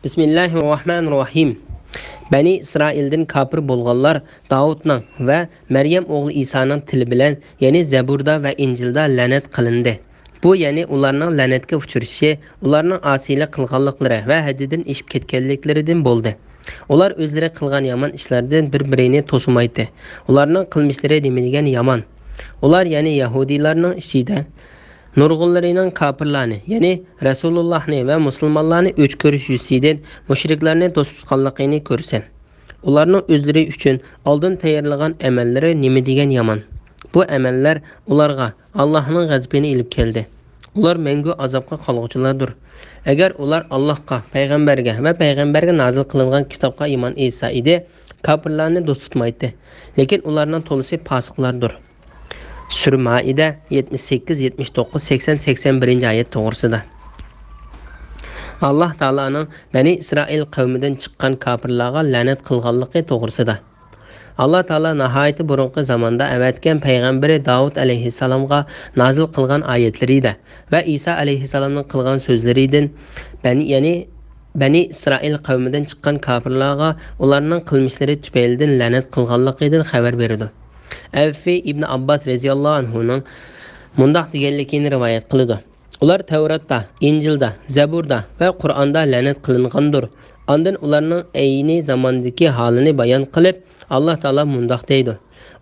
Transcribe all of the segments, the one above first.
Bismillahirrahmanirrahim. Bani İsrail'den kafir bolğanlar Davud'ның ve Meryem oğlu İsa'nın tili bilen, yani Zeburda ve İncil'da lanet kılındı. Bu yani ularning lanetga uchrashi, ularning asiylik qilganliklari va haddidan ishib ketganliklaridan bo'ldi. Ular o'zlari qilgan yomon ishlardan bir-birini to'simaydi. Ularning qilmishlari nima degan yomon. Ular yani Yahudiylarning ichida nurg'unlarining kafirlarni, ya'ni Rasulullohni va musulmonlarni o'ch ko'rish yuzidan mushriklarni do'st tutganligini ko'rsin. Ularning o'zlari uchun oldin tayyorlagan amallari nima degan yomon. Bu amallar ularga Allohning g'azabini ilib keldi. Ular mangu azobga qolg'uchilardir. Agar ular Allohga, payg'ambarga va payg'ambarga nozil qilingan kitobga iymon etsa edi, kafirlarni do'st tutmaydi. Lekin ularning to'lisi fosiqlardir. Sura Maide 78, 79, 80, 81 ayet to'g'risida. Allah Taola'nın Bani İsrail qavmidan chiqqan kafirlarga la'nat qilganligi to'g'risida. Allah Taolo nihoyatda burunqi zamonda avatgan payg'ambari Davud alayhissalomga nozil qilgan oyatlarida va Isa alayhissalomning qilgan so'zlaridan Bani İsrail qavmidan chiqqan kafirlarga ularning qilmishlari tufaylidan la'nat qilganligidan xabar berdi. Avfi ibn Abbas radhiyallohu anhuning mundaq deganligini rivoyat qiladi. Ular Tavratda, İncilda, Zaburda va Qur'onda la'nat qilingandir. Ondan ularning ayni zamondagi holini bayon qilib, Alloh taolo mundaq deydi.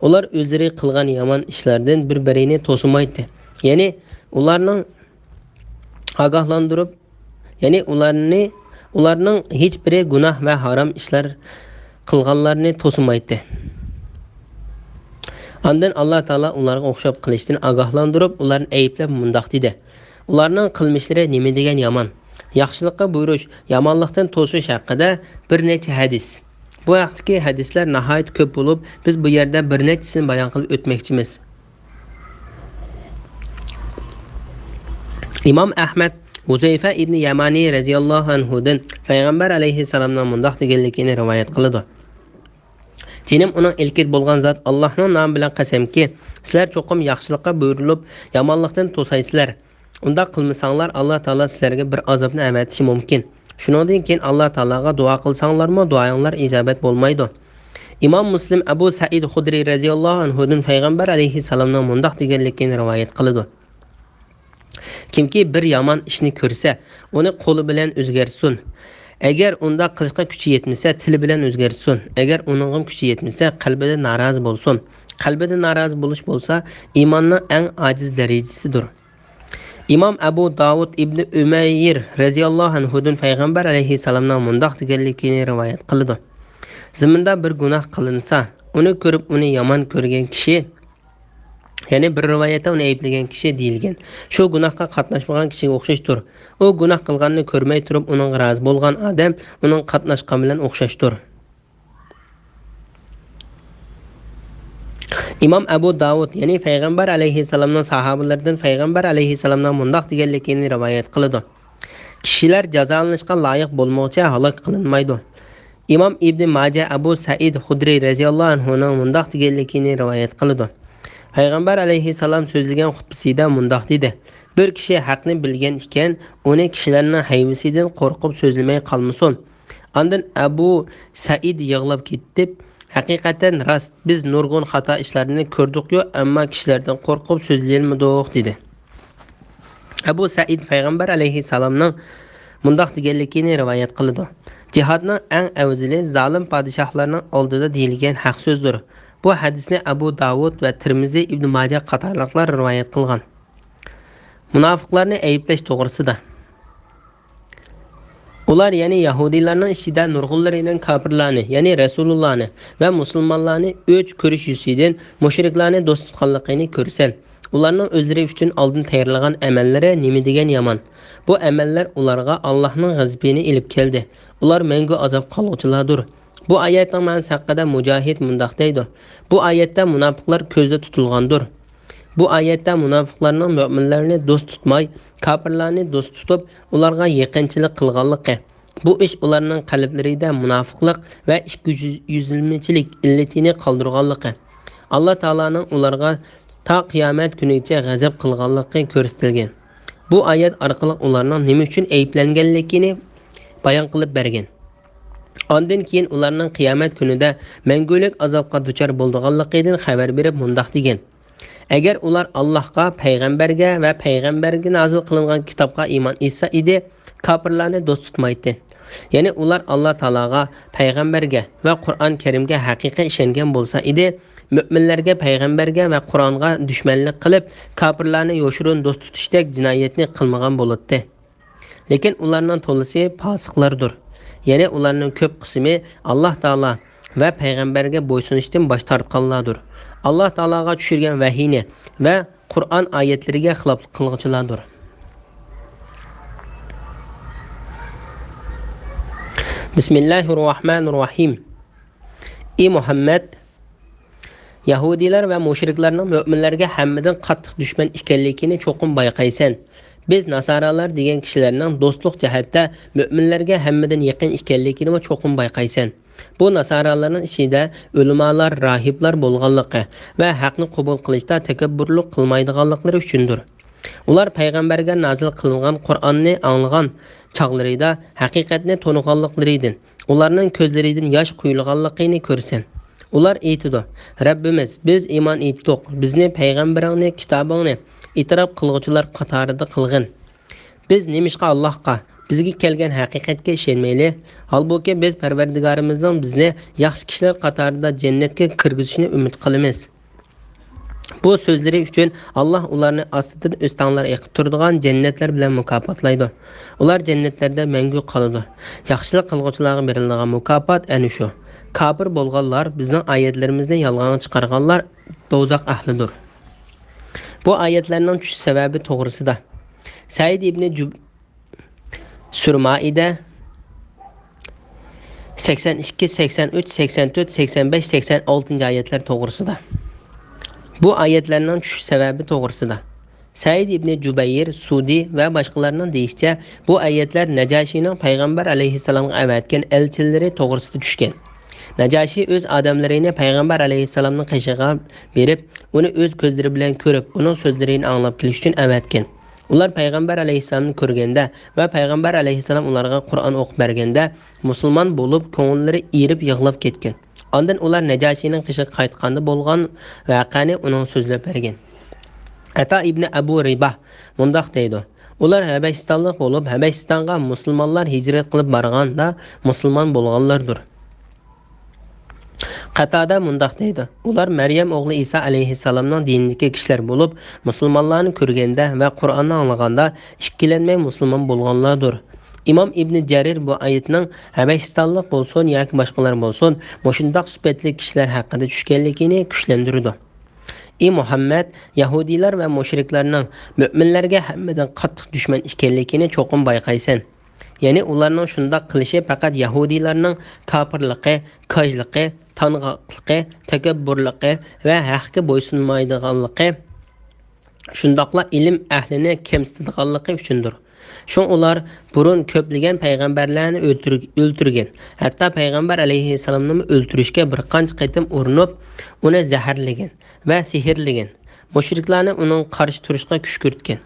Ular o'zlari qilgan yomon ishlardan bir-birini to'simaydi. Ya'ni ularning ogohlantirib, ularning hech biri gunoh va harom ishlar qilganlarni to'simaydi. Ondan Alloh taolo ularga o'xshab qilishdan ogohlantirib, ularni ayblab mundaq dedi. Ularning qilmishlari nima degan yomon. Yaxshilikqa buyurish, yomonlikdan to'sish haqida bir necha hadis. Bu haqdagi hadislar nihoyat ko'p bo'lib, biz bu yerda bir nechasini bayon qilib o'tmoqchimiz. Imom Ahmad Huzayfa ibn Yamani radhiyallohu anhudan payg'ambar alayhissalomning mundaq deganligini rivoyat qiladi. Jinim uning ilkit bo'lgan zot Allohning nomi bilan qasamki, sizlar cho'qim yaxshilikqa buyurilib, yomonlikdan to'saysizlar. Unda qilmasanglar Alloh taolo sizlarga bir azobni avatishi mumkin. Shuningdek keyin Alloh taologa duo qilsanglarmi, duoinglar ijobat bo'lmaydi. Imom Muslim Abu Said Xudri radhiyallohu anhudan payg'ambar alayhissalomning mundaq deganligini rivoyat qiladi. Kimki bir yomon ishni ko'rsa, uni qo'li bilan o'zgartsin. Agar unda qilishga kuchi yetmasa, tili bilan o'zgartsin. Agar uning kuchi yetmasa, qalbida norozi bo'lsin. Qalbida norozi bo'lish bo'lsa, iymonning eng ojiz darajasidir. Imom Abu Davud ibn Umayr radhiyallohu anhudan payg'ambar alayhissalomning mundaq deganligini rivoyat qiladi. Zaminda bir gunoh qilinsa, uni ko'rib uni yomon ko'rgan kishi, ya'ni bir rivoyatda uni ayblagan kishi deyilgan. Shu gunohga qatnashmagan kishiga o'xshashdir. U gunoh qilganini ko'rmay turib uning rozi bo'lgan odam uning qatnashgan bilan o'xshashdir. Imom Abu Davud, ya'ni payg'ambar alayhissalomning sahobalaridan payg'ambar alayhissalomning mundaq deganligini rivoyat qiladi. Kishilar jazolanishga loyiq bo'lmoqcha halok qilinmaydi. Imom Ibn Majah Abu Said Xudri radhiyallohu anhuning mundaq deganligini rivoyat qiladi. Payg'ambar alayhissalom so'zlagan xutbasida mundaq dedi. Bir kishi haqni bilgan ekan, uni kishilarning hayvisidan qo'rqib so'zlamay qolmasin. Ondan Abu Said yig'lab ketdi. Haqiqatan rost, biz nurg'un xato ishlarni ko'rdik-yu, ammo kishilardan qo'rqib so'zlayolmadik dedi. Abu Said payg'ambar alayhissalomning mundaq deganligini rivoyat qildi. Jihodning eng afzali zolim podshohlarning oldida deyilgan haq so'zdir. Bu hadisni Abu Davud va Tirmizi ibn Majah qatorliqlar rivoyat qilgan. Munofiqlarni ayblash to'g'risida. Ular ya'ni Yahudiylarning ichida nurg'unlarining kafirlarni, ya'ni Rasulullohni va musulmonlarni o'ch ko'rish yuzidan mushriklarni do'st tutganligini ko'rsan, ularning o'zlari uchun oldin tayyorlagan amallari nima degan yomon. Bu amallar ularga Allohning g'azabini ilib keldi. Ular mangu azob qolg'uchilardir. Bu oyatning ma'nosi haqida Mujohid mundaq deydi. Bu oyatda munofiqlar ko'zda tutilgandir. Bu oyatda munofiqlarning mu'minlarni do'st tutmay, kafirlarni do'st tutib, ularga yaqinchilik qilganligi. Bu ish ularning qalblarida munofiqlik va ikki-yuzlamachilik illatini qoldirganligi. Alloh taolaning ularga ta qiyomat kunigacha g'azab qilganligi ko'rsatilgan. Bu oyat orqali ularning nima uchun ayblanganligini bayon qilib bergan. Ondan keyin ularning qiyomat kunida mangulik azobga duchor bo'lganligidan xabar berib mundaq degan: agar ular Allohga, payg'ambarga va payg'ambarga nozil qilingan kitobga iymon etsa edi, kofirlarni do'st tutmaydi. Ya'ni ular Alloh taologa, payg'ambarga va Qur'on Karimga haqiqiy ishongan bo'lsa edi, mu'minlarga, payg'ambarga va Qur'onga dushmanlik qilib, kofirlarni yo'shirin do'st tutishdek jinoyatni qilmagan bo'ladi. Lekin ularning to'lisi fosiqlardir. Ya'ni ularning ko'p qismi Alloh taolo va payg'ambarga bo'ysunishdan bosh tortganlardir. Alloh taologa tushirgan vahiyni va Qur'on oyatlariga xiloflik qiluvchilardir. Bismillahirrohmanirrohim. Ey Muhammad, Yahudilar va mushriklarning mu'minlarga hammadan qattiq dushman ekanligini cho'qim bayqaysan. Biz nasoralar degan kishilarning do'stlik jihatda mu'minlarga hammadan yaqin ekanligini cho'qim bayqaysan. Bu nasoralarning ichida ulamolar, rohiblar bo'lganligi va haqni qabul qilishda takabburlik qilmaydiganliklari uchundir. Ular payg'ambarga nozil qilingan Qur'onni anglagan chog'larida haqiqatni to'niganliklaridan, ularning ko'zlaridan yosh quyilganligini ko'rsan. Ular aytidi: Rabbimiz, biz iymon etdik, bizni payg'ambaringni, kitobingni e'tirof qiluvchilar qatorida qilgin. Biz nemishqa Allohga, bizga kelgan haqiqatga ishonmayli? Holbuki biz Parvardigorimizning bizni yaxshi kishilar qatorida jannatga kirgizishini umid qilamiz. Bu so'zlari uchun Alloh ularni ostidan o'stanlar eqib turadigan jannatlar bilan mukofotlaydi. Ular jannatlarda mangu qoladi. Yaxshilik qilguvchilarga beriladigan mukofot ana shu. Kafir bo'lganlar, bizning oyatlarimizni yolg'on chiqarganlar do'zax ahlidir. Bu oyatlarning tushish sababi to'g'risida Said ibn Surmaida 82, 83, 84, 85, 86 oyatlar to'g'risida. Bu oyatlarning tushish sababi to'g'risida Said ibn Jubayr, Sudi va boshqalarning deyishicha, bu oyatlar Najashiyning payg'ambar alayhissalomga avatgan elchilari to'g'risida tushgan. Najashi o'z odamlarini payg'ambar alayhissalomning qishig'iga berib, uni o'z ko'zlari bilan ko'rib, uning so'zlarini anglab kelish uchun avatgan. Ular payg'ambar alayhissalomni ko'rganda va payg'ambar alayhissalom ularga Qur'on o'qib berganda musulmon bo'lib, ko'ngillari erib yig'lab ketgan. Ondan ular Najashiyning qishiga qaytganda bo'lgan voqeani uning so'zlab bergan. Ata ibn Abu Ribah mundaq deydi: ular Habashistonlik bo'lib, Habashistonga musulmonlar hijrat qilib borganda musulmon bo'lganlardir. Qatada mundaq deydi: ular Maryam o'g'li Isa alayhissalomning dinidagi kishilar bo'lib, musulmonlarni ko'rganda va Qur'onni anglaganda ikkilanmay musulmon bo'lganlardir. İmam İbn Jarir bu oyatning Habashistonlik bo'lsin yoki boshqalar bo'lsin, mushundoq sifatli kishilar haqida tushganligini kuchlantirdi. Ey Muhammad, Yahudilar va mushriklarning mu'minlarga hammadan qattiq dushman ekanligini cho'qim bayqaysan. Ya'ni ularning shundoq qilishi faqat Yahudilarning kofirligi, kojligi, tang'oqligi, takabburligi va haqqa bo'ysunmaydiganligi, shundoqla ilm ahlini kamsitadiganligi uchundir. Shu ular burun ko'plagan payg'ambarlarni o'ltirgan. Hatto payg'ambar alayhissalomni o'ltirishga bir qancha qatim urinib, uni zaharlagan va sehrlagan. Mushriklarni uning qarshi turishga kuch ko'rtgan.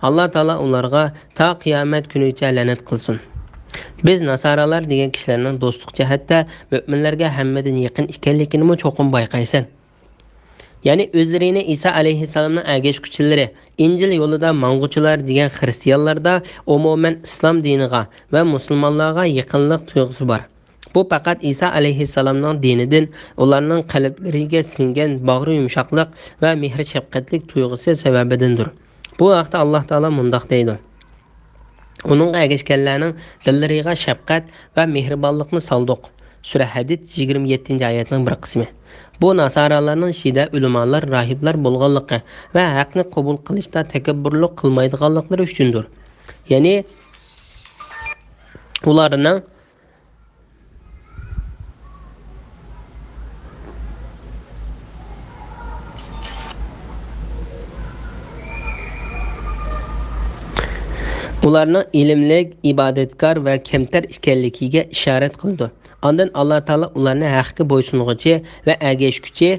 Alloh taolo ularga ta qiyomat kunigacha la'nat qilsin. Biz nasoralar degan kishilarning do'stlik jihatda mu'minlarga hammadan yaqin ekanligini cho'qim bayqaysan. Ya'ni o'zlarini Isa alayhissalomning agashuvchilari, Injil yo'lida mang'uchilar degan xristianlarda umuman islom diniga va musulmonlarga yaqinlik tuyg'usi bor. Bu faqat Isa alayhissalomning dinidan ularning qalblariga singan bag'ri yumshoqlik va mehr shafqatlik tuyg'usi sababidandir. Bu vaqtda Alloh taolo mundaq deydi: uning agashganlarning dillariga shafqat va mehribonlikni soldik. Sura Hadid 27-oyatning bir qismi. Bu nasoralarning ichida ulamolar, rohiblar bo'lganligi va haqni qabul qilishda takabburlik qilmaydiganliklari uchundir. Ya'ni ularning ilmlik, ibodatkor va kamtar ekanligiga ishorat qildi. Ondan Alloh taolo ularni haqqa bo'ysunguchi va agashguchi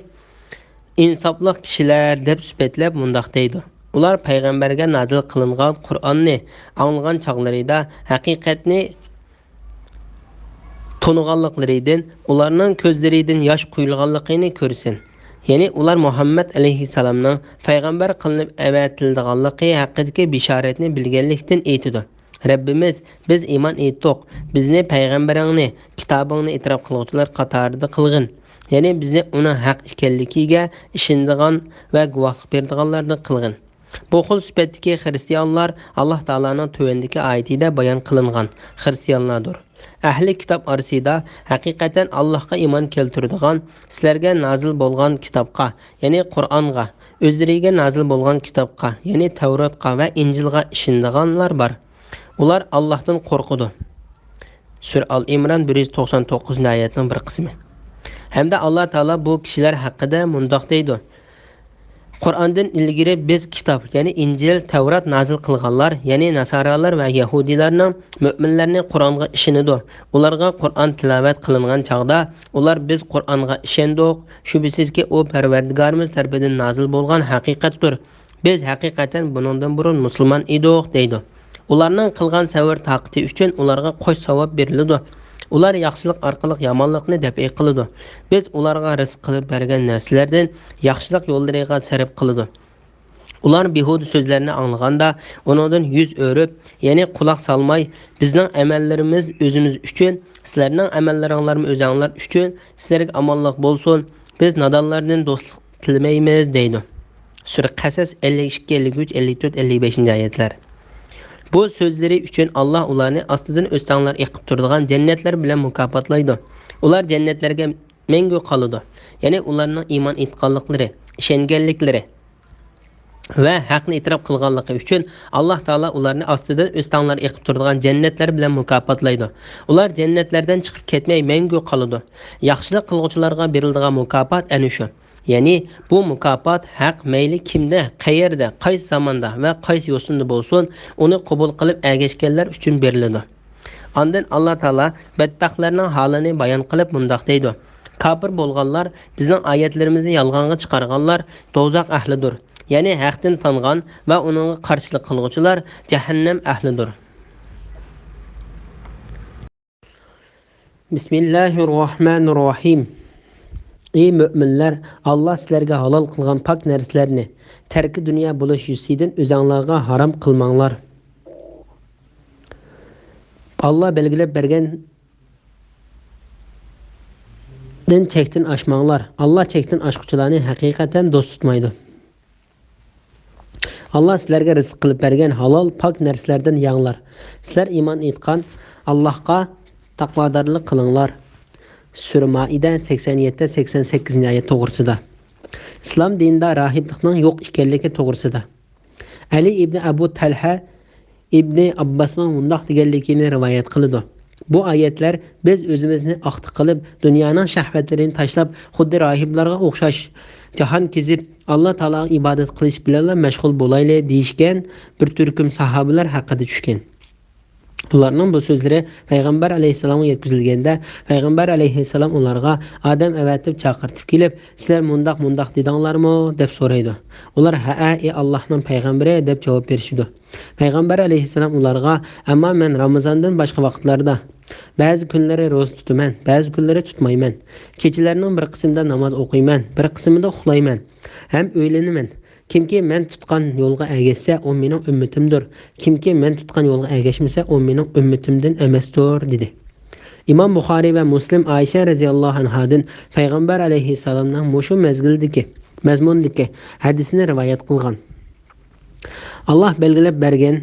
insofli kishilar deb sifatlab mundaq deydi: ular payg'ambarga nozil qilingan Qur'onni anglagan chog'larida haqiqatni to'nig'anliklaridan, ularning ko'zlaridan yosh quyilganligini ko'rsin. Ya'ni ular Muhammad alayhissalomning payg'ambar qilinib avatilganligi haqidagi bishoratni bilganlikdan aytidi. Rabbimiz, biz iymon etdik, bizni payg'ambaringni, kitobingni e'tirof qiluvchilar qatorida qilg'in. Ya'ni bizni uni haq ekanligiga ishonadigan va guvohlik beradiganlardan qilg'in. Bu xil sifatdagi xristianlar Alloh taolaning tuvandagi oyatida bayon qilingan xristianlardir. Ahli kitob orasida haqiqatan Allohga iymon keltiradigan, sizlarga nozil bo'lgan kitobga, ya'ni Qur'onga, o'zlariga nozil bo'lgan kitobga, ya'ni Tavrotga va Injilga ishonadiganlar bor. Ular Allohdan qo'rqadi. Sura Al-Imron 199-oyatning bir qismi. Hamda Alloh taolo bu kishilar haqida mundoq deydi: Qur'ondan ilgari biz kitob, ya'ni Injil, Tavrat nozil qilganlar, ya'ni Nasoralar va Yahudilarning mu'minlarning Qur'onga ishonadi. Ularga Qur'on tilovat qilingan chaqda, ular biz Qur'onga ishondik, shubhisizki u Parvardigorimiz tarafidan nozil bo'lgan haqiqatdir. Biz haqiqatan buningdan burun musulmon edik, deydi. Ularning qilgan savr taqati uchun ularga qo'sh savob beriladi. Ular yaxshilik orqali yomonlikni daf'i qiladi. Biz ularga rizq qilib bergan narsalardan yaxshilik yo'llariga sarf qiladi. Ular behuda so'zlarni anglaganda uningdan yuz o'rib, ya'ni quloq solmay, bizning amallarimiz o'zimiz uchun, sizlarning amallaringlar o'zinglar uchun, sizlarga omonlik bo'lsin. Biz nodonlardan do'stlik tilamaymiz, deydi. Sura Qasas 52, 53, 54, 55-oyatlar. Bu so'zlari uchun Alloh ularni ostidan o'stanglar eqib turadigan jannatlar bilan mukofotlaydi. Ular jannatlarga mangu qoladi. Ya'ni ularning iymon etganliklari, ishonganliklari va haqni e'tirof qilganligi uchun Alloh taolo ularni ostidan o'stanglar eqib turadigan jannatlar bilan mukofotlaydi. Ular jannatlardan chiqib ketmay mangu qoladi. Yaxshilik qiluvchilarga beriladigan mukofot ana shu. Ya'ni bu mukofot haq mayli kimda, qayerda, qaysi zamonda va qaysi yo'sinda bo'lsin, uni qabul qilib ergashganlar uchun beriladi. Ondan Alloh taolo badbaxtlarning holini bayon qilib mundoq deydi: Kafir bo'lganlar, bizning oyatlarimizni yolg'onga chiqarganlar do'zax ahlidir. Ya'ni haqdan tangan va uningga qarshilik qiluvchilar jahannam ahlidir. Bismillahirrohmanirrohim. Ey müminler, Allah sizlerge halal kılgan pak narsalarni terki dünya buluş yüzüden özаңlarga haram kılmanglar. Allah belgilep bergen den çektin aşmanglar. Allah çektin aşkıçılarını hakikaten dost tutmaydı. Allah sizlerge rızık kılıp bergen halal pak narsalardan yağlar. Sizler iman etkan Allah'a takvadarlık kılınlar. Sura Maide 87-88 to'g'risida. Islom dinida rahiblikning yo'q ekanligi to'g'risida. Ali ibn Abu Talha ibn Abbosning mundoq deganligini rivoyat qiladi. Bu oyatlar biz o'zimizni aqti qilib, dunyoning shahvatlarini tashlab, xuddi rahiblarga o'xshash jahon kezib, Alloh taologa ibodat qilish bilan mashg'ul bo'laylik deyishgan bir turkum sahobalar haqida tushgan. Ularning bu so'zlari payg'ambar alayhisalomga yetkazilganda, payg'ambar alayhisalom ularga odam avatib chaqirtib kelib, sizlar mundoq dedinglarmi deb so'raydi. Ular ha, ey Allohning payg'ambari deb javob berishdi. Payg'ambar alayhisalom ularga, ammo men Ramazondan boshqa vaqtlarda ba'zi kunlari ro'za tutaman, ba'zi kunlari tutmayman. Kechalarining bir qismida namoz o'qiyman, bir qismida uxlayman, ham o'ylanaman. Kimki men tutgan yo'lga ergashsa, o mening ummatimdir. Kimki men tutgan yo'lga ergashmasa, o mening ummatimdan emasdir, dedi. Imom Buxoriy va Muslim Aisha radhiyallohu anhadan payg'ambar alayhisalomning mushu mazmundagi hadisni rivoyat qilgan. Alloh belgilab bergan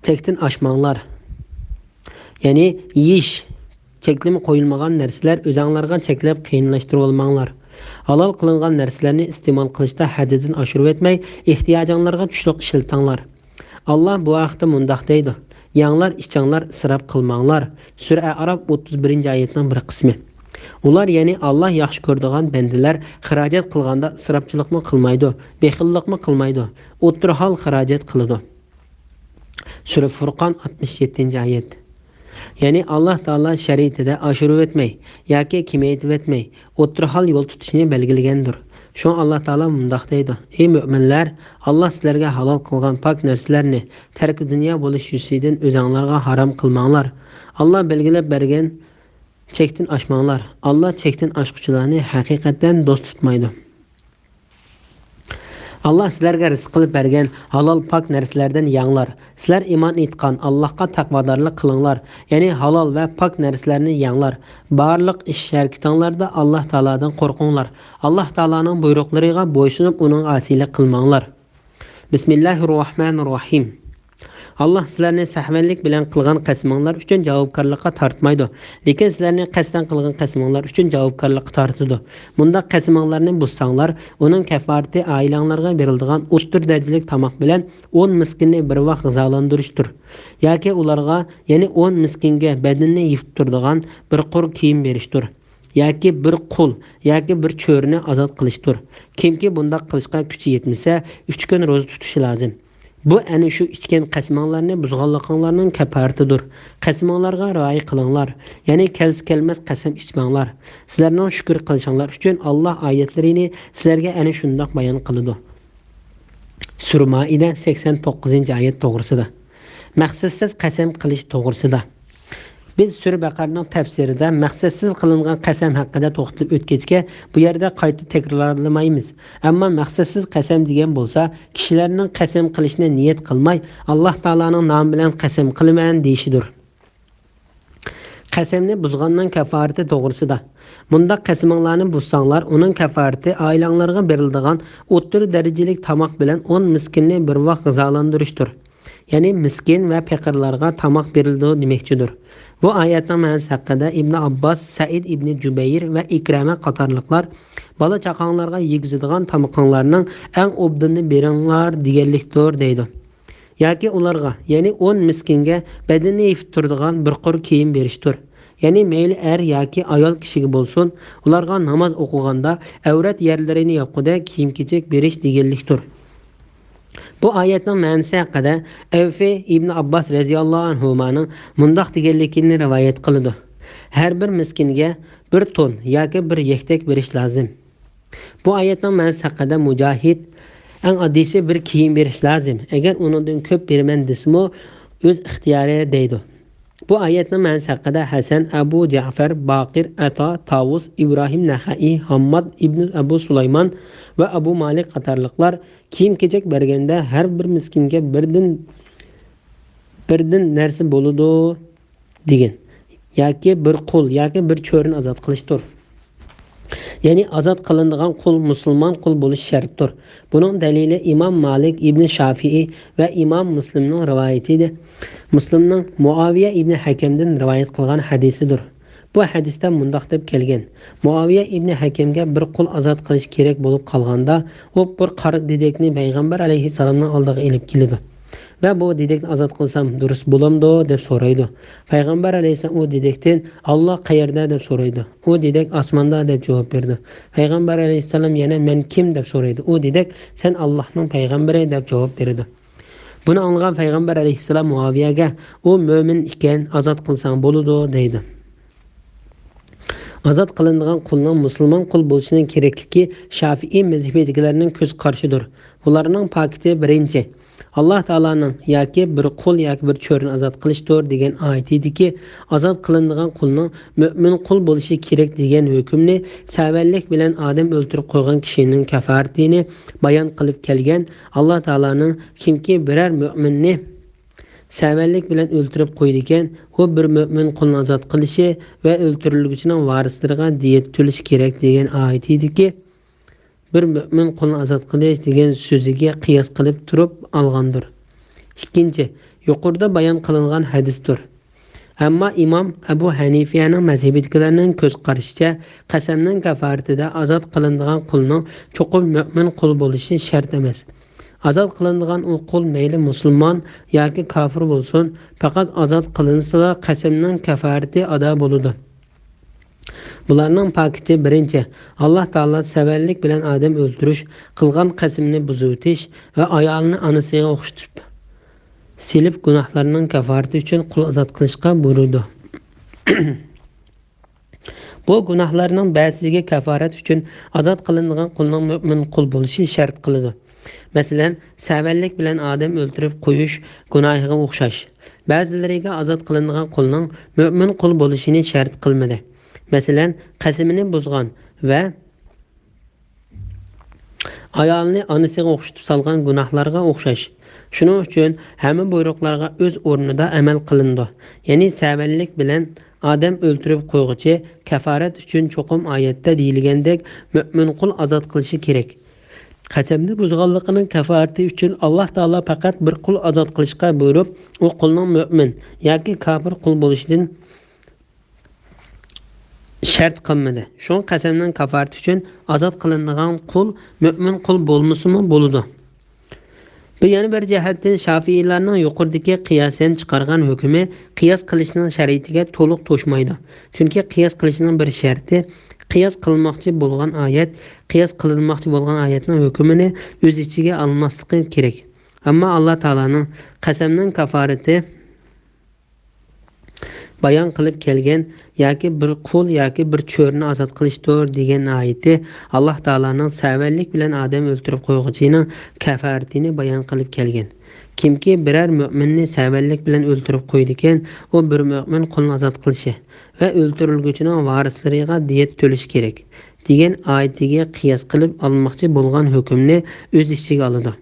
chekdan oshmanglar. Ya'ni yeyish cheklimi qo'yilmagan narsalar o'zinglarga cheklab qiyinlashtirib olmanglar. Halal qilingan narsalarni iste'mol qilishda haddidan oshirib etmay, ehtiyojinglarga tushliq ishlatanglar. Alloh bu haqda mundoq deydi: Yanglar, ichanglar isrof qilmanglar. Sura A'rof 31-oyatning bir qismi. Ular, ya'ni Alloh yaxshi ko'radigan bandalar xarajat qilganda isrofchilikni qilmaydi, bexillikni qilmaydi, o'tirhol xarajat qiladi. Sura Furqon 67-oyat. Ya'ni Alloh taolo shariatida oshirib etmay yoki kamaytirib etmay, o'tirhol yo'l tutishni belgilagandir. Shu Alloh taolo mundoq deydi: Ey mu'minlar, Alloh sizlarga halol qilgan pok narsalarni tark dunyo bo'lish yuzidan o'zinglarga harom qilmanglar. Alloh belgilab bergan chekdan oshmanglar. Alloh chekdan oshquchilarni haqiqatan do'st tutmaydi. Allah sizlarga rizq qilib bergan halol pok narsalardan yanglar. Sizlar iymon etgan Allohga taqvodorlik qilinglar. Ya'ni halol va pok narsalarni yanglar. Barliq ish harakatinglarda Alloh taoladan qo'rqinglar. Alloh taolaning buyruqlariga bo'ysunib uning asiylik qilmanglar. Bismillahirrohmanirrohim. Allah sizlarni sahvanlik bilan qilgan qasminglar uchun javobgarlikka tortmaydi, lekin sizlarni qasdan qilgan qasminglar uchun javobgarlikka tortadi. Bunda qasminglarni buzsanglar, uning kafarati oilanglarga beriladigan o'ttir darajalik tomoq bilan 10 miskinni bir vaqt g'izolantirishdir. Yoki ularga, ya'ni 10 miskinga badanni yuvib turadigan bir qur kiyim berishdir. Yoki bir qul yoki bir cho'rni ozod qilishdir. Kimki bunda qilishga kuchi yetmasa, 3 kun ro'za tutishi lozim. Bu ana shu ichgan qasminglarni buzganliklaringlarning kafaratidir. Qasminglarga rioya qilinglar. Ya'ni kelmas qasam ichmanglar. Sizlarning shukr qilishinglar uchun Alloh oyatlarini sizlarga ana shundoq bayon qiladi. Sura Maida 89-oyat to'g'risida. Maqsadsiz qasam qilish to'g'risida. Biz Sura Baqaraning tafsirida maqsadsiz qilingan qasam haqida to'xtalib o'tgachga bu yerda qayta takrorlamaymiz. Ammo maqsadsiz qasam degan bo'lsa, kishilarning qasam qilishni niyat qilmay, Alloh taolaning nomi bilan qasam qilaman deyishidir. Qasamni buzganning kafarati to'g'risida. Bunda qasminglarni buzsanglar, uning kafarati oilanglarga beriladigan o'ttir darajalik tomoq bilan 10 miskinni bir vaqt g'izolantirishdir. Ya'ni miskin va faqirlarga tomoq berildi demakchidir. Bu oyatning ma'nosi haqida Ibn Abbos, Said ibn Jubayr va Ikrama qatorliqlar bola chaqanglarga yegizadigan tomoqlarning eng obdini beringlar deganlikdir deydi. Yoki ularga, ya'ni 10 miskinga badanni yuvib turadigan bir qur kiyim berishdir. Ya'ni mayli er yoki ayol kishiga bo'lsin, ularga namoz o'qiganda avrat yerlarini yopqida kiyim-kechak berish deganlikdir. Bu oyatning ma'nosi haqida Avfi ibn Abbos radhiyallohu anhuning mundaq deganligini rivoyat qiladi. Har bir miskinga bir ton yoki bir yaktak berish lozim. Bu oyatning ma'nosi haqida Mujohid eng oddiysi bir kiyim berish lozim. Agar undan ko'p berman desmo o'z ixtiyori deydi. Bu oyatning ma'nosi haqida Hasan, Abu Ja'far, Baqir, Ato, Tavus, Ibrohim Naxai, Hammad ibn Abu Sulaymon va Abu Malik qatorliqlar kiyim-kechak berganda har bir miskinga birdan narsa bo'ladi degan. Yoki bir qul yoki bir cho'rni ozod qilishdir. Ya'ni ozod qilinadigan qul musulmon qul bo'lish shartdir. Buning dalili Imom Malik ibn Shafi'i va Imom Muslimning rivoyatidir. Muslimning Muaviya ibn Hakamdan rivoyat qilgan hadisidir. Bu hadisda mundoq deb kelgan. Muaviya ibn Hakamga bir qul ozod qilish kerak bo'lib qolganda, u bir qariq dedekni payg'ambar alayhisalomning oldiga elib keldi. Va bu dedekni ozod qilsam durust bo'lamdi deb so'raydi. Payg'ambar alayhisalom u dedekdan Alloh qayerda deb so'raydi. U dedek osmonda deb javob berdi. Payg'ambar alayhisalom yana men kim deb so'raydi. U dedek sen Allohning payg'ambari deb javob berdi. Buni anglagan payg'ambar alayhisalom Muaviyaga u mo'min ekan, ozod qilsang bo'ladi deydi. Ozod qilinadigan qulning musulmon qul bo'lishining kerakligi Shafi'i mazhabidagilarning ko'z qarshidir. Ularning pakiti birinchi Alloh taolaning yoki bir qul yoki bir cho'rni ozod qilishdir degan oyatidagi ozod qilinadigan qulning mo'min qul bo'lishi kerak degan hukmni savallik bilan odam o'ltirib qo'ygan kishining kafaratini bayon qilib kelgan. Alloh taolaning kimki biror mo'minni savallik bilan o'ltirib qo'ydigan, u bir mo'min qulni ozod qilishi va o'ltirilguchining varislariga diyat to'lish kerak degan oyatidagi bir mo'min qulni ozod qilish degan so'ziga qiyos qilib turib olgandir. Ikkinchi, yuqorida bayon qilingan hadisdir. Ammo Imom Abu Hanifaning mazhabidagilarning ko'z qarashicha qasamning kafaratida ozod qilinadigan qulning cho'qim mo'min qul bo'lishi shart emas. Ozod qilinadigan u qul mayli musulmon yoki kofir bo'lsin, faqat ozod qilinsa qasamning kafarati ado bo'ladi. Bularning pakiti birinchi Alloh taolo savallik bilan odam o'ldirish, qilgan qasamni buzib o'tish va ayolni onasiga o'xshatib silib gunohlarining kafarati uchun qul ozod qilishga buyurdi. Bu gunohlarning ba'zisiga kafarat uchun ozod qilinadigan qulning mo'min qul bo'lishi shart qiladi. Masalan, savallik bilan odam o'ldirib qo'yish gunohiga o'xshash. Ba'zilariga ozod qilinadigan qulning mo'min qul bo'lishini shart qilmadi. Masalan, qasamini buzgan va ayolni onasiga o'xshatib solgan gunohlarga o'xshash. Shuning uchun hamma buyruqlarga o'z o'rnida amal qilindi. Ya'ni savallik bilan odam o'ltirib qo'yg'ichi kafarat uchun cho'qim oyatda deyilgandek mo'min qul ozod qilishi kerak. Qasamni buzganligining kafarati uchun Alloh taolo faqat bir qul ozod qilishga buyurib, u qulning mo'min yoki kofir qul bo'lishidan shart qilmadi. Shuning qasamning kafarati uchun ozod qilinadigan qul mo'min qul bo'lmasimi bo'ladi. Bu yana bir jihatdan Şafiilarning yuqoridagi qiyosan chiqargan hukmi qiyos qilishning shariatiga to'liq to'shmaydi. Chunki qiyos qilishning bir sharti qiyos qilinmoqchi bo'lgan oyatning hukmini o'z ichiga olmasligi kerak. Ammo Alloh taolaning qasamning kafarati bayon qilib kelgan yoki bir qul yoki bir cho'rni ozod qilishdir degan oyati Alloh taolaning savallik bilan odam o'ltirib qo'yg'ichining kafaratini bayon qilib kelgan. Kimki biror mo'minni savallik bilan o'ltirib qo'ydi ekan, u bir mo'min qulni ozod qilishi va o'ltirilguchining varislariga diyat to'lish kerak degan oyatiga qiyos qilib olmoqchi bo'lgan hukmni o'z ichiga oladi.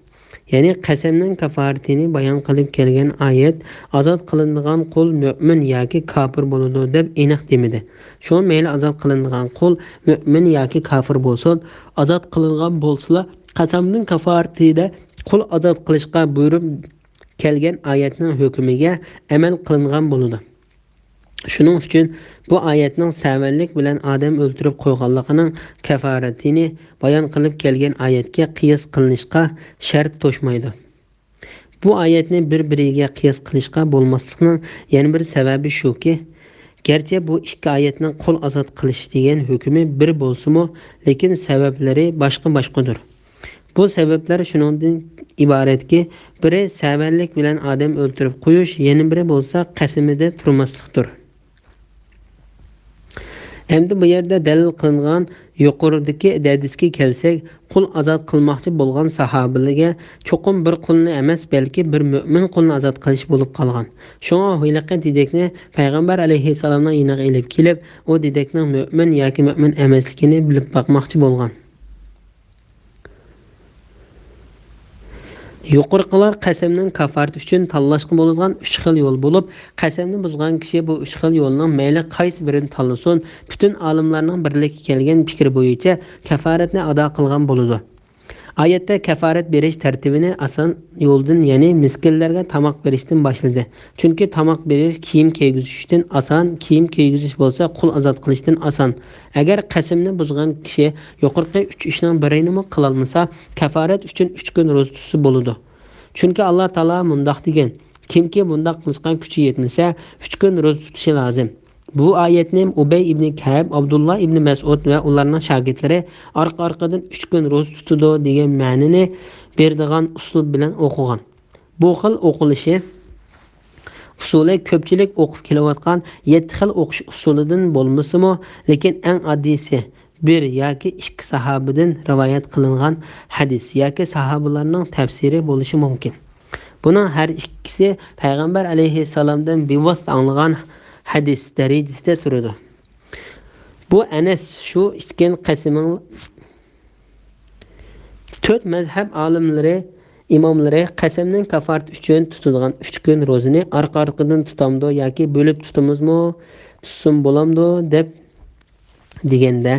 Ya'ni qasamning kafaratini bayon qilib kelgan oyat ozod qilinadigan qul mo'min yoki kofir bo'ladi deb aniq demadi. Shu mayli ozod qilinadigan qul mo'min yoki kofir bo'lsin, ozod qilingan bo'lsa, qasamning kafaratida qul ozod qilishga buyurib kelgan oyatning hukmiga amal qilingan bo'ladi. Shuning uchun bu oyatning savallik bilan odam o'ltirib qo'yganligining kafaratini bayon qilib kelgan oyatga qiyos qilinishga shart to'shmaydi. Bu oyatni bir-biriga qiyos qilishga bo'lmasligining yana bir sababi shuki, garchi bu ikki oyatning qul ozod qilish degan hukmi bir bo'lsa-mu, lekin sabablari boshqa-boshqadir. Bu sabablar shuningdan iboratki, biri savallik bilan odam o'ltirib qo'yish, yana biri bo'lsa qasamida turmaslikdir. Endi bu yerda dalil qilingan yuqoridagi hadisga kelsak, qul ozod qilmoqchi bo'lgan sahobalarga cho'qim bir qulni emas, balki bir mo'min qulni ozod qilish bo'lib qolgan. Shunga hiylaqa dedekni payg'ambar alayhissalomning yiniga elib kelib, u dedekning mo'min yoki mo'min emasligini bilib boqmoqchi bo'lgan. Yuqoriqilar qasamning kafarati uchun tanlashga bo'ladigan 3 xil yo'l bo'lib, qasamni buzgan kishi bu 3 xil yo'lning mayli qaysi birini tanlasin, butun olimlarning birlikka kelgan fikri bo'yicha kafaratni ado qilgan bo'ladi. Oyatda kafarat berish tartibini ason yo'ldan, ya'ni miskinlarga tamoq berishdan boshladi. Chunki tamoq berish kiyim kiygizishdan oson, kiyim kiygizish bo'lsa qul ozod qilishdan oson. Agar qasamni buzgan kishi yuqorqi 3 ishning birini qila olmasa, kafarat uchun 3 kun ro'za tutsa bo'ladi. Chunki Alloh taolo mundoq degan: kimki bundoq qilishga kuchi yetmasa, 3 kun ro'za tutishi lozim. Bu oyatni Ubay ibn Ka'b, Abdullah ibn Mas'ud va ularning shogirdlari orqa-orqadan 3 kun ro'za tutdi degan ma'noni beradigan usul bilan o'qigan. Bu xil o'qilishi usuli ko'pchilik o'qib kelayotgan 7 xil o'qish usulidan bo'lmasa-mu, lekin eng oddiysi bir yoki 2 sahobadan rivoyat qilingan hadis yoki sahobalarning tafsiri bo'lishi mumkin. Buning har ikkisi payg'ambar alayhissalomdan bevosita anglagan hadis darajasida turadi. Bu Anas shu iskin qasamning 4 mazhab olimlari, imomlari qasamning kafarati uchun tutilgan 3 kun ro'zini orqa-orqadan tutamdi yoki bo'lib tutamizmi, tutsin bo'lamdi deb deganda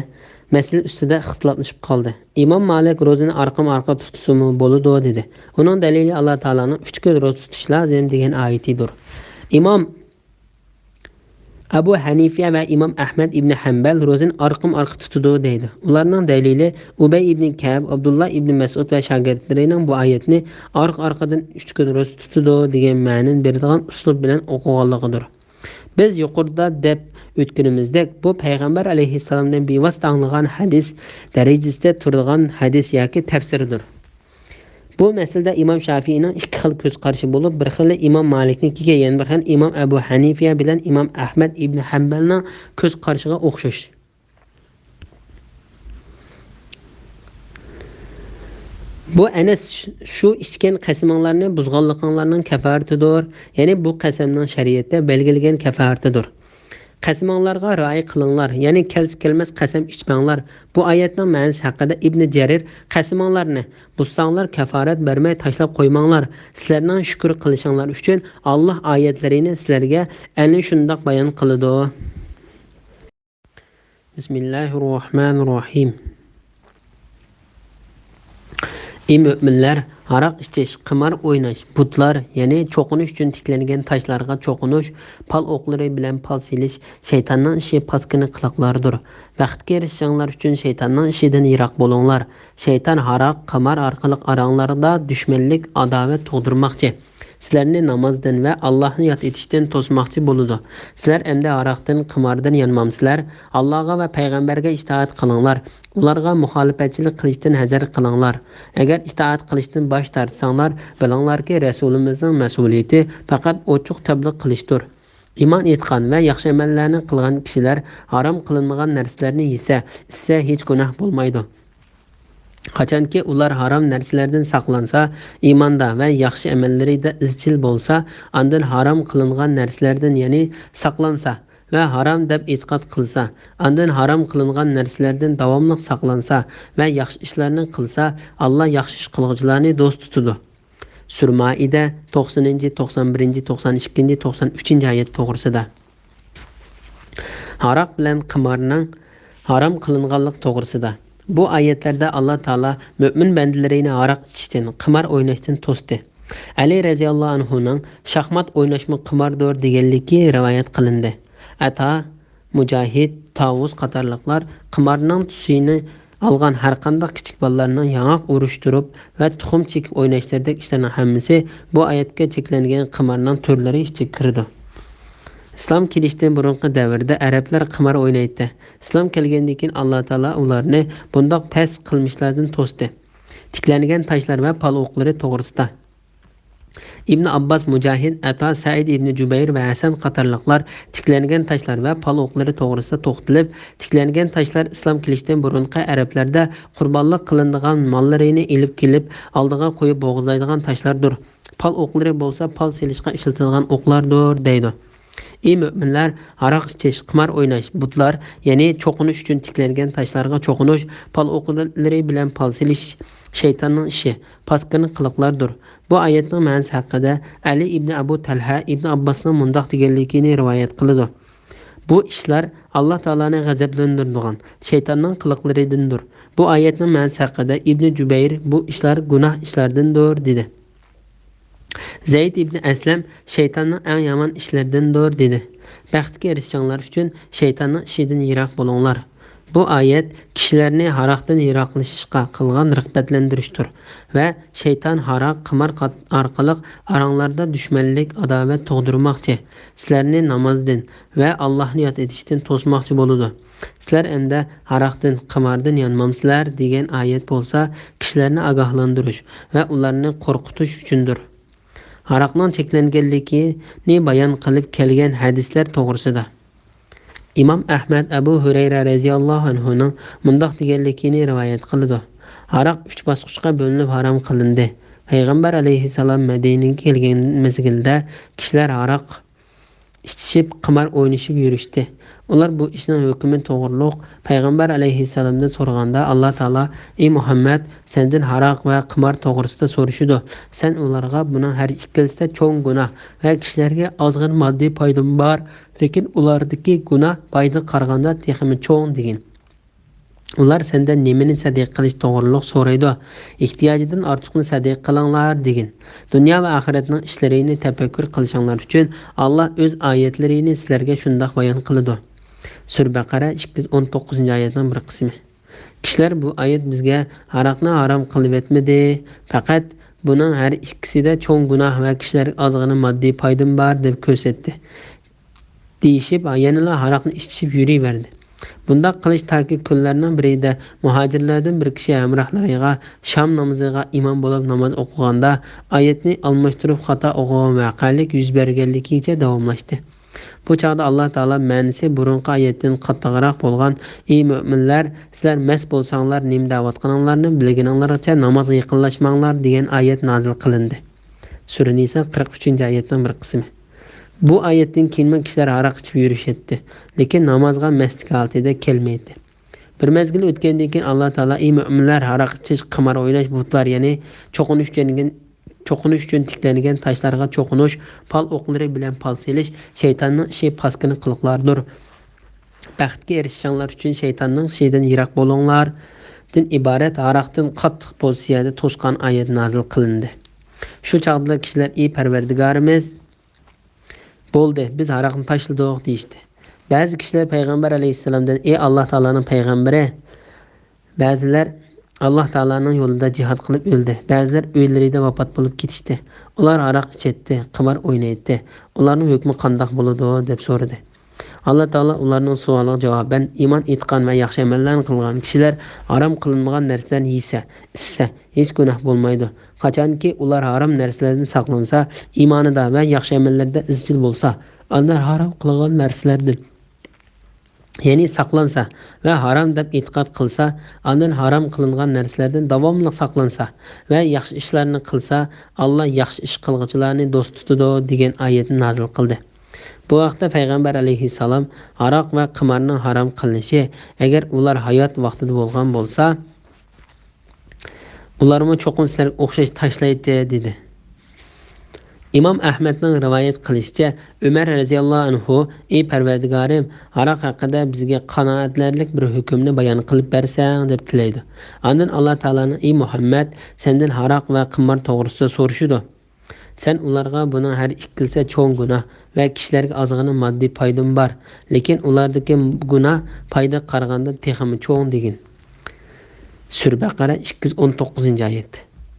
masala ustida ixtiloflashib qoldi. Imom Malik ro'zini orqa-orqa tutsimi bo'ladi dedi. Uning dalili Alloh taolaning 3 kun ro'za tutish lozim degan oyatidir. Imom Abu Hanifa va Imom Ahmad ibn Hanbal ro'zini orqa tutadi deydi. Ularning dalili Ubay ibn Ka'b, Abdullah ibn Mas'ud va shogirdlarining bu oyatni orqa-orqadan 3 kun ro'za tutadi degan ma'noni beradigan uslub bilan o'qiganligidir. Biz yuqorida deb o'tganimizdek, bu payg'ambar alayhissalomdan bevosita anglagan hadis darajasida turadigan hadis yoki tafsirdir. Bu masalada Imom Shafiiyning 2 xil ko'z qarashi bo'lib, bir xili Imom Maliknikiga, yana bir xil Imom Abu Hanifa bilan Imom Ahmad ibn Hanbalning ko'z qarashiga o'xshash. Bu Anas shu ichgan qasamlarni buzganliklaringning kafaratidir. Ya'ni bu qasamning shariatda belgilangan kafaratidir. Qasaminglarga rioya qilinglar, ya'ni kelsi kelmas qasam ichmanglar. Bu oyatning ma'nosi haqida Ibn Jarir qasaminglarni buzsanglar kafarat bermay tashlab qo'ymanglar. Sizlarning shukr qilishinglar uchun Alloh oyatlarini sizlarga ana shundoq bayon qiladi. Bismillahirrohmanirrohim. Ey müminler, haraq ichish, qimar o'ynash, butlar, ya'ni cho'qinish uchun tiklangan toshlarga cho'qinish, pal o'qlari bilan pal silish shaytonning ishi paskini qiliqlardir. Vaqtga erishishinglar uchun shaytonning ishidan yiroq bo'linglar. Shayton haraq, qimar orqali oranglarda dushmanlik, adovat tug'dirmoqchi. Sizlarni namozdan va Allohni yod etishdan to'smoqchi bo'ladi. Sizlar endi aroqdan, qimardan yanmamsizlar. Allohga va payg'ambarga itoat qilinglar. Ularga muxolifatchilik qilishdan hazar qilinglar. Agar itoat qilishdan bosh tortsanglar, bilinglarki, rasulimizning mas'uliyati faqat ochiq tabliq qilishdir. Iymon etgan va yaxshi amallarni qilgan kishilar harom qilinmagan narsalarni yesa, ichsa hech gunoh bo'lmaydi. Qachonki ular harom narsalardan saqlansa, iymonda va yaxshi amallarida izchil bo'lsa, undan harom qilingan narsalardan, ya'ni saqlansa va harom deb e'tiqod qilsa, undan harom qilingan narsalardan davomli saqlansa va yaxshi ishlarni qilsa, Alloh yaxshi ish qiluvchilarni do'st tutadi. Sura Maida 90, 91, 92, 93 oyat to'g'risida. Haroq bilan qimarning harom qilinganlik to'g'risida. Bu oyatlarda Alloh taolo mo'min bandalarini haroq ichishdan, qimar o'ynashdan to'sdi. Ali radhiyallohu anhuning shaxmat o'ynashmi qimardir deganligi rivoyat qilindi. Ata, Mujahid, Tavus qatorliqlar qimarning tusini olgan har qanday kichik bolalarning yong'oq urishtirib va tuxum chekib o'ynashlaridagi ishlarning hammasi bu oyatga cheklangan qimarning turlari ichiga kirdi. Islom kelishdan burungi davrda arablar qimar o'ynaydi. Islom kelgandan keyin Alloh taolo ularni bundoq past qilmishlardan to'sdi. Tiklangan toshlar va pal o'qlari to'g'risida. Ibn Abbos, Mujahid, Ato, Said ibn Jubayr va Hasan qatorliqlar tiklangan toshlar va pal o'qlari to'g'risida to'xtalib, tiklangan toshlar islom kelishdan burungi arablarda qurbonlik qilinadigan mollarini ilib kelib, oldiga qo'yib bo'g'izlaydigan toshlardir. Pal o'qlari bo'lsa, pal selishga ishlatiladigan o'qlardir, deydi. Ey müminler, haroq ichish, qimar o'ynash, butlar, ya'ni cho'qinish uchun tiklangan toshlarga cho'qinish, pal o'qlari bilan pal silish shaytonning ishi, paskini qiliqlardir. Bu oyatning ma'nosi haqida Ali ibn Abu Talha ibn Abbosning mundoq deganligini rivoyat qiladi. Bu ishlar Alloh taolaning g'azablantiradigan shaytonning qiliqlaridandir. Bu oyatning ma'nosi haqida Ibn Jubayr bu ishlar gunoh ishlardandir dedi. Zayd ibn Aslam shaytonning eng yomon ishlaridandir dedi. Baxtga erishishinglar uchun shaytonning ishidan yiroq bo'linglar. Bu oyat kishilarni haroqdan yiroqlashishga qilgan rag'batlantirishdir va shayton haroq, qimar orqali oranglarda dushmanlik, adovat tug'dirmoqchi. Sizlarni namozdan va Allohni yod etishdan to'smoqchi bo'ladi. Sizlar endi haroqdan, qimardan yonmamsizlar degan oyat bo'lsa, kishilarni ogohlantirish va ularni qo'rqitish uchundir. Haroqning cheklanganligini bayon qilib kelgan hadislar to'g'risida. İmam Ahmad Abu Hurayra radhiyallohu anhuning mundoq deganligini rivoyat qiladi. Haroq 3 bosqichga bo'linib harom qilindi. Payg'ambar alayhisalom Madinaga kelgan mezgilda kishilar haroq ichishib, qimar o'ynashib yurishdi. Ular bu ishning hukmi to'g'riliq Payg'ambar alayhisalomdan so'raganda Alloh taolo: "Ey Muhammad, sendan haroq va qimar to'g'risida so'rashidi. Sen ularga buning har ikkilisida cho'ng gunoh va kishilarga ozg'in moddiy foyda bor, lekin ulardagi gunoh foyda qaraganda texmi cho'ng" degan. Ular sendan nimani sadiq qilish to'g'riliq so'raydi. Ehtiyojidan ortiqni sadiq qilinglar degan. Dunyo va oxiratning ishlarini tafakkur qilishinglar uchun Alloh o'z oyatlarini sizlarga shundoq bayon qiladi. Sura Baqara 219-oyatning bir qismi. Kishilar bu oyat bizga haroqni harom qilib etmadi, faqat buning har ikkisida cho'ng gunoh va kishilar ozg'ina moddiy foyda bor deb ko'rsatdi. Deyishib, yana haroqni ichib yuraverdi. Bundoq qilish toki kunlarning birida muhojirlardan bir kishi hamrohlariga shom namoziga imom bo'lib namoz o'qiganda oyatni almashtirib xato o'qigan voqelik yuz berganligicha davomlashdi. Bu chog'da Alloh taolo ma'nosi burungi oyatdan qattiqroq bo'lgan: "Ey mu'minlar, sizlar mast bo'lsanglar, nima da'vatqaninglarni bilganinglarcha namozga yaqinlashmanglar" degan oyat nozil qilindi. Sura Nisa 43-oyatning bir qismi. Bu oyatdan keyin kishilar aroq ichib yurishadi, lekin namozga mastlik holatida kelmaydi. Bir mezgil o'tgandan keyin Alloh taolo ey mu'minlar, aroq ichish, qimar o'ynash, butlar, ya'ni cho'qinish uchun tiklangan tashlarga cho'qinish, pal o'qlari bilan pal selish shaytonning ishi, paskini qiliqlardir. Baxtga erishishinglar uchun shaytonning ishidan yiroq bo'linglar. Din iborat aroqdan qattiq pozitsiyada to'sqan oyat nozil qilindi. Shu chaqda kishilar ey Parvardigorimiz, bo'ldi, biz aroqni tashladik deyishdi. Ba'zi kishilar payg'ambar alayhissalomdan ey Alloh taoloning payg'ambari, ba'zilar Alloh taoloning yo'lida jihad qilib o'ldi, ba'zilar uylarida vafot bo'lib ketishdi. Ular aroq ichadi, qimar o'ynaydi. Ularning hukmi qanday bo'ladi deb so'radi. Alloh taolo ularning savoliga javoban iymon etgan va yaxshi amallarni qilgan kishilar harom qilinmagan narsalarni yesa, ichsa hech gunoh bo'lmaydi. Qachonki ular harom narsalardan saqlansa, iymonida va yaxshi amallarda izchil bo'lsa, ular harom qilingan narsalardan ya'ni saqlansa va harom deb e'tiqod qilsa, undan harom qilingan narsalardan davomli saqlansa va yaxshi ishlarni qilsa, Alloh yaxshi ish qilguvchilarni do'st tutadi degan oyatni nozil qildi. Bu vaqtda payg'ambar alayhissalom aroq va qimarning harom qilinishi agar ular hayot vaqtida bo'lgan bo'lsa, ularni cho'qin sizlarga o'xshash tashlaydi dedi. İmam Ahmedning rivoyat qilishicha, Umar radhiyallohu anhu ey Parvardigorim, aroq haqida bizga qanoatlarlik bir hukmni bayon qilib bersang deb tilaydi. Ondan Alloh taolaning ey Muhammad, sendan aroq va qimor to'g'risida so'rashidi. Sen ularga buni har ikkilsa cho'ng gunoh va kishilarga ozgina moddiy foydam bor, lekin ulardagi gunoh foyda qaraganda texmi cho'ng degan. Sura Baqara 219-oyat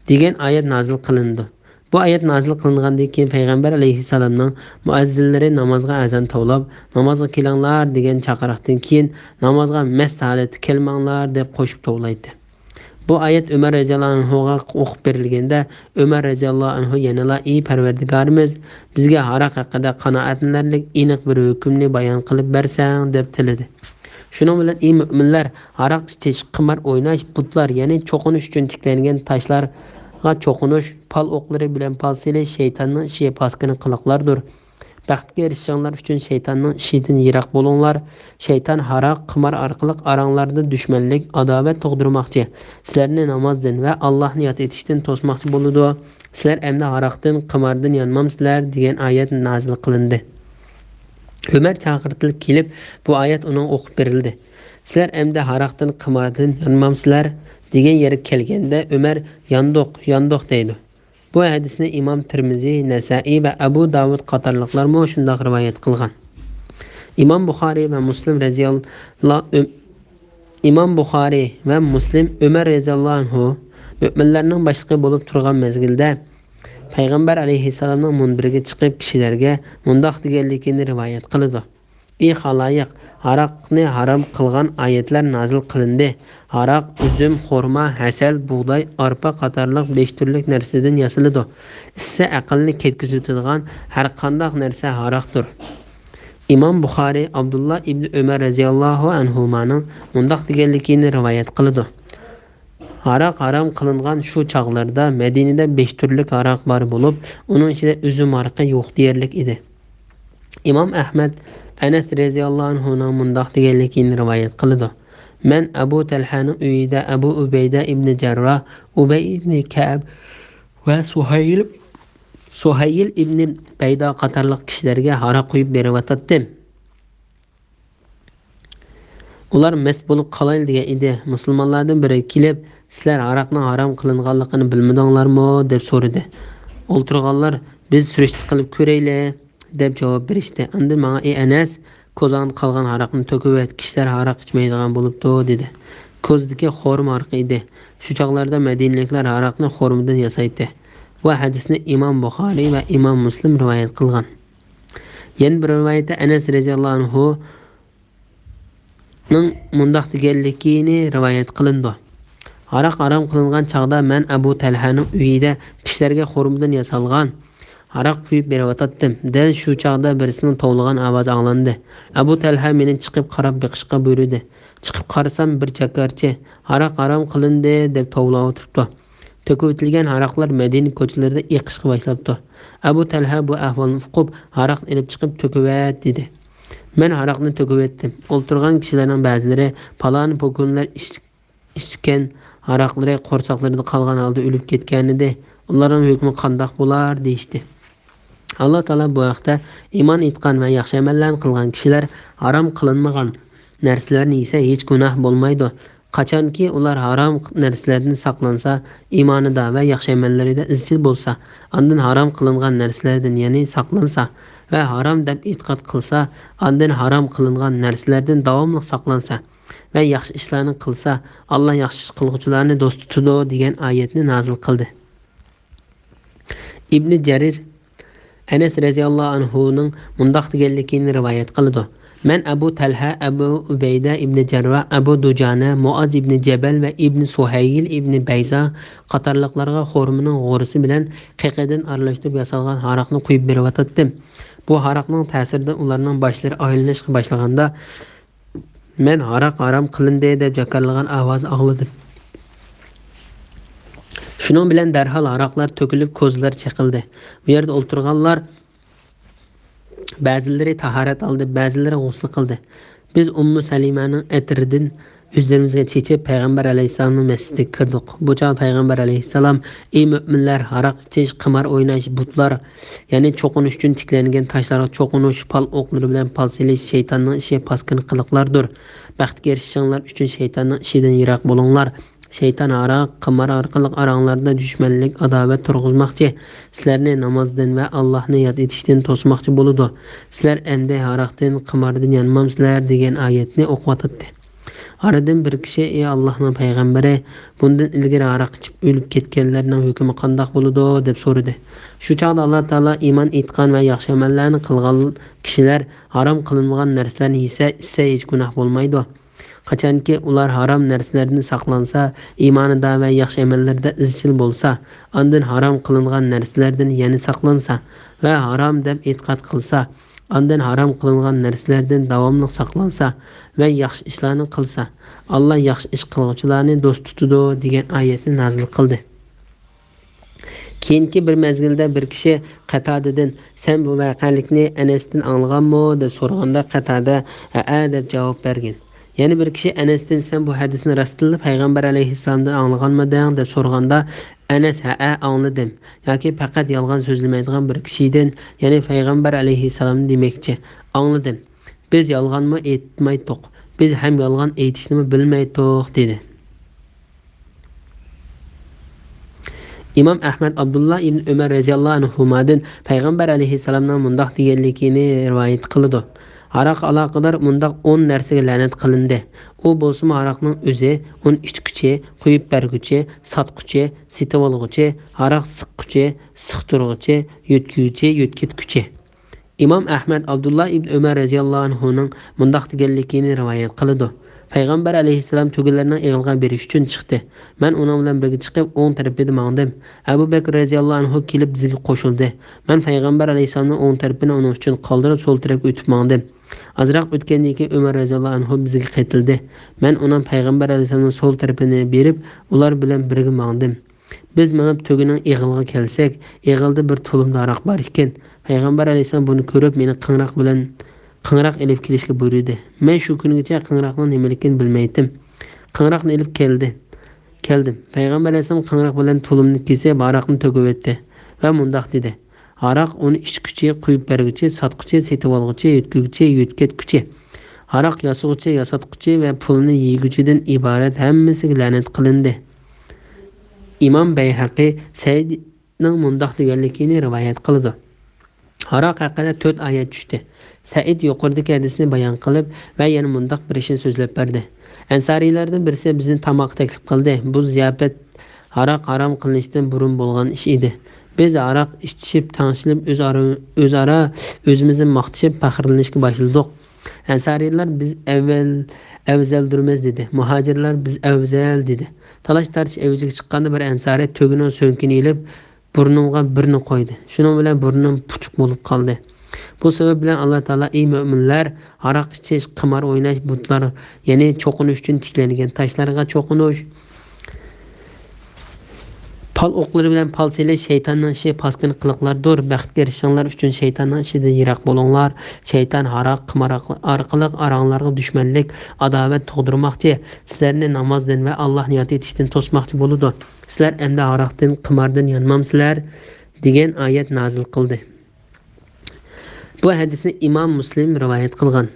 degan oyat nozil qilindi. Bu oyat nozil qilingandan keyin payg'ambar alayhissalomning muazzinlari namozga azon tovlab, namozga kelinglar degan chaqiriqdan keyin namozga mast holatda kelmanglar deb qo'shib tovlaydi. Bu oyat Umar radhiyallohu anhuga o'qib berilganda, Umar radhiyallohu anhu yana ey Parvardigorimiz, bizga aroq haqida qanoatlanarlik aniq bir hukmni bayon qilib bersang deb tiladi. Shuning bilan ey mu'minlar, aroq ichish, qimar o'ynash, butlar, ya'ni cho'qinish uchun tiklangan tashlarga cho'qinish, pal o'qlari bilan pal selish shaytonning ishi, paskini qiliqlardir. Baxtga erishishinglar uchun shaytonning ishidan yiroq bo'linglar. Shayton aroq, qimar orqali oranglarda dushmanlik, adovat tug'dirmoqchi, sizlarni namozdan va Allohni yod etishdan to'smoqchi bo'ladi. Sizlar endi aroqdan, qimardan yonmamsizlar degan oyat nozil qilindi. Umar chaqirtilib kelib, bu oyat uning o'qib berildi. Sizlar endi aroqdan, qimardan yonmamsizlar degan yerga kelganda Umar yondoq deydi. Bu hadisni İmam Tirmizi, Nasai va Abu Davud qatorliqlar shunday rivoyat qilgan. İmam Buxoriy va Muslim Umar radhiyallohu anhu mu'minlarning boshlig'i bo'lib turgan mezgilda payg'ambar alayhissalomning munbiriga chiqib kishilarga mundoq deganligini rivoyat qildi. Ey xaloyiq, aroqni harom qilgan oyatlar nozil qilindi. Aroq uzum, xurmo, hasal, bug'doy, arpa qatorliq 5 turlik narsadan yasaladi. Issa aqlni ketkizadigan har qanday narsa aroqdir. İmam Buxoriy Abdullah ibn Umar radhiyallohu anhumaning mundoq deganligini rivoyat qildi. Aroq harom qilingan shu chaqlarda Madinada 5 turlik aroq bor bo'lib, uning ichida uzum arqi yo'q deyarlik edi. İmam Ahmad Anas radhiyallohu anhuning mundoq deganligini rivoyat qildi. Men Abu Talhaning uyida Abu Ubayda ibn Jarrah, Ubay ibn Ka'b va Suhayl ibn Bayda qatorliq kishilarga aroq quyib berib ular mast bo'lib qolay degan edi. Musulmonlardan biri kelib, sizlar aroqning harom qilinganligini bilmadinglarmi deb so'radi. O'ltirganlar biz surishti qilib ko'raylik deb javob berishdi. Endi menga ey Anas, ko'zdan qolgan aroqni to'kib kishilar aroq ichmaydigan bo'libdi dedi. Ko'zdagi xorma arqi edi. Shu chaqlarda Madinaliklar aroqni xormadan yasaydi. Bu hadisni İmam Buxoriy va İmam Muslim rivoyat qilgan. Yana bir rivoyatda Anas radhiyallohu anhu ning mundoq deganligini rivoyat qilindi. Aroq harom qilingan chaqda men Abu Talhaning uyida kishilarga xormadan yasalgan aroq quyib berib Dal shu chaqda birisining tovlagan ovozi anglandi. Abu Talha meni chiqib qarab biqishga buyurdi. Chiqib qarasam bir chakarchi aroq harom qilindi deb tovlab o'tiribdi. Töküp ötilgan haraqlar Madina ko'chalarida eqishga boshlabdi. Abu Talha bu ahvolni uqib, haraq elib chiqib to'kivat dedi. Men haraqni to'kib etdim. O'ltirgan kishilarning ba'zilari palon pokunlar ichgan haraqlari qo'rsaqlarida qolgan holda o'lib ketgan edi. Ularning hukmi qandoq bo'lar deydi. Allah Taala bu vaqtda iymon etgan va yaxshi amallarni qilgan kishilar harom qilinmagan narsalarni yesa hech gunoh bo'lmaydi. Qachonki ular harom narsalardan saqlansa, iymonida va yaxshi amallarida izchil bo'lsa, ondan harom qilingan narsalardan ya'ni saqlansa va harom deb e'tiqod qilsa, ondan harom qilingan narsalardan davomli saqlansa va yaxshi ishlarni qilsa, Alloh yaxshi ish qiluvchilarni do'st tutadi degan oyatni nozil qildi. Ibn Jarir Anas radhiyallohu anhuning mundoq deganligini rivoyat qildi. Men Abu Talha, Abu Ubayda ibn Jarrah, Abu Dujana, Muaz ibn Jabal va ibn Suhayl ibn Bayza qatorliqlarga xurmining g'urisi bilan qiqidan aralashtirib yasalgan haraqni quyib berib atdim. Bu haraqning ta'sirida ularning boshlari aylanishga boshlaganda men haraq harom qilindi deb jakarlagan ovoz angladim. Shuning bilan darhol haraqlar to'kilib ko'zlar chaqildi. Bu yerda o'ltirganlar ba'zilari tahorat oldi, ba'zilari g'usl qildi. Biz Ummu Salimaning atridan o'zlarimizga chechib payg'ambar alayhisolamning masjidiga kirdik. Bu chog' payg'ambar alayhisalom: "Ey mu'minlar, haraq ichish, qimar o'ynash, butlar, ya'ni cho'qinish uchun tiklangan toshlarga cho'qinish, pal o'qlari bilan pal selish shaytonning ishi, paskin qiliqlardir. Baxtga erishishinglar uchun shaytonning ishidan yiroq bo'linglar. Shayton haraq, qimar orqali oranglarda dushmanlik, adovat turg'izmoqchi, sizlarni namozdan va Allohni yod etishdan to'smoqchi bo'ladi. Sizlar endi haraqdan, qimardan yanmamsizlar" degan oyatni o'qiyotdi. Aradan bir kishi: "Ey Allohning payg'ambari, bundan ilgari haraq ichib o'lib ketganlarning hukmi qandoq bo'ladi?" deb so'radi. Shu chog'da Alloh taolo iymon etgan va yaxshi amallarni qilgan kishilar harom qilinmagan narsalarni yesa hech gunoh bo'lmaydi. Qachonki ular harom narsalardan saqlansa, iymonida va yaxshi amallarda izchil bo'lsa, ondan harom qilingan narsalardan yana saqlansa va harom deb e'tiqod qilsa, ondan harom qilingan narsalardan davomli saqlansa va yaxshi ishlarni qilsa, Alloh yaxshi ish qiluvchilarni do'st tutadi degan oyatni nozil qildi. Keyingi bir mezgilda bir kishi Qatadadan: "Sen bu voqelikni Anasdan anglaganmi?" deb so'raganda Qatada "Ha" deb javob bergan. Yana bir kishi Anasdan: "Sen bu hadisni rostlanib payg'ambar alayhissalomdan anglaganmiding?" deb so'raganda Anas: "Ha, angladim." yoki faqat yolg'on so'zlamaydigan bir kishidan, ya'ni payg'ambar alayhissalom demoqchi, "Angladim. Biz yolg'onmi aytmaydik. Biz ham yolg'on aytishni bilmaydik" dedi. Imom Ahmad Abdullah ibn Umar radhiyallohu anhudan payg'ambar alayhissalomning mundoq deganligini rivoyat qildi. Haraq aloqador mundoq 10 narsaga la'nat qilindi. U bo'lsa haraqning o'zi, uni ichguchi, quyib berguchi, sotquchi, setib olguchi, haraq siqquchi, siqtirguchi, yutguchi, yutkitguchi. Imom Ahmad Abdullah ibn Umar radhiyallohu anhuning mundoq deganligini rivoyat qildi. Payg'ambar alayhissalom tugunlarni eg'ilga berish uchun chiqdi. Men uning bilan birga chiqib, o'ng tarafida mangdim. Abu Bakr radhiyallohu anhu kelib bizga qo'shildi. Men payg'ambar alayhissalomning o'ng tarafini uning uchun qoldirib, so'l tarafga o'tib mangdim. Azroq o'tgandan keyin Umar radhiyallohu anhu bizga qaytildi. Men uning payg'ambar alayhissalomning so'l tarafini berib, ular bilan birga mangdim. Biz mangib tugunning eg'ilga kelsak, eg'ilda bir to'limda aroq bor ekan. Payg'ambar alayhissalom buni ko'rib, meni qing'roq elib kelishga buyurdi. Men shu kungacha qing'roqning nimaligini bilmaydim. Qing'roqni elib keldim. Payg'ambar alayhissalom qing'roq bilan to'limni kesib, aroqni to'kib etdi va mundoq dedi: "Aroq uni ichguchi, quyib berguchi, sotquchi, setib olguchi, yutguchi, yutkatguchi. Aroq yasug'uchi, yasatquchi va pulni yeguchidan iborat hammasiga la'nat qilindi." Imom Bayhaqi Saidning mundoq deganligini rivoyat qildi. Haroq haqida 4 oyat tushdi. Said yuqoridagi hadisni bayon qilib va yana mundoq bir ishni so'zlab berdi. Ansariylardan birisi bizni tamoq taklif qildi. Bu ziyofat haroq harom qilinishdan burun bo'lgan ish edi. Biz aroq ichib, tanishib, o'zaro o'zimizni maqtashib, faxrlanishga boshladik. Ansariylar biz afzaldirmiz dedi. Muhojirlar biz afzal dedi. Talash tartish evaziga chiqqanda bir ansariy to'gining so'nkini ilib burnimga birni qo'ydi. Shuning bilan burnim puchuq bo'lib qoldi. Bu sabab bilan Alloh taolo: "Ey mu'minlar, aroq ichish, qimar o'ynash, butlar, ya'ni cho'qinish uchun tiklangan toshlarga cho'qinish, Pal o'qlari bilan pal selish shaytonning ishi, paskin qiliqlardir. Baxtga erishinglar uchun shaytonning ishidan yiroq bo'linglar. Shayton haroq, qimor orqali aranglarga dushmanlik, adovat tug'dirmoqchi, sizlarni namozdan va Allohni yod etishdan to'smoqchi bo'ladi. Sizlar endi haroqdan, qimordan yonmamsizlar degan oyat nozil qildi. Bu hadisni Imom Muslim rivoyat qilgan.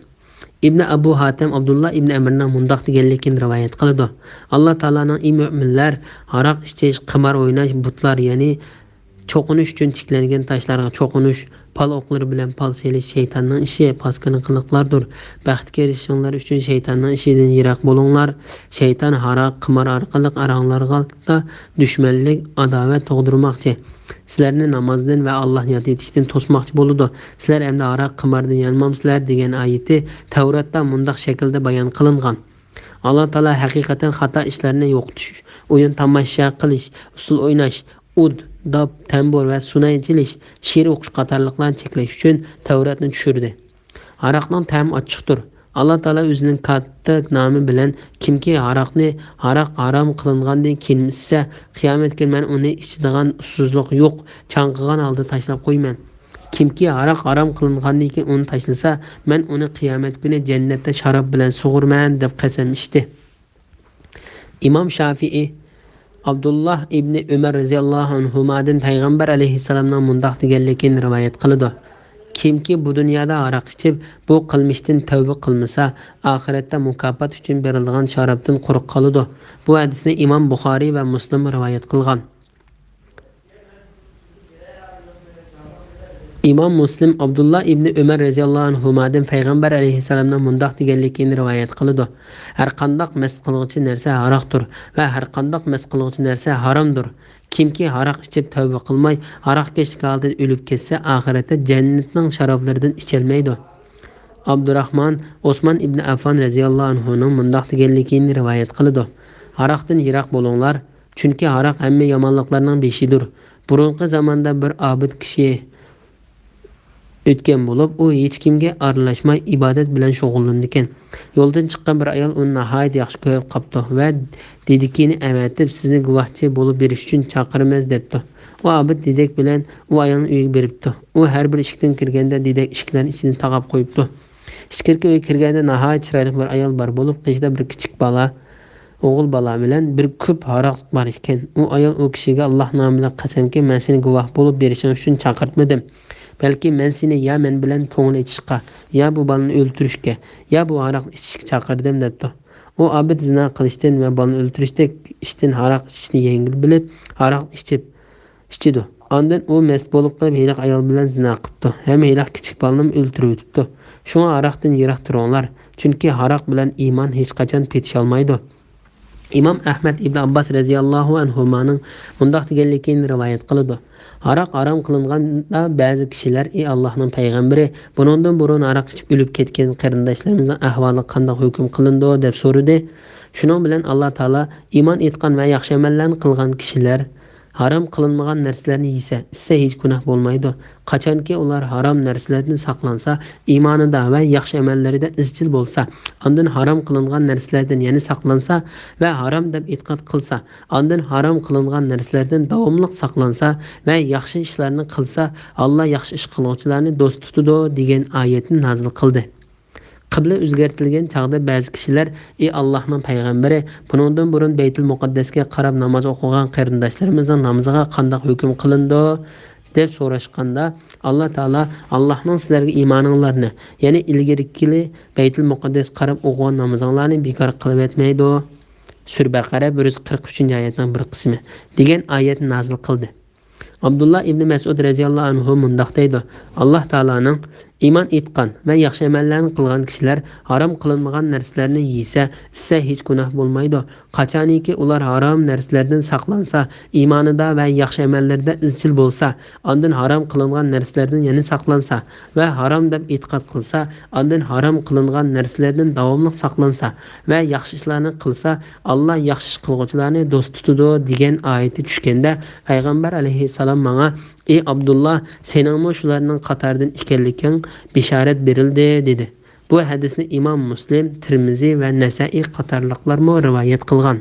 İbn Abu Hatim Abdullah ibn Amirning mundoq deganligini rivoyat qiladi. Alloh taolaning ey mu'minlar, haroq ichish, qimor o'ynash, butlar, ya'ni cho'qinish uchun tiklangan tashlarga cho'qinish, pal o'qlari bilan pal selish shaytonning ishi, paskini qiliqlardir. Baxtga erishinglar uchun shaytonning ishidan yiroq bo'linglar. Shayton haroq, qimor orqali aranglarga dushmanlik, adovat tug'dirmoqchi, sizlarni namozdan va Allohni yod etishdan to'smoqchi bo'ladi. Sizlar endi haroq, qimordan yonmamsizlar degan oyati Tavratda mundaq shaklda bayon qilingan. Alloh taolo haqiqatan xato ishlarni yo'qotish, o'yin tomosha qilish, usul o'ynash, ud, dob, tambur va sunay chilish, she'r o'qish qatorliqlarni cheklash uchun Tavratni tushirdi. Aroqning ta'mi ochiqdir. Alloh taolo o'zining katta nomi bilan kimki haroq harom qilingandan keyin ichsa, qiyomat kuni men uni ichadigan usuzlik yo'q, chanqigan holda tashlab qo'yman. Kimki haroq harom qilingandan keyin uni tashlasa, men uni qiyomat kuni jannatda sharob bilan sug'urman deb qasam ichdi. Imom Shafi'i Abdullah ibn Umar radhiyallohu anhudan payg'ambar alayhissalomning mundoq deganligini rivoyat qiladi. Kimki bu dunyoda aroq ichib, bu qilmishdan tavba qilmasa, oxiratda mukofot uchun berilgan sharobdan quruq qoladi. Bu hadisni Imom Buxoriy va Muslim rivoyat qilgan. Imom Muslim Abdullah ibn Umar radhiyallohu anhudan payg'ambar alayhissalomning mundoq deganligini rivoyat qiladi. Har qanday mast qiluvchi narsa haroqdir va har qanday mast qiluvchi narsa haromdir. Kimki haroq ichib tavba qilmay, haroq kechlik holda o'lib ketsa, oxiratda jannatning sharoblaridan icholmaydi. Abdurrahman Osman ibn Affon radhiyallohu anhuning mundoq deganligini rivoyat qiladi. Haroqdan yiroq bo'linglar, chunki haroq hamma yomonliklarning beshidir. Burungi zamonda bir obid kishi o'tgan bo'lib, u hech kimga aralashmay ibodat bilan shug'ullangan. Yo'ldan chiqqan bir ayol uni nihoyat yaxshi ko'rib qopti va dediki, "Amatib, sizni guvohchi bo'lib berish uchun chaqiramiz" debdi. U abid dedek bilan u ayolni uyiga beribdi. U har bir eshikdan kirganda dedek eshiklarni ichidan taqab qo'yibdi. Ichkariga uyga kirganda nihoyat chiroyli bir ayol bor bo'lib, qishda bir kichik bola, o'g'il bola bilan bir ko'p haroq bor ekan. U ayol u kishiga Alloh nomidan qasamki, men seni guvoh bo'lib berishing uchun chaqirtmadim. Balki men seni ya men bilan ko'ngil ichishga, ya bu balani o'ltirishga, ya bu haroq ichishga chaqirdim debdi. U abid zina qilishdan va balani o'ltirishdan ishdan haroq ichishni yengil bilib, haroq ichidi. Ondan u mast bo'lib qolib, hiyla ayol bilan zina qilibdi. Ham hiyla kichik balani o'ltirib o'tibdi. Shunga haroqdan yiroq turinglar, chunki haroq bilan iymon hech qachon petisha olmaydi. Imom Ahmad ibn Abbas radhiyallohu anhuning mundoq deganligini rivoyat qiladi. Haroq harom qilinganda ba'zi kishilar, "Ey Allohning payg'ambari, bundan burun haroq ichib o'lib ketgan qarindoshlarimizning ahvoli qanday hukm qilindi?" deb so'radi. Shuning bilan Alloh taolo iymon etgan va yaxshi amallarni qilgan kishilar harom qilinmagan narsalarni yesa hech gunoh bo'lmaydi. Qachonki ular harom narsalardan saqlansa, iymonida va yaxshi amallarida izchil bo'lsa, ondan harom qilingan narsalardan yana saqlansa va harom deb e'tiqod qilsa, ondan harom qilingan narsalardan davomli saqlansa va yaxshi ishlarni qilsa, Alloh yaxshi ish qiluvchilarni do'st tutadi degan oyatni nozil qildi. Qibla o'zgartirilgan chaqda ba'zi kishilar, "Ey Allohning payg'ambari, bundan burun Baytul Muqaddasga qarab namoz o'qigan qarindoshlarimizning namoziga qanday hukm qilindi?" deb so'rashganda, Alloh taolo Allohning sizlarga iymoninglarni, ya'ni ilgarigili Baytul Muqaddas qarab o'qigan namozinglarni bekor qilib etmaydi. Sura Baqara 143-oyatning bir qismi degan oyatni nozil qildi. Abdullah ibn Mas'ud radhiyallohu anhu mundoq deydi: Alloh taolaning iymon etgan va yaxshi amallarni qilgan kishilar harom qilinmagan narsalarni yesa hech gunoh bo'lmaydi. Qachoniki ular harom narsalardan saqlansa, iymonida va yaxshi amallarda izchil bo'lsa, ondan harom qilingan narsalardan yana saqlansa va harom deb e'tiqod qilsa, ondan harom qilingan narsalardan davomli saqlansa va yaxshi ishlarni qilsa, Alloh yaxshi ish qiluvchilarni do'st tutadi degan oyati tushganda, payg'ambar alayhissalom menga: "Ey Abdullah, seningmi shularning qatoridan ekanliging bishorat berildi" dedi. Bu hadisni Imom Muslim, Tirmiziy va Nasa'iy qatorliqlar rivoyat qilgan.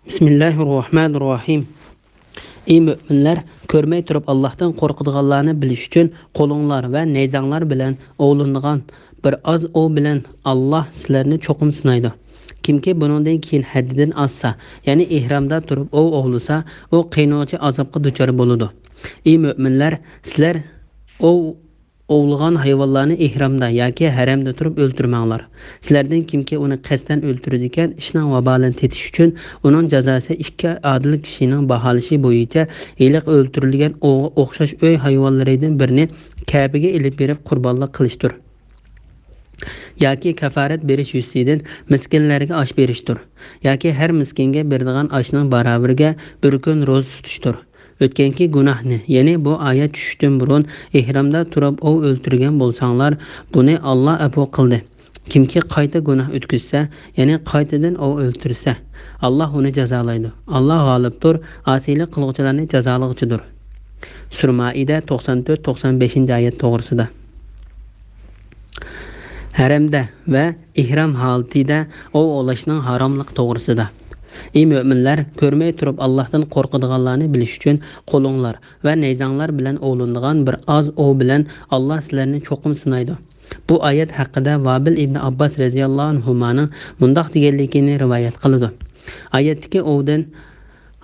Bismillahirrahmanirrahim. Ey müminler, körmey turup Allah'tan korkuduğanlarını biliş üçün kolunlar ve neyzanlar bilen oğlunluğan bir az o bilen Allah sizlerini çokum sınaydı. Kimki bunundan keyin haddidan azsa, yani ihramda turup o oğlusa, o qiynoqchi azapqa duchor boludu. Ey müminler, sizler o ovulgan hayvanlarni ihramda yoki haramda turib o'ltirmanglar. Sizlardan kimki uni qasddan o'ltirdi ekan, ishning vabolini tetish uchun uning jazosi ikki adil kishining baholishi bo'yicha iliq o'ltirilgan o'xshash uy hayvonlaridan birini Kabaga ilib berib qurbonlik qilishdir. Yoki kafarat berish yuzidan miskinlarga osh berishdir. Yoki har miskinga beradigan oshning barobriga bir kun ro'za tutishdir. O'tganki gunohni, ya'ni bu oyat tushishdan burun ihramda turib ov o'ltirgan bo'lsanglar, buni Alloh afo qildi. Kimki qayta gunoh o'tkazsa, ya'ni qaytadan ov o'ltirsa, Alloh uni jazolaydi. Alloh g'olibdir, osiylik qiluvchilarni jazolaguchidir. Sura Maida 94-95-oyat to'g'risida. Haramda va ihrom holatida ov olishning haromlik to'g'risida. Ey müminler, körmey turup Allah'tan korkuduğanlarını biliş üçün kolunlar ve neyzanlar bilen oğlunduğan bir az o bilen Allah sizlerini çokum sınaydı. Bu ayet hakkında Vabil İbni Abbas radiyallahu anhuma'nın mundaq degenligini rivayet kılıdı. Ayetteki ovdan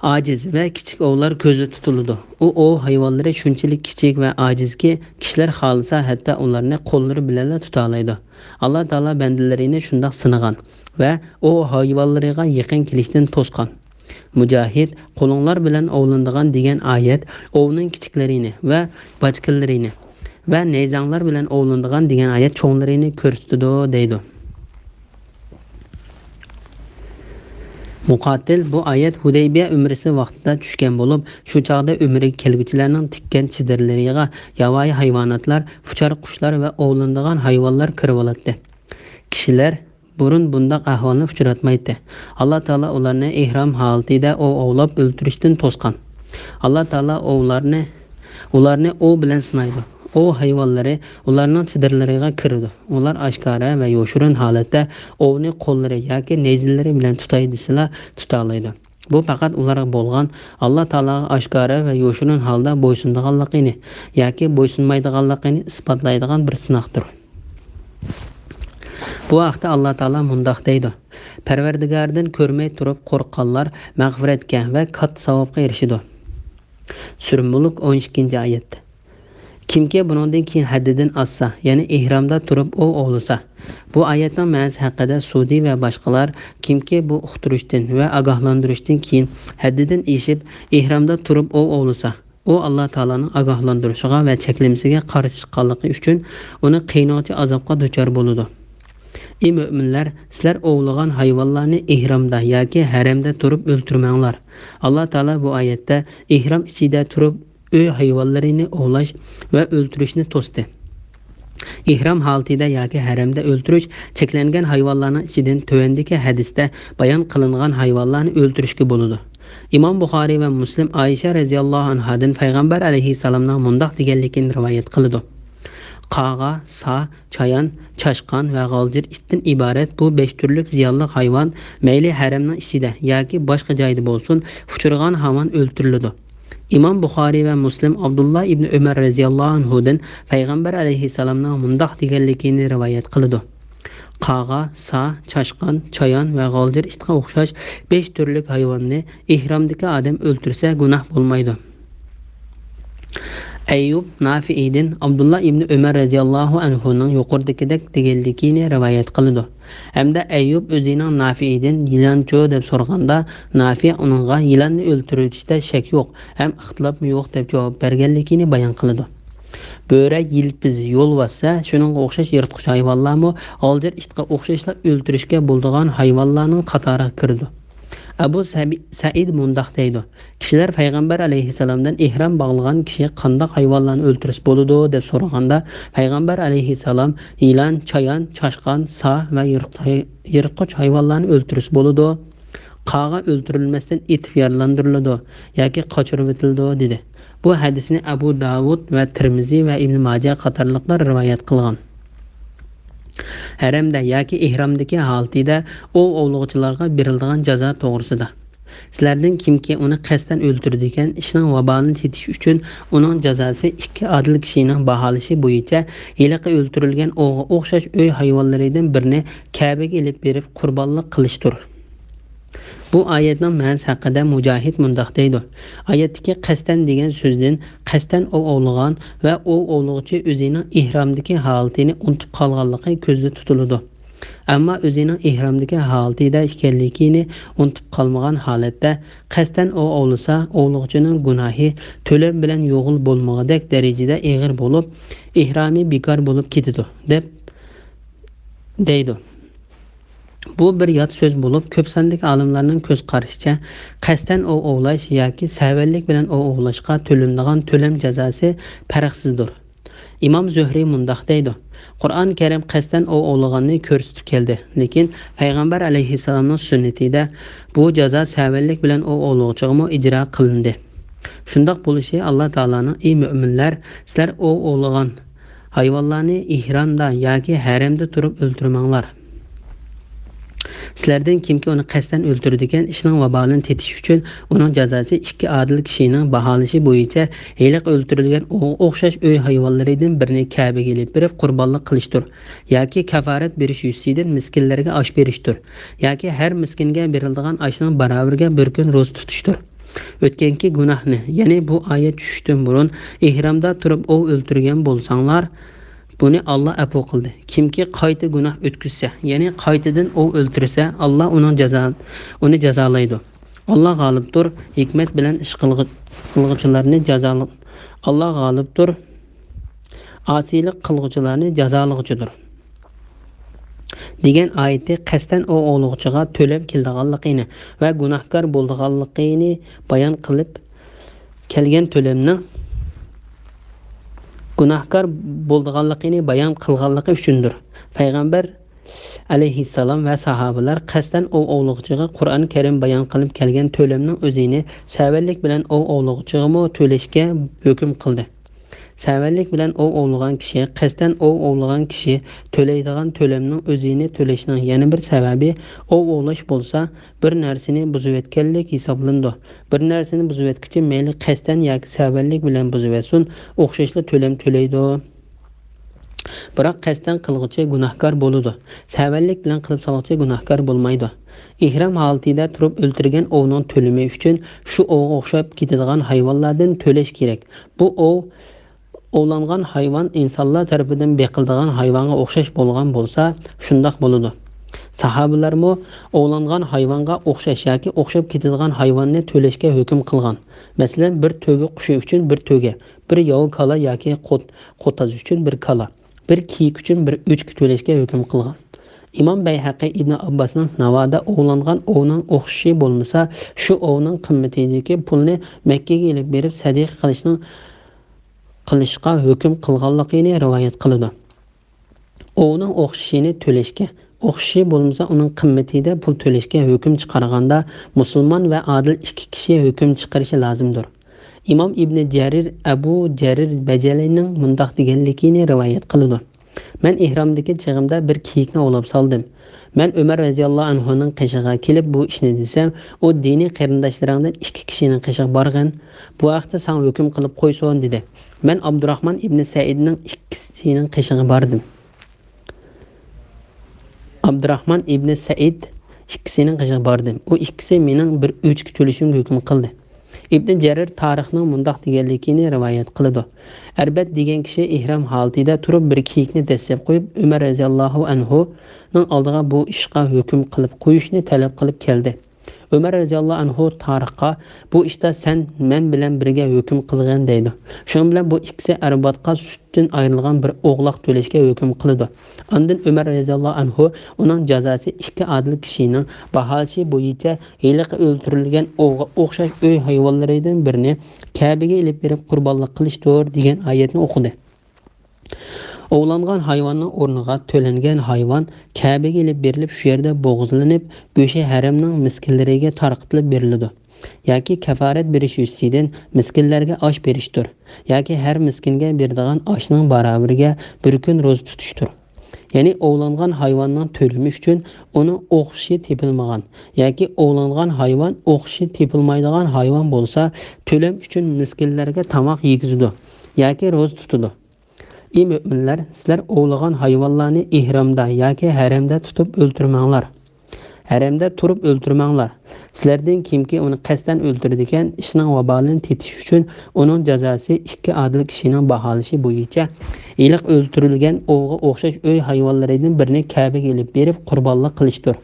aciz ve kiçik ovlar közü tutuludu. O hayvanları şunçilik kiçik ve aciz ki kişiler halisa hatta onlarını kolları bilenle tutalaydı. Allah Teala bendelerini şundaq sınıgan ve o hayvanlarına yakın kilişten toskan. Mücahid, kolonlar bilen ovlandıgan degen ayet, ovunun kiçiklerini ve başkalarını ve neyzanlar bilen ovlandıgan degen ayet çoğunlarını körüstüdü deydi. Muqatil bu ayet Hudaybiya umrisi vaqtida tushgan bo'lib, shu chaqda umriga kelguchilarning tikkan chidirlariga yovvoyi hayvonotlar, fuchar qushlar va ovlanadigan hayvonlar kirib oladi. Kishilar burun bundaq ahvolni uchratmaydi. Alloh taolo ularni ihrom holatida ovlab o'ltirishdan to'sgan. Alloh taolo ularni o bilan sinaydi. O hayvonlari ularning chidirlariga kirdi. Ular oshkora va yoshirin holatda ovni qo'llari yoki neyzillari bilan tutay desalar tutalaydi. Bu faqat ularga bo'lgan Alloh taologa oshkora va yoshirin holda bo'ysundiganligini yoki bo'ysunmaydiganligini isbotlaydigan bir sinoqdir. Bu haqda Alloh taolo mundaq deydi: Parvardigordan ko'rmay turib qo'rqqanlar mag'firatga va katta savobga erishadi. Sura Mulk 12-oyat. Kimki bundan keyin haddidan azsa, ya'ni ihramda turib o ovlasa. Bu oyatning ma'nosi haqida Sudi va boshqalar kimki bu uqtirishdan va ogohlantirishdan keyin haddidan eshib ihramda turib o ovlasa, o Alloh taolaning ogohlantirishiga va cheklimasiga qarshi chiqqanligi uchun uni qiynoqchi azobga duchor bo'ladi. Ey müminler, sizler ovlagan hayvanlarni ihramda yoki haramda turib o'ltirmanglar. Alloh taolo bu oyatda ihram ichida turib uy hayvonlarini ovlash va o'ltirishni to'sdi. İhram holatida yoki haramda o'ltirish cheklangan hayvonlarning ichidan tövendeki hadisda bayon qilingan hayvonlarni o'ltirishga bo'ladi. İmam Buxoriy va Muslim Ayşe radhiyallohu anhadan payg'ambar alayhissalomning mundaq deganligini rivoyat qildi. Qağa, sa, chayon, chashqon va g'oljir itdan iborat bu 5 turlik ziyonli hayvon mayli haramning ichida yoki boshqa joyda bo'lsin, fuchirgan hayvon o'ltiriladi. İmam Buxoriy va Muslim Abdullah ibn Umar radhiyallohu anhudan payg'ambar alayhissalomning mundaq deganligini rivoyat qildi. Qağa, sa, chashqon, chayon va g'oljir itga o'xshash 5 turlik hayvonni ihromdagi odam o'ltirsa gunoh bo'lmaydi. Ayyub Nafi'den Abdullah ibn Ömer radhiyallohu anhuning yuqoridagidek deganligini rivoyat qildi. Hamda Ayyub o'zining Nafi'den yiloncho deb so'raganda, Nafi uningga yilonni o'ltirishda shak yo'q, ham ixtilof yo'q deb javob berganligini bayon qildi. Bo'ra, yilpiz, yo'lvassa, shuningga o'xshash yirtqich hayvonlarmi g'oljir itga o'xshashlar o'ltirishga bo'ladigan hayvonlarning qatoriga kirdi. Abu Said mundaq deydi: Kishilar payg'ambar alayhissalomdan ihrom bog'lagan kishi qanday hayvonlarni o'ltirish bo'ladi deb so'raganda, payg'ambar alayhissalom yilon, chayon, chashqon, sa va yirtqich hayvonlarni o'ltirish bo'ladi. Qağa o'ltirilmasdan etib yaralantiriladi yoki qochirib etildi dedi. Bu hadisni Abu Davud va Tirmiziy va Ibn Majah qatorliqlar rivoyat qilgan. Haramda yoki ihramdagi holatida ovlovchilarga beriladigan jazo to'g'risida. Sizlardan kimki uni qasddan o'ltirdigan ishning vabolini tetish uchun uning jazosi ikki adil kishining baholishi bo'yicha yiliqi o'ltirilgan o'g'ga o'xshash uy hayvonlaridan birini Ka'baga ilib berib qurbonlik qilishdir. Bu oyatning ma'nosi haqida Mujohid mundoq deydi. Oyatdagi qasddan degan so'zdan qasddan ovlagan va ovlovchi o'zining ihromdagi holatini unutib qolganligi ko'zda tutiladi. Ammo o'zining ihromdagi holatida ekanligini unutib qolmagan holatda qasddan ovlasa, ovlovchining gunohi to'lam bilan yo'g'il bo'lmagadek darajada og'ir bo'lib, ihromi bekor bo'lib ketadi deb deydi. Bu bir yot so'z bo'lib, ko'p sonli olimlarning ko'z qarashicha qasddan ovlash yoki savallik bilan ovlashga to'lanadigan to'lam jazosi farqsizdir. Imom Zuhriy mundoq deydi: Qur'on Karim qasddan ovlaganni ko'rsatib keldi, lekin payg'ambar alayhissalomning sunnatida bu jazo savallik bilan ovlovchiga ijro qilindi. Shundoq bo'lishi Alloh taolaning: "Ey mu'minlar, sizlar ovlagan hayvonlarni ihromda yoki haramda turib o'ltirmanglar. Sizlardan kimki uni qasddan o'ltirdigan ishning vabolini tetish uchun uning jazosi ikki adil kishining baholishi bo'yicha hiliq o'ltirilgan o'xshash uy hayvonlaridan birini Ka'baga ilib berib qurbonlik qilishdir, yoki kafarat berish yuzidan miskinlarga osh berishdir, yoki har miskinga beriladigan oshning baravariga bir kun ro'za tutishdir." O'tganki gunohni, ya'ni bu oyat tushishdan burun ihromda turib o'ltirgan bo'lsanglar, buni Alloh afv qildi. Kimki qayta gunoh o'tkazsa, ya'ni qaytadan o'ltirsa, Alloh uni jazolaydi. Alloh g'olibdir, hikmat bilan ish qilguvchilarni jazolaydi. Alloh g'olibdir, osiylik qilguvchilarni jazolaydidir. degan oyatda qasddan o'g'ilchiga to'lab kelganligini va gunohkor bo'lganligini bayon qilib kelgan to'lamning gunohkor bo'lganligini bayon qilganligi uchundir. Payg'ambar alayhissalom va sahobalar qasddan o'g'ilchiga Qur'on Karim bayon qilib kelgan to'lamning o'zini savallik bilan o'g'ilchiga to'lashga hukm qildi. Savallik bilan ovlagan kishi, qasddan ovlagan kishi to'laydigan to'lamning o'zini to'lashning yana bir sababi ovlash bo'lsa, bir narsani buzib etganlik hisoblandi. Bir narsani buzib etkichi mayli qasddan yoki savallik bilan buzib etsin, o'xshashli to'lam to'laydi. Biroq qasddan qilg'uchi gunohkor bo'ladi. Savallik bilan qilib solg'uchi gunohkor bo'lmaydi. Ihrom holatida turib o'ltirgan ovning to'limi uchun shu ovga o'xshab ketadigan hayvonlardan to'lash kerak. Bu ovlangan hayvon insonlar tarafidan beqildigan hayvonga o'xshash bo'lgan bo'lsa, shundoq bo'ladi. Sahobalarmo ovlangan hayvonga o'xshash yoki o'xshab ketadigan hayvonni to'lashga hukm qilgan. Masalan, bir to'ga qushi uchun bir to'ga, bir yo'q kala yoki qo'taz uchun bir kala, bir kiyik uchun bir o'chki to'lashga hukm qilgan. Imom Bayhaqiy Ibn Abbosning navoda ovlangan ovning o'xshashi bo'lmasa, shu ovning qimmatidagi pulni Makkaga ilib berib sadiqa qilishga hukm qilganligini rivoyat qiladi. Ovning o'xshashini to'lashga, o'xshashi bo'lmasa uning qimmatida pul to'lashga hukm chiqarganda musulmon va adil ikki kishi hukm chiqarishi lozimdir. Imom Ibn Jarir Abu Jarir Bajalining mundoq deganligini rivoyat qiladi. Men ihromdagi chig'imda bir kiyikni ovlab soldim. Men Umar radhiyallohu anhuning qishig'iga kelib bu ishni desam, u diniy qarindoshlaringdan ikki kishining qishig'i borgan. Bu vaqtda sen hukm qilib qo'yson dedi. Men Abdurrahman ibn Saidning ikkisining qishig'iga bordim. Abdurrahman ibn Said ikkisining qishig'iga bordim. U ikkisi mening bir o'chki to'lishimga hukm qildi. Ibn Jarir tarixning mundoq deganligini rivoyat qiladi. Arbat degan kishi ihrom holatida turib bir kiyikni dastlab qo'yib, Umar radhiyallohu anhu ning oldiga bu ishga hukm qilib qo'yishni talab qilib keldi. Umar radhiyallohu anhu tarixqa bu ishda sen men bilan birga hukm qilgan deydi. Shuning bilan bu ikkisi arbatga sutdan ayrilgan bir o'g'loq to'lashga hukm qildi. Ondan Umar radhiyallohu anhu uning jazosi ikki adil kishining baholishi bo'yicha hiliq o'ltirilgan o'g'ga o'xshash uy hayvonlaridan birini Ka'baga ilib berib qurbonlik qilishdir degan oyatni o'qidi. Ovlangan hayvonning o'rniga to'langan hayvon Ka'baga ilib berilib, shu yerda bo'g'izlanib, go'shi haramning miskinlariga tarqatilib beriladi. Yoki kafarat berish yuzidan miskinlarga osh berishdir, yoki har miskinga beradigan oshning baravariga bir kun ro'za tutishdir. Ya'ni ovlangan hayvandan төлümü üçün onu oxşi tepilmagan yoki ovlangan hayvan oxşi tepilmaydigan hayvan bolsa, төлem üçün miskinlarga tamoq yegizidi yoki ro'za tutadi. Ey müminler, sizler ovlagan hayvanlarni ihramda yoki haramda tutib o'ltirmanglar. Haramda turib o'ltirmanglar. Sizlardan kimki uni qasdan o'ltiradigan ishning vabolini tetish uchun uning jazosi ikki adil kishining baholishi bo'yicha iliq o'ltirilgan ovga o'xshash uy hayvonlaridan birini Ka'baga olib berib qurbonlik qilishdir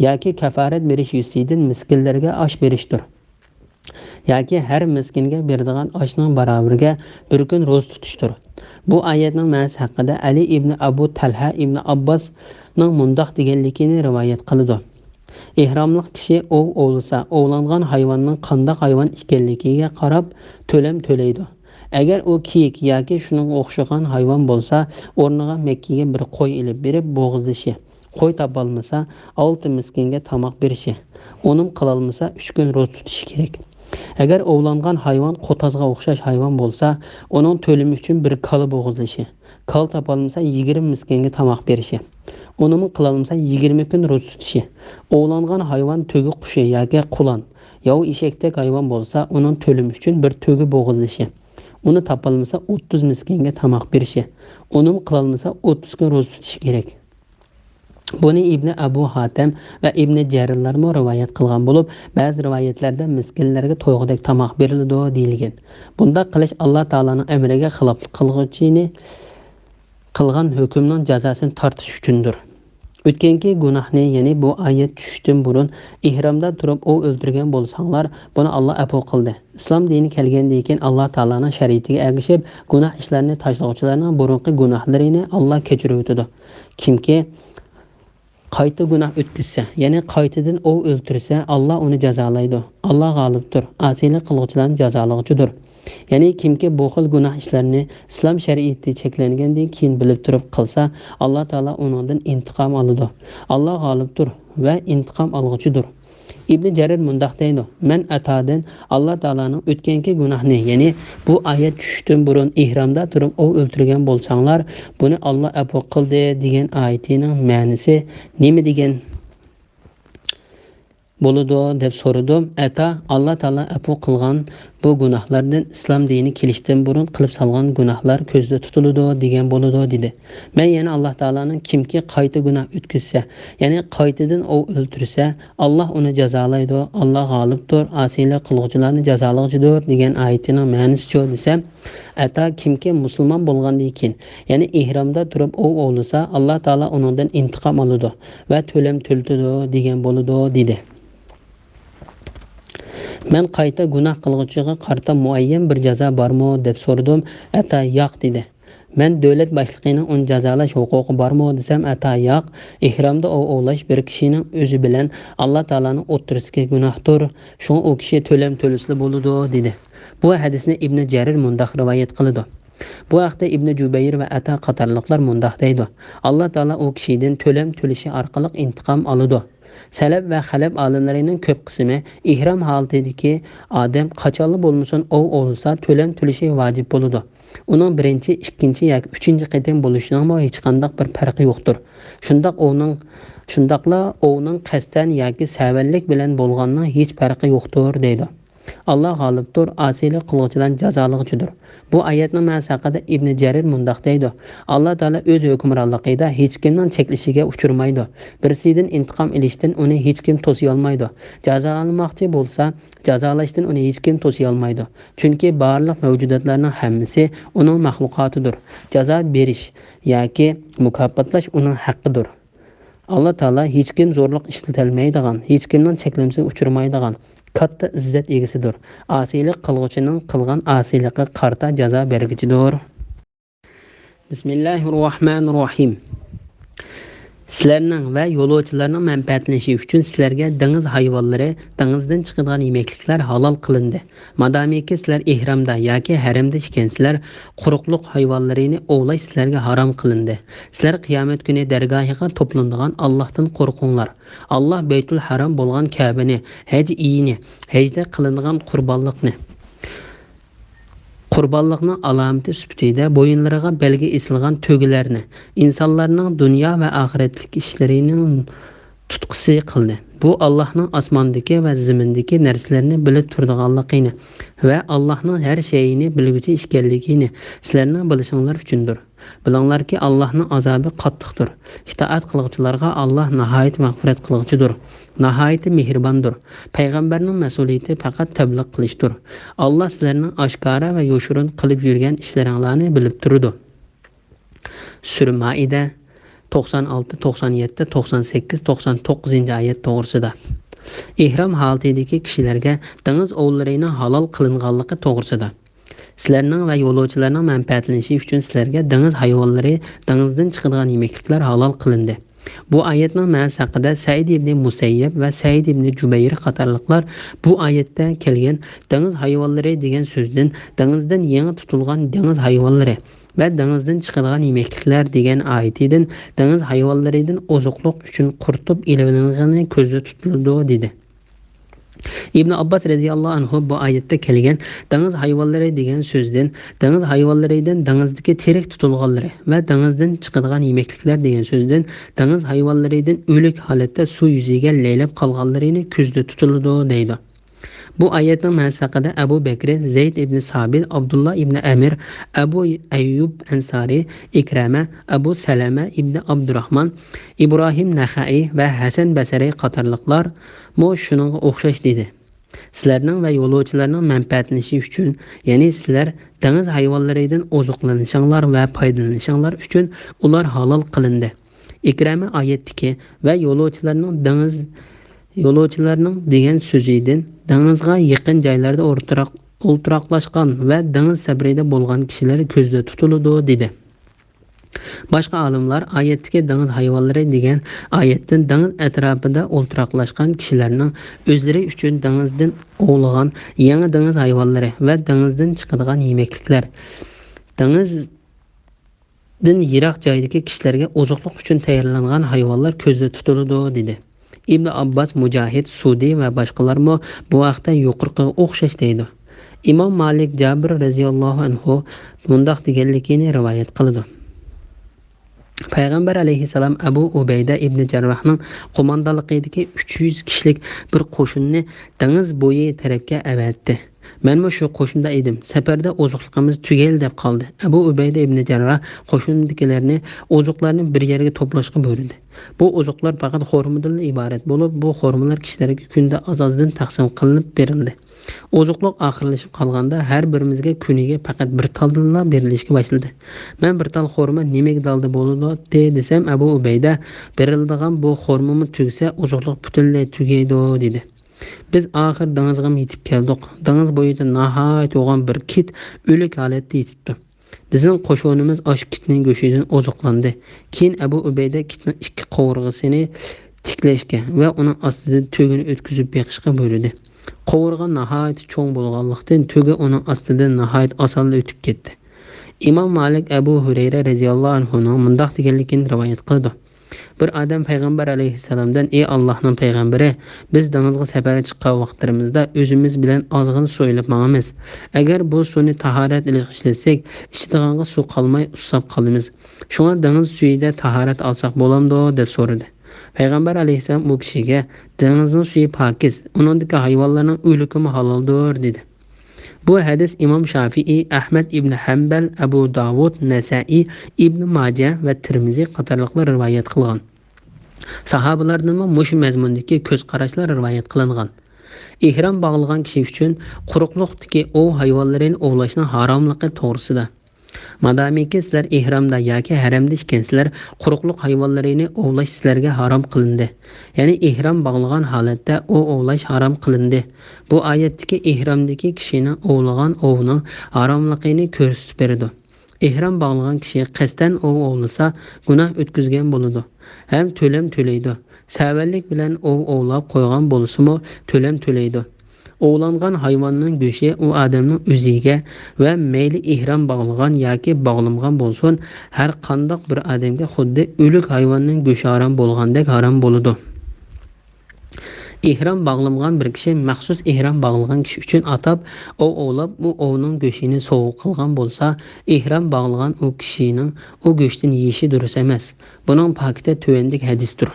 yoki kafarat berish yusidan miskinlarga osh berishdir. Yoki har miskinga beradigan oshning barobariga bir kun ro'za tutishdir. Bu oyatning ma'nosi haqida Ali ibn Abu Talha ibn Abbosning mundoq deganligini rivoyat qiladi. İhramlıq kishi ov ovlasa, ovlangan hayvanning qanday hayvan ekanligiga qarab to'lam to'laydi. Agar u kiyik yoki shuning o'xshagan hayvon bo'lsa, o'rniga Makkaga bir qo'y ilib berib bo'g'izlishi. Qo'y topolmasa, 6 miskinga tamoq berishi. Uning qilolmasa 3 kun ro'za tutishi kerak. Agar ovlangan hayvon qotazga o'xshash hayvon bo'lsa, uning to'limi uchun bir kala bo'g'izlishi. Kal topolmasa 20 miskinga tamoq berishi. Onun qilolmasa 20 kun ro'za tutishi. Ovlangan hayvon to'gi qushi yoki qulan, yoki eshakdek hayvon bo'lsa, uning to'limi uchun bir to'gi bo'g'izlishi. Uni topolmasa 30 miskinga tamoq berishi. Uning qilolmasa 30 kun ro'za tutishi kerak. Buni Ibn Abu Hatim va Ibn Jarirlar rivoyat qilgan bo'lib, ba'zi rivoyatlarda miskinlarga to'yg'idek tamoq beriladi deyilgan. Bunda qilish Alloh taolaning amriga xiloflik qilguvchini qilgan hukmning jazosini tortish uchundir. O'tgangi gunohni, ya'ni bu oyat tushishdan burun ihromda turib ov o'ldirgan bo'lsanglar, buni Alloh afv qildi. Islom dini kelgandan keyin Alloh taolaning shariatiga ergashib, gunoh ishlarini tashlovchilarning burunqi gunohlarini Alloh kechirib o'tadi. Kimki qayta gunoh o'tkazsa, ya'ni qaytadan ov o'ldirsa, Alloh uni jazolaydi. Alloh g'olibdir, asiylik qiluvchilarni jazolovchidir. Ya'ni kimki bu xil gunoh ishlarini islom shariati cheklangandan keyin bilib turib qilsa, Alloh taolo uningdan intiqom oladi. Alloh g'olibdir va intiqom olg'uchidir. Ibn Jarir mundoq deydi: "Men atadan Alloh taolaning o'tgangi gunohni, ya'ni bu oyat tushishdan burun ihromda turib ov o'ltirgan bo'lsanglar, buni Alloh afv qildi degan oyatining ma'nosi nima degan bo'ladi deb so'radim. Ata Alloh taolo afv qilgan bu gunohlardan islom dini kelishdan burun qilib solgan gunohlar ko'zda tutiladi degan bo'ladi dedi. Men yana Alloh taolaning kimki qayta gunoh o'tkazsa, ya'ni qaytadan ov o'ltirsa, Alloh uni jazolaydi. Alloh g'olibdir, asiylik qiluvchilarni jazolovchidir degan oyatining ma'nosi desam, ata kimki musulmon bo'lgandan keyin, ya'ni ihromda turib ov ovlasa, Alloh taolo uningdan intiqom oladi va to'lam to'ltadi degan bo'ladi dedi. Men qayta gunoh qilguvchiga qarta muayyan bir jazo bormi deb so'radim. Ata yo'q dedi. Men davlat boshlig'ining uni jazolash huquqi bormi desam, ata yo'q. Ihromda ovlash bir kishining o'zi bilan Alloh taolaning o'ttirisiga gunohdir. Shunga u kishi to'lam to'lisli bo'ladi dedi. Bu hadisni Ibn Jarir mundoq rivoyat qiladi. Bu haqda Ibn Jubayr va Ata qatorliqlar mundoq deydi. Alloh taolo u kishidan to'lam to'lishi orqali intiqom oladi. Salaf va xalaf olimlarining ko'p qismi ihrom holatidagi odam qachonli bo'lmasin ov olsa to'lam to'lishi vojib bo'ladi. Uning birinchi, ikkinchi yoki uchinchi qatam bo'lishining hech qanday bir farqi yo'qdir. Shundaqla ovning qasddan yoki savallik bilan bo'lganning hech farqi yo'qdir deydi. Alloh g'olibdir, asiylik qiluvchilarni jazolovchidir. Bu oyatning ma'nosi haqida Ibn Jarir mundoq deydi: Alloh taolo o'z hukmronligida hech kimning cheklishiga uchirmaydi. Birisidan intiqom olishdan uni hech kim to'siy olmaydi. Jazolanmoqchi bo'lsa, jazolashdan uni hech kim to'siy olmaydi. Chunki barliq mavjudotlarning hammasi uning maxluqotidir. Jazo berish yoki mukofotlash uning haqqidir. Alloh taolo hech kim zo'rlik ishlatilmaydigan, hech kimning cheklanishga uchirmaydigan katta izzat egasidir. Asiylik qilguvchining qilgan asiyligiga qarta jazo bergichidir. Bismillahirrohmanirrohim. Sizlarning va yo'lovchilarning manfaatlanishi uchun sizlarga dengiz hayvonlari, dengizdan chiqadigan yemekliklar halol qilindi. Madomiki sizlar ihromda yoki haramda ekansizlar, quruqliq hayvonlarini ovlash sizlarga harom qilindi. Sizlar qiyomat kuni dargohiga to'planadigan Allohdan qo'rqinglar. Alloh Baytul Haram bo'lgan Ka'bani, haj iyini, hajda qilinadigan qurbonlikni Qurbonlikning alomati sifatida bo'yinlariga belgi isilgan to'gilarni insonlarning dunyo va oxiratlik ishlarining tutqusi qildi. Bu Allohning osmondagi va zimindagi narsalarni bilib turadiganligini va Allohning har shayini bilguchi ekanligini sizlarning bilishinglar uchundir. Bilinglarki, Allohning azobi qattiqdir. Itoat qiluvchilarga Alloh nihoyat mag'firat qiluvchidir. Nihoyat mehribondir. Payg'ambarning mas'uliyati faqat tabliq qilishdir. Alloh sizlarning oshkora va yoshirin qilib yurgan ishlaringlarni bilib turadi. Sura Maida 96, 97, 98, 99 oyat to'g'risida. Ihrom holatidagi kishilarga dengiz ovlarining halol qilinganligi to'g'risida. Sizlarning va yo'lovchilarning manfaatlanishi uchun sizlarga dengiz hayvonlari, dengizdan chiqadigan yemekliklar halol qilindi. Bu oyatning ma'nosi haqida Said ibn Musayyab va Said ibn Jubayr qatorliqlar bu oyatda kelgan dengiz hayvonlari degan so'zdan dengizdan yangi tutilgan dengiz hayvonlari va dengizdan chiqadigan yemekliklar degan oyatidan dengiz hayvonlaridan oziqlik uchun quritib ilinganini ko'zda tutildi dedi. İbn Abbas radhiyallohu anhu bu oyatda kelgan dengiz hayvonlari degan so'zdan dengiz hayvonlaridan dengizdagi tirik tutilganlari va dengizdan chiqadigan yemekliklar degan so'zdan dengiz hayvonlaridan o'lik holatda suv yuziga laylab qolganlarini ko'zda tutildi deydi. Bu oyatning ma'nosi haqida Abu Bakr, Zayd ibn Sabit, Abdullah ibn Amir, Abu Ayyub Ansari, Ikrama, Abu Salama ibn Abdurrahman, İbrahim Naxai va Hasan Basri qatorliqlar mo shuningga o'xshash dedi. Sizlarning va yo'lovchilarning manfaatlanishi uchun, ya'ni sizlar dengiz hayvonlaridan oziqlanishinglar va foydalanishinglar uchun ular halol qilindi. Ikrama oyatdagi va yo'lovchilarning degan so'zidan dengizga yaqin joylarda o'ltiraqlashgan va dengiz sabrida bo'lgan kishilar ko'zda tutiladi dedi. Boshqa olimlar oyatdagi dengiz hayvonlari degan oyatdan dengiz atrofida o'ltiraqlashgan kishilarning o'zlari uchun dengizdan ovlagan yangi dengiz hayvonlari va dengizdan chiqadigan yemekliklar, dengizdan yiroq joydagi kishilarga oziqlik uchun tayyorlangan hayvonlar ko'zda tutiladi dedi. İbn Abbas, Mujahid, Sudi va boshqalarmo bu vaqtda yuqoriga o'xshash deydi. İmom Malik Jabir radhiyallohu anhu bundoq deganligini rivoyat qildi. Payg'ambar alayhissalom Abu Ubayda ibn Jarrohning qo'mondonligidagi 300 kishilik bir qo'shinni dengiz bo'yi tarafga avatdi. Men shu qo'shinda edim. Safarda oziqligimiz tugayl deb qoldi. Abu Ubayda ibn Jarroh qo'shindagilarni oziqlarni bir yerga to'plashga buyurdi. Bu oziqlar faqat xurmodan iborat bo'lib, bu xurmolar kishilarga kunda azozdan taqsim qilinib berildi. Oziqlik oxirlashib qolganda har birimizga kuniga faqat bir taldan berilishga boshladi. Men bir tal xurmo nimaga dalda bo'ladi desam, Abu Ubayda beriladigan bu xurmomi tugsa, oziqlik butunlay tugaydi dedi. Biz oxir dengizga yetib keldik. Dengiz bo'yida nihoyat o'g'on bir kit o'lik holatda yetibdi. Bizning qo'shonimiz osh kitning go'shidan oziqlandi. Keyin Abu Ubayda kitning ikki qovurg'asini tiklashga va uning ostidan tugini o'tkazib beqishga buyurdi. Qovurg'a nihoyat cho'ng bo'lganlikdan tugi uning ostidan nihoyat osonlikda o'tib ketdi. İmom Malik Abu Hurayra radhiyallohu anhuning mundoq deganligini rivoyat qildi. Bir odam payg'ambar alayhissalomdan: "Ey Allohning payg'ambari, biz dengizga safarga chiqqan vaqtlarimizda o'zimiz bilan ozg'in suv olib boramiz. Agar bu suvni tahorat ila ishlasak, ichadiganga suv qolmay usab qolamiz. Shunga dengiz suyida tahorat olsak bo'lamdi?" deb so'radi. Payg'ambar alayhissalom bu kishiga: "Dengizning suvi pokiz, uningdagi hayvonlarning o'limi haloldir" dedi. Bu hadis İmam Şafii, Ahmad ibn Hanbal, Abu Davud, Nasai, Ibn Majah va Tirmizi qatorliqlar rivoyat qilgan. Sahobalardan mush mazmundagi ko'z qarashlar rivoyat qilingan. Ihrom bog'lagan kishi uchun quruqliqdagi ov hayvonlarini ovlashning haromligi to'g'risida. Madamiki sizlar ihromda yoki haramda ekansizlar, quruqliq hayvonlarini ovlash sizlarga harom qilindi. Ya'ni ihrom bog'lagan holatda ovlash harom qilindi. Bu oyatdagi ihromdagi kishining ovlagan ovning haromligini ko'rsatib beradi. Ihrom bog'lagan kishi qasddan ovlasa gunoh o'tkazgan bo'ladi. Ham to'lam to'laydi. Savallik bilan ovlab qo'ygan bo'lsa-mu to'lam to'laydi. Ovlangan hayvonning go'shi u odamning o'ziga va mayli ihrom bog'lagan yoki bog'langan bo'lsin, har qanday bir odamga xuddi o'lik hayvonning go'shi harom bo'lgandek harom bo'ladi. Ihram bağlamagan bir kishi maxsus ihram bağlagan kishi uchun atab ov ovlab bu ovning go'shtini sovuq qilgan bo'lsa, ihram bağlagan u kishining u go'shtini yeyishi durust emas. Buning pakida tuvandek hadisdir.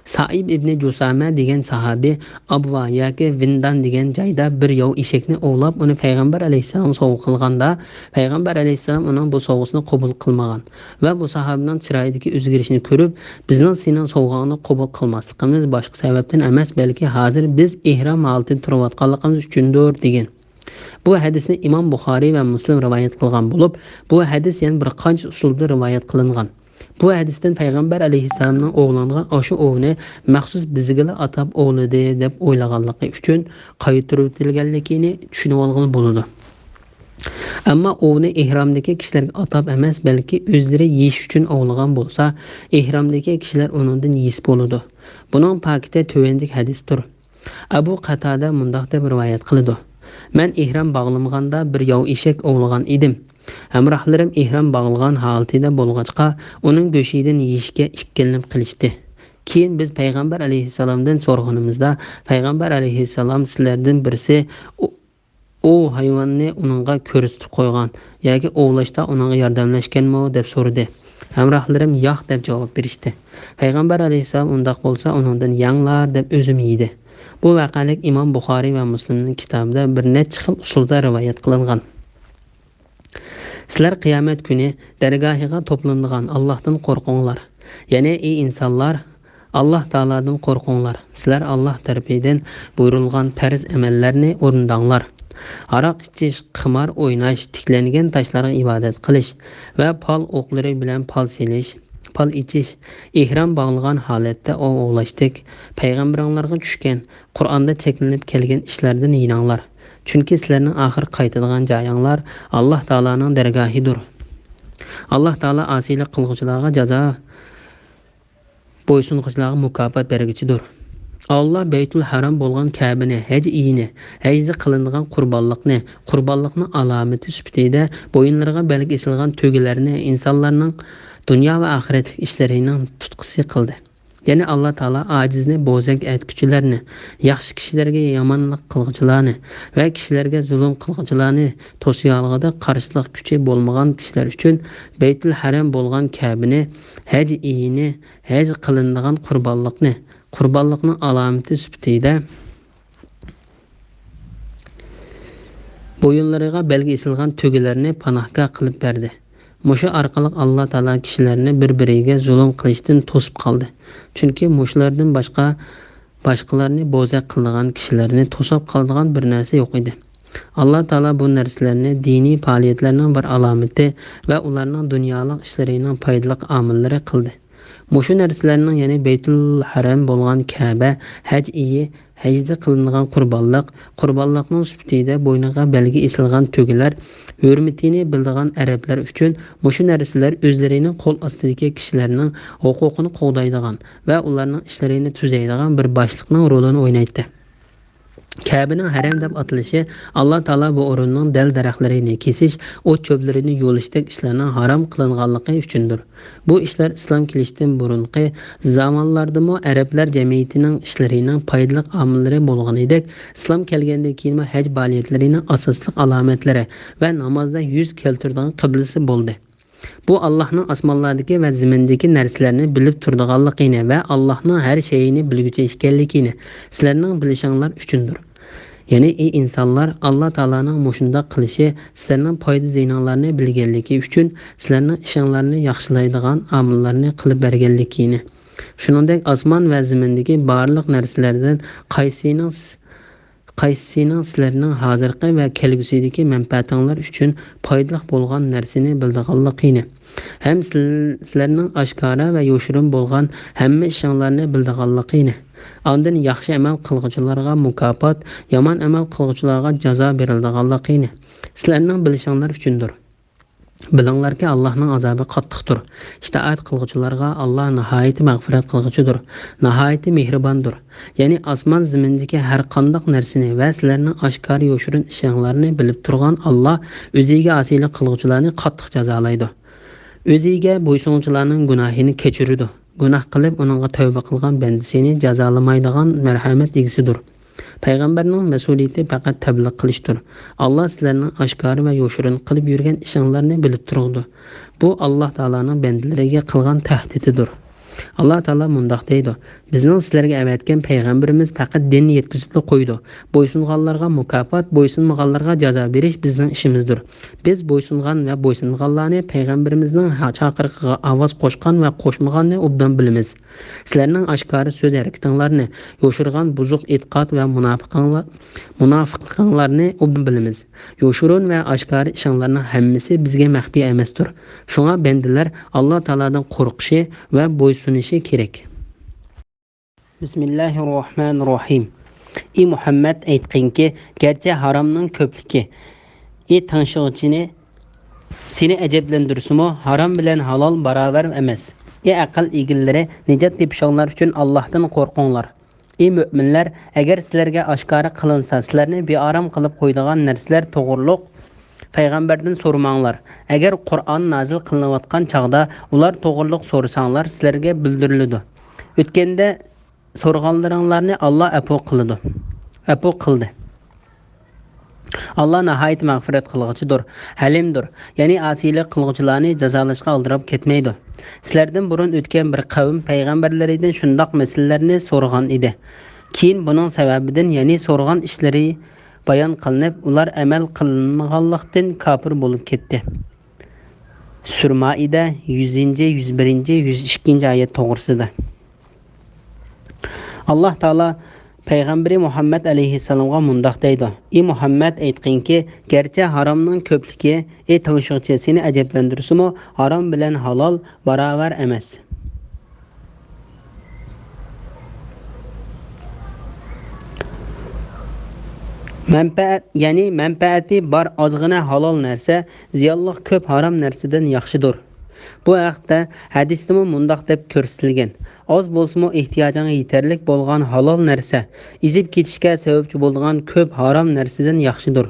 Saib ibn Jusama degan sahabi Abva yoki Vindan degan joyda bir yov eshakni ovlab uni payg'ambar alayhissalom sovuq qilganda, payg'ambar alayhissalom uning bu sovuqni qabul qilmagan va bu sahobaning chiroyidagi o'zgarishni ko'rib, bizning sening sovg'angni qabul qilmasligimiz boshqa sababdan emas, balki hozir biz ihrom holatida turayotganligimiz uchundir degan. Bu hadisni Imom Buxoriy va Muslim rivoyat qilgan bo'lib, bu hadis yana bir qancha usulda rivoyat qilingan. Bu hadisdan payg'ambar alayhissalomning o'g'langan o'sha o'g'ni maxsus bizga atab o'g'lidi deb o'ylaganligi uchun qaytirib tushunib olgan bo'ladi. Ammo o'g'ni ihromdagi kishilarga atab emas, balki o'zlari yeyish uchun o'g'lagan bo'lsa, ihromdagi kishilar uningdan yeyis bo'ladi. Buning pakida tuvandek hadisdir. Abu Qatada mundaq deb rivoyat qiladi. Men ihrom bog'lamaganda bir yov eshak o'g'lagan edim. Hamrohlarim ihrom bog'lagan holatida bo'lg'achqa uning go'shidan yeyishga ikkilanib qilishdi. Keyin biz payg'ambar alayhissalomdan so'rag'animizda payg'ambar alayhissalom sizlardan birisi u hayvonni uningga ko'rsatib qo'ygan yoki ovlashda uningga yordamlashganmi deb so'radi. Hamrohlarim yo'q deb javob berishdi. Payg'ambar alayhissalom undaq bo'lsa uningdan yanglar deb o'zim yeydi. Bu vaqalik Imom Buxoriy va Muslimning kitobida bir necha xil usulda rivoyat qilingan. Sizlar qiyomat kuni dargohiga to'planadigan Allohdan qo'rqinglar. Ya'ni ey insonlar, Alloh taoladan qo'rqinglar. Sizlar Alloh tarafidan buyurilgan farz amallarni o'rindanglar. Aroq ichish, qimor o'ynash, tiklangan tashlarga ibodat qilish va pal o'qlari bilan pal ichish, ihrom bog'lagan holatda ovlashdik, payg'ambarlarga tushgan, Qur'onda cheklanib kelgan ishlardan yinanglar. Chunki sizlarning oxir qaytadigan joyinglar Alloh taolaning dargohidir. Alloh taolo asiylik qilguvchilarga jazo, bo'ysunquvchilarga mukofot berguchidir. Allah Beytul Haram bo'lgan Ka'bani, haj iyini, hajda qilinadigan qurbonlikni alomati sifatida bo'yinlariga belgi esilgan to'gilarni insonlarning dunyo va oxirat ishlarining tutqisi qildi. Ya'ni Alloh taolo ojizni, bo'zak aytguchilarni, yaxshi kishilarga yomonlik qilguvchilarni va kishilarga zulm qilguvchilarni to'siyolg'ida qarshilik kuchi bo'lmagan kishilar uchun Beytul Haram bo'lgan Ka'bani, haj iyini, haj qilinadigan qurbonlikning alomati sifatida bo'yinlariga belgi esilgan to'gilarni panohga qilib berdi. Mushu orqali Alloh taolo kishilarni bir-biriga zulm qilishdan to'sib qoldi. Chunki mushlardan boshqalarni bo'zaq qilgan kishilarni to'sib qoladigan bir narsa yo'q edi. Alloh taolo bu narsalarni diniy faoliyatlarning bir alomati va ularning dunyolik ishlarining foydali omillari qildi. Mushu narsalarning ya'ni Beytul Haram bo'lgan Ka'ba, haj iyi, hajda qilingan qurbonlikning sifatida bo'yniga belgi esilgan to'gilar hurmatini bildigan arablar uchun mushu narsalar o'zlarining qo'l ostidagi kishilarning huquqini qo'g'daydigan va ularning ishlarini tuzaydigan bir boshliqning rolini o'ynaydi. Ka'baning haram deb atalishi Alloh taolo bu o'rinning dal daraxtlarini kesish, o't cho'plarini yo'lishdek ishlarning harom qilinganligi uchundir. Bu ishlar islom kelishdan burungi zamonlardami arablar jamiyatining ishlarining foydali omillari bo'lganidek, islom kelgandan keyin haj faoliyatlarining asosli alomatlari va namozda yuz keltiradigan qiblasi bo'ldi. Bu Allohning osmonlardagi va zimindagi narsalarni bilib turadiganligini va Allohning har shayini bilguchi ekanligini sizlarning bilishinglar uchundir. Ya'ni ey insonlar, Alloh taolaning mushunda qilishi sizlarning foyda ziynonlarni bilganligi uchun sizlarning ishinglarni yaxshilaydigan omillarni qilib berganligini. Shuningdek, osmon va zimindagi barliq narsalardan qaysisining sizlarning hozirgi va kelgusidagi manfaatinglar uchun foydali bo'lgan narsani bildiganligini, ham sizlarning oshkora va yoshirin bo'lgan hamma ishinglarni bildiganligini, ondan yaxshi amal qilguvchilarga mukofot, yomon amal qilguvchilarga jazo beriladiganligini sizlarning bilishinglar uchundir. Bilinglarki, Allohning azobi qattiqdir. Itoat qilguvchilarga Alloh nihoyatda mag'firat qilguvchidir, nihoyatda mehribondir. Ya'ni osmon zimindagi har qanday narsani va sizlarning oshkor yoshirin ishinglarni bilib turgan Alloh o'ziga osiylik qilguvchilarni qattiq jazolaydi. O'ziga bo'ysunuvchilarning gunohini kechiradi. gunoh qilib uningga tavba qilgan bandasini jazolamaydigan marhamat egisidir. Payg'ambarning mas'uliyati faqat tabliq qilishdir. Alloh sizlarning oshkor va yoshirin qilib yurgan ishinglarni bilib turibdi. Bu Alloh taolaning bandalariga qilgan tahdididir. Allah Teala mundaq deydi: Bizning sizlarga avatgan payg'ambarimiz faqat dinni yetkazib qo'ydi. Bo'ysunganlarga mukofot, bo'ysunmaganlarga jazo berish bizning ishimizdir. Biz bo'ysungan va bo'ysunganlarni payg'ambarimizning chaqiriqiga ovoz qo'shgan va qo'shmaganni obdan bilamiz. Sizlarning oshkora so'z harakatinglarni, yoshirgan buzuq e'tiqod va munofiqliklarni obdan bilamiz. Yoshirun va oshkora ishlarning hammasi bizga maxfiy emasdir. Shunga bandalar Alloh taoladan qo'rqishi va bo'ysunishi kerak. Bismillahirrohmanirrohim. Ey Muhammad aytqinki, garchi haromning ko'pligi tanshig'chini seni ajablantirsimi, harom bilan halol barobar emas. Ey aql egillari, nijot tepishinglar uchun Allohdan qo'rqinglar. Ey mu'minlar, agar sizlarga oshkora qilinsa, sizlarni beorom qilib qo'yadigan narsalar to'g'riliq payg'ambardan so'ramanglar. Agar Qur'on nozil qilinayotgan chaqda ular to'g'riliq so'rasanglar, sizlarga bildiriladi. O'tganda so'rganlaringlarni Alloh afu qildi. Allah nihoyat mag'firat qilg'uchidir, halimdir. Ya'ni asiylik qilg'uchilarni jazolashga aldirib ketmaydi. Sizlardan burun o'tgan bir qavm payg'ambarlaridan shundoq masalalarni so'ragan edi. Keyin buning sababidan, ya'ni so'ragan ishlari bayon qilinib, ular amal qilmaganlikdan kofir bo'lib ketdi. Sur-Maida 100-101-102 oyat to'g'risida. Alloh taolo Payg'ambari Muhammad alayhissalomga mundaq deydi: Ey Muhammad aytqinki, garchi haromning ko'pligi tanshig'chi seni ajablantirsimi, harom bilan halol barobar emas. Manfaati bor ozgina halol narsa ziyonli ko'p harom narsadan yaxshidir. Bu haqda hadisda mundaq deb ko'rsatilgan: oz bo'lsa-mu ehtiyojingga yetarlik bo'lgan halol narsa ezib ketishga sababchi bo'lgan ko'p harom narsadan yaxshidir.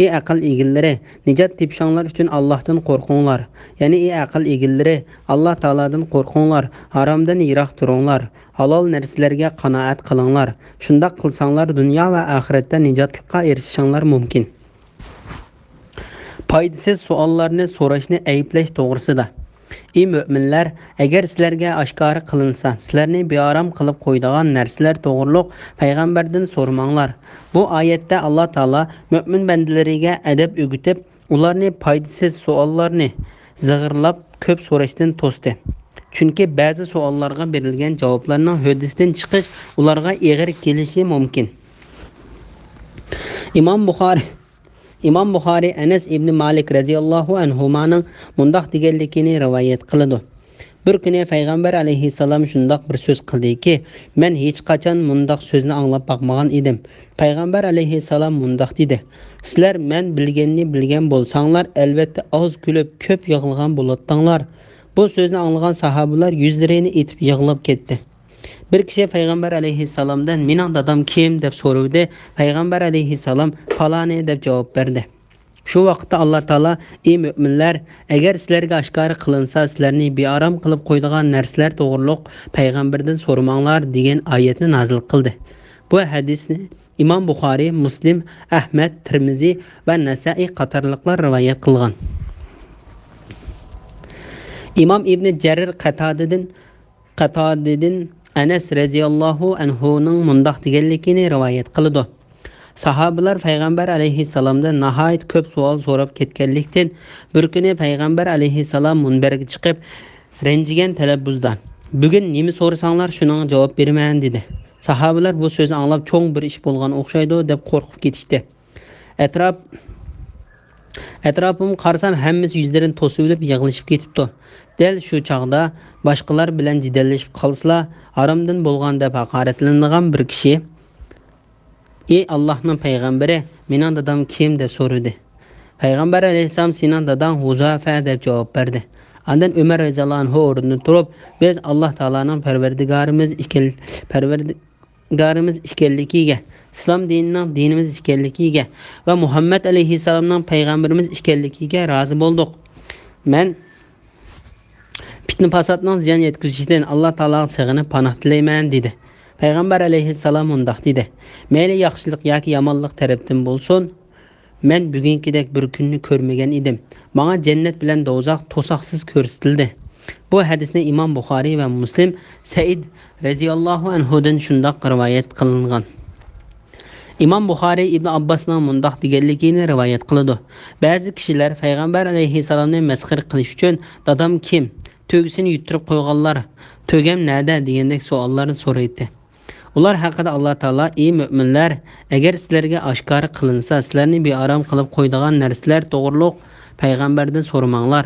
Ey aql egillari, nijot tepishinglar uchun Allohdan qo'rqinglar. Ya'ni ey aql egillari, Alloh taoladan qo'rqinglar, haromdan yiroq turinglar, halol narsalarga qanoat qilinglar. Shundoq qilsanglar dunyo va oxiratda nijotlikqa erishishinglar mumkin. Foydasiz savollarni so'rashni ayblash to'g'risida. Ey mu'minlar, agar sizlarga oshkora qilinsa, sizlarni beorom qilib qo'yadigan narsalar to'g'riliq payg'ambardan so'ramanglar. Bu oyatda Alloh taolo mu'min bandalariga adab o'rgatib, ularni foydasiz savollarni zig'irlab ko'p so'rashdan to'sdi. Chunki ba'zi savollarga berilgan javoblarning huddidan chiqish ularga og'ir kelishi mumkin. Imom Buxoriy Anas ibn Malik radhiyallohu anhuning mundaq deganligini rivoyat qiladi. Bir kuni payg'ambar alayhissalom shundoq bir so'z qildiki, men hech qachon mundaq so'zni anglab boqmagan edim. Payg'ambar alayhissalom mundaq dedi: Sizlar men bilganni bilgan bo'lsanglar, albatta oz kulib, ko'p yig'ilgan bo'lardinglar. Bu so'zni anglagan sahobalar yuzlarini etib yig'lab ketdi. Bir kishi payg'ambar alayhissalomdan mening dadam kim deb so'ravdi. Payg'ambar alayhissalom faloni deb javob berdi. Shu vaqtda Alloh taolo: Ey mu'minlar, agar sizlarga oshkora qilinsa, sizlarni beorom qilib qo'yadigan narsalar to'g'riliq payg'ambardan so'ramanglar degan oyatni nozil qildi. Bu hadisni Imom Buxoriy, Muslim, Ahmad, Tirmiziy va Nasa'iy qatorliqlar rivoyat qilgan. Imom Ibn Jarir Qatadadan Anas radhiyallohu anhuning mundaq deganligini rivoyat qildi. Sahobalar payg'ambar alayhissalomdan nihoyat ko'p savol so'rab ketganlikdan bir kuni payg'ambar alayhissalom munbarga chiqib, ranjigan talaffuzda: "Bugun nima so'rasanglar shuning javob beraman" dedi. Sahobalar bu so'zni anglab cho'ng bir ish bo'lgan o'xshaydi deb qo'rqib ketishdi. Atrofim qarasam, hammasi yuzlarini to'sib olib yig'ilishib ketibdi. Del shu chaqda boshqalar bilan jidallashib qolsalar, haromdan bo'lgan deb haqoratlangan bir kishi: "Ey Allohning payg'ambari, mening dadam kim?" deb so'radi. Payg'ambar alayhisalom: "Sening dadang Huzafa" deb javob berdi. Ondan Umar roziyallohu anhu o'rnidan turib, "Biz Alloh taolaning parvardigorimiz ekanligiga, islom dinining dinimiz ekanligiga va Muhammad alayhissalomning payg'ambarimiz ekanligiga rozi bo'ldik. Men Fitne fasatning ziyon yetkazishidan Alloh taologa sig'inib panoh tilayman dedi. Payg'ambar alayhissalom undaq dedi. Mayli yaxshilik yoki yomonlik tarafdan bo'lsin, men bugünkidek bir kunni ko'rmagan edim. Menga jannat bilan do'zax to'saqsiz ko'rsatildi. Bu hadisni Imom Buxoriy va Muslim Said radhiyallohu anhudan shundoq rivoyat qilingan. İmam Buxoriy Ibn Abbasning mundaq deganligini rivoyat qiladi. Ba'zi kishilar payg'ambar alayhissalomni masxir qilish uchun "Dadam kim? To'gisini yutirib qo'yganlar, to'gam nada?" degandek savollarni so'raydi. Ular haqida Alloh taolo: "Ey mu'minlar, agar sizlarga oshkora qilinsa, sizlarni bearam qilib qo'ydigan narsalar to'g'riliq payg'ambardan so'ramanglar.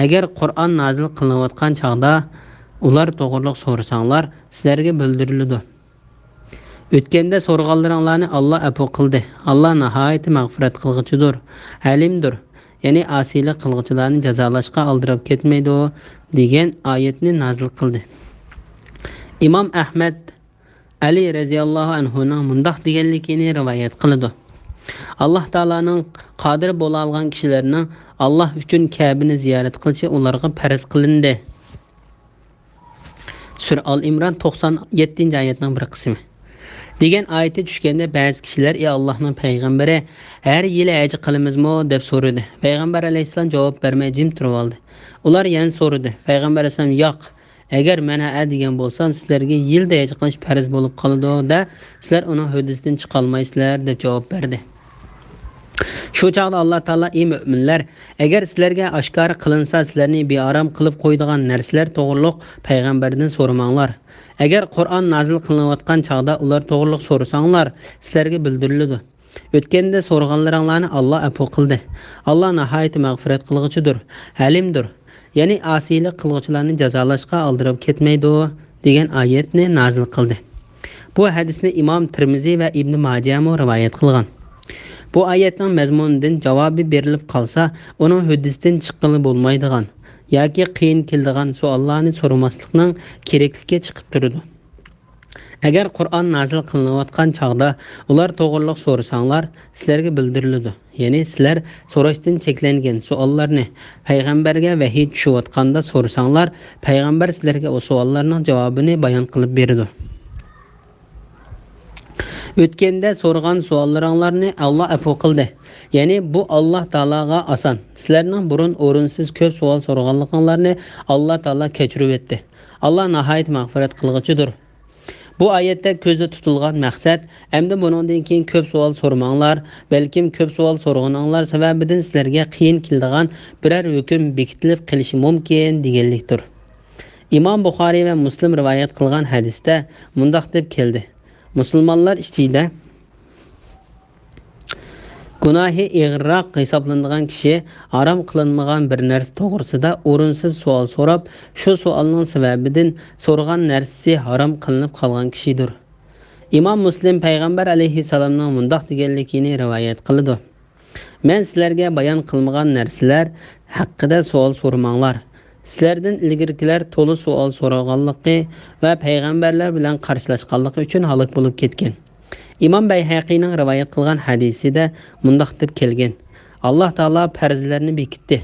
Agar Qur'on nozil qilinayotgan chaqda ular to'g'riliq so'rasanglar, sizlarga bildiriladi. O'tganda so'rag'anlaringlarni Alloh afu qildi. Alloh nihoyat mag'firat qilg'uchidir, alimdir. Ya'ni asiylik qilg'uchilarni jazolashga aldirib ketmaydi" degan oyatni nozil qildi. Imom Ahmad Ali radhiyallohu anhuning mundaq deganligini rivoyat qiladi. Alloh taolaning qodir bo'la olgan kishilarning Alloh uchun Ka'bani ziyorat qilishi ularga farz qilindi. Sura Al-Imron 97-oyatning bir qismi. degan oyati tushganda ba'zi kishilar "Ey Allohning payg'ambari, har yili haj qilamizmi?" deb so'radi. Payg'ambar alayhisalom javob bermay jim turib oldi. Ular yana so'radi. Payg'ambar alayhisalom "Yo'q, agar men ha degan bo'lsam, sizlarga yilda haj qilish farz bo'lib qoladi-da, sizlar uning hududisidan chiqa olmaysizlar" deb javob berdi. Shu chaqda Alloh taolo: "Ey mu'minlar, agar sizlarga oshkora qilinsa, sizlarni bearam qilib qo'ydigan narsalar to'g'riliq payg'ambardan so'ramanglar. Agar Qur'on nozil qilinayotgan chaqda ular to'g'riliq so'rasanglar, sizlarga bildiriladi. O'tganda so'rag'anlaringlarni Alloh afu qildi. Alloh nihoyat mag'firat qilg'uchidir, halimdir. Ya'ni asiylik qilg'uvchilarni jazolashga aldirib ketmaydi" degan oyatni nozil qildi. Bu hadisni Imom Tirmiziy va Ibn Majah rivoyat qilgan. Bu oyatning mazmunidan javobi berilib qolsa, uning hududisidan chiqqili bo'lmaydigan yoki qiyin keladigan savollarni so'ramaslikning kerakligi chiqib turadi. Agar Qur'on nozil qilinayotgan chaqda ular to'g'riliq so'rasanglar, sizlarga bildiriladi. Ya'ni sizlar so'rashdan cheklangan savollarni payg'ambarga vahiy tushayotganda so'rasanglar, payg'ambar sizlarga o savollarning javobini bayon qilib beradi. O'tganda so'rag'an savollaringlarni Alloh afu qildi. Ya'ni bu Alloh taologa oson. Sizlarning burun o'rinsiz ko'p savol so'raganliklaringizni Alloh taolo kechirib etdi. Alloh nihoyat mag'firat qilg'uchidir. Bu oyatda ko'zda tutilgan maqsad, endi buningdan keyin ko'p savol so'ramanglar, balkim ko'p savol so'raganinglar sababidan sizlarga qiyin keladigan biror hukm bekitilib qilishi mumkin deganlikdir. Imom Buxoriy va Muslim rivoyat qilgan hadisda mundaq deb keldi: Musulmonlar ichida gunohi ig'roq hisoblanadigan kishi harom qilinmagan bir narsa to'g'risida o'rinsiz savol so'rab, shu savolning sababidan so'ragan narsasi harom qilinib qolgan kishidir. Imom Muslim payg'ambar alayhissalomning mundaq deganligini rivoyat qiladi: "Men sizlarga bayon qilmagan narsalar haqida savol so'ramanglar. Sizlardan ilgarikilar to'liq savol so'raganligi va payg'ambarlar bilan qarshilashganligi uchun halok bo'lib ketgan." Imom Bayhaqiyning rivoyat qilgan hadisida mundaq deb kelgan: "Alloh taolo farzlarni bekitdi.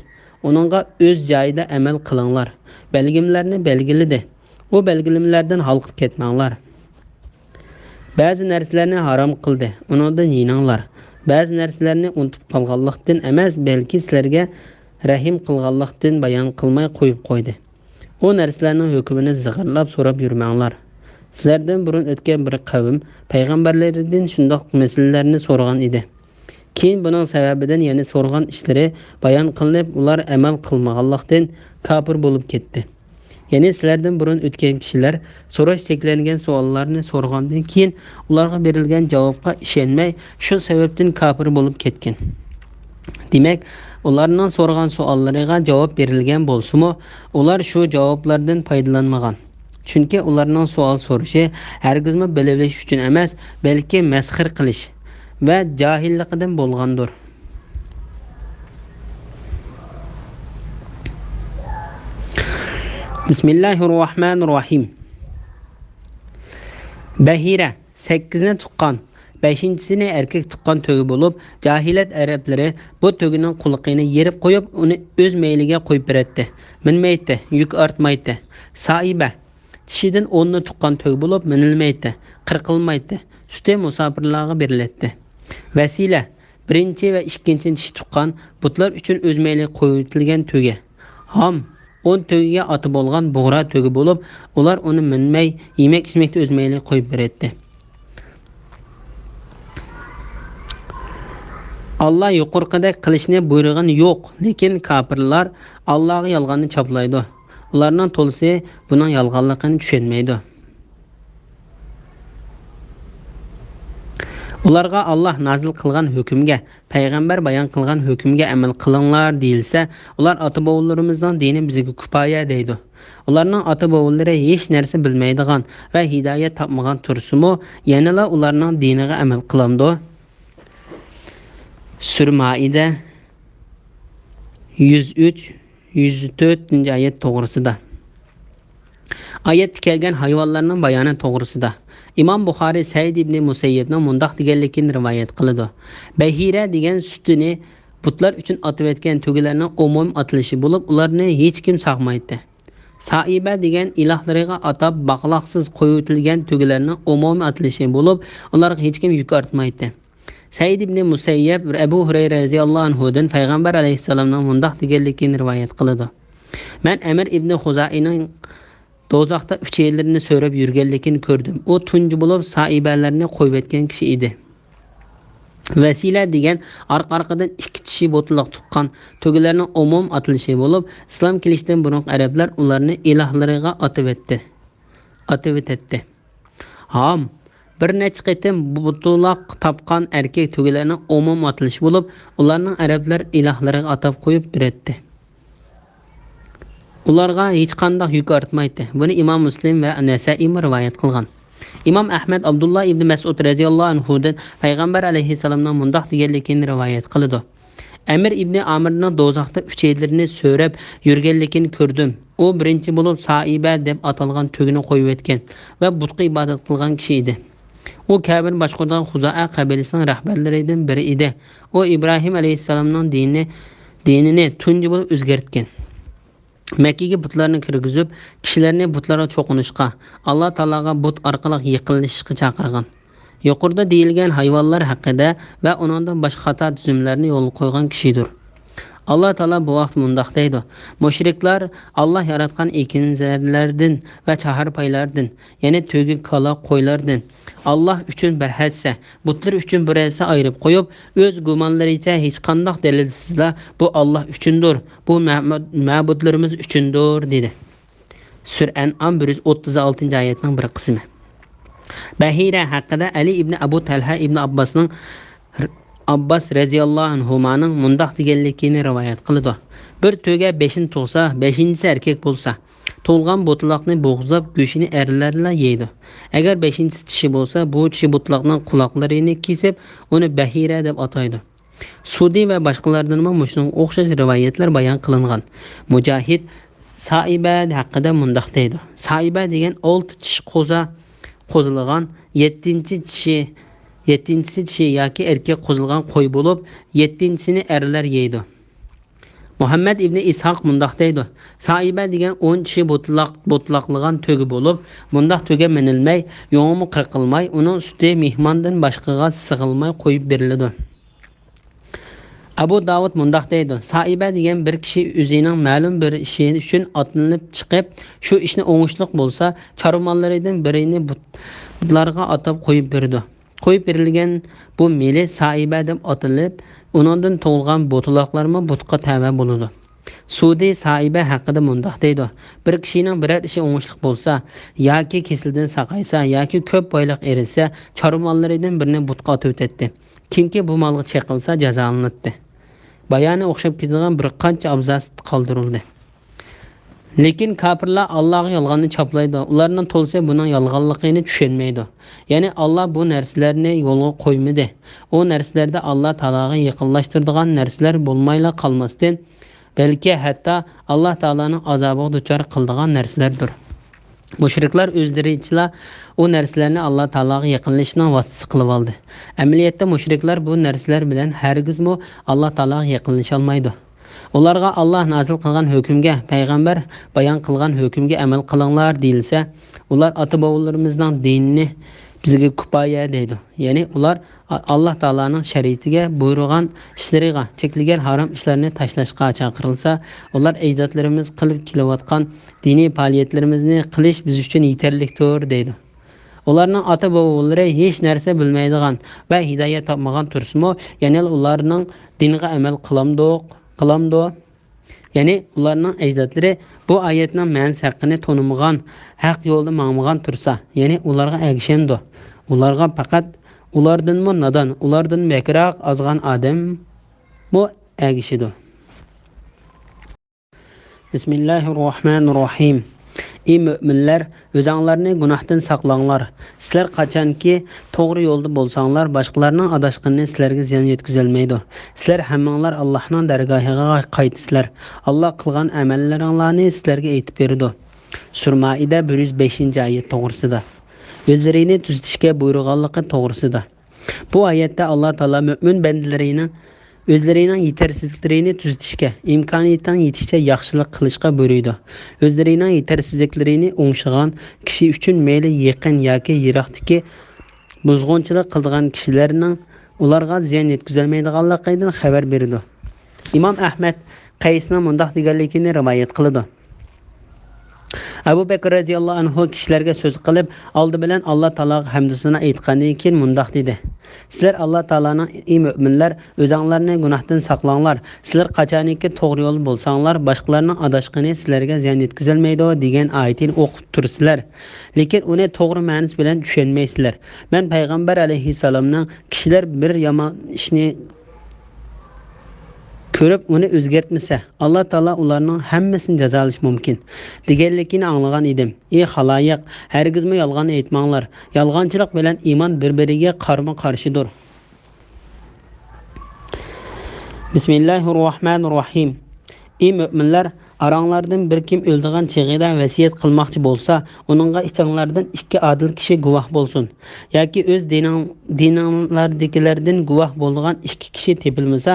Uningga o'z joyida amal qilinglar. Belgimlarni belgiladi. U belgilimlardan halqib ketmanglar. Ba'zi narsalarni harom qildi. Uningdan yeyinglar. Ba'zi narsalarni unutib qolganlikdan emas, balki sizlarga rahim qilganlikdan bayon qilmay qo'yib qo'ydi. U narsalarning hukmini zig'irlab so'rab yurmanglar. Sizlardan burun o'tgan bir qavm payg'ambarlaridan shundoq masalalarni so'ragan edi. Keyin buning sababidan yana so'rgan ishlari bayon qilinib, ular amal qilmaganlikdan kafir bo'lib ketdi. Ya'ni sizlardan burun o'tgan kishilar so'rash cheklangan savollarni so'rgandan keyin ularga berilgan javobga ishonmay, shu sababdan kafir bo'lib ketgan. Demak, ularning so'ragan savollariga javob berilgan bo'lsa-mu, ular shu javoblardan foydalanmagan. Chunki ularning savol so'rashi hargizmi bilib uchun emas, balki masxir qilish va jahillikdan bo'lgandir. Bismillahirrohmanirrohim. Bahira 8 ni tuqqan Beshinchisini erkek tuqqan tögi bo'lib, jahilat arablari bu tögining quliqini yerib qo'yib, uni o'z meyliga qo'yib beradi. Minmaydi, yuk ortmaydi. Saiba tishidan 10 ni tuqqan tög bo'lib, minilmaydi, qirqilmaydi. Suti musofirlarga beriladi. Vasila birinchi va ikkinchi tish tuqqan butlar uchun o'z meyliga qo'yilgan tögi. Ham 10 tögiga oti bo'lgan bug'ra tögi bo'lib, ular uni minmay, yemak-ichmakni o'z meyliga qo'yib beradi. Allah yuqorqidek qilishni buyrug'ini yo'q, lekin kafirlar Allohga yolg'onni chaplaydi. Ularning to'lisi buning yolg'onligini tushunmaydi. Ularga Allah nazil qilgan hukmga, payg'ambar bayon qilgan hukmga amal qilinglar deyilsa, ular ota-bobolarimizning dini bizga kifoya deydi. Ularning ota-bobolari hech narsa bilmaydigan va hidoyat topmagan tursimi, yanala ularning diniga amal qilamdi. Sur Maide 103-104 ayet to'g'risida. Ayet kelgan hayvonlarning bayoni to'g'risida. İmam Buxoriy Said ibn Musayyibning mundaq deganligini rivoyat qiladi. Bahira degan sutini butlar uchun otib etgan to'gilarning umum atilishi bo'lib, ularni hech kim saqmaydi. Saiba degan ilohlariga atab baqloqsiz qo'yitilgan to'gilarning umum atilishi bo'lib, ularga hech kim yuk ortmaydi. Said ibn Musayyib Abu Hurayra radhiyallohu anhudan payg'ambar alayhisalomning mundaq deganligini rivoyat qiladi. Men Amir ibn Xuzaining do'zaxda 3 yillarni so'rab yurganligini ko'rdim. U tunji bo'lib saibalarni qo'yib etgan kishi edi. Vasila degan orqa-orqadan 2 tishi botliq tuqqan to'gilarning umum atilishi bo'lib, islom kelishdan burun arablar ularni ilohlariga atib etdi. Ham bir necha qitim botliq topgan erkak to'gilarning umum atilishi bo'lib, ularning arablar ilohlariga atab qo'yib berdi. Ularga hech qanday yuk ortmaydi. Buni Imom Muslim va Nasa'iy rivoyat qilgan. Imom Ahmad Abdullah ibn Mas'ud radhiyallohu anhudan payg'ambar alayhisalomning mundaq deganligini rivoyat qiladi. Amir ibn Amirning do'zaxda 3 yillarni so'rab yurganligini ko'rdim. U birinchi bo'lib Saiba deb atalgan to'gini qo'yib etgan va butqa ibodat qilgan kishi edi. U Kabir boshqargan Xuzoa qabilasining rahbarlaridan biri edi. U Ibrohim alayhisalomning dinini tunji bo'lib o'zgartgan. Makkaga butlarni kirgizib, kishilarni butlarga cho'qinishga, Alloh taologa but orqali yiqilishga chaqirgan. Yuqorida deyilgan hayvonlar haqida va uningdan boshqa xato tuzumlarni yo'l qo'ygan kishidir. Allah taolo bu vaqt mundaq deydi: Mushriklar Allah yaratgan ekinlardan va chahar paylardan, ya'ni to'gi kala qo'ylardan Allah uchun bir hassa, butlar uchun bir hassa ayirib qo'yib, o'z gumonlaricha hech qanday dalilsizlar bu Allah uchundir, bu ma'budlarimiz uchundir dedi. Sur An'am 136-oyatning bir qismi. Bahira haqida Ali ibn Abu Talha ibn Abbas radhiyallohu anhumaning mundaq deganligini rivoyat qiladi. Bir to'ga 5 ni tug'sa, 5-inchisi erkak bo'lsa, tug'ilgan butloqni bo'g'zab go'shini erlarlar yeydi. Agar 5-inchisi tishi bo'lsa, bu tishi butloqning quloqlarini kesib, uni bahira deb ataydi. Sudi va boshqalardan ham shunga o'xshash rivoyatlar bayon qilingan. Mujahid Saiba haqida mundaq deydi: Saiba degan 6 tish qo'zilgan 7-inchisi tishi yoki erkak qo'zilgan qo'y bo'lib, 7-inchisini erlar yeydi. Muhammad ibn Ishaq mundaq deydi: Saiba degan 10 tishi botlaqligan to'gi bo'lib, mundaq to'ga minilmay, yo'ngmi qirqilmay, uning suti mehmondan boshqaga sig'ilmay qo'yib beriladi. Abu Davud mundaq deydi: Saiba degan bir kishi o'zining ma'lum bir ishi uchun otlanib chiqib, shu ishni o'ngishli bo'lsa, chormonlaridan birini butlarga atab qo'yib berdi. Qo'yib berilgan bu meli Saiba deb atilib, uningdan tug'ilgan botloqlarma butqa tava bo'ladi. Sudi Saiba haqida mundaq deydi: Bir kishining biror ishi o'ngishli bo'lsa, yoki kesildan saqaysa, yoki ko'p boyliq erisa, chormonlaridan birini butqa atib o'tadi. Kimki bu molga chaqilsa jazolanadi. Bayoni o'xshab ketadigan bir qancha abzas qoldirildi. Lekin kafirlar Allohga yolg'onni chaplaydi. Ularning to'lsa buning yolg'onligini tushunmaydi. Ya'ni Alloh bu narsalarni yo'lga qo'ymadi. O narsalarda Alloh taologa yaqinlashtiradigan narsalar bo'lmayla qolmasdan, balki hatto Alloh taoloning azobiga duchor qiladigan narsalardir. Müşriklar özleriyle o narsalarni Alloh taologa yaqinlashishning vositasi qilib oldi. Amaliyotda müşriklar bu narsalar bilan hargizmi Alloh taologa yaqinlasha olmaydi. Ularga Alloh nazil qilgan hukmga, payg'ambar bayon qilgan hukmga amal qilinglar deyilsa, ular ota-bobolarimizning dinini bizga kifoya deydi. Ya'ni ular Alloh taoloning shariatiga buyurgan ishlariga, chekilgan harom ishlarni tashlashga chaqirilsa, ular ajdodlarimiz qilib kelayotgan diniy faoliyatlarimizni qilish biz uchun yetarlidir deydi. Ularning ota-bobolari hech narsa bilmaydigan va hidoyat topmagan tursimi, ya'ni ularning dinga amal qilamdi. Ya'ni ularning ajdodlari bu oyatning ma'nosi haqini tonimagan, haq yo'lda mangmagan tursa, ya'ni ularga agishamdi. Ularga faqat ulardanmi nadon, ulardan makroq ozgan odam mu agishidir. Bismillahirrohmanirrohim. Ey müminler, özаңlarni günahdan saqlanglar. Sizler qachonki to'g'ri yo'lda bo'lsanglar, boshqalarning adashqanini sizlarga ziyon yetkazolmaydi. Sizler hammanglar Allohning dargohiga qaytisizlar. Alloh qilgan amallaringlarni sizlarga aytib berdi. Sura Maida 105-oyat to'g'risida. O'zlarini tuzatishga buyurganligi to'g'risida. Bu oyatda Alloh taolo mu'min bandalarining o'zlarining yetersizliklarini tuzatishga, imkoniyatdan yetishicha yaxshilik qilishga buyurdi. O'zlarining yetersizliklarini o'ngshagan kishi uchun mayli yaqin yoki yiroqdagi buzg'unchilik qilgan kishilarning ularga ziyon yetkazolmaydiganligidan xabar berdi. Imom Ahmad Qaysning mundoq deganligini rivoyat qildi. Abu Bakr radhiyallohu anhu kishilarga so'z qilib, oldi bilan Alloh taologa hamdisini aytgandan keyin mundoq dedi: Sizlar Alloh taoloning ey mu'minlar, o'zinglarni gunohdan saqlanglar. Sizlar qachoniki to'g'ri yo'l bo'lsanglar, boshqalarning adashqani sizlarga ziyon yetkazolmaydi degan oyatni o'qib tursizlar. Lekin uni to'g'ri ma'nosi bilan tushunmaysizlar. Men payg'ambar alayhisalomning kishilar bir yomon ishni ko'rib uni o'zgartmasa, Alloh taolo ularning hammasini jazolash mumkin deganligini anglagan edim. Ey xaloyiq, hargizmi yolg'on aytmanglar. Yolg'onchilik bilan iymon bir-biriga qarama-qarshidir. Bismillahirrohmanirrohim. Ey mu'minlar, aranglardan bir kim o'ldigan chig'ida vasiyat qilmoqchi bo'lsa, uningga ichinglardan ikki adil kishi guvoh bo'lsin. Yoki o'z dinlardagilardan guvoh bo'lgan ikki kishi tepilmasa,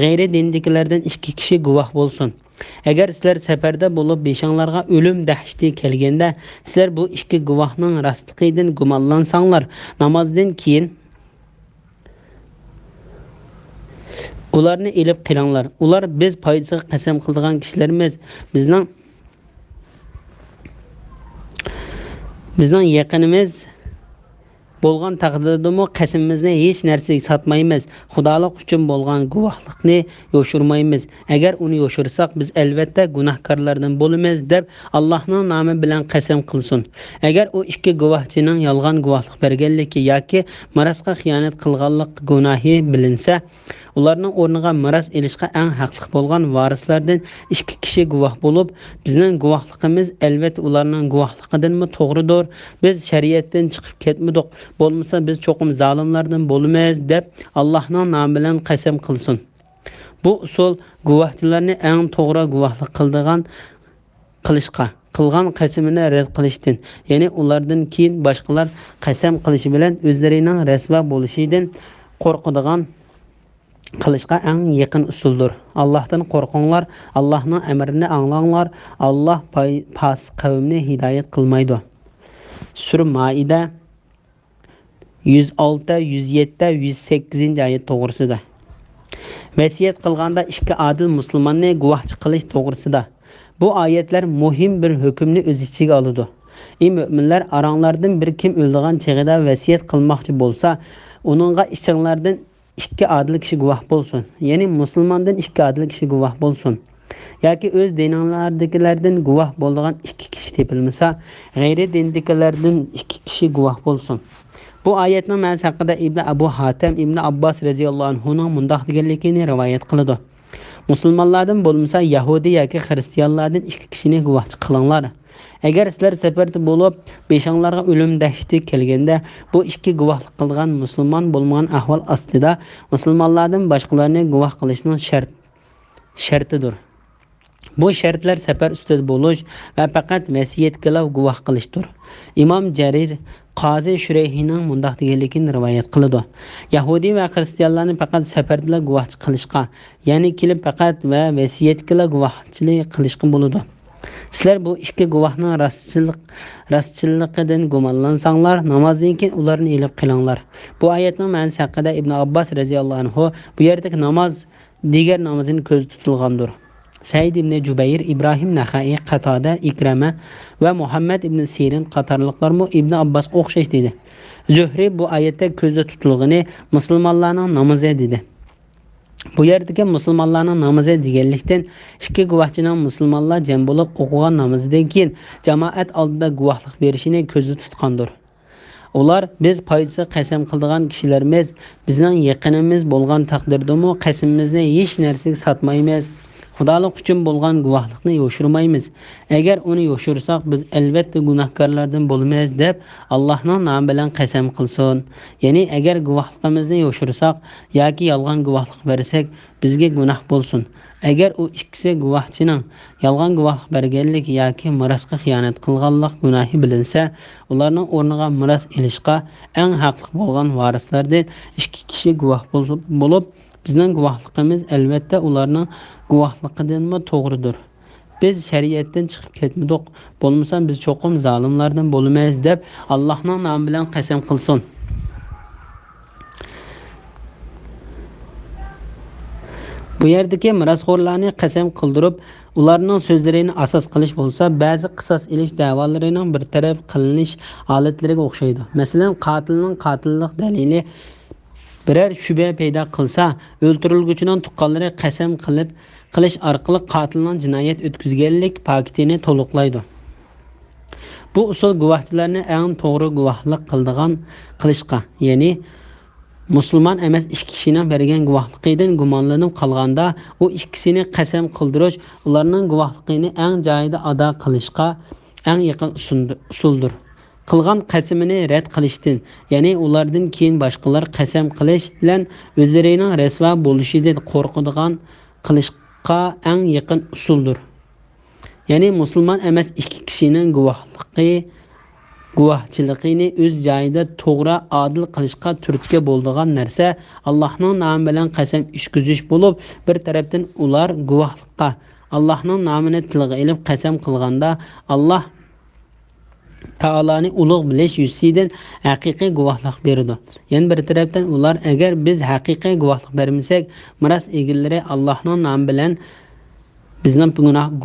g'ayri dindagilardan ikki kishi guvoh bo'lsin. Agar sizlar safarda bo'lib beshanglarga o'lim dahshati kelganda, sizlar bu ikki guvohning rostligidan gumonlansanglar, namozdan keyin ularni elib qilinglar. Ular biz foydasiga qasam qiladigan kishilarimiz. Bizning yaqinimiz bo'lgan taqdirdami qasamimizni hech narsaga sotmaymiz. Xudolik uchun bo'lgan guvohlikni yoshirmaymiz. Agar uni yoshirsak, biz albatta gunohkorlardan bo'lamiz deb Allohning nomi bilan qasam qilsin. Agar u ikki guvohchining yolg'on guvohlik berganligi yoki marasga xiyonat qilganlik gunohi bilinsa, ularning o'rniga miras elishga eng haqli bo'lgan varislardan ikki kishi guvoh bo'lib, bizning guvohligimiz albatta ularning guvohligidanmi to'g'ridir. Biz shariatdan chiqib ketmadik, bo'lmasa biz cho'qim zolimlardan bo'lamiz deb Allohning nomi bilan qasam qilsin. Bu usul guvohchilarni eng to'g'ri guvohlik qilgan qasamini rad qilishdan, ya'ni ulardan keyin boshqalar qasam qilishi bilan o'zlarining rasvo bo'lishidan qo'rqadigan qilishga eng yaqin usuldir. Allohdan qo'rqinglar, Allohning amrini anglanglar. Alloh fosiq qavmni hidoyat qilmaydi. Sura Maida 106, 107, 108-oyat to'g'risida. Vasiyat qilganda ikki adil musulmonni guvohchi qilish to'g'risida. Bu oyatlar muhim bir hukmni o'z ichiga oladi. Ey mu'minlar, aranglardan bir kim o'ldigan chig'ida vasiyat qilmoqchi bo'lsa, uningga ichinglardan ikki adil kishi guvoh bo'lsin. Ya'ni musulmondan ikki adil kishi guvoh bo'lsin. Yoki o'z dinlardagilardan guvoh bo'lgan ikki kishi tepilmasa, g'ayri dindagilardan ikki kishi guvoh bo'lsin. Bu oyatning ma'nosi haqida Ibn Abu Hatim Ibn Abbos radhiyallohu anhuning mundoq deganligini rivoyat qiladi. Musulmonlardan bo'lmasa, Yahudi yoki xristianlardan ikki kishini guvohchi qilinglar. Agar sizlar safarda bo'lib, beshanglarga o'lim dahshati kelganda, bu ikki guvohlik qilgan musulmon bo'lmagan ahvol ostida musulmonlardan boshqalarni guvoh qilishning shartidir. Bu şartlar safar ustida bo'lish va faqat vasiyat qilib guvoh qilishdir. Imom Jarir Qozi Shurayhining mundaq deganligini rivoyat qiladi. Yahudi va xristianlarni faqat safarda guvoh qilishga, ya'ni kelib faqat va vasiyat qilib guvohchilik qilishga bo'ladi. Sizlar bu ikki guvohning rostchilligidan gumonlansanglar, namozdan keyin ularni elib qilinglar. Bu oyatning ma'nosi haqida Ibn Abbos radhiyallohu anhu bu yerdagi namoz diğer namazın ko'zda tutilgandir. Said ibn Jubayr, İbrahim Naxai, Qatada, Ikrama ve Muhammed ibn Sirin qatorliqlar mu Ibn Abbos o'xshash dedi. Zuhri bu oyatda ko'zda tutilgani musulmonlarning namozi dedi. Bu yerdagi musulmonlarning namozi deganlikdan ikki guvohchining musulmonlar jam bo'lib o'qigan namozidan keyin jamoat oldida guvohlik berishini ko'zda tutgandir. Ular biz foydasi qasam qiladigan kishilarimiz, bizning yaqinimiz bo'lgan taqdirdami qasamimizni hech narsaga sotmaymiz. Xudolik uchun bo'lgan guvohlikni yo'shirmaymiz. Agar uni yo'shirsak, biz albatta gunohkorlardan bo'lmaymiz deb Allohning nomi bilan qasam qilsin. Ya'ni agar guvohligimizni yo'shirsak yoki yolg'on guvohlik bersak, bizga gunoh bo'lsin. Agar u ikkisi guvohchining yolg'on guvohlik berganlik yoki mirosga xiyonat qilganlik gunohi bilinsa, ularning o'rniga miros ilishga eng haqli bo'lgan varislardan ikki kishi guvoh bo'lib, bizning guvohligimiz albatta ularning guvohligidanmi to'g'ridir. Biz shariatdan chiqib ketmadik, bo'lmasa biz cho'qim zolimlardan bo'lmaymiz deb Allohning nomi bilan qasam qilsin. Bu yerdagi mirosxo'rlarni qasam qildirib, ularning so'zlarini asos qilish bo'lsa, ba'zi qisos ilish da'volarining bir taraf qilinish holatlariga o'xshaydi. Masalan, qotilning qotillik dalili biror shubha paydo qilsa, o'ltirilguchining tuqqanlari qasam qilish orqali qotilning jinoyat o'tkazganlik faktini to'liqlaydi. Bu usul guvohchilarni eng to'g'ri guvohlik qilishga, ya'ni musulmon emas ikki kishining bergan guvohligidan gumonlanib qolganda, u ikkisini qasam qildirish ularning guvohligini eng joyida ado qilishga eng yaqin usuldir. Qilgan qasamini rad qilishdan, ya'ni ulardan keyin boshqalar qasam qilish bilan o'zlarining rasvo bo'lishidan qo'rqadigan qilishga eng yaqin usuldir. Ya'ni musulmon emas ikki kishining guvohchiligini o'z joyida to'g'ri, adil qilishga turtki bo'ladigan narsa Allohning nomi bilan qasam ishqizish bo'lib, bir tarafdan ular guvohlikqa Allohning nomini tilga olib qasam qilganda Alloh Taolani ulug' bilish yuzidan haqiqiy guvohlik beradi. Yana bir tarafdan ular agar biz haqiqiy guvohlik bermasak, miros egalari Allohning nomi bilan bizning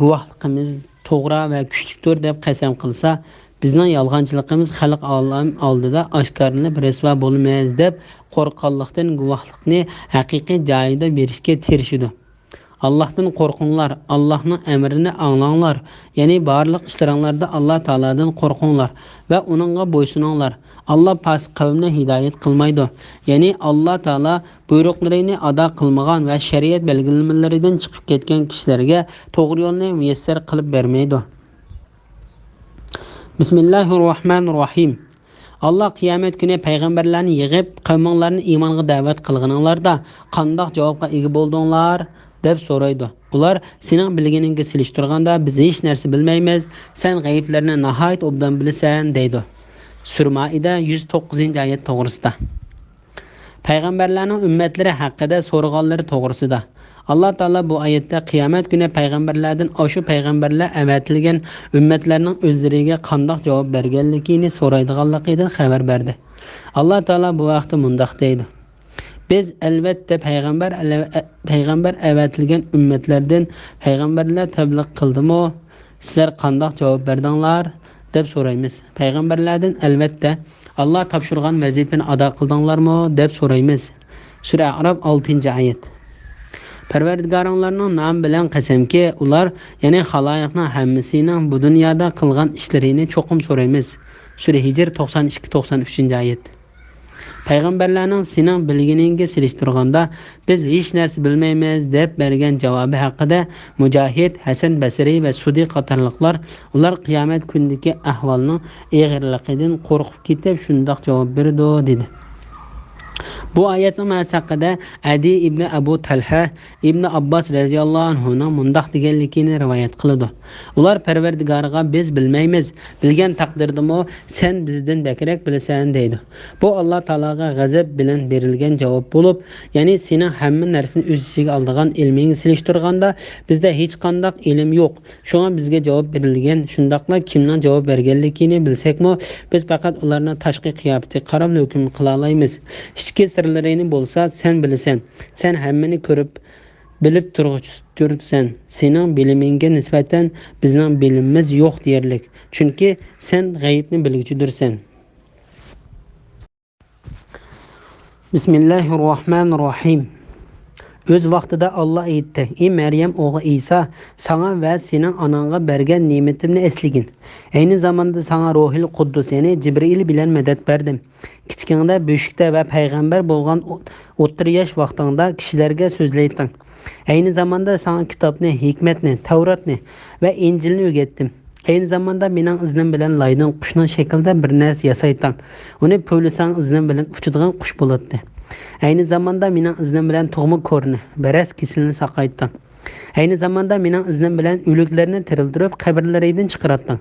guvohligimiz to'g'ri va kuchlidir deb qasam qilsa, bizning yolg'onchiligimiz xalq oldida oshkorlanib rasvo bo'lmaymiz deb qo'rqqanlikdan guvohlikni haqiqiy joyida berishga tirishadi. Allohdan qo'rqinglar, Allohning amrini anglanglar. Ya'ni barliq ishlaringlarda Alloh taoladan qo'rqinglar va uningga bo'ysuninglar. Alloh past qavmni hidoyat qilmaydi. Ya'ni Alloh taolo buyruqlarini ado qilmagan va shariat belgilamalaridan chiqib ketgan kishilarga to'g'ri yo'lni muyassar qilib bermaydi. Bismillahirrohmanirrohim. Allah qiyomat kuni payg'ambarlarni yig'ib, qavminglarni iymonga da'vat qilganinglarda qanday javobga ega bo'ldinglar deb so'raydi. Ular sening bilganingga silishtirganda biz hech narsa bilmaymiz, sen g'ayblarni nihoyat obdan bilasan deydi. Sura Maida 109-oyat to'g'risida. Payg'ambarlarning ummatlari haqida so'rag'anlari to'g'risida. Allah Taala bu oyatda qiyomat kuni payg'ambarlardan o'sha payg'ambarlar avatilgan ummatlarning o'zlariga qanday javob berganligini so'raydiganligidan xabar berdi. Allah Taala bu vaqtda mundaq deydi: Biz albatta payg'ambar avatilgan ummatlardan payg'ambarlar tabliq qildimi? Sizlar qanday javob berdinglar deb so'raymiz. Payg'ambarlardan albatta Allah topshirgan vazifani ado qildinglarmi deb so'raymiz. Sura Arab 6-oyat. Parvardigoringlarning nomi bilan qasamki, ular, ya'ni xaloyiqning hammasining bu dunyoda qilgan ishlarini cho'qim so'raymiz. Sura Hijr 92-93-oyat. Payg'ambarlarning sening bilganingga silishtirganda biz hech narsa bilmaymiz deb bergan javobi haqida Mujohid, Hasan Basri va Sudi qatorliqlar ular qiyomat kunidagi ahvolning og'irligidan qo'rqib ketib shunday javob berdi dedi. Bu oyatning ma'nosi haqida Adi ibn Abu Talha ibn Abbos radhiyallohu anhuning mundaq deganligini rivoyat qiladi. Ular Parvardigoriga biz bilmaymiz, bilgan taqdirdami sen bizdan bakrak bilasan deydi. Bu Alloh taologa g'azab bilan berilgan javob bo'lib, ya'ni seni hamma narsani o'z ichiga oladigan ilmingni silishtirganda bizda hech qanday ilm yo'q. Shunga bizga javob berilgan, shundaqla kimning javob berganligini bilsakmi, biz faqat ularning tashqi qiyofatiga qarab hukm qila olamiz. Ichki sirlarini bo'lsa sen bilasan. Sen hammani ko'rib bilib turibsan. Sening bilimingga nisbatan bizning bilimimiz yo'q deyarlik. Chunki sen g'aybni bilguchidirsan. Bismillahirrohmanirrohim. Öz vaqtida Allah aytdi: "Ey Maryam o'g'li İsa, sana va sening onangga bergan ne'matimni esligin. Ayni zamonda sana Ruhul Quddus, ya'ni Jibril bilan madad berdim. Kichkingda, beshikda va payg'ambar bo'lgan o'ttir yosh vaqtingda kishilarga so'zlayding. Ayni zamonda sana kitobni, hikmatni, Tavratni va Injilni o'rgatdim. Ayni zamonda mening iznim bilan laydan qushning shaklida bir narsa yasayding. Uni po'lisang iznim bilan uchadigan qush bo'ladi. Ayni zamonda mening iznim bilan tug'ma ko'rni, baras kesilni saqayding. Ayni zamonda mening iznim bilan o'liklarni tirildirib qabrlaridan chiqaratding.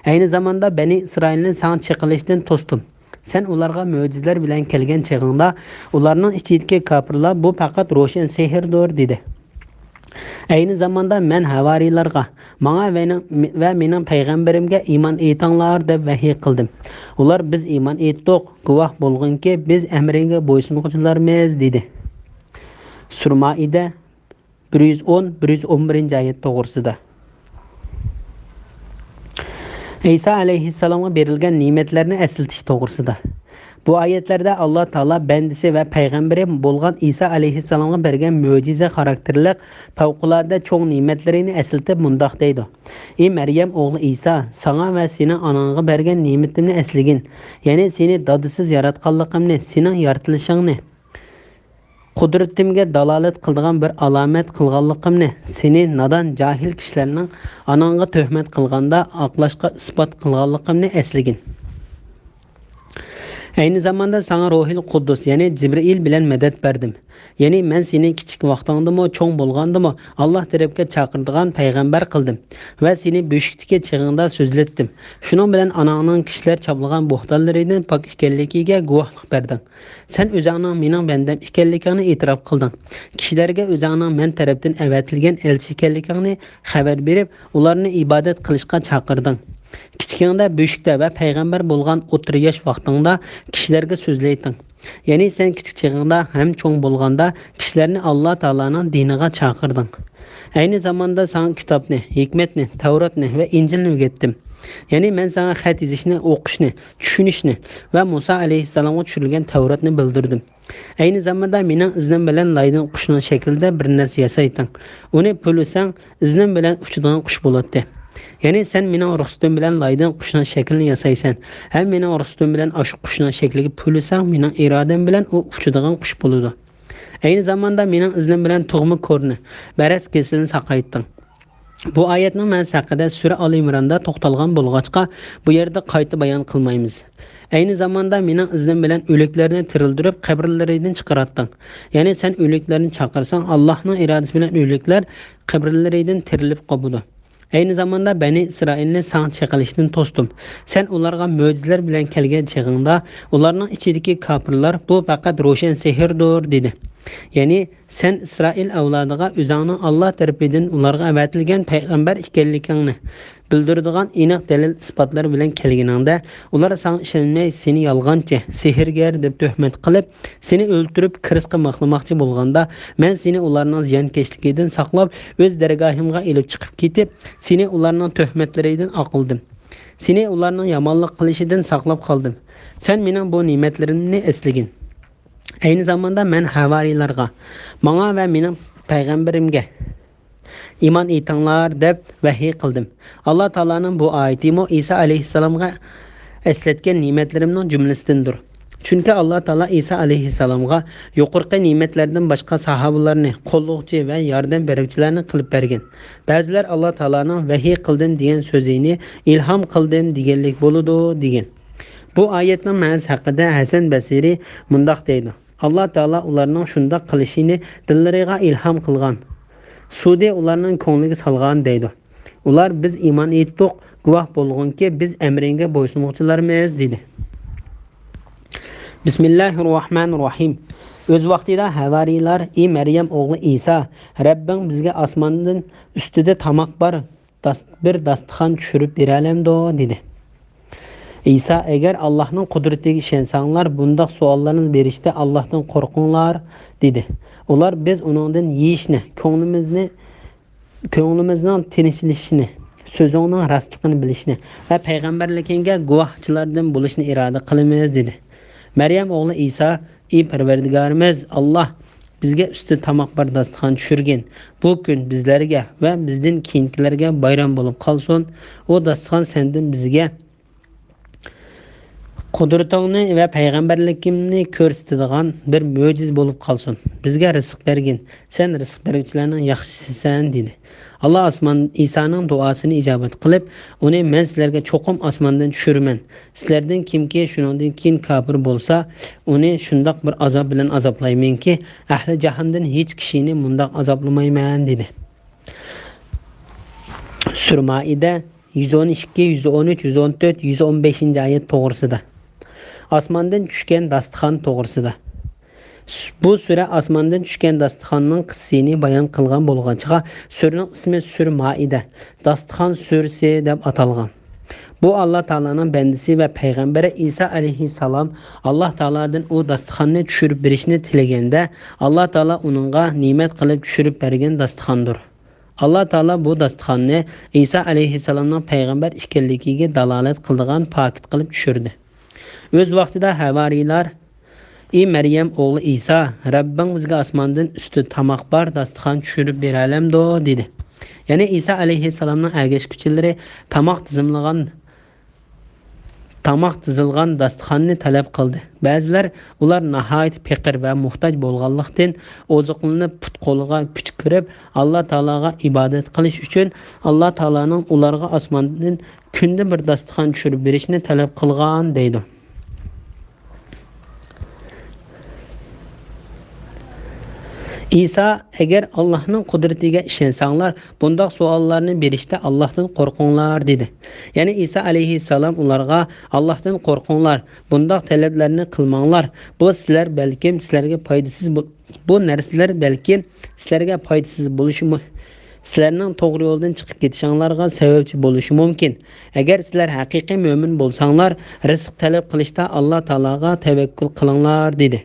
Ayni zamonda Bani Isroilni sana chiqilishdan to'sdim. Sen ularga mo'jizalar bilan kelgan chig'ingda ularning ichidagi kofirlar bu faqat ro'shan sehrdir dedi. Ayni zamonda men havariylarga, menga va mening payg'ambarimga iymon etinglar deb vahiy qildim. Ular biz iymon etdik, guvoh bo'lgunki biz amringga bo'ysunuvchilarmiz dedi. Sura Maida 110-111 oyat to'g'risida. İsa alayhissalomga berilgan ne'matlarni eslatish to'g'risida. Bu oyatlarda Alloh taolo bandisi va payg'ambari bo'lgan İsa alayhissalomga bergan mo'jiza xarakterli favqulodda cho'ng ne'matlarini eslatib mundoq deydi: "Ey Maryam o'g'li İsa, sana va sening onangga bergan ne'matimni eslagin. Ya'ni seni dadisiz yaratganligimni, sening yaratilishingni, qudratimga dalolat qiladigan bir alomat qilganligimni, seni nodon jahil kishilarning onangga tuhmat qilganda oqlashga isbot qilganligimni eslagin. Ayni zamonda sana Ruhul Quddus, ya'ni Jibril bilan madad berdim. Ya'ni men seni kichik vaqtingdami, cho'ng bo'lgandimi Alloh tarafga chaqiradigan payg'ambar qildim va seni beshikdagi chig'ingda so'zlatdim. Shuning bilan onangning kishilar chaplagan bo'xtonlaridan pok ekanligiga guvohlik berding. Sen o'zingning mening bandam ekanligingni e'tirof qilding. Kishilarga o'zingning men tarafdan avatilgan elchi ekanligingni xabar berib, ularni ibodat qilishga chaqirding. Kichkingda, beshikda va payg'ambar bo'lgan o'ttir yosh vaqtingda kishilarga so'zlayding. Ya'ni sen kichik chig'ingda ham cho'ng bo'lganda kishilarni Alloh taolaning diniga chaqirding. Ayni zamonda sana kitobni, hikmatni, Tavratni va Injilni o'rgatdim. Ya'ni men sana xat yozishni, o'qishni, tushunishni va Musa alayhissalomga tushirilgan Tavratni bildirdim. Ayni zamonda mening iznim bilan laydan qushning shaklida bir narsa yasayding. Uni po'lisang iznim bilan uchadigan qush bo'ladi. Ya'ni sen mening ruxsatim bilan laydan qushning shaklini yasaysan. Ham mening ruxsatim bilan o'sha qushning shakliga po'lisang, mening irodam bilan u uchadigan qush bo'ladi. Ayni zamonda mening iznim bilan tug'ma ko'rni, baras kesilni saqayding. Bu oyatning ma'nosi haqida Sura Al-Imronda to'xtalgan bo'lg'achqa bu yerda qayta bayon qilmaymiz. Ayni zamonda mening iznim bilan o'liklarni tirildirib qabrlaridan chiqaratding. Ya'ni sen o'liklarni chaqirsang, Allohning irodasi bilan o'liklar qabrlaridan tirilib qoladi. Ayni zamonda Bani Isroilni sana chiqilishdan to'sdim. Sen ularga mo'jizalar bilan kelgan chig'ingda ularning ichidagi kofirlar bu faqat ro'shan sehrdir dedi. Ya'ni sen Isroil avlodiga o'zingning Alloh tarafidan ularga avatilgan payg'ambar ekanligingni bildiradigan aniq dalil isbotlar bilan kelganingda ular sana ishonmay seni yolg'onchi, sehrgar deb tuhmat qilib, seni o'ldirib kirisqa maqlamoqchi bo'lganda, men seni ularning ziyonkashligidan saqlab, o'z dargohimga elib chiqib ketib, seni ularning tuhmatlaridan oqildim. Seni ularning yomonlik qilishidan saqlab qoldim. Sen mening bu ne'matlarimni eslagin. Ayni zamonda men havariylarga, menga va mening payg'ambarimga iymon etinglar deb vahiy qildim. Alloh taolaning bu oyatimi İsa alayhissalomga eslatgan ne'matlarimning jumlasidandir. Chunki Alloh taolo İsa alayhissalomga yuqorqi ne'matlardan boshqa sahobalarni, qo'llovchi va yordam beruvchilarni qilib bergan. Ba'zilar Alloh taolaning vahiy qildim degan so'zini ilhom qildim deganlik bo'ladi degan. Bu oyatning ma'nosi haqida Hasan Basri mundoq deydi: Allah Taala ularning shunda qilishini dillariga ilhom qilgan. Sudi ularning ko'ngliga salgan deydi. Ular biz iymon etdik, guvoh bo'lgunki biz amringga bo'ysunuvchilarmiz dedi. Bismillahirrohmanirrohim. O'z vaqtida havariylar: "Ey Maryam o'g'li Isa, Rabbing bizga osmondan ustida tamoq bor, bir dasturxon tushirib beralamdi" dedi. İsa: "Agar Allohning qudratiga ishonsanglar, bundaq savollarni berishda Allohdan qo'rqinglar" dedi. Ular: "Biz uningdan yeyishni, ko'nglimizning tinchlanishini, so'zingning rostligini bilishni va payg'ambarligingga guvohchilardan bo'lishni iroda qilamiz" dedi. Maryam o'g'li Isa: "Ey Parvardigorimiz, Alloh bizga usti tamoq bar dasturxon tushirgan. Bu kun bizlarga va bizdan keyingilarga bayram bo'lib qolsin. O dasturxon sendan bizga qudratingni va payg'ambarligingni ko'rsatadigan bir mo'jiz bo'lib qolsin. Bizga rizq bergin. Sen rizq beruvchilarning yaxshisisan" dedi. Allah İsa'nın duasını ijobat qilib, uni "Men sizlarga cho'qim osmondan tushiraman. Sizlardan kimki shuningdan keyin kofir bo'lsa, uni shundoq bir azob bilan azoblaymanki, ahli jahannamdan hech kishini bundoq azoblamayman" dedi. Sura Maida 112, 113, 114, 115-oyat to'g'risida. Osmondan tushgan dasturxon to'g'risida. Bu sura osmondan tushgan dasturxonning qissasini bayon qilgan bo'lgancha, suraning ismi Sura Maida, dasturxon surasi deb atalgan. Bu Allah Taolaning bandisi va payg'ambari Isa alayhissalom Allah Taoladan u dasturxonni tushirib berishni tilaganda, Allah Taolo uningga ne'mat qilib tushirib bergan dasturxondir. Allah Taolo bu dasturxonni Isa alayhissalomning payg'ambar ekanligiga dalolat qiladigan paket qilib tushirdi. O'z vaqtida havariylar: "Ey Maryam o'g'li Isa, Rabbing bizga osmondan usti tamoq bor dasturxon tushirib beralamdi" dedi. Ya'ni Isa alayhissalomning agashkuchilari tamoq tizilgan dasturxonni talab qildi. Ba'zilar ular nihoyat faqir va muhtoj bo'lganlikdan oziqlanib put qo'liga kuch kirib, Alloh taologa ibodat qilish uchun Alloh taoloning ularga osmondan kunda bir dasturxon tushirib berishni talab qilgan deydi. İsa: "Agar Allohning qudratiga ishonsanglar, bundoq savollarni berishda Allohdan qo'rqinglar" dedi. Ya'ni Isa alayhissalom ularga: "Allohdan qo'rqinglar, bundoq talablarni qilmanglar. Bu narsalar balkim sizlarga foydasiz bo'lishi sizlarning to'g'ri yo'ldan chiqib ketishinglarga sababchi bo'lishi mumkin. Agar sizlar haqiqiy mo'min bo'lsanglar, rizq talab qilishda Alloh taologa tavakkul qilinglar" dedi.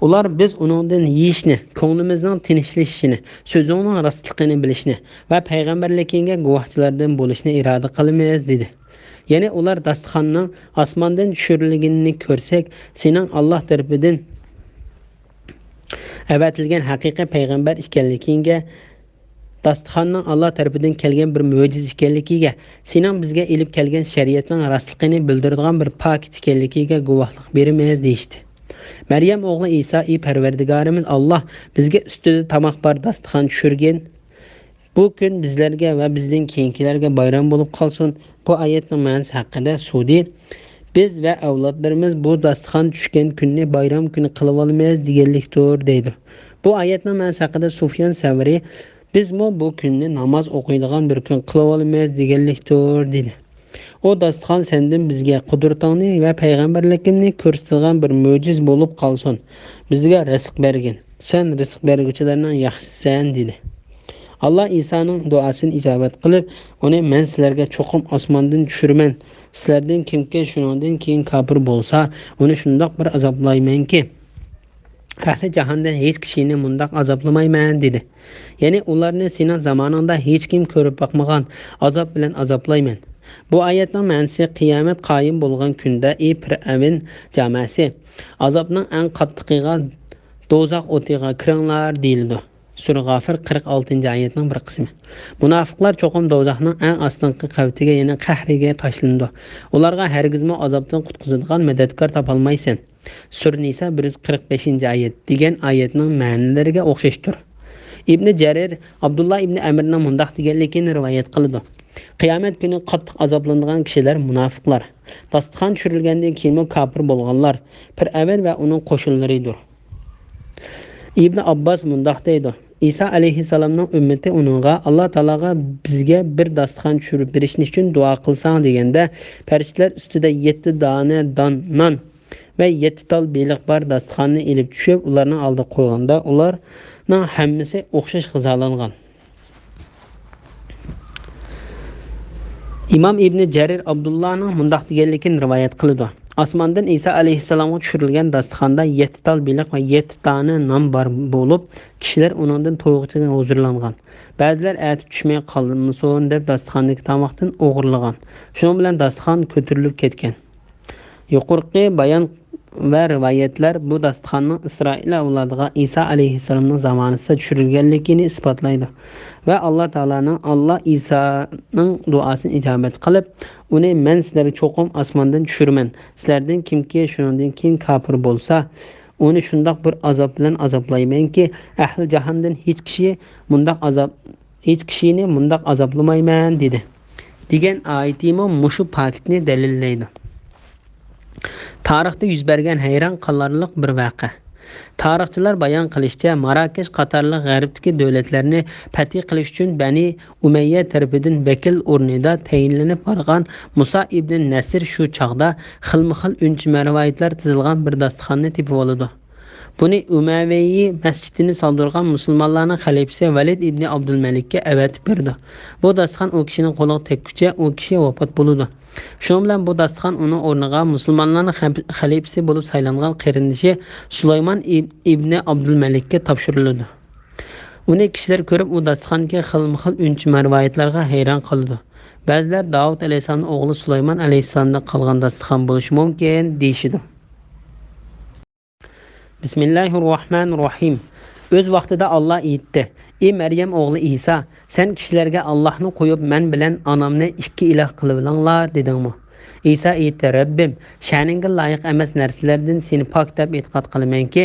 Ular: "Biz uningdan yeyishni, ko'nglimizning tinchlanishini, so'zingning rostligini bilishni va payg'ambarligingga guvohchilardan bo'lishni iroda qilamiz" dedi. Ya'ni ular dasturxonning osmondan tushirilganini ko'rsak, sening Alloh tarafidan avatilgan haqiqiy payg'ambar ekanligiga, dasturxonning Alloh tarafidan kelgan bir mo'jiz ekanligiga, sening bizga ilib kelgan shariatning rostligini bildiradigan bir paket ekanligiga guvohlik beramiz deydi. Maryam o'g'li Isa: "Ey Parvardigorimiz Alloh bizga ustida tamoq bor dasturxon tushirgan. Bu kun bizlarga va bizdan keyingilarga bayram bo'lib qolsin." Bu oyatning ma'nosi haqida Sudi: "Biz va avlodlarimiz bu dasturxon tushgan kunni bayram kuni qilib olamiz" deganlikdir deydi. Bu oyatning ma'nosi haqida Sufyan Savri: "Biz bu kunni namoz o'qiydigan bir kun qilib olamiz deganlikdir" dedi. O dasturxon sendan bizga qudratingni va payg'ambarligingni ko'rsatadigan bir mo'jiz bo'lib qolsin. Bizga rizq bergin. Sen rizq beruvchilarning yaxshisisan dedi. Allah İsa'ning duosini ijobat qilib, uni "Men sizlarga cho'qim osmondan tushiraman. Sizlardan kimki shuningdan keyin kofir bo'lsa, uni shundoq bir azoblaymanki, ahli jahannamdan hech kishini bundoq azoblamayman" dedi. Ya'ni ularni sening zamoningda hech kim ko'rib boqmagan azob bilan azoblayman. Bu oyatning ma'nosi qiyomat qoyim bo'lgan kunda ey Fir'avn jamoasi, azobning eng qattiqiga do'zax o'tiga kiringlar deyildi. Sura G'afir 46-oyatning bir qismi. Munofiqlar cho'qim do'zaxning eng ostinqi qavtiga, ya'ni qahriga tashlandi. Ularga hargizmi azobdan qutqizadigan madadkor topolmaysan. Sura Nisa 145-oyat degan oyatning ma'nolariga o'xshashdir. ibn Jarir Abdullah ibn Amirning mundaq deganligini rivoyat qildi. Qiyomat kuni qattiq azoblanadigan kishilar munofiqlar, dasturxon tushirilgandan keyin kofir bo'lganlar, Fir'avn va uning qo'shinlaridir. İbn Abbas mundaq deydi. İsa alayhissalomning ummati uningga Alloh taologa bizga bir dasturxon tushirib berishni uchun duo qilsang deganda, farishtalar ustida 7 dona non va 7 tal beliq bar dasturxonni ilib tushib, ularning oldiga qo'yganda, ularning hammasi o'xshash g'izolangan. İmam İbn Jarir Abdullahning mundaq deganligini rivoyat qildi. Osmondan İsa alayhissalomga tushirilgan dasturxonda 7 tal beliq va 7 dona non bor bo'lib, kishilar uningdan to'yg'ichiga huzurlangan. Ba'zilar ati tushmay qolmasin deb dasturxondagi tomoqdan o'g'irlagan. Shuning bilan dasturxon ko'tarilib ketgan. Yuqorqi bayon va rivoyatlar bu dasturxonning Isroil avlodiga İsa alayhissalomning zamonida tushirilganligini isbotlaydi. Va Allah İsa'ning duosini ijobat qilib, uni men sizlarga cho'qim osmondan tushirman. Sizlardan kimki shundan keyin kofir bo'lsa, uni shundoq bir azob bilan azoblaymanki, ahli jahannamdan hech kishini mundoq azoblamayman dedi. Degan oyatimo mushu faktni dalillaydi. Tarixda yuz bergan hayron qolarliq bir voqea. Tarixchilar bayon qilishicha, Marokash qatorli g'arbdagi davlatlarni fatih qilish uchun Bani Umayya tarafidan vakil o'rnida tayinlanib borgan Musa ibn Nasr shu chog'da xilma-xil unchma rivoyatlar tizilgan bir dasturxonni tepib oldi. Buni Umayyi masjidini soldirgan musulmonlarning xalifasi Valid ibn Abdulmalikka avatib berdi. Bu dasturxon u kishining qo'liga tekkuncha u kishi vafot bo'ldi. Shuning bilan bu dasturxon uning o'rniga musulmonlarning xalifasi bo'lib saylangan qarindoshi Sulaymon ibn Abdulmalikka topshirildi. Uni kishilar ko'rib, u dasturxonga xilma-xil unchma rivoyatlarga hayron qoldi. Ba'zilar Davud alayhisolamning o'g'li Sulaymon alayhisolamdan qolgan dasturxon bo'lishi mumkin deyishdi. Bismillahirrohmanirrohim. O'z vaqtida Alloh aytdi: "Ey Maryam o'g'li Isa, sen kishilarga Allohni qo'yib men bilan onamni ikki iloh qilib olinglar" dedingmi? Isa aytdi: "Rabbim, sha'ningga loyiq emas narsalardan seni pok deb e'tiqod qilamanki,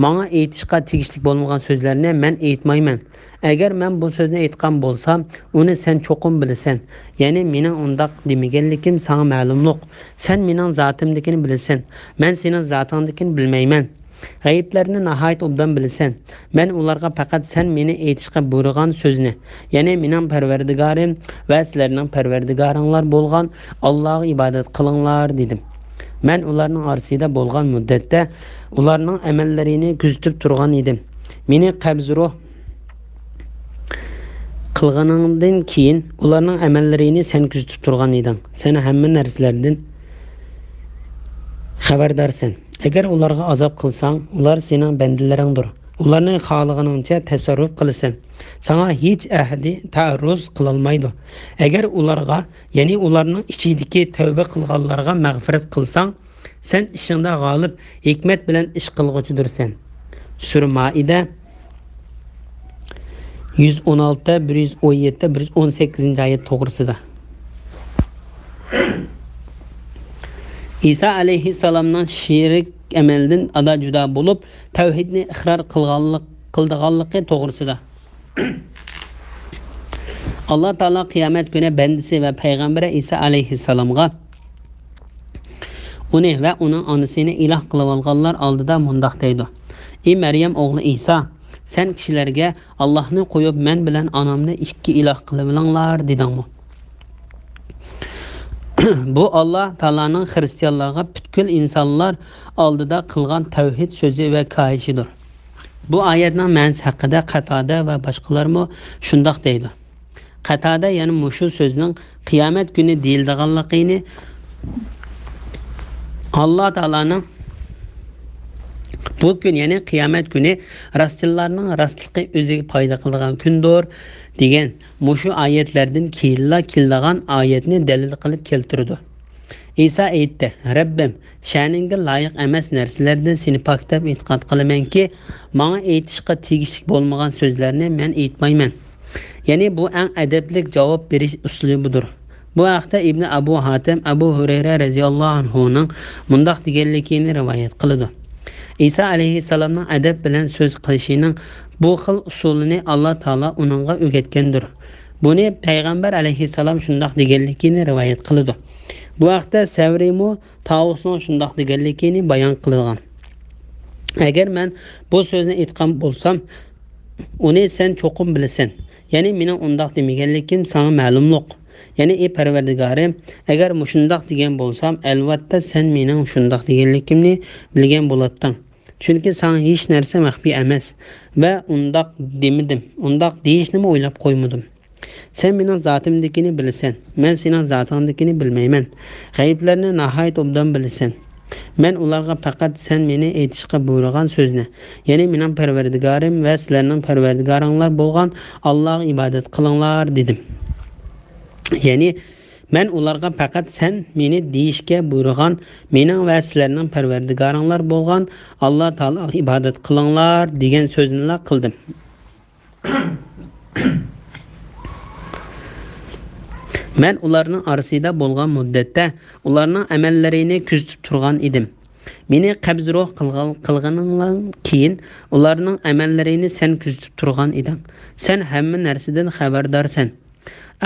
menga aytishga tegishli bo'lmagan so'zlarni men aytmayman. Agar men bu so'zni aytgan bo'lsam, uni sen cho'qim bilasan. Ya'ni mening undaq demaganligim sana ma'lumliq. Sen mening zotimligini bilasan. Men sening zotingligini bilmayman. G'ayiblarni nihoyat obdan bilasan. Men ularga faqat sen meni aytishga buyurgan so'zni, ya'ni mening Parvardigorim va sizlarning Parvardigoringlar bo'lgan Allohga ibodat qilinglar dedim. Men ularning orasida bo'lgan muddatda ularning amallarini kuzatib turgan edim. Meni qabz ruh qilganingdan keyin ularning amallarini sen kuzatib turgan eding. Sen hamma narsalardan xabardorsan. Agar ularga azob qilsang, ular sening bandalaringdir. Ularning xohlaganingcha tasarruf qilasan. Sana hech ahadi ta'arruz qila olmaydi. Agar ularga, ya'ni ularning ichidagi tavba qilganlarga mag'firat qilsang, sen ishingda g'olib, hikmat bilan ish qilg'uchidirsan. Sura Maida 116, 117, 118-oyat to'g'risida. İsa alayhissalomning shirik amaldan ada juda bo'lib, tavhidni iqror qilganligi to'g'risida. Alloh taolo qiyomat kuni bandisi va payg'ambari Isa alayhissalomga uni va uning onasini iloh qilib olganlar oldida mundaq deydi: "Ey Maryam o'g'li Isa, sen kishilarga Allohni qo'yib men bilan onamni ikki iloh qilib olinglar dedingmi?" Bu Allah Taalaning xristianlarga butkul insonlar oldida qilgan tavhid so'zi va kayishidir. Bu oyatning ma'nosi haqida Qatada va boshqalarmo shundoq deydi. Qatada ya'ni mushu so'zning qiyomat kuni deyilganligini Alloh Taalaning bu kun ya'ni qiyomat kuni rasullarning rastligi o'ziga foyda qiladigan kundir degan mushu oyatlardan kelgan oyatni dalil qilib keltirdi. İsa aytdi: "Rabbim, sha'ningga loyiq emas narsalardan seni pok deb e'tiqod qilamanki, menga aytishga tegishli bo'lmagan so'zlarni men aytmayman." Ya'ni bu eng adablik javob berish uslubidir. Bu haqda Ibn Abu Hatim Abu Hurayra radhiyallohu anhuning mundaq deganligini rivoyat qildi. İsa alayhissalomning adab bilan so'z qilishining Bu xil usulini Alloh taolo uningga o'rgatgandir. Buni payg'ambar alayhissalom shundoq deganligini rivoyat qiladi. Bu haqda Savrimo Tavusning shundoq deganligini bayon qilgan. Agar men bu so'zni aytgan bo'lsam, uni sen cho'qim bilasan. Ya'ni mening undoq demaganligim sana ma'lumliq. Ya'ni ey Parvardigorim, agar mushundoq degan bo'lsam, albatta sen mening shundoq deganligimni bilgan bo'larding. Chunki sana hech narsa maxfiy emas va undoq demadim. Undoq deyishni o'ylab qo'ymadim. Sen mening zotimdikini bilasan. Men sening zotingdikini bilmayman. G'ayblarni nihoyat obdan bilasan. Men ularga faqat sen meni aytishga buyurgan so'zni, ya'ni mening Parvardigorim va sizlarning Parvardigoringlar bo'lgan Allohga ibodat qilinglar dedim. Ya'ni men ularga faqat sen meni deyishga buyurgan mening va sizlarning Parvardigoringlar bo'lgan Alloh taologa ibodat qilinglar degan so'zni qildim. Men ularning orasida bo'lgan muddatda ularning amallarini kuzatib turgan edim. Meni qabzroq qilganingdan keyin ularning amallarini sen kuzatib turgan eding. Sen hamma narsadan xabardorsan.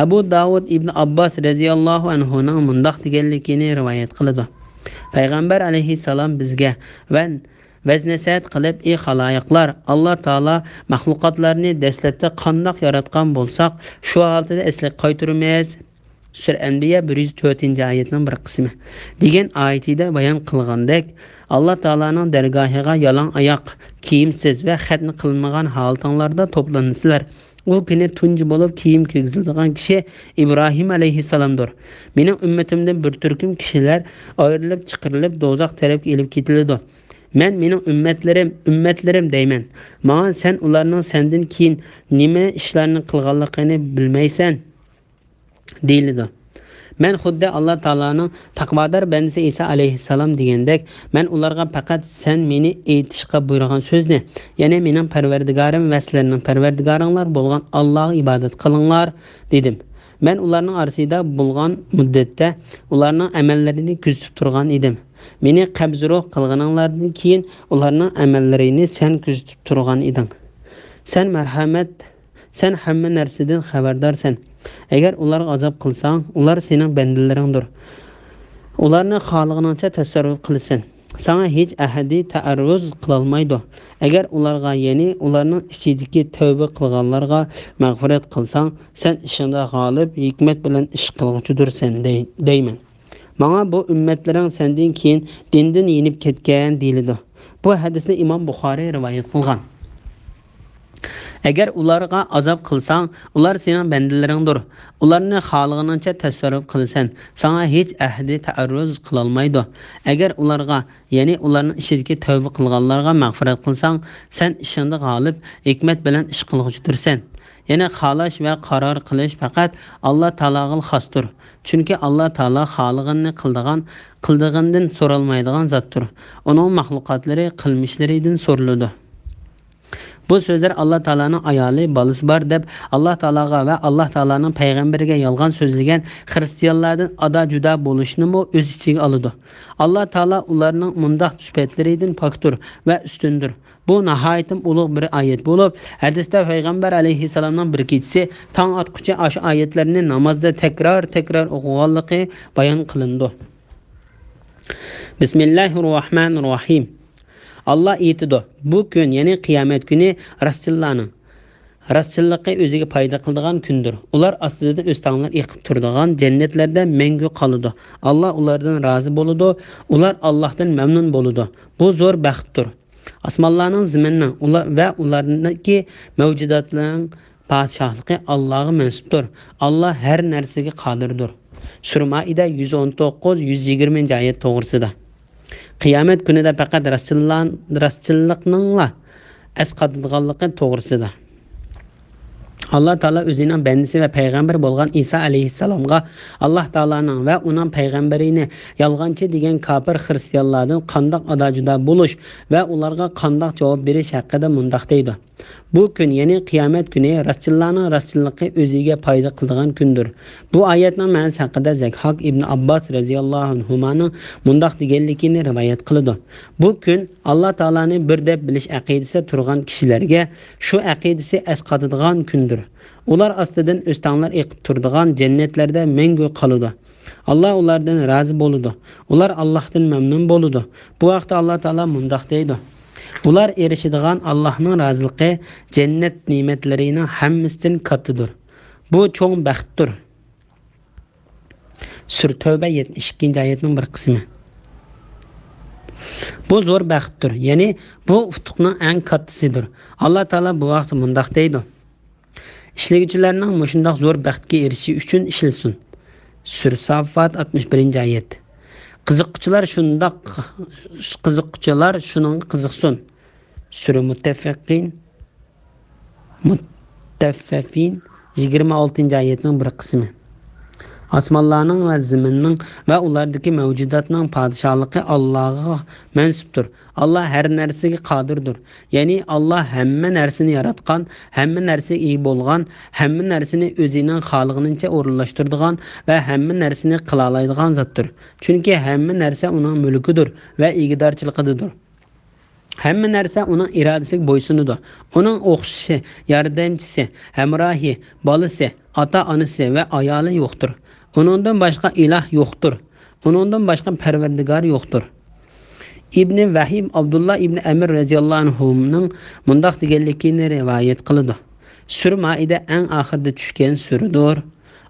Abu Davud ibn Abbos radhiyallohu anhuning mundoq deganligini rivoyat qiladi. Payg'ambar alayhissalom bizga vaznasihat qilib, ey xaloyiqlar, Alloh taolo mahluqotlarni dastlabda qandoq yaratgan bo'lsak, shu holatda eslik qaytaramiz. Sura Anbiya 104-oyatning bir qismi. Degan oyatida bayon qilgandek, Alloh taolaning dargohiga yalang oyoq, kiyimsiz va xatni qilmagan holatinglarda to'plansizlar. U kuni tunji bo'lib kiyim kiygizilgan kishi Ibrohim alayhissalomdir. Mening ummatimdan bir turkum kishilar ayrilib chiqarilib do'zax tarafga elib ketiladi. Men mening ummatlarim deyman. Menga sen ularning sendan keyin nima ishlarni qilganligini bilmaysan deyiladi. Men xuddi Alloh taolaning taqvodor bandasi Isa alayhissalom degandek, men ularga faqat sen meni aytishga buyurgan so'zni, ya'ni mening Parvardigorim va sizlarning Parvardigoringlar bo'lgan Allohga ibodat qilinglar dedim. Men ularning orasida bo'lgan muddatda ularning amallarini kuzatib turgan edim. Meni qabzroq qilganinglardan keyin ularning amallarini sen kuzatib turgan eding. Sen hamma narsadan xabardorsan. Agar ularga azob qilsang, ular sening bandalaringdir. Ularni xohlaganingcha tasarruf qilasan. Sana hech ahadi ta'arruz qilolmaydi. Agar ularga, ya'ni ularning ichidagi tavba qilganlarga mag'firat qilsang, sen ishingda g'olib, hikmat bilan ish qilg'uchidirsan deyman. Menga bu ummatlaring sendan keyin dindan yenib ketgan deyiladi. Bu hadisni Imom Buxoriy rivoyat qilgan. Agar ularga azob qilsang, ular sening bandalaringdir. Ularni xohlaganingcha tasarruf qilasan. Sana hech ahdi ta'arruz qilolmaydi. Agar ularga, ya'ni ularning ishidagi tavba qilganlarga mag'firat qilsang, sen ishingda g'olib, hikmat bilan ish qilg'uchidirsan. Yana xohlash va qaror qilish faqat Alloh taologa xosdir. Chunki Alloh taolo xohlaganini qildigandan so'ralmaydigan zotdir. Uning mahluqotlari qilmishlaridan so'raladi. Bu so'zlar Alloh taolaning ayoli, bolasi bor deb Alloh taologa va Alloh taolaning payg'ambariga yolg'on so'zlagan xristianlardan ada juda bo'lishni o'z ichiga oladi. Alloh taolo ularning mundoq sifatlaridan pokdir va ustundir. Bu nihoyatim ulug' bir oyat bo'lib, hadisda payg'ambar alayhissalomning bir kechasi tong otqucha shu oyatlarni namozda takror o'qiganligi bayon qilindi. Bismillahirrohmanirrohim. Allah aytadi, bu kun, ya'ni qiyomat kuni rostchilikqa o'ziga foyda qiladigan kundir. Ular ostida o'stanglar yiqib turadigan jannatlarda mangu qoladi. Alloh ulardan rozi bo'ladi, ular Allohdan mamnun bo'ladi. Bu zo'r baxtdir. Osmonlarning, zaminning va ularningki mavjudotlarning podshohligi Allohga mansubdir. Alloh har narsaga qodirdir. Sura Maida 119-120-oyat to'g'risida. Qiyomat kunida faqat rostchilikning asqatadiganligi to'g'risida. Allah Taala o'zining bandisi va payg'ambar bo'lgan Isa alayhissalomga Alloh taolaning va uning payg'ambarini yolg'onchi degan kofir xristianlardan qandoq ado-judo bo'lish va ularga qandoq javob berish haqida mundoq deydi. Bu kun, ya'ni qiyomat kuni rostchilarning rostchilligi o'ziga foyda qiladigan kundir. Bu oyatning ma'nosi haqida Zakhok ibn Abbos radhiyallohu anhuning mundoq deganligini rivoyat qiladi. Bu kun Alloh taolani bir deb bilish aqidasi turgan kishilarga shu aqidasi asqatadigan kundir. Ular ostidan o'stanglar eqib turadigan jannatlarda mangu qoladi. Allah ulardan rozi bo'ladi. Ular Allohdan mamnun bo'ladi. Bu vaqtda Alloh taolo mundoq deydi: Ular erishadigan Allohning roziligi jannat ne'matlarining hammasidan kattadir. Bu cho'ng baxtdir. Sur Tavba 72-oyatning bir qismi. Bu zo'r baxtdir, ya'ni bu utuqning eng kattasidir. Alloh taolo bu vaqtda mundoq deydi: İşləyicilərinin məşundaq zor bəxtə erişi üçün işləsin. Sur Safat 61-oyat. Qiziqçılar şunun qiziqsin. Sur Muttafaqin 26-oyatning bir qismi. Osmonlarning va zaminning va ulardagi mavjudotning podshohligi Allohga mansubdir. Allah har narsaga qodirdir. Ya'ni Allah hamma narsani yaratgan, hamma narsaga ega bo'lgan, hamma narsani o'zining xoliqinincha o'rinlashtiradigan va hamma narsani qila oladigan zotdir. Chunki hamma narsa uning mulkidir va egidorchiligidir. Hamma narsa uning irodasiga bo'ysunadi. Uning o'xshashi, yordamchisi, hamrohi, bolasi, ota-onasi va ayoli yo'qdir. Uningdan boshqa iloh yo'qdir. Uningdan boshqa parvardigor yo'qdir. İbn Vahib Abdullah ibn Amr radhiyallohu anhuning mundoq deganligini rivoyat qiladi. Sur Maida eng oxirda tushgan surdir.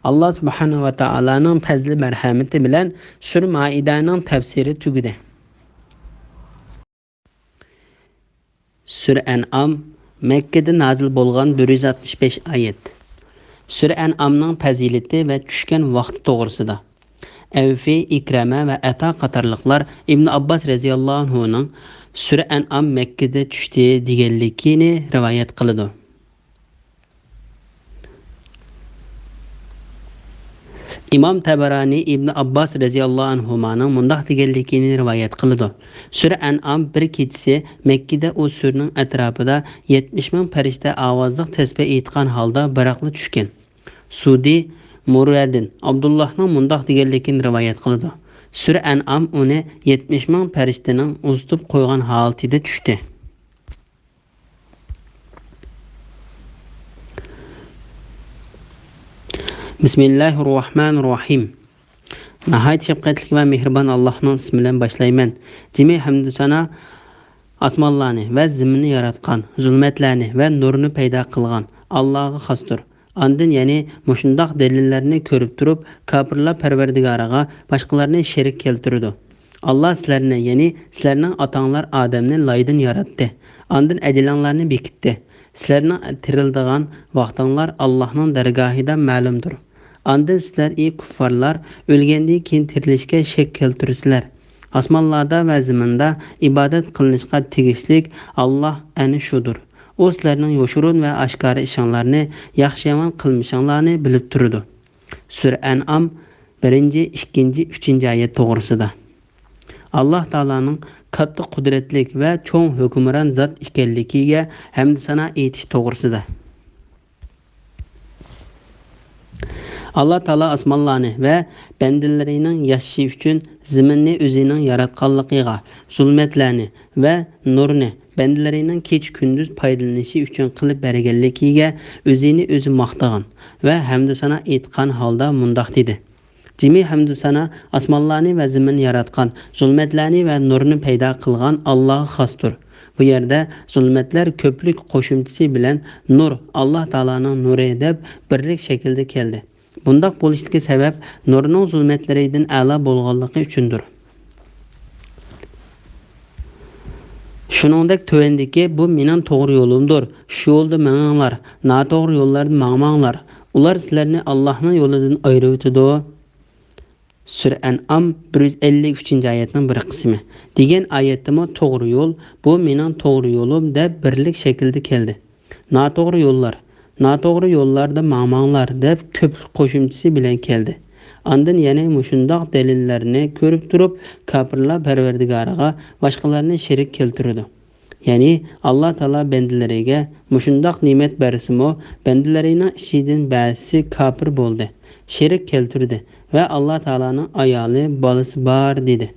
Alloh subhanahu va taolaning fazli marhamati bilan Sur Maidaning tafsiri tugadi. Sur An'am Mekkada nozil bo'lgan 165 oyat. Sur An'amning fazilati va tushgan vaqti to'g'risida. Avfi, Ikrama va Ata qatorliqlar Ibn Abbos radhiyallohu anhuning Sur An'am Mekkada tushdi deganligini rivoyat qiladi. İmam Tabarani Ibn Abbos radhiyallohu anhuning mundoq deganligini rivoyat qiladi. Sur An'am bir kechasi Mekkada o surning atrofida 70 ming farishta ovozli tasbih aytgan holda biroqli tushgan. Sudi Muradin Abdullahning mundoq deganligini rivoyat qiladi. Sur An'am uni 70 ming farishtaning uzitib qo'ygan holatida tushdi. Bismillahirrohmanirrohim. Nəhayət şəfqətli və mehriban Allah'ın ismi ilə başlayman. Cimi hamd sana osmonlarni və zimini yaratgan, zulmatlarni və nurni paydo qilgan Allohga xosdir. Andın yani mushundoq dalillarni ko'rib turib, kofirlar Parvardigoriga boshqalarni sherik keltirdi. Allah sizlarni, yani sizlarning otanglar Adamni loydan yaratdi. Andın ajlanlarni bekitdi. Sizlarning tirildigan vaqtinglar Allohning dargohida ma'lumdir. Andın sizlar ey kuffarlar o'lgandan keyin tirilishga shak keltirsizlar. Osmonlarda va zaminda ibodat qilinishga tegishlik Allah ana shudur. O sizlarning yoshurun va oshkora ishonlarni, yaxshi-yomon qilmishinglarni bilib turadi. Sur An'am 1-2-3-oyat to'g'risida. Alloh taolaning katta qudratlik va cho'ng hukmron zot ekanligiga hamd sana aytish to'g'risida. Allah Taala osmonlarni va bandalarining yashashi uchun zaminni o'zining yaratganligiga, zulmatlarni va nurni bandalarining kech kunduz foydalanishi uchun qilib berganligiga o'zini o'zi maqtagan va hamd sana aytgan holda mundoq dedi. Jimi hamd sana osmonlarni va zaminni yaratgan, zulmatlarni va nurni paydo qilgan Alloh xosdir. Bu yerda zulmatlar ko'plik qo'shimchasi bilan nur Alloh taolaning nuri deb birlik shaklda keldi. Bundoq bo'lishiga sabab nurning zulmatlaridan a'lo bo'lganligi uchundir. Shuningdek tövendeki bu mening to'g'ri yo'limdir. Shu yo'lda manginglar, noto'g'ri yo'llarda mangmanglar. Ular sizlarni Allohning yo'lidan ayirib o'tadi. Sur An'am 153-oyatning bir qismi. Degan oyatda to'g'ri yo'l, bu mening to'g'ri yo'lim deb birlik shaklda keldi. Noto'g'ri yo'llar, Noto'g'ri yo'llarda ma'manglar deb ko'p qo'shimchasi bilan keldi. Ondan yana mushundoq dalillarni ko'rib turib, kofirlar Parvardigoriga boshqalarni sherik keltirdi. Ya'ni Alloh taolo bandalariga mushundoq ne'mat bersimi, bandalarining ichidan ba'zisi kofir bo'ldi, sherik keltirdi va Alloh taoloning ayoli, bolasi bor dedi.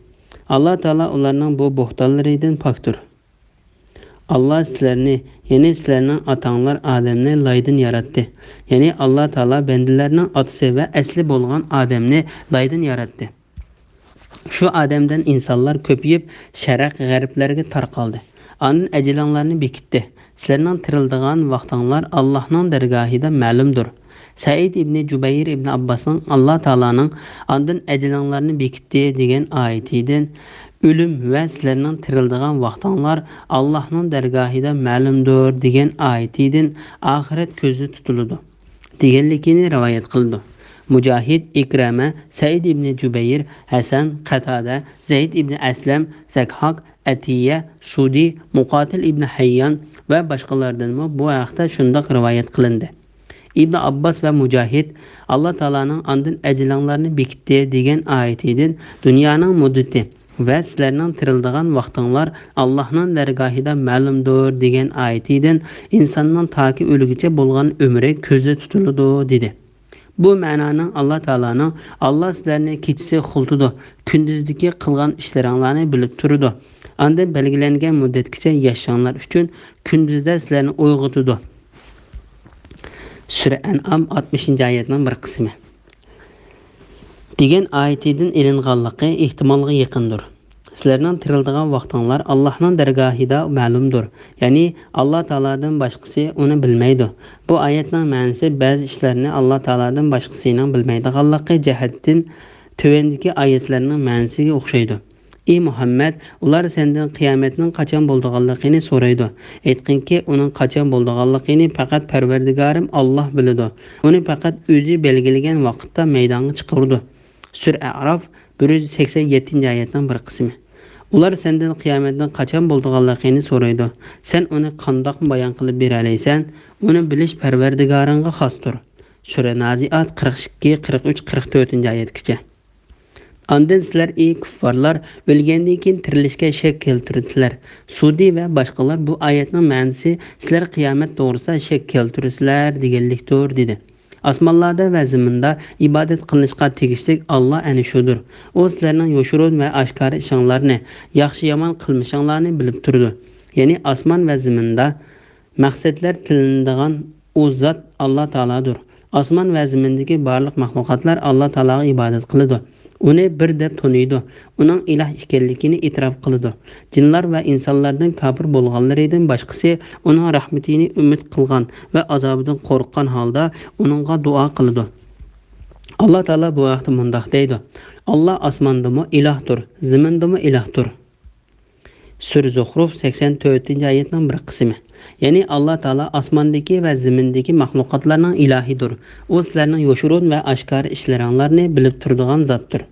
Alloh taolo ularning bu bo'xtonlaridan pokdir. Allah sizlarni, ya'ni sizlarning otanglar Adamni laydan yaratdi. Ya'ni Alloh taolo bandalarning otasi va asli bo'lgan Adamni laydan yaratdi. Shu Adamdan insonlar ko'payib, sharq g'arblarga tarqaldi. Onun ajlanlarni bekitdi. Sizlarning tirildigan vaqtinglar Allohning dargohida ma'lumdir. Said ibn Jubayr ibn Abbasning Alloh taolaning ondan ajlanlarni bekitdi degan oyatidan ölüm və sizlərinin tirildiğən vaxtlar Allah'ın dərgahida məlumdur degan ayetidən ahiret közü tutuludu. Deganligini rivayet qildi. Mujahid, Ikrama, Said ibn Jubayr, Hasan, Qatada, Zayd ibn Aslam, Zakhaq, Atiya, Sudi, Muqatil ibn Hayyan və başqalardan bu haqda şundaq rivayet qilindi. İbn Abbas və Mujahid Allah Taala'nın ondan ajlanlarni bekitdi degan ayetidən dünyanın muddəti və sizlərinin tirildiğən vaxtınlar Allah'ın dərgahida məlumdur degan ayetidən insanın ta ki ölügücə bolğan ömrü közdə tutuludu dedi. Bu mənanın Allah Taala'nın Allah sizlərni keçisi xultudu, gündüzdəki qılğan işlərinizləri bilib turudu. Anda belgilənən müddətcə yaşayanlar üçün gündüzdə sizlərni oyğutudu. Sura An'am 60. ayətinin bir qismi. Degan ayetidən ilinğanlığı ehtimalga yaqındır. Sizlərinin tirildiğən vaxtlar Allah'ın dərgahida məlumdur. Yəni Allah Taala'dan başqası onu bilməydi. Bu ayətnin mənası bəzi işlərini Allah Taala'dan başqasının bilməydiğanlığı cəhətdən tövəndəki ayətlərinin mənasiga oxşaydı. Ey Muhammed, ular səndən qiyamətin qaçan bolduğanlığını soraydı. Aytqin ki, onun qaçan bolduğanlığını faqat Parvardigorim Allah biladi. Onu faqat özü belgiləyən vaqtda meydana çıxırdı. Sura A'raf 187. ayətdən bir qismi. Ular səndən qiyamətin qaçan bolduğanlığını soraydı. Sən onu qandaq bayan qılıb berələysən, onu biliş Parvardigoringga xosdur. Sura Naziat 42, 43, 44. ayətgacha. Ondan sizlar ey kuffarlar o'lgandan keyin tirilishga shak keltirsizlar. Sudi va boshqalar bu oyatning ma'nosi sizlar qiyomat to'g'risida shak keltirsizlar deganlikdir dedi. Osmonlarda va zaminda ibodat qilinishga tegishli Alloh ana shudir. U sizlarning yoshurun va oshkora ishinglarni, yaxshi yomon qilmishinglarni bilib turdi. Ya'ni osmon va zaminda maqsadlar tilinadigan u zot Alloh taolodir. Osmon va zamindagi barliq maxluqotlar Alloh taologa ibodat qiladi. Uni bir deb tanıydı. Onun ilah ekanligini e'tirof qildi. Jinlar va insonlardan kafir bo'lganlaridan boshqasi uning rahmatini umid qilgan va azobidan qo'rqqan holda uningga duo qildi. Alloh taolo bu vaqtda mundaq deydi: Alloh osmondami ilahdir, zamindami ilahdir. Sura Zuhruf 84-oyatning bir qismi. Ya'ni Alloh taolo osmondagi va zamindagi maxluqotlarning ilahidir. U sizlarning yoshurun va oshkora ishlaringlarni bilib turadigan zotdir.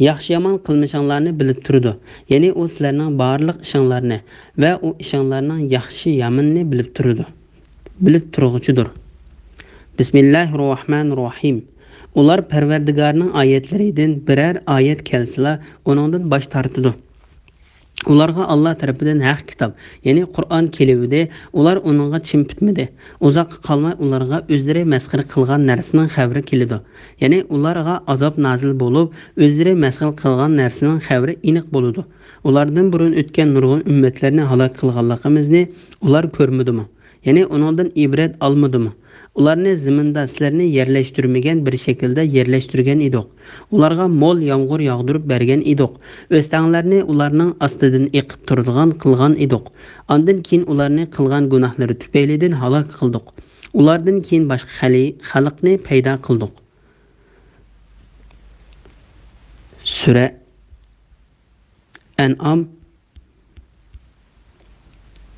Yaxshi yomon qilmishinglarni bilib turdi. Ya'ni u sizlarning barliq ishinglarni va u ishinglarning yaxshi yomonini bilib turdi. Bilib turg'uchidir. Bismillahirrohmanirrohim. Ular Parvardigorning oyatlaridan biror oyat kelsa, uningdan bosh tortadi. Ularga Allah tarafidan haq kitob, ya'ni Qur'on keluvdi, ular uningga chimpitmadi. Uzoqqa qolmay ularga o'zlari masxir qilgan narsaning xabari keldi. Ya'ni ularga azob nozil bo'lib, o'zlari masxir qilgan narsaning xabari aniq bo'ladi. Ulardan burun o'tgan nurg'un ummatlarni halok qilganligimizni ular ko'rmadimi? Ya'ni uningdan ibrat olmadimi? Ularni ziminda sizlarni yerlashtirmagan bir shaklda yerlashtirgan edik. Ularga mol yomg'ir yog'dirib bergan edik. O'stanglarni ularning ostidan eqib turadigan qilgan edik. Ondan keyin ularni qilgan gunohlari tufaylidan halok qildik. Ulardan keyin boshqa xalqni paydo qildik. Sura An'am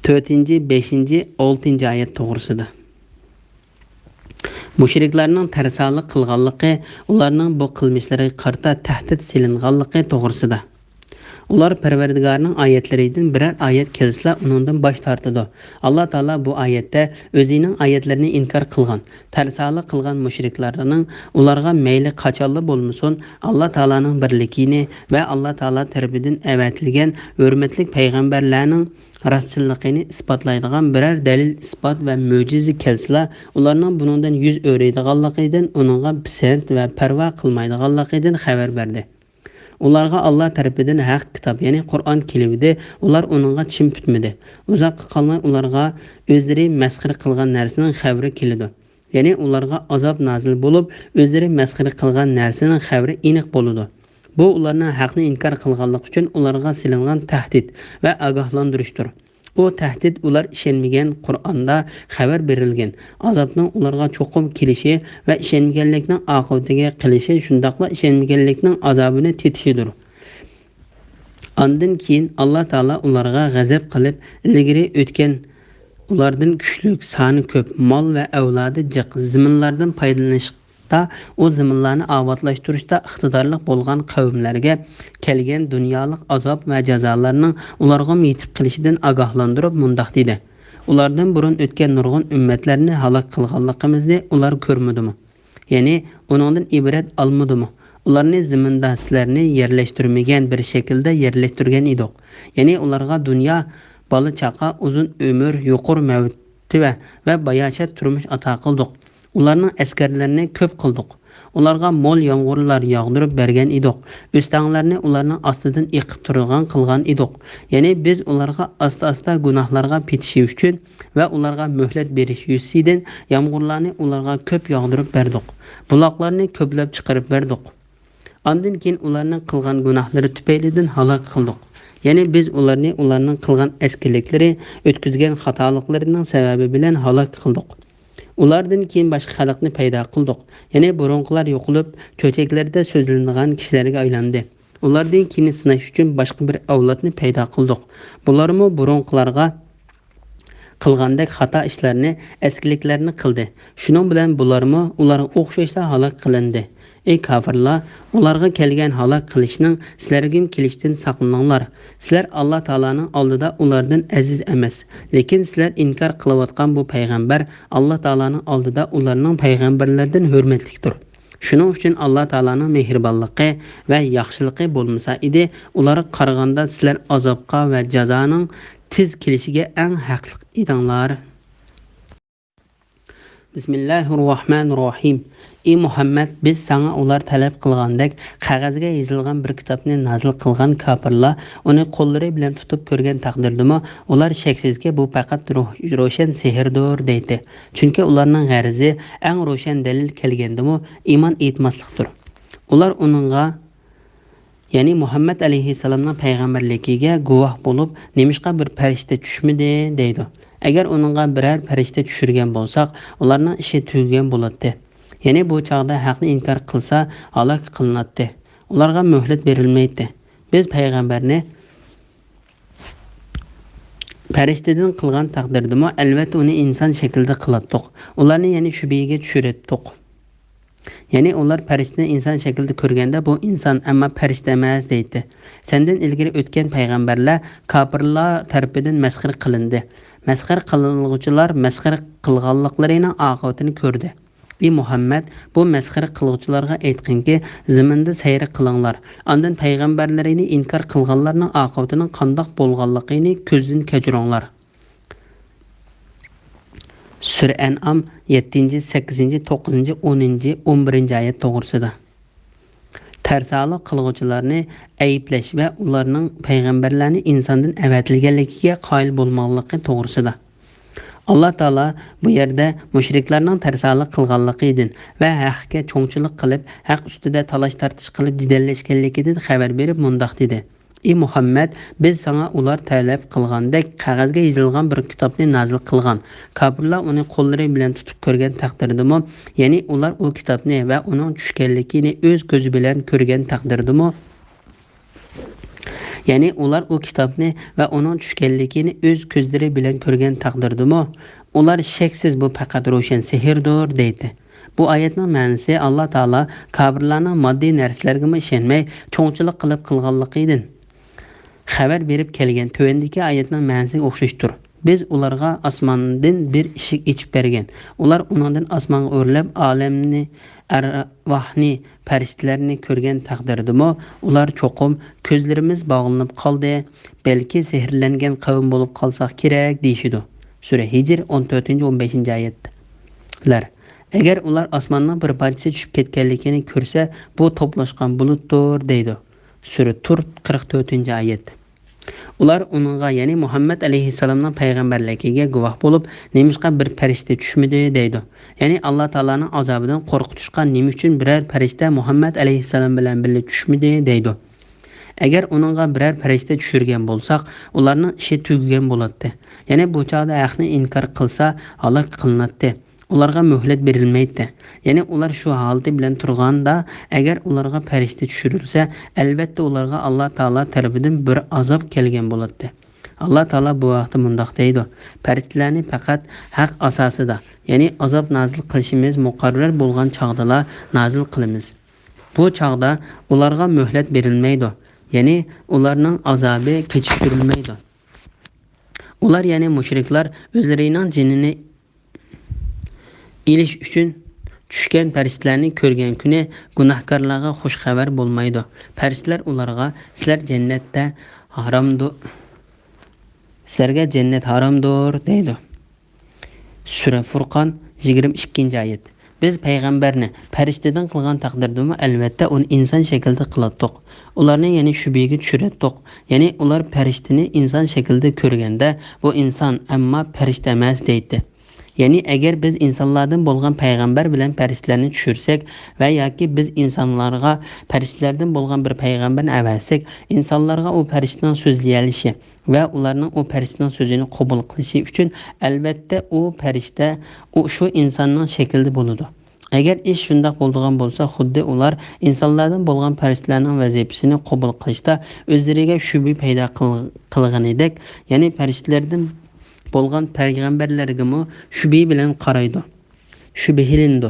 4, 5, 6 oyat to'g'risida. Müşriklərinin tərsanlıq qılğanlığı, onlarının bu qılmışları qarta təhdid silinğanlığı toğrusida. Ular Parvardigorning oyatlaridan biror oyat kelsa, uningdan bosh tortadi. Alloh taolo bu oyatda o'zining oyatlarini inkor qilgan, tarsali qilgan mushriklarning ularga mayli qachonli bo'lmasin, Alloh taoloning birligini va Alloh taolo tarafidan avatilgan hurmatli payg'ambarlarning rostchiligini isbotlaydigan biror dalil, isbot va mo'jiza kelsa, ularning buningdan yuz o'raydiganligidan, uningga pisand va parvo qilmaydiganligidan xabar berdi. Ularga Allah tarafidan haq kitob, ya'ni Qur'on kelibdi, ular uningga chim putmadi. Uzoqqa qolmay ularga o'zlari masxara qilgan narsaning xabari keladi. Ya'ni ularga azob nozil bo'lib, o'zlari masxara qilgan narsaning xabari aniq bo'ladi. Bu ularning haqni inkor qilganligi uchun ularga silingan tahdid va ogohlantirishdir. Bu tahdid ular ishonmagan Qur'onda xabar berilgan azobning ularga cho'qim kelishi va ishonmaganlikning oqibatiga qilishi, shundaqla ishonmaganlikning azobini tetishidir. Ondan keyin Alloh taolo ularga g'azab qilib, ilgari o'tgan ulardan kuchlik, soni ko'p, mol va avlodi jiq zaminlardan foydalanishda o zaminlarni obodlashtirishda iqtidorli bo'lgan qavmlarga kelgan dunyolik azob va jazolarning ularga yetib kelishidan ogohlantirib mundoq dedi. Ulardan burun o'tgan nurg'un ummatlarni halok qilganligimizni ular ko'rmadimi? Ya'ni uningdan ibrat olmadimi? Ularni zaminda sizlarni yerlashtirmagan bir shaklda yerlashtirgan edik. Ya'ni ularga dunyo, bola chaqa, uzun umr, yuqur mavti va bayashat turmush ato qildik. Ularning askarlarini ko'p qildik. Ularga mol yomg'irlar yog'dirib bergan edik. O'stanglarni ularning ostidan eqib turgan qilgan edik. Ya'ni biz ularga asta-asta gunohlarga petishi uchun va ularga muhlat berish yusidan yomg'irlarni ularga ko'p yog'dirib berdik. Buloqlarni ko'plab chiqarib berdik. Ondan keyin ularning qilgan gunohlari tufaylidan halok qildik. Ya'ni biz ularning qilgan askarliklari, o'tkazgan xatoliklarining sababi bilan halok qildik. Ulardan keyin boshqa xalqni paydo qildik. Ya'ni burunqilar yo'qolib, cho'chaklarda so'zlanadigan kishilarga aylandi. Ulardan keyin sinash uchun boshqa bir avlodni paydo qildik. Bularmi burunqilarga qilgandek xato ishlarni, eskiliklarni qildi. Shuning bilan bularmi ularga o'xshashda halok qilindi. Ey kafirlar, ularga kelgan halok qilishning sizlarga kelishdan saqlaninglar. Sizlar Alloh taolaning oldida ulardan aziz emas, lekin sizlar inkor qilayotgan bu payg'ambar Alloh taolaning oldida ularning payg'ambarlardan hurmatlidir. Shuning uchun Alloh taolaning mehribonligi va yaxshiligi bo'lmasa edi, ularga qaraganda sizlar azobga va jazoning tez kelishiga eng haqli edinglar. Bismillahirrohmanirrohim. Ey Muhammad, biz sana ular talab qilgandek qog'ozga yozilgan bir kitobni nazil qilgan kafirlar uni qo'llari bilan tutib ko'rgan taqdirdami, ular shaksizki bu faqat ro'shan sehrdir deydi. Chunki ularning g'arzi eng ro'shan dalil kelgandimi, iymon etmaslikdir. Ular uningga, ya'ni Muhammad alayhissalomning payg'ambarligiga guvoh bo'lib, nemishqa bir farishta tushmidi deydi. Agar uningga biror farishta tushirgan bo'lsak, ularning ishi tugagan bo'ladi. Ya'ni bu chaqda haqni inkor qilsa, halok qilinadi. Ularga muhlat berilmaydi. Biz payg'ambarni farishtadan qilgan taqdirdami, albatta uni inson shaklida qilatdik. Ularni ya'ni shubhaga tushirdik. Ya'ni ular farishtani inson shaklida ko'rganda bu inson, ammo farishta emas deydi. Sendan ilgari o'tgan payg'ambarlar kafirlar tarafidan masxara qilindi. Masxara qilinguvchilar masxara qilganliklarining oqibatini ko'rdi. Ey Muhammad, bu masxara qiluvchilarga aytqinki, zaminda sayr qilinglar. Ondan payg'ambarlarini inkor qilganlarning oqibatining qandoq bo'lganligini ko'zdan kechiringlar. Sura An'am 7, 8, 9, 10, 11 oyat to'g'risida. Tarsali qiluvchilarni ayiblash va ularning payg'ambarlarni insondan avatilganligiga qoyil bo'lmoqligi to'g'risida. Alloh taolo bu yerda mushriklarning tarsali qilganligidan va haqga cho'ngchilik qilib, haq ustida talash tartish qilib jidallashganligidan xabar berib mundoq dedi. Ey Muhammad, biz sana ular talab qilgandek qog'ozga yozilgan bir kitobni nazil qilgan. Kafirlar uni qo'llari bilan tutib ko'rgan taqdirdami, ya'ni ular u kitobni va uning tushganligini o'z ko'zi bilan ko'rgan taqdirdami, ya'ni ular u kitobni va uning tushganligini o'z ko'zlari bilan ko'rgan taqdirdami, ular shaksiz bu faqat ro'shan sehrdir deydi. Bu oyatning ma'nosi Alloh taolo kafirlarning moddiy narsalarga ishonmay cho'ngchilik qilib qilganligidan xabar berib kelgan tövendeki oyatning ma'nosiga o'xshashdir. Biz ularga osmondan bir eshik ichib bergan. Ular uningdan osmonga o'rlab olamni, arvahni, farishtalarni ko'rgan taqdirdimi, ular cho'qim ko'zlarimiz bog'lanib qoldi, balki sehrlangan qavm bo'lib qolsak kerak deyishidi. Sura Hijr 14-15-oyatlar. Agar ular osmondan bir parchasi tushib ketganligini ko'rsa, bu to'plashgan bulutdir deydi. Sura Tur 44-oyat. Ular uningga, ya'ni Muhammad alayhissalomning payg'ambarligiga guvoh bo'lib, nemishqa bir farishta tushmidi deydi. Ya'ni Alloh taolaning azobidan qo'rqitishga nima uchun biror farishta Muhammad alayhissalom bilan birga tushmidi deydi. Agar uningga biror farishta tushirgan bo'lsak, ularning ishi tugagan bo'ladi. Ya'ni bu chaqda haqni inkor qilsa, halok qilinadi. Ularga muhlat berilmaydi. Ya'ni ular shu holati bilan turganda, agar ularga farishta tushirilsa, albatta ularga Alloh taolo tarafidan bir azob kelgan bo'ladi. Alloh taolo bu vaqtda mundaq deydi: "Farishtalarni faqat haq asosida, ya'ni azob nozil qilishimiz muqarrar bo'lgan chaqdalar nozil qilamiz. Bu chaqda ularga muhlat berilmaydi, ya'ni ularning azobi kechiktirilmaydi." Ular, ya'ni mushriklar, o'zlarining jinini ilish uchun tushgan farishtalarni ko'rgan kuni gunohkorlarga xush xabar bo'lmaydi. Farishtalar ularga sizlar jannatda haromdir, sizlarga jannat haromdir deydi. Sura Furqon 22-oyat. Biz payg'ambarni farishtadan qilgan taqdirda albatta uni inson shaklida qilatdik. Ularni ya'ni shubiga tushirdik. Ya'ni ular farishtani inson shaklida ko'rganda bu inson ammo farishta emas deydi. Ya'ni agar biz insonlardan bo'lgan payg'ambar bilan farishtalarni tushirsak va yoki biz insonlarga farishtalardan bo'lgan bir payg'ambarni avasak, insonlarga u farishtaning so'zlayalishi va ularning u farishtaning so'zini qabul qilishi uchun albatta u farishta shu insonning shaklida bo'ladi. Agar ish shunday bo'ladigan bo'lsa, xuddi ular insonlardan bo'lgan farishtalarning vazifasini qabul qilishda o'zlariga shubha paydo qilganidek, ya'ni farishtalardan bo'lgan payg'ambarlarga shubha bilan qaraydi, shubhilindi.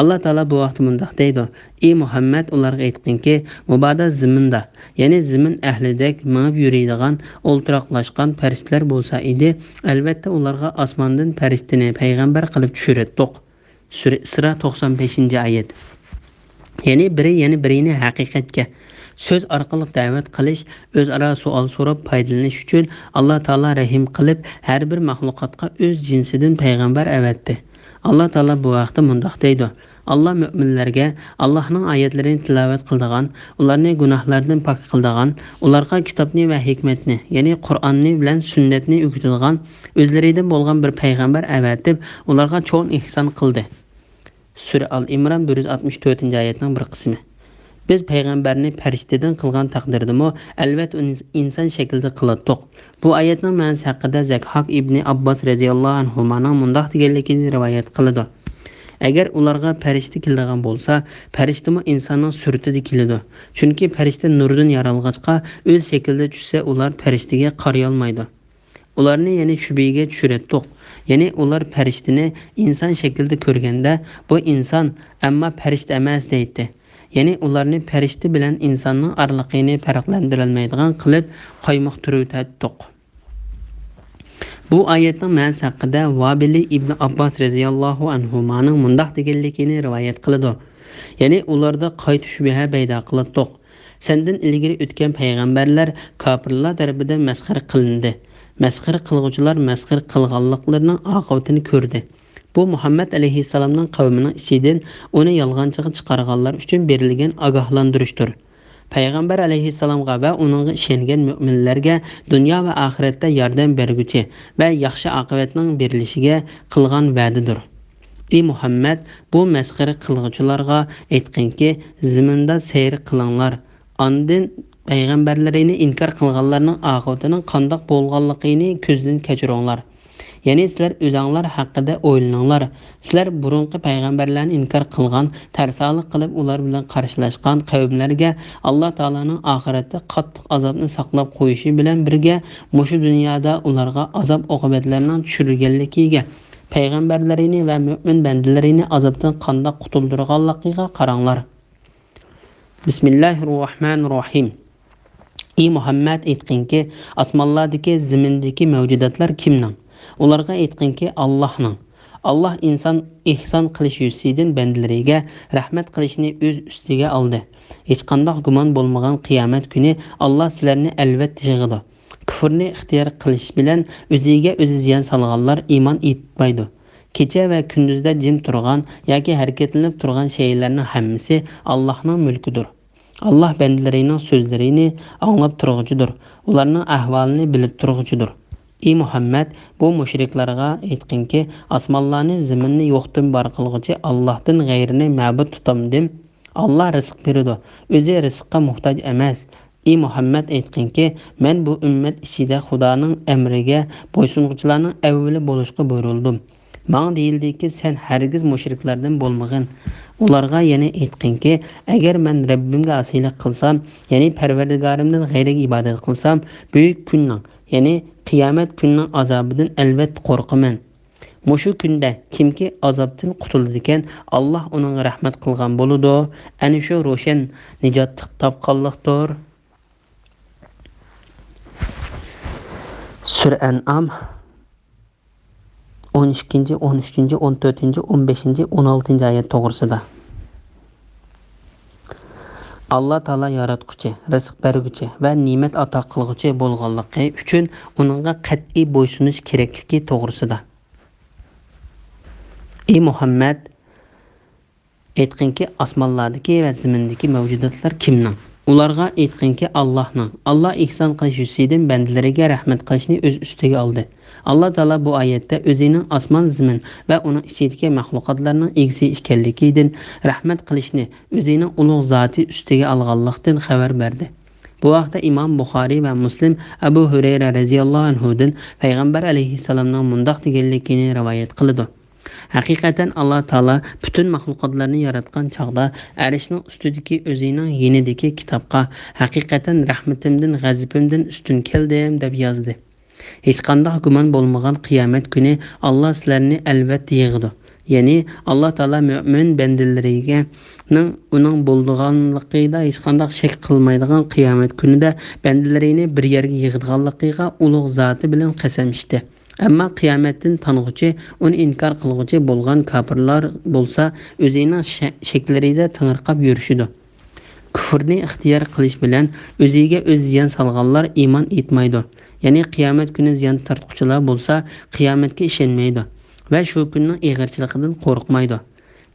Alloh taolo bu vaqt mundaq deydi: "Ey Muhammad, ularga aytqinki, mubodo ziminda, ya'ni zimin ahlidek mingib yuradigan, o'ltiroqlashgan farishtalar bo'lsa edi, albatta ularga osmondan farishtani payg'ambar qilib tushirdik." Sura Isro 95-oyat. Ya'ni birini haqiqatga so'z orqali da'vat qilish, o'zaro savol so'rab foydalanish uchun Alloh taolo rahim qilib har bir maxluqotga o'z jinsidan payg'ambar avatdi. Alloh taolo bu vaqtda mundaq deydi: "Alloh mu'minlarga Allohning oyatlarini tilovat qiladigan, ularni gunohlardan pok qiladigan, ularga kitobni va hikmatni, ya'ni Qur'onni bilan sunnatni o'rgatadigan o'zlaridan bo'lgan bir payg'ambar avatib, ularga cho'ng ihson qildi." Sura Al-Imron 164-oyatning bir qismi. Biz payg'ambarni farishtadan qilgan taqdirdami, albatta inson shaklida qilatdik. Bu oyatning ma'nosi haqida Zakhok ibn Abbos radhiyallohu anhu mundaq deganligini rivoyat qiladi: Agar ularga farishta keladigan bo'lsa, farishtami insonning suratida keladi. Chunki farishta nurdan yaralg'achqa o'z shaklida tushsa, ular farishtaga qaray olmaydi. Ularni ya'ni shubhaga tushirdik. Ya'ni ular farishtani inson shaklida ko'rganda, bu inson ammo farishta emas deydi. Ya'ni ularni farishta bilan insonning oraliqini farqlantira olmaydigan qilib qo'ymoqtirdik. Bu oyatning ma'nosi haqida Vobili ibn Abbos radhiyallohu anhu mundaq deganligini rivoyat qiladi: Ya'ni ularda qayta shubha paydo qildik. Sendan ilgari o'tgan payg'ambarlar kofirlar tarafidan masxara qilindi. Masxara qilguvchilar masxara qilganliklarining oqibatini ko'rdi. Bu Muhammad alayhissalomning qavmining ichidan uni yolg'onchiga chiqarganlar uchun berilgan ogohlantirishdir. Payg'ambar alayhissalomga va uningga ishongan mu'minlarga dunyo va oxiratda yordam berguchi va yaxshi oqibatning berilishiga qilgan va'didir. Ey Muhammad, bu masxara qilguvchilarga aytqinki, ziminda sayr qilinglar. Ondan payg'ambarlarini inkor qilganlarning oqibatining qandoq bo'lganligini ko'zdan kechiringlar. Ya'ni sizlar o'zinglar haqida o'ylaninglar. Sizlar burunqi payg'ambarlarni inkor qilgan, tarsalik qilib ular bilan qarshilashgan qavmlarga Alloh taolaning oxiratda qattiq azobni saqlab qo'yishi bilan birga mushu dunyoda ularga azob oqibatlarining tushirilganligiga, payg'ambarlarini va mu'min bandalarini azobdan qandoq qutuldirganligiga qaranglar. Bismillahirrohmanirrohim. Ey Muhammad aytqinki, osmonlardagi, zimindagi mavjudotlar kimning? Ularga aytqinki, Allohning. Allah inson ihson qilish yuzidan bandalariga rahmat qilishni o'z ustiga oldi. Hech qanday gumon bo'lmagan qiyomat kuni Allah sizlarni albatta yig'idi. Kufrni ixtiyor qilish bilan o'ziga o'zi ziyon solganlar iymon etmaydi. Kecha va kunduzda jim turgan yoki harakatlanib turgan shaylarning hammasi Allohning mulkidir. Allah bandalarining so'zlarini anglab turg'uchidir. Ularning ahvolini bilib turg'uchidir. Ey Muhammad, bu mushriklarga aytqinki, osmonlarni, zaminni yo'qdan bor qilg'uchi Allohdan g'ayrini ma'bud tutamdim. Allah rizq beradi, o'zi rizqqa muhtoj emas. Ey Muhammad aytqinki, men bu ummat ichida Xudoning amriga bo'ysunuvchilarning avvali bo'lishga buyurildim. Manga deyildiki, sen hargiz mushriklardan bo'lmag'in. Ularga yana aytqinki, agar men Rabbimga osiylik qilsam, ya'ni Parvardigorimdan g'ayriga ibodat qilsam, buyuk kunning, ya'ni qiyomat kunining azobidan albatta qo'rqaman. Mushu kunda kimki azobdan qutuldi ekan, Alloh uning rahmat qilgan bo'ladi. Ana shu ro'shan nijot topqanlikdir. Sura An'am 12, 13, 14, 15, 16 oyat to'g'risida. Allah Taala yaratquchi, rizq berguchi va ne'mat ato qilguchi bo'lganligi uchun uningga qat'iy bo'ysunish kerakligi to'g'risida. Ey Muhammad, aytqinki, osmonlardagi va zimindagi mavjudotlar kimning? Ularga aytqinki, Allohning. Allah ihson qilish yuzidan bandalariga rahmat qilishni o'z ustiga oldi. Allah Taala bu oyatda o'zining osmon, zimin va uning ichidagi mahluqotlarning egisi ekanligidan rahmat qilishni o'zining ulug' zoti ustiga olganlikdan xabar berdi. Bu vaqtda Imom Buxoriy va Muslim Abu Hurayra radhiyallohu anhudan payg'ambar alayhissalomning mundoq deganligini rivoyat qiladi. Haqiqatan Allah Taala bütün mahluqotlarni yaratgan chaqda arishning ustidagi o'zining yenidagi kitobga haqiqatan rahmatimdan, g'azabimdan ustun keldim deb yozdi. Hech qanday gumon bo'lmagan qiyomat kuni Allah sizlarni albatta yig'idi. Ya'ni Allah Taala mo'min bandalariga uning bo'lganligida hech qanday shak qilmaydigan qiyomat kunida bandalarini bir yerga yig'adiganligiga ulug' zoti bilan qasam ichdi. Ammo qiyomatdan tanig'uchi, uni inkor qilg'uchi bo'lgan kofirlar bo'lsa, o'zining shaklarida tingirqab yurishidi. Kufrni ixtiyor qilish bilan o'ziga o'z ziyon solganlar iymon etmaydi. Ya'ni qiyomat kuni ziyon tortquchilar bo'lsa, qiyomatga ishonmaydi va shu kunning ig'irchiligidan qo'rqmaydi.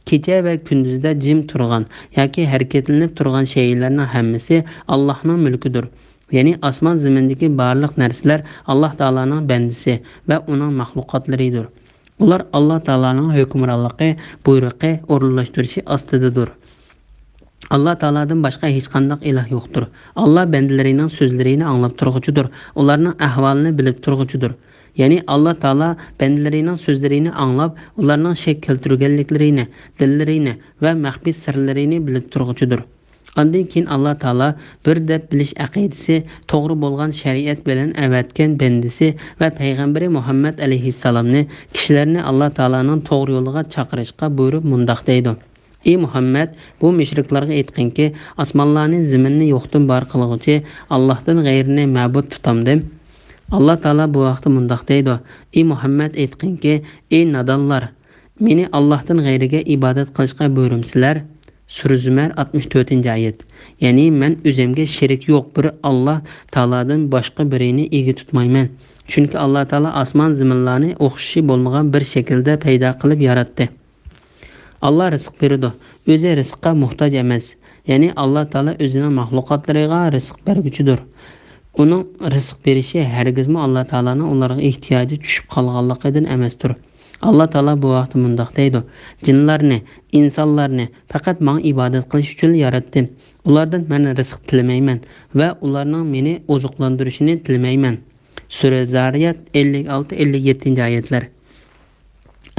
Kecha va kunduzda jim turgan yoki harakatlanib turgan shaylarning hammasi Allohning mulkidir. Ya'ni osmon zimindagi barliq narsalar Allah Taolaning bandisi va uning mahluqotlaridir. Ular Allah Taolaning hukmronligi, buyrug'i o'rinlashtirishi ostidadir. Allah Taoladan boshqa hech qanday iloh yo'qdir. Allah bandalarining so'zlarini anglab turg'uchidir. Ularning ahvolini bilib turg'uchidir. Ya'ni Allah Taala bandalarining so'zlarini anglab, ularning shak keltirganliklarini, dillarini va maxfiy sirlarini bilib turg'uchidir. Ondan keyin Allah Taala bir deb bilish aqidasi, to'g'ri bo'lgan shariat bilan avatgan bandisi va payg'ambari Muhammad alayhissalomni kishilarni Allah Taolaning to'g'ri yo'liga chaqirishga buyurib mundoq deydi. Ey Muhammad, bu mushriklarga aytqinki, osmonlarni, zaminni yo'qdan bor qilg'uchi Allohdan g'ayrini ma'bud tutamdim. Allah Taala bu vaqtda mundoq deydi. Ey Muhammad aytqinki, ey nadonlar, meni Allohdan g'ayriga ibodat qilishga buyurumsizlar. Sura Zumar 64-oyat. Ya'ni men o'zimga sherik yo'q bir Allah Taoladan boshqa birini ega tutmayman. Chunki Allah Taala osmon zaminlarni o'xshashi bo'lmagan bir shaklda paydo qilib yaratdi. Allah rizq beradi, o'zi rizqqa muhtoj emas. Ya'ni Allah Taala o'zining mahluqotlariga rizq berguchidir. Uning rizq berishi hargizmi Allah Taolaning ularga ehtiyoji tushib qolganligidan emasdir. Allah Taala bu vaqtda mundoq deydi: Jinlarni, insonlarni faqat menga ibodat qilish uchun yaratdim. Ulardan men rizq tilamayman va ularning meni oziqlantirishini tilamayman. Sura Zariyat 56-57-oyatlar.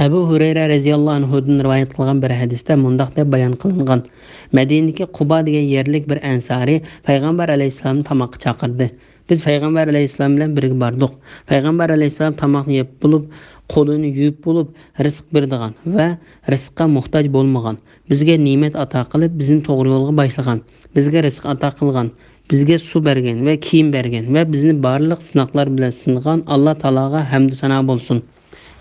Abu Hurayra radhiyallohu anhudan rivoyat qilgan bir hadisda mundoq deb bayon qilingan: Madinadagi Quba degan yerlik bir ansari payg'ambar alayhisalomni tamoqqa chaqirdi. Biz payg'ambar alayhisalom bilan birga bordik. Payg'ambar alayhisalom tamoqni yeb bo'lib, qo'lini yuvib bo'lib rizq berdigan va rizqqa muhtoj bo'lmagan. Bizga ne'mat ato qilib, bizni to'g'ri yo'lga boshlagan. Bizga rizq ato qilgan. bizga suv bergan va kiyim bergan va bizni barliq sinoqlar bilan sinagan Alloh taologa hamd sano bo'lsin.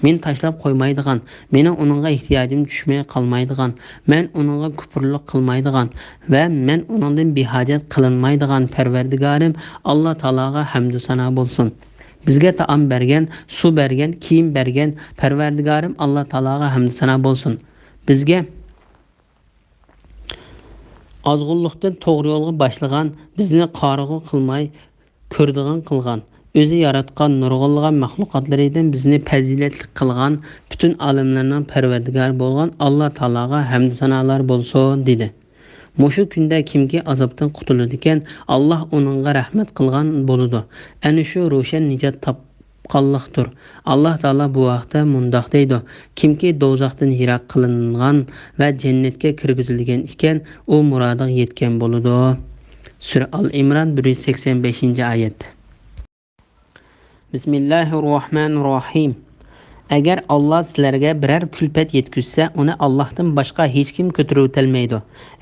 Men tashlab qo'ymaydigan, meni uningga ehtiyojim tushmay qolmaydigan, men uningga kufrlik qilmaydigan va men uningdan behojat qilinmaydigan Parvardigorim Alloh taologa hamd sano bo'lsin. Bizga taom bergan, suv bergan, kiyim bergan Parvardigorim Alloh taologa hamd sano bo'lsin. Bizga ozg'unlikdan to'g'ri yo'lga boshlagan, bizni qorig'i qilmay ko'rdigan qilgan, o'zi yaratgan nurg'unlagan maxluqotlaridan bizni fazilatli qilgan, butun olamlarning parvardigori bo'lgan Alloh taologa hamd sanolar bo'lsin dedi. Mushu kunda kimki azobdan qutuladi ekan, Alloh uningga rahmat qilgan bo'ladi. Ana shu ro'shan nijot topqanlikdir. Alloh taolo bu vaqtda mundoq deydi: kimki do'zaxdan yiroq qilingan va jannatga kirgizilgan ekan, u murodiga yetgan bo'ladi. Sura Al-Imron 185-oyat. Bismillahirrohmanirrohim. Agar Alloh sizlarga biror kulfat yetkazsa, uni Allohdan boshqa hech kim ko'tarib o'tolmaydi.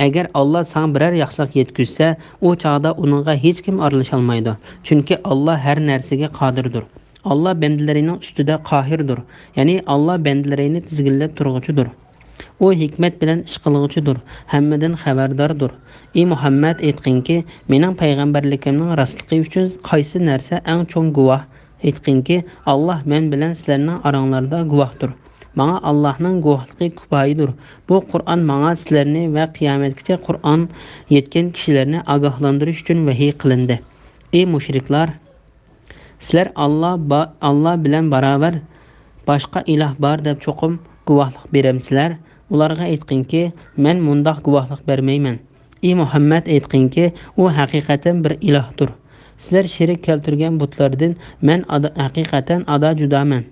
Agar Alloh senga biror yaxshilik yetkazsa, u chaqda uningga hech kim aralasha olmaydi. Chunki Alloh har narsaga qodirdir. Allah bandalarining ustida qohirdir. Ya'ni Allah bandalarini tizginlab turg'uchidir. U hikmat bilan ish qilg'uchidir, hammadan xabardordir. Ey Muhammad, aytqinki, mening payg'ambarligimning rostligi uchun qaysi narsa eng cho'ng guvoh? Aytqinki, Allah men bilan sizlarning oranglarda guvohdir. Menga Allohning guvohligi kifoyadir. Bu Qur'on menga sizlarni va qiyomatgacha Qur'on yetgan kishilarni ogohlantirish uchun vahiy qilindi. Ey mushriklar, sizlar Allah bilan barobar boshqa iloh bor deb cho'qim guvohlik beramsizlar? Ularga aytqinki, men mundoq guvohlik bermayman. Ey Muhammad, aytqinki, u haqiqatan bir ilohdir. Sizlar sherik keltirgan butlardan men haqiqatan judaman.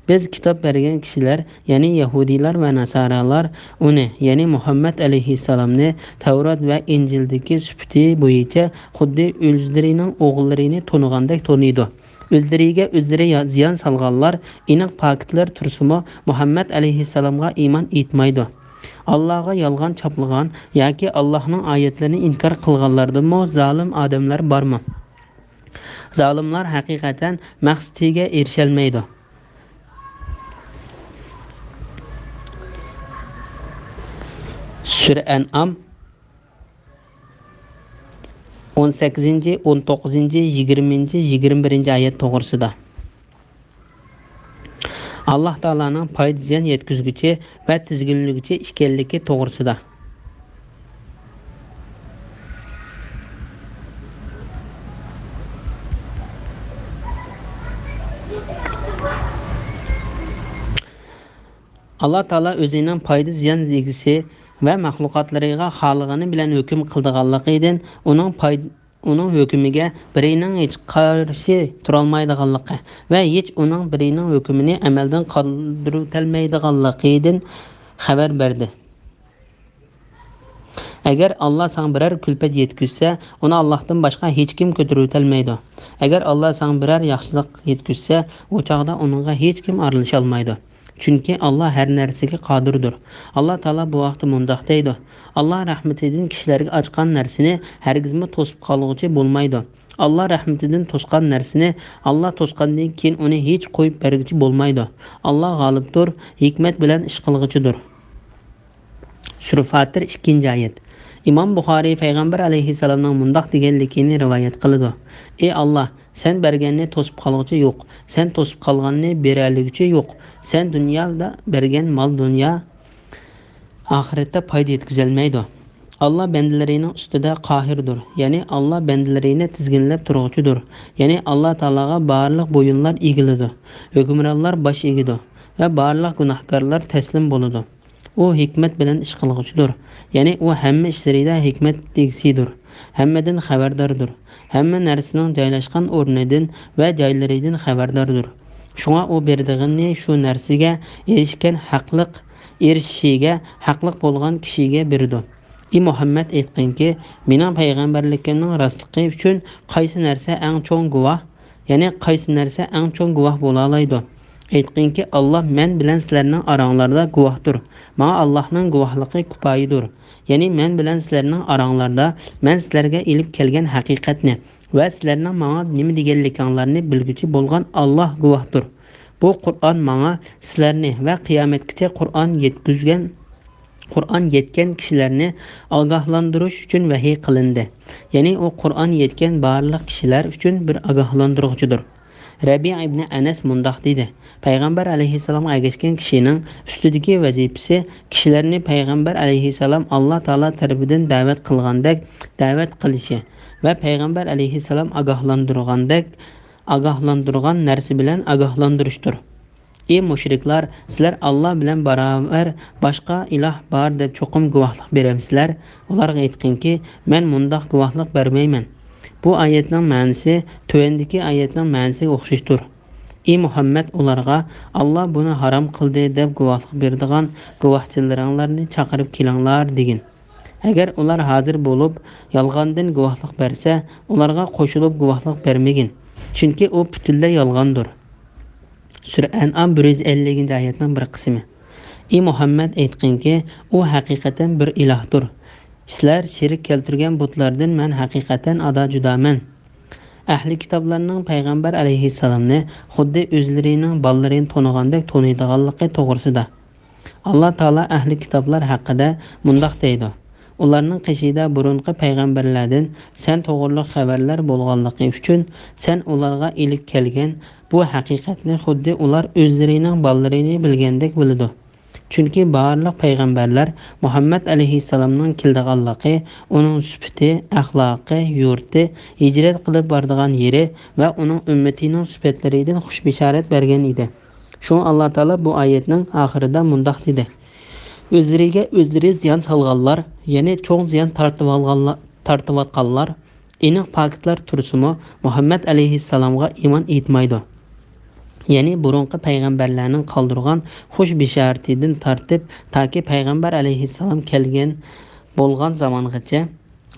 Biz kitob bergan kishilar, ya'ni Yahudilar va Nasoralar uni, ya'ni Muhammad alayhissalomni Tavrat va Injildagi sifati bo'yicha xuddi o'zlarining o'g'illarini to'nigandek to'niydi. O'zlariga o'zlari ziyon solganlar, aniq pokitlar tursimi Muhammad alayhissalomga iymon etmaydi. Allohga yolg'on chaplagan yoki Allohning oyatlarini inkor qilganlardanmi zolim odamlar bormi? Zolimlar haqiqatan maqsadiga erisholmaydi. Sura An'am 18, 19, 20, 21-oyat to'g'risida. Alloh taolaning foyda ziyon yetkazguchi va tizginliguchi ekanligi to'g'risida. Allah taolo o'zining foyda ziyon egisi va maxluqotlariga xohlagani bilan hukm qildiganligidan uning hukmiga birining hech qarshi tura olmaydiganligi va hech uning birining hukmini amaldan qoldirolmaydiganligidan xabar berdi. Agar Alloh senga biror kulfat yetkazsa, uni Allohdan boshqa hech kim ko'tarib o'tolmaydi. Agar Alloh senga biror yaxshilik yetkazsa, u chaqda uningga hech kim aralasha olmaydi. Chunki Allah har narsaga qodirdir. Alloh taolo bu vaqtda mundoq deydi: Alloh rahmatidan kishilarga ochgan narsani hargizmi to'sib qolg'uchi bo'lmaydi. Alloh rahmatidan to'sgan narsani Alloh to'sgandan keyin uni hech qo'yib berguchi bo'lmaydi. Alloh g'olibdir, hikmat bilan ish qilg'uchidir. Sura Fatir 2-oyat. Imom Buxoriy payg'ambar alayhissalomning mundoq deganligini rivoyat qiladi: Ey Alloh, sen berganni to'sib qolg'uchi yo'q, sen to'sib qolganni beraligichi yo'q. Sen dunyoda bergan mol dunyo oxiratda foyda yetkazolmaydi. Alloh bandalarining ustida qohirdir. Ya'ni Alloh bandalarini tizginlab turg'uchidir. Ya'ni Alloh taologa barliq bo'yinlar egiladi. Hukmronlar bosh egidi va barliq gunohkorlar taslim bo'ladi. U hikmat bilan ish qilg'uchidir. Ya'ni u hamma ishlarida hikmat tegsidir. Hammadan xabardordir. Hamma narsaning joylashgan o'rnidan va joylaridan xabardordir. Shunga u berdig'ini shu narsaga erishishiga haqliq bo'lgan kishiga berdi. Ey Muhammad, aytqinki, mening payg'ambarligimning rostligi uchun qaysi narsa eng cho'ng guvoh? Ya'ni qaysi narsa eng cho'ng guvoh bo'la oladi? Aytqinki, Allah men bilan sizlarning oranglarda guvohdir. Menga Allohning guvohligi kifoyidir. Ya'ni men bilan sizlarning oranglarda men sizlarga ilib kelgan haqiqatni va sizlarning menga nima deganliklaringizni bilguchi bo'lgan Alloh guvohdir. Bu Qur'on menga sizlarni va qiyomatgacha Qur'on yetgan kishilarni ogohlantirish uchun vahiy qilindi. Ya'ni u Qur'on yetgan barliq kishilar uchun bir ogohlantiruvchidir. Rabi' ibn Anas mundoq dedi: Payg'ambar alayhissalom ergashgan kishining ustidagi vazifasi kishilarni payg'ambar alayhissalom Alloh taolo tarafidan da'vat qilgandek da'vat qilishi va payg'ambar alayhissalom ogohlantirgan narsa bilan ogohlantirishdir. Ey mushriklar, sizlar Alloh bilan barobar boshqa iloh bor deb cho'qim guvohlik beramsizlar? Ularga aytqinki, men mundoq guvohlik bermayman. Bu oyatning ma'nosi tuvandagi oyatning ma'nosiga o'xshashdir. Ey Muhammad, ularga Alloh buni harom qildi deb guvohlik beradigan guvohchilaringlarni chaqirib kelinglar degin. Agar ular hozir bo'lib yolg'ondan guvohlik bersa, ularga qo'shilib guvohlik bermagin. Chunki u butunlay yolg'ondir. Sura An'am 150-oyatning bir qismi. Ey Muhammad, aytqinki, u haqiqatan bir ilohdir. Sizlar sherik keltirgan butlardan men haqiqatan judaman. Ahli kitoblarning payg'ambar alayhissalomni xuddi o'zlarining bolalarini to'nigandek to'niydiganligi to'g'risida. Alloh taolo ahli kitoblar haqida mundoq deydi: ularning qishida burunqi payg'ambarlardan sen to'g'riliq xabarlar bo'lganligi uchun sen ularga ilib kelgan bu haqiqatni xuddi ular o'zlarining bolalarini bilgandek biladi. Chunki barliq payg'ambarlar Muhammad alayhissalomning keldiganligi, uning sifati, axloqi, yurti, hijrat qilib boradigan yeri va uning ummatining sifatlaridan xushbishorat bergan edi. Shu Alloh taolo bu oyatning oxirida mundoq dedi: o'zlariga o'zlari ziyon solganlar, ya'ni cho'ng ziyon tortib aniq faktlar tursimi Muhammad alayhissalomga iymon etmaydi. Ya'ni burunqi payg'ambarlarning qoldirgan xush bishoratidan tortib toki payg'ambar alayhissalom kelgan bo'lgan zamongacha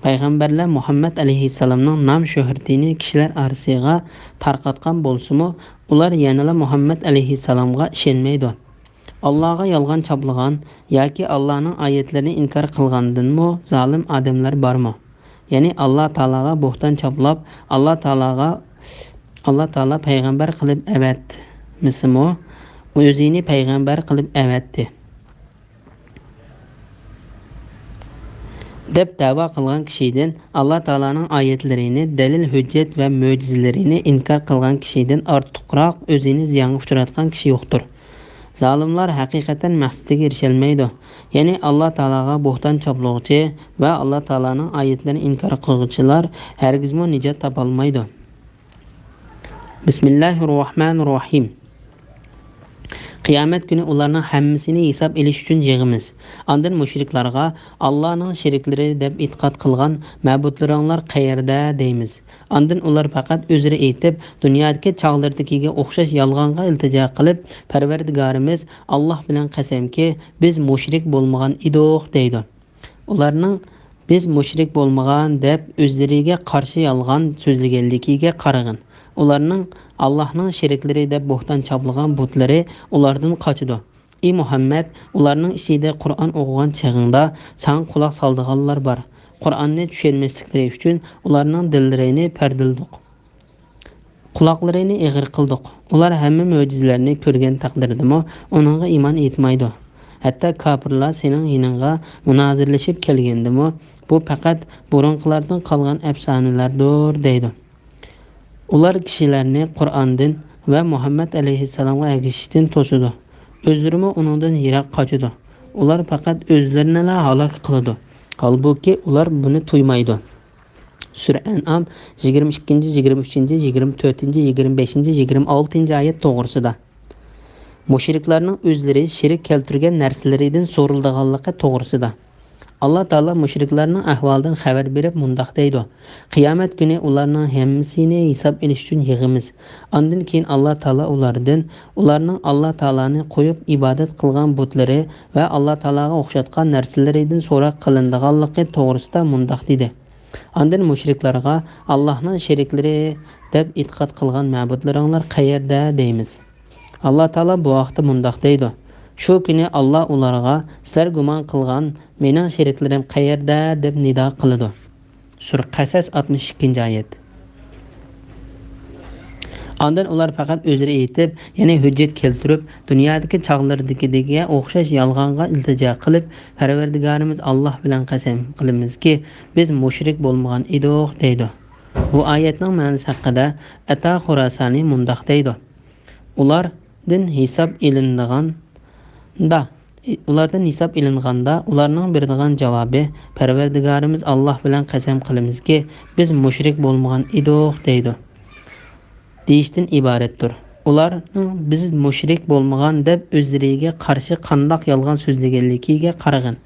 payg'ambarlar Muhammad alayhissalomning nom shuhratini kishilar orasiga tarqatgan bo'lsa-mu, ular yana Muhammad alayhissalomga ishonmaydi. Allohga yolg'on choplagan yoki Allohning oyatlarini inkor qilgandanmi zolim odamlar bormi? Ya'ni Alloh taologa bo'xton choplab, Alloh taolo payg'ambar qilib avatmisimi? O'zini payg'ambar qilib avatdi deb da'vo qilgan kishidan Alloh taoloning oyatlarini, dalil, hujjat va mo'jizalarini inkor qilgan kishidan ortiqroq o'zini ziyonga uchratgan kishi yo'qdir. Zolimlar haqiqatan maqsadiga erisholmaydi. Ya'ni Alloh taologa bo'xton choplovchi va Alloh taoloning oyatlarini inkor qiluvchilar hargizmo nijot topolmaydi. Bismillahirrohmanirrohim. Qiyomat kuni ularning hammasini hisob olish uchun yig'imiz. Ondan mushriklarga Allohning sheriklari deb e'tiqod qilgan ma'budlaringlar qayerda deymiz. Ondan ular faqat o'zlari aytib, dunyodagi chog'lardagiga o'xshash yolg'onga iltijo qilib, Parvardigorimiz Alloh bilan qasamki, biz mushrik bo'lmagan edik deydi. Ularning biz mushrik bo'lmagan deb o'zlariga qarshi yolg'on so'zlaganligiga qarag'in. Ularning Allohning sheriklari deb bo'xton choplagan butlari ulardan qochdi. Ey Muhammad, ularning ichida Qur'on o'qigan chog'ingda san quloq soldiganlar bor. Qur'onni tushunmasliklari uchun ularning dillarini pardildik. Quloqlarini eg'ir qildik. Ular hamma mo'jizalarni ko'rgan taqdirdami, uningga iymon etmaydi. Hatto kofirlar sening yiningga munozirlashib kelgandimi, bu faqat burunqilardan qolgan afsonalardir deydi. Ular kishilarni Qur'ondan va Muhammad alayhissalomga ergashishdan to'sidi. O'zlari uningdan yiroq qochadi. Ular faqat o'zlarini halok qiladi. Holbuki ular buni tuymaydi. Sura An'am 22, 23, 24, 25, 26-oyat to'g'risida. Mushriklarning o'zlari sherik keltirgan narsalaridan so'rildiganligi to'g'risida. Alloh taolo mushriklarning ahvolidan xabar berib mundoq deydi: qiyomat kuni ularning hammasini hisob olish uchun yig'imiz. Ondan keyin Alloh taolo ularning Alloh taoloni qo'yib ibodat qilgan butlari va Alloh taologa o'xshatgan narsalaridan so'roq qilinadiganligi to'g'risida mundoq dedi. Ondan mushriklarga Allohning sheriklari deb e'tiqod qilgan ma'budlaringlar qayerda deymiz. Allah Taala bu vaqtda mundaq deydi: Shu kuni Allah ularga sizlar gumon qilgan mening sheriklarim qayerda deb nido qiladi. Sura Qasas 62-oyat. Ondan ular faqat o'zlari aytib, yana hujjat keltirib, dunyodagi chaqlardikiga o'xshash yolg'onga iltijo qilib, Parvardigorimiz Alloh bilan qasam qilamizki, biz mushrik bo'lmagan edik deydi. Bu oyatning ma'nosi haqida Ata Xurasani mundaq deydi: Ulardan hisob ilinganda ularning beradigan javobi Parvardigorimiz Alloh bilan qasam qilamizki, biz mushrik bo'lmagan edik deydi. deyishdan iboratdir. Ularning biz mushrik bo'lmagan deb o'zlariga qarshi qandoq yolg'on so'zlaganligiga qarag'in.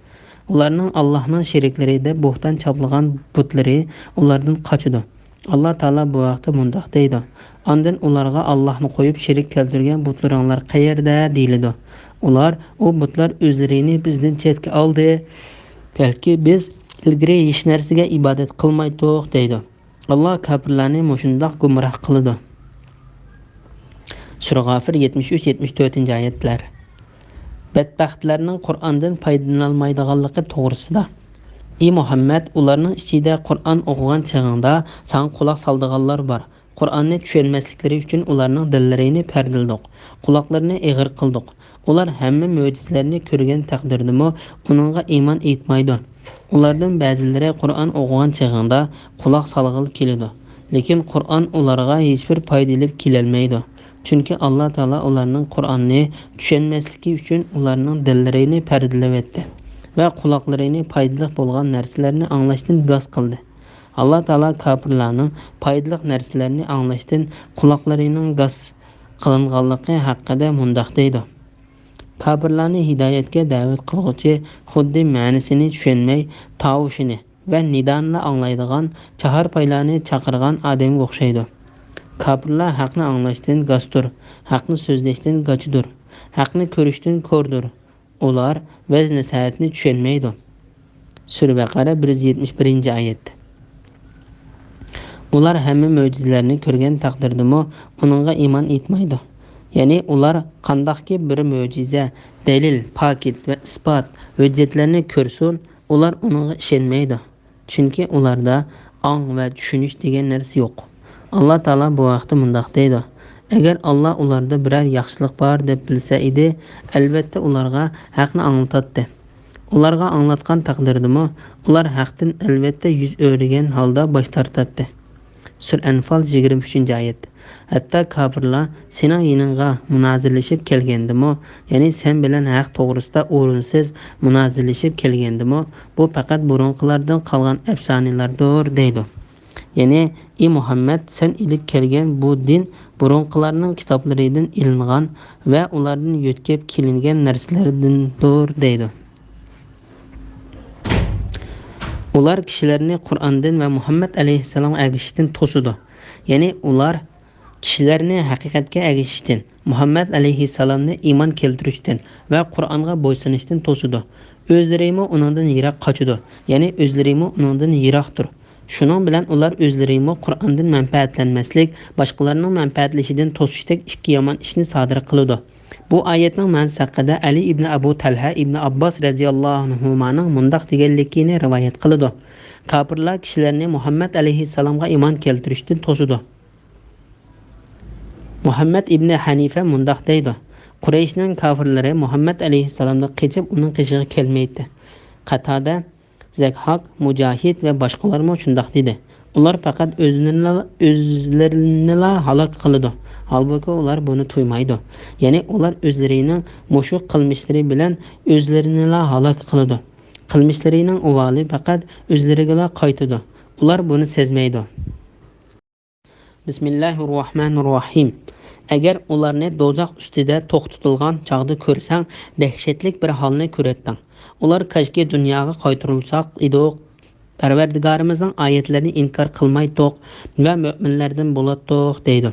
Ularning Allohning sheriklari deb bo'xton chaplagan butlari ulardan qochadi. Alloh taolo bu vaqtda mundaq deydi: Ondan ularga Allohni qo'yib sherik keltirgan butlaringlar qayerda deyiladi. Ular u butlar o'zlarini bizdan chetga oldi. Balki biz ilgari hech narsaga ibodat qilmaydik deydi. Alloh kafirlarni mushundoq gumroh qiladi. Sura G'afir 73-74-oyatlar. Badbaxtlarning Qur'ondan foydalanolmaydiganligi to'g'risida. Ey Muhammad, ularning ichida Qur'on o'qigan chog'ingda sen quloq soldiganlar bor. Qur'onni tushunmasliklari uchun ularning dillarini pardildik, quloqlarini eg'ir qildik. Ular hamma mo'jizalarni ko'rgan taqdirdami, uningga iymon etmaydi. Ulardan ba'zilari Qur'on o'qigan chog'ingda quloq solg'il keladi, lekin Qur'on ularga hech bir foyda olib kelolmaydi. Chunki Alloh taolo ularning Qur'onni tushunmasligi uchun ularning dillarini pardilavetdi va quloqlarini foydali bo'lgan narsalarni anglashdan bas qildi. Alloh taolo kafirlarning foydali narsalarni anglashdan quloqlarining bas qilinganligi haqida mundaq deydi: Kafirlarni hidoyatga da'vat qiluvchi xuddi ma'nosini tushunmay tovushini va nidonni anglaydigan chaharpaylarni chaqirgan odamga o'xshaydi. Kafirlar haqni anglashdan gastur, haqni so'zlashdan gachidur, haqni ko'rishdan ko'rdur. Ular vaz nasihatni tushunmaydi. Sura Baqara 171-oyat. Ular hamma mo'jizalarni ko'rgan taqdirdami, uningga iymon etmaydi. Ya'ni ular qandaqki bir mo'jiza, dalil, paket va isbot hujjatlarni ko'rsin, ular uningga ishonmaydi. Chunki ularda ong va tushunish degan narsa yo'q. Alloh taolo bu vaqtda mundaq deydi: Agar Alloh ularda biror yaxshilik bor deb bilsa edi, albatta ularga haqni anglatadi. Ularga anglatgan taqdirdami, ular haqdan albatta yuz o'rgan holda bosh tortadi. Sura Anfal 23-oyat. Hatto kafirlar sening yiningga munozirlashib kelgandimi, ya'ni sen bilan haq to'g'risida o'rinsiz munozirlashib kelgandimi, bu faqat burunqilardan qolgan afsonalardir deydi. Ya'ni ey Muhammad, sen ilib kelgan bu din burunqilarning kitoblaridan ilingan va ulardan yo'tkab kelingan narsalardandir deydi. Ular kishilarni Qur'ondan va Muhammad alayhissalom agishishdan to'sidi. Ya'ni ular kishilarni haqiqatga agishishdan, Muhammad alayhissalomni iymon keltirishdan va Qur'onga bo'ysunishdan to'sidi. O'zlarimi uningdan yiroq qochidi. Ya'ni o'zlarimi uningdan yiroqdir. Shuning bilan ular o'zlarimi Qur'ondan manfaatlanmaslik, boshqalarning manfaatlashidan to'sishdek ikki yomon ishni sodir qiladi. Bu oyatning ma'nosi haqida Ali ibn Abu Talha ibn Abbos radhiyallohu anhumaning mundaq deganligini rivoyat qiladi: Kafirlar kishilarni Muhammad alayhissalomga iymon keltirishdan to'sidi. Muhammad ibn Hanifa mundaq deydi: Qurayshning kafirlari Muhammad alayhissalomdan qochib uning qishig'iga kelmaydi. Qatada, Zakhaq, Mujahid va boshqalar shundaq dedi. Ular faqat o'zlarini halok qiladi. Halbuki ular buni tuymaydi. Ya'ni ular o'zlarining mushuq qilmishlari bilan o'zlarini halok qiladi. Qilmishlarining uvoli faqat o'zlariga qaytadi. Ular buni sezmaydi. Bismillahirrohmanirrohim. Agar ularni do'zax ustida to'xtatilgan chog'da ko'rsang, dahshatli bir holni ko'rasan. Ular kashki dunyoga qaytarilsak edik, Parvardigorimizning oyatlarini inkor qilmaydik va mu'minlardan bo'ladik deydi.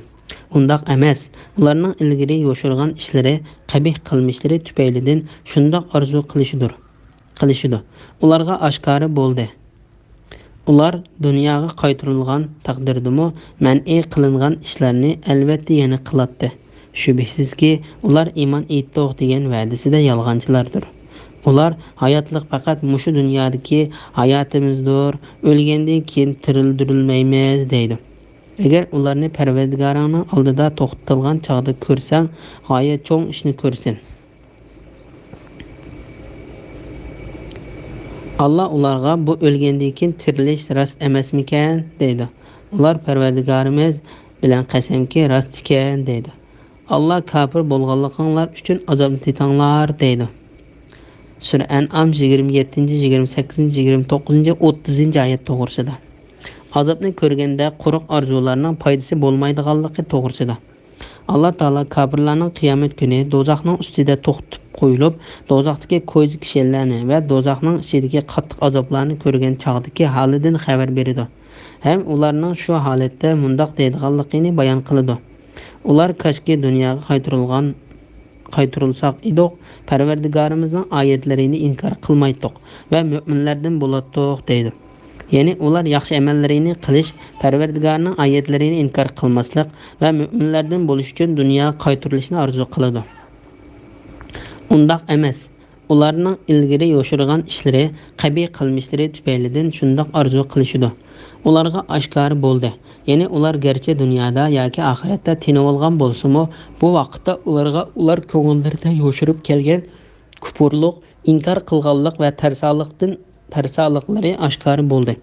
Undaq emas. Ularning ilgari yo'shirgan ishlari, qabih qilmishlari tufaylidan shundoq orzu qilishidi. Ularga oshkora bo'ldi. Ular dunyoga qaytarilgan taqdirdami, man'iy qilingan ishlarni albatta yana qiladi. Şübhəsizki, ular iman etdik degan va'dasida yolg'onchilardir. Ular hayotlik faqat mushu dunyodagi hayotimizdir, o'lgandan keyin tirildirilmaymiz deydi. Agar ularni Parvardigoringning oldida to'xtatilgan chog'da ko'rsang, g'oyat cho'ng ishni ko'rsin. Allah ularga bu o'lgandan keyin tirilish rost emasmikan deydi. Ular Parvardigorimiz bilan qasamki rost ekan deydi. Allah kafir bo'lganliginglar uchun azobni tetanglar deydi. Sura An'am 27, 28, 29, 30 oyat to'g'risida. Azobni ko'rganda quruq orzularning foydasi bo'lmaydiganligi to'g'risida. Allah Taala kafirlarning qiyomat kuni dozoqning ustida to'xtatib qo'yilib, dozoqdagi ko'zi kishilarni va dozoqning ichidagi qattiq azoblarni ko'rgan chog'dagi holidan xabar beradi. Ham ularning shu holatda mundoq deydiganligini bayon qiladi. Ular kashki dunyoga qaytarilsak edik, Parvardigorimizning oyatlarini inkor qilmaydik va mu'minlardan bo'lardik deydi. Ya'ni ular yaxshi amallarini qilish, Parvardigorning oyatlarini inkor qilmaslik va mu'minlardan bo'lish uchun dunyoga qaytarilishni orzu qiladi. Undaq emas. Ularning ilgari yo'shirgan ishlari, qabih qilmishlari tufaylidan shundoq orzu qilishidi. Ularga oshkor bo'ldi. Ya'ni ular garchi dunyoda yoki oxiratda tinib olgan bo'lsa-mu, bu vaqtda ular ko'ngillarida yo'shirib kelgan kufrlik, inkor qilganlik va tarsaliqlari oshkor bo'ldi.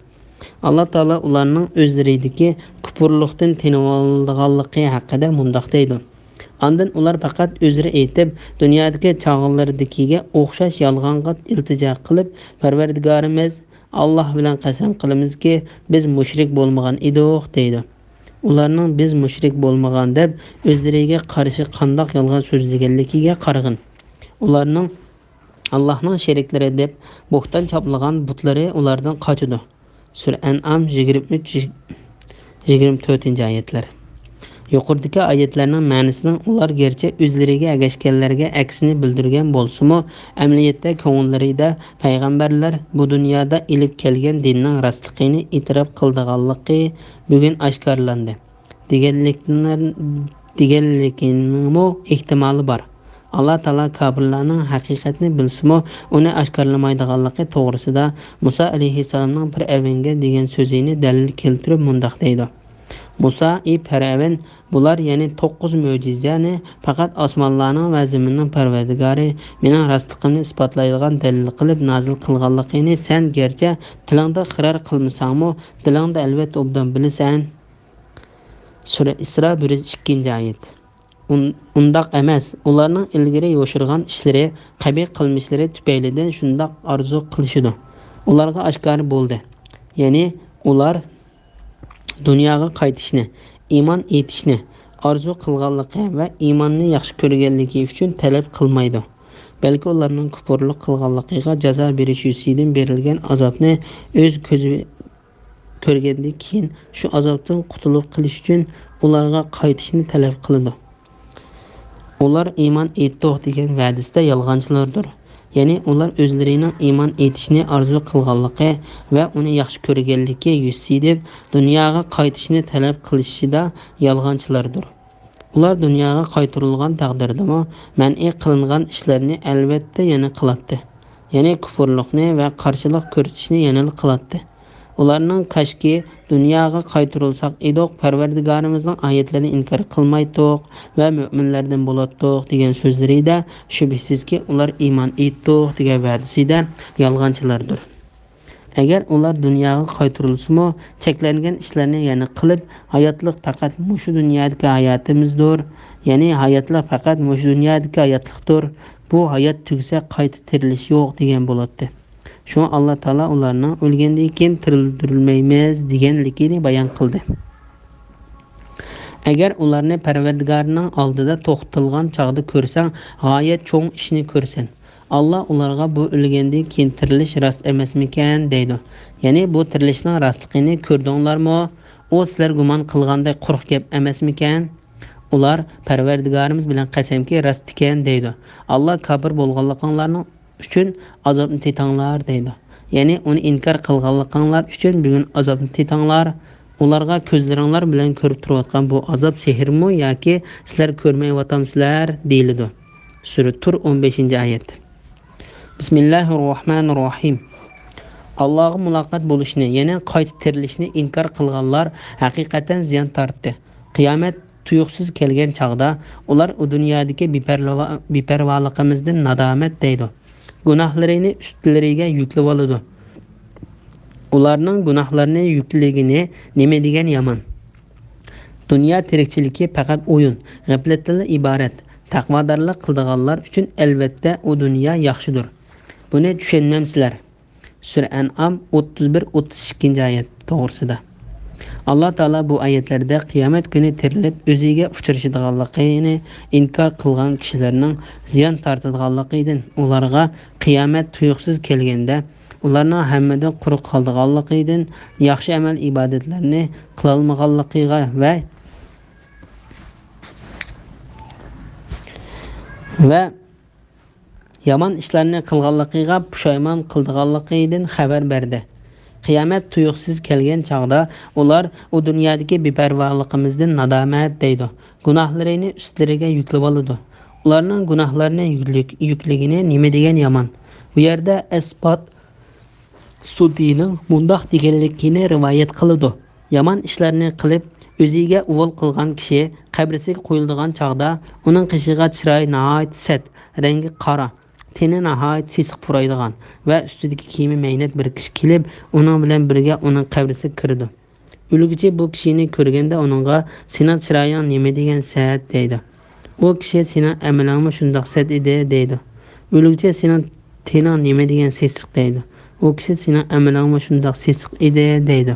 Alloh taolo ularning o'zlaridagi kufrlikdan tinib olganligi haqida mundoq deydi. Ondan ular faqat o'zlari aytib, dunyodagi chog'lardagiga o'xshash yolg'onga iltijo qilib, Parvardigorimiz Allah bilan qasam qilamizki, biz mushrik bo'lmagan edik deydi. Ularning biz mushrik bo'lmagan deb o'zlariga qarshi qandoq yolg'on so'zlaganligiga qarag'in. Ularning Allohning sheriklari deb bo'xton choplagan butlari ulardan qochidi. Sura An'am 23-24-oyatlar. Yuqoridagi oyatlarning ma'nosining ular gerçi o'zlariga agashganlarga aksini bildirgan bo'lsa-mu, amaliyotda ko'ngillarida payg'ambarlar bu dunyoda ilib kelgan dinning rostligini e'tirof qildiganligi bugun oshkorlandi. Deganlikning ehtimoli bor. Allah Taala kafirlarning haqiqatni bilsa-mu, uni oshkorlamaydiganligi to'g'risida Musa alayhisalomning Fir'avnga degan so'zini dalil keltirib mundoq deydi. Musa Fir'avn bular ya'ni 9 mo'jizani faqat osmonlarning va zaminning Parvardigori mening rostligimni isbotlaydigan dalil qilib nozil qilganligini sen gerçi tilingda xirar qilmasang-mu, dilingda albatta obdan bilasan. Sura Isro 102-oyat. Undaq emas. Ularning ilgari yo'shirgan ishlari, qabih qilmishlari tufaylidan shundoq orzu qilishidi. Ularga oshkor bo'ldi. Ya'ni ular dunyoga qaytishni, iymon etishni orzu qilganligi va iymonni yaxshi ko'rganligi uchun talab qilmaydi. Balki ularning kufrlik qilganligiga jazo berish uchun berilgan azobni o'z ko'zi ko'rgandan keyin shu azobdan qutulib qilish uchun ularga qaytishni talab qiladi. Ular iymon etdik degan va'dasida yolg'onchilardir. Ya'ni ular o'zlarining iymon etishni orzu qilganligi va uni yaxshi ko'rganligi yuzidan dunyoga qaytishni talab qilishida yolg'onchilardir. Ular dunyoga qaytarilgan taqdirdami man'iy qilingan ishlarni albatta yana qiladi. Ya'ni kufrlikni va qarshilik ko'rsatishni yana qiladi. Ularning kashki dunyoga qaytarilsak edik, Parvardigorimizning oyatlarini inkor qilmaydik va mu'minlardan bo'lardik degan so'zlarida shubhasizki ular iymon etdik degan va'dasida yolg'onchilardir. Agar ular dunyoga qaytarilsa-mu, cheklangan ishlarni yana qilib, hayotlik faqat mushu dunyodagi hayotimizdir. Ya'ni hayotlik faqat mushu dunyodagi hayotlikdir. Bu hayot tugsa qayta tirilish yo'q degan bo'ladi. Shuni Alloh taolo ularni o'lgandan keyin tirildirilmaymiz deganligini bayon qildi. Agar ularni Parvardigorning oldida to'xtatilgan chog'da ko'rsang, g'oyat cho'ng ishni ko'rsan. Allah ularga bu o'lgandan keyin tirilish rost emasmikan deydi. Ya'ni bu tirilishning rostligini ko'rdinglarmi? U sizlar gumon qilganday quruq gap emasmikan? Ular Parvardigorimiz bilan qasamki rost ekan deydi. Allah kafir bo'lganliklarini uchun azobni tetanglar deydi. Ya'ni uni inkor qilganliklaringiz uchun bugun azobni tetanglar. Ularga ko'zlaringlar bilan ko'rib turayotgan bu azob sehrmi yoki sizlar ko'rmayotgansizlar deyiladi. Sura Tur 15-oyat. Bismillahirrohmanirrohim. Allohga muloqot bo'lishni, yana qayta tirilishni inkor qilganlar haqiqatan ziyon tortdi. Qiyomat tuyuqsiz kelgan chaqda ular u dunyodagi beparvoligimizdan nadomat deydi. Gunohlarini ustlariga yuklab oladi. Ularning gunohlarini yukligini nima degan yomon. Dunyo tirikchiligi faqat o'yin, g'aflatdan iborat. Taqvodorlik qilganlar uchun albatta u dunyo yaxshidir. Buni tushunmamsizlar. Sura An'am 31-32-oyat to'g'risida. Alloh taolo bu oyatlarda qiyomat kuni tirilib o'ziga uchrashadiganligini inkor qilgan kishilarning ziyon tortadiganligidan, ularga qiyomat tuyuqsiz kelganda ularning hammadan quruq qoldiganligidan, yaxshi amal ibodatlarni qila olmaganligiga va yomon ishlarni qilganligiga pushaymon qildiganligidan xabar berdi. Qiyomat tuyuqsiz kelgan chaqda ular u dunyodagi beparvoligimizdan nadomat deydi. Gunohlarini ustlariga yuklab oladi. Ularning gunohlarini yukligini nima degan yomon. Bu yerda isbot Sudining mundoq deganligini rivoyat qiladi. Yomon ishlarni qilib o'ziga uvol qilgan kishi qabrisiga qo'yiladigan chaqda uning qishiga chiroy nihoyat sat, rangi qora, teni nihoyat sesiq puraydigan va ustidagi kiyimi maynat bir kishi kelib, uning bilan birga uning qabrisiga kirdi. O'lguchi bu kishini ko'rganda uningga "Sening chiroying nima degan sat" deydi. U kishi "Sening amalingmi shundoq sat edi" deydi. O'lguchi "Sening tening nima degan sesiq" deydi. U kishi "Sening amalingmi shundoq sesiq edi" deydi.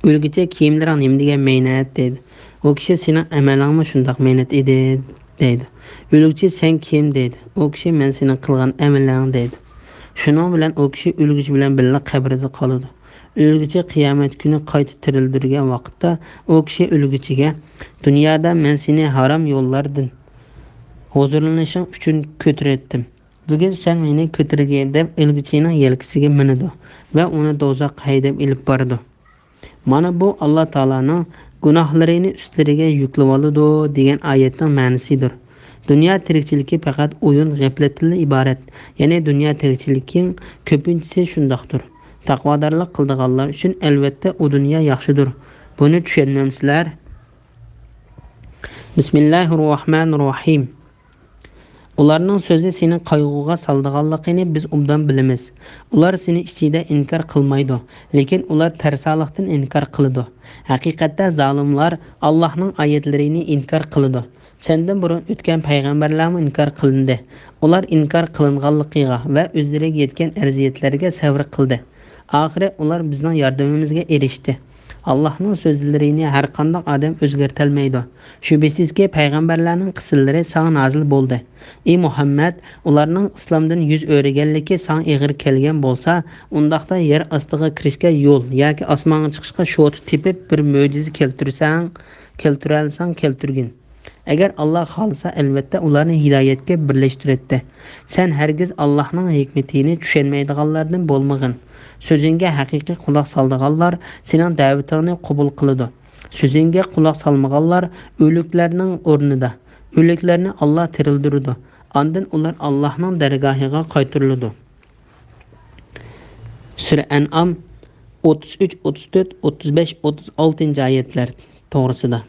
O'lguchi "Kiyimlaring nima degan maynat" deydi. U kishi "Sening amalingmi shundoq maynat edi" deydi. O'lguchi "Sen kim" deydi. U kishi "Men sening qilgan amaling" deydi. Shuning bilan u kishi o'lguchi bilan birga qabrida qoladi. O'lguchi qiyomat kuni qayta tirildirgan vaqtda u kishi o'lguchiga "Dunyoda men seni harom yo'llardan huzurlanishing uchun ko'tardim. Bugun sen meni ko'targin" deb o'lguchining yelkasiga minadi va uni do'zaxga haydab ilib bordi. Mana bu Alloh taolaning gunohlarini ustlariga yuklab oladi degan oyatning ma'nosidir. Dunyo tirikchiligi faqat o'yin, g'aflatdan iborat. Ya'ni dunyo tirikchiligining ko'pinchisi shundoqdir. Taqvodorlik qilganlar uchun albatta u dunyo yaxshidir. Buni tushunmamsizlar? Bismillahirrohmanirrohim. Ularning so'zi seni qayg'uga soldiganligini biz obdan bilamiz. Ular seni ichida inkor qilmaydi, lekin ular tarsoqlikdan inkor qiladi. Haqiqatda zolimlar Allohning oyatlarini inkor qiladi. Sendan burun o'tgan payg'ambarlarning inkor qilindi. Ular inkor qilinganligiga va o'zlariga yetgan arziyatlarga sabr qildi. Oxiri ular bizning yordamimizga erishdi. Allohning so'zlarini har qanday odam o'zgartirmaydi. Shubhisizki payg'ambarlarning qissallari sana nozil bo'ldi. Ey Muhammad, ularning islomdan yuz o'rganligi sana ig'ir kelgan bo'lsa, undaqda yer ostiga kirishga yo'l yoki osmonga chiqishga shot tepib bir mo'jiza keltirgin. Agar Alloh xolisa albatta ularni hidoyatga birlashtiradi. Sen hargiz Allohning hikmatini tushunmaydiganlardan bo'lmag'in. So'zingga haqiqiy quloq soldiganlar sening da'vatingni qabul qiladi. So'zingga quloq solmaganlar o'liklarning o'rnida. O'liklarni Alloh tirildiradi. Ondan ular Allohning dargohiga qaytariladi. Sura An'am 33, 34, 35, 36-oyatlar to'g'risida.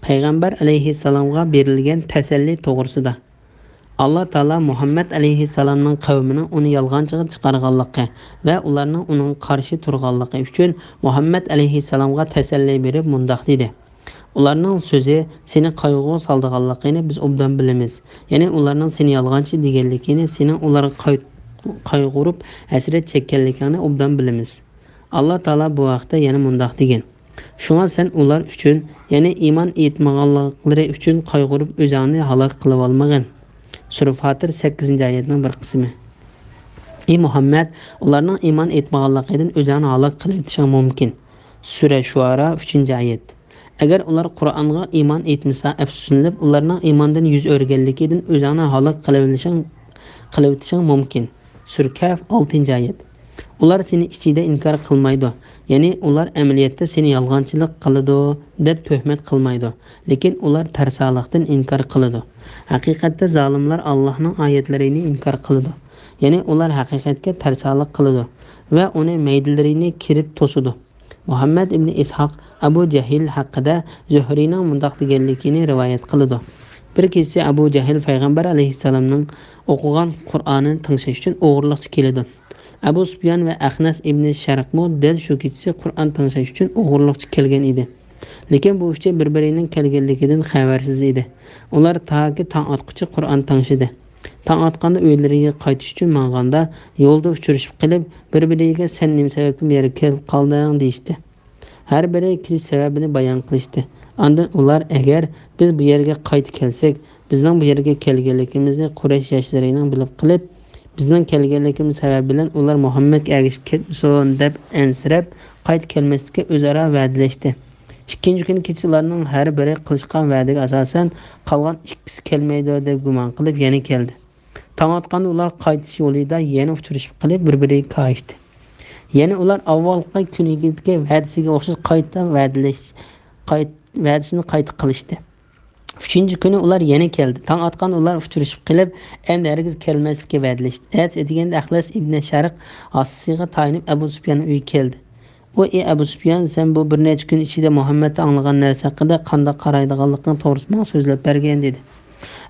Payg'ambar alayhissalomga berilgan tasalli to'g'risida. Alloh taolo Muhammad alayhissalomning qavmini uni yolg'onchiga chiqarganligi va ularning uning qarshi turganligi uchun Muhammad alayhissalomga tasalli berib mundoq dedi. Ularning so'zi seni qayg'uga soldiganligini biz obdan bilamiz. Ya'ni ularning seni yolg'onchi deganligini, seni ularga qayg'urib hasrat chekkanligini obdan bilamiz. Alloh taolo bu vaqtda yana mundoq degan. Shunga sen ular uchun, ya'ni iymon etmaganliklari uchun qayg'urib o'zingni halok qilib olmagin. Sura Fatir 8-oyatning bir qismi. Ey Muhammad, ularning iymon etmaganligidan o'zini halok qilib o'tishing mumkin. Sura Shuara 3-oyat. Agar ular Qur'onga iymon etmasa, afsuslanib ularning iymondan yuz o'rganligidan o'zini halok qilib o'tishing mumkin. Sura Kaf 6-oyat. Ular seni ichida inkor qilmaydi. Ya'ni ular amaliyotda seni yolg'onchilik qiladi deb tuhmat qilmaydi, lekin ular tarsoqlikdan inkor qiladi. Haqiqatda zolimlar Allohning oyatlarini inkor qiladi. Ya'ni ular haqiqatga tarsoqlik qiladi va uni maydillarini kirib to'sidi. Muhammad ibn Ishoq Abu Jahl haqida Zuhriyning mundoq deganligini rivoyat qiladi. Bir kecha Abu Jahl payg'ambar alayhissalomning o'qigan Qur'onini tinglash uchun o'g'irlikchi keladi. Abu Sufyan va Ahnas ibn Sharqmo dal shu kecha Qur'on tinglash uchun o'g'irlikchi kelgan edi. Lekin bu ishchi bir-birining kelganligidan xabarsiz edi. Ular to'g'ri tong otqicha Qur'on tinglashdi. Tong otganda uylariga qaytish uchun manganda yo'lda uchrashib qilib, bir-biriga sen nima sababdan bu yerga kelib qolding deyishdi. Har biri kirish sababini bayon qilishdi. Ondan ular agar biz bu yerga qaytib kelsak, bizning bu yerga kelganligimizni Quraysh yoshlarining bilib qilib, bizning kelganligimiz sababi bilan ular Muhammadga ergashib ketmasin deb ansirab, qaytib kelmaslikka o'zaro va'dalashdi. Ikkinchi kuni kechalarning har biri qilishgan va'daga asosan qolgan ikkisi kelmaydi deb gumon qilib yana keldi. Tong otganda ular qaytish yo'lida yana uchrashib qilib bir-biriga qaytdi. Yana ular avvalgi kunidagi va'dasiga o'xshash va'dasini qayta qilishdi. Uchinchi kuni ular yana keldi. Tong otganda ular uchrashib qilib, endi hargiz kelmaslikka va'dalashdi. Aytganda Ahlas ibn Sharq Asiga tayinib Abu Sufyan uyiga keldi. U Abu Sufyan sen bu bir necha kun ichida Muhammaddan anglagan narsa haqida qanday qaraydiganligini to'g'risini so'zlab bergan dedi.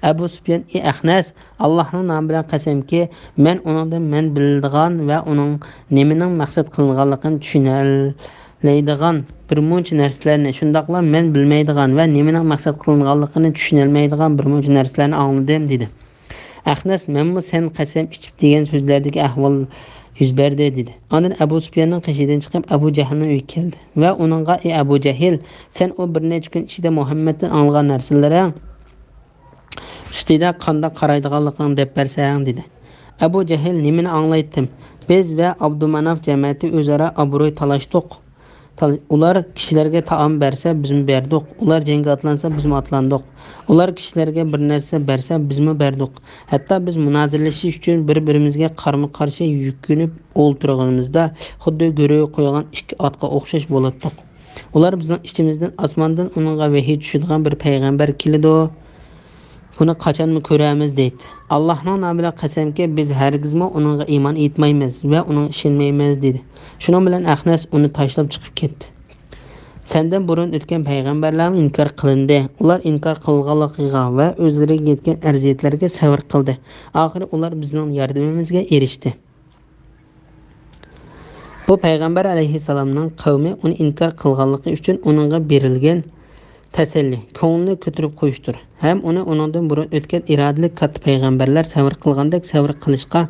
Abu Sufyan Ahnas Allohning nomi bilan qasamki, men uningdan biladigan va uning nimaning maqsad qilinganligini tushunolmaydigan bir muncha narsalarni, shundaqla men bilmaydigan va nimaning maqsad qilinganligini tushunolmaydigan bir muncha narsalarni angladim dedi. Ahnas menmi sen qasam ichib degan so'zlardagi ahvol yuz berdi dedi. Ondan Abu Sufyanning qishidan chiqib Abu Jahlning uyiga keldi va uningga Abu Jahl sen o bir necha kun ichida Muhammaddan anglagan narsalarning ustida qanday qaraydiganligini deb bersang dedi. Abu Jahl nimani anglaydim? Biz va Abdumanaf jamiyati o'zaro obro'y talashdik. Ular kishilarga taom bersa biz berdik. Ular jangga atlansa biz atlandik. Ular kishilarga bir narsa bersa biz berdik. Hatto biz munozirlashish uchun bir-birimizga qarama-qarshi yukinib o'ltirganimizda xuddi go'ri qo'ygan ikki otga o'xshash bo'lardik. Ular bizning ichimizdan osmondan uningga vahiy tushadigan bir payg'ambar keladi. Buni qachonmi ko'ramiz deydi. Allohning nomi bilan qasamki, biz hargizmi uningga iymon etmaymiz va uning ishonmaymiz dedi. Shuning bilan Ahnas uni tashlab chiqib ketdi. Sendan burun o'tgan payg'ambarlar inkor qilindi. Ular inkor qilganligiga va o'zlariga yetgan arziyatlarga sabr qildi. Oxiri ular bizning yordamimizga erishdi. Bu payg'ambar alayhissalomning qavmi uni inkor qilganligi uchun uningga berilgan tasalli, ko'ngilni ko'tarib qo'yishdir. Ham uningdan burun o'tgan irodali katta payg'ambarlar sabr qilgandek sabr qilishga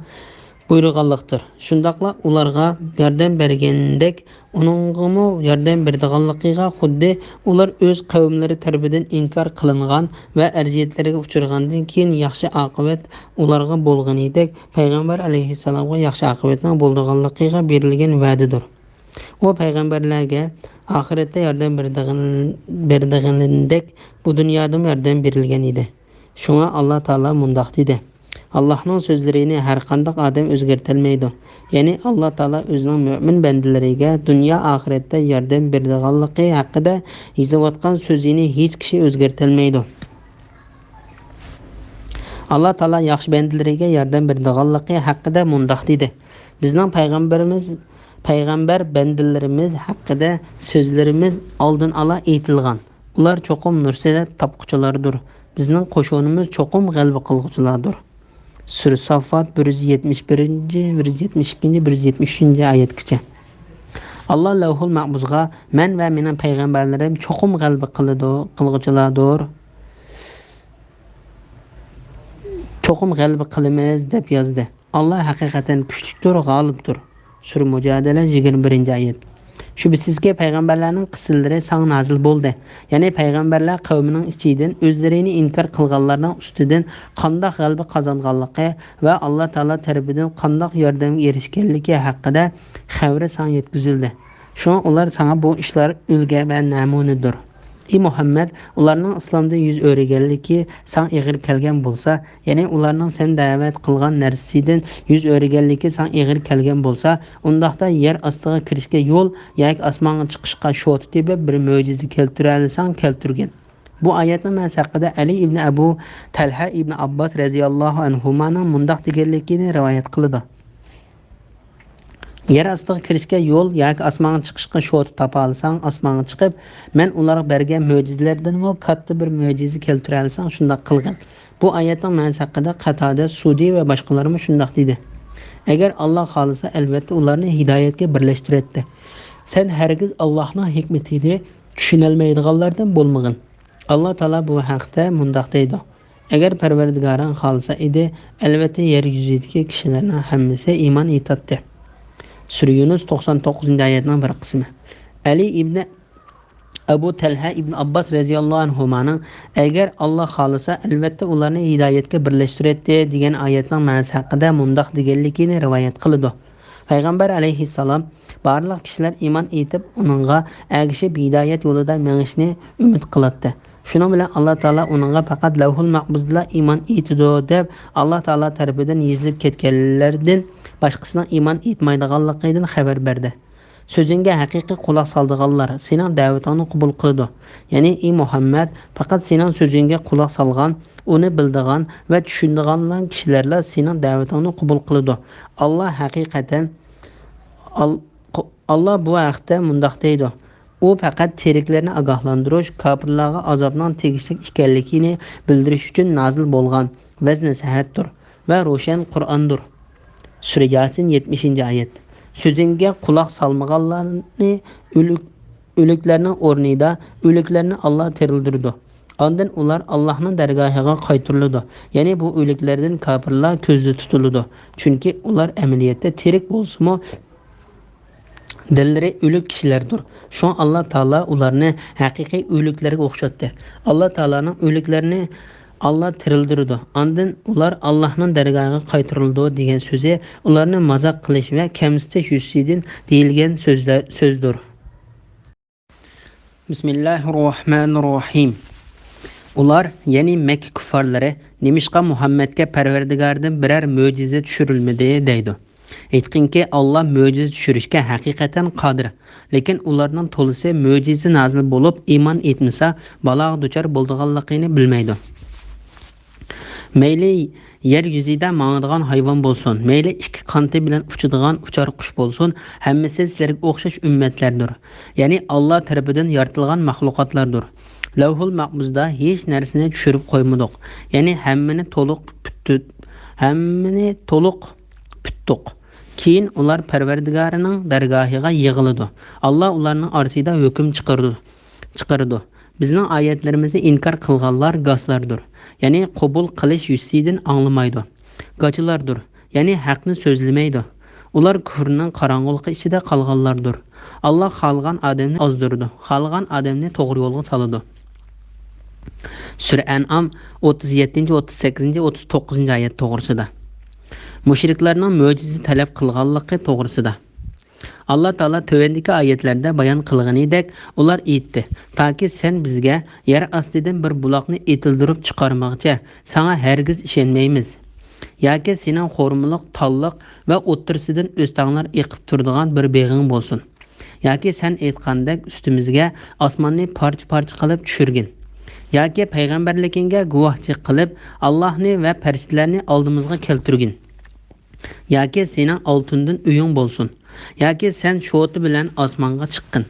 buyurganlikdir. Shundaqla ularga yordam bergandek uningga yordam berdiganligiga xuddi ular o'z qavmlari tarafidan inkor qilingan va arziyatlarga uchragandan keyin yaxshi oqibat ularga bo'lganidek payg'ambar alayhissalomga yaxshi oqibatning bo'lganligiga berilgan va'dadir. O payg'ambarlarga oxiratda yordam berdiganidek bu dunyoda yordam berilgan edi. Shunga Alloh taolo mundoq dedi. Allohning so'zlarini har qanday odam o'zgartirmaydi. Ya'ni Alloh taolo o'zining mo'min bandalariga dunyo oxiratda yordam berdiganligi haqida yozayotgan so'zini hech kishi o'zgartirmaydi. Alloh taolo yaxshi bandalariga yordam berdiganligi haqida mundoq dedi. Bizning payg'ambar bandalarimiz haqida so'zlarimiz oldin ola aytilgan. Ular cho'qim nursida topquchilardir. Bizning qo'shonimiz cho'qim g'alaba qilguchilardir. Sura Saffat 172-173 oyatgacha. Allah Lavhul Mahfuzga men va mening payg'ambarlarim cho'qim g'alaba qilguchilardir. Cho'qim g'alaba qilamiz deb yozdi. Allah haqiqatan kuchlidir, g'olibdir. Sura Mujadala 21-oyat. Shubsizki payg'ambarlarning qissallari sang nazil bo'ldi. Ya'ni payg'ambarlar qavmining ichidan o'zlarini inkor qilganlarning ustidan qanday g'alaba qozonganligi va Alloh taolo tarafidan qanday yordamga erishganligi haqida xabar sang yetkazildi. Shunga ular sana bu ishlar ulga va namunadir. Ey Muhammed, ularning islomda yuz o'rganligi san ig'ir kelgan bo'lsa, ya'ni ularning sen da'vat qilgan narsasidan yuz o'rganligi san ig'ir kelgan bo'lsa, undaqda yer ostiga kirishga yo'l yoki osmonga chiqishga shot deb bir mo'jiza keltira olsang keltirgin. Bu oyatning ma'nosi haqida Ali ibn Abu Talha ibn Abbas radhiyallohu anhumaning mundaq deganligini rivoyat qildi. Yer ostiga kirishga yo'l yoki osmonga chiqishga shot topa olsang, osmonga chiqib, men ularga bergan mo'jizalardan va katta bir mo'jiza keltira olsang, shunday qilgin. Bu oyatning ma'nosi haqida Qatada, Sudi va boshqalarimiz shunday dedi. Agar Alloh xolisa, albatta ularni hidoyatga birlashtiradi. Sen hargiz Allohning hikmatini tushunolmaydiganlardan bo'lmag'in. Alloh taolo bu haqda mundaq deydi. Agar Parvardigoring xolisa edi, albatta yer yuzidagi kishilarning hammasi iymon etadi. Sura Yunus 99-oyatning bir qismi. Ali ibn Abu Talha ibn Abbas radhiyallohu anhumaning agar Alloh xolisa albatta ularni hidoyatga birlashtiradi degan oyatning ma'nosi haqida mundaq deganligini rivoyat qildi. Payg'ambar alayhissalom barliq kishilar iymon etib, uningga ergishib hidoyat yo'lida mengishni umid qiladi. Shuning bilan Alloh taolo uningga faqat Lavhul Mahfuzda iymon etdi deb Alloh taolo tarafidan yozilib ketganlardan boshqasining iymon etmaydiganligidan xabar berdi. Sözünge haqiqiy quloq soldiganlar sening da'vatingni qabul qildi. Ya'ni ey Muhammad, faqat sening sözünge quloq solgan, uni bildigan va tushundigan kishilarlar sening da'vatingni qabul qildi. Alloh haqiqatan Alloh bu haqda mundaq deydi. U faqat tiriklarni ogohlantirish, kofirlarga azobning tegishli ekanligini bildirish uchun nozil bo'lgan vaz-nasihatdir va ro'shan Qur'ondir. Sura Yasin 70-oyat. Sözünge quloq solmaganlarni o'liklarning o'rnida o'liklarni Alloh tirildirdi. Ondan ular Allohning dargohiga qaytarildi. Ya'ni bu o'liklardan kofirlar ko'zda tutildi. Chunki ular amaliyotda tirik bo'lsa-mu, dillari o'lik kishilardir. Shu Alloh taolo ularni haqiqiy o'liklarga o'xshatdi. Alloh taoloning o'liklarini Allah tirildirdi. Ondan ular Allohning dargohiga qaytarildi degan so'zi ularni mazoq qilish va kamsitish yuzidan deyilgan so'zdir. Bismillahirrohmanirrohim. Ular, ya'ni Makka kuffarlari, nimishqa Muhammadga Parvardigordan biror mo'jiza tushirilmadi deydi. Aytqinki, Alloh mo'jiza tushirishga haqiqatan qodir. Lekin ularning to'lisi mo'jiza nozil bo'lib, iymon etmasa, balog' duchor bo'lganligini bilmaydi. Mayli yer yuzida mangadigan hayvon bo'lsin, mayli ikki qanti bilan uchadigan uchar qush bo'lsin, hammasi sizlarga o'xshash ummatlardir. Ya'ni Alloh tarafidan yaratilgan mahluqotlardir. Lavhul Mahfuzda hech narsani tushirib qo'ymadik. Ya'ni hammani to'liq putdiq. Keyin ular Parvardigorining dargohiga yig'iladi. Alloh ularning orasida hukm chiqardi. Bizning oyatlarimizni inkor qilganlar g'aslardir. Ya'ni qabul qilish yuzidan anglamaydi. Qochilardir. Ya'ni haqni so'zlamaydi. Ular kufrning qorong'uligi ichida qolganlardir. Alloh xalqan odamni ozdirdi. Xalqan odamni to'g'ri yo'lga soladi. Sura An'am 37, 38, 39 oyat to'g'risida. Mushriklarning mo'jiza talab qilganligi to'g'risida. Allah Taala tövendeki ayetlerde bayan qilganidek ular aytdi: "Taki sen bizga yer ostidan bir buloqni etildirib chiqarmoqchi, sana hergiz ishonmaymiz. Yoki sening xo'rmiliq, talliq va o'ttirsidan o'stanglar eqib turadigan bir beg'ing bo'lsin. Yoki sen aytgandek ustimizga osmonni parcha-parcha qilib tushirgin. Yoki payg'ambarligingga guvohchilik qilib Allohni va farishtalarni oldimizga keltirgin. Yoki sening oltindan uying bo'lsin. Yoki sen shoti bilan osmonga chiqqin.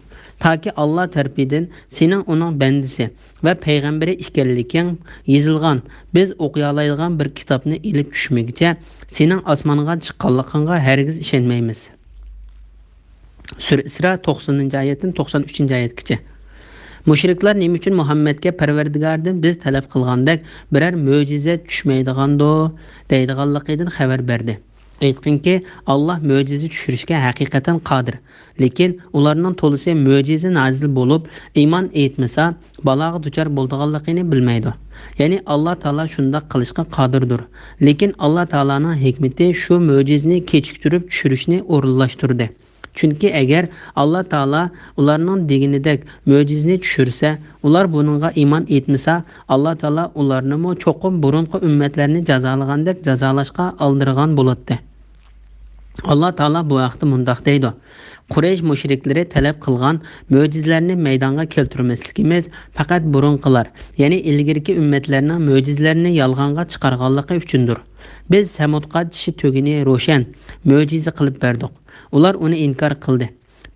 Taki Alloh tarafidan sening uning bandisi va payg'ambari ekanliging yozilgan, biz o'qiy oladigan bir kitobni ilib tushmaguncha sening osmonga chiqqanligingga hargiz ishonmaymiz." Sura Isra 90-oyatdan 93-oyatgacha. Mushriklar nima uchun Muhammadga Parvardigordan biz talab qilgandek biror mo'jiza tushmaydigando deydiganligidan xabar berdi. Aytqinki, Alloh mo'jiza tushirishga haqiqatan qodir. Lekin ularning to'lisi mo'jiza nozil bo'lib, iymon etmasa, balog'i duchor bo'lganligini bilmaydi. Ya'ni Alloh taolo shunday qilishga qodirdir. Lekin Alloh taolaning hikmati shu mo'jizani kechiktirib tushirishni o'rinlashtirdi. Chunki agar Alloh taolo ularning deganidek mo'jizani tushirsa, ular buningga iymon etmasa, Alloh taolo ularni mo cho'qim burunqi ummatlarni jazolagandek jazolashga oldirgan bo'ladi. Allah Taala bu vaqtda mundaq deydi. Quraysh mushriklari talab qilgan mo'jizalarni maydonga keltirmasligimiz faqat burunqilar, ya'ni ilgirki ummatlarning mo'jizalarini yolg'onga chiqarganligi uchundir. Biz Samudqa tishi tugini ro'shan mo'jiza qilib berdik. Ular uni inkor qildi.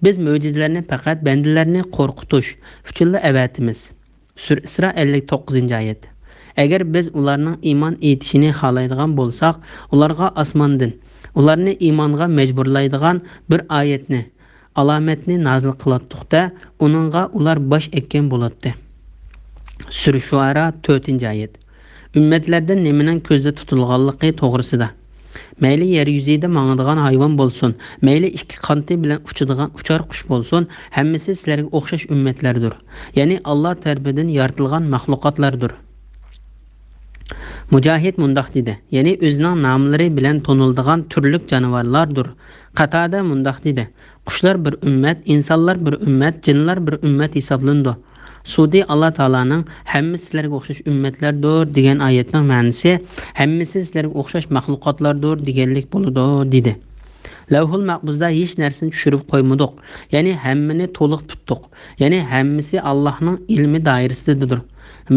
Biz mo'jizalarni faqat bandalarni qo'rqitish uchun avatimiz. Sura Isra 59-oyat. Agar biz ularning iymon etishini xohlaydigan bo'lsak, ularga osmondan ularni iymonga majburlaydigan bir oyatni, alomatni nozil qilatdiqda, uningga ular bosh ekkan bo'ladi. Sura Shuara 4-oyat. Ummatlardan nimaning ko'zda tutilganligi to'g'risida. Mayli yer yuzida mangadigan hayvon bo'lsin, mayli ikki qanti bilan uchadigan uchar qush bo'lsin, hammasi sizlarga o'xshash ummatlardir. Ya'ni Alloh tarafidan yaratilgan maxluqotlardir. Mujahid mundaq dedi. Ya'ni o'zining nomlari bilan tonildigan turli jonivorlardir. Qatada mundaq dedi. Qushlar bir ummat, insonlar bir ummat, jinlar bir ummat hisoblandi. Sudi Alloh taolaning hammasi sizlarga o'xshash ummatlardir degan oyatning ma'nosi hammasi sizlarga o'xshash maxluqotlardir deganlik bo'ladi dedi. Lavhul Mahfuzda hech narsani tushirib qo'ymadik. Ya'ni hammani to'liq tutdik. Ya'ni hammasi Allohning ilmi doirasidadir.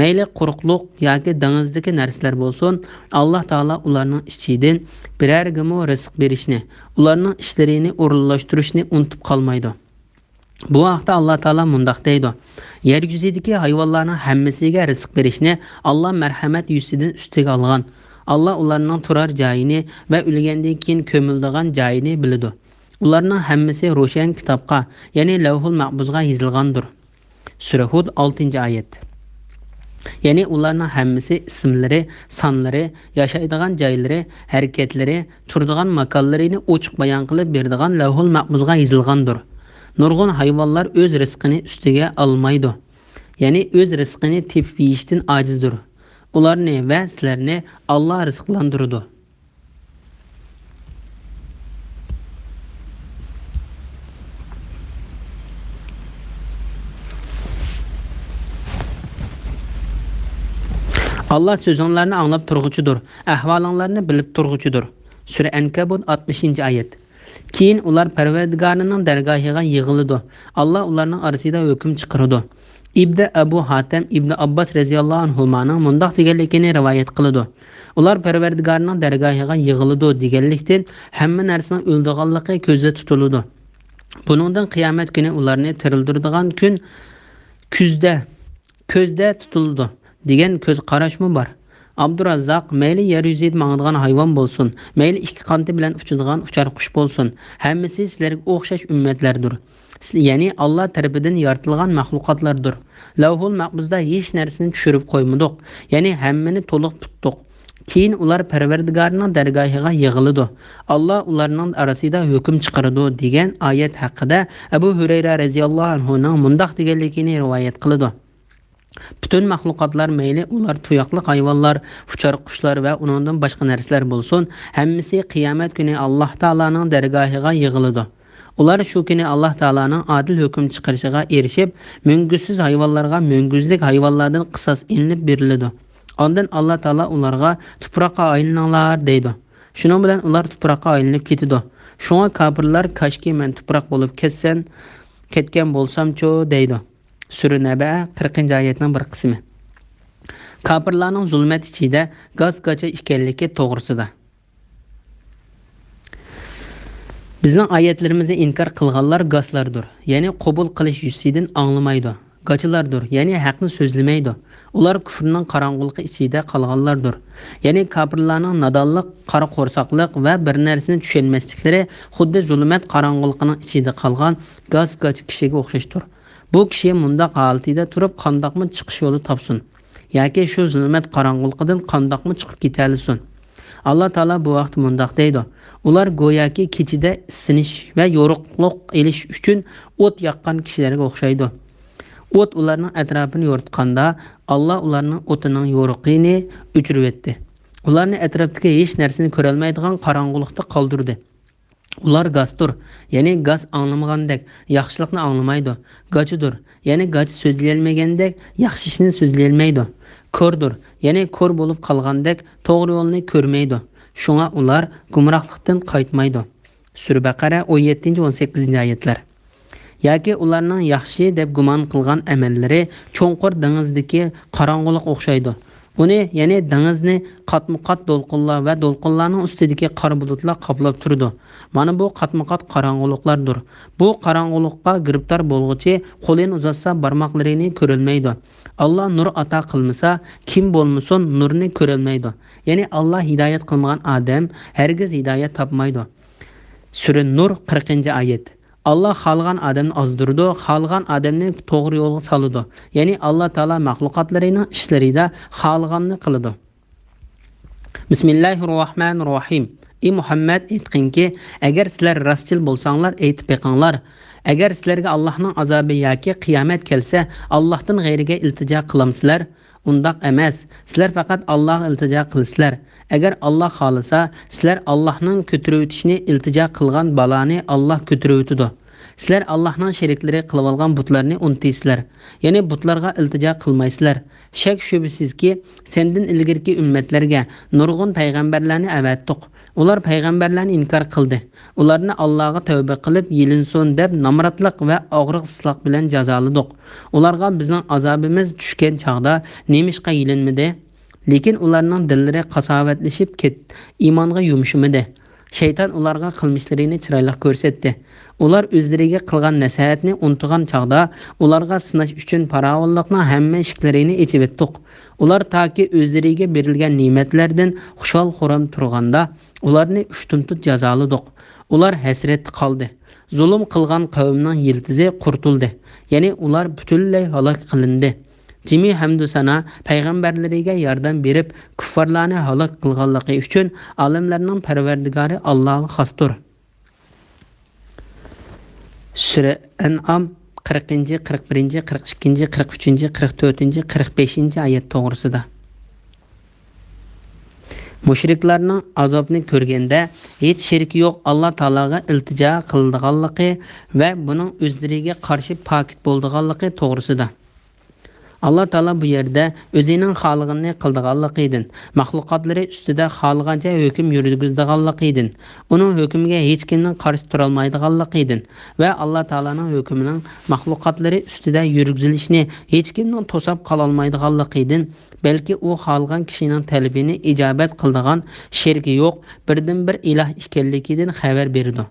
Mayli quruqliq yoki dengizdagi narsalar bo'lsin, Alloh taolo ularning ichidan birargami rizq berishni, ularning ishlarini o'rinlashtirishni unutib qolmaydi. Bu vaqtda Alloh taolo mundaq deydi. Yer yuzidagi hayvonlarning hammasiga rizq berishni Alloh marhamat yuzidan ustiga olgan. Alloh ularning turar joyini va o'lgandan keyin ko'miladigan joyini biladi. Ularning hammasi ro'shan kitobga, ya'ni Lavhul Mahfuzga yozilgandir. Sura Hud 6-oyat. Ya'ni ularning hammasi ismlari, sonlari, yashaydigan joylari, harakatlari, turadigan makonlarini ochiq bayon qilib beradigan Lavhul Mahfuzga yozilgandir. Nurg'un hayvonlar o'z rizqini ustiga olmaydi. Ya'ni o'z rizqini tepib yeyishdan ojizdir. Ularni va sizlarni Alloh rizqlantiradi. Allah sözünlerini anlap turğucudur. Ahvalınlarını bilip turğucudur. Sure Ankabut 60-oyat. Keyin ular Parvardigarining dargohiga yig'ildi. Allah ularning orasida hukm chiqardi. İbn Abu Hatim İbn Abbas radhiyallohu anhumaning mundaq deganligini rivoyat qiladi. Ular Parvardigarining dargohiga yig'ildi deganlikdan hamma narsaning o'ldiganligi ko'zda tutiladi. Buningdan qiyomat kuni ularni tirildiradigan kun ko'zda tutildi degan ko'z qarashmi bor. Abdurazzaq mayli yer yuzida mangadigan hayvon bo'lsin, mayli ikki qanti bilan uchadigan uchar qush bo'lsin, hammasi sizlarga o'xshash ummatlardir. Ya'ni Alloh tarafidan yaratilgan maxluqotlardir. Lavhul Mahfuzda hech narsani tushirib qo'ymadik. Ya'ni hammani to'liq tutdik. Keyin ular Parvardigarining dargohiga yig'ildi. Alloh ularning orasida hukm chiqardi degan oyat haqida Abu Hurayra radhiyallohu anhu ning mundaq deganligini rivoyat qiladi. Bütün maxluqotlar mayli ular tuyoqli hayvonlar, uchar qushlar va uningdan boshqa narsalar bo'lsin, hammasi qiyomat kuni Alloh taolaning dargohiga yig'iladi. Ular shu kuni Alloh taolaning adil hukm chiqarishiga erishib, munguzsiz hayvonlarga munguzlik hayvonlardan qisos ilinib beriladi. Ondan Alloh taolo ularga tuproqqa aylaninglar deydi. Shuning bilan ular tuproqqa aylanib ketadi. Shunga kofirlar kashki men tuproq bo'lib ketgan bo'lsam-chu deydi. Sura Naba 40-oyatning bir qismi. Kofirlarning zulmat ichida gaz-gacha ekanligi to'g'risida. Bizning oyatlarimizni inkor qilganlar gazlardir. Ya'ni qabul qilish yuzidan anglamaydi. Gachilardir, ya'ni haqni so'zlamaydi. Ular kufrning qorong'uligi ichida qolganlardir. Ya'ni kofirlarning nadonlik, qora qo'rsoqlik va bir narsani tushunmasliklari xuddi zulmat qorong'uligining ichida qolgan gaz-gacha kishiga o'xshashdir. Bu kishi mundaq holatida turib qandoqmi chiqish yo'li topsin yoki shu zulmat qorong'uligidan qandoqmi chiqib ketalisin. Alloh taolo bu vaqt mundaq deydi. Ular go'yoki kechida sinish va yo'riqlik elish uchun o't yoqqan kishilarga o'xshaydi. O't ularning atrofini yoritganda Alloh ularning o'tining yo'riqini o'chirib etdi. Ularni atrofdagi hech narsani ko'ra olmaydigan qorong'ulikda qoldirdi. Ular gazdur, ya'ni gaz anglamagandek, yaxshilikni anglamaydi. Gachidur, ya'ni gachi so'zlayolmagandek, yaxshi ishni so'zlayolmaydi. Ko'rdur, ya'ni ko'r bo'lib qolgandek, to'g'ri yo'lni ko'rmaydi. Shunga ular gumrohlikdan qaytmaydi. Sura Baqara 17-18 oyatlar. Yoki ularning yaxshi deb gumon qilgan amallari cho'nqur dengizdagi qorong'ulik o'xshaydi. Uni, ya'ni dengizni qatma-qat to'lqinlar va to'lqinlarning ustidagi qora bulutlar qoplab turdi. Mana bu qatma-qat qorong'uliklardir. Bu qorong'ulikqa giribtor bo'lg'ichi qo'lini uzatsa barmoqlarini ko'rilmaydi. Alloh nur ato qilmasa, kim bo'lmasin nurni ko'rilmaydi. Ya'ni Alloh hidoyat qilmagan odam hargiz hidoyat topmaydi. Sura Nur 40-oyat. Allah xalqan adamni ozdirdi, xalqan adamni to'g'ri yo'lga soladi. Ya'ni Alloh taolo maxluqotlarining ishlarida xalqanni qiladi. Bismillahirrohmanirrohim. Ey Muhammad aytqinki, agar sizlar rostchil bo'lsanglar, aytib beqinglar. Agar sizlarga Allohning azobi yoki qiyomat kelsa, Allohdan g'ayriga iltijo qilamsizlar? Undaq emas. Sizlar faqat Allohga iltijo qilasizlar. Agar Alloh xolasa, sizlar Allohning ko'tarib o'tishini iltijo qilgan balani Alloh ko'tarib o'tadi. Sizlar Allohning sheriklari qilib olgan butlarni unutaysizlar. Ya'ni butlarga iltijo qilmaysizlar. Shak shubhisizki, sendan ilgirki ummatlarga nurg'un payg'ambarlarni avatdiq. Ular payg'ambarlarni inkor qildi. Ularni Allohga tavba qilib yilinsin deb namratlik va og'riqsizlik bilan jazoladik. Ularga bizning azobimiz tushgan chaqda nemishqa yilinmidi? Lekin ularning dillari qasovatlashib iymonga yumshimidi. Shayton ularga qilmishlarini chiroyli ko'rsatdi. Ular o'zlariga qilgan nasihatni unutgan chaqda ularga sinash uchun farovonlikning hamma eshiklarini ochib etdik. Ular toki o'zlariga berilgan ne'matlardan xushol-xuram turganda ularni ushtuntut jazoladik. Ular hasrat qoldi. Zulm qilgan qavmning yildizi qurtuldi. Ya'ni ular butunlay halok qilindi. Jimi hamdu sana payg'ambarlariga yordam berib, kuffarlarni halok qilganligi uchun olimlarning parvardigori Allohga xosdir. Sura An'am 40, 41, 42, 43, 44, 45 oyat to'g'risida. Mushriklarning azobni ko'rganda hech sherik yo'q Alloh taologa iltijo qildiganligi va buning o'zlariga qarshi pokit bo'ldiganligi to'g'risida. Allah Taala bu yerda o'zining xalqini qildiganligidan, maxluqotlari ustida xalqancha hukm yurgizdiganligidan, uning hukmiga hech kimning qarshi tura olmaydiganligidan va Alloh Taolaning hukmining maxluqotlari ustida yurgizilishini hech kimning to'sab qola olmaydiganligidan, balki u xalqan kishining talabini ijobat qildigan sherigi yo'q, birdan bir iloh ekanligidan xabar berdi.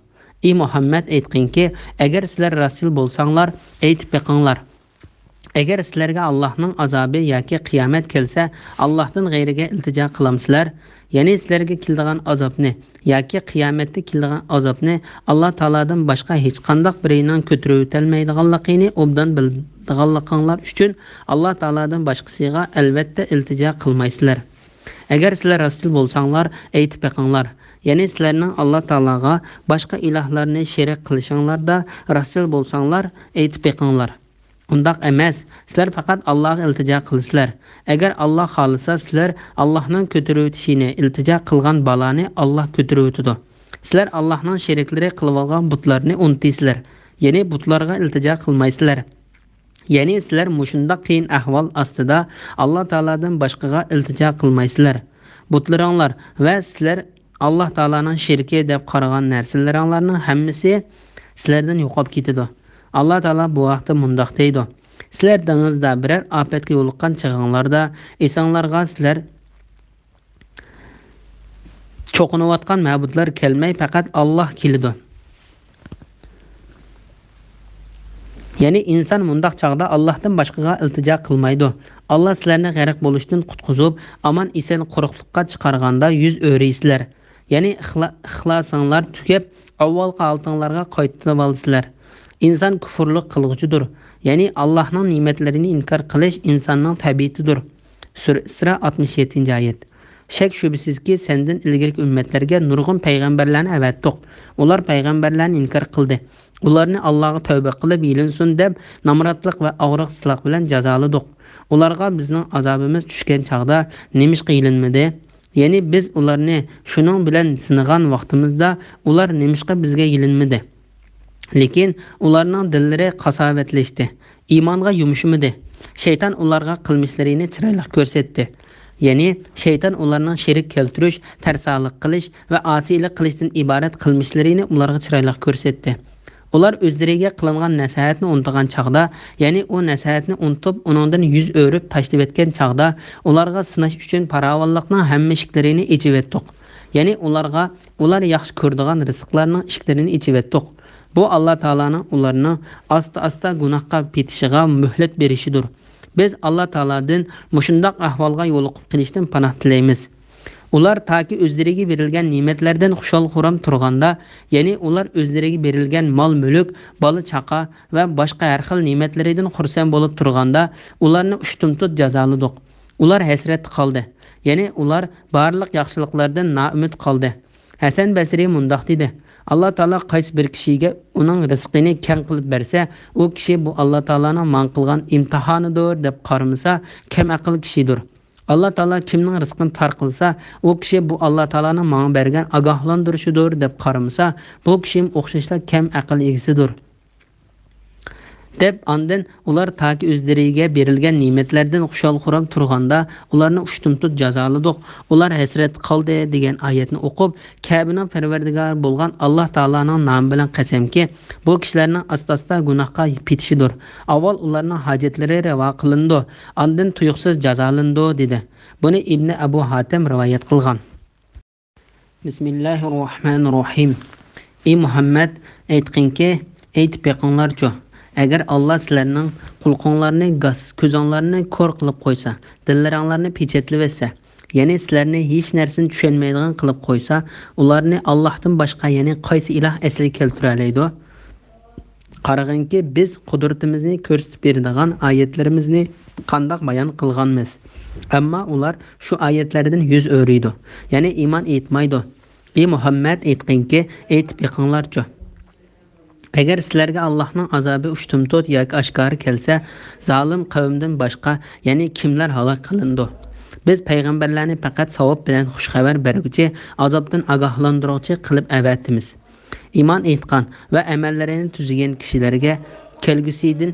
Ey Muhammad aytqinki, agar sizlar rasul bo'lsanglar, aytib beqinglar. Agar sizlarga Allohning azobi yoki qiyomat kelsa, Allohdan g'ayriga iltijo qilamsizlar, ya'ni sizlarga keladigan azobni yoki qiyomatda keladigan azobni Alloh taoladan boshqa hech qanday birining ko'tarib o'tolmaydiganligini obdan bildiganliginglar uchun Alloh taoladan boshqasiga albatta iltijo qilmaysizlar. Agar sizlar rasul bo'lsanglar, aytib beqinglar. Ya'ni sizlarning Alloh taolaga boshqa ilohlarni sherik qilishinglarda rasul bo'lsanglar, aytib beqinglar. Undaq emas, sizlar faqat Allohga iltijo qilasizlar. Agar Alloh xolisa, sizlar Allohning ko'tarib o'tishini iltijo qilgan balani Alloh ko'tarib o'tadi. Sizlar Allohning sheriklari qilib olgan butlarni unutaysizlar. Ya'ni butlarga iltijo qilmaysizlar. Ya'ni sizlar mushundaq qiyin ahvol ostida Alloh taoladan boshqaga iltijo qilmaysizlar. Butlaringlar va sizlar Alloh taolaning sheriki deb qaragan narsalaringlarning hammasi sizlardan yo'qolib ketadi. Allah Taala bu vaqtda mundoq deydi. Sizlar dengizda biror ofatga yo'liqqan chig'inglarda esonlarga sizlar cho'qinayotgan ma'budlar kelmay faqat Alloh keladi. Ya'ni inson mundoq chaqda Allohdan boshqaga iltijo qilmaydi. Alloh sizlarni g'arq bo'lishdan qutqizib, aman eson quruqlikqa chiqarganda yuz o'raysizlar. Ya'ni ixlosinglar tugab, avvalgi oltinglarga qaytib olsizlar. İnsan kufurluq qilg'uchidir. Ya'ni Allohning ne'matlarini inkor qilish insonning tabiatidir. Sura Isra 67-oyat. Shak shubhisizki, sendan ilgirki ummatlarga nurg'un payg'ambarlarni avatdiq. Ular payg'ambarlarni inkor qildi. Ularni Allohga tavba qilib yilinsin deb namratlik va og'riqsizlik bilan jazoladik. Ularga bizning azobimiz tushgan chaqda nemishqa yilinmidi? Ya'ni biz ularni shuning bilan sinagan vaqtimizda ular nemishqa bizga yilinmadi. Lekin ularning dillari qasovatlashdi, iymonga yumshimadi. Shayton ularga qilmishlarini chiroyli ko'rsatdi. Ya'ni shayton ularning sherik keltirish, tarsalik qilish va osiylik qilishdan iborat qilmishlarini ularga chiroyli ko'rsatdi. Ular o'zlariga qilingan nasihatni unutgan chaqda, ya'ni u nasihatni unutib, uningdan yuz o'rib tashlab etgan chaqda, ularga sinash uchun farovonlikning hamma eshiklarini ochib etdik. Ya'ni ular yaxshi ko'radigan rizqlarning eshiklarini ochib etdik. Bu Allah Taola'nın ularni asta-asta gunohga petishiga muhlat berishidir. Biz Allah Taola'dan mushundaq ahvolga yo'liqib qilishdan panoh tilaymiz. Ular taki o'zlariga berilgan ne'matlardan xushol-xuram turganda, ya'ni ular o'zlariga berilgan mol-mulk, bola-chaqa va boshqa har xil ne'matlardan xursand bo'lib turganda, ularni ushtumtut jazoladik. Ular hasrat qoldi. Ya'ni ular barliq yaxshiliklardan noumid qoldi. Hasan Basri mundoq dedi: Allah Taala qaysi bir kishiga uning rizqini keng qilib bersa, u kishi bu Allah Taolaning man qilgan imtihonidir deb qaramasa, kam aql kishidir. Allah Taala kimning rizqini tar qilsa, u kishi bu Allah Taolaning man bergan ogohlantirishidir deb qaramasa, bu kishi o'xshashla kam aql egasidir. Deb ondan ular taki o'zlariga berilgan ne'matlardan xushol-xuram turganda ularni ushtumtut jazoladik. Ular hasrat qoldi degan oyatni o'qib, Ka'baning Parvardigori bo'lgan Alloh taolaning nomi bilan qasamki, bu kishilarning asta-asta gunohga petishidir. Avval ularning hojatlari ravo qilindi, ondan tuyuqsiz jazolandi dedi. Buni Ibn Abu Hatim rivoyat qilgan. Bismillahirrohmanirrohim. Ey Muhammad, aytqinki, aytib beqinglarchi. Agar Allah sizlarning qulqonlarni gaz, ko'zonlarni ko'r qilib qo'ysa, dillaringlarni pechatlab etsa, ya'ni sizlarni hech narsani tushunmaydigan qilib qo'ysa, ularni Allohdan boshqa ya'ni qaysi iloh asli keltira oladi? Qarag'inki, biz qudratimizni ko'rsatib beradigan oyatlarimizni qandoq bayon qilganmiz. Ammo ular shu oyatlardan yuz o'riydi, ya'ni iymon etmaydi. Ey Muhammad, aytqinki, aytib beqinglarchi. Agar sizlarga Allohning azobi ushtumtut yoki oshkora kelsa, zolim qavmdan boshqa, ya'ni kimlar halok qilindi? Biz payg'ambarlarni faqat savob bilan xushxabar beruvchi, azobdan ogohlantiruvchi qilib avatimiz. Iymon etgan va amallarini tuzigan kishilarga kelgusidan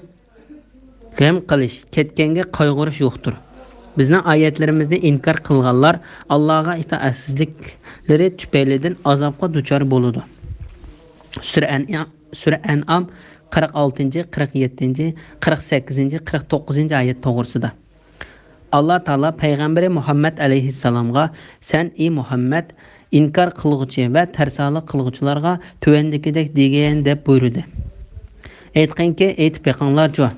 g'am qilish, ketganga qayg'urish yo'qdir. Bizning oyatlarimizni inkor qilganlar Allohga itoatsizliklari tufaylidan azobga duchor bo'ladi. Sura An'am 46, 47, 48, 49 oyat to'g'risida. Allah Taala payg'ambari Muhammad alayhissalomga sen ey Muhammad inkor qilguvchi va tarsalik qilguvchilarga tuvandikidek degan deb buyurdi. Aytqinki, aytib beqinglarchi.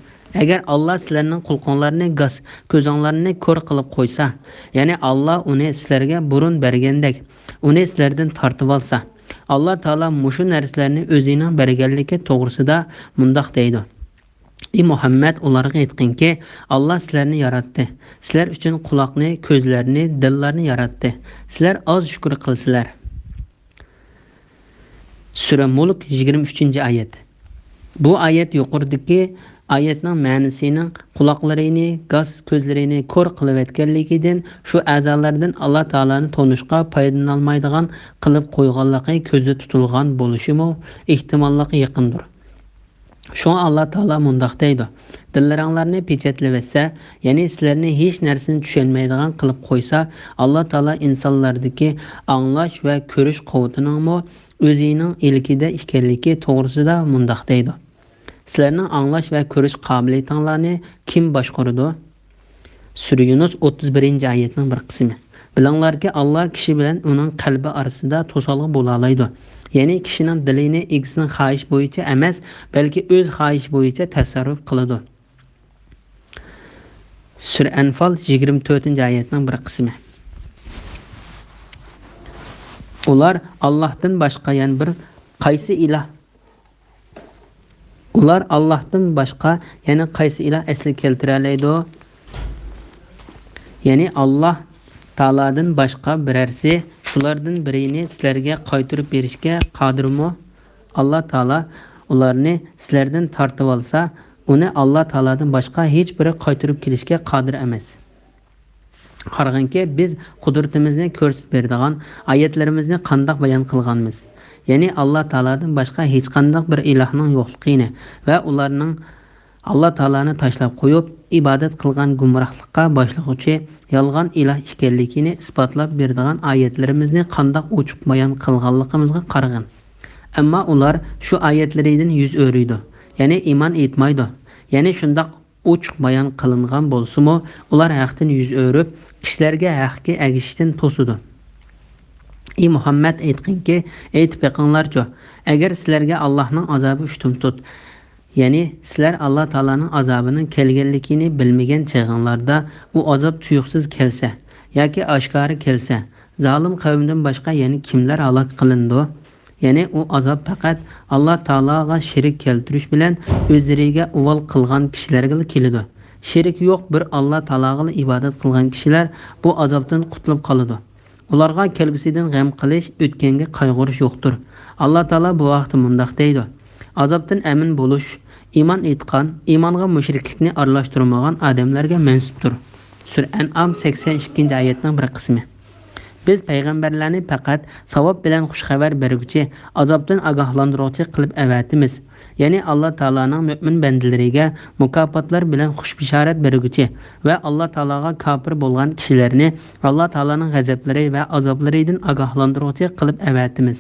Agar Allah sizlarning qulqonlarini gaz, ko'zonlarni ko'r qilib qo'ysa, ya'ni Allah uni sizlarga burun bergandek, uni sizlardan tortib olsa, Allah Taala mushu narsalarni o'zining berganligi to'g'risida mundoq deydi. Ey Muhammad, ularga aytqinki, Allah sizlarni yaratdi. Sizlar uchun quloqni, ko'zlarni, dillarni yaratdi. Sizlar oz shukr qilsizlar. Sura Mulk 23-oyat. Bu oyat yuqoridagi oyatning ma'nosining quloqlarini, gaz, ko'zlarini ko'r qilib etganligidan, shu a'zolardan Allah Taolani tonishga foydalanolmaydigan qilib qo'yganligi ko'zda tutilgan bo'lishimi ehtimolligi yaqindir. Shunga Allah Taolo mundoq deydi: dillaringlarni pechatlab etsa, ya'ni sizlarni hech narsani tushunmaydigan qilib qo'ysa, Allah Taolo insonlardagi anglash va ko'rish quvvatining o'zining ilkida ekanligi to'g'risida mundoq deydi. Sizlarning anglash va ko'rish qobiliyatinglarni kim boshqaradi? Sura Yunus 31-oyatning bir qismi. Bilinglarki, Allah kishi bilan uning qalbi orasida to'solg'i bo'la oladi. Ya'ni kishining dilini egisining xohish bo'yicha emas, balki o'z xohish bo'yicha tasarruf qiladi. Sura Anfal 24-oyatning bir qismi. Ular Allohdan boshqa yana bir qaysi iloh Ular Allohdan boshqa yana qaysi iloh asli keltira oladi? Ya'ni Alloh Taoladan boshqa birarsi shulardan birini sizlarga qaytarib berishga qodirmi? Alloh Taolo ularni sizlardan tortib olsa, uni Alloh Taoladan boshqa hech biri qaytarib kelishga qodir emas. Qarag'anki, biz qudratimizni ko'rsatib beradigan oyatlarimizni qandoq bayon qilganmiz. Ya'ni Alloh taoladan boshqa hech qanday bir ilohning yo'qligini va ularning Alloh taolani tashlab qo'yib ibodat qilgan gumrohlikqa boshlovchi yolg'on iloh ekanligini isbotlab beradigan oyatlarimizni qandoq ochiq bayon qilganligimizga qaragan. Ammo ular shu oyatlaridan yuz o'riydi. Ya'ni iymon etmaydi. Ya'ni shundoq ochiq bayon qilingan bo'lsa-mu, ular haqdan yuz o'rib, kishilarga haqqa agishishdan to'sidi. Ey Muhammad aytqinki, aytib beqinglarcha, agar sizlarga Allohning azobi ushtum tut, ya'ni sizlar Alloh taolaning azobining kelganligini bilmagan chog'inglarda u azob tuyuqsiz kelsa yoki oshkora kelsa, zolim qavmdan boshqa yana kimlar halok qilindi? Ya'ni u azob faqat Alloh taologa shirik keltirish bilan o'zlariga uvol qilgan kishilarga keladi. Shirik yo'q bir Alloh taologa ibodat qilgan kishilar bu azobdan qutulib qoladi. Ularga kelgusidan g'am qilish, o'tganga qayg'urish yo'qdir. Alloh taolo bu vaqtda mundaq deydi: azobdan amin bo'lish iymon etgan, iymonga mushriklikni aralashtirmagan odamlarga mansubdir. Sura An'am 82-oyatning bir qismi. Biz payg'ambarlarni faqat savob bilan xushxabar beruvchi, azobdan ogohlantiruvchi qilib avatimiz. Ya'ni Alloh taolaning mu'min bandalariga mukofotlar bilan xush bishorat beruvchi va Alloh taologa kofir bo'lgan kishilarni Alloh taolaning g'azablari va azoblaridan ogohlantiruvchi qilib avatimiz.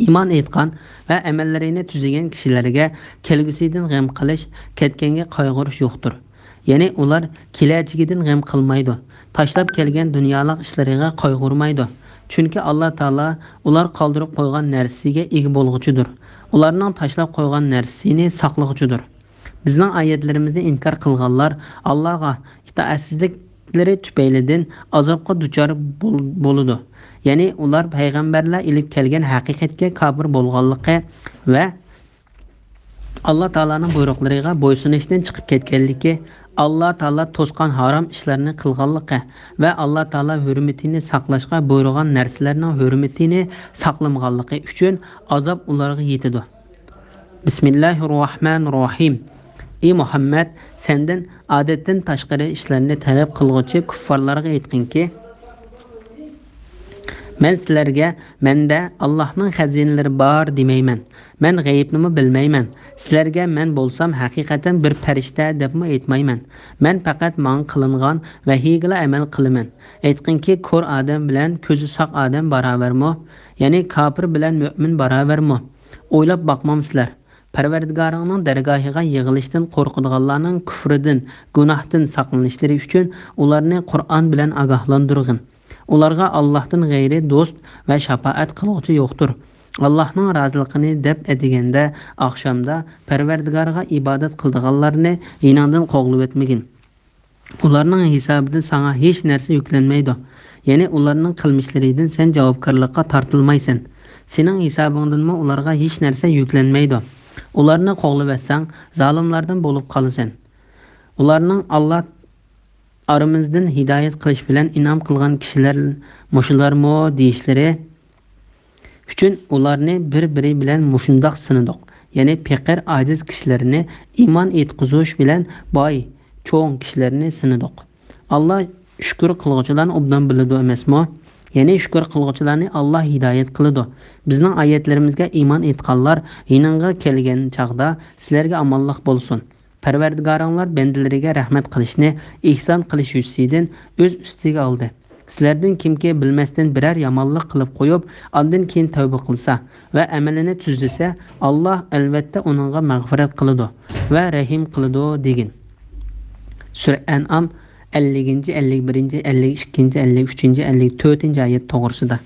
Iymon etgan va amallarini tuzigan kishilarga kelgusidan g'am qilish, ketganga qayg'urish yo'qdir. Ya'ni ular kelajagidan g'am qilmaydi. Tashlab kelgan dunyolik ishlariga qayg'urmaydi. Chunki Alloh taolo ular qoldirib qo'ygan narsaga ega bo'lg'uchidir. Ularning tashlab qo'ygan narsasini saqlag'uchidir. Bizning oyatlarimizni inkor qilganlar Allohga itoatsizliklari tufaylidan azobga duchor bo'ladi. Ya'ni ular payg'ambarlar ilib kelgan haqiqatga kofir bo'lganligi va Alloh taolaning buyruqlariga bo'ysunishdan chiqib ketganligi, Alloh taolo to'sqan harom ishlarni qilganligi va Alloh taolo hurmatini saqlashga buyurgan narsalarning hurmatini saqlamaganligi uchun azob ularga yetadi. Bismillahirrohmanirrohim. Ey Muhammad, sendan odatdan tashqari ishlarni talab qilguvchi kuffarlarga aytqinki, men sizlarga menda Allohning xazinalari bor demayman. Men g'aybni bilmayman. Sizlarga men bo'lsam haqiqatan bir farishta debmi aytmayman. Men faqat men qilingan vahiyga amal qilaman. Aytqinki, ko'r odam bilan ko'zi soq odam barobarmi? Ya'ni kofir bilan mu'min barobarmi? O'ylab boqmamsizlar. Parvardigoringning dargohiga yig'ilishdan qo'rqadiganlarning kufridan, gunohdan saqlanishlari uchun ularni Qur'on bilan ogohlantirgin. Ularga Allohdan g'ayri do'st va shafaat qiluvchi yo'qdir. Allohning roziligini deb adiganda oqshomda Parvardigorga ibodat qildiganlarni yiningdan qo'g'lib o'tmagin. Ularning hisobidan sana hech narsa yuklanmaydi. Ya'ni ularning qilmishlaridan sen javobgarlikka tortilmaysan. Sening hisobingdanmi ularga hech narsa yuklanmaydi. Ularni qo'g'lib o'tsang, zolimlardan bo'lib qolasan. Ularning Alloh aramizdan hidoyat qilish bilan inom qilgan kishilar mushularmi deyishlari uchun ularni bir-biri bilan mushundoq sinadoq. Ya'ni faqir ojiz kishilarni iymon etqizish bilan boy, cho'ng kishilarni sinadoq. Alloh shukr qiluvchilarni obdan biladi emasmi? Ya'ni shukr qiluvchilarni Alloh hidoyat qiladi. Bizning oyatlarimizga iymon etganlar yiningga kelgan chaqda sizlarga omonlik bo'lsin. Parvardigoringlar bandalariga rahmat qilishni, ihson qilish yuzidan o'z ustiga oldi. Sizlardan kimki bilmasdan biror yomonlik qilib qo'yib, ondan keyin tavba qilsa va amalini tuzlasa, Alloh albatta uningga mag'firat qiladi va rahim qiladi degin. Sura An'am 50, 51, 52, 53, 54-oyat to'g'risida.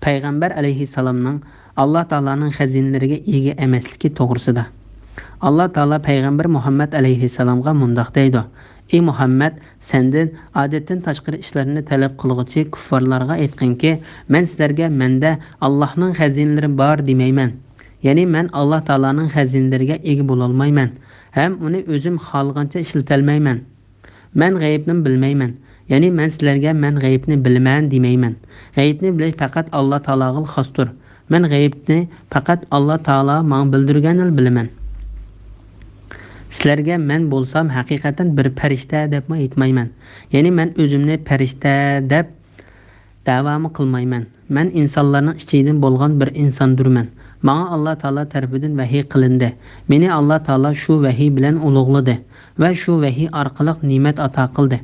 Payg'ambar alayhissalomning Alloh taolaning xazinalariga ega emasligi to'g'risida. Alloh taolo payg'ambar Muhammad alayhissalomga mundaq deydi: Ey Muhammad, sendan odatdan tashqari ishlarni talab qilguvchi kuffarlarga aytqinki, men sizlarga menda Allohning xazinalari bor demayman. Ya'ni men Alloh taolaning xazinalariga ega bo'la olmayman, ham uni o'zim xohlagancha ishlatalmayman. Men g'aybni bilmayman. Ya'ni men sizlarga men g'aybni bilmayman demayman. G'aybni bilish faqat Alloh taologa xosdir. Men g'aybni faqat Alloh taolo menga bildirganini bilaman. Sizlarga men bo'lsam haqiqatan bir farishta deb aytmayman. Ya'ni men o'zimni farishta deb da'vomi qilmayman. Men insonlarning ichidan bo'lgan bir insondurman. Menga Alloh taolo tarafidan vahiy qilindi. Meni Alloh taolo shu vahiy bilan ulug'ladi va shu vahiy orqali ne'mat ato qildi.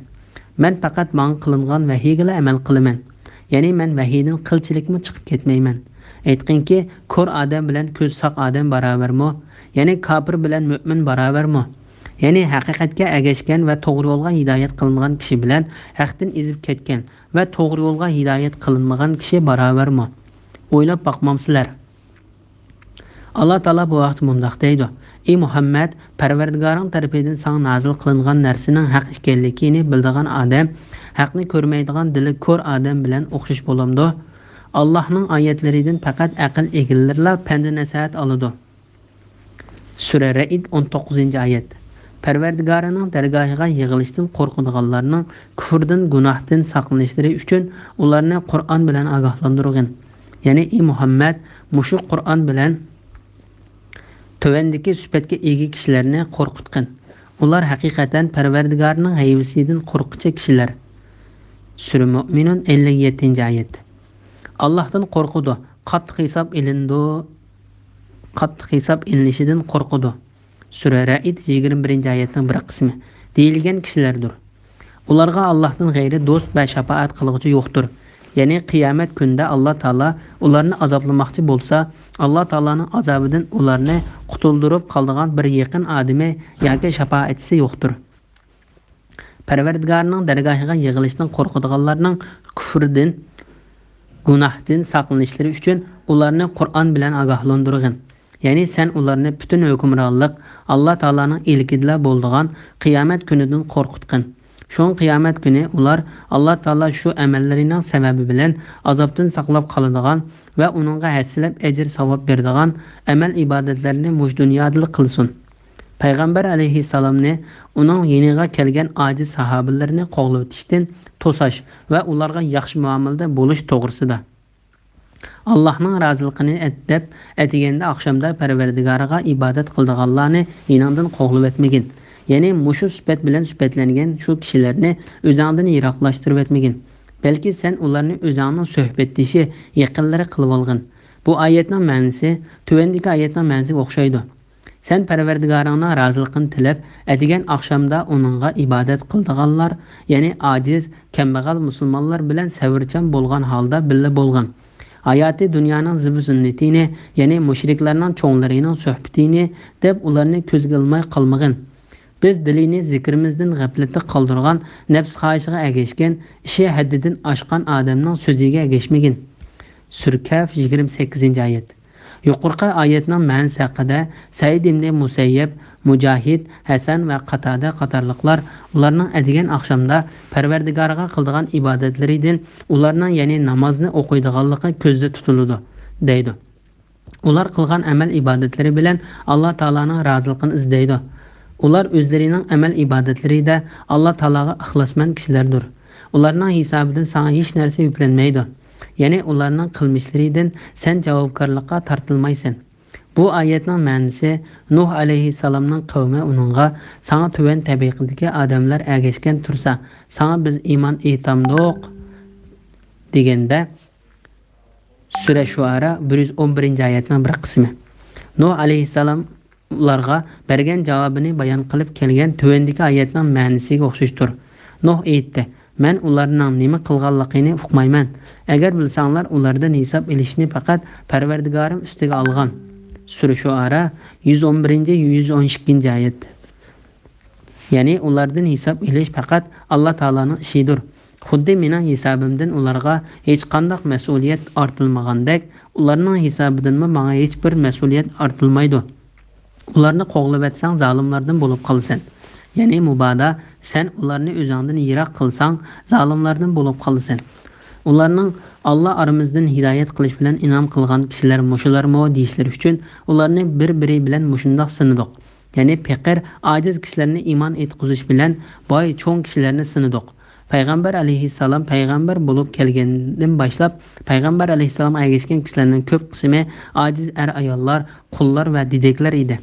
Men faqat menga qilingan vahiyga amal qilaman. Ya'ni men vahiydan qilchilikmi chiqib ketmayman. Aytqinki, ko'r odam bilan ko'z soq odam barobarmi? Ya'ni kofir bilan mu'min barobarmi? Ya'ni haqiqatga agashgan va to'g'ri yo'lga hidoyat qilingan kishi bilan haqdan ezib ketgan va to'g'ri yo'lga hidoyat qilinmagan kishi barobarmi? O'ylab boqmamsizlar. Alloh taolo bu vaqt mundaq deydi: "Ey Muhammad, Parvardigoring tarafidan sana nazil qilingan narsaning haq ekanligini bildigan odam, haqni ko'rmaydigan dili ko'r odam bilan o'xshash bo'lamdi. Allohning oyatlaridan faqat aql egallarla pand nasihat oladi." Sura Ra'd 19-oyat. Parvardigorining dargohiga yig'ilishdan qo'rqadiganlarning kufrdan, gunohdan saqlanishlari uchun ularni Qur'on bilan ogohlantirgin. Ya'ni ey Muhammad, mushu Qur'on bilan tövendeki sübetge ega kishilarni qo'rqitgin. Ular haqiqatan Parvardigorning g'aybisidan qo'rquvchi kishilar. Sura Mu'minun 57-oyat. Allohdan qo'rqudi, qattiq hisob ilinishidan qo'rqudi. Sura Ra'd 21-oyatning bir qismi. Deyilgan kishilardir. Ularga Allohdan g'ayri do'st va shafaat qiluvchi yo'qdir. Ya'ni qiyomat kunida Alloh taolo ularni azoblamoqchi bo'lsa, Alloh taoloning azobidan ularni qutuldirib qoldigan bir yaqin odami yoki shafaatchisi yo'qdir. Parvardigorning dargohiga yig'ilishdan qo'rqadiganlarning kufrdan, gunohdan saqlanishlari uchun ularni Qur'on bilan ogohlantirgin. Ya'ni sen ularni butun hukmronlik Alloh taoloning ilkida bo'ldigan qiyomat kunidan qo'rqitgin. Şoň qiyomat kuni ular Alloh taolo shu amallarining sababi bilan azobdan saqlab qoladigan va uningga hassilab ajr savob beradigan amal ibodatlarini mush dunyoda qilsin. Payg'ambar alayhissalomni uning yeniga kelgan ojiz sahobalarni qo'g'litishdan to'sash va ularga yaxshi muomalada bo'lish to'g'risida. Allohning roziligini deb atiganda oqshomda Parvardigoriga ibodat qildiganlarni yenidan qo'g'lib etmagin. Ya'ni mushu sifat bilan sifatlangan shu kishilarni o'zingdan yiroqlashtirib etmagin. Balki sen ularni o'zingning suhbatdoshi, yaqinlari qilib olgin. Bu oyatning ma'nosi tuvandagi oyatning ma'nosiga o'xshaydi. Sen Parvardigoringning roziligini tilab, atigan oqshomda uningga ibodat qildiganlar, ya'ni ojiz, kambag'al musulmonlar bilan savrchan bo'lgan holda billa bo'lgan. Hayati dunyoning zibu-zinnatini, ya'ni mushriklarning cho'nglarining suhbatini deb ularni ko'zga ilmay qolmagin. Biz dilini zikrimizden g'aflatda qoldirgan, nafs xohishiga agashgan, ishi haddidan oshgan odamning so'ziga agashmagin. Sura Kaf 28-oyat. Yuqorqi oyatning ma'nosi haqida Said ibn Musayyab, Mujahid, Hasan va Qatada qatorliqlar ularning adigan oqshomda Parvardigoriga qildigan ibodatlaridan ularning ya'ni namozni o'qiydiganligi ko'zda tutiladi, deydi. Ular qilgan amal ibodatlari bilan Alloh taolaning roziligini izlaydi. Ular o'zlarining amal ibodatlarida Alloh taologa ixlosmand kishilardir. Ularning hisobidan sana hech narsa yuklanmaydi. Ya'ni ularning qilmishlaridan sen javobgarlikka tortilmaysan. Bu oyatning ma'nosi Nuh alayhissalomning qavmi uningga sana tuvan tabiqadagi odamlar agashgan tursa, sana biz iymon etamdiq deganda Sura Shuara 111-oyatning bir qismi. Nuh alayhissalom ularga bergan javobini bayon qilib kelgan tuvandagi oyatning ma'nosiga o'xshashdir. Nuh aytdi: "Men ularning nima qilganligini uqmayman. Agar bilsanglar, ulardan hisob elishni faqat Parvardigorim ustiga olgan." Sura Shuara 111-112-oyat. Ya'ni ulardan hisob elish faqat Alloh taolaning ishidir. Xuddi mening hisobimdan ularga hech qanday mas'uliyat ortilmagandek, ularning hisobidan menga hech bir mas'uliyat ortilmaydi. Ularni qo'g'lab etsang, zolimlardan bo'lib qolasan. Ya'ni mubodo sen ularni o'zingdan yiroq qilsang, zolimlardan bo'lib qolasan. Ularning Alloh aramizdan hidoyat qilish bilan inom qilgan kishilar mushularmi deyishlar uchun ularni bir-biri bilan mushundoq sinidiq. Ya'ni faqir, ojiz kishilarni iymon etqizish bilan boy, cho'ng kishilarni sinidiq. Payg'ambar alayhissalom payg'ambar bo'lib kelgandan boshlab payg'ambar alayhissalom agashgan kishilarning ko'p qismi ojiz ayollar, qullar va dideklar edi.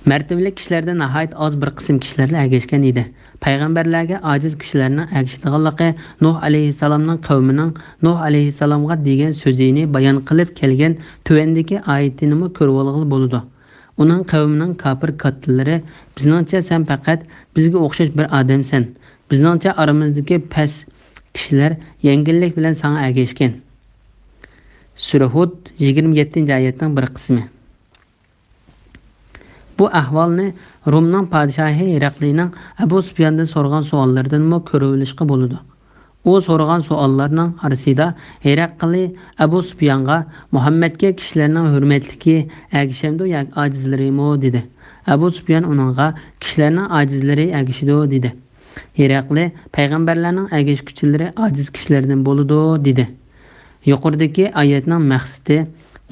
Mərtəbəli kişilərdə nəhayət az bir qism kişilərlə əgəşkən idi. Peyğəmbərlərə aciz kişilərinin əgəşdiğanlığı Nuh alayhissalamның qavminin Nuh alayhissalamğa degan sözini bayon qilib kelgan tövəndəki ayətini ko'rib olğılı boludu. Onun qavminin kafir kattilari bizningcha sen faqat bizga o'xshash bir odamsan. Bizningcha aramizdagi past kishilar yengillik bilan sana əgəşkən. Sura Hud 27-oyatning bir qismi. Bu ahvolni Rumning podshohi Hiraqlining Abu Sufyondan so'ragan savollardan ko'rib olishga bo'ladi. U so'ragan savollarning orasida Hiraqli Abu Sufyonga Muhammadga kishilarning hurmatligi agishamdi yoki ojizlarimi dedi. Abu Sufyon uningga kishilarning ojizlari agishido dedi. Hiraqli payg'ambarlarning agishkuchilari ojiz kishilardan bo'ladi dedi. Yuqoridagi oyatning maqsadi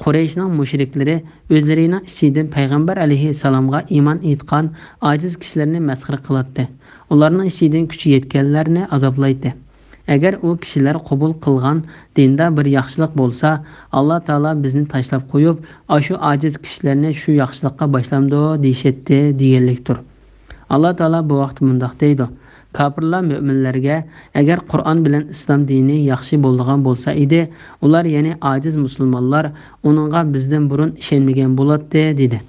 Qurayshning mushriklari o'zlarining ichidan payg'ambar alayhissalomga iymon etgan ojiz kishilarni masxara qiladi. Ularning ichidan kuchi yetganlarni azoblaydi. Agar u kishilar qabul qilgan dinda bir yaxshilik bo'lsa, Alloh taolo bizni tashlab qo'yib, shu ojiz kishilarni shu yaxshilikqa boshlamdi deyishdi deganlikdir. Alloh taolo bu vaqt bundoq deydi: Kafirlar müminlərə əgər Qur'an bilən İslam dini yaxşı bolğan bolsa idi, ular yəni aciz musulmanlar onunğa bizdən burun işenməyən bolatdı dedi.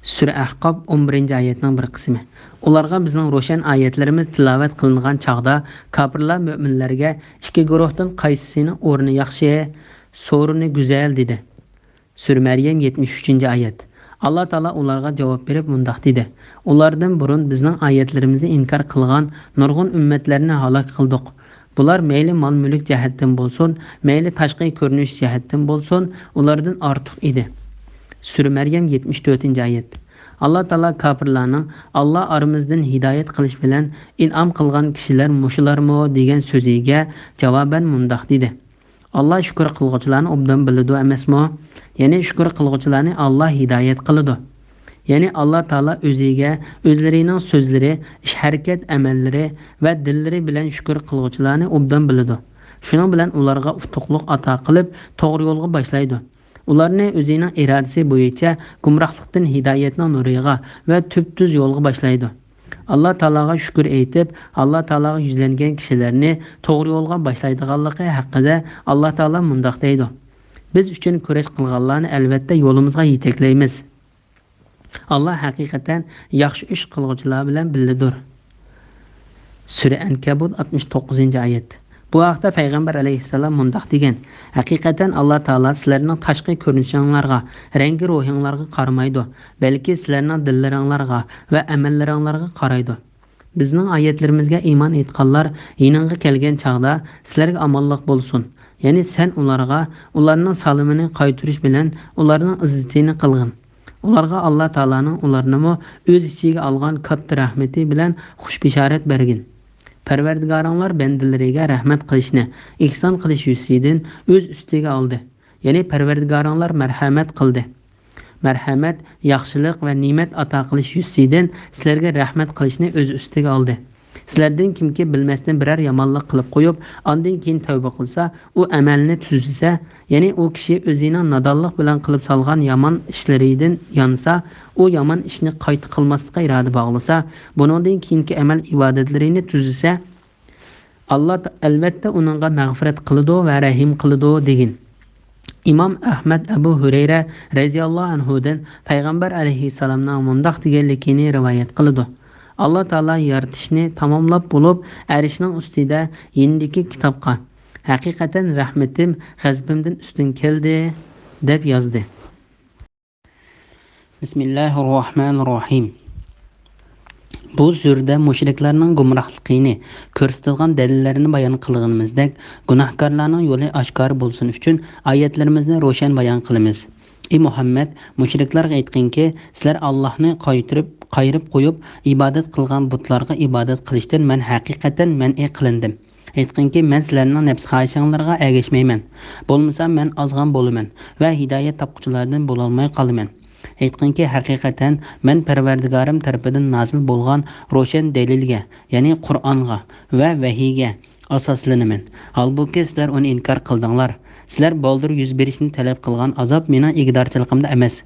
Sura Ahqab 11-ci ayətinin bir qismi. Ularga bizning ro'shan ayətlərimiz tilavat qilingan çağda kafirlar müminlərə iki guruhdan qaysisini o'rni yaxshi, so'rini go'zal dedi. Sura Maryam 73-ci ayət. Allah Taala ularga javob berib mundaq dedi: Ulardan burun bizning oyatlarimizni inkor qilgan nurg'un ummatlarni halok qildik. Bular mayli mol-mulk jihatdan bo'lsin, mayli tashqi ko'rinish jihatdan bo'lsin, ulardan ortiq edi. Sura Maryam 74-oyat. Allah Taala kafirlarning Alloh aramizdan hidoyat qilish bilan in'om qilgan kishilar mushularmi degan so'ziga javoban mundaq dedi: Allah shukr qilguvchilarni obdan biladi emasmi? Yani shukr qilguvchilarni Allah hidoyat qiladi. Yani Allah Taala o'ziga, o'zlarining so'zlari, ish-harakat amallari va dillari bilan shukr qilguvchilarni obdan biladi. Shuning bilan ularga utuqliq ato qilib, to'g'ri yo'lga boshlaydi. Ularni o'zining irodasi bo'yicha gumrohlikdan hidoyatning nuriga va tubtuz yo'lga boshlaydi. Allah Taalaga shukr aytib, Allah Taalaga yuzlangan kishilarni to'g'ri yo'lga boshlaydiganligi haqida Allah Taala mundaq deydi: Biz uchun kurash qilganlarni albatta yo'limizga yetaklaymiz. Allah haqiqatan yaxshi ish qilguvchilar bilan birlidir. Sura Ankabut 69-oyat. Bu haqda payg'ambar alayhissalom mundaq degan: Haqiqatan Allah Taala sizlarning tashqi ko'rinishinglarga, rangi ruhinglarga qaramaydi, balki sizlarning dillaringlarga va amallaringlarga qaraydi. Bizning oyatlarimizga iymon etganlar yiningga kelgan chaqda sizlarga amonlik bo'lsin. Yani sen ularga ularning salimini qaytirish bilan ularning izzatini qilgin. Ularga Allah Taalaning ularni o'z ichiga olgan katta rahmati bilan xush bishorat bergin. Parvardigoringlar bandalariga rahmat qilishni, ihson qilish yuzidan o'z ustiga oldi. Ya'ni Parvardigoringlar marhamat qildi. Marhamat, yaxshilik va ne'mat ato qilish yuzidan sizlarga rahmat qilishni o'z ustiga oldi. Sizlardan kimki bilmasdan biror yomonlik qilib qo'yib, ondan keyin tavba qilsa, u amalni tuzsa, ya'ni u kishi o'zining nodonlik bilan qilib solgan yomon ishlaridan yonsa, u yomon ishni qayta qilmaslikka iroda bog'lasa, buningdan keyingi amal ibodatlarini tuzsa, Alloh albatta uningga mag'firat qiladi va rahim qiladi degan. İmam Ahmad Abu Hurayra radhiyallohu anhudan payg'ambar alayhissalomning mundaq deganligini rivoyat qiladi: Allah Taala yaratishni tamomlab bo'lib, arishning ustida yendiki kitobga haqiqatan rahmatim g'azabimdan ustun keldi deb yozdi. Bismillahirrohmanirrohim. Bu surda mushriklarning gumrohligini ko'rsatilgan dalillarni bayon qilganimizdek, gunohkorlarning yo'li oshkor bo'lsin uchun oyatlarimizni ro'shan bayon qilamiz. Ey Muhammad, mushriklarga aytqinki, sizlar Allohni qayirib qo'yib ibodat qilgan butlarga ibodat qilishdan men haqiqatan man'i qilindim. Aytqinki, men sizlarning nafs xohishinglarga ergashmayman. Bo'lmasa men ozg'on bo'laman va hidoyat topquchilardan bo'lolmay qolaman. Aytqinki, haqiqatan men Parvardigorim tarafidan nozil bo'lgan ro'shan dalilga, ya'ni Qur'onga va vahiyga asoslanaman. Halbuki sizlar uni inkor qildinglar. Sizlar boldir yuz berishni talab qilgan azob mening igdorchiligimda emas.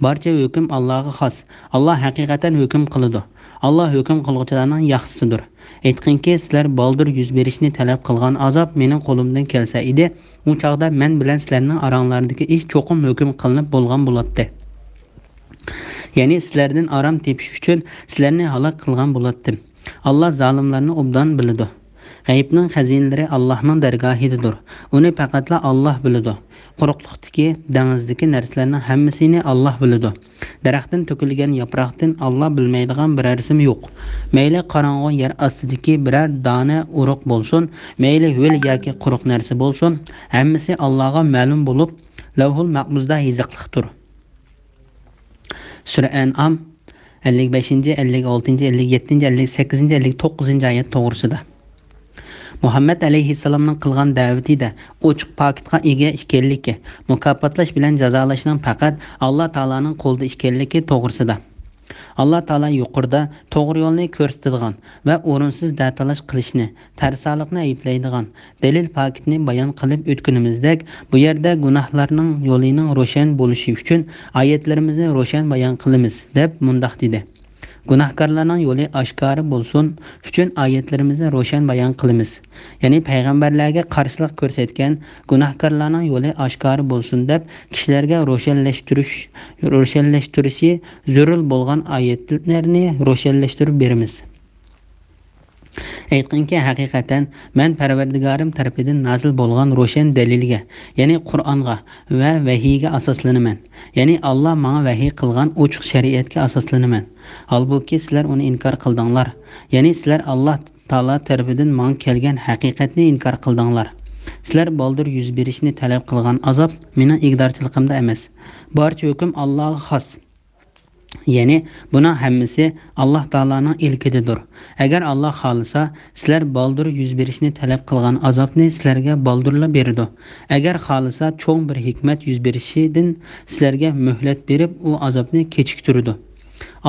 Barcha hukm Allohga xos. Alloh haqiqatan hukm qiladi. Alloh hukm qiluvchilarning yaxshisidir. Aytqinki, sizlar boldir yuz berishni talab qilgan azob mening qo'limdan kelsa edi, u chaqda men bilan sizlarning oranglardagi ish cho'qim hukm qilinib bo'lgan bo'ladi. Ya'ni sizlardan aram tepish uchun sizlarni halok qilgan bo'lardim. Alloh zolimlarni obdan biladi. G'aybning xazinalari Allohning dargohidadir. Uni faqatla Alloh biladi. Quruqlikdagi, dengizdagi narsalarning hammasini Alloh biladi. Daraxtdan to'kilgan yaproqdan Alloh bilmaydigan biror narsa yo'q. Mayli qorong'u yer ostidagi biror dona uruq bo'lsin, mayli ho'l yoki quruq narsa bo'lsin, hammasi Allohga ma'lum bo'lib, Lavhul Mahfuzda yiziqliqdir. Sura An'am 55, 56, 57, 58, 59 oyat to'g'risida. Muhammad alayhissalomning qilgan da'vatida ochiq paketga ega ekanligi, mukofotlash bilan jazolashning faqat Alloh taolaning qo'lida ekanligi to'g'risida. Alloh taolo yuqorida to'g'ri yo'lni ko'rsatadigan va o'rinsiz datalash qilishni, tarsolikni ayblaydigan dalil paketni bayon qilib o'tganimizdek, bu yerda gunohlarning yo'lining ro'shan bo'lishi uchun oyatlarimizni ro'shan bayon qilamiz deb mundaq dedi. Gunohkorlarning yo'li oshkora bo'lsin uchun oyatlarimizni ro'shan bayon qilamiz. Ya'ni payg'ambarlarga qarshilik ko'rsatgan gunohkorlarning yo'li oshkora bo'lsin deb kishilarga ro'shanlashtirishi zarur bo'lgan oyatlarni ro'shanlashtirib beramiz. Aytqinki, haqiqatan men Parvardigorim tarafidan nozil bo'lgan ro'shan dalilga, ya'ni Qur'onga va vahiyga asoslanaman. Ya'ni Alloh menga vahiy qilgan ochiq shariatga asoslanaman. Halbuki sizlar uni inkor qildinglar. Ya'ni sizlar Alloh taolo tarafidan menga kelgan haqiqatni inkor qildinglar. Sizlar boldir yuz berishni talab qilgan azob mening igdorchiligimda emas. Barcha hukm Allohga xos. Ya'ni buning hammasi Alloh taolaning ilkididir. Agar Alloh xolisa, sizlar boldir yuz berishni talab qilgan azobni sizlarga boldirlab beradi. Agar xolisa, cho'ng bir hikmat yuz berishidan sizlarga muhlat berib, u azobni kechiktiradi.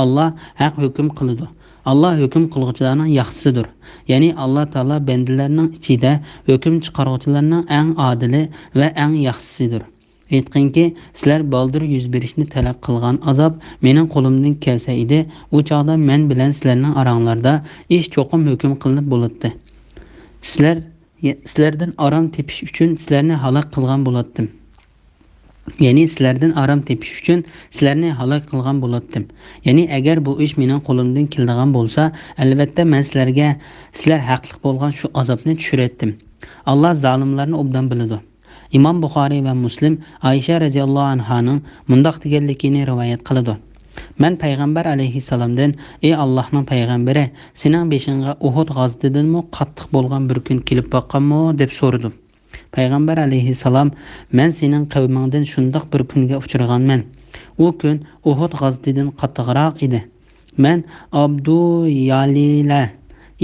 Alloh haq hukm qiladi. Alloh hukm qiluvchilarning yaxshisidir. Ya'ni Alloh taolo bandalarning ichida hukm chiqaruvchilarning eng odili va eng yaxshisidir. Aytqinki, sizlar boldir yuz berishni talab qilgan azob mening qo'limdan kelsa edi, u chaqda men bilan sizlarning oranglarda ish cho'qim hukm qilinib bo'ladi. Sizlardan aram tepish uchun sizlarni halok qilgan bo'lardim. Ya'ni sizlardan aram tepish uchun sizlarni halok qilgan bo'lardim. Ya'ni agar bu ish mening qo'limdan keladigan bo'lsa, albatta men sizlarga sizlar haqli bo'lgan shu azobni tushirardim. Alloh zolimlarni obdan biladi. İmam Buxoriy va Muslim Aisha radhiyallohu anhaning mundaq deganligini rivoyat qiladi. Men payg'ambar alayhissalomdan: "Ey Allohning payg'ambari, sening beshingga Uhud g'azotidinmi qattiq bo'lgan bir kun kelib boqqanmi?" deb so'radim. Payg'ambar alayhissalom: "Men sening qavmingdan shundoq bir kunga uchraganman. U kun Uhud g'azotidan qattiqroq edi. Men Abduyalila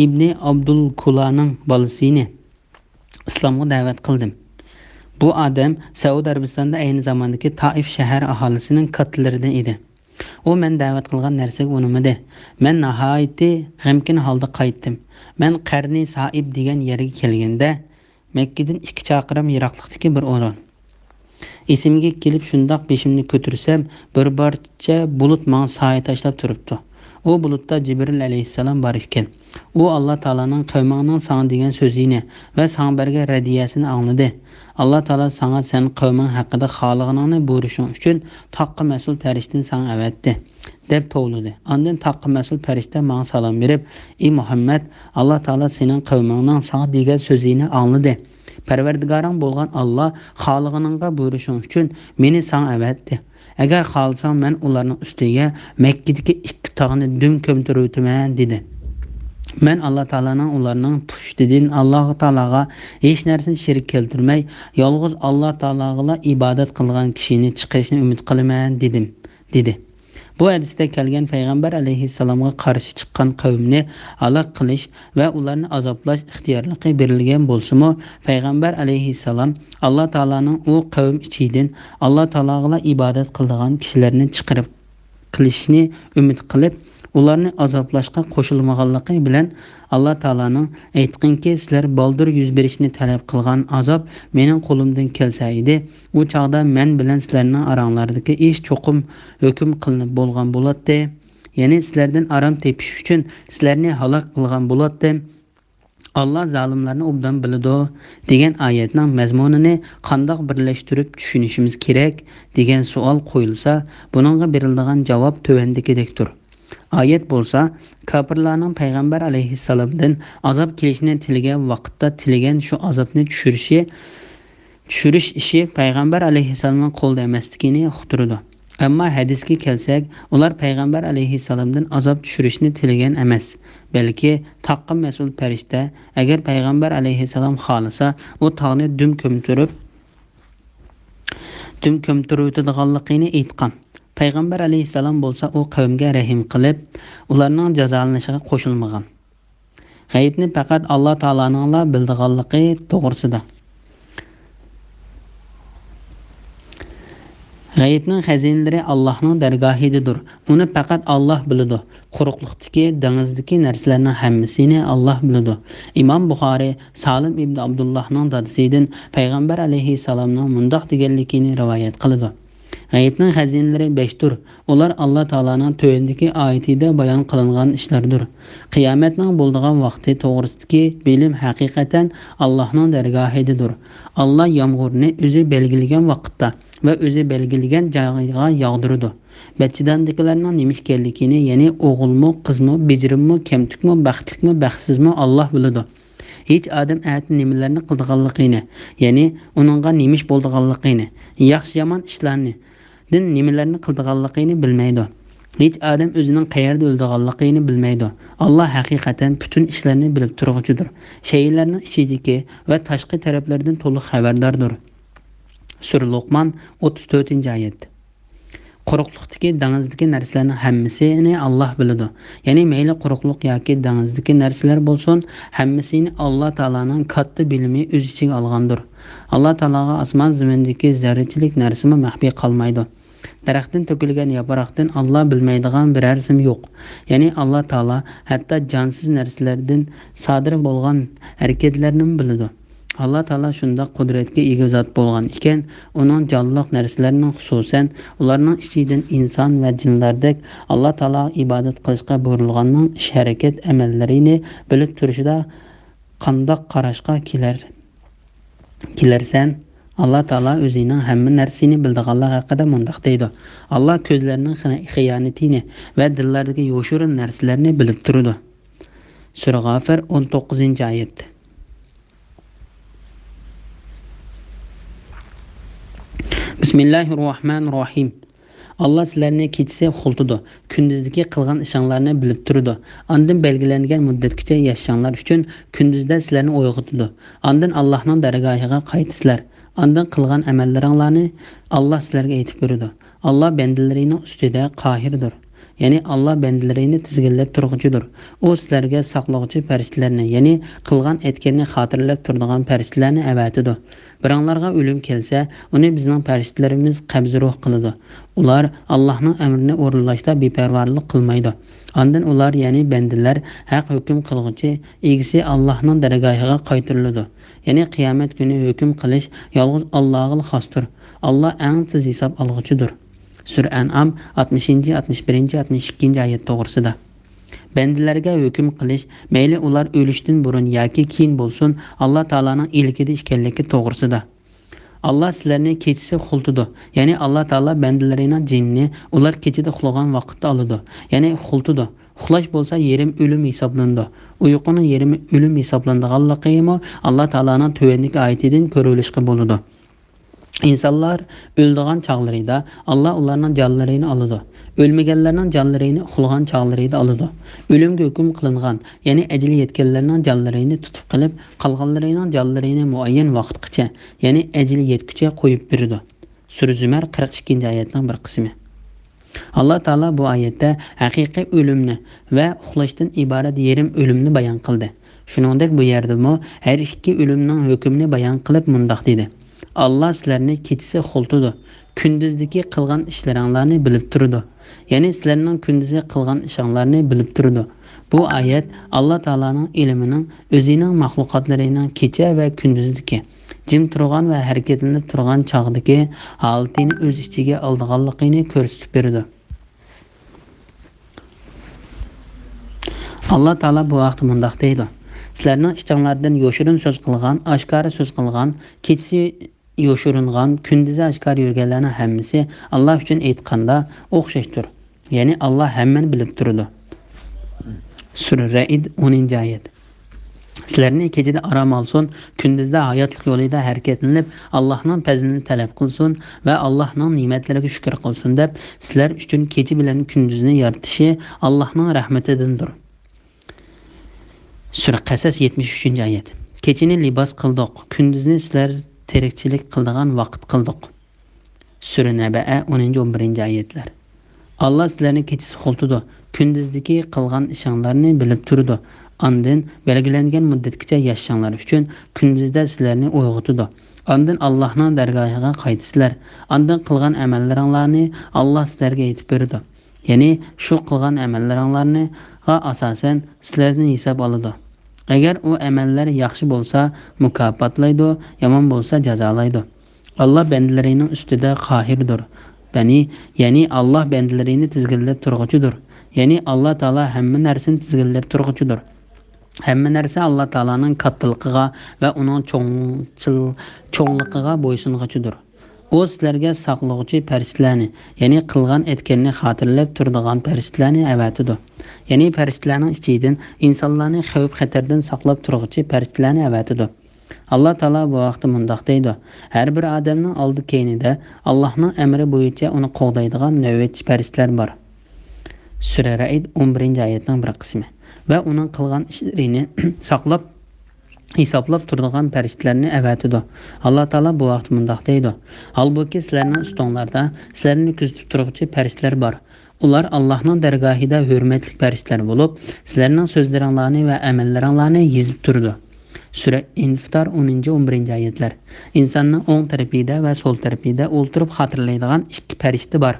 ibn Abdul Kulaning bolasini islomga da'vat qildim. Bu adam Saudiya Arabistonda ayni zamondagi Taif shahar aholisining kattalaridan edi. U men da'vat qilgan narsaga unamadi. Men nihoyatda g'amkin holda qaytdim. Men Qarni Saib degan yerga kelganda, Makkadan 2 chaqirim yiroqlikdagi bir o'rin. Esimga kelib shundoq beshimni ko'tarsam, bir barcha bulut menga soya tashlab turibdi. U bulutda Jibril alayhissalom bor ekan. U Alloh taolaning qavmingning sana degan so'zini va sana bergan radiyasini angladi. Alloh taolo sana sen qavming haqida xolig'ingni buyurishing uchun taqqa mas'ul farishtadan sana avatdi deb tovladi. Ondan taqqa mas'ul farishta menga salom berib: "Ey Muhammad, Alloh taolo sening qavmingning sana degan so'zini angladi. Parvardigoring bo'lgan Alloh xolig'ingga buyurishing uchun meni sana avatdi. Agar xohlasam men ularning ustiga Makkadagi 2 tog'ni dum ko'mtiruvdiman" dedi. Men Alloh taolaning ularning pushtidan Alloh taolaga hech narsani shirik keltirmay, yolg'iz Alloh taolaga ibodat qilgan kishini chiqishni umid qilaman dedi. Bu hadisda kelgan payg'ambar alayhissalomga qarshi chiqqan qavmni halok qilish va ularni azoblash ixtiyorligi berilgan bo'lsa-mu, payg'ambar alayhissalom Alloh taolaning u qavm ichidan Alloh taolaga ibodat qilgan kishilarni chiqarib qilishni umid qilib, ularni azoblashga qo'shilmaganligi bilan Alloh taolaning aytganki, sizlar baldur yuz berishni talab qilgan azob mening qo'limdan kelsa edi, u chaqda men bilan sizlarning oranglardagi ish cho'qim hukm qilinib bo'lgan bo'ladi. Ya'ni sizlardan aram tepish uchun sizlarni halok qilgan bo'ladi. Allah zalimlarni obdan biladi degan oyatning mazmunini qandoq birlashtirib tushunishimiz kerak degan savol qo'yilsa, buningga beriladigan javob tövandikidekdir. Oyat bo'lsa, kafirlarning payg'ambar alayhissalomdan azob kelishini tilagan vaqtda tilagan shu azobni tushirish ishi payg'ambar alayhissalomning qo'lida emasligini uqtirdi. Ammo hadisga kelsak, ular payg'ambar alayhissalomdan azob tushirishni tilagan emas, balki taqqa mas'ul farishta agar payg'ambar alayhissalom xolisa, u tog'ni dum ko'mtiruvdiganligini aytgan. Payg'ambar alayhissalom bo'lsa, u qavmga rahim qilib, ularning jazolanishiga qo'shilmagan. G'aybni faqat Alloh taolaning bildiganligi to'g'risida. G'aybning xazinalari Allohning dargohidadir. Uni faqat Alloh biladi. Quruqlikdagi, dengizdagi narsalarning hammasini Alloh biladi. Imom Buxoriy Salim ibn Abdullohning dadasidan payg'ambar alayhissalomning mundoq deganligini rivoyat qiladi. G'aybning xazinalari 5dir. Ular Alloh taolaning tövandagi oyatida bayon qilingan ishlardir. Qiyomatning bo'ladigan vaqti to'g'risidagi bilim haqiqatan Allohning dargohidadir. Alloh yomg'irni o'zi belgilagan vaqtda va o'zi belgilagan joyga yog'diradi. Bachchidandikilarning nima ekanligini, ya'ni o'g'ilmi, qizmi, bejrimmi, kamtukmi, baxtlikmi, baxtsizmi Alloh biladi. Hech odam nimalarni qilganligini, ya'ni uningga nimish bo'lganligini, yaxshi yomon ishlarni, din nimalarni qilganligini bilmaydi. Hech odam o'zining qayerda o'ldiganligini bilmaydi. Alloh haqiqatan butun ishlarni bilib turg'uchidir. Shaylarning ichidagi va tashqi taraflardan to'liq xabardordir. Sura Luqman 34-oyat. Quruqlikdagi, dengizdagi narsalarning hammasini Alloh biladi. Ya'ni mayli quruqlik yoki dengizdagi narsalar bo'lsin, hammasini Alloh taolaning katta bilimi o'z ichiga olgandir. Alloh taolaga osmon zamindagi zarrachilik narsami maxfiy qolmaydi. Daraxtdan to'kilgan yaproqdan Alloh bilmaydigan bir narsa yo'q. Ya'ni Alloh taolo hatto jonsiz narsalardan sodir bo'lgan harakatlarni biladi. Allah Taala shunda qudratga ega zot bo'lgan ekan, uning jonliq narsalarning xususan ularning ichidan inson va jinlardek Alloh Taala ibodat qilishga buyurilganning ish harakat amallarini bilib turishida qandoq qarashga kelarsan. Allah Taala o'zining hamma narsani bildiganlar haqida mundaq deydi. Alloh ko'zlarining xiyonatini va dillardagi yoshirin narsalarni bilib turadi. Sura G'ofir 19-oyat. Bismillahirrohmanirrohim. Allah sizlarni kechasi xultidi, kunduzdagi qilgan ishinglarni bilib turadi. Ondan belgilangan muddatgacha yashashinglar uchun kunduzda sizlarni uyg'otadi. Ondan Allohning dargohiga qaytisizlar. Ondan qilgan amallaringlarni Alloh sizlarga aytib beradi. Alloh bandalarining ustida qohirdir. Ya'ni Alloh bandalarini tizginlab turg'uchidir. U sizlarga saqlovchi farishtalarni, ya'ni qilgan etganni xotirlab turadigan farishtalarni avatidi. Biringlarga o'lim kelsa, uni bizning farishtalarimiz qabz ruh qiladi. Ular Allohning amrini o'rinlashda beparvarlik qilmaydi. Ondan ular, ya'ni bandalar haq hukm qilguvchi egisi Allohning dargohiga qaytariladi. Ya'ni qiyomat kuni hukm qilish yolg'iz Allohga xosdir. Alloh eng tez hisob olg'uchidir. Sura An'am 60, 61, 62-oyat to'g'risida. Bandalarga hukm qilish, mayli ular o'lishdan burun yoki keyin bo'lsin, Alloh taolaning ilkida ekanligi to'g'risida. Alloh sizlarni kechasi xultidi. Ya'ni Alloh taolo bandalarining jinni ular kechada uxlagan vaqtda oladi. Ya'ni xultidi. Uxlash bo'lsa yerim o'lim hisoblandi. Uyquning yerimi o'lim hisoblanganligimi Alloh taolaning tövandagi oyatidan ko'rilishga bo'ladi. İnsanlar öldüğün çağlarıydı, Allah onlardan canlarını alıdı. Ölmegenlerden canlarını uxlagan çağlarıydı alıdı. Ölümge hüküm kılıngan, yani eceli yetkenlerden canlarını tutup kılıp, kalganlarının canlarını muayyen vaqtgacha, yani eceli yetküçe koyup birdi. Sura Zümer 42-oyatning bir qismi. Allah Taala bu oyatda haqiqiy o'limni va uxlashdan iborat yerim o'limni bayon qildi. Shuningdek bu yerda har ikki o'limning hukmini bayon qilib mundaq dedi. Allah sizlarni kechasi xultidi, kunduzdagi qilgan ishlaringlarni bilib turdi. Ya'ni sizlarning kunduzda qilgan ishinglarni bilib turdi. Bu oyat Alloh taolaning ilmining o'zining mahluqotlarining kecha va kunduzdagi jim turgan va harakatlanib turgan chog'dagi holatini o'z ichiga olganligini ko'rsatib berdi. Alloh taolo bu vaqtda mundaq deydi: sizlarning ishinglardan yoshirin so'z qilgan, oshkora so'z qilgan, kechasi yoshiringan, kunduzi oshkora yurganlarning hammasi Alloh uchun aytganda o'xshashdir. Ya'ni Alloh hammani bilib turadi. Sura Ra'd 10-oyat. Sizlarni kechada arom olsin, kunduzda hayotlik yo'lida harakatlanib, Allohning fazlini talab qilsin va Allohning ne'matlariga shukr qilsin deb, sizlar uchun kecha bilan kunduzni yaratishi Allohning rahmatidandir. Sura Qasas 73-oyat. Kechini libos qildik, kunduzni sizlar terikchilik qiladigan vaqt qildik. Sura Naba'a 10-11-oyatlar. Allah sizlarni kechasi xultidi, kunduzdagi qilgan ishinglarni bilib turdi. Ondan belgilangan muddatgacha yashashinglar uchun kunduzda sizlarni uyg'otdi. Ondan Allohning dargohiga qaytisizlar. Ondan qilgan amallaringlarni Alloh sizlarga aytib berdi. Ya'ni shu qilgan amallaringlarni asosan sizlardan hisob oladi. Agar u amallar yaxshi bo'lsa mukofotlaydi, yomon bo'lsa jazolaydi. Alloh bandalarining ustida qohirdir. Ya'ni Alloh bandalarini tizginlab turg'uchidir. Ya'ni Alloh taolo hamma narsani tizginlab turg'uchidir. Hamma narsa Alloh taolaning kattaligiga va uning cho'ngligiga bo'ysunguchidir. U sizlarga saqlovchi farishtalarni, ya'ni qilgan etganni xotirlab turadigan farishtalarni avatidi. Ya'ni farishtalarning ichidan insonlarni xavf-xatardan saqlab turuvchi farishtalarni avatidi. Alloh taolo bu vaqtda mundaq deydi: har bir odamning oldi keynida Allohning amri bo'yicha uni qo'g'daydigan navbatchi farishtalar bor. Sura Ra'd 11-oyatning bir qismi. Va uning qilgan ishlarini saqlab hisoblab turadigan farishtalarni avatidi. Alloh taolo bu vaqtda mundaq deydi: holbuki sizlarning ustinglarda sizlarni kuzatib turuvchi farishtalar bor. Ular Allohning dargohida hurmatli farishtalar bo'lib, sizlarning so'zlaringlarni va amallaringlarni yozib turdi. Sura Infitor 10-11-oyatlar. Insonning o'ng tarafida va so'l tarafida o'ltirib xotirlaydigan ikki farishta bor.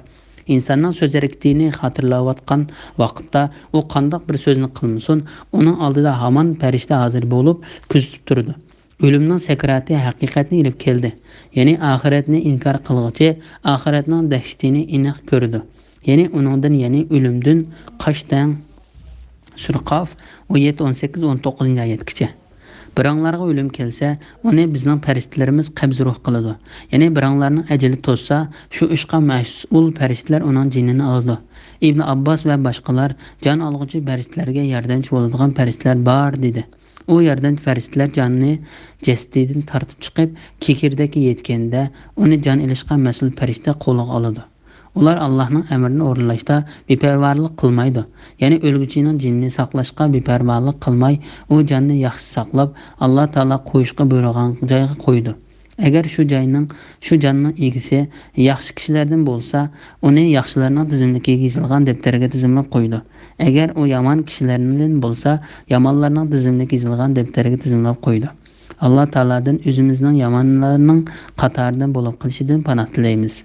İnsanның söz hareketini hatırlayotgan vaqtda o qandaq bir sözni qilmasin, onun oldida hamon farishta hozir bo'lib kuzatib turdi. O'limning sakrati haqiqatni ilib keldi. Ya'ni oxiratni inkor qiluvchi oxiratning dahshatini aniq ko'rdi. Ya'ni uningdan, ya'ni o'limdan qochdan. Sura Qaf 17-18-19-oyatgacha. Biranglarga o'lim kelsa, uni bizning farishtalarimiz qabz ruh qiladi. Ya'ni biranglarning ajali to'ssa, shu ishqa mas'ul farishtalar uning jinini oladi. Ibn Abbos va boshqalar jon olg'uchi farishtalarga yordamchi bo'ladigan farishtalar bor dedi. U yordamchi farishtalar jonni jasadidan tortib chiqib, kekirdagi yetganda, uni jon ilishga mas'ul farishta qo'liga oladi. Ular Allohning amrini o'rinlashda beparvarlik qilmaydi. Ya'ni o'lguchining jinni saqlashga beparvarlik qilmay, u jonni yaxshi saqlab, Alloh taolo qo'yishga buyurgan joyga qo'ydi. Agar shu jonning egisi yaxshi kishilardan bo'lsa, uni yaxshilarning tizimligiga yozilgan daftarga tizimlab qo'ydi. Agar u yomon kishilardan bo'lsa, yomonlarning tizimligiga yozilgan daftarga tizimlab qo'ydi. Alloh taoladan o'zimizning yomonlarning qatoridan bo'lib qolishidan panoh tilaymiz.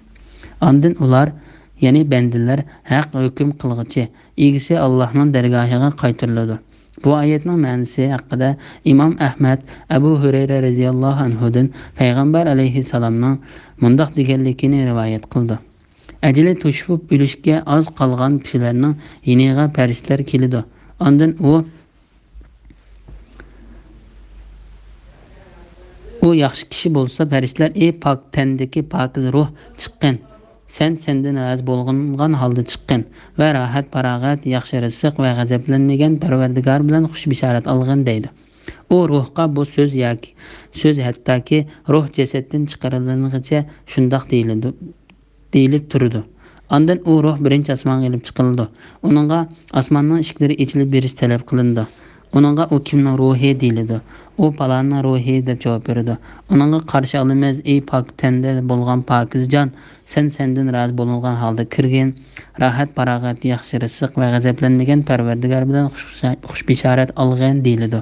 Ondan ular, ya'ni bandalar haq hukm qilg'ichi, egisi Allohning dargohiga qaytariladi. Bu oyatning ma'nosi haqida Imom Ahmad Abu Hurayra radhiyallohu anhudan payg'ambar alayhissalomning mundaq deganligini rivoyat qildi. Ajali to'shib o'lishga oz qolgan kishilarning yeniga farishtalar keladi. Ondan u yaxshi kishi bo'lsa, farishtalar: "Ey pok tandagi pokiz ruh, chiqqin. Sendan az bo'lgan holda chiqqan va rohat, farog'at, yaxshi rizq va g'azablanmagan Parvardigor bilan xush bishorat olgan" deydi. U ruhga bu so'z hattoki ruh jasaddan chiqarilganicha shundoq deyilib turdi. Ondan u ruh birinchi osmonga olib chiqildi. Uningga osmonning eshiklari ochilib berish talab qilindi. Uningga u kimning ruhi deyildi. U palanning ruhi deb javob berdi. Uningga qarshi olamiz: "Ey pok tanda bo'lgan pokiz jon, sendan rozi bo'lgan holda kirgin, rohat, farog'at, yaxshi rizq va g'azablanmagan Parvardigor bilan xush bishorat olgan" deyildi.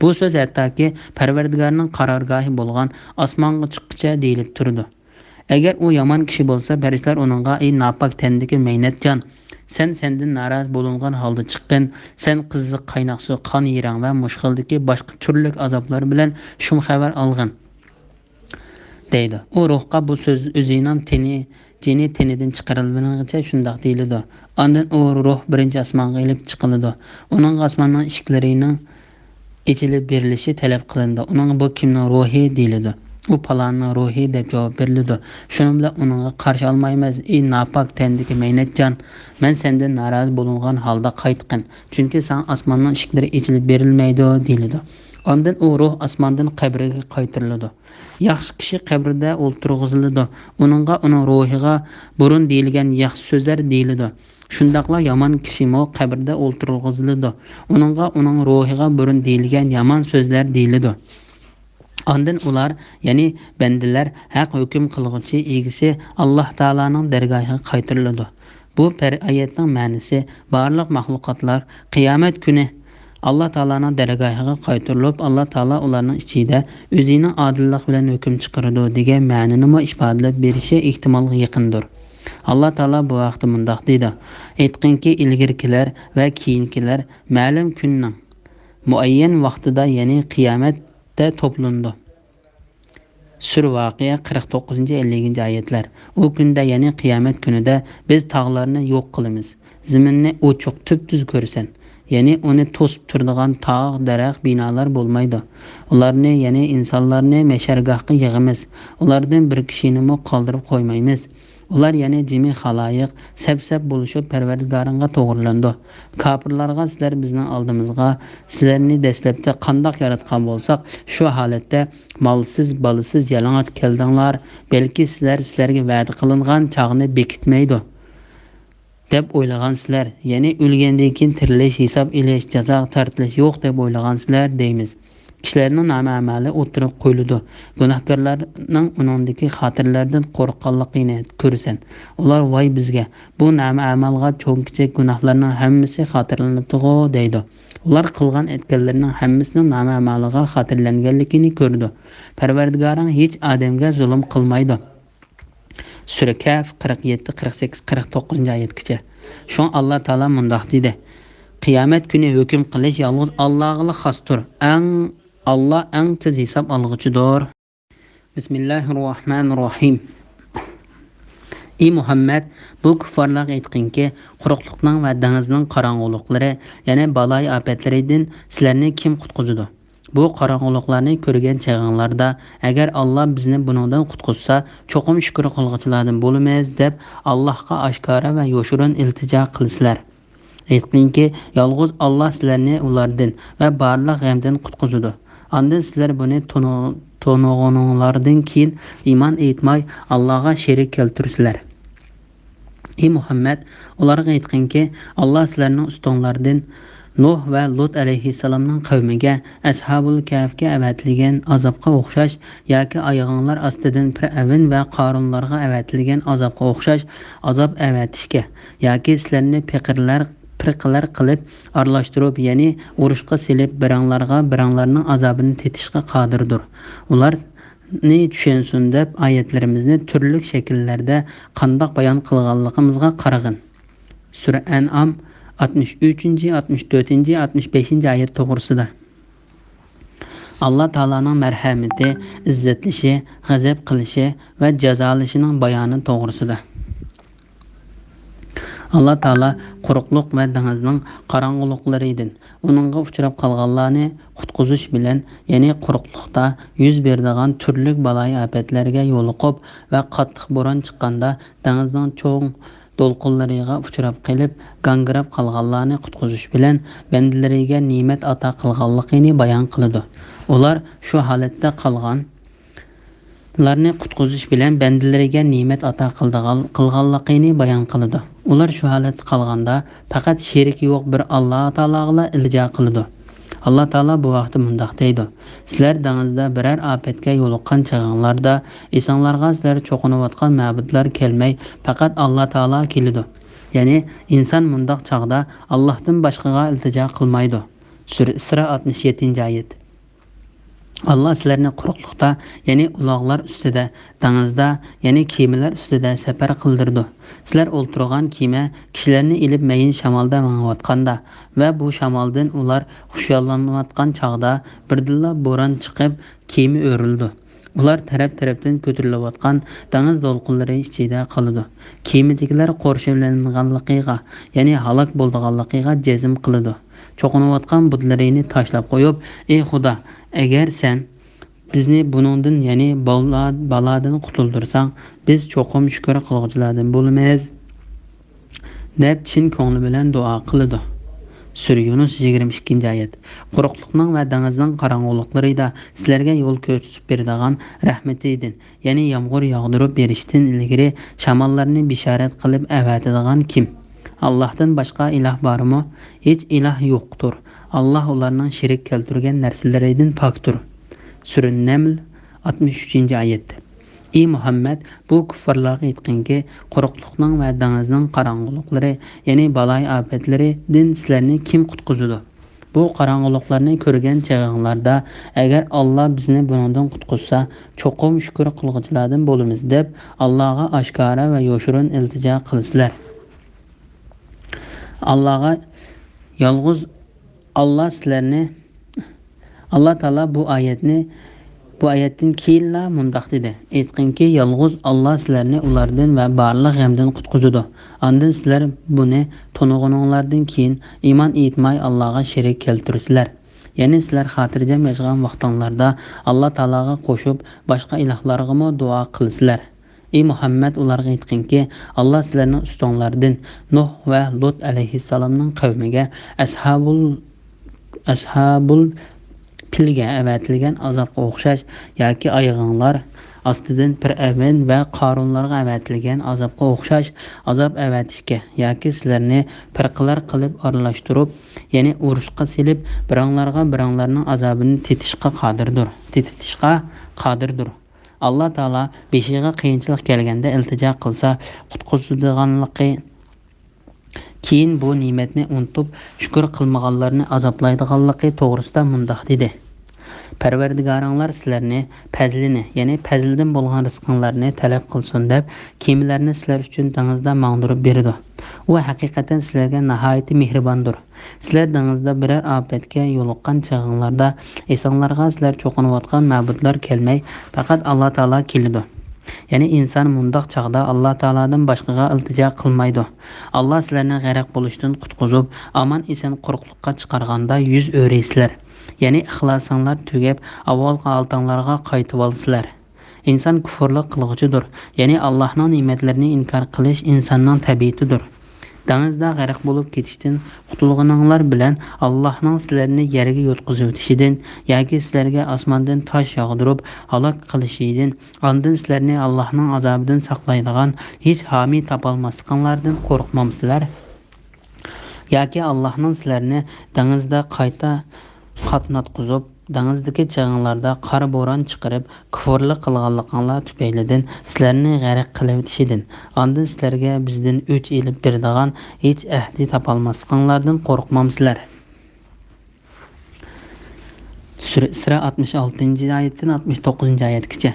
Bu so'z hattoki Parvardigorning qarorgohi bo'lgan osmonga chiqquncha deyilib turdi. Agar u yomon kishi bo'lsa, farishtalar uningga: "Ey nopok tandagi maynatjon, sendan naroz bo'lgan holda chiqqin. Sen qiziq qaynoq suv, qon yerang va mushkildagi boshqa turli azoblar bilan shum xabar olgin" deydi. U ruhqa bu so'z o'zining jini tenidan chiqarilganicha shundoq deyiladi. Ondan u ruh birinchi osmonga ilib chiqiladi. Uning osmonning eshiklarining ichilib berilishi talab qilindi. Uning bu kimning ruhi deyiladi. U palonning ruhi deb javob beriladi. Shuning bilan uningga qarshi olmaymiz: "Ey nopok tandagi maynatjon, men sendan narozi bo'lgan holda qaytqin, chunki sen osmonning eshiklari ichilib berilmaydi" deyiladi. Ondan u ruh osmondan qabriga qaytariladi. Yaxshi kishi qabrida o'ltirg'iziladi. Uning ruhiga burun deyilgan yaxshi so'zlar deyiladi. Shundaqla yomon kishimi qabrda o'ltirg'iziladi. Uning ruhiga burun deyilgan yomon so'zlar deyiladi. Ondan ular, ya'ni bandalar, haq hukm qilg'uchi egisi Alloh taolaning dargohiga qaytariladi. Bu oyatning ma'nosi: barliq mahluqotlar qiyomat kuni Alloh taolaning dargohiga qaytarilib, Alloh taolo ularning ichida o'zining odillik bilan hukm chiqaradi degan ma'noni ifodalab berishi ehtimolga yaqindir. Alloh taolo bu vaqtda mundoq deydi: "Aytqinki, ilgirkilar va keyingilar ma'lum kunning muayyan vaqtida, ya'ni qiyomatda to'plandi." Sura Voqea 49-50 oyatlar. U kunda, ya'ni qiyomat kunida biz tog'larni yo'q qilamiz. Zaminni ochiq, tub-tuz ko'rsan. Ya'ni uni to'sib turadigan tog', daraxt, binolar bo'lmaydi. Ularni, ya'ni insonlarni mashargohga yig'amiz. Ulardan bir kishini qoldirib qo'ymaymiz. Ular, ya'ni jimi xaloyiq sab-sab bo'lishib Parvardigoringga to'g'rilandi. Kofirlarga: "Sizlar bizning oldimizga sizlarni dastlabda qandoq yaratgan bo'lsak, shu holatda molsiz, bolasiz yalang'och keldinglar. Balki sizlarga va'da qilingan chog'ni bekitmaydi deb o'ylagansizlar. Ya'ni o'lgandan keyin tirilish, hisob ilish, jazo tortilish yo'q deb o'ylagansizlar" deymiz. Kishilarning amali o'tirib qo'yiladi. Gunohkorlarning uningdagi xotirlardan qo'rqqanligini ko'rsan. Ular: "Voy bizga, bu amalga cho'ng-kichik gunohlarning hammasi xotirlanibdi-ku" deydi. Ular qilgan etganlarining hammasining amaliga xotirlanganligini ko'rdi. Parvardigoring hech odamga zulm qilmaydi. Sura Kaf 47, 48, 49-oyatgacha. Shun Alloh taolo mundoq deydi: "Qiyomat kuni hukm qilish yolg'iz Allohga xosdir. Alloh eng tez hisob olg'uchidir." Bismillahirrohmanirrohim. Ey Muhammad, bu kuffarlarga aytqinki, quruqlikning va dengizning qorong'uliklari, ya'ni baloy ofatlaridan sizlarni kim qutqizadi? Bu qorong'uliklarni ko'rgan chag'inglarda, agar Alloh bizni bundan qutqizsa, cho'qim shukr qilg'uvchilardan bo'lamiz deb Allohga oshkora va yoshirin iltijo qilasizlar. Aytqinki, yolg'iz Alloh sizlarni ulardan va barliq g'amdan qutqizadi. Ondan sizlar buni to'nog'onlardan keyin iymon etmay Allohga sherik keltirsizlar. Ey Muhammad, ularga aytqinki, Alloh sizlarning ustonlardan Nuh va Lut alayhissalomning qavmiga Ashabul Kahfga avatilgan azobga o'xshash yoki oyog'inglar ostidan Fir'avn va Qorunlarga avatilgan azobga o'xshash azob avatishga yoki sizlarni firqalar qilib aralashtirib, ya'ni urushga silib, biranglarning azobini tetishga qodirdir. Ularni tushunsin deb oyatlarimizni turli shakllarda qandoq bayon qilganligimizga qarag'in. Sura An'am 63, 64, 65-oyat to'g'risida. Alloh taolaning marhamati, izzatlishi, g'azab qilishi va jazolashining bayoni to'g'risida. Alloh taolo quruqlik va dengizning qorong'uliklaridan uningga uchrab qolganlarni qutqizish bilan, ya'ni quruqlikda yuz beradigan turli baloy ofatlarga yo'liqib va qattiq bo'ron chiqqanda dengizning cho'ng to'lqinlariga uchrab qilib, gangrab qolganlarni qutqizish bilan bandalariga ne'mat ato qilganligini bayon qiladi. Ular shu holatda qolganlarni qutqizish bilan bandalariga ne'mat ato qilganligini bayon qiladi. Ular shu holatda qolganda faqat sherik yo'q bir Alloh taologa iltijo qiladi. Alloh taolo bu vaqtda mundoq deydi: "Sizlar dengizda biror ofatga yo'liqqan chag'inglarda insonlarga sizlar cho'qinayotgan ma'budlar kelmay, faqat Alloh taolo keladi. Ya'ni inson mundoq chaqda Allohdan boshqaga iltijo qilmaydi." Sura Isro 67-oyat. Allah sizlarni quruqliqda, ya'ni uloqlar ustida, dengizda, ya'ni kemalar ustida safar qildirdi. Sizlar o'ltirgan kema kishilarni ilib mayin shamolda mangayotganda va bu shamoldan ular xushyorlanayotgan chog'da birdilla bo'ron chiqib, kema o'rildi. Ular taraf-tarafdan ko'tarilayotgan dengiz to'lqinlari ichida qoldi. Kemadagilar qo'rshovlanganligiga, ya'ni halok bo'lganligiga jazm qildi. Cho'qinayotgan budlarini tashlab qo'yib, "Ey Xudo, agar sen bizni buningdan, ya'ni balodan qutuldirsang, biz cho'qim shukr qiluvchilardan bo'lamiz" deb chin ko'ngli bilan duo qildi. Sura Yunus 22-oyat. Quruqliqning va dengizning qorong'uliklarida sizlarga yo'l ko'rsatib beradigan rahmati edin. Ya'ni yomg'ir yog'dirib berishdan ilgari shamollarni bishorat qilib avatadigan kim? Allohdan boshqa iloh bormi? Hech iloh yo'qdir. Alloh ularning shirik keltirgan narsalaridan pokdir. Sura Naml 63-oyat. Ey Muhammad, bu kuffarlarga aytqinki, quruqliqning va dengizning qorong'uliklari, ya'ni baloy ofatlaridan sizlarni kim qutqizadi? Bu qorong'uliklarni ko'rgan chog'inglarda, agar Alloh bizni bundan qutqizsa, cho'qim shukr qiluvchilardan bo'lamiz deb Allohga oshkora va yoshirin iltijo qilasizlar. Allohga yolg'iz Alloh sizlarni Alloh taolo bu oyatdan keyinla mundoq dedi. Aytqinki, yolg'iz Alloh sizlarni ulardan va barliq g'amdan qutqizadi. Ondan sizlar buni tunug'uninglardan keyin iymon etmay Allohga shirik keltirsizlar. Ya'ni sizlar xotirjam yashagan vaqtinglarda Alloh taologa qo'shib boshqa ilohlarga duo qilasizlar. Ey Muhammad, ularga aytqinki, Alloh sizlarning ustonlardan Nuh va Lut alayhissalomning qavmiga ashabul pilga avatilgan azobga o'xshash yoki oyog'inglar ostidan Fir'avn va Qorunlarga avatilgan azobga o'xshash azob avatishga yoki sizlarni firqalar qilib aralashtirib, ya'ni urushqa silib, biranglarning azobini tetishga qodirdir. Alloh taolo beshiga qiyinchilik kelganda iltijo qilsa, qutqizadiganligi, keyin bu ne'matni unutib shukr qilmaganlarni azoblaydiganligi to'g'risida mundoq dedi. Parvardigoringlar sizlarni fazlini, ya'ni fazldan bo'lgan rizqinglarni talab qilsin deb kemalarni sizlar uchun dengizda mangdirib berdi. U haqiqatan sizlarga nihoyat mehribondir. Sizlar dengizda biror ofatga yo'liqqan chog'inglarda esinglarga sizlar cho'qinayotgan ma'budlar kelmay, faqat Alloh taolo keladi. Ya'ni inson mundoq chog'da Alloh taolodan boshqaga iltijo qilmaydi. Alloh sizlarni g'arq bo'lishdan qutqizib, omon eson quruqliqqa chiqarganda yuz o'raysizlar. Ya'ni ixlosinglar tugab, avval qaltinglarga qaytib olsizlar. Inson kufrlik qilg'uchidir. Ya'ni Allohning ne'matlarini inkor qilish insonning tabiatidir. Dengizda g'arq bo'lib ketishdan qutulganinglar bilan Allohning sizlarni yerga yo'tqizib o'tishidan yoki sizlarga osmondan tosh yog'dirib halok qilishidan, ondan sizlarni Allohning azobidan saqlaydigan hech homiy topolmasliklaringlardan qo'rqmamsizlar? Yoki Allohning sizlarni dengizda qayta qatnatqizib, dengizdagi chag'inglarda qora bo'ron chiqarib, kufrlik qilganliginglar tufaylidan sizlarni g'arq qilib o'tishidan, ondan sizlarga bizdan o'ch elib beradigan hech ahdi topolmasliklaringlardan qo'rqmamsizlar? Sura Isra 66-oyatdan 69-oyatgacha.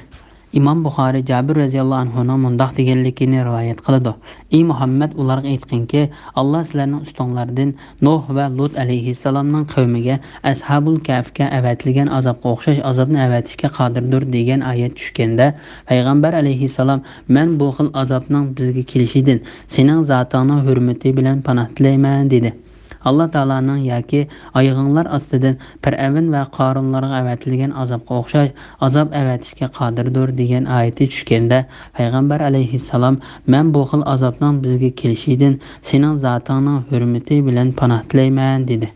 İmam Buxoriy Jabir radhiyallohu anhuning mundoq deganligini rivoyat qiladi. Ey Muhammad, ularga aytqinki, Alloh sizlarning ustonlardan Nuh va Lut alayhissalomning qavmiga ashabul kafga avatilgan azobga o'xshash azobni avatishga qodirdir degan oyat tushganda, payg'ambar alayhissalom, "Men bu xil azobning bizga kelishidan sening zotingning hurmati bilan panoh tilayman" dedi. Allah taolaning yoki oyog'inglar ostidan Fir'avn va Qorunlarga avatilgan azobga o'xshash azob avatishga qodirdir degan oyati tushganda, payg'ambar alayhissalom, "Men bu xil azobning bizga kelishidan sening zotingning hurmati bilan panoh tilayman" dedi.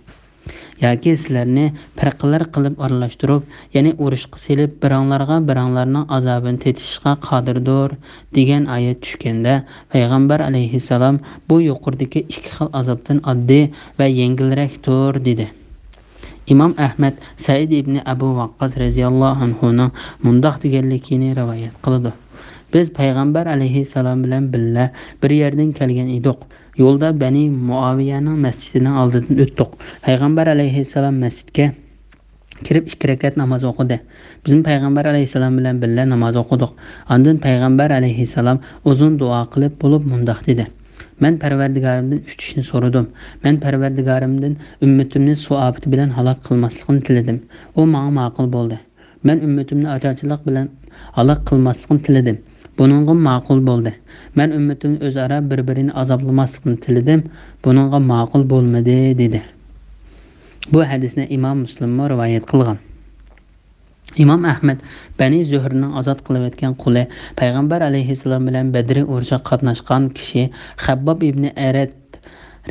Yoki sizlarni firqalar qilib aralashtirib, ya'ni urushqa silib, biranglarning azobini tetishga qodirdir degan oyat tushganda, payg'ambar alayhissalom, bu yuqoridagi ikki xil azobdan oddiy va yengilroqdir dedi. İmam Ahmad Said ibn Abu Waqqas radhiyallohu anhuning mundoq deganligini rivoyat qildi. Biz payg'ambar alayhissalom bilan birga bir yerdan kelgan edik. Yo'lda Bani Muaviyaning masjidining oldidan o'tdik. Payg'ambar alayhissalom masjidga kirib 2 rakat namoz o'qidi. Bizim payg'ambar alayhisalom bilan birga namoz o'qidik. Ondan payg'ambar alayhisalom uzun duo qilib bo'lib mundoq dedi: Men Parvardigorimdan 3 ishni so'radim. Men Parvardigorimdan ummatimni suv ofati bilan halok qilmasligini tiladim. U menga ma'qul bo'ldi. Men ummatimni ocharchilik bilan halok qilmasligini tiladim. Buningga ma'qul bo'ldi. Men ummatimni o'zaro bir-birini azoblamasligini tiladim. Buningga ma'qul bo'lmadi dedi. Bu hadisni Imom Muslim rivoyat qilgan. İmam Ahmed Bani Zuhrning ozod qilayotgan quli payg'ambar alayhissalom bilan Badr urushida qatnashgan kishi Xabbob ibn Arat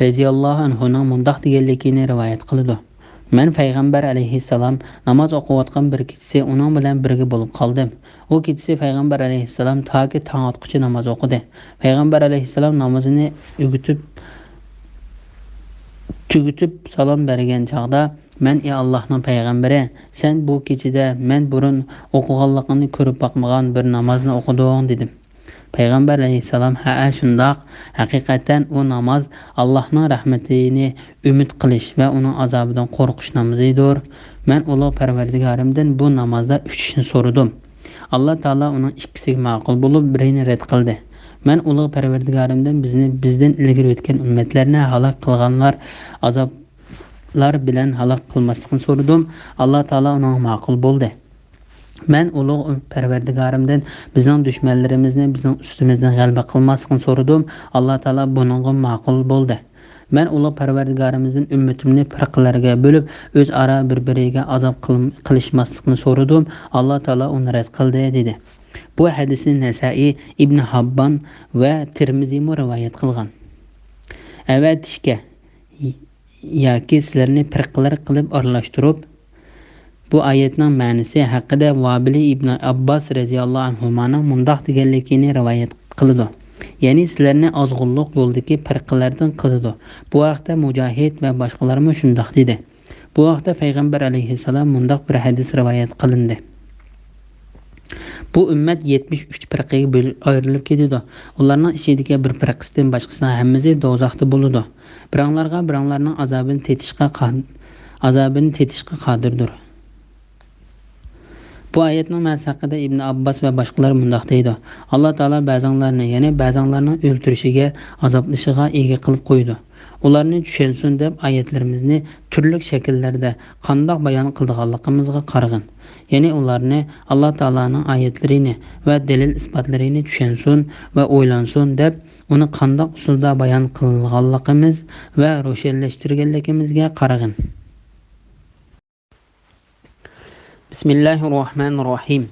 radhiyallohu anhu ning mundoq deganligini rivoyat qildi. Men payg'ambar alayhissalom namoz o'qiyotgan bir kechasi uning bilan birga bo'lib qoldim. U kechasi payg'ambar alayhissalom toki tong otquchi namoz o'qidi. Payg'ambar alayhissalom namozini tugutib salom bergan chaqda men ey Allohning payg'ambari, sen bu kechida men burun o'qiganligini ko'rib boqmagan bir namozni o'qiding dedim. Payg'ambar alayhissalom ha shundoq, haqiqatan u namoz Allohning rahmatini umid qilish va uning azobidan qo'rqish namozidir. Men ulug' Parvardigorimdan bu namozda 3 ishni so'radim. Alloh taolo uning ikkisiga ma'qul bo'lib birini rad qildi. Men ulug' Parvardigorimdan bizdan ilgari o'tgan ummatlarni halok qilganlar azoblar bilan halok qilmaslikni so'radim. Alloh taolo uning ma'qul bo'ldi. Men ulug' Parvardigorimdan bizning dushmanlarimizni bizning ustimizdan g'alaba qilmaslikni so'radim. Alloh taolo buningga ma'qul bo'ldi. Men ulug' Parvardigorimizdan ummatimni firqalarga bo'lib o'zaro bir-biriga azob qilishmaslikni so'radim. Alloh taolo uni rad qildi dedi. Bu hadisni Nasa'iy, Ibn Habban va Tirmiziy rivoyat qilgan. Avatishga yoki sizlarni firqalar qilib aralashtirib, bu oyatning ma'nosi haqida Vobili ibn Abbos radhiyallohu anhuning mundoq deganligini rivoyat qildi. Ya'ni sizlarni ozg'unlik yo'ldagi firqalardan qildi. Bu vaqtda Mujohid va boshqalar ham shundoq dedi. Bu vaqtda payg'ambar alayhissalom mundoq bir hadis rivoyat qilindi. Bu ummat 73 firqaga ayrilib ketdi. Ularning ichidagi bir firqasidan boshqasining hammasi do'zaxda bo'ladi. Biranglarning azobini tetishga qodirdir. Bu oyatning ma'nosi haqida Ibn Abbos va boshqalar mundoq deydi. Alloh taolo ba'zanlarni, ya'ni ba'zanlarning o'ltirishiga, azoblashiga ega qilib qo'ydi. Ularni tushunsin deb oyatlarimizni turli shakllarda qandoq bayon qilganligimizga qarag'in. Ya'ni ularni Alloh taolaning oyatlarini va dalil isbotlarini tushunsin va o'ylansin deb uni qandoq usulda bayon qilganligimiz va ro'shanlashtirganligimizga qarag'in. Bismillahirrohmanirrohim.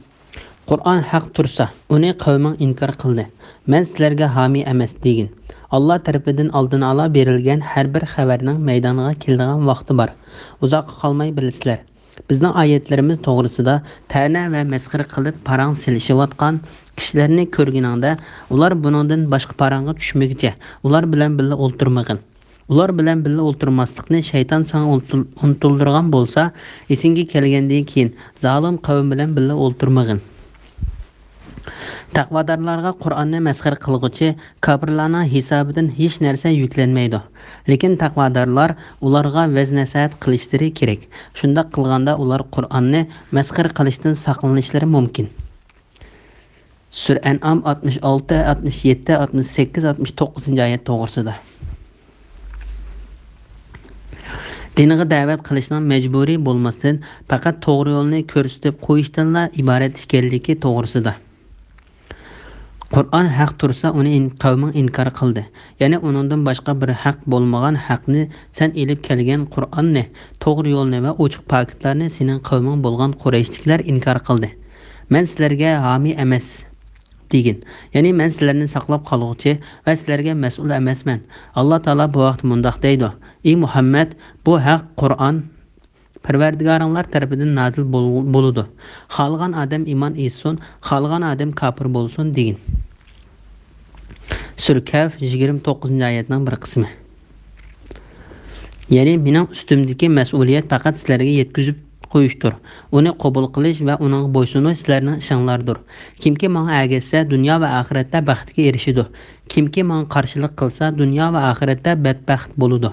Qur'on haq tursa, uni qavming inkor qildi. Men sizlarga homiy emas degin. Allah tarafidan oldin ola berilgan har bir xabarning maydoniga keladigan vaqti bor. Uzoqqa qolmay bilasizlar. Bizning oyatlarimiz to'g'risida ta'na va masxara qilib parang silishayotgan kishilarni ko'rganingda, ular buningdan boshqa parangga tushmaguncha ular bilan birga o'ltirmag'in. Ular bilan birga o'ltirmaslikni shayton sana unuttirgan bo'lsa, esingga kelgandan keyin zolim qavm bilan birga o'ltirmag'in. Taqvodorlarga Qur'onni masxara qilguvchi kofirlarning hisobidan hech narsa yuklanmaydi. Lekin taqvodorlar ularga vaz-nasihat qilishlari kerak. Shunda qilganda ular Qur'onni masxara qilishdan saqlanishlari mumkin. Sur An'am 66, 67, 68, 69-oyat to'g'risida. Dinga da'vat qilishning majburiy bo'lmasdan faqat to'g'ri yo'lni ko'rsatib qo'yishdanla iborat ekanligi to'g'risida. Qur'on haq tursa, uni qavming inkor qildi. Ya'ni uningdan boshqa bir haq bo'lmagan haqni sen elib kelgan Qur'onni, to'g'ri yo'lni va ochiq paketlarni sening qavming bo'lgan Qurayshliklar inkor qildi. Men sizlarga homiy emas degin. Ya'ni men sizlarni saqlab qoluvchi va sizlarga mas'ul emasman. Alloh taolo bu vaqt mundoq deydi: "Ey Muhammad, bu haq Qur'on Parvardigoringlar tarafidan nozil bo'ludi. Xalqan odam iymon etsin, xalqan odam kofir bo'lsin" degin. Sur Kaf 29-oyatning bir qismi. Ya'ni mening ustimdagi mas'uliyat faqat sizlarga yetkazib qo'yishdir. Uni qabul qilish va uning bo'ysunish sizlarning ishinglardir. Kimki menga agashsa, dunyo va oxiratda baxtga erishadi. Kimki menga qarshilik qilsa, dunyo va oxiratda badbaxt bo'ladi.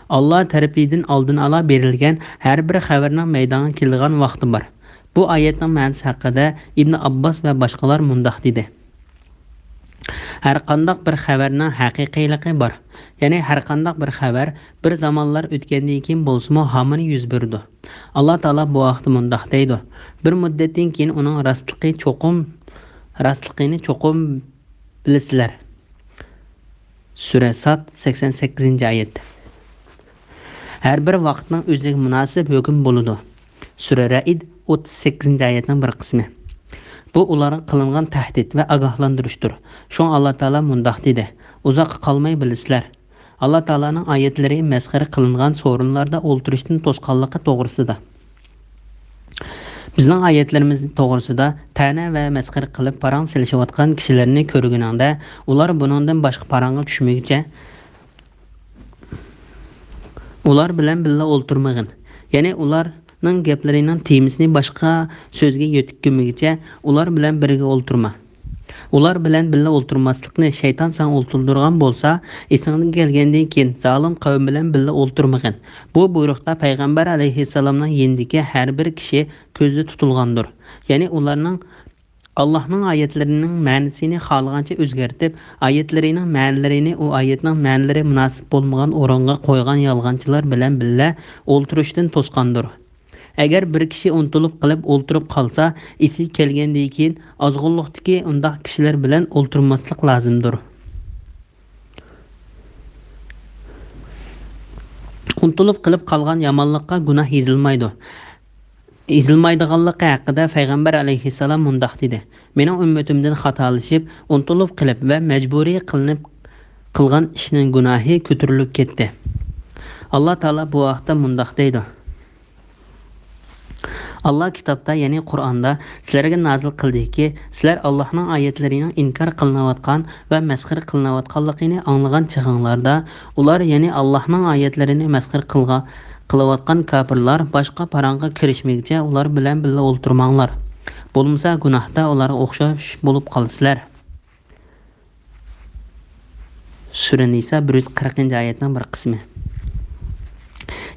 Allah tərəfindən aldın ala berilgan hər bir xəbərinin meydana kelgan vaqti bor. Bu oyatning ma'nosi haqida İbn Abbas və başqalar mundaq dedi. Hər qandaq bir xəbərnin haqiqiyligi bor. Ya'ni hər qandaq bir xəbər bir zamonlar o'tgandan keyin bo'lsa-mu hamon yuz berdi. Alloh taolo bu vaqtda mundaq deydi. Bir muddatdan keyin uning rastligini cho'qim bilasizlar. Sura Sad 88-oyat. Hər bir vaqtning o'ziga munosib hukm bo'ladi. Sura Raid 38-oyatning bir qismi. Bu ularga qilingan tahdid va ogohlantirishdir. Şoň Allah taolo mundaq dedi. Uzoq qolmay bilasizlar. Allah taolaning oyatlari masxara qilingan so'rinlarda o'ltirishdan to'sqanligi to'g'risida. Bizning oyatlarimiz to'g'risida ta'na va masxara qilib parang silishayotgan kishilarni ko'rganingda, ular buningdan boshqa parangga tushmaguncha ular bilan birga o'ltirmagin. Ya'ni ularning gaplarining temisini boshqa so'zga yetkazmaguncha ular bilan birga o'ltirma. Ular bilan birga o'ltirmaslikni shayton san o'ltirdirgan bo'lsa, esingizga kelgandan keyin zolim qavm bilan birga o'ltirmagin. Bu buyruqda payg'ambar alayhissalomning yendiki har bir kishi ko'zda tutilgandir. Ya'ni ularning Allah'ның ayetlerining ma'nosini xohlagancha o'zgartib, ayetlarining ma'nolarini u oyatning ma'nolari munosib bo'lmagan o'ringa qo'ygan yolg'onchilar bilan birga o'ltirishdan to'sqandir. Agar bir kishi unutilib qilib o'ltirib qolsa, esi kelgandan keyin ozg'unlikdagi undaq kishilar bilan o'ltirmaslik lozimdir. Unutilib qilib qolgan yomonlikqa gunoh yezilmaydi. Ezilmaydiganligi haqida payg'ambar alayhissalom mundaq dedi. Mening ummatimdan xatolashib, unutilib qilib va majburiy qilinib qilgan ishning gunohi ko'tarilib ketdi. Alloh taolo bu vaqtda mundaq deydi. Allah kitobda, ya'ni Qur'onda sizlarga nozil qildiki, sizlar Allohning oyatlarining inkor qilinayotgan va masxara qilinayotganligini anglagan chig'inglarda, ular ya'ni Allohning oyatlarini masxara qilayotgan kafirlar boshqa parangga kirishmaguncha ular bilan birga o'ltirmanglar. Bo'lmasa gunohda ularga o'xshash bo'lib qolasizlar. Sura Nisa 140-oyatning bir qismi.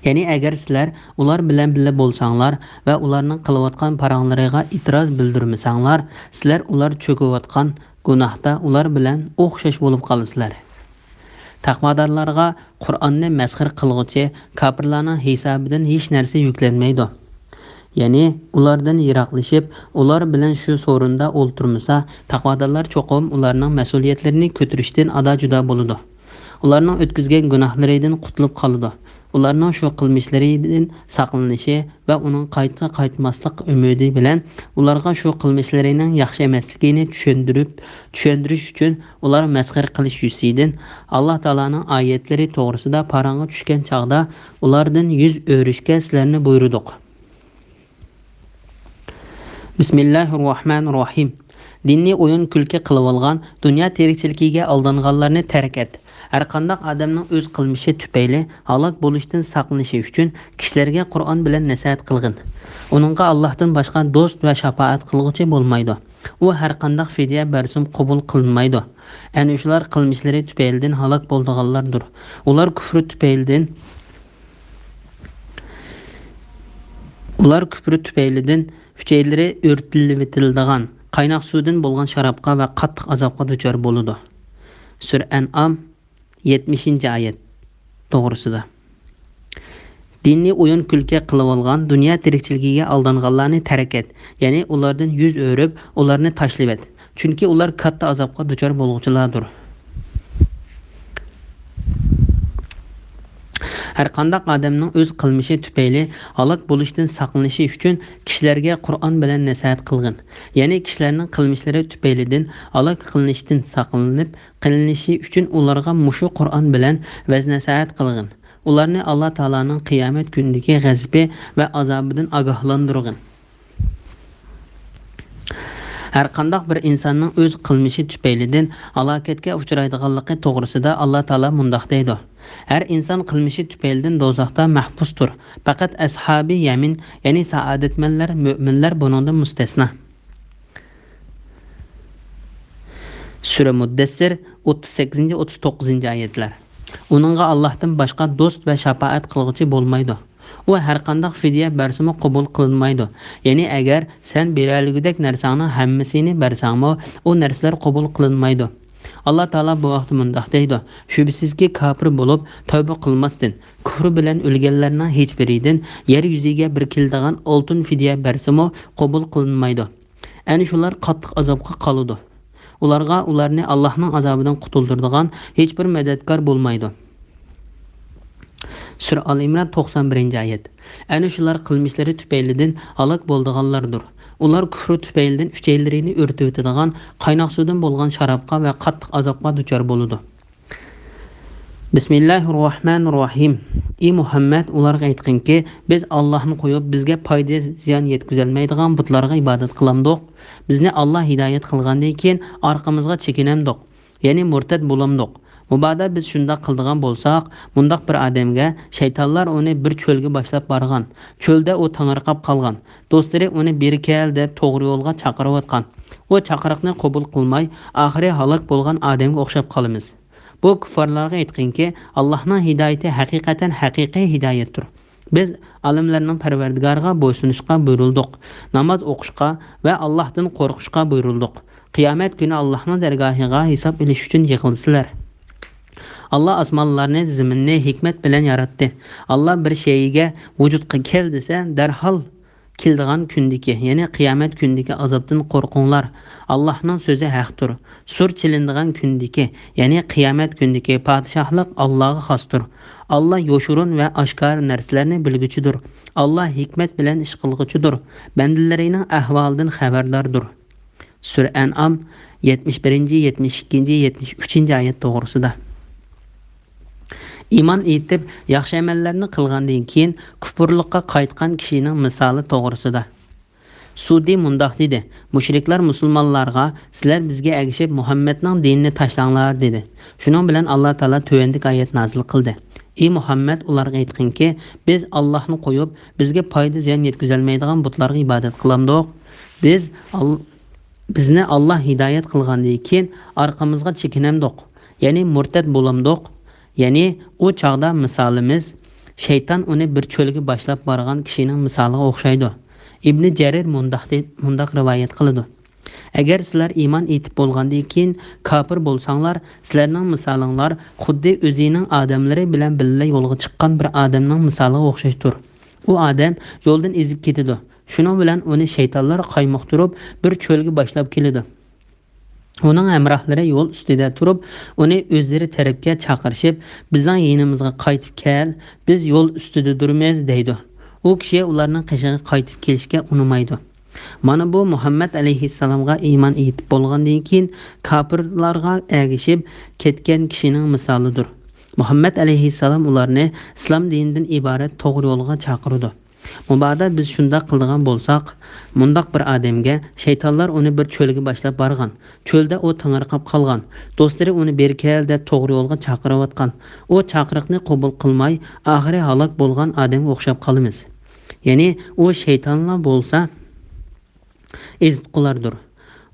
Ya'ni agar sizlar ular bilan birga bo'lsanglar va ularning qilayotgan paranglariga e'tiroz bildirmasanglar, sizlar ular cho'kayotgan gunohda ular bilan o'xshash bo'lib qolasizlar. Taqvodorlarga Qur'onni masxara qilguvchi kafirlarning hisobidan hech narsa yuklanmaydi. Ya'ni ulardan yiroqlashib, ular bilan shu so'rinda o'ltirmasa, taqvodorlar cho'qim ularning mas'uliyatlarini ko'tarishdan ado-judo bo'ladi. Ularning o'tkazgan gunohlaridan qutulib qoladi. Ularning shu qilmishlaridan saqlanishi va uning qaytmaslik umidi bilan ularga shu qilmishlarining yaxshi emasligini tushuntirish uchun ular masxara qilish yusidan Alloh taolaning oyatlari to'g'risida parangga tushgan chaqda ulardan yuz o'rishga sizlarni buyurdik. Bismillahirrohmanirrohim. Dinni o'yin kulki qilib olgan, dunyo tirikchiligiga aldanganlarni tark et. Har qanday odamning o'z qilmishi tufayli halok bo'lishdan saqlanishi uchun kishilarga Qur'on bilan nasihat qilgin. Uningga Allohdan boshqa do'st va shafaat qilguvchi bo'lmaydi. U har qanday fidya bersin qabul qilinmaydi. Ana shular qilmishlari tufaylidan halok bo'lganlardir. Ular kufri tufaylidan hujaylari o'rtilib etildigan qaynoq suvdan bo'lgan sharobga va qattiq azobga duchor bo'ladi. Sura An'am 70-oyat to'g'risida. Dinni o'yin kulki qilib olgan, dunyo tirikchiligiga aldanganlarni tark et. Ya'ni ulardan yuz o'rib, ularni tashlab et. Chunki ular katta azobga duchor bo'luvchilardir. Har qanday odamning o'z qilmishi tufayli halok bo'lishdan saqlanishi uchun kishilarga Qur'on bilan nasihat qilgin. Ya'ni kishilarning qilmishlari tufaylidan halok qilinishdan saqlanib qilinishi uchun ularga mushu Qur'on bilan vaz nasihat qilgin. Ularni Alloh taolaning qiyomat kunidagi g'azabi va azobidan ogohlantirgin. Har qanday bir insonning o'z qilmishi tufaylidan halokatga uchraydiganligi to'g'risida Alloh taolo mundaq deydi. Her insan qilmishi tufaylidan do'zaxda mahbusdir. Faqat ashabi yamin, ya'ni saodatmanlar, mu'minlar buningdan mustasno. Sura Muddassir 38-39-oyatlar. Uningga Allohdan boshqa do'st va shafaat qilguvchi bo'lmaydi. U har qanday fidya bersimi qabul qilinmaydi. Ya'ni agar sen beralgudek narsangning hammasini bersangmi, u narsalar qabul qilinmaydi. Allah Taala bu vaqt mundaq deydi: "Shubsizki kafir bo'lib tavba qilmasdan, kufr bilan o'lganlarning hech biridan yer yuziga bir kildigan oltin fidya bersimi qabul qilinmaydi. Ana shular qattiq azobga qoladi. Ularga ularni Allohning azobidan qutuldiradigan hech bir madadkor bo'lmaydi." Sura Al-Imron 91-oyat. Ana shular qilmishlari tufaylidan halok bo'lganlardir. Ular kufr tufaylidan uchaylarini o'rtib o'tadigan qaynoq suvdan bo'lgan sharobga va qattiq azobga duchor bo'ladi. Bismillahirrohmanirrohim. Ey Muhammad, ularga aytqinki, biz Allohni qo'yib, bizga foyda ziyon yetkazolmaydigan butlarga ibodat qilamdik. Bizni Alloh hidoyat qilgandan keyin orqamizga chekinamdik, ya'ni murtad bo'lamdik. Mubada biz shunda qildigan bo'lsak, mundaq bir odamga shaytonlar uni bir cho'lga boshlab borgan. Cho'lda u tangirqab qolgan. Do'stlari uni beri kel deb to'g'ri yo'lga chaqirayotgan. U chaqiriqni qabul qilmay, oxiri halok bo'lgan odamga o'xshab qolamiz. Bu kuffarlarga aytqinki, Allohning hidoyati haqiqatan haqiqiy hidoyatdir. Biz olimlarning Parvardigoriga bo'ysunishga buyurildik. Namoz o'qishga va Allohdan qo'rqishga buyurildik. Qiyomat kuni Allohning dargohiga hisob olish uchun yig'ilsizlar. Allah osmonlarni, zaminni hikmat bilan yaratdi. Allah bir shayga vujudga kel desa, darhol keldigan kundiki, ya'ni qiyomat kundiki azobdan qo'rqinglar. Allohning so'zi haqdir. Sur chilindigan kundiki, ya'ni qiyomat kundiki podshohlik Allohga xosdir. Allah yoshurun va oshkor narsalarni bilguchidir. Allah hikmat bilan ish qilguchidir. Bandalarining ahvolidan xabardordir. Sura An'am 71, 72, 73-oyat to'g'risida. İman etib, yaxshi amallarni qilgandan keyin kufrlikqa qaytgan kishining misoli to'g'risida. Sudi mundaq dedi: "Mushriklar musulmonlarga, sizlar bizga ergishib Muhammadning dinini tashlanglar" dedi. Shuning bilan Alloh taolo tovandik oyat nozil qildi. Ey Muhammad, ularga aytqinki, biz Allohni qo'yib, bizga foyda ziyon yetkazolmaydigan butlarga ibodat qilamdik. Bizni Alloh hidoyat qilgandan keyin orqamizga chekinamdik, ya'ni murtad bo'lamdik. Ya'ni u chaqda misolimiz shayton uni bir cho'lga boshlab borgan kishining misoliga o'xshaydi. Ibn Jarir mundaq rivoyat qiladi: Agar sizlar iymon etib bo'lgandan keyin kofir bo'lsanglar, sizlarning misolinglar xuddi o'zining odamlari bilan birga yo'lga chiqqan bir odamning misoliga o'xshashdir. U odam yo'ldan ezib ketadi. Shuning bilan uni shaytonlar qaymoqtirib bir cho'lga boshlab keladi. Uning hamrohlari yo'l ustida turib, uni o'zlari tarafga chaqirishib, bizning yonimizga qaytib kel, biz yo'l ustida turamiz deydi. U kishi ularning qishig'iga qaytib kelishga unamaydi. Mana bu Muhammad alayhissalomga iymon etib bo'lgandan keyin kofirlarga ergishib ketgan kishining misolidir. Muhammad alayhissalom ularni islom dinidan iborat to'g'ri yo'lga chaqirdi. Mubada biz shunda qildigan bo'lsak, mundaq bir odamga shaytonlar uni bir cho'lga boshlab borgan. Cho'lda u tangirqab qolgan. Do'stlari uni beri kel deb to'g'ri yo'lga chaqirayotgan. U chaqiriqni qabul qilmay, oxiri halok bo'lgan odamga o'xshab qolamiz. Ya'ni u shaytonlar bo'lsa ezitqulardir.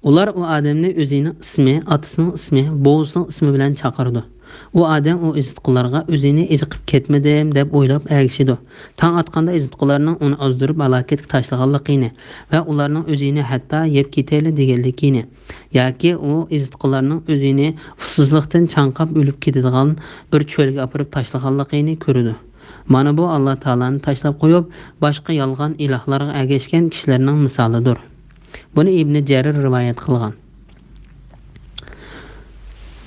Ular u odamni o'zining ismi, otasining ismi, bovisining ismi bilan chaqirdi. U odam u ezitqularga o'zini ezqib ketmadim deb o'ylab ergishidi. Tang atqanda ezitqularning uni ozdirib halokatga tashlaganligini va ularning o'zini hatto yeb ketayli deganligini, yoki u ezitqularning o'zini ufsizlikdan chanqab o'lib ketadigan bir cho'lga olib tashlaganligini ko'rdi. Mana bu Alloh taolani tashlab qo'yib, boshqa yolg'on ilohlarga ergashgan kishilarning misolidir. Buni Ibn Jarir rivoyat qilgan.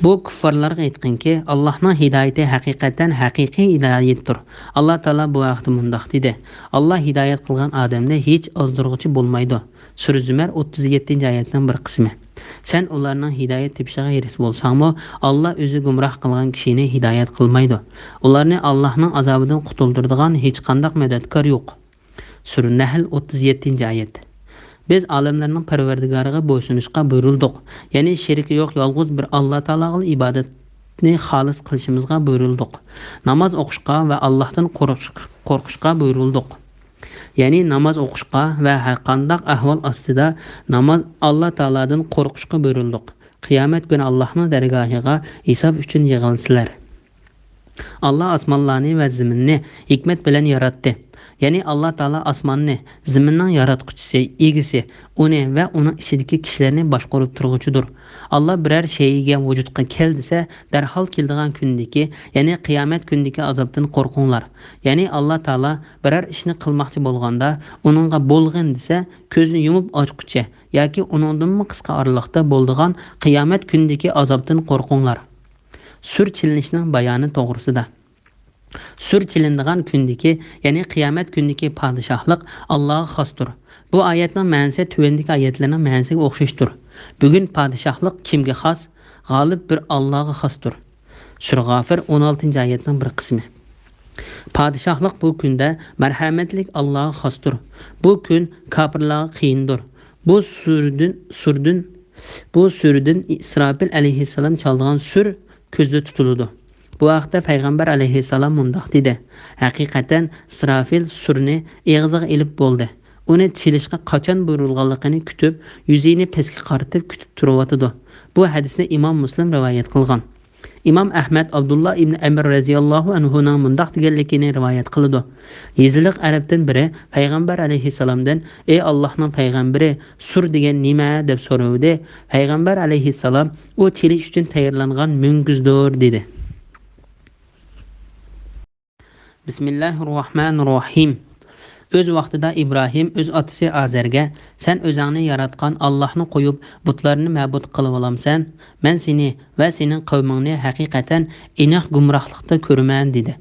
Bu kuffarlarga aytqinki, Allohning hidoyati haqiqatan haqiqiy hidoyatdir. Alloh taolo bu vaqtda mundaq dedi: Alloh hidoyat qilgan odamni hech ozdirg'uchi bo'lmaydi. Sura Zumar 37-oyatning bir qismi. Sen ularning hidoyat tepishiga eris bo'lsangmi, Alloh o'zi gumroh qilgan kishini hidoyat qilmaydi. Ularni Allohning azobidan qutuldiradigan hech qanday madadkor yo'q. Sura Nahl 37-oyat. Biz olimlarning Parvardigoriga bo'ysunishga buyurildik. Ya'ni sheriki yo'q yolg'iz bir Alloh taologa ibodatni xolis qilishimizga buyurildik. Namoz o'qishga va Allohdan qo'rqishga buyurildik. Ya'ni namoz o'qishga va har qanday ahvol ostida namoz Alloh taolodan qo'rqishga buyurildik. Qiyomat kuni Allohning dargohiga hisob uchun yig'ilsizlar. Allah osmonlarni va zaminni hikmat bilan yaratdi. Ya'ni Allah Taala osmonni, zaminning yaratquchisi, egisi, uni va uning ichidagi kishilarni boshqarib turg'uchidir. Allah biror shayga vujudga kel desa, darhol keladigan kundagi, ya'ni qiyomat kundagi azobdan qo'rqinglar. Ya'ni Allah Taala biror ishni qilmoqchi bo'lganda, uningga bo'lg'in desa, ko'zni yumib ochqucha yoki uningdan qisqa oraliqda bo'ladigan qiyomat kundagi azobdan qo'rqinglar. Sur chilinishning bayoni to'g'risida. Sur chilindigan kundagi, ya'ni qiyomat kundagi podshohlik Allohga xosdir. Bu oyatning ma'nosi tuvandagi oyatlarning ma'nosiga o'xshashdir. Bugun podshohlik kimga xos? G'olib bir Allohga xosdir. Sur G'ofir 16-oyatning bir qismi. Podshohlik bu kunda marhamatlik Allohga xosdir. Bu kun kofirlarga qiyindir. Bu surdan İsrafil alayhissalom chaldigan sur ko'zda tutiladi. Bu haqda payg'ambar alayhissalom mundoq dedi. Haqiqatan İsrafil surni eg'iziga ilib bo'ldi. Uni chilishga qachon burilganligini kutib, yuzini pastga qaratib kutib turibdi. Bu hadisni Imom Muslim rivoyat qilgan. Imom Ahmad Abdullah ibn Amr radhiyallohu anhu ning mundoq deganligini rivoyat qildi. Yeziliq arabdan biri payg'ambar alayhissalomdan: "Ey Allohning payg'ambari, sur degan nima?" deb so'ravdi. Payg'ambar alayhissalom: "U chilish uchun tayyorlangan munguzdir" dedi. Bismillahirrohmanirrohim. Öz vaqtida İbrahim öz otasi Azarga: "Sen o'zingni yaratgan Allohni qo'yib, butlarni ma'bud qilib olamsan? Men seni va sening qavmingni haqiqatan aniq gumrohlikda ko'raman" dedi.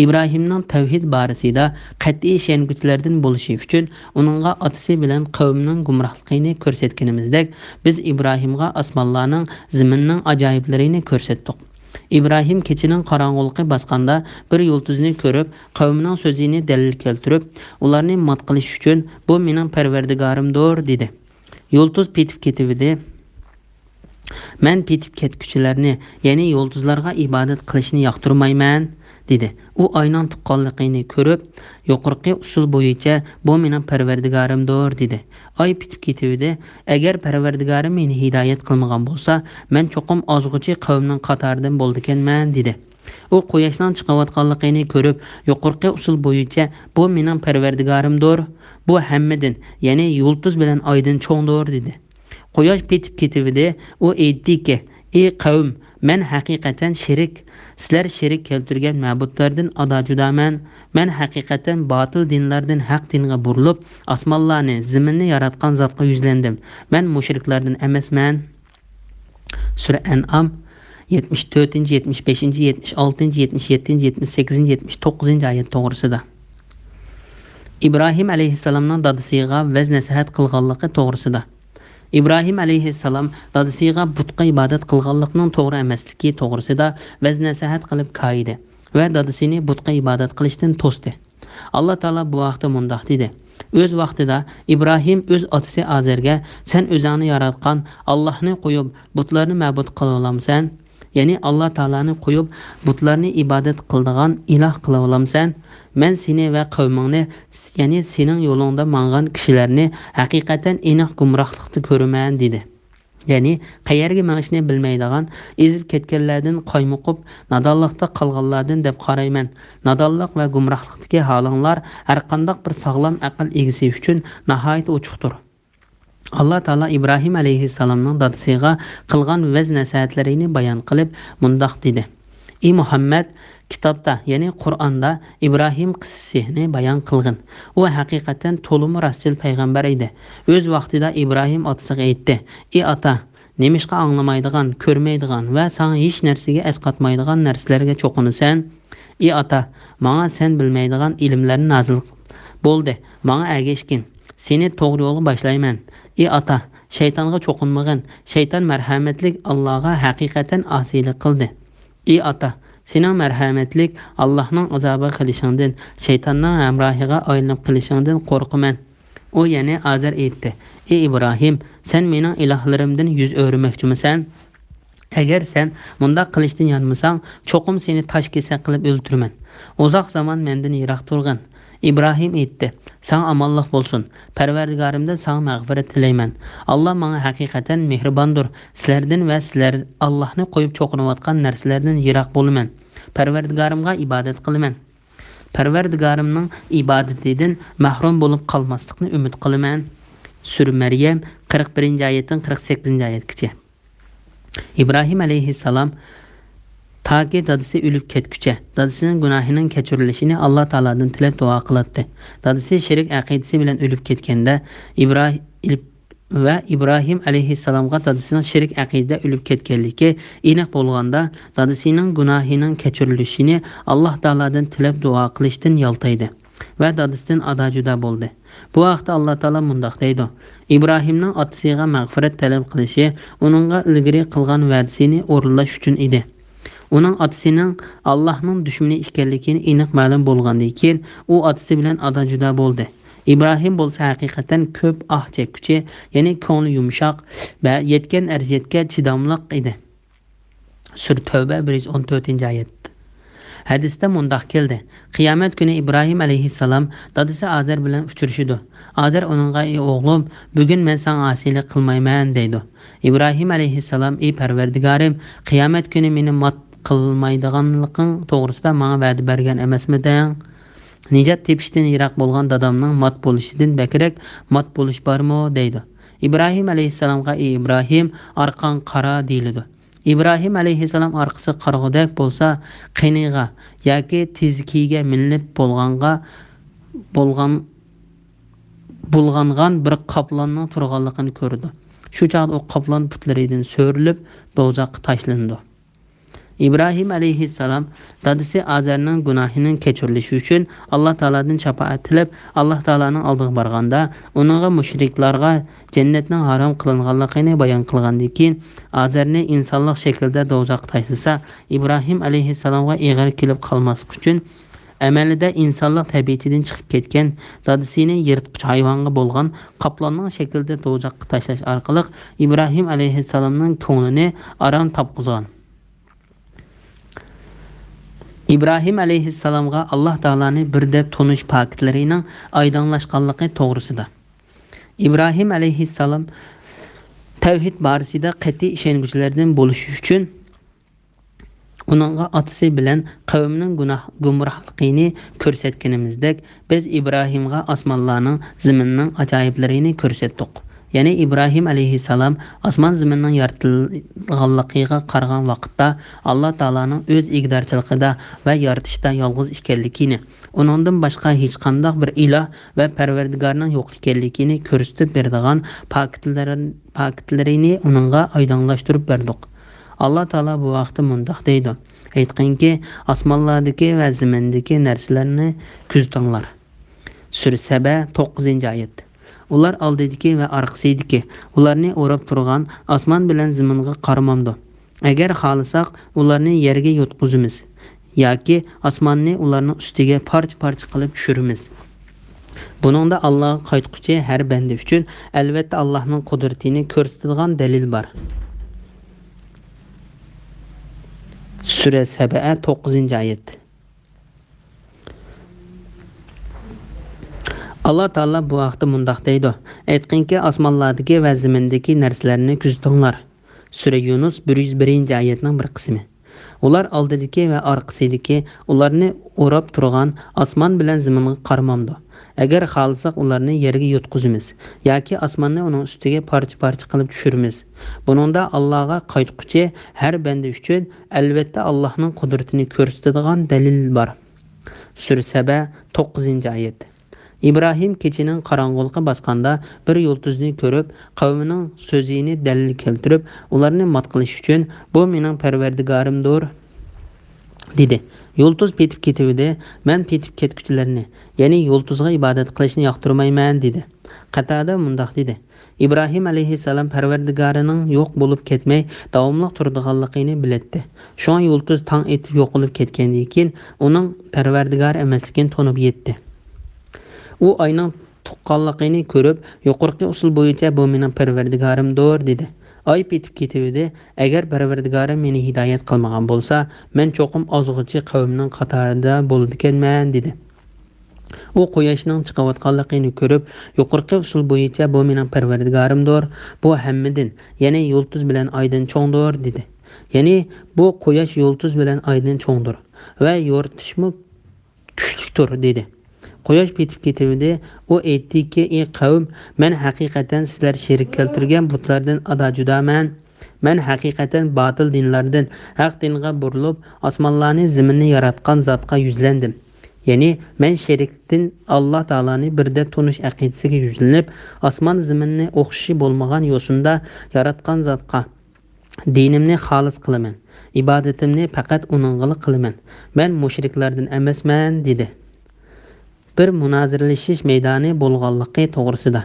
İbrahimning tavhid borasida qat'iy ishonguchilardan bo'lishi uchun uningga otasi bilan qavmining gumrohligini ko'rsatganimizdek, biz İbrahimga osmonlarning, zaminning ajoyiblarini ko'rsatdik. İbrahim keçinin qarang'uliqi basqanda bir yulduzni ko'rib, qavmining so'zini dalil keltirib, ularni mat qilish uchun "Bu mening Parvardigorimdir" dedi. Yulduz petib ketibdi. "Men petib ketguchilarni, ya'ni yulduzlarga ibodat qilishni yoqtirmayman" dedi. U oyning tuqqanligini ko'rib, yuqorqi usul bo'yicha "Bu mening Parvardigorimdir" dedi. Oy petib ketibdi. "Agar Parvardigorim meni hidoyat qilmagan bo'lsa, men cho'qim ozg'uchi qavmning qatoridan bo'ldikanman" dedi. U quyoshning chiqayotganligini ko'rib, yuqorqi usul bo'yicha "Bu mening Parvardigorimdir, bu hammadan, ya'ni yulduz bilan oydan cho'ngdir" dedi. Quyosh petib ketibdi. U aytdiki: "Ey qavm, men haqiqatan sizlar sherik keltirgan ma'budlardan ado judaman. Men haqiqatan botil dinlardan haq dinga burilib, osmonlarni, zaminni yaratgan zotga yuzlandim. Men mushriklardan emasman." Sura An'am 74, 75, 76, 77, 78, 79 oyat to'g'risida. İbrahim alayhissalomning dadasiga vaz nasihat qilganligi to'g'risida. İbrahim alayhissalom dadasiga butqa ibodat qilganlikning to'g'ri emasligi to'g'risida vaz nasihat qilib qo'ydi va dadasini butqa ibodat qilishdan to'sdi. Alloh taolo bu vaqtda mundoq dedi. Öz vaqtida İbrahim öz otasi Azarga: "Sen o'zingni yaratgan Allohni qo'yib, butlarni ma'bud qila olamsan? Ya'ni Alloh taolani qo'yib, butlarni ibodat qiladigan iloh qila olamsan? Men seni va qavmingni, ya'ni sening yo'lingda mangan kishilarni haqiqatan aniq gumrohlikda ko'raman" dedi. Ya'ni qayerga mangishni bilmaydigan, ezib ketganlardan qaymoqib, nadonlikda qolganlardan deb qarayman. Nadonlik va gumrohlikdagi holinglar har qanday bir sog'lom aql egasi uchun nihoyat ochiqdir. Allah Taala İbrahim alayhissalomning dadasiga qilgan vaz nasihatlarini bayon qilib mundoq dedi. "Ey Muhammad, kitobda, ya'ni Qur'onda İbrahim qissasini bayon qilgan. U haqiqatan to'limi rasul payg'ambar edi. O'z vaqtida İbrahim otasiga aytdi: "Ey ota, nemishqa anglamaydigan, ko'rmaydigan va sana hech narsaga asqatmaydigan narsalarga cho'qinasan? Ey ota, menga sen bilmaydigan ilmlarni nozil bo'ldi. Menga ergashgin. Seni to'g'ri yo'lga boshlayman. Ey ota, shaytonga cho'qinmagin. Shayton marhamatlik Allohga haqiqatan osiylik qildi. Ey ota, sening marhamatlik Allohning azobi qilishingdan, shaytonning hamrohiga aylanib qilishingdan qo'rqaman." U yana Azar aytdi: "Ey İbrahim, sen mening ilohlarimdan yuz o'rmoqchimisan? Agar sen bundoq qilishdan yonmasang, cho'qim seni tosh kesak qilib o'ltiraman. Uzoq zaman mendan yiroq turgin. İbrahim aytdi: "Sana amanlıq bolsun. Pərverdigarımdan sana məğfirət tiləyman. Allah mənə həqiqətən mehribondur. Sizlərdən və sizlər Allahны qoyub çoxunuyatqan nərsələrdən yiraq boluman. Pərverdigarımğa ibadət qılıman. Pərverdigarımның ibadətindən məhrum bolub qalmaslıqni ümid qılıman." Sürə Məryəm 41-ci ayətdən 48-ci ayətgacha. İbrahim aleyhissalam ta ki dadısı ölüp ketkiçe, dadısının günahının keçirilişini Allah Taala'dan tilep dua kılattı. Dadısı şirik akidesi bilen ölüp ketkende İbrahim aleyhissalamga dadısının şirik akidede ölüp ketkenligi inek bolganda dadısının günahının keçirilişini Allah Taala'dan tilep dua kılıştın yaltaydı ve dadısından ada juda boldu. Bu vaqtda Allah Taala mundaq deydi: İbrahimning atasiga mag'firat talab qilishi uningga ilgari qilgan va'dasini o'rinlash uchun edi. Uning atasining Allohning dushmani ekanligini aniq ma'lum bo'lgandan keyin u atasi bilan ada juda bo'ldi. İbrahim bo'lsa haqiqatan ko'p chekkuchi, ya'ni ko'ngli yumshoq va yetgan arziyatga chidamliq edi. Sur Tavba 114-oyat. Hadisda mundaq keldi: Qiyomat kuni İbrahim aleyhissalam dadisi Azar bilan uchrashidi. Azar uningga: "Ey o'g'lim, bugun men sana asiylik qilmayman" deydi. İbrahim aleyhissalam: "Ey Parvardigorim, qiyomat kuni meni mat qilmaydiganliging to'g'risida menga va'da bergan emasmiding? Nijat tepishdan yiroq bo'lgan dadamning mat bo'lishidan bakrak mat bo'lish bormi?" deydi. İbrahim aleyhissalamga: "Ey İbrahim, arqan qara" deyildi. İbrahim aleyhissalam arqısı qarğıdak bolsa qiniga yoki tezkiga minib bulg'angan bir qoplanning turganligini ko'rdi. Shu chaqda o qoplan putlaridan so'rilib do'zaxga tashlandi. İbrahim aleyhissalam dadisi Azarning gunohining kechirilishi uchun Allah Taala'dan shafaat tilab Allah Taala'ning oldiga borganda uningga mushriklarga jannatning harom qilinganligini bayon qilgandan keyin Azarni insonlik shaklida do'zaxga tashlasa İbrahim aleyhissalamga ig'ir kelib qolmaslik uchun amalida insonlik tabiatidan chiqib ketgan dadisini yirtqich hayvonga bo'lgan qoplanning shaklida do'zaxga tashlash orqali İbrahim aleyhissalamning ko'nglini aram topqizgan. İbrahim aleyhissalamga Allah Taala'ni bir deb tonish faktlarının aydınlaşqanlığı to'g'risida. İbrahim aleyhissalam tavhid borasida qat'iy ishonuvchilardan bo'lishi uchun uningga atasi bilan qavmining gumrohligini ko'rsatganimizdek biz İbrahimga osmonlarning zaminning ajoyiblarini ko'rsatdik. Yani İbrahim aleyhissalam osmon zaminning yaratilganligiga qaragan vaqtda Allah Taala'ning o'z igdorchiligida va yaratishda yolg'iz ekanligini, uningdan boshqa hech qanday bir iloh va parvardigorning yo'q ekanligini ko'rsatib beradigan faktlarini uningga oydinlashtirib berdik. Allah Taala bu vaqtda mundaq deydi: "Aytqinki, osmonlardagi va zamindagi narsalarni kuzatinglar." Sura Saba 9-oyat. Ular oldidagi va orqasidagi, ularni o'rab turgan osmon bilan zaminga qaramamdi. Agar xohlasak, ularni yerga yotqizamiz yoki osmonni ularning ustiga parcha-parcha qilib tushiramiz. Buningda Allohga qaytquchi har banda uchun albatta Allohning qudratini ko'rsatadigan dalil bor. Sura Saba 9-oyat. Allah Taala bu vaqtda mundaq deydi: "Aytqinki, osmonlardagi va zamindagi narsalarni kuzatinglar." Sura Yunus 101-oyatning bir qismi. Ular oldidagi va orqasidagi, ularni o'rab turgan osmon bilan zaminga qaramamdi. Agar xohlasak, ularni yerga yotqizamiz yoki osmonni uning ustiga parcha-parcha qilib tushiramiz. Buningda Allohga qaytquchi har banda uchun albatta Allohning qudratini ko'rsatadigan dalil bor. Sura Saba 9-oyat. İbrahim keçinin qarang'uliqqa bosganda bir yulduzni ko'rib, qavmining so'zini dalil keltirib, ularni mat qilish uchun "Bu mening Parvardigorimdir" dedi. Yulduz petib ketuvdi, "Men petib ketguchilarni, ya'ni yulduzga ibodat qilishni yoqtirmayman" dedi. Qatada mundaq dedi: İbrahim aleyhissalam Parvardigorining yo'q bo'lib ketmay davomli turadiganligini biletdi. Shunga yulduz tong etib yo'qolib ketgandan keyin uning Parvardigor emasligini tonib yetdi. U ayning tuqqanligini ko'rib, yuqorqi usul bo'yicha "Bu mening Parvardigorimdir" dedi. Ay petib ketuvdi. Agar Parvardigorim meni hidoyat qilmagan bo'lsa, men cho'qim ozg'uchi qavmning qatorida bo'ladiganman dedi. U quyoshning chiqayotganligini ko'rib, yuqorqi usul bo'yicha bu mening Parvardigorimdir, bu hammadan, ya'ni yulduz bilan oydan cho'ngdir dedi. Ya'ni bu quyosh yulduz bilan oydan cho'ngdir va yoritishmi kuchlidir dedi. Quyosh petib ketdi. U aytdiki, ey qavm, men haqiqatan sizlar sherik keltirgan butlardan ada judaman. Men haqiqatan batil dinlardan haq dinga burilib, osmonlarni, zaminni yaratgan zotga yuzlandim. Ya'ni men sherikdan Alloh taoloni birda tunish aqidasiga yuzlanib, osmon zaminni o'xshi bo'lmagan yo'sinda yaratgan zotga dinimni xolis qilaman. Ibodatimni faqat uningga qilaman. Men mushriklardan emasman dedi. Bir munozirlashish maydoni bo'lganligi to'g'risida.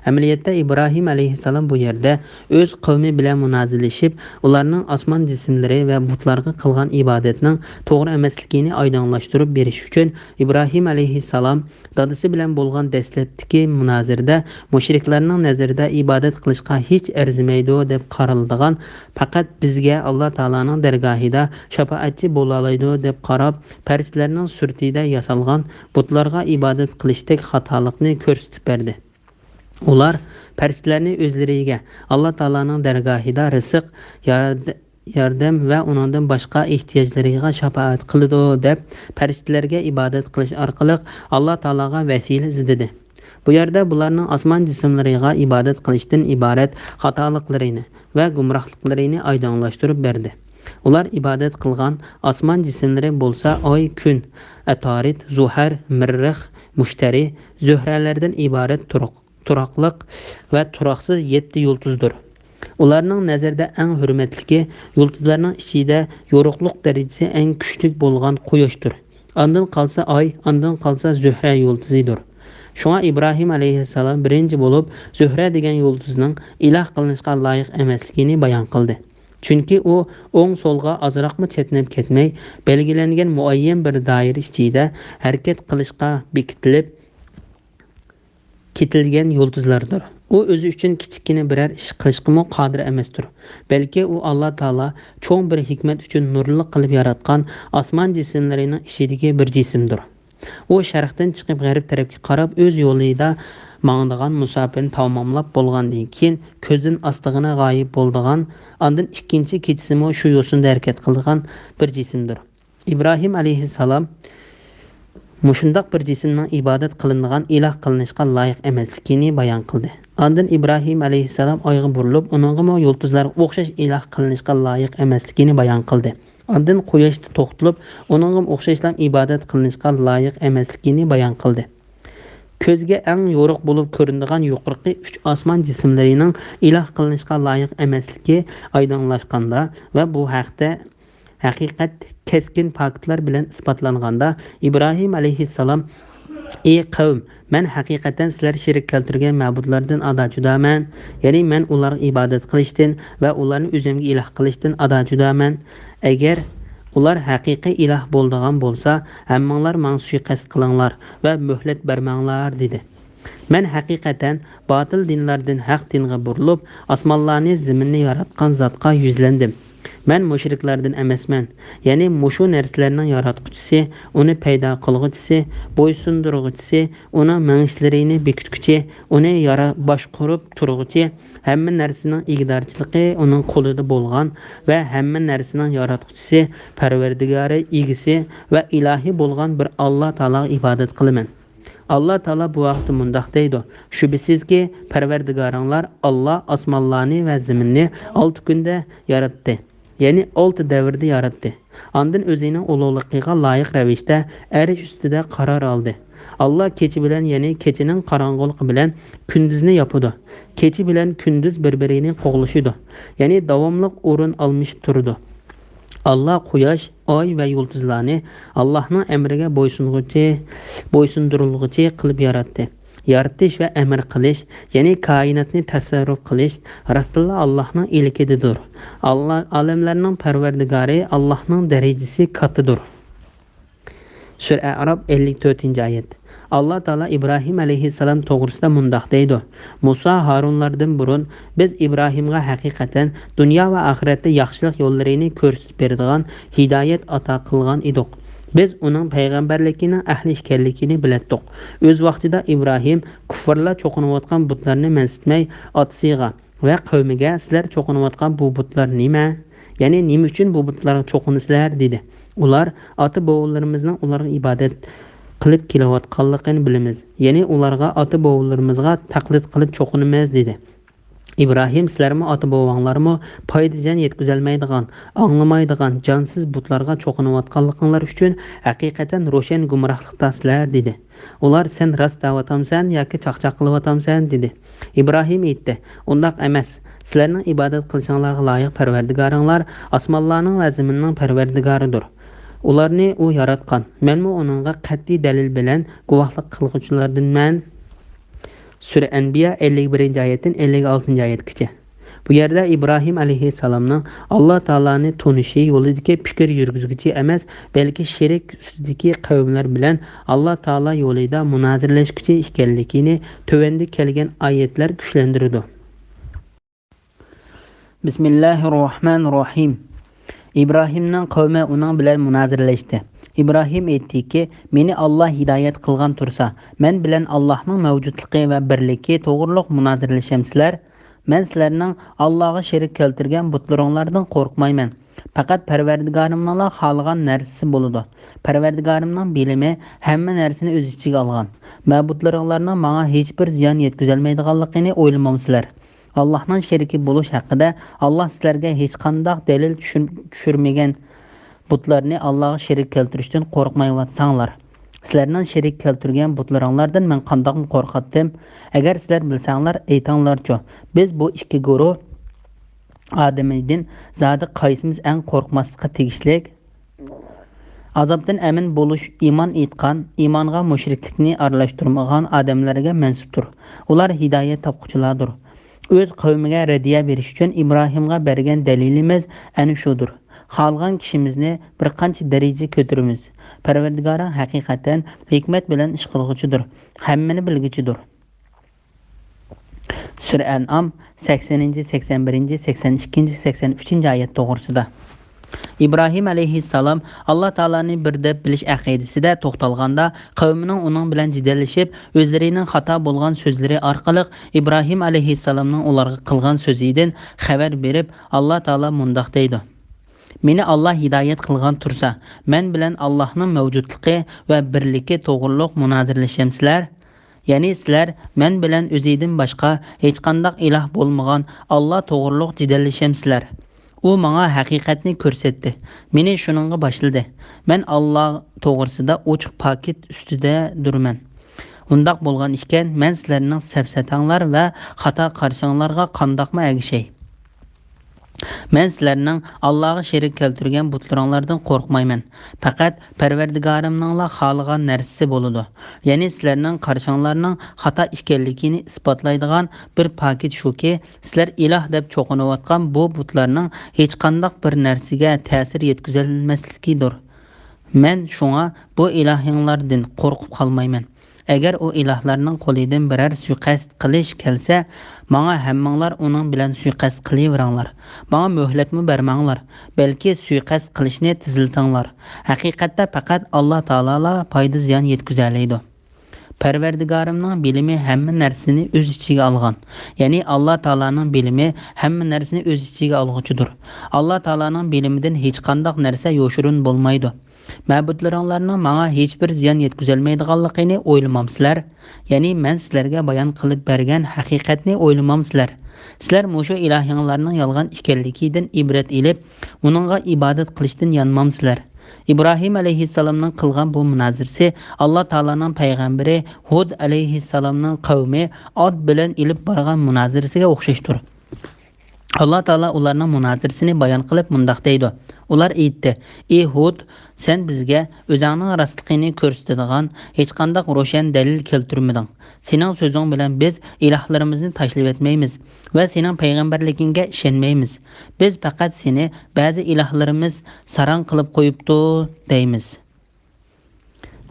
Amaliyotda İbrahim alayhissalom bu yerda o'z qavmi bilan munozirlashib, ularning osmon jismlari va butlarga qilgan ibodatning to'g'ri emasligini oydinlashtirib berish uchun İbrahim alayhissalom dadasi bilan bo'lgan dastlabki munozirda mushriklarning nazarida ibodat qilishga hech arzimaydi deb qaraldigan, faqat bizga Alloh taolaning dargohida shafaatchi bo'la oladi deb qarab, farishtalarning suratida yasalgan butlarga ibodat qilishdek xatolikni ko'rsatib berdi. Ular farishtalarni o'zlariga Alloh taolaning dargohida rizq, yordam va undan boshqa ehtiyojlariga shafaat qiladi deb farishtalarga ibodat qilish orqali Alloh taolaga vasila izladi. Bu yerda bularning osmon jismlariga ibodat qilishdan iborat xatoliklarini va gumrohliklarini oydinlashtirib berdi. Ular ibodat qilgan osmon jismlari bo'lsa oy, kun, Atarid, Zuhar, Mirrix, Mushtari, Zuhralardan iborat turaqliq va turaqsiz 7 yulduzdir. Ularning nazarida eng hurmatligi yulduzlarning ichida yorug'lik darajasi eng kuchli bo'lgan quyoshdir. Ondan qolsa oy, ondan qolsa Zuhra yulduzidir. Shunga İbrahim alayhissalom birinchi bo'lib Zuhra degan yulduzning iloh qilinishga loyiq emasligini bayon qildi. Chunki u o'ng so'lga ozroqmi chetnab ketmay, belgilangan muayyan bir doira ichida harakat qilishga bekitilib ketilgan yulduzlardir. U o'zi uchun kichikina biror ish qilishga qodir emasdir. Balki u Alloh taolo cho'ng bir hikmat uchun nurli qilib yaratgan osmon jismlarining ichidagi bir jismdir. U sharqdan chiqib g'arb tarafga qarab o'z yo'lida mangdigan musofirni tamomlab bo'lgandan keyin ko'zdan ostig'ina g'oyib bo'ldigan, ondan ikkinchi kechasimi shu yo'sinda harakat qilgan bir jismdir. İbrahim alayhissalom mushundoq bir jismning ibodat qilinadigan iloh qilinishga loyiq emasligini bayon qildi. Ondan İbrahim alayhissalom oyga burilib, uningga yulduzlarga o'xshash iloh qilinishga loyiq emasligini bayon qildi. Ondan quyoshda to'xtalib, uningga o'xshashlam ibodat qilinishga loyiq emasligini bayon qildi. Ko'zga eng yorug' bo'lib ko'rinadigan yuqorqi 3 osmon jismlarining iloh qilinishga loyiq emasligi oydinlashganda va bu haqda haqiqat keskin faktlar bilan isbotlanganda İbrahim alayhissalom, ey qavm, men haqiqatan sizlar sherik keltirgan ma'budlardan ada judaman, ya'ni men ularga ibodat qilishdan va ularni o'zimga iloh qilishdan ada judaman. Agar ular haqiqiy iloh bo'ladigan bo'lsa, hammanglar menga suiqasd qilinglar va muhlat bermanglar dedi. Men haqiqatan batil dinlardan haq dinga burilib, osmonlarni, zaminni yaratgan zotga yuzlandim. Men mushriklardan emasman. Ya'ni mushu narsalarning yaratquchisi, uni paydo qilguvchisi, bo'ysundirguvchisi, uni manishlarini bekitguchi, uni boshqarib turg'uvchi, hamma narsaning igdorchiligi uning qo'lida bo'lgan va hamma narsaning yaratquchisi, parvardigori, egisi va ilohi bo'lgan bir Alloh taologa ibodat qilaman. Alloh taolo bu vaqtda mundoq deydi: shubhisizki parvardigoringlar Alloh osmonlarni va zaminni 6 kunda yaratdi. Ya'ni 6 davrda yaratdi. Ondan o'zining ulug'ligiga loyiq ravishda arish ustida qaror oldi. Alloh kecha bilan, ya'ni kechining qorong'uligi bilan kunduzni yopadi. Kecha bilan kunduz bir-birini qo'g'lashidi. Ya'ni davomli o'rin olmish turdi. Alloh quyosh, oy va yulduzlarni Allohning amriga bo'ysundirilguchi qilib yaratdi. Yaratish va amr qilish, ya'ni koinotni tasarruf qilish rasululloh Allohning ilkididir. Alloh olamlarning parvardigori, Allohning darajasi kattadir. Sura Arab 54-oyat. Alloh taolo İbrahim alayhissalom to'g'risida mundoq deydi: Musa Harunlardan burun biz İbrahimga haqiqatan dunyo va oxiratda yaxshilik yo'llarini ko'rsatib beradigan hidoyat ato qilgan edik. Biz uning payg'ambarligining ahli ekanligini bilatdik. O'z vaqtida Ibrohim kufrlar cho'qinayotgan butlarni mansitmay otasiga va qavmiga sizlar cho'qinayotgan bu butlar nima? Ya'ni nima uchun bu butlarga cho'qinsizlar dedi. Ular ota bovularimizning ularga ibodat qilib kelayotganligini bilamiz. Ya'ni ularga ota bovularimizga taqlid qilib cho'qinamiz dedi. İbrahim sizlərmi ata bobаңlarmı payda ziyan yetkazalmaydigan, anglamaydigan cansız butlarga cho'qinayotganliklaring uchun haqiqatan ro'shan gumrohlikdasizlar dedi. Ular sen rost da'vatamsan yoki chaqchaq qilyaptamsan dedi. İbrahim aytdi, undaq emas. Sizlarning ibodat qilishinglarga loyiq Parvardigoringlar osmonlarning va zaminning Parvardigoridir. Ularni u yaratgan. Menmi uningga qat'iy dalil bilan guvohlik qilguvchilardanman. Sura Anbiya 51 oyadan 56 oyatgacha. Bu yerda İbrahim alayhissalomning Alloh taoloni tonishi yo'lidagi fikr yurgizguchi emas, balki sherik ustidagi qavmlar bilan Alloh taolo yo'lida munozirlashguchi ekanligini tövanda kelgan oyatlar kuchlantirdi. Bismillahirrohmanirrohim. İbrahimning qavmi uning bilan munozirlashdi. İbrahim aytdiki, meni Alloh hidoyat qilgan tursa, men bilan Allohning mavjudligi va birligi to'g'riliq munozirlashamsizlar. Men sizlarning Allohga sherik keltirgan butlaringlardan qo'rqmayman. Faqat Parvardigorimning xohlagan narsasi bo'ladi. Parvardigorimning bilimi hamma narsani o'z ichiga olgan. Ma'budlaringlarning menga hech bir ziyon yetkazolmaydiganligini o'ylamamsizlar. Allohning sheriki bo'lish haqida Alloh sizlarga hech qanday dalil tushirmagan. Butlarni Allohga sherik keltirishdan qo'rqmayotsanlar. Sizlarning sherik keltirgan butlaringlardan men qandoq qo'rqatdim? Agar sizlar bilsanglar, aytinglarchi. Biz bu ikki guruh odamdan zodi qaysimiz eng qo'rqmaslikqa tegishlik? Azobdan amin bo'lish iymon etgan, iymonga mushriklikni aralashtirmagan odamlarga mansubdir. Ular hidoyat topquchilardir. O'z qavmiga radiya berish uchun Ibrohimga bergan dalilimiz ana shudir. Xalqan kishimizni bir qancha daraja ko'taramiz. Parvardigora haqiqatan hikmat bilan ish qilguvchidir, hammani bilguchidir. Sura An'am 80, 81, 82, 83 oyat to'g'risida. İbrahim alayhissalom Alloh taoloni bir deb bilish aqidasida to'xtalganda, qavmining uning bilan jidallashib, o'zlarining xato bo'lgan so'zlari orqali İbrahim alayhissalomning ularga qilgan so'zidan xabar berib, Alloh taolo mundoq deydi: Meni Alloh hidoyat qilgan tursa, men bilan Allohning mavjudligi va birligi to'g'riliq munozirlashamsizlar. Ya'ni sizlar men bilan o'zidan boshqa hech qanday iloh bo'lmagan Alloh to'g'riliq jidallashamsizlar. U menga haqiqatni ko'rsatdi. Meni shuningga boshladi. Men Alloh to'g'risida ochiq paket ustida durman. Undaq bo'lgan ekan, men sizlarning safsatanglar va xato qarshinglarga qandoqmi agishay? Men sizlarning Allohga sherik keltirgan butlaringlardan qo'rqmayman. Faqat Parvardigorimning xohlagan narsasi bo'ladi. Ya'ni sizlarning qarshinglarning xato ekanligini isbotlaydigan bir paket shuki, sizlar iloh deb cho'qinayotgan bu butlarning hech qanday bir narsaga ta'sir yetkazolmasligidir. Men shunga bu ilohinglardan qo'rqib qolmayman. Agar u ilohlarning qo'lidan biror suiqasd qilish kelsa, menga hammanglar uning bilan suiqasd qilaveringlar. Menga muhlatmi bermanglar, balki suiqasd qilishni tiziltinglar. Haqiqatda faqat Alloh taolo foyda ziyon yetkazadi. Parvardigorimning bilimi hamma narsani o'z ichiga olgan. Ya'ni Alloh taolaning bilimi hamma narsani o'z ichiga olg'uchidir. Alloh taolaning bilimidan hech qanday narsa yo'shirin bo'lmaydi. Ma'budlaringlarning menga hech bir ziyon yetkazolmaydiganligini o'ylamamsizlar. Ya'ni men sizlarga bayon qilib bergan haqiqatni o'ylamamsizlar. Sizlar mushu ilohinglarning yolg'on ekanligidan ibrat olib, uningga ibodat qilishdan yanmamsizlar. İbrahim alayhissalomning qilgan bu munozirasi Alloh taolaning payg'ambari Hud alayhissalomning qavmi Ad bilan ilib borgan munozirasiga o'xshashdir. Alloh taolo ularning munozirasini bayon qilib mundoq deydi. Ular aytdi: "Ey Hud, sen bizga o'zingning rostligini ko'rsatadigan hech qanday ro'shan dalil keltirmading. Sening so'zing bilan biz ilohlarimizni tashlab etmaymiz va sening payg'ambarligingga ishonmaymiz. Biz faqat seni ba'zi ilohlarimiz saran qilib qo'yibdi deymiz."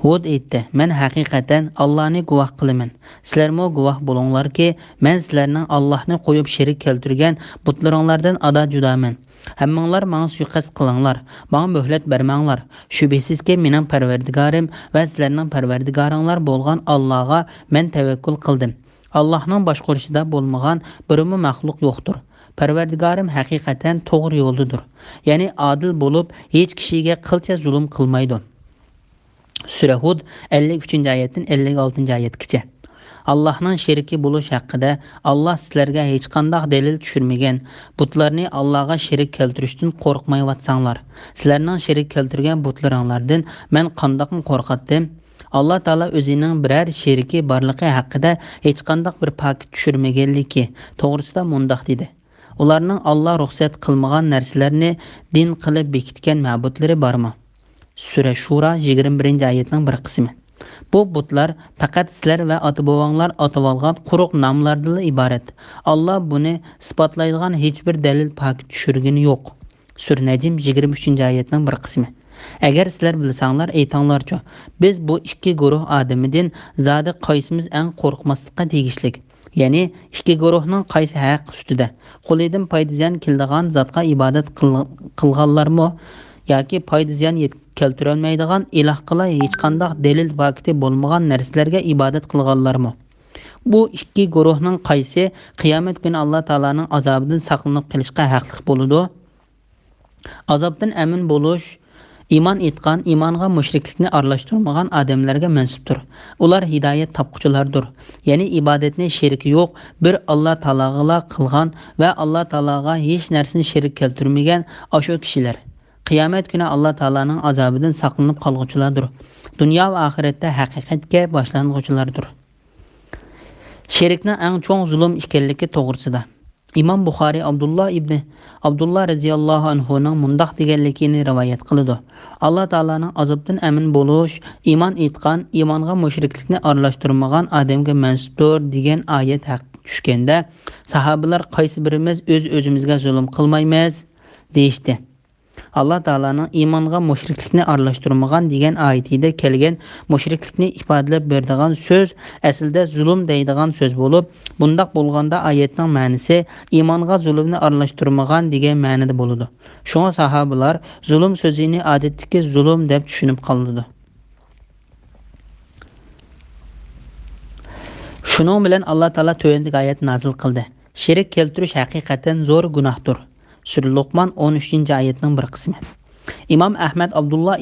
Hud aytdi: "Men haqiqatan Allohni guvoh qilaman. Sizlarmo guvoh bo'linglarki, men sizlarning Allohni qo'yib sherik keltirgan butlaringlardan ado judaman. Hammanglar menga suiqasd qilinglar, menga muhlat bermanglar. Shubhisizki mening Parvardigorim va sizlarning Parvardigoringlar bo'lgan Allohga men tavakkul qildim. Allohning boshqarishida bo'lmagan birimi maxluq yo'qdir. Parvardigorim haqiqatan to'g'ri yo'ldadir. Ya'ni adil bo'lib, hech kishiga qilcha zulm qilmaydi." Sura Hud 53-oyatdan 56-oyatgacha. Allohning sheriki bo'lish haqida Alloh sizlarga hech qanday dalil tushirmagan. Butlarni Allohga sherik keltirishdan qo'rqmayvatsanglar. Sizlarning sherik keltirgan butlaringlardan men qandoqmi qo'rqatdim? Alloh taolo o'zining biror sheriki borligi haqida hech qanday bir paket tushirmaganligi to'g'risida mundoq dedi: "Ularning Alloh ruxsat qilmagan narsalarni din qilib bekitgan ma'budlari bormi?" Sura Shura 21-oyatning bir qismi. Bu butlar faqat sizlar va ota-bobonglar atib olgan quruq nomlardan iborat. Alloh buni isbotlaydigan hech bir dalil paket tushirgani yo'q. Sura Najm 23-oyatning bir qismi. Agar sizlar bilsanglar aytinglarchi, biz bu ikki guruh odamidan zodi qaysimiz eng qo'rqmaslikqa tegishlik? Ya'ni ikki guruhning qaysi haq ustida? Qo'lidan foyda ziyon keladigan zotga ibodat qilganlarmi yoki foyda ziyon keltirolmaydigan iloh qila hech qanday dalil vaqti bo'lmagan narsalarga ibodat qilganlarmi? Bu ikki guruhning qaysi qiyomat kuni Alloh taolaning azobidan saqlanib qolishga haqli bo'ladi? Azobdan amin bo'lish iymon etgan, iymonga mushriklikni aralashtirmagan odamlarga mansubdir. Ular hidoyat topquchilardir. Ya'ni ibodatni sheriki yo'q, bir Alloh taologa qilgan va Alloh taologa hech narsani sherik keltirmagan o'sha kishilar qiyomat kuni Alloh taolaning azobidan saqlanib qolguvchilardir. Dunyo va oxiratda haqiqatga boshlanguvchilardir. Sherikning eng cho'ng zulm ekanligi to'g'risida Imom Buxoriy Abdullah radhiyallohu anhuning mundoq deganligini rivoyat qiladi: Alloh taolaning azobdan amin bo'lish, iymon etgan, iymonga mushriklikni aralashtirmagan odamga mansubdir degan oyat tushganda sahobalar qaysi birimiz o'z-o'zimizga zulm qilmaymiz deyishdi. Alloh taolaning iymonga mushriklikni aralashtirmagan degan oyatida kelgan mushriklikni ifodalab beradigan so'z aslida zulm deydigan so'z bo'lib, bundoq bo'lganda oyatning ma'nosi iymonga zulmni aralashtirmagan degan ma'noda bo'ladi. Shunga sahobalar zulm so'zini odatdagi zulm deb tushunib qoldi. Shuning bilan Alloh taolo tövendagi oyat nozil qildi: "Sherik keltirish haqiqatan zo'r gunohdir." Sura Luqman 13-oyatning bir qismi. Imom Ahmad Abdullah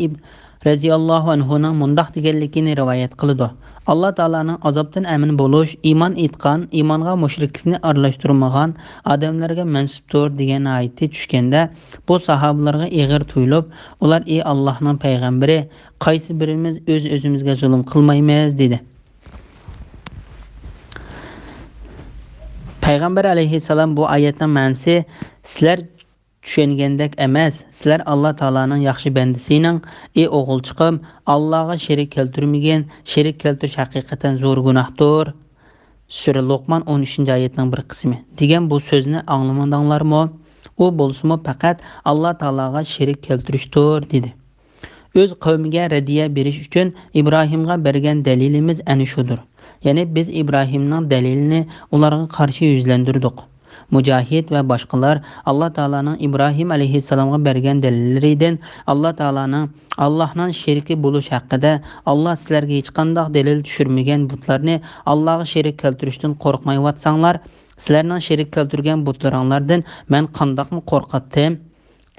radhiyallohu anhuning mundoq deganligini rivoyat qiladi: Alloh taolaning azobdan amin bo'lish, iymon etgan, iymonga mushriklikni aralashtirmagan odamlarga mansubdir degan oyati tushganda bu sahobalarga ig'ir tuyulib, ular: "Ey Allohning payg'ambari, qaysi birimiz o'z-o'zimizga zulm qilmaymiz?" dedi. Payg'ambar alayhissalom bu oyatning ma'nosi sizlar tushungandek emas, sizlar Alloh taolaning yaxshi bandasining, ey o'g'ilchiqim, Allohga sherik keltirmagan, sherik keltirish haqiqatan zo'r gunohdir. Sura Luqman 13-oyatning bir qismi degan bu so'zni anglamadinglarmi? U bo'lsa-mu faqat Alloh taolaga sherik keltirishdir dedi. O'z qavmiga radiya berish uchun Ibrohimga bergan dalilimiz ana shudir. Ya'ni biz Ibrohimning dalilini ularga qarshi yuzlantirdik. Mujohid va boshqalar Alloh taolaning Ibrohim alayhissalomga bergan dalillaridan Allohning sheriki bo'lish haqida Alloh sizlarga hech qanday dalil tushirmagan butlarni Allohga sherik keltirishdan qo'rqmayvatsanglar, sizlarning sherik keltirgan butlaringlardan men qandoqmi qo'rqatdim?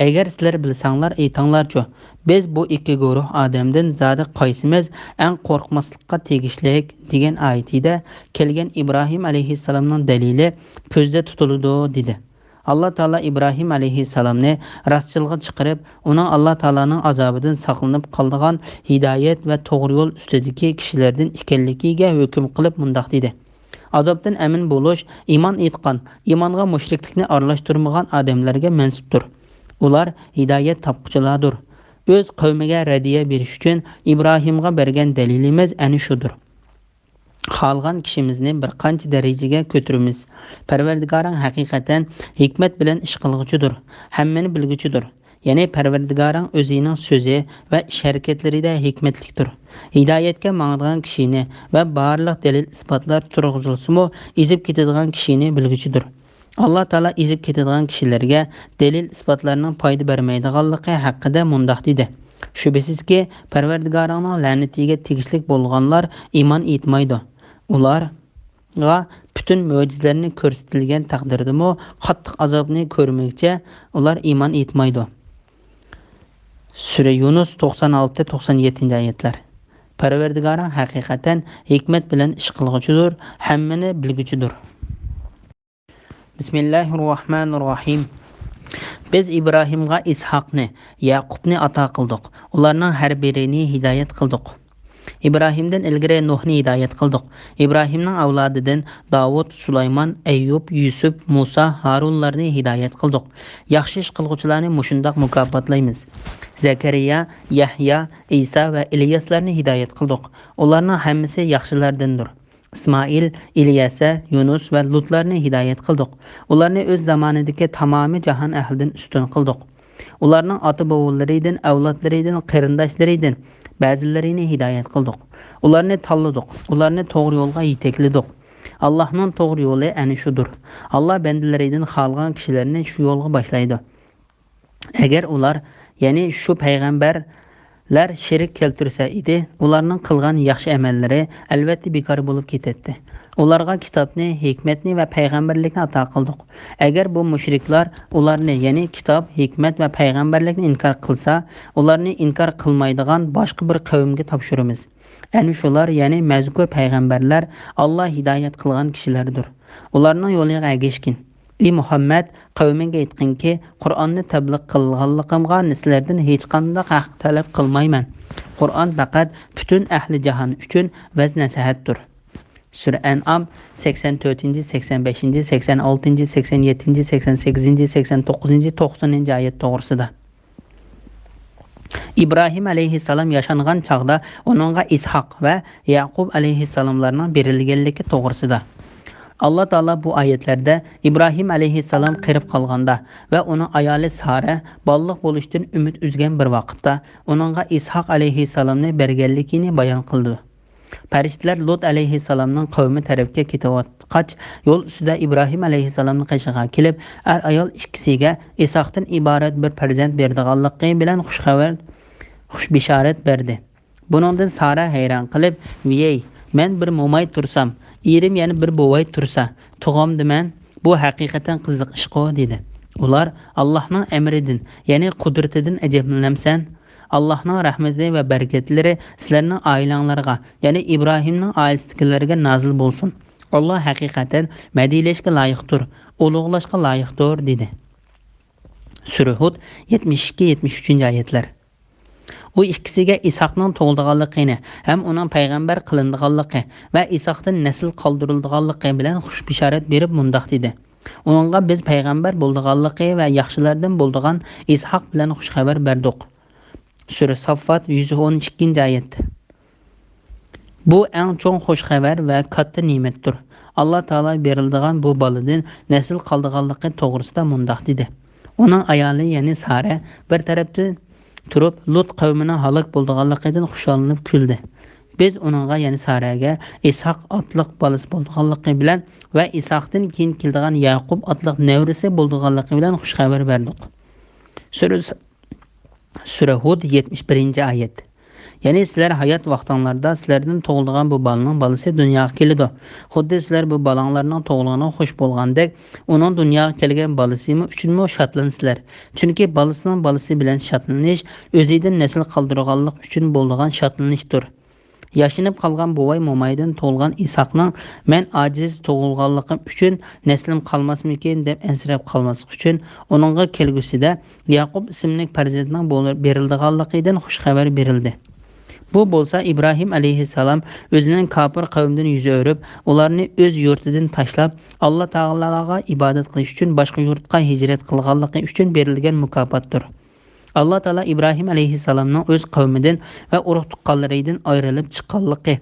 Agar sizlar bilsanglar aytinglarchi, biz bu ikki guruh odamdan zodi qaysimiz eng qo'rqmaslikqa tegishlik degan oyatida kelgan Ibrohim alayhissalomning dalili ko'zda tutiladi dedi. Alloh taolo Ibrohim alayhissalomni rostchilga chiqarib, uning Alloh taolaning azobidan saqlanib qolgan hidoyat va to'g'ri yo'l ustidagi kishilardan ekanligiga hukm qilib mundoq dedi: Azobdan amin bo'lish, iymon etgan, iymonga mushriklikni aralashtirmagan odamlarga mansubdir. Ular hidoyat topquchilardir. O'z qavmiga radiya berish uchun Ibrohimga bergan dalilimiz ana shudir. Xalqan kishimizni bir qancha darajaga ko'taramiz. Parvardigoring haqiqatan hikmat bilan ish qilguchidir, hammani bilguchidir. Yani Parvardigarın özünün sözü ve şərəkətləri də hikmətlikdir. Hidayətə mağdığan kişini və barlıq delil isbatlar turğuzulsunmu izib ketadigan kişini bilgücüdür. Allah Taala izib ketadigan kişilərə delil isbatlarının payda verməydiganlığı haqqında mundaq dedi. Şübhəsiz Parvardigarının lənətiga tegishlik bo'lganlar iman etmaydi. Ularga bütün möcüzələrini ko'rsatilgan taqdirdimi qattiq azobni ko'rməkcə ular iman etmaydi. Sura Yunus 96-97 ayetler. Parvardigarın haqiqatan hikmet bilan ish qilg'uchidir, hammani bilgüchidir. Bismillahirrahmanirrahim. Biz İbrahimga İshaqni, Yaqubni ata qildik. Ularning har birini hidayat qildik. İbrahimdən ilgiri Nuhni hidayat qildik. İbrahimning avlodidan Davud, Sulaymon, Ayyub, Yusuf, Musa, Harunlarni hidayat qildik. Yaxshi ish qilguvchilarni mushundaq mukofotlaymiz. Zakariya, Yahya, İsa va İlyaslarni hidayat qildik. Ularning hammasi yaxshilardandir. İsmail, İlyasa, Yunus va Lutlarni hidayat qildik. Ularni o'z zamonidagi tamomi jahon ahlidan ustun qildik. Ularning ota-bobolaridan, avlodlaridan, qarindoshlaridan ba'zilarini hidayat qildik. Ularni tanladik. Ularni to'g'ri yo'lga yetakladik. Allohning to'g'ri yo'li ana shudir. Allah bandalaridan xalqan kishilarni shu yo'lga boshlaydi. Agar ular, ya'ni shu payg'ambarlar shirik keltirsa edi, ularning qilgan yaxshi amallari albatta bekor bo'lib ketadi. Ularga kitobni, hikmatni va payg'ambarlikni ato qildik. Agar bu mushriklar ularni, ya'ni kitob, hikmat va payg'ambarlikni inkor qilsa, ularni inkor qilmaydigan boshqa bir qavmga topshiramiz. Ana shular, ya'ni mazkur payg'ambarlar Allah hidoyat qilgan kishilardir. Ularning yo'liga ergashgin. Ey Muhammad, qavminga aytqinki, Qur'onni tabliq qilganligimga sizlardan hech qanday haq talab qilmayman. Qur'on faqat butun ahli jahon uchun vaz nasihatdir. Sura An'am 84, 85, 86, 87, 88, 89, 90 ayet to'g'risida. İbrahim aleyhisselam yaşanğan çağda onunğa İshaq və Yaqub aleyhisselamlarının berilganligi to'g'risida. Allah Taala bu ayetlərdə İbrahim aleyhisselam qirib qalğanda və onun ayoli Sara ballıq bo'lishdan ümid üzgən bir vaqtda onunğa İshaq aleyhisselamni berganligini bayon qildi. Farishtalar Lut aleyhisselamning qavmi tarafga ketayotqach, yo'l ustida İbrahim aleyhisselamning qishig'a kelib, ayol ikkisiga Ishaqdan iborat bir farzand berdiganligi bilan xush bishorat berdi. Buningdan Sara hayron qilib, "Vey, men bir mo'may tursam, erim yana bir bovay tursa, tug'amdiman, bu haqiqatan qiziq ish-ku" dedi. Ular Allohning amridan, ya'ni qudratidan ajablanamsan. Allah'ın rahmeti ve bereketleri sizlerinin ailelerine, yani İbrahim'in ailesidekilerine nazil bolsun. Allah hakikaten mədiyləşkə layıqdır, uluğlaşqa layıqdır dedi. Sura Hud 72-73 ayetler. O ikkisiga İshaqның tug'ilganligini ham onun payg'ambar qilinganligi va İshaqdan nasl qoldirilganligi bilan xush bishorat berib mundaq dedi. Onunğa biz payg'ambar bo'lganligi va yaxshilardan bo'lgan İshaq bilan xush xabar berdik. Sura Saffat 112 ayet. Bu eng cho'ng xush xabar va katta ne'matdir. Allah Taala berildigan bu baladan nasl qoldiganligi to'g'risida mundaq dedi. Onun ayoli, ya'ni Sara bir tarafdan turib Lut qavmini halok bo'lganligidan xushallanib kuldi. Biz onunğa, ya'ni Saraga İshaq otliq balasi bo'lganligi bilan va İshaqdan keyin keladigan Yaqub otliq nevrisi bo'lganligi bilan xush xabar berdik. Sura Hud 71 ayet. Yani sizler hayat vaqtlarında sizlerden tug'ilgan bu balının balası dunyoga keladi. Xuddi sizler bu balanglarning tug'ilgani xush bo'lgandek, onun dunyoga kelgan balısimi uchunmi shodlansizlar. Chunki balasining balasi bilan shodlanish o'zidan nasl qoldirganlik uchun bo'lgan shodlanishdir. Yaşanıp qalğan buvay momaydan tug'ilgan İshaqning men aciz tug'ilganligim uchun naslim qalmasmikin deb ensirab qalmaslik uchun onunğa kelgusida Yaqub ismli farzandning berildiganligidan xush xabar berildi. Bu bo'lsa İbrahim aleyhisselam o'zining kafir qavmdan yuz o'rib, ularni o'z yurtidan tashlab Allah Taolaga ibodat qilish uchun boshqa yurtga hijrat qilganligi uchun berilgan mukofotdir. Allah Taala İbrahim aleyhisselamning o'z qavmidan va urug' tuqqanlaridan ayrilib chiqqanligi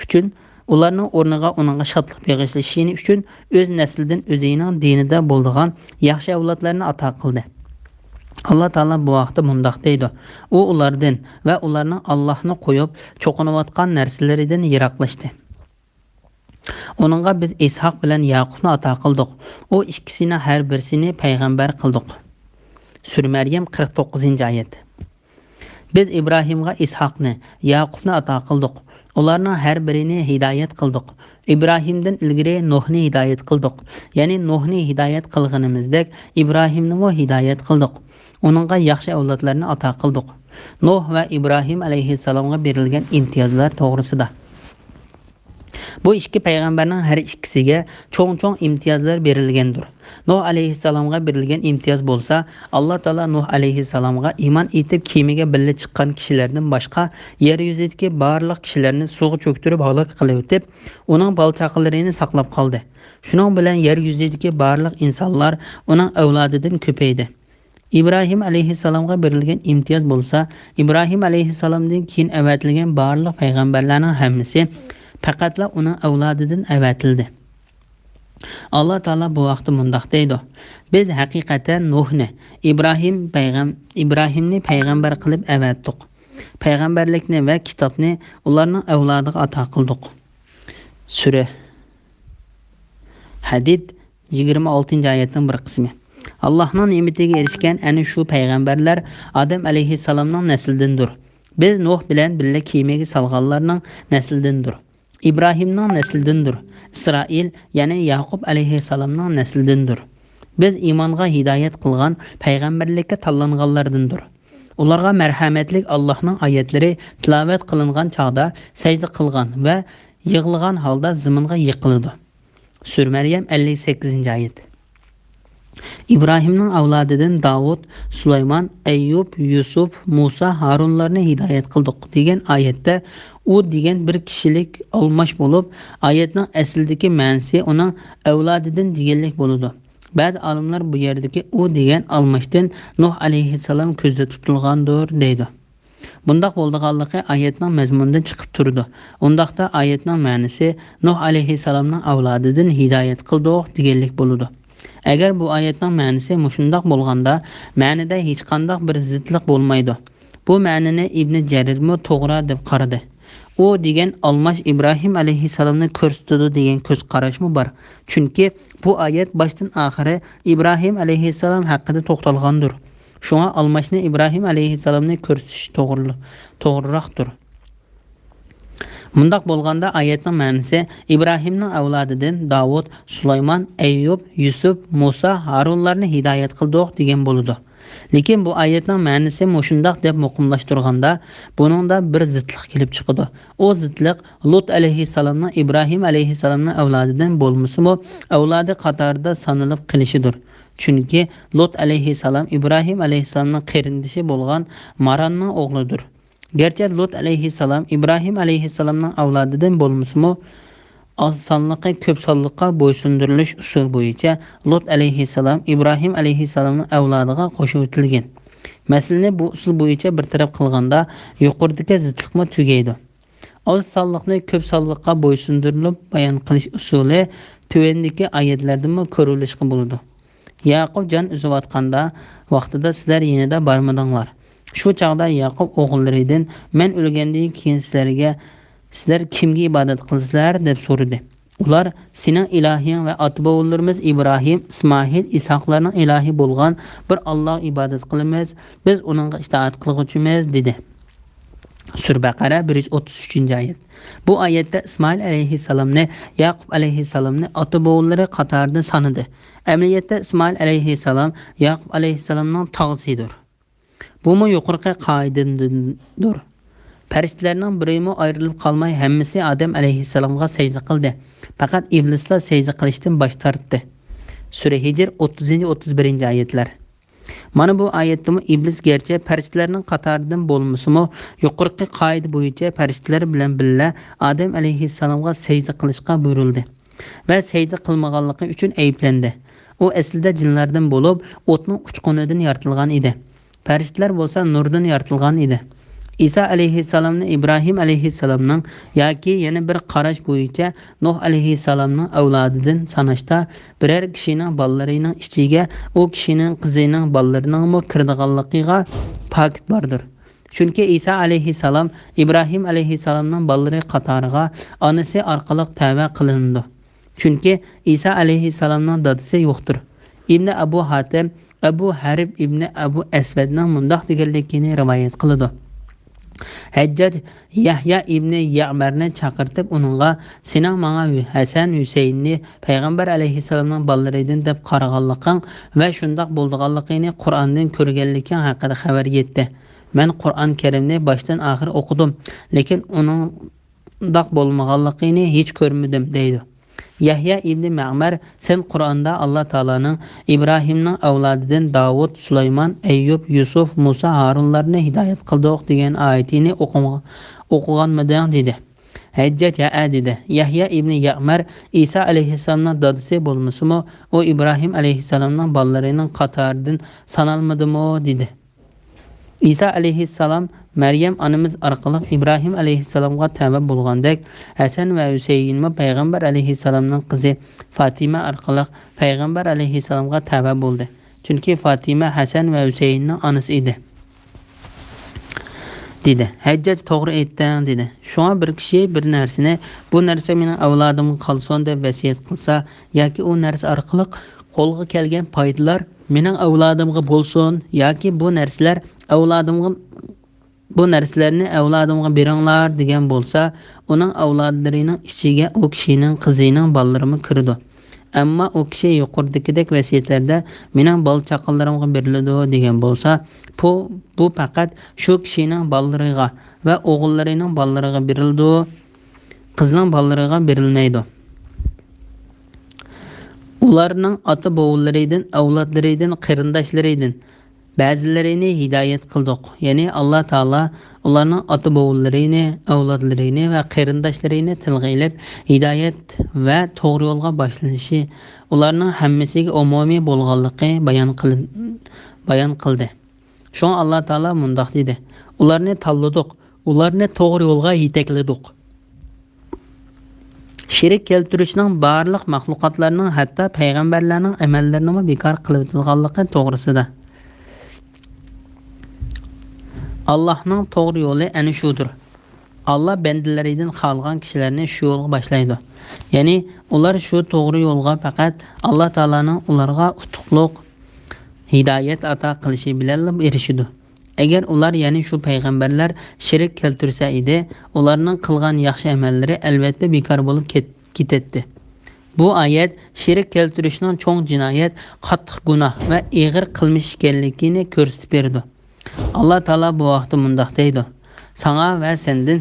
uchun ularning o'rniga uningga shodlik bag'ishlashi uchun o'z naslidan o'zining dinida bo'lgan yaxshi avlodlarni ato qildi. Allah Taala bu vaqtda mundaq deydi. U ulardan va ularning Allohni qo'yib cho'qinayotgan narsalaridan yiroqlashdi. Onunğa biz İshaq bilan Yaqubni ata qildik. O ikkisini har birisini payg'ambar qildik. Sura Maryam 49-oyat. Biz İbrahimga İshaqni, Yaqubni ata qildik. Ularning har birini hidoyat qildik. İbrahimdan ilgari Nuhni hidoyat qildik. Ya'ni Nuhni hidoyat qilganimizdek İbrahimni mo hidoyat qildik. Onunğa yaxshi avlodlarni ata qildik. Nuh va İbrahim alayhissalomga berilgan imtiyozlar to'g'risida. Bu ikki payg'ambarning har ikkisiga cho'ng-cho'ng imtiyozlar berilgandir. Nuh alayhissalomga berilgan imtiyoz bo'lsa, Alloh taolo Nuh alayhissalomga iymon etib kemiga birga chiqqan kishilardan boshqa yer yuzidagi barliq kishilarni suvga cho'ktirib halok qilib o'tib, uning balchaqalarini saqlab qoldi. Shuning bilan yer yuzidagi barliq insonlar uning avlodidan ko'paydi. İbrahim alayhissalomga berilgan imtiyoz bo'lsa, İbrahim alayhissalomdan keyin avatilgan barliq payg'ambarlarning hammasi faqatla uning avlodidan avatildi. Allah Taala bu vaqtda mundaq deydi. Biz haqiqatan Nuhni, İbrahimni payg'ambar qilib avatdik. Payg'ambarlikni va kitobni ularning avlodiga ato qildik. Sura Hadid 26-oyatning bir qismi. Allohning ne'matiga erishgan ana shu payg'ambarlar Adam alayhissalomning naslidandir. Biz Nuh bilan birga kemaga solganlarning naslidandir. İbrahimning naslidandir. İsroil, ya'ni Yaqub alayhissalomning naslidandir. Biz iymonga hidoyat qilgan payg'ambarlikka tanlanganlardandir. Ularga marhamatlik Allohning oyatlari tilovat qilingan chaqda sajda qilgan va yig'ilgan holda zaminga yiqildi. Sura Maryam 58-oyat. İbrahimning avlodidan Davud, Sulaymon, Ayyub, Yusuf, Musa, Harunlarni hidoyat qildik degan oyatda u degan bir kishilik olmash bo'lib, oyatning aslidagi ma'nosi uning avlodidan deganlik bo'ladi. Ba'zi olimlar bu yerdagi u degan almashdan Nuh alayhissalom ko'zda tutilgandir deydi. Bundaq bo'lganligi oyatning mazmunidan chiqib turdi. Undaqda oyatning ma'nosi Nuh alayhissalomning avlodidan hidoyat qildik deganlik bo'ladi. Agar bu oyatning ma'nosi mushundaq bo'lganda, ma'nida hech qanday bir zidlik bo'lmaydi. Bu ma'nini Ibn Jarirmi to'g'ri deb qaradi. U degan almash İbrahim alayhissalomni ko'rsatadi degan ko'z qarashmi bor. Chunki bu oyat boshdan oxiri İbrahim alayhissalom haqida to'xtalgandir. Shunga almashni İbrahim alayhissalomni ko'rsatish to'g'riroqdir. Mundaq bo'lganda oyatning ma'nosi İbrahimning avlodidan Davud, Sulaymon, Ayyub, Yusuf, Musa, Harunlarni hidoyat qildik degan bo'ladi. Lekin bu oyatning ma'nosi mushundaq deb muqimlashtirganda, buningda bir zidlik kelib chiqadi. O zidlik Lut alayhissalomning İbrahim alayhissalomning avlodidan bo'lmasa-mu, avlodi qatorida sanalib qilishidir. Chunki Lut alayhissalom İbrahim alayhissalomning qarindishi bo'lgan Maranning o'g'lidir. Gerçi Lut alayhissalom İbrahim alayhissalomning avlodidan bo'lmasa-mu, az sonliqqa ko'p sonliqqa bo'ysundirilish usuli bo'yicha Lut alayhissalom İbrahim alayhissalomning avlodiga qo'shib o'tilgan. Masalani bu usul bo'yicha bir taraf qilganda yuqoridagi zidlikma tugaydi. Az sonliqni ko'p sonliqqa bo'ysundirilib bayon qilish usuli tuvandagi oyatlardan ko'rilishga bo'ladi. Yaqub jon uzayotganda vaqtida sizlar yanada bormadinglar. Shu chaqda Yaqub o'g'illaridan men o'lgandan keyin sizlar kimga ibodat qilsizlar deb so'radi. Ular sening ilahing va ota-bobolarimiz İbrahim, İsmoil, İshaqlarning ilohi bo'lgan bir Alloh ibodat qilamiz, biz uningga itoat qilguvchimiz dedi. Sura Baqara 133-oyat. Bu oyatda İsmoil alayhissalomni Yaqub alayhissalomni ota-bobolari qatorida sanadi. Amaliyotda İsmoil alayhissalom Yaqub alayhissalomning tog'asidir. Bu mu yuqorqi qoidadir. Farishtalarning birimi ayrilib qolmay hammasi Adam alayhissalomga sajda qildi. Faqat iblislar sajda qilishdan bosh tortdi. Sura Hijr 30-31-oyatlar. Mana bu oyatda iblis gerçi farishtalarning qatoridan bo'lmasa-mu, yuqorqi qoida bo'yicha farishtalar bilan birga Adam alayhissalomga sajda qilishga buyurildi va sajda qilmaganligi uchun ayblandi. U aslida jinlardan bo'lib, o'tning uchqunidan yaratilgan edi. Farishtalar bo'lsa nurdan yaratilgan edi. İsa alayhissalomni İbrahim alayhissalomning yoki yana bir qarash bo'yicha Nuh alayhissalomning avlodidan sanashda biror kishining bolalarining ichiga u kishining qizining bolalarining kirdiganligiga pakat bordir. Chunki İsa alayhissalom İbrahim alayhissalomning bolalari qatoriga onasi orqali tavba qilindi. Chunki İsa alayhissalomning dadasi yo'qdir. İbn Abu Hatim Abu Harib ibn Abu Aswadning mundoq deganligini rivoyat qiladi. Hajjaj Yahya ibn Ya'marni chaqirtib uningga "Sening menga Hasan Husaynni payg'ambar alayhissalomning bolalaridan deb qaraganliging va shundoq bo'lganligini Qur'ondan ko'rganliging haqida xabar yetdi. Men Qur'on Karimni boshdan oxir o'qidim, lekin uning undoq bo'lmaganligini hech ko'rmadim" deydi. Yahya ibn Ma'mar sen Qur'onda Alloh taolaning İbrahimning avlodidan Davud, Sulaymon, Ayyub, Yusuf, Musa, Harunlarni hidoyat qildik degan oyatini o'qiganmiding dedi. Hajjaj dedi. Yahya ibn Ya'mar İsa alayhissalomning dadasi bo'lmasimi, u İbrahim alayhissalomning bolalarining qatoridan sanalmadimi dedi. İsa alayhissalom Maryam onamiz orqali İbrahim alayhissalomga tavba bo'lgandek, Hasan va Husaynmi payg'ambar alayhissalomning qizi Fatima orqali payg'ambar alayhissalomga tavba bo'ldi. Chunki Fatima Hasan va Husaynning onasi edi. dedi. Hajjaj to'g'ri aytding dedi. Shunga bir kishi bir narsani bu narsa mening avlodimga qolsin deb vasiyat qilsa yoki u narsa orqali qo'lga kelgan foydalar mening avlodimga bo'lsin yoki bu narsalarni avlodimga beringlar degan bo'lsa, uning avlodlarining ichiga u kishining qizining bolalari kirdi. Ammo u kishi yuqoridagidek vasiyatlarda mening bol chaqalarimga beriladi degan bo'lsa, bu faqat shu kishining bolalariga va o'g'illarining bolalariga berildi, qizning bolalariga berilmaydi. Ularning ota bobolaridan, avlodlaridan, qarindoshlaridan ba'zilarini hidoyat qildik. Ya'ni Alloh taolo ularning ota bobolarini, avlodlarini va qarindoshlarini tilga olib, hidoyat va to'g'ri yo'lga boshlanishi, ularning hammasiga umumiy bo'lganligi bayon qildi. Shunga Alloh taolo mundoq dedi: ularni tanladik, ularni to'g'ri yo'lga yetakladik. Shirik keltirishning barliq mahluqotlarning, hatto payg'ambarlarning amallarini bekor qilib o'tilganligi to'g'risida. Allah'ның to'g'ri yo'li ana shudir. Allah bandalaridan xohlagan kishilarni shu yo'lga boshlaydi. Ya'ni ular shu to'g'ri yo'lga faqat Alloh taolaning ularga utuqliq hidoyat ato qilishi bilan erishadi. Agar ular ya'ni shu payg'ambarlar shirik keltirsa edi, ularning qilgan yaxshi amallari albatta bekor bo'lib ketadi. Bu oyat shirik keltirishning cho'ng jinoyat, qattiq gunoh va og'ir qilmish ekanligini ko'rsatib berdi. Allah Taala bu vaqtda mundoq deydi: "Sana va sendan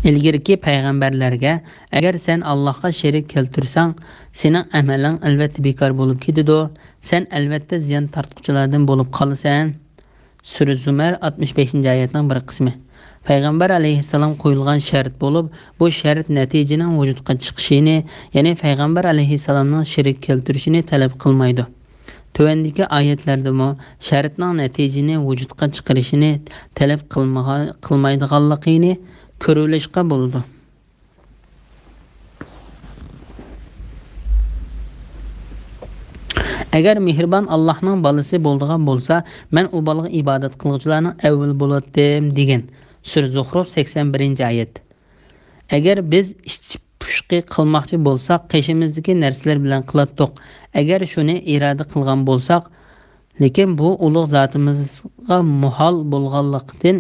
ilgirki payg'ambarlarga agar sen Allohga shirik keltirsang, sening amaling albatta bekor bo'lib ketadi. Sen albatta ziyon tortquchilardan bo'lib qolasan." Sura Zumar 65-oyatning bir qismi. Payg'ambar alayhissalom qo'yilgan shart bo'lib, bu shart natijaning vujudga chiqishini, ya'ni payg'ambar alayhissalomning shirik keltirishini talab qilmaydi. Tövendeki ayetlerde şartning natijani vujudga chiqarishini talab qilmaydiganligini ko'rilishga bo'ldi. Agar mehribon Allohning bolasi bo'ldigan bo'lsa, men u bolaga ibodat qiluvchilarning avval bo'ladim degan. Sura Zuhruf 81-oyat. Agar biz pushqi qilmoqchi bo'lsak, qishimizdagi narsalar bilan qilatdik. Agar shuni iroda qilgan bo'lsak, lekin bu ulug' zotimizga muhol bo'lganlikdan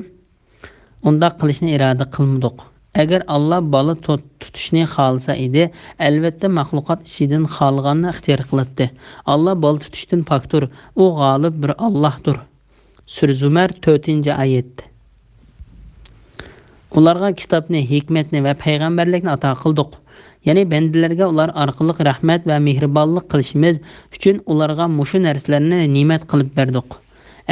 unda qilishni iroda qilmadik. Agar Alloh bola tutishni xohlasa edi, albatta maxluqot ichidan xohlaganni ixtiyor qiladi. Alloh bola tutishdan pokdir, u g'olib bir Allohdir. Sura Zumar 4-oyat. Ularga kitobni, hikmatni va payg'ambarlikni ato qildik. Ya'ni bandalarga ular orqali rahmat va mehribonlik qilishimiz uchun ularga mushu narsalarni ne'mat qilib berdik.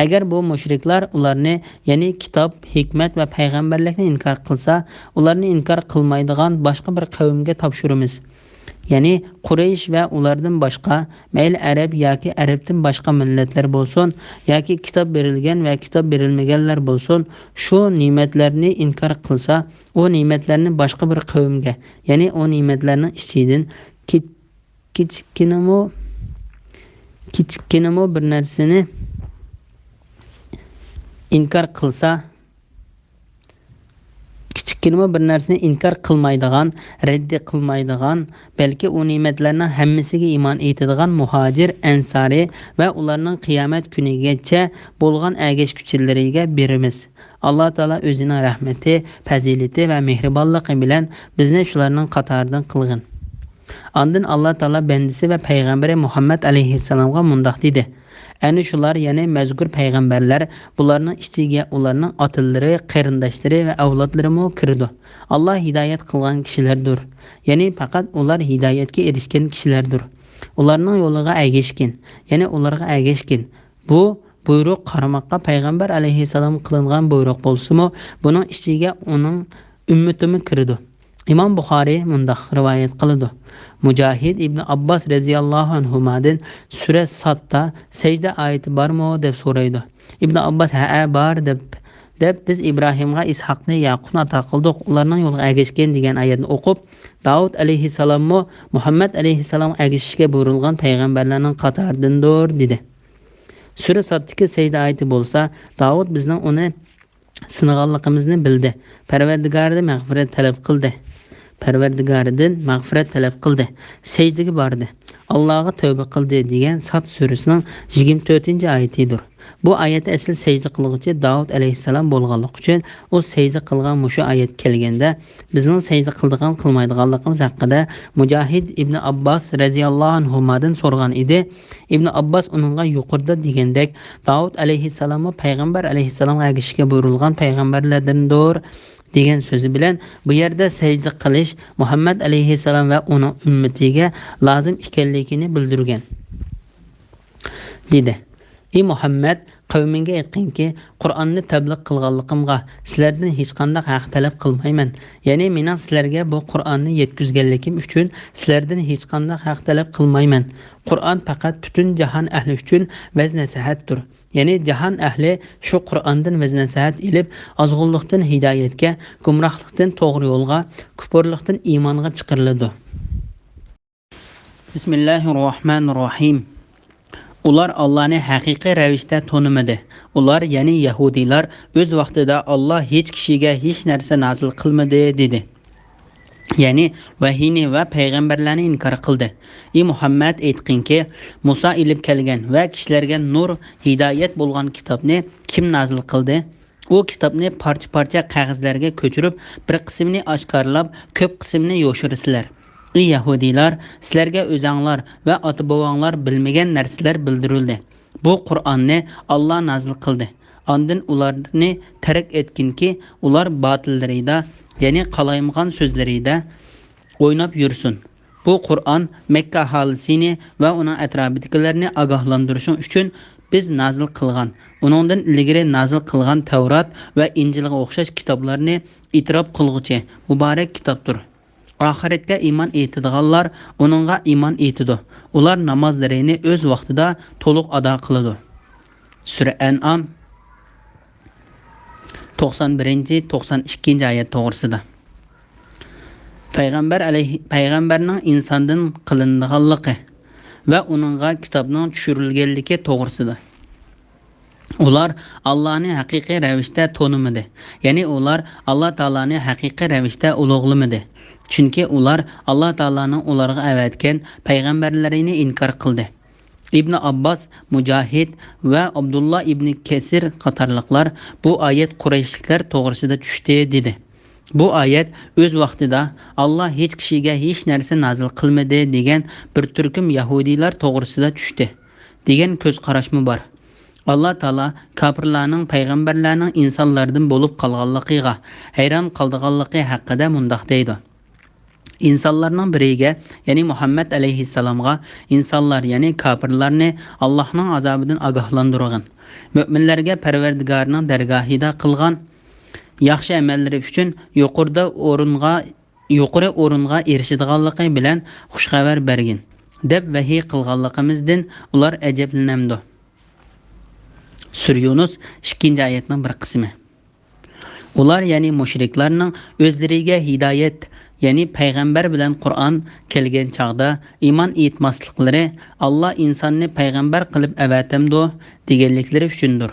Agar bu mushriklar ularni, ya'ni kitob, hikmat va payg'ambarlikni inkor qilsa, ularni inkor qilmaydigan boshqa bir qavmga topshiramiz. ya'ni Quraysh va ulardan boshqa, mayli arab yoki arabdan boshqa millatlar bo'lsin, yoki kitob berilgan va kitob berilmaganlar bo'lsin, shu ne'matlarni inkor qilsa, u ne'matlarni boshqa bir qavmga, ya'ni u ne'matlarning ichidan kichkinamo bir narsani inkor qilsa, kichkinamo bir narsani inkor qilmaydigan, raddi qilmaydigan, balki u ne'matlarning hammasiga iymon etadigan muhojir, ansari va ularning qiyomat kunigacha bo'lgan agashkuchilariga beramiz. Alloh taolo o'zining rahmati, fazilati va mehribonligi bilan bizni shularning qatoridan qilgan. Ondan Alloh taolo bandisi va payg'ambari Muhammad alayhissalomga mundoq dedi: Ana shular, ya'ni mazkur payg'ambarlar, bularning ichiga ularning otalari, qarindoshlari va avlodlari mo kirdi. Alloh hidoyat qilgan kishilardir. Ya'ni faqat ular hidoyatga erishgan kishilardir. Ularning yo'liga agashgan, ya'ni ularga agashgan. Bu buyruq qaramoqqa payg'ambar alayhissalom qilingan buyruq bo'lsa-mu, buning ichiga uning ummatimi kirdi. İmam Buxoriy mundoq rivoyat qiladi. Mujahid ibn Abbas radhiyallohu anhudan sura Sadda sajda oyati bormi deb so'raydi. Ibn Abbas ha bor deb biz Ibrohimga Ishoqni Yaqubni ato qildik, ularning yo'liga agashgan degan oyatni o'qib, Davud alayhissalommi Muhammad alayhissalom agashishga buyurilgan payg'ambarlarning qatoridandir dedi. Sura Saddagi sajda oyati bo'lsa, Davud bizning uni sinaganligimizni bildi. Parvardigoridan mag'firat talab qildi. Secdega bordi. Allohga tavba qildi degan Sad surasining 24-oyatidir. Bu oyat asl secda qiluvchi Davud alayhissalom bo'lganligi uchun u secda qilgan mushu oyat kelganda bizning secda qildigan qilmaydiganligimiz haqida Mujahid ibn Abbas radhiyallohu anhudan so'rgan edi. Ibn Abbas uningga yuqorida degandek Davud alayhissalom va payg'ambar alayhissalomga agishga buyurilgan payg'ambarlardandir degan so'zi bilan bu yerda sajda qilish Muhammad alayhissalom va uning ummatiga lozim ekanligini bildirgan. Dedi: Ey Muhammad, qavminga aytqinki, Qur'onni tabliq qilganligimga sizlardan hech qanday haq talab qilmayman. Ya'ni mening sizlarga bu Qur'onni yetkazganligim uchun sizlardan hech qanday haq talab qilmayman. Qur'on faqat butun jahon ahli uchun vaz nasihatdir. Ya'ni jahon ahli shu Qur'ondan vaz nasihat ilib, ozg'unlikdan hidoyatga, gumrohlikdan to'g'ri yo'lga, kufrlikdan iymonga chiqariladi. Bismillahirrohmanirrohim. Ular Allah'ni haqiqiy ravishda tanimadi. Ular, ya'ni Yahudiylar, o'z vaqtida Allah hech kishiga hech narsa nozil qilmadi dedi. Ya'ni vahiyni va payg'ambarlarni inkor qildi. Ey Muhammad, aytqinki, Musa ilib kelgan va kishilarga nur, hidoyat bo'lgan kitobni kim nozil qildi? U kitobni parcha-parcha qog'ozlarga ko'chirib, bir qismini oshkorlab, ko'p qismini yo'shirsizlar. Ey Yahudiylar, sizlarga o'zinglar va ota-bobonglar bilmagan narsalar bildirildi. Bu Qur'onni Alloh nozil qildi. Ondan ularni tark etkinki, ular botillarida, ya'ni qalaymag'an so'zlarida o'ynab yursin. Bu Qur'on Makka aholisini va uning atrofidagilarni ogohlantirish uchun biz nozil qilgan. Uningdan ilgari nozil qilgan Tavrat va Injilga o'xshash kitoblarni e'tirof qilguvchi muborak kitobdir. Oxiratga iymon etadiganlar uningga iymon etadi. Ular namozlarini o'z vaqtida to'liq ado qiladi. Sura An'am 91-92 oyat to'g'risida. Payg'ambarning insondan qilinganligi va uningga kitobning tushirilganligi to'g'risida. Ular Allohni haqiqiy ravishda tanimadi. Ya'ni ular Alloh taoloni haqiqiy ravishda ulug'lamadi. Chunki ular Alloh taolaning ularga avatgan payg'ambarlarini inkor qildi. Ibn Abbas, Mujahid va Abdullah ibn Kesir qatorliqlar bu oyat Qurayshliklar to'g'risida tushdi dedi. Bu oyat o'z vaqtida Alloh hech kishiga hech narsa nozil qilmadi degan bir turkum Yahudiylar to'g'risida tushdi degan ko'z qarashmi bor. Alloh taolo kofirlarning payg'ambarlarning insonlardan bo'lib qolganligiga hayron qolganligi haqida mundoq deydi. İnsanlarning biriga, ya'ni Muhammad alayhissalomga insonlar, ya'ni kofirlarni Allohning azobidan ogohlantirgan. Mu'minlarga Parvardigorning dargohida qilgan yaxshi amallari uchun yuqorida o'ringa yuqori o'ringa erishadiganligi bilan xushxabar bergin deb vahiy qilganligimizdan ular ajablanamdi. Sur Yunus 2-oyatning bir qismi. Ular ya'ni mushriklarning o'zlariga hidoyat, ya'ni payg'ambar bilan Qur'on kelgan chaqda iymon etmasliklari Alloh insonni payg'ambar qilib avatamdi deganliklari uchundir.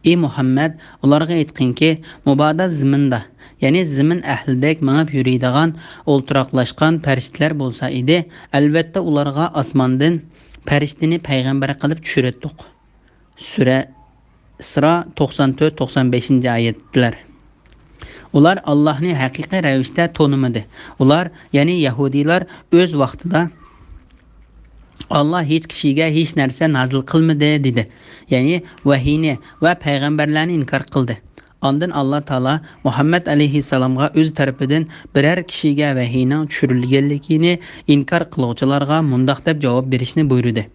Ey Muhammad, ularga aytqinki, mubodo ziminda, ya'ni zimin ahlidek mangib yuradigan, o'ltiraqlashgan farishtalar bo'lsa edi, albatta ularga osmondan farishtani payg'ambar qilib tushirdik. Sura Isro 94-95-oyatlar. Ular Allohni haqiqiy ravishda tanimadi. Ular, ya'ni Yahudiylar o'z vaqtida Allah hech kishiga hech narsa nazil qilmadi dedi. Ya'ni vahiyni va payg'ambarlarni inkor qildi. Ondan Alloh taolo Muhammad alayhissalomga o'z tarafidan biror kishiga vahiyning tushirilganligini inkor qiluvchilarga mundaq deb javob berishni buyurdi.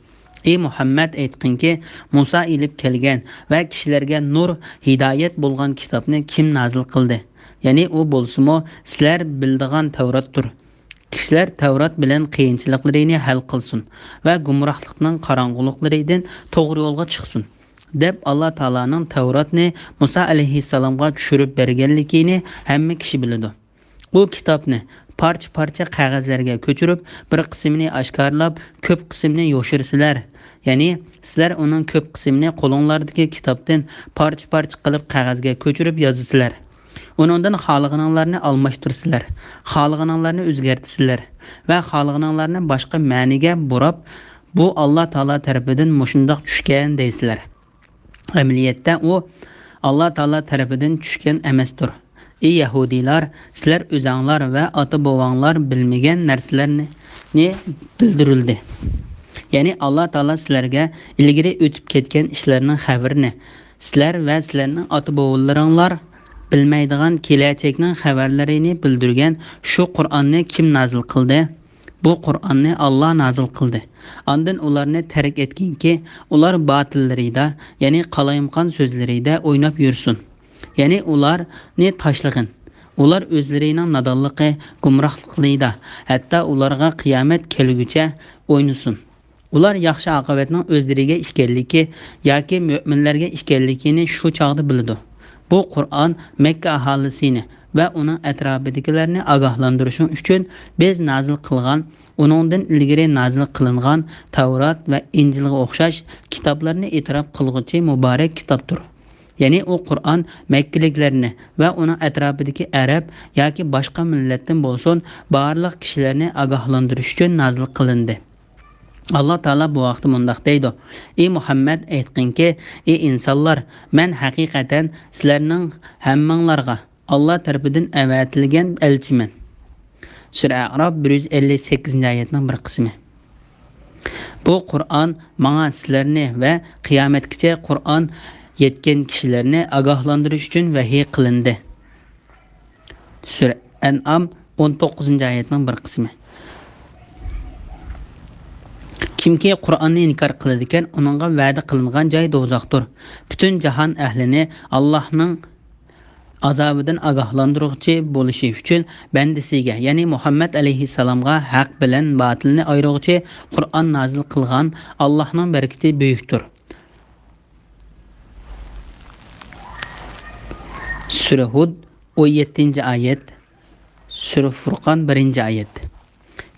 Ey Muhammad, aytqinki, Musa ilib kelgan va kishilarga nur, hidoyat bo'lgan kitobni kim nazil qildi? Ya'ni u bo'lsa-mo sizlar bildigan Tavratdir. Kishilar Tavrat bilan qiyinchiliklarini hal qilsin va gumrohlikning qorong'uliklaridan to'g'ri yo'lga chiqsin deb Alloh taolaning Tavratni Musa alayhissalomga tushirib berganligini hamma kishi biladi. Bu kitobni parcha-parcha qog'ozlarga ko'chirib, bir qismini oshkorlab, ko'p qismini yo'shirsilar. Ya'ni sizlar uning ko'p qismini qo'linglardagi kitobdan parcha-parcha qilib qog'ozga ko'chirib yozisizlar. Uningdan xohlaganinglarni almashtirsizlar, xohlaganinglarni o'zgartirsizlar va xohlaganinglarni boshqa ma'niga burab, bu Alloh taolo tarafidan mushundoq tushgan deysizlar. Amaliyotda u Alloh taolo tarafidan tushgan emasdir. Ey Yahudiylar, sizlar o'zinglar va ota-bobonglar bilmagan narsalarni bildirildi. Ya'ni Alloh taolo sizlarga ilgari o'tib ketgan ishlarning xabarini sizlar va sizlarning ota-bobolaringlar bilmaydigan kelajakning xabarlarini bildirgan shu Qur'onni kim nazil qildi? Bu Qur'onni Alloh nazil qildi. Ondan ularni tark etkinki, ular botillarida, ya'ni qalayimqon so'zlarida o'ynab yursin. Ya'ni ularni tashlag'in. Ular o'zlarining nodonligi, gumrohligida, hatto ularga qiyomat kelguncha o'ynasin. Ular yaxshi oqibatning o'zlariga ekanligi yoki mu'minlarga ekanligini shu chaqda biladi. Bu Qur'on Makka aholisini va uning atrofidagilarni ogohlantirish uchun biz nazil qilgan, uningdan ilgari nazil qilingan Tavrat va Injilga o'xshash kitoblarni e'tirof qilguvchi muborak kitobdir. Ya'ni u Qur'on Makkaliklarni va uning atrofidagi arab yoki boshqa millatdan bo'lsin, barliq kishilarni ogohlantirish uchun nazil qilindi. Alloh taolo bu vaqtda mundaq deydi: Ey Muhammad, aytqinki, ey insonlar, men haqiqatan sizlarning hammanglarga Alloh tarafidan avatilgan elchiman. Sura A'rof 158-oyatning bir qismi. Bu Qur'on menga sizlarni va qiyomatgacha Qur'on yetgan kishilarni ogohlantirish uchun vahiy qilindi. Sura An'am 19-oyatning bir qismi. Kimki Qur'onni inkor qiladi ekan, uningga va'da qilingan joy do'zaxdir. Butun jahon ahlini Allohning azobidan ogohlantiruvchi bo'lishi uchun bandasiga, ya'ni Muhammad alayhissalomga haq bilan botilni ayiruvchi Qur'on nazil qilgan Allohning barakati buyukdir. Sura Hud 17-oyat, Sura Furqon 1-oyat.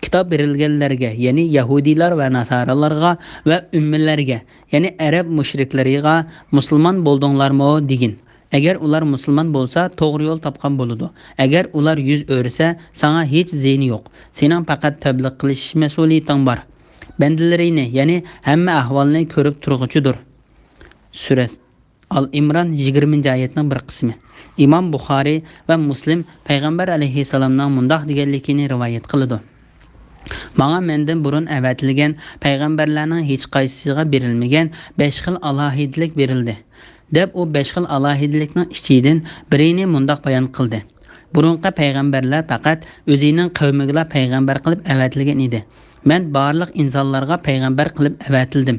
Kitob berilganlarga, ya'ni Yahudiylar va Nasoralarga va ummillarga, ya'ni arab mushriklariga musulmon bo'ldinglarmi degin. Agar ular musulmon bo'lsa, to'g'ri yo'l topgan bo'ladi. Agar ular yuz o'rsa, sana hech ziyni yo'q. Sening faqat tabliq qilish mas'uliyating bor. Bandalarini, ya'ni hamma ahvolni ko'rib turg'uchidir. Sura Al-Imron 20-oyatning bir qismi. Imom Buxoriy va Muslim payg'ambar alayhissalomning mundaq deganligini rivoyat qiladi. Menga mendan burun avatilgan payg'ambarlarning hech qaysisiga berilmagan 5 xil alohidlik berildi. Deb u 5 xil alohidlikning ichidan birini mundaq bayon qildi. Burunqi payg'ambarlar faqat o'zining qavmiga payg'ambar qilib avatilgan edi. Men barliq insonlarga payg'ambar qilib avatildim.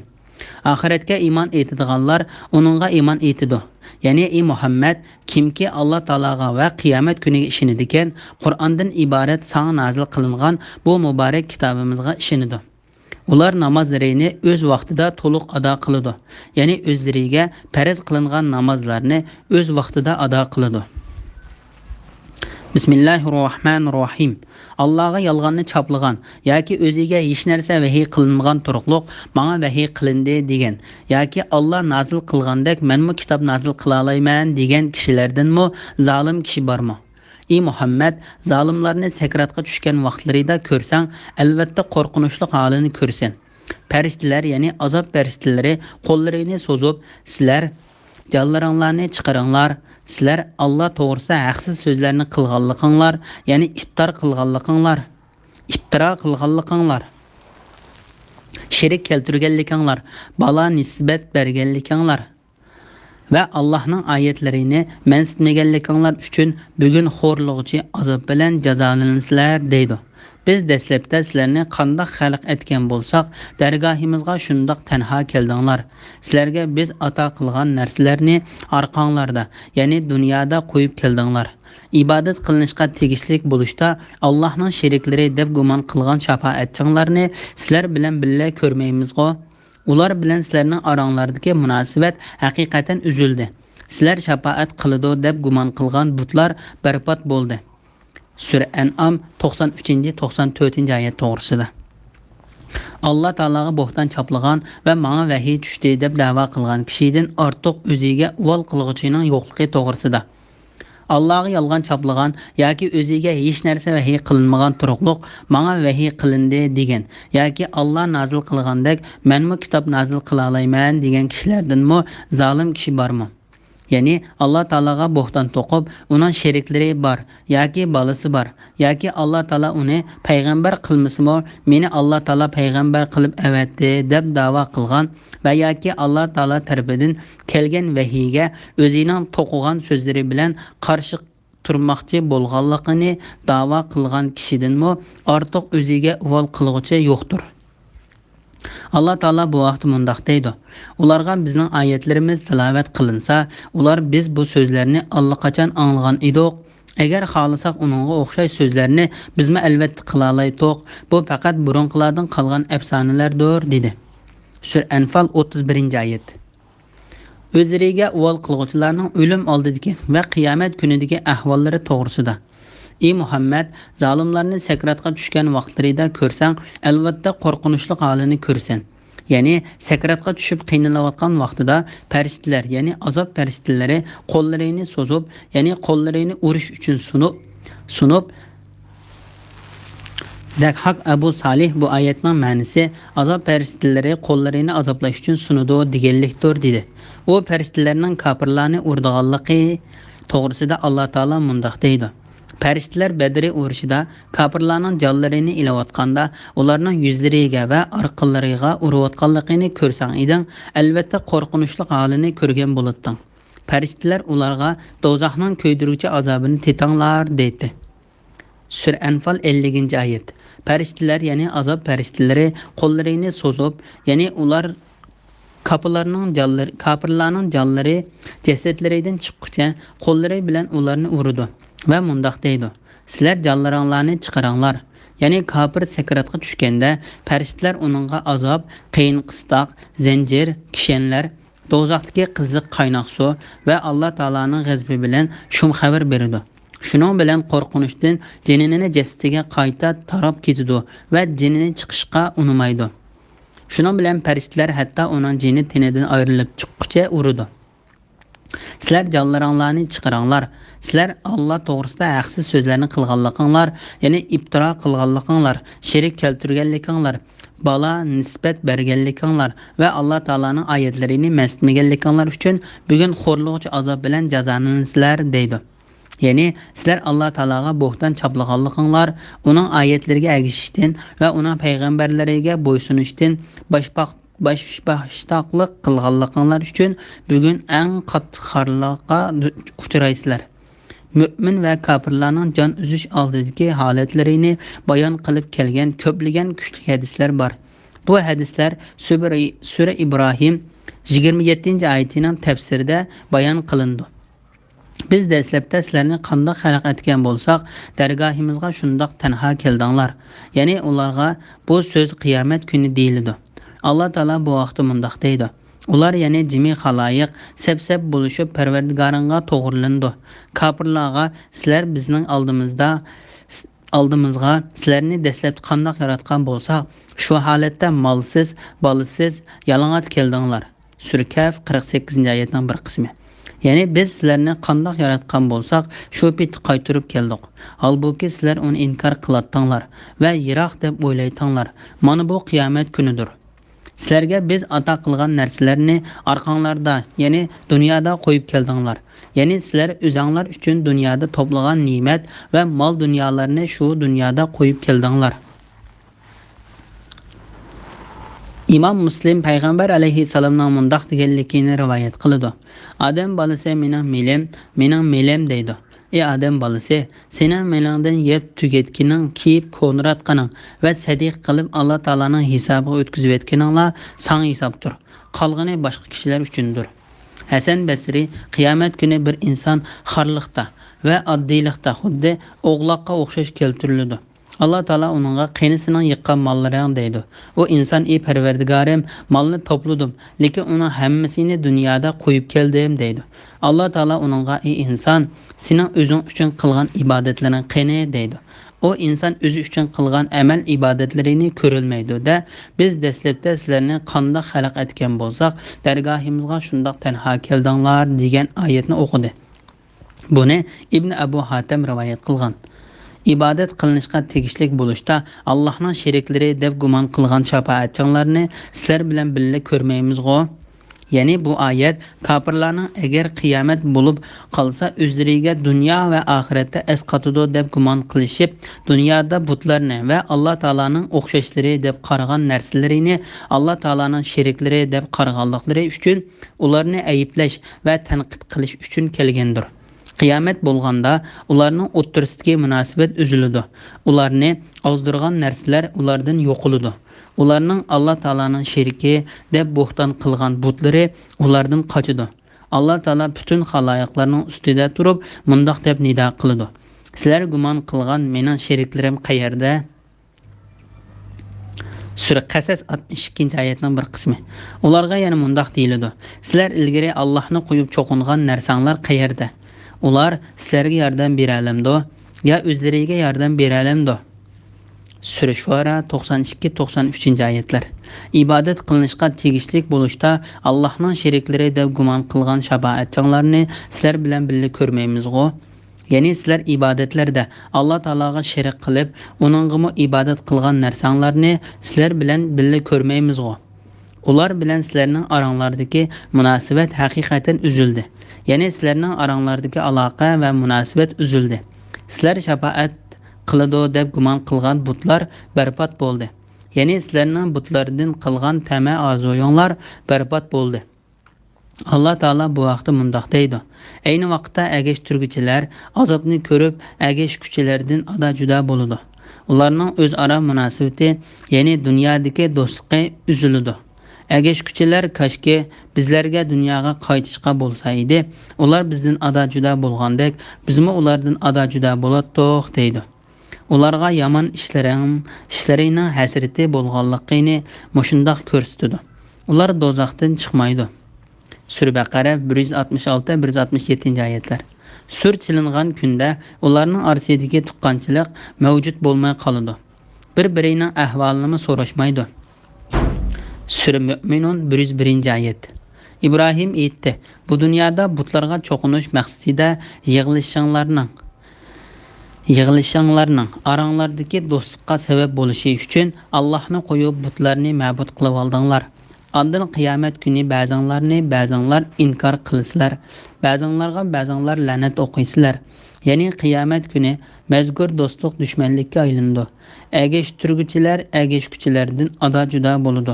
Oxiratga iymon etadiganlar uningga iymon etadi. Ya'ni ey Muhammad, kimki Alloh taologa va qiyomat kuniga ishonadigan, Qur'ondan iborat sana nazil qilingan bu muborak kitobimizga ishonadi. Ular namozlarini o'z vaqtida to'liq ado qiladi. Ya'ni o'zlariga farz qilingan namozlarni o'z vaqtida ado qiladi. Bismillahirrohmanirrohim. Allohga yolg'onni chaplagan yoki o'ziga hech narsa vahiy qilinmagan turuqliq menga vahiy qilindi degan yoki Alloh nazil qilgandek menmi kitob nazil qila olmayman degan kishilardanmi zolim kishi bormi? Ey Muhammad, zolimlarni sakratga tushgan vaqtlarida ko'rsang, albatta qo'rqinchli holini ko'rsan. Farishtalar, ya'ni azob farishtalari qo'llarini so'zib, sizlar jonlaringlarni chiqaringlar. Sizlar Alloh to'g'risida haqsiz so'zlarni qilganliginglar, ya'ni iftira qilganliginglar, shirik keltirganliginglar, balo nisbat berganliginglar va Allohning oyatlarini mansitmaganliginglar uchun bugun xo'rlig'chi azob bilan jazolansizlar deydi. Biz dastlabda sizlarni qandoq xalq etgan bo'lsak, dargohimizga shundoq tanho keldinglar. Sizlarga biz ato qilgan narsalarni orqanglarda, ya'ni dunyoda qo'yib keldinglar. Ibodat qilinishga tegishli bo'lishda Allohning sheriklari deb gumon qilgan shafoatchilarni sizlar bilan birga ko'rmaymiz-ku. Ular bilan sizlarning oranglardagi munosabat haqiqatan uzildi. Sizlar shafaat qiladi deb gumon qilgan butlar barbod bo'ldi. Sura An'am 93-94 oyat to'g'risida. Alloh taologa bo'xton chaplagan va menga vahiy tushdi deb da'vo qilgan kishidan ortiq o'ziga uvol qilg'uchining yo'qligi to'g'risida. Allohga yolg'on chaplagan yoki o'ziga hech narsa vahiy qilinmagan turuqliq menga vahiy qilindi degan yoki Alloh nazil qilgandek menmi kitob nazil qila olmayman degan kishilardanmi zolim kishi bormi? Ya'ni Alloh taologa bo'xton to'qib, uning sheriklari bor yoki bolasi bor yoki Alloh taolo uni payg'ambar qilmasmi, meni Alloh taolo payg'ambar qilib avatdi deb da'vo qilgan va yoki Alloh taolo tarafidan kelgan vahiyga o'zining to'qigan so'zlari bilan qarshi turmoqchi bo'lganligini da'vo qilgan kishidanmi ortiq o'ziga uvol qilg'uchi yo'qdir. Allah Taala bu vaqt mundaq deydi. Ularga bizning oyatlarimiz tilovat qilinsa, ular biz bu so'zlarni allaqachon anglagan edik. Agar xohlasak uningga o'xshash so'zlarni bizmi albatta qila olaydik. Bu faqat burunqilardan qolgan afsonalardir dedi. Sura Anfal 31-oyat. O'zlariga uvol qilg'uvchilarning o'lim oldidagi va qiyomat kunidagi ahvollari to'g'risida. Ey Muhammad, zolimlarni sakratga tushgan vaqtlarida ko'rsang, albatta qo'rqinchli holini ko'rsan. Ya'ni sakratga tushib qiynalayotgan vaqtida farishtalar, ya'ni azob farishtalari qo'llarini so'zib, ya'ni qo'llarini urish uchun sunib Zakhak Abu Salih bu oyatning ma'nosi azob farishtalari qo'llarini azoblash uchun sunudi deganlikdir dedi. U farishtalarning kofirlarni urdiganligi to'g'risida Alloh taolo mundaq deydi. Farishtalar Badr urushida kofirlarning jonlarini ilayotganda ularning yuzlariga va orqalariga urayotganligini ko'rsang eding, albatta qo'rqinchli holini ko'rgan bo'larding. Farishtalar ularga do'zaxning kuydiruvchi azobini tetanglar dedi. Sura Anfal 50-oyat. Farishtalar, ya'ni azob farishtalari qo'llarini so'zib, ya'ni ular kofirlarning jonlari jasadlaridan chiqquncha qo'llari bilan ularni urdi. Va mundaq deydi. Sizlar jonlaringlarni chiqaringlar. Ya'ni kofir sakratga tushganda farishtalar uningga azob, qiyin qistoq, zanjir, kishanlar, do'zaxdagi qiziq qaynoq suv va Alloh taolaning g'azabi bilan shum xabar beradi. Shuning bilan qo'rqinchdan jinini jasadiga qayta tarab ketadi va jinini chiqishga unamaydi. Shuning bilan farishtalar hatto uning jini tenidan ayrilib chiqquncha uradi. Sizlar jonlaringlarni chiqaringlar. Sizlar Alloh to'g'risida haqsiz so'zlarni qilganliginglar, ya'ni iftira qilganliginglar, shirik keltirganliginglar, balo nisbat berganliginglar va Alloh taolaning oyatlarini mansitmaganliginglar uchun bugun xo'rlig'chi azob bilan jazolansizlar deydi. Ya'ni sizlar Alloh taolaga bo'xton chaplaganliginglar, uning oyatlariga ergashishdan va uning payg'ambarlariga bo'ysunishdan boshboshdoqlik qilganliginglar uchun bugun eng qattiq xorlikqa uchraysizlar. Mu'min va kofirlarning jon uzish oldidagi holatlarini bayon qilib kelgan ko'plagan kuchli hadislar bor. Bu hadislar Sura İbrahim 27-oyatining tafsirida bayon qilindi. Biz dastlabda sizlarni qandoq xalq etgan bo'lsak, dargohimizga shundoq tanho keldinglar. Ya'ni ularga bu so'z qiyomat kuni deyiladi. Alloh taolo bu vaqtda mundoq deydi. Ular ya'ni jimi xaloyiq sep-sep bo'lishib Parvardigoringga to'g'rilandi. Kofirlarga sizlar bizning oldimizga sizlarni dastlab qandoq yaratgan bo'lsak, shu holatda molsiz, bolasiz, yalang'och keldinglar. Sura Kaf 48-oyatning bir qismi. Ya'ni biz sizlarni qandoq yaratgan bo'lsak, shu pit qaytirib keldik. Halbuki sizlar uni inkor qilatdinglar va yiroq deb o'ylaytinglar. Mana bu qiyomat kunidir. Sizlarga biz ato qilgan narsalarni orqanglarda, ya'ni dunyoda qo'yib keldinglar. Ya'ni sizlar o'zinglar uchun dunyoda to'plagan ne'mat va mol dunyolarni shu dunyoda qo'yib keldinglar. İmam Muslim Peygamber aleyhisselamdan mundoq deganligini rivoyat qiladi. Adam bolasi mening melim deydi. Ey adam bolasi, sening melingdan yeb tugatganing, kiyib ko'nratganing va sadiq qilib Alloh taolaning hisobiga o'tkazib etganinglar sang hisobdir. Qolgani boshqa kishilar uchundir. Hasan Basri qiyomat kuni bir inson xorliqda va oddiylikda xuddi o'g'loqqa o'xshash keltiriladi. Allah Taala onunğa qenisining yiqqan mollaring deydi. O inson ey Parvardigorim, molni to'pladim, lekin uning hammasini dunyoda qo'yib keldim deydi. Alloh Taala onunğa ey inson, sening o'zing uchun qilgan ibodatlaring qani deydi. O inson o'zi uchun qilgan amal ibodatlarini ko'rilmaydi da, biz dastlabda sizlarni qandoq xalq etgan bo'lsak, dargohimizga shundoq tanho keldinglar degan oyatni o'qidi. Buni Ibn Abu Hatim rivoyat qilgan. İbadet qilishga tegishlik bo'lishda Allohning sheriklari deb gumon qilgan shafaatchilarni sizlar bilan birga ko'rmaymiz-ku. Ya'ni bu oyat kofirlarning agar qiyomat bo'lib qolsa o'zlariga dunyo va oxiratda asqatadi deb gumon qilishib, dunyoda butlarni va Alloh taolaning o'xshashlari deb qaragan narsalarini Alloh taolaning sheriklari deb qaraganliklari uchun ularni ayiblash va tanqid qilish uchun kelgandir. Qiyomat bo'lganda ularning o'ttirisidagi munosabat uziladi. Ularni ozdirgan narsalar ulardan yo'qoladi. Ularning Alloh taolaning sheriki deb bo'xton qilgan butlari ulardan qochadi. Alloh taolo butun xaloyiqlarning ustida turib, mundoq deb nido qiladi. Sizlar gumon qilgan mening sheriklarim qayerda? Sura Qasas 62-oyatning bir qismi. Ularga yana mundoq deyiladi. Sizlar ilgari Allohni qo'yib cho'qingan narsanglar qayerda? Ular sizlarga yordam beralamdi ya o'zlariga yordam beralamdi? Sura Shura 92-93-oyatlar. Ibodat qilinishga tegishlik bo'lishda Allohning sheriklari deb gumon qilgan shafaatchilarni sizlar bilan birga ko'rmaymiz-ku. Ya'ni sizlar ibodatlarda Alloh taologa sherik qilib, uningga ibodat qilgan narsanglarni sizlar bilan birga ko'rmaymiz-ku. Ular bilan sizlarning oranglardagi munosabat haqiqatan uzildi. Ya'ni sizlarning oranglardagi aloqa va munosabat uzildi. Sizlar shafaat qiladi deb gumon qilgan butlar barbod bo'ldi. Ya'ni sizlarning butlardan qilgan tama orzuinglar barbod bo'ldi. Alloh taolo bu vaqtda mundoq deydi. Ayni vaqtda agashtirguchilar azobni ko'rib, agashkuchilardan juda bo'ladi. Ularning o'zaro munosabati, ya'ni dunyodagi do'stligi uziladi. Agashkuchilar kashki bizlarga dunyoga qaytishga bo'lsa edi, ular bizdan juda bo'lgandek, bizmi ulardan juda bo'latdiq deydi. Ularga yomon ishlarining hasrati bo'lganligini mushundoq ko'rsatdi. Ular do'zaxdan chiqmaydi. Sura Baqara 166-167-oyatlar. Sur chilingan kunda ularning orasidagi tuqqanchilik mavjud bo'lmay qoladi. Bir-birining ahvolini so'rashmaydi. Sura Mü'minun 101-oyat. İbrahim aytdi: "Bu dunyoda butlarga cho'qinish maqsadida yig'ilishinglarning oranglardagi do'stlikqa sabab bo'lishi uchun Allohni qo'yib butlarni ma'bud qilib oldinglar. Ondan qiyomat kuni ba'zanlar inkor qilasizlar, ba'zanlar la'nat o'qiysizlar. Ya'ni qiyomat kuni mazkur do'stlik dushmanlikka aylandi. Agashtirguchilar agashkuchilardan juda bo'ladi.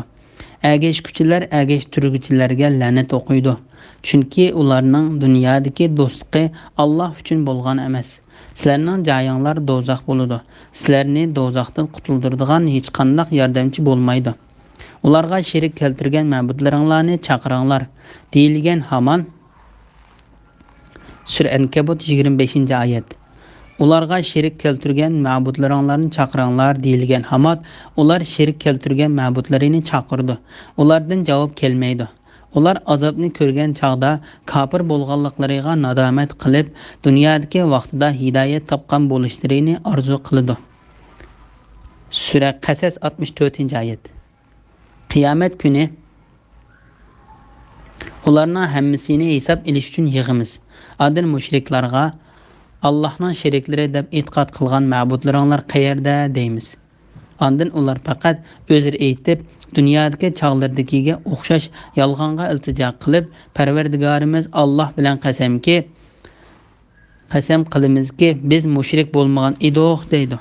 Agashtirguchilarga la'nat o'qiydi. Chunki ularning dunyodagi do'stligi Alloh uchun bo'lgan emas. Sizlarning joyinglar do'zax bo'ladi. Sizlarni do'zaxdan qutuldiradigan hech qanday yordamchi bo'lmaydi. Ularga şerik keltirgen ma'budlaringlarni chaqiringlar deyilgan hamon Sura Ankabut 25-oyat. Ularga şerik keltirgen ma'budlaringlarni chaqiringlar deyilgan hamon ular şerik keltirgen ma'budlarini chaqirdi. Ulardan javob kelmaydi. Ular azobni ko'rgan chaqda kafir bo'lganliklariga nadomat qilib, dunyodagi vaqtida hidoyat topgan bo'lishlarini orzu qiladi. Sura Qasas 64-oyat. Qiyomat kuni ularning hammasini hisob ilish uchun yig'imiz. Adil mushriklarga Allohning sheriklari deb e'tiqod qilgan ma'budlaringlar qayerda deymiz. Ondan ular faqat o'zlari aytib, dunyodagi chog'lardagiga o'xshash yolg'onga iltijo qilib, Parvardigorimiz Alloh bilan qasam qilamizki, biz mushrik bo'lmagan edik deydi.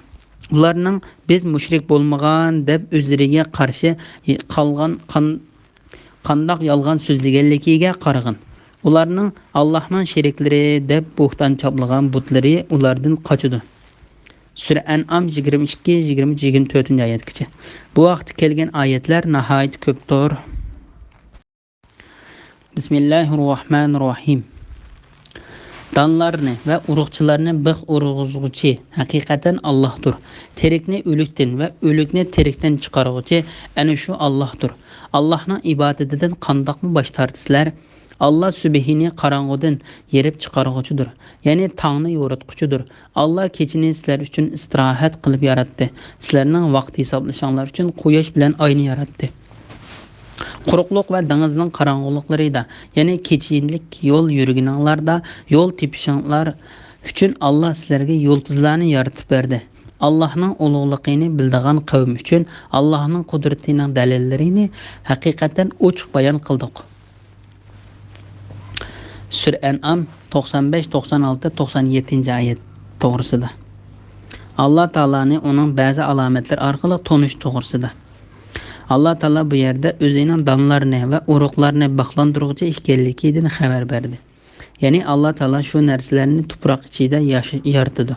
Ularning biz mushrik bo'lmagan deb o'zlariga qarshi qolgan qandoq yolg'on so'zlaganligiga qarag'in. Ularning Allohning sheriklari deb bo'xton choplagan butlari ulardan qochadi. Sura An'am 22-24-oyatgacha. Bu vaqtda kelgan oyatlar nihoyat ko'pdir. Bismillahirrohmanirrohim. Danlarni va urug'chilarni big' urug'izg'uchi haqiqatan Allohdir. Terikni o'likdan va o'likni terikdan chiqarg'uchi ana shu Allohdir. Allohning ibodatidan qandoqmi bosh tortisizlar? Allah subhini qarong'udan yerib chiqarg'uchidir. Ya'ni tongni yo'ritquchidir. Allah kechini sizlar uchun istirohat qilib yaratdi. Sizlarning vaqt hisoblashinglar uchun quyosh bilan oyni yaratdi. Quruqliq va dengizning qorong'uliqlarida, ya'ni kechinlik yo'l yurganinglarda yo'l tepishinglar uchun Allah sizlarga yulduzlarni yaratib berdi. Allohning ulug'ligini bildigan qavm uchun Allohning qudratining dalillarini haqiqatan ochiq bayon qildik. Sura An'am 95, 96, 97-oyat to'g'risida. Allah Taolani uning ba'zi alomatlar orqali tonish to'g'risida. Allah Taolo bu yerda o'zining donlarini va urug'larni baxtlantiruvchi ekanligidan xabar berdi. Ya'ni Allah Taolo shu narsalarni tuproq ichida yaratdi.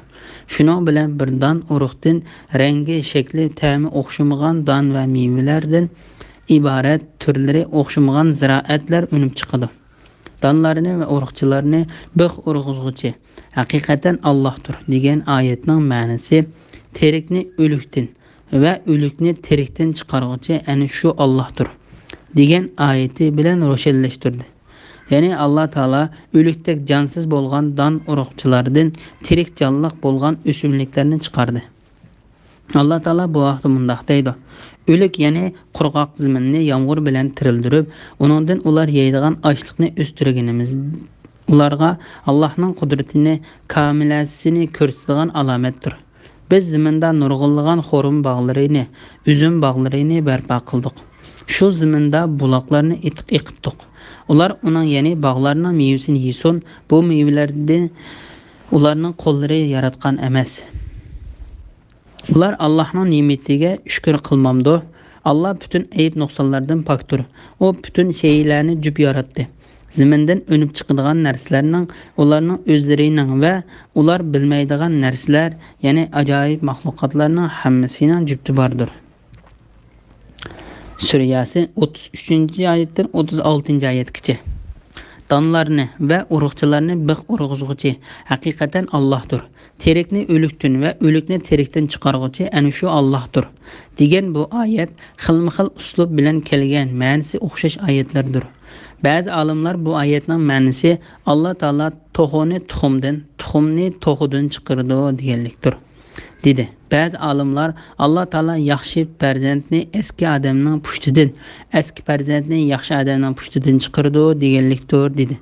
Shuning bilan bir don urug'dan rangi, shakli, ta'mi o'xshamagan don va mevalardan iborat turlari o'xshamagan ziroatlar unib chiqadi. Donlarini va urug'chilarni big' urug'izg'uchi haqiqatan Allohdir degan oyatning ma'nosi terikni o'likdan va o'likni terikdan chiqarg'uchi ana shu Allohdir degan oyati bilan ro'shanlashtirdi. Ya'ni Allah Taolo o'likdek jonsiz bo'lgan don urug'chilardan tirik jonliq bo'lgan o'simliklarni chiqardi. Allah Taolo bu vaqtda mundoq deydi: O'lik ya'ni qurg'oq zaminni yomg'ir bilan tirildirib, uningdan ular yeydigan ochliqni o'stirganimiz ularga Allohning qudratini, kamilasini ko'rsatadigan alomatdir. Biz zaminda nurg'unlagan xo'rum bog'larini, uzum bog'larini barpo qildik. Shu zaminda buloqlarni iqitdik. Ular uning ya'ni bog'larning mevasini yesin, bu mevalarni ularning qo'llari yaratgan emas. Ular Allohning ne'matiga shukr qilmamdi. Allah bütün ayib nuqsonlardan pokdir. O bütün şeylarni jub yaratdi. Zamindan o'nib chiqadigan narsalarning ularning o'zlarining va ular bilmaydigan narsalar, ya'ni ajoyib mahluqotlarning hammasining jubti bordir. Surasi 33-oyatdan 36-oyatgacha. Donlarni va urug'chilarni big' urug'izg'uchi haqiqatan Allohdir. Terikni o'likdan va o'likni terikdan chiqarg'uchi ana shu Allohdir degan bu oyat xilma-xil uslub bilan kelgan ma'nosi o'xshash oyatlardir. Ba'zi olimlar bu oyatning ma'nosi Alloh taolo to'g'oni tuxumdan, tuxumni to'g'idan chiqardi deganlikdir dedi. Ba'zi olimlar Alloh taolo yaxshi farzandni eski odamning pushtidan, eski farzandni yaxshi odamning pushtidan chiqardi deganlikdir dedi.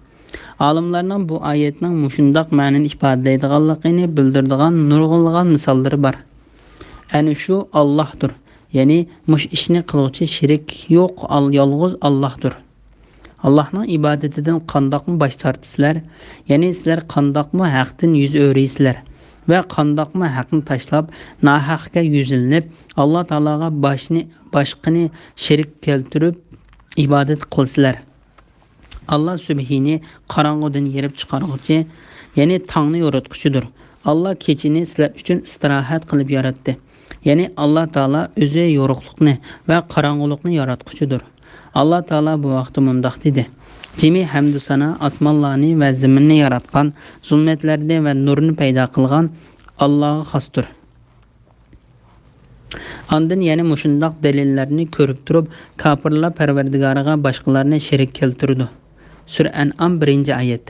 Olimlarning bu oyatning mushundoq ma'noni ifodalaydiganligini bildiradigan nurg'unlagan misollari bor. Ana shu Allohdir. Ya'ni mush ishni qiluvchi shirik yo'q, yolg'iz Allohdir. Allohning ibodatidan qandoqmi bosh tortisizlar? Ya'ni sizlar qandoqmi haqdan yuz o'raysizlar va qandoqmi haqni tashlab nohaqga yuzilinib Alloh taologa boshqani shirik keltirib ibodat qilsizlar. Allah subhini qorong'udan yerib chiqarg'uchi, ya'ni tongni yo'ritquchidir. Allah kechini sizlar uchun istirohat qilib yaratdi. Yani Allah Taala özü yoruqluqni və qarangılıqni yaratquchidir. Allah Taala bu vaqtda mundaq dedi: "Cimi hamdu sana osmonlarni və zaminni yaratqan, zulmatlarni və nurni paydo qilgan Allohga xosdir." Ondan yana mushundaq dalillarni ko'rib turib, kofirlar Parvardigoriga boshqalarni sherik keltirdi. Sura An'am 1-oyat.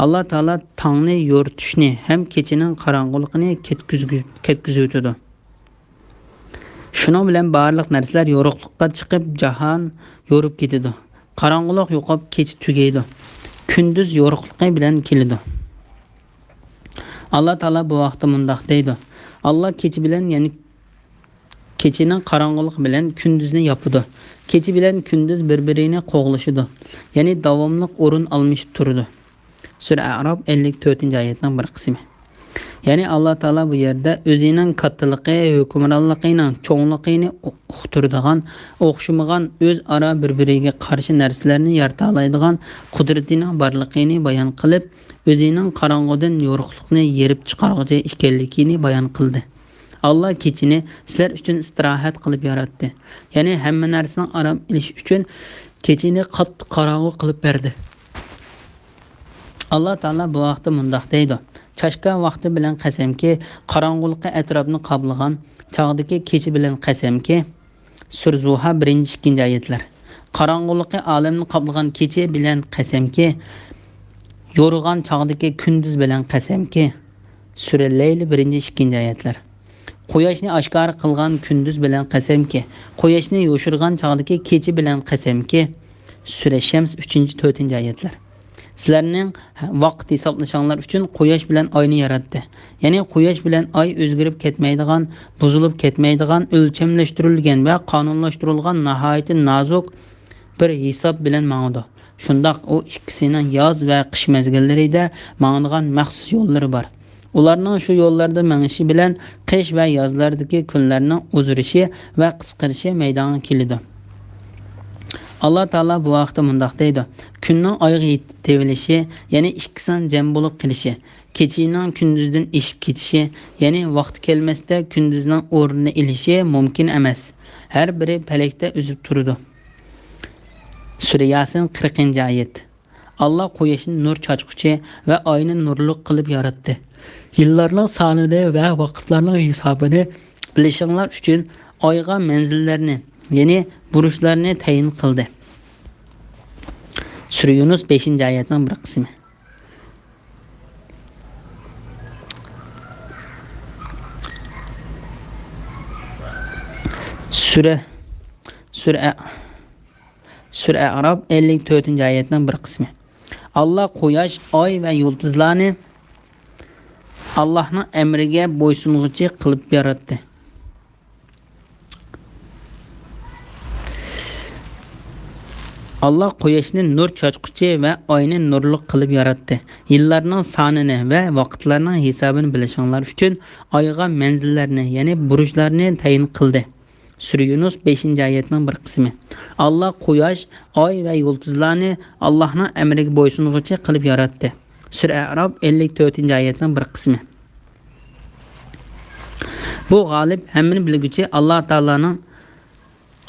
Allah Taala tongni yo'rtishni ham kechining qorong'uligini ketkizuvdi. Shuning bilan barliq narsalar yo'riqlikqa chiqib, jahon yo'rib ketadi. Qorong'ulik yo'qib, kech tugaydi. Kunduz yo'riqligi bilan keladi. Allah Taala bu vaqtda mundaq deydi: Allah kechi bilan, ya'ni kechining qorong'uligi bilan kunduzni yopadi. Kechi bilan kunduz bir-birini qo'g'lashidi. Ya'ni davomli o'rin almishib turdi. Sura A'rof 54-oyatning bir qismi. Ya'ni Allah Taala bu yerda o'zining kattaligi, hukmronligining cho'ngligini uqtiradigan, o'xshamagan, o'z ara bir-biriga qarshi narsalarni yarata oladigan qudratining borligini bayon qilib, o'zining qorong'udan yo'riqlikni yerib chiqarg'uchi ekanligini bayon qildi. Allah kechini sizlar uchun istirohat qilib yaratdi. Ya'ni hamma narsani aram ilish uchun kechini qattiq qorong'u qilib berdi. Allah Taala bu vaqtda mundaq deydi: Chashka vaqti bilan qasamki, qorong'ulikqa atrofni qoplagan, chog'dagi kechi bilan qasamki. Sur Zuha 1-2-oyatlar. Qorong'ulikqa olamni qoplagan kechi bilan qasamki, yo'rg'an chog'dagi kunduz bilan qasamki. Sura Layl 1-2-oyatlar. Quyoshni oshkor qilgan kunduz bilan qasamki, quyoshni yo'shirgan chog'dagi kechi bilan qasamki. Sura Shams 3-4-oyatlar. Sizlarning vaqt hisoblashinglar uchun quyosh bilan oyni yaratdi. Ya'ni quyosh bilan oy o'zgarib ketmaydigan, buzilib ketmaydigan, o'lchamlashtirilgan va qonunlashtirilgan nihoyat nozuk bir hisob bilan ma'noda. Shundaq u ikkisining yoz va qish mezgillarida ma'nogan maxsus yo'llari bor. Ularning shu yo'llarda ma'nishi bilan qish va yozlardagi kunlarning uzirishi va qisqarishi maydonga keladi. Allah Taala bu vaqtda mundaq deydi: Kunning oyga tevilishi, ya'ni ikkisining jam bo'lib qilishi, kechining kunduzdan eshib ketishi, ya'ni vaqt kelmasda kunduzning o'rnini elishi mumkin emas. Har biri falakda o'zib turadi. Sura Yasin 40-oyat. Allah quyoshni nur chaqquchi va oyni nurli qilib yaratdi. Yillarning sonini va vaqtlarning hisobini bilishinglar uchun oyga manzillarni, ya'ni burishlarni tayin qildi. Sura Yunus 5-oyatning bir qismi. Sura A'rof 54-oyatning bir qismi. Allah quyosh, oy va yulduzlarni Allohning amriga bo'ysung'uchi qilib yaratdi. Allah quyoshni nur chaqquchi va oyni nurli qilib yaratdi. Yillarning sonini va vaqtlarning hisobini bilishinglar uchun oyga manzillarni, ya'ni burishlarni tayin qildi. Sura Yunus 5-oyatning bir qismi. Allah quyosh, oy va yulduzlarni Allohning amriga bo'ysung'uchi qilib yaratdi. Sura A'rof 54-oyatning bir qismi. Bu g'olib hamma bilguchi Allah Taolaning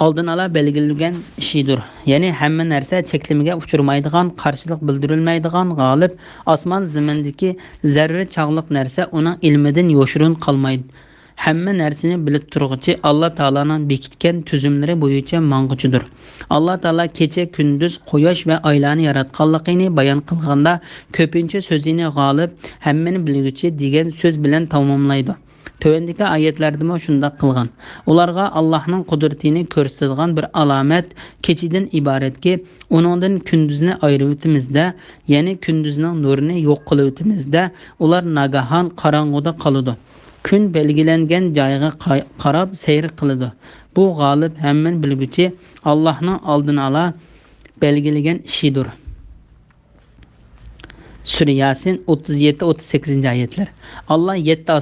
oldin ola belgilangan ishidir. Ya'ni hamma narsa cheklimiga uchirmaydigan, qarshilik bildirilmaydigan g'olib, osmon zimindagi zarra chog'liq narsa uning ilmidan yo'shirin qolmaydi. Hamma narsani bilib turg'uchi Allah Taolaning bekitgan tuzumlari bo'yicha mang'uchidir. Allah Taala kecha, kunduz, quyosh va oylarni yaratganligini bayon qilganda ko'pincha so'zini g'olib, hammani bilguchi degan so'z bilan tamomlaydi. Tövendeki ayetlarda mı şunda qilgan. Ularga Allah'ның qudretini ko'rsatadigan bir alamet keçiden ibaret ki, onundan kunduzni ayırıvıtımızda, yani kunduzning nurini yo'q qiluvimizda, ular nagahan qarang'uda qoladi. Kun belgilangan joyga qarab seyr qiladi. Bu g'olib hamman bilguchi Allohning oldin ola belgilagan ishidir. Sura Yasin 37-38-oyatlar. Allah 7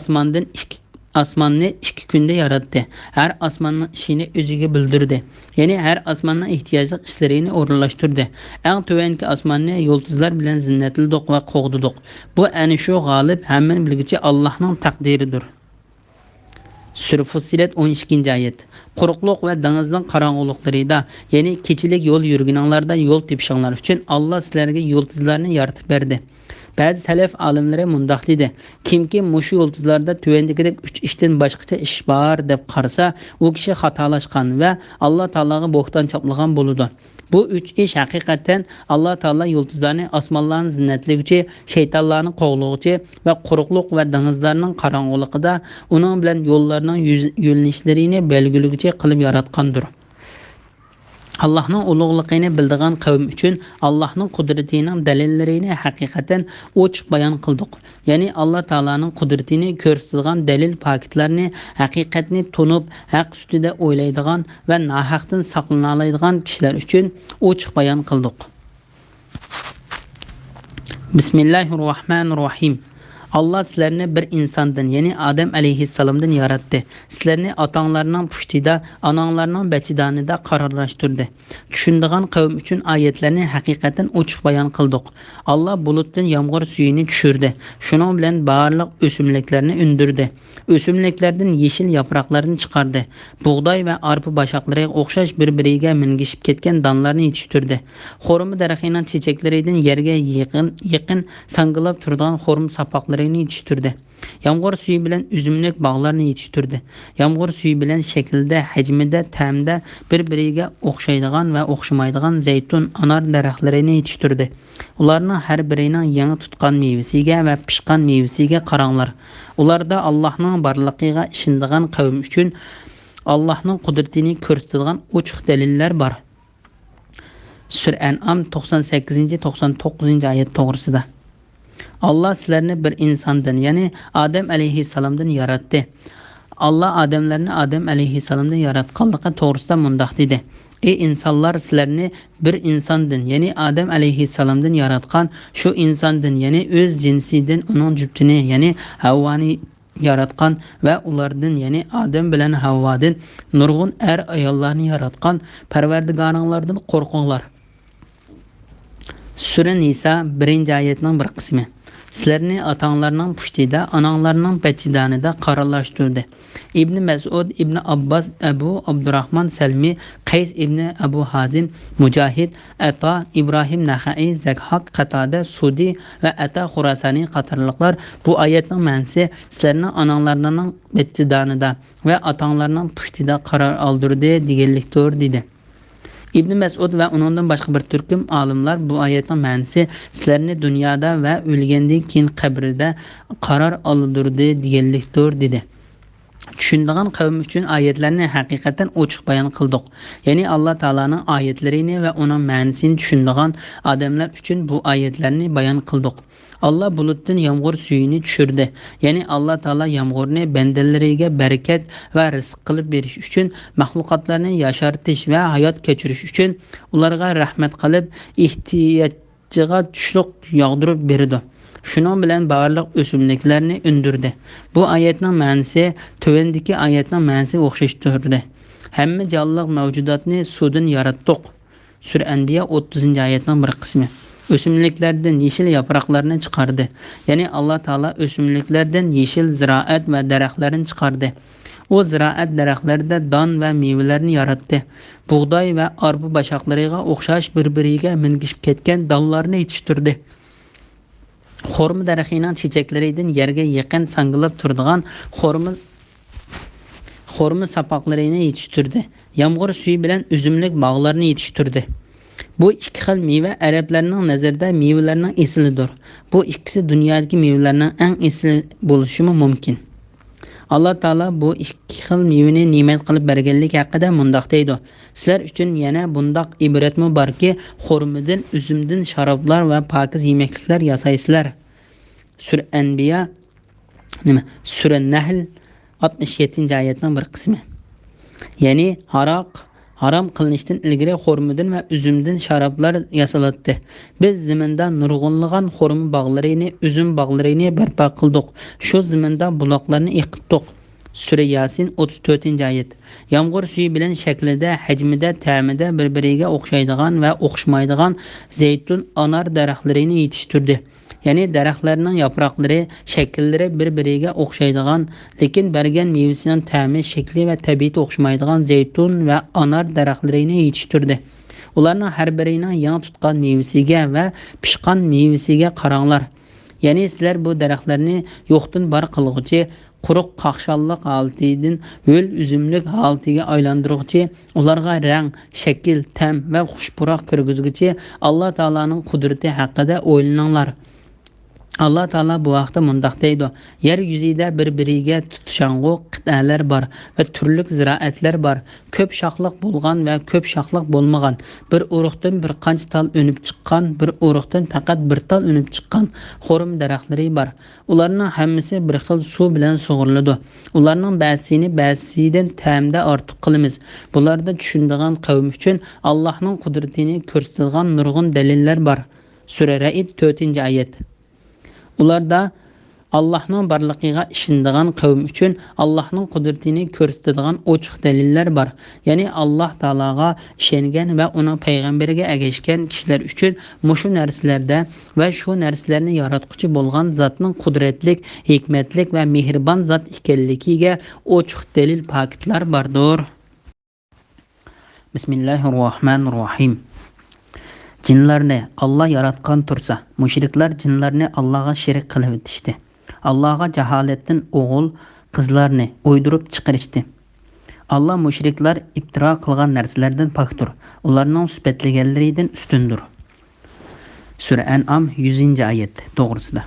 osmonni 2 kunda yaratdi. Her osmonning ishini o'ziga bildirdi. Ya'ni her osmonning ehtiyojli ishlarini o'rinlashtirdi. Eng tuvanki osmonni yulduzlar bilan zinnatlidik va qo'g'didik. Bu ana shu g'olib hamman bilguchi Allohning taqdiridir. Sura Fussilet 12. ayet. Quruqluq va dengizning qorong'uliqlarida, ya'ni kechilik yo'l yurganinglarda yo'l tepishinglar uchun Alloh sizlarga yulduzlarni yaratib berdi. Ba'zi salaf olimlari mundaq dedi: kimki mushu yulduzlarda tuvandagidek 3 ishdan boshqacha ish bor deb qarasa, u kishi xatolashgan va Alloh taologa bo'xton choplagan bo'ladi. Bu 3 ish haqiqatan Alloh taolo yulduzlarni osmonlarni zinnatlaguvchi, shaytonlarni qo'g'lovchi va quruqliq va dengizlarning qorong'uligida uning bilan yo'llarning yo'linishlarini belgilaguvchi qilib yaratgandir. Allah'ның ulug'ligini bildigan qavm uchun Allah'ның qudratining dalillarini haqiqatan ochiq bayon qildik. Ya'ni Alloh taolaning qudratini ko'rsatadigan dalil paketlarni haqiqatni tunib, haq ustida o'ylaydigan va nohaqdan saqlana oladigan kishilar uchun ochiq bayon qildik. Bismillahirrohmanirrohim. Allah sizlarni bir insondan, ya'ni Adem alayhissalomdan yaratdi. Sizlarni otanglarning pushtida, onanglarning bachidanida qarorlashtirdi. Tushundigan qavm uchun oyatlarni haqiqatan ochiq bayon qildik. Allah bulutdan yomg'ir suyini tushirdi. Shuning bilan barliq o'simliklarni undirdi. O'simliklardan yeshil yaproqlarni chiqardi. Bug'doy va arpa bashaqlariga o'xshash bir-biriga mingishib ketgan donlarni yetishtirdi. Xurmo daraxining chechaklaridan yerga yaqin sangilab turgan xurmo sapoqlari yetishtirdi. Yomg'ir suvi bilan uzumlik bog'larni yetishtirdi. Yomg'ir suvi bilan shaklda, hajmida, ta'mda bir-biriga o'xshaydigan va o'xshamaydigan zaytun, anor daraxtlarini yetishtirdi. Ularning har birining yangi tutgan mevasiga va pishgan mevasiga qaranglar. Ularda Allohning borligiga ishonadigan qavm uchun Allohning qudratini ko'rsatadigan ochiq dalillar bor. Sura An'am 98-99 oyat to'g'risida. Allah sizlarni bir insondan, ya'ni Adem alayhissalomdan yaratdi. Allah odamlarni Adem alayhissalomdan yaratganligi to'g'risida mundaq dedi: ey insonlar, sizlarni bir insondan, ya'ni Adem alayhissalomdan yaratgan shu insondan, ya'ni o'z jinsidan uning juftini, ya'ni Havvoni yaratgan va ulardan, ya'ni Adem bilan Havvodan nurg'un ayollarni yaratgan Parvardigoringlardan qo'rqinglar. Sura Nisa 1-oyatning bir qismi. Sizlarni otanglarning pushtida, onanglarning bachidanida qarorlashtirdi. Ibn Mas'ud, Ibn Abbas, Abu Abdurrahman Salmi, Qays ibn Abu Hazim, Mujahid, Ata, Ibrahim Naxai, Zakhaq, Qatada, Sudi va Ata Xurasani qatorliqlar bu oyatning ma'nosi sizlarni onanglarning bachidanida va otanglarning pushtida qaror oldirdi deganlikdir dedi. İbn Mas'ud va uningdan boshqa bir turkum olimlar bu oyatning ma'nosi sizlarni dunyoda va o'lgandan keyin qabrda qaror oldirdi deganlikdir dedi. Tushundigan qavm uchun oyatlarni haqiqatan ochiq bayon qildik. Ya'ni Alloh taolaning oyatlarini va uning ma'nosini tushundigan odamlar uchun bu oyatlarni bayon qildik. Allah bulutdan yomg'ir suyini tushirdi. Ya'ni Alloh taolo yomg'irni bandalariga barakat va rizq qilib berish uchun, mahluqotlarni yashartish va hayot kechirish uchun ularga rahmat qilib, ehtiyojiga tushliq yog'dirib berdi. Shuning bilan barliq o'simliklarni undirdi. Bu oyatning ma'nosi tuvandagi oyatning ma'nosiga o'xshashtirdi. Hamma jonliq mavjudotni suvdan yaratdik. Sura Anbiya 30-oyatning bir qismi. O'simliklardan yeshil yaproqlarni chiqardi. Ya'ni Alloh taolo o'simliklardan yeshil ziroat va daraxtlarni chiqardi. U ziroat daraxtlarida don va mevalarni yaratdi. Bug'doy va arpa bashaqlariga o'xshash bir-biriga mingishib ketgan donlarni yetishtirdi. Xurmo daraxining chechaklaridan yerga yaqin sangilib turadigan xurmo sapoqlarini yetishtirdi. Yomg'ir suvi bilan uzumlik bog'larni yetishtirdi. Bu ikki xil meva arablarning nazarida mevalarning aslidir. Bu ikkisi dunyodagi mevalarning eng asli bo'lishi mumkin. Alloh taolo bu ikki xil mevani ne'mat qilib berganlik haqida mundaq deydi: sizlar uchun yana bundoq ibratmi borki, xurmodan, uzumdan sharoblar va pokiz yemekliklar yasaysizlar. Sura Anbiya Sura Nahl 67-oyatning bir qismi. Ya'ni harom qilinishdan ilgari xurmodan va uzumdan sharoblar yasalatdi. Biz zaminda nurg'unlagan xurmo bog'larini, uzum bog'larini barpo qildik. Shu zaminda buloqlarni iqitdik. Sura Yasin 34-oyat. Yağmur suyu bilan shaklida, hajmida, ta'mida bir-biriga o'xshaydigan va o'xshamaydigan zaytun, anar daraxtlarini yetishtirdi. Ya'ni daraxtlarning yaproqlari, shakllari bir-biriga o'xshaydigan, lekin bergan mevasining ta'mi, shakli va tabiati o'xshamaydigan zaytun va anar daraxtlarini yetishtirdi. Ularning har birining yangi tutgan mevasiga va pishgan mevasiga qaranglar. Ya'ni sizlar bu daraxtlarni yo'qdan bar qilg'uchi, quruq qaqshalliq holatidan ho'l uzumlik holatiga aylantirg'uchi, ularga rang, shakl, ta'm va xushpuroq kirgizguchi Alloh taolaning qudrati haqida o'ylaninglar. Allah Taala bu vaqtda mundaq deydi: Yer yuzida bir-biriga tutishang'u qit'alar bor va turli ziroatlar bor. Ko'p shoxliq bo'lgan va ko'p shoxliq bo'lmagan. Bir urug'dan bir qancha tal unib chiqqan, bir urug'dan faqat bir tal unib chiqqan xo'rim daraxtlari bor. Ularning hammasi bir xil suv bilan sug'uriladi. Ularning ba'zisini ba'zisidan ta'mda ortiq qilamiz. Bularda tushunadigan qavm uchun Allohning qudratini ko'rsatadigan nurg'un dalillar bor. Sura Ra'd 4-oyat. Ularda Allohning barligiga ishonadigan qavm uchun Allohning qudratini ko'rsatadigan ochiq dalillar bor. Ya'ni Alloh taologa ishongan va uning payg'ambariga ergashgan kishilar uchun mushu narsalarda va shu narsalarni yaratquchi bo'lgan zotning qudratlik, hikmatlik va mehribon zot ekanligiga ochiq dalil paketlar bordir. Bismillahirrohmanirrohim. Jinlarni Allah yaratgan tursa, mushriklar jinlarni Allah'a şerik qilib etishdi. Allah'a jaholatdan o'g'il, qizlarni o'ydirib chiqarishdi. Allah mushriklar iftiro qilgan narsalardan pokdir. Ularning sifatlaganlaridan ustundir. Sura An'am 100-oyat to'g'risida.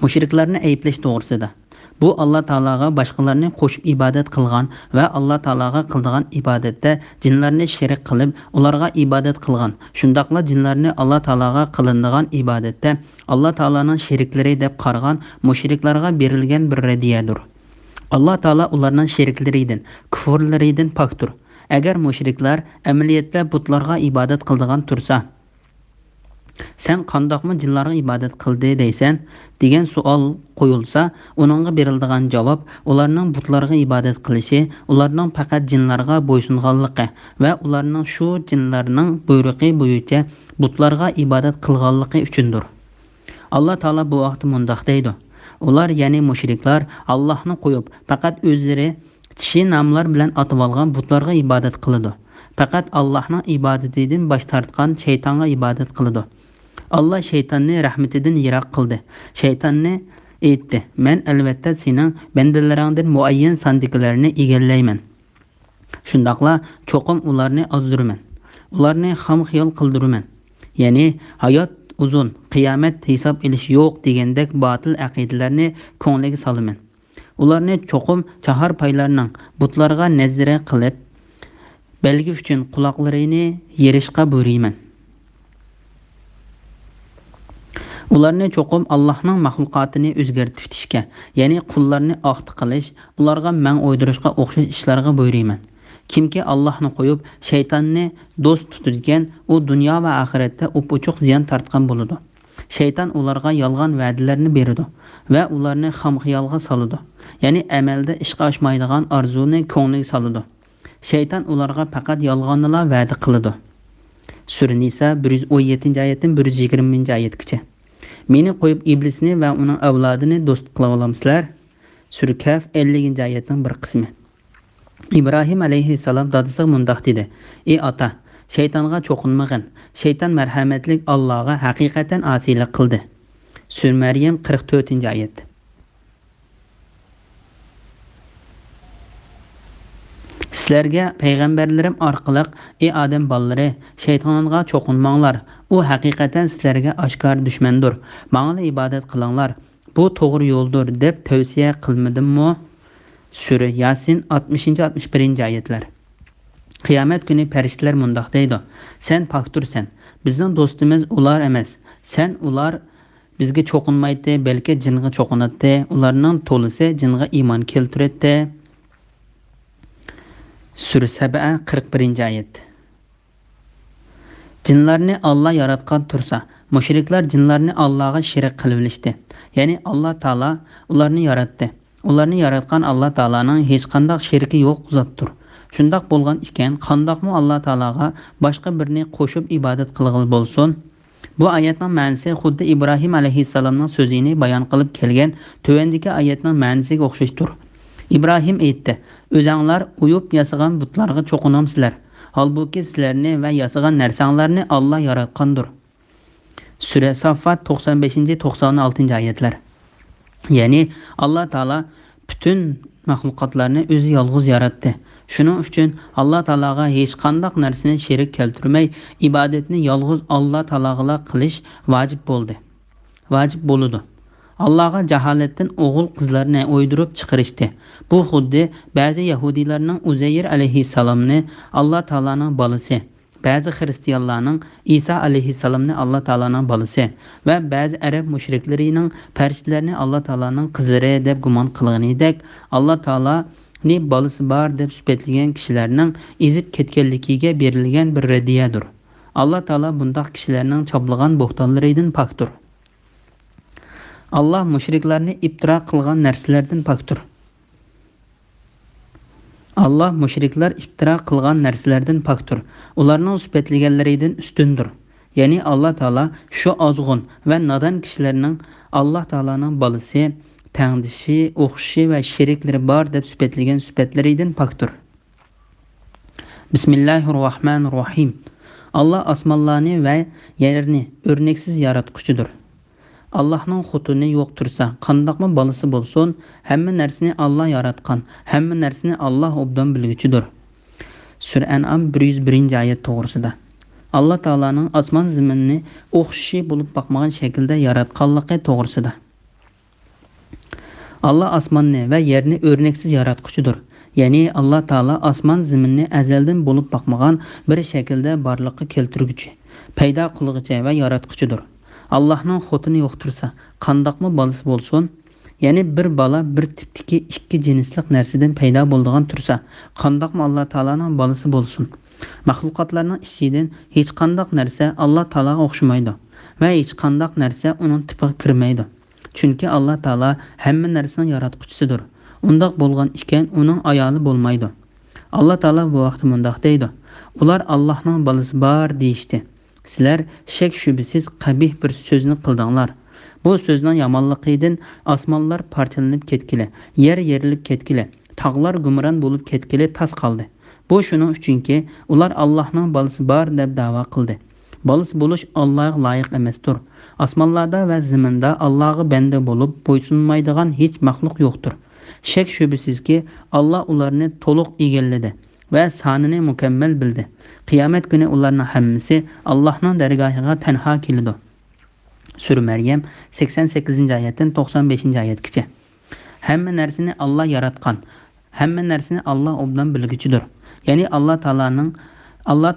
Mushriklarni ayblash to'g'risida. Bu Allah Taolaga boshqalarni qo'shib ibodat qilgan va Allah Taolaga qildigan ibodatda jinlarni sherik qilib, ularga ibodat qilgan. Shundaqla jinlarni Allah Taolaga qilinadigan ibodatda Allah Taolaning sheriklari deb qaragan mushriklarga berilgan bir radiyadir. Allah Taolo ularning sheriklaridan, kufrlaridan pokdir. Agar mushriklar amaliyotda butlarga ibodat qildigan tursa, sen qandoqmi jinlarga ibodat qildi deysan degan savol qo'yilsa, uningga beriladigan javob ularning butlarga ibodat qilishi, ularning faqat jinlarga bo'ysunganligi va ularning shu jinlarning buyrug'i bo'yicha butlarga ibodat qilganligi uchundir. Alloh taolo bu vaqtda mundaq deydi: ular ya'ni mushriklar Allohni qo'yib faqat o'zlari kishi nomlar bilan atib olgan butlarga ibodat qiladi. Faqat Allohning ibodatidan bosh tortgan shaytonga ibodat qiladi. Allah şeytanni rahmetidan yiroq qildi. Shaytonni aytdi: "Men albatta sening bandalaringdan muayyan sandiqlarni egallayman. Shundaqla cho'qim ularni ozdiraman. Ularni ham xiyol qildiraman. Ya'ni hayot uzun, qiyomat hisob elish yo'q degandek botil aqidalarni ko'ngliga solaman. Ularni cho'qim chahar paylarning butlarga nazara qilib, belgi uchun quloqlarini yerishga buyurayman. Ularni cho'qim Allohning maxluqotini o'zgartirishga, ya'ni qullarni oqti qilish, ularga man o'ydirishga o'xshash ishlarga buyurayman. Kimki Allohni qo'yib shaytonni do'st tutadigan, u dunyo va oxiratda upuchuq ziyon tortgan bo'ladi. Shayton ularga yolg'on va'dalarni beradi va ularni xomxiyolga soladi. Ya'ni amalda ishga oshmaydigan orzuni ko'ngliga soladi. Shayton ularga faqat yolg'onni va'da qiladi. Sura Nisa 117-oyatdan 120-oyatgacha. Meni qo'yib iblisni va uning avlodini do'st qila olamsizlar? Sura Kaf 50-oyatning bir qismi. İbrahim alayhissalom dadasiga mundaq dedi: "Ey ota, shaytonga cho'qinmag'in. Shayton marhamatlik Allohga haqiqatan osiylik qildi." Sura Maryam 44-oyat. Sizlarga payg'ambarlarim orqali: "Ey odam bolalari, shaytonga cho'qinmanglar. U haqiqatan sizlarga oshkor dushmandir. Menga ibodat qilinglar. Bu to'g'ri yo'ldir" deb tavsiya qilmadimmi? Sura Yasin 60-61-oyatlar. Qiyomat kuni farishtalar mundaq deydi: "Sen poktursan. Bizning do'stimiz ular emas. Sen ular bizga cho'qinmaydi, balki jinga cho'qinadi. Ularning to'lisi jinga iymon keltiradi." Sura Saba 41-oyat. Jinlarni Allah yaratgan tursa, mushriklar jinlarni Allohga sherik qilib olishdi. Ya'ni Alloh taolo ularni yaratdi. Ularni yaratgan Allah Taala'nın hech qanday şeriki yo'q zotdir. Shundaq bo'lgan ekan, qandoqmi Allah Taala'ga boshqa birini qo'shib ibodat qilg'il bo'lsin? Bu oyatning ma'nosi xuddi Ibrohim alayhissalomning so'zini bayon qilib kelgan tövendagi oyatning ma'nosiga o'xshashdir. Ibrohim aytdi: "O'zinglar uyub yasagan butlarga cho'qinamsizlar. Halbuki sizlarni va yasagan narsanglarni Allah yaratgandir." Sura Saffat 95-96 oyatlar. Ya'ni Allah Taala bütün mahluqotlarni o'zi yolg'iz yaratdi. Shuning uchun Allah Taalaga hech qanday narsani sherik keltirmay, ibodatni yolg'iz Allah Taalaga qilish vojib bo'ldi. Vojib bo'ladi. Allah'a jaholatdan o'g'il qizlarni o'ydirib chiqarishdi. Bu xuddi ba'zi yahudiylarning Uzayr alayhissalomni Allah Taalaning bolasi, ba'zi xristianlarning Isa alayhissalomni Allah Taalaning bolasi va ba'zi arab mushriklarining farishtalarni Allah Taalaning qizlari deb gumon qilganidek, Allah Taala ni bolasi bor deb sifatlagan kishilarning ezib ketganligiga berilgan bir radiyadir. Allah Taala bunday kishilarning choplagan bo'xtonlaridan pokdir. Allah mushriklarni iftira qilgan narsalardan pokdir. Allah mushriklar iftira qilgan narsalardan pokdir. Ularning sifatlaganlaridan ustundir. Ya'ni Allah Taala shu ozg'un va nodon kishilarning Allah Taolaning bolasi, tangdishi, o'xshi va sheriklari bor deb sifatlagan sifatlaridan pokdir. Bismillahirrohmanirrohim. Allah osmonlarni va yerni o'rnaksiz yaratquchidir. Allah'ның xotini yo'q tursa, qandoqmi bolasi bo'lsin, hamma narsani Allah yaratgan, hamma narsani Allah obdan bilguchidir. Sura An'am 101-oyat to'g'risida. Allah Taolaning osmon zaminni o'xshi bo'lib boqmagan shaklda yaratganligi to'g'risida. Allah osmonni va yerni o'rnaksiz yaratquchidir. Ya'ni Allah Taala osmon zaminni azaldan bo'lib boqmagan bir shaklda borliqqa keltirguchi, paydo qilguchi va yaratquchidir. Allah'ның xotini yo'q tursa, qandoqmi bolasi bo'lsin, ya'ni bir bola bir tipdagi ikki jinslik narsadan paydo bo'lgan tursa, qandoqmi Allah Taolaning bolasi bo'lsin. Mahluqotlarning ichidan hech qanday narsa Allah Taolaga o'xshamaydi va hech qanday narsa uning tipiga kirmaydi. Chunki Allah Taala hamma narsaning yaratquchisidir. Undaq bo'lgan ekan, uning ayoli bo'lmaydi. Allah Taala bu vaqtda mundaq deydi: "Ular Allohning bolasi bor deyishdi. Sizlar shak shubisiz qabih bir so'zni qildinglar. Bu so'zning yomonligidan osmonlar parchalanib ketgili, yer yerilib ketgili, tog'lar gumron bo'lib ketgili tas qoldi. Bu shuning uchunki, ular Allohning bolasi bor deb da'vo qildi. Bolasi bo'lish Allohga loyiq emasdir. Osmonlarda va zaminda Allohga banda bo'lib bo'ysunmaydigan hech maxluq yo'qdir. Shak shubisizki, Allah ularni to'liq egalladi va sonini mukammal bildi. Qiyomat kuni ularning hammasi Allohning dargohiga tanho keladi." Sura Maryam 88-oyatdan 95-oyatgacha. Hamma narsani Allah yaratgan, hamma narsani Allah obdan bilguchidir. Ya'ni Allah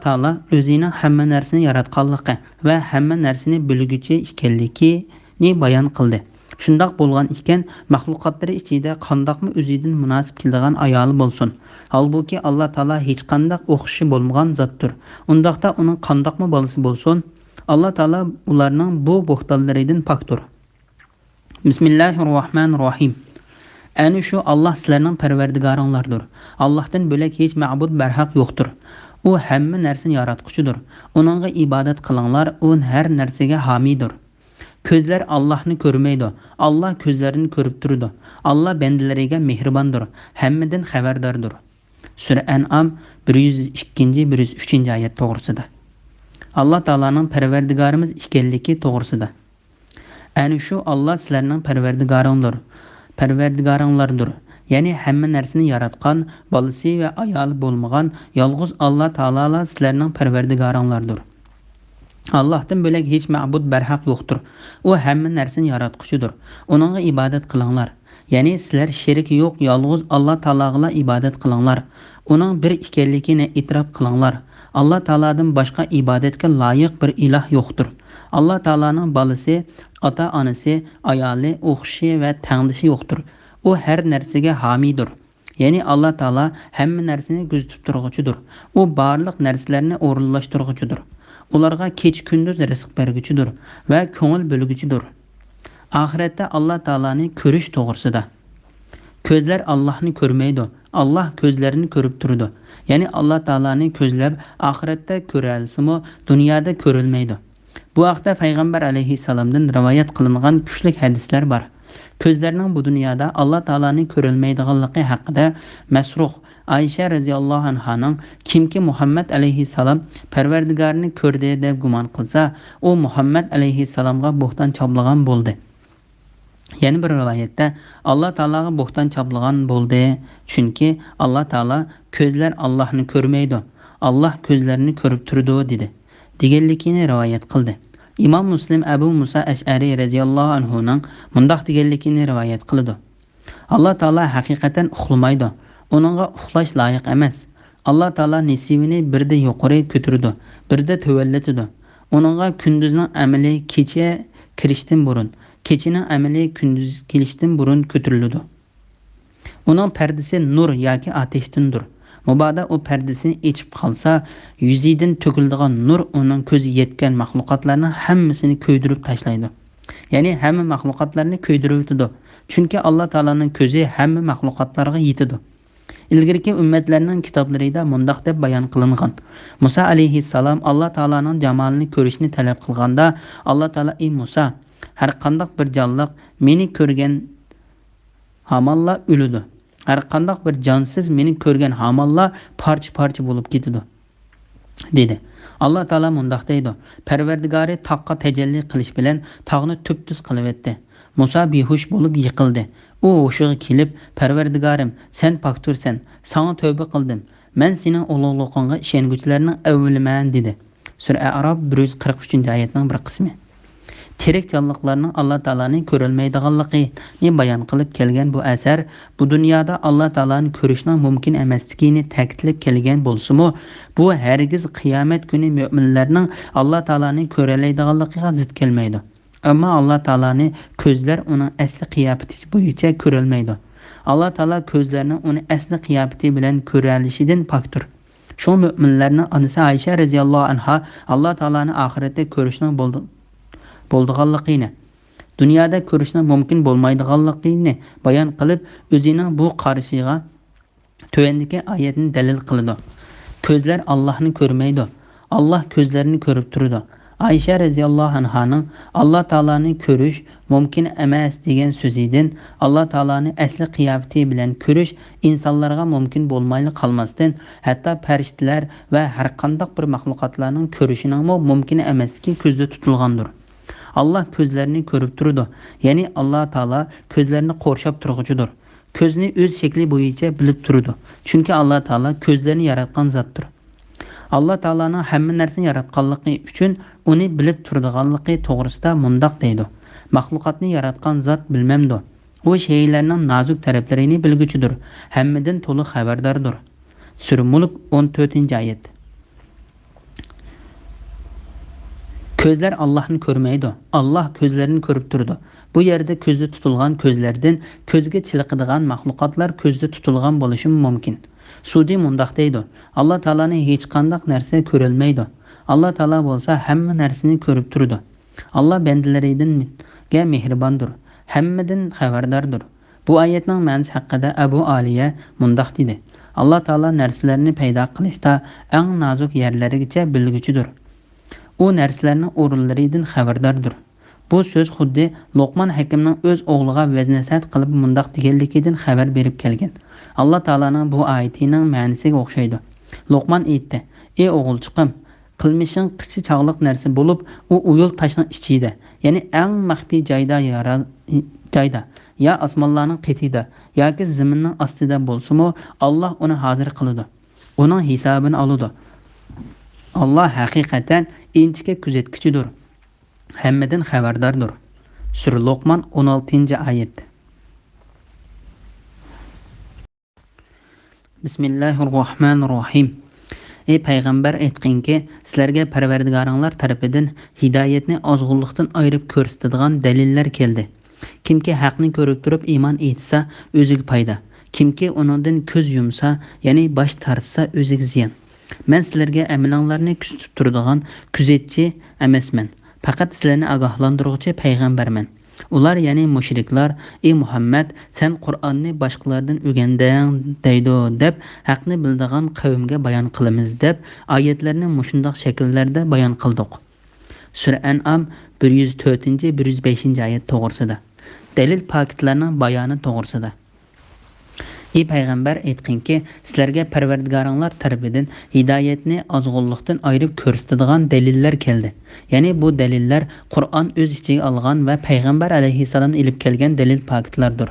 Taala o'zining hamma narsani yaratganligi va hamma narsani bilguchi ekanligini bayon qildi. Shundaq bo'lgan ekan, mahluqotlari ichida qandoqmi o'zidan munosib keladigan ayoli bo'lsin. Halbuki Allah Taala hech qanday o'xshi bo'lmagan zotdir. Undaqda uning qandoqmi bolasi bo'lsin, Allah Taala ularning bu bo'xtonlaridan pokdir. Bismillahirrohmanirrohim. Ana shu Allah sizlarning parvardigoringlardir. Allohdan bo'lak hech ma'bud barhaq yo'qdir. U hamma narsani yaratquchidir. Uningga ibodat qilinglar, u har narsaga homidir. Ko'zlar Allohni ko'rmaydi. Allah ko'zlarini ko'rib turadi. Allah bandalariga mehribondir, hammadan xabardordir. Sura An'am 102-103-oyat to'g'risida. Allah Taolaning parvardigorimiz ekanligi to'g'risida. Ana shu Allah sizlarning parvardigoringlardir. Ya'ni hamma narsani yaratgan, bolasi va ayoli bo'lmagan yolg'iz Allah Taolo sizlarning parvardigoringlardir. Allohdan bo'lak hech ma'bud barhaq yo'qdir. U hamma narsani yaratquchidir. Uningga ibodat qilinglar. Ya'ni sizlar sherik yo'q, yolg'iz Allah Taologa ibodat qilinglar. Uning bir ekanligini e'tirof qilinglar. Allah Taolodan boshqa ibodatga loyiq bir iloh yo'qdir. Allah Taoloning bolasi, ota-onasi, ayoli, o'xshi va tangdishi yo'qdir. U har narsaga homidir. Ya'ni Allah Taolo hamma narsani kuzatib turguchidir. U barliq narsalarni o'rinlashtirguchidir. Ularga kech kunduz rizq berguchidir va ko'ngil bo'lguchidir. Oxiratda Allah Taoloni ko'rish to'g'risida. Ko'zlar Allohni ko'rmaydi. Alloh ko'zlarini ko'rib turadi. Ya'ni Alloh taoloni ko'zlab oxiratda ko'ralsimi, dunyoda ko'rilmaydi. Bu haqda payg'ambar alayhissalomdan rivoyat qilingan kuchli hadislar bor. Ko'zlarning bu dunyoda Alloh taoloni ko'rilmaydiganligi haqida Masruh Aysha radhiyallohu anhaning kimki Muhammad alayhissalom Parvardigorini ko'rdi deb gumon qilsa, u Muhammad alayhissalomga bo'xton choplagan bo'ldi. Yana bir rivoyatda Alloh taolaga bo'xton choplagan bo'ldi, chunki Alloh taolo ko'zlar Allohni ko'rmaydi, Alloh ko'zlarini ko'rib turadi dedi. Deganligini rivoyat qildi. Imom Muslim Abu Musa Ash'ari radhiyallohu anhuning mundaq deganligini rivoyat qildi. Alloh taolo haqiqatan uxlamaydi. Uningga uxlash loyiq emas. Alloh taolo nisibini birda yuqori ko'taradi, birda tuvallatadi. Uningga kunduzning amali kecha kirishdan burun, kechining amali kunduz kelishdan burun ko'tariladi. Uning pardasi nur yoki ateshdandir. Mubada u pardasini echib qolsa, yuzidan to'kiladigan nur uning ko'zi yetgan mahluqotlarning hammasini ko'ydirib tashlaydi. Ya'ni hamma mahluqotlarni ko'ydirib o'tadi. Chunki Alloh taolaning ko'zi hamma mahluqotlarga yetadi. Ilgirki ummatlarning kitoblarida mundaq deb bayon qilingan. Musa alayhissalom Alloh taolaning jamolini ko'rishni talab qilganda, Alloh taolo: "Ey Musa, har qanday bir jonliq meni ko'rgan hamalla o'ladi. Har qanday bir jonsiz meni ko'rgan hamalla parcha-parcha bo'lib ketadi" dedi. Alloh taolo mundaq deydi: "Parvardigori taqqa tajalli qilish bilan tog'ni tubtuz qilib etdi. Musa behush bo'lib yiqildi. U hushiga kelib, Parvardigorim, sen poktursan, sana tövbe qildim. Men sening ulug'lig'ingga ishonguchilarning avvaliman" dedi. Sura A'rof 143-oyatning bir qismi. Tirik jonliqlarning Alloh taolaning ko'rilmaydiganligini bayon qilib kelgan bu asar bu dunyoda Alloh taolani ko'rishning mumkin emasligini ta'kidlab kelgan bo'lsa-mu, bu hargiz qiyomat kuni mu'minlarning Alloh taolani ko'ralaydiganligiga zid kelmaydi. Ammo Alloh taolani ko'zlar uning asli qiyofati bo'yicha ko'rilmaydi. Alloh taolo ko'zlarini uning asli qiyofati bilan ko'ralishidan pokdir. Shu mu'minlarning onasi Aysha radhiyallohu anha Alloh taolani oxiratda ko'rishning bo'ldiganligini, dunyoda ko'rishning mumkin bo'lmaydiganligini bayon qilib, o'zining bu qarashiga tövendagi oyatni dalil qildi. Ko'zlar Allohni ko'rmaydi, Alloh ko'zlarini ko'rib turadi. Aysha radhiyallohu anhaning Alloh taolani ko'rish mumkin emas degan so'zidan Alloh taolani asli qiyofati bilan ko'rish insonlarga mumkin bo'lmayli qolmasdan, hatto farishtalar va har qanday bir mahluqotlarning ko'rishining mumkin emasligi ko'zda tutilgandir. Allah ko'zlarini ko'rib turadi. Ya'ni Alloh taolo ko'zlarini qo'rshab turg'uchidir. Ko'zni o'z shakli bo'yicha bilib turadi. Chunki Alloh taolo ko'zlarini yaratgan zotdir. Alloh taolaning hamma narsani yaratganligi uchun uni bilib turadiganligi to'g'risida mundaq deydi: "Mahluqotni yaratgan zot bilmamdi. U shaylarning nozik taraflarini bilguchidir. Hammadan to'liq xabardordir." Sura Mulk 14-oyat. Ko'zlar Allohni ko'rmaydi. Alloh ko'zlarini ko'rib turadi. Bu yerda ko'zda tutilgan ko'zlardan ko'zga chiliqadigan mahluqotlar ko'zda tutilgan bo'lishi mumkin. Sudi mundaq deydi: Alloh taolaning hech qanday narsa ko'rilmaydi. Alloh taolo bo'lsa hamma narsani ko'rib turadi. Alloh bandalaridan mehribondir, hammadan xabardordir. Bu oyatning ma'nosi haqida Abu Aliya mundaq dedi: Alloh taolo narsalarni paydo qilishda eng nozik yerlarigacha bilguchidir. U narsalarning o'rinlaridan xabardordir. Bu so'z xuddi Luqman hakimning o'z o'g'liga vaznasat qilib mundaq deganligidan xabar berib kelgan. Alloh taolaning bu oyatining ma'nosiga o'xshaydi. Luqman aytdi: "Ey o'g'ilchiqim, qilmishing qichi chog'liq narsa bo'lib, u uyul tashning ichida, ya'ni eng maxfiy joyda, ya osmonlarning qetida yoki zaminning ostida bo'lsa-mu, Alloh uni hozir qiladi. Uning hisobini oladi. Alloh haqiqatan inchika kuzatuvchidir, hammadan xabardordir." Sura Luqman 16-oyat. Bismillahirrohmanirrohim. Ey payg'ambar, aytqinki, sizlarga Parvardigoringlar tarafidan hidoyatni ozg'unlikdan ayirib ko'rsatadigan dalillar keldi. Kimki haqni ko'rib turib iymon etsa, o'ziga foyda. Kimki uningdan ko'z yumsa, ya'ni bosh tortsa, o'ziga ziyon. Men sizlarga amalinglarni kuzatib turadigan kuzatchi emasman. Faqat sizlarni ogohlantiruvchi payg'ambarman. Ular ya'ni mushriklar, ey Muhammad, sen Qur'onni boshqalardan o'rganding deydi deb haqni bildigan qavmga bayon qilamiz deb oyatlarni mushundoq shakllarda bayon qildik. Sura An'am 104-105 oyat to'g'risida. Dalil paketlarning bayoni to'g'risida. Ey payg'ambar aytqinki, sizlarga Parvardigoringlar tarafidan hidoyatni ozg'unlikdan ayirib ko'rsatadigan dalillar keldi. Ya'ni bu dalillar Qur'on o'z ichiga olgan va payg'ambar alayhissalom ilib kelgan dalil paketlardir.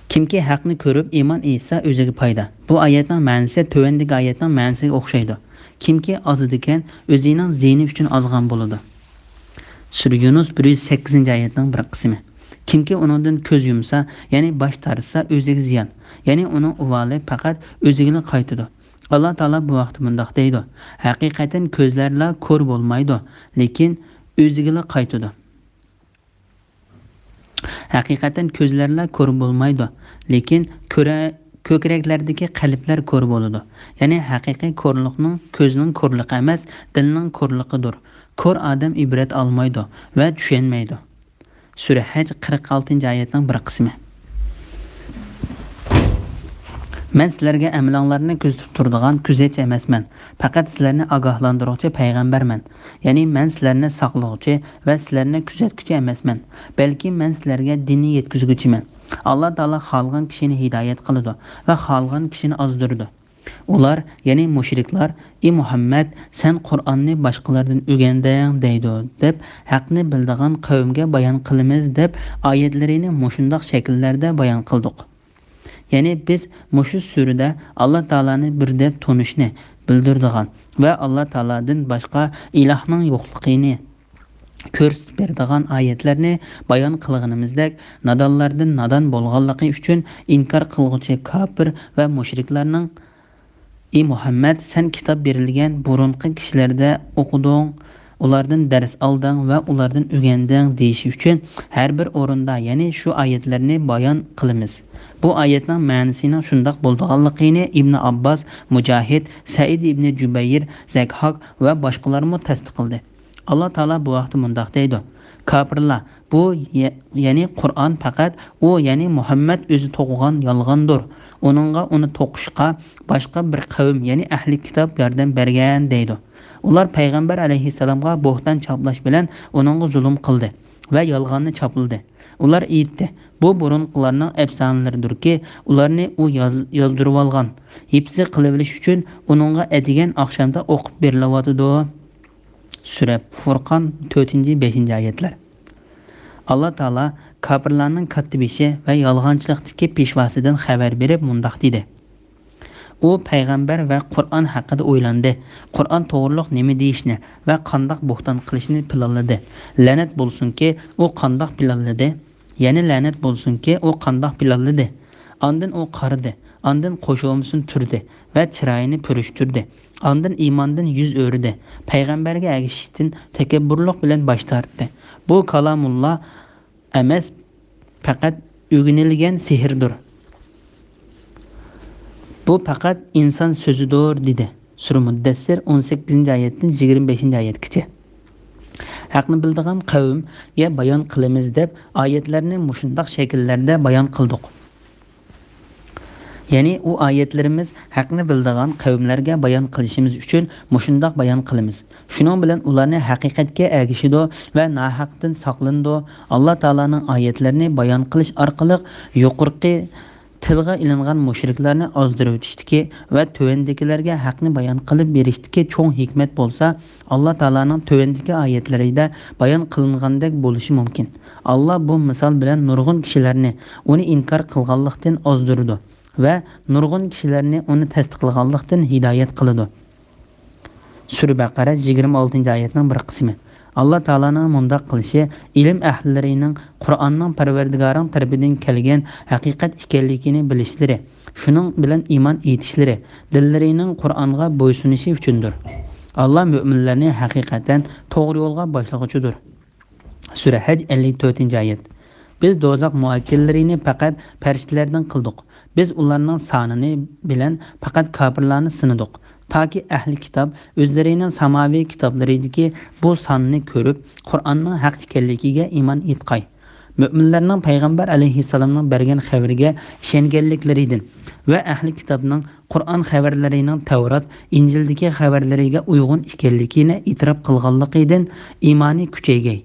Kimki haqni ko'rib iymon etsa o'ziga foyda. Bu oyatning ma'nosi tövendagi oyatning ma'nosiga o'xshaydi. Kimki ozidikan o'zining ziyni uchun ozgan bo'ladi. Sura Yunus 108-oyatning bir qismi. Kimki uningdan ko'z yumsa, ya'ni bosh tarsa o'ziga ziyon. Ya'ni uning uvoli faqat o'ziga qaytadi. Alloh taolo bu vaqtda bundoq deydi: haqiqatan ko'zlarla ko'r bo'lmaydi, lekin o'ziga qaytadi. Haqiqatan ko'zlarla ko'r bo'lmaydi, lekin ko'kraklardagi qalblar ko'r bo'ladi. Ya'ni haqiqiy ko'rlikning ko'zning ko'rligi emas, dilning ko'rligidir. Ko'r odam ibrat olmaydi va tushunmaydi. Sura Haj 46-oyatning bir qismi. Men sizlarga amalinglarni kuzatib turadigan kuzatchi emasman. Faqat sizlarni ogohlantiruvchi payg'ambarman. Ya'ni men sizlarni saqlovchi va sizlarni kuzatuvchi emasman. Balki men sizlarga dinni yetkazuvchiman. Alloh taolo xolgan kishini hidoyat qiladi va xolgan kishini ozdiradi. Ular, ya'ni mushriklar, ey Muhammad, sen Qur'onni boshqalardan o'rganding deydi deb haqni bildigan qavmga bayon qilamiz deb oyatlarini mushundoq shakllarda bayon qildik. Ya'ni biz mushu surada Alloh taolani bir deb tunishni bildirdigan va Alloh taoladan boshqa ilohning yo'qligini ko'rsatib beradigan oyatlarni bayon qilganimizdek, nodonlardan nodon bo'lganligi uchun inkor qilguvchi kofir va mushriklarning ey Muhammad, sen kitob berilgan burunqi kishilarda o'qiding, ulardan dars olding va ulardan o'rganding deyish uchun har bir o'rinda, ya'ni shu oyatlarni bayon qilamiz. Bu oyatning ma'nosining shundoq bo'lganligini Ibn Abbos, Mujohid, Said ibn Jubayr, Zakhok va boshqalar tasdiqladi. Alloh taolo bu vaqtda mundoq deydi: kofirlar, bu ya'ni Qur'on faqat u, ya'ni Muhammad o'zi to'qigan yolg'ondir. Onunğa onu to'qishga boshqa bir qavm, ya'ni ahli kitob yordam bergan deydi. Ular payg'ambar alayhissalomga bo'xton choplash bilan onunğa zulm qildi va yolg'onni chopildi. Ular aytdi: bu burunqilarning afsonalaridirki, ularni u yozdirib olgan. Hibsi qilivilish uchun onunğa etigan oqshamda o'qib berilyotdi. Sura Furqon 4-5-oyatlar. Alloh taolo kofirlarning kattibishi va yolg'onchilikdagi peshvasidan xabar berib mundoq dedi: u payg'ambar va Qur'on haqida o'ylandi. Qur'on to'g'riliq nima deyishni va qandoq bo'xton qilishni planladi. La'nat bo'lsinki, u qandoq planladi? Ya'ni la'nat bo'lsinki, u qandoq planladi? Ondan u qaridi, ondan qo'shilmasini turdi va chiroyini purishtirdi. Ondan iymondan yuz o'rdi. Payg'ambarga agishishdan takabburlik bilan bosh tortdi. Bu kalamulloh emas, faqat o'rganilgan sehrdir. Bu faqat inson so'zidir dedi. Sura Muddassir 18-oyatdan 25-oyatgacha. Haqni bildigan qavmga bayon qilamiz deb oyatlarni mushundoq shakllarda bayon qildik. Ya'ni u oyatlarimiz haqni bildigan qavmlarga bayon qilishimiz uchun mushundoq bayon qilamiz. Shuning bilan ularni haqiqatga ergishidi va nohaqdan saqlandi. Alloh taolaning oyatlarini bayon qilish orqali yuqorqi tilga ilingan mushriklarni ozdirib o'tishdiki va tövendikilarga haqni bayon qilib berishdiki cho'ng hikmat bo'lsa, Alloh taolaning tövendiki oyatlarida bayon qilingandek bo'lishi mumkin. Alloh bu misol bilan nurg'un kishilarni uni inkor qilganlikdan ozdirdi va nurg'un kishilarni uni tasdiqlaganlikdan hidoyat qiladi. Sura Baqara 26-oyatning bir qismi. Alloh taolaning mundoq qilishi ilm ahlilarining Qur'onning Parvardigoring tarafidan kelgan haqiqat ekanligini bilishlari, shuning bilan iymon etishlari, dillarining Qur'onga bo'ysunishi uchundir. Alloh mu'minlarni haqiqatan to'g'ri yo'lga boshlag'uchidir. Sura Haj 54-oyat. Biz do'zax muakkillarini faqat farishtalardan qildik. Biz ularning sonini bilan faqat kofirlarni sinadik. Taki ahli kitob o'zlarining samoviy kitoblaridagi bu sonni ko'rib, Qur'onning haq ekanligiga iymon etqay. Mo'minlarning payg'ambar alayhissalomning bergan xabariga ishonganliklaridan va ahli kitobning Qur'on xabarlarining Tavrat, Injildagi xabarlariga uyg'un ekanligini e'tirof qilganligidan iymoni kuchaygay.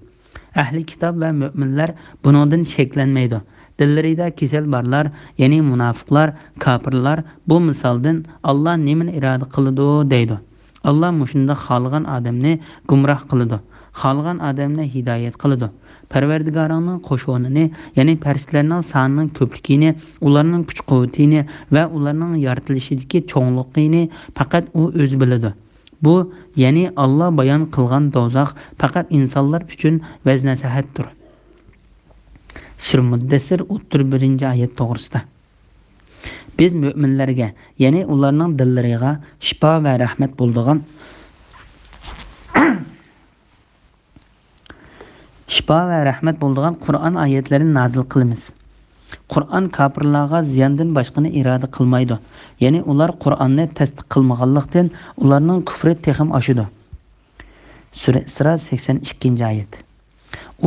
Ahli kitob va mo'minlar buningdan sheklanmaydi. Dillarida kesel barlar, ya'ni munofiqlar, kafirlar bu misoldan Alloh nimani iroda qiladi deydi. Alloh mushunda xolgan odamni gumroh qiladi, xolgan odamni hidoyat qiladi. Parvardigoringning qo'shonini, ya'ni farishtalarning sonining ko'pligini, ularning kuch-quvvatini va ularning yoritilishidagi cho'ngligini faqat u o'zi biladi. Bu, ya'ni Alloh bayon qilgan dozoq faqat insonlar uchun vaz-nasihatdir. Sur Muddessir 31-oyat to'g'risida. Biz mo'minlarga, ya'ni ularning dillariga shifo va rahmat bo'ladigan Qur'on oyatlarini nazil qilamiz. Qur'on kofirlarga ziyondan boshqani iroda qilmaydi. Ya'ni ular Qur'onni tasdiq qilmaganlikdan ularning kufri texim oshidi. Sura Isro 82-oyat.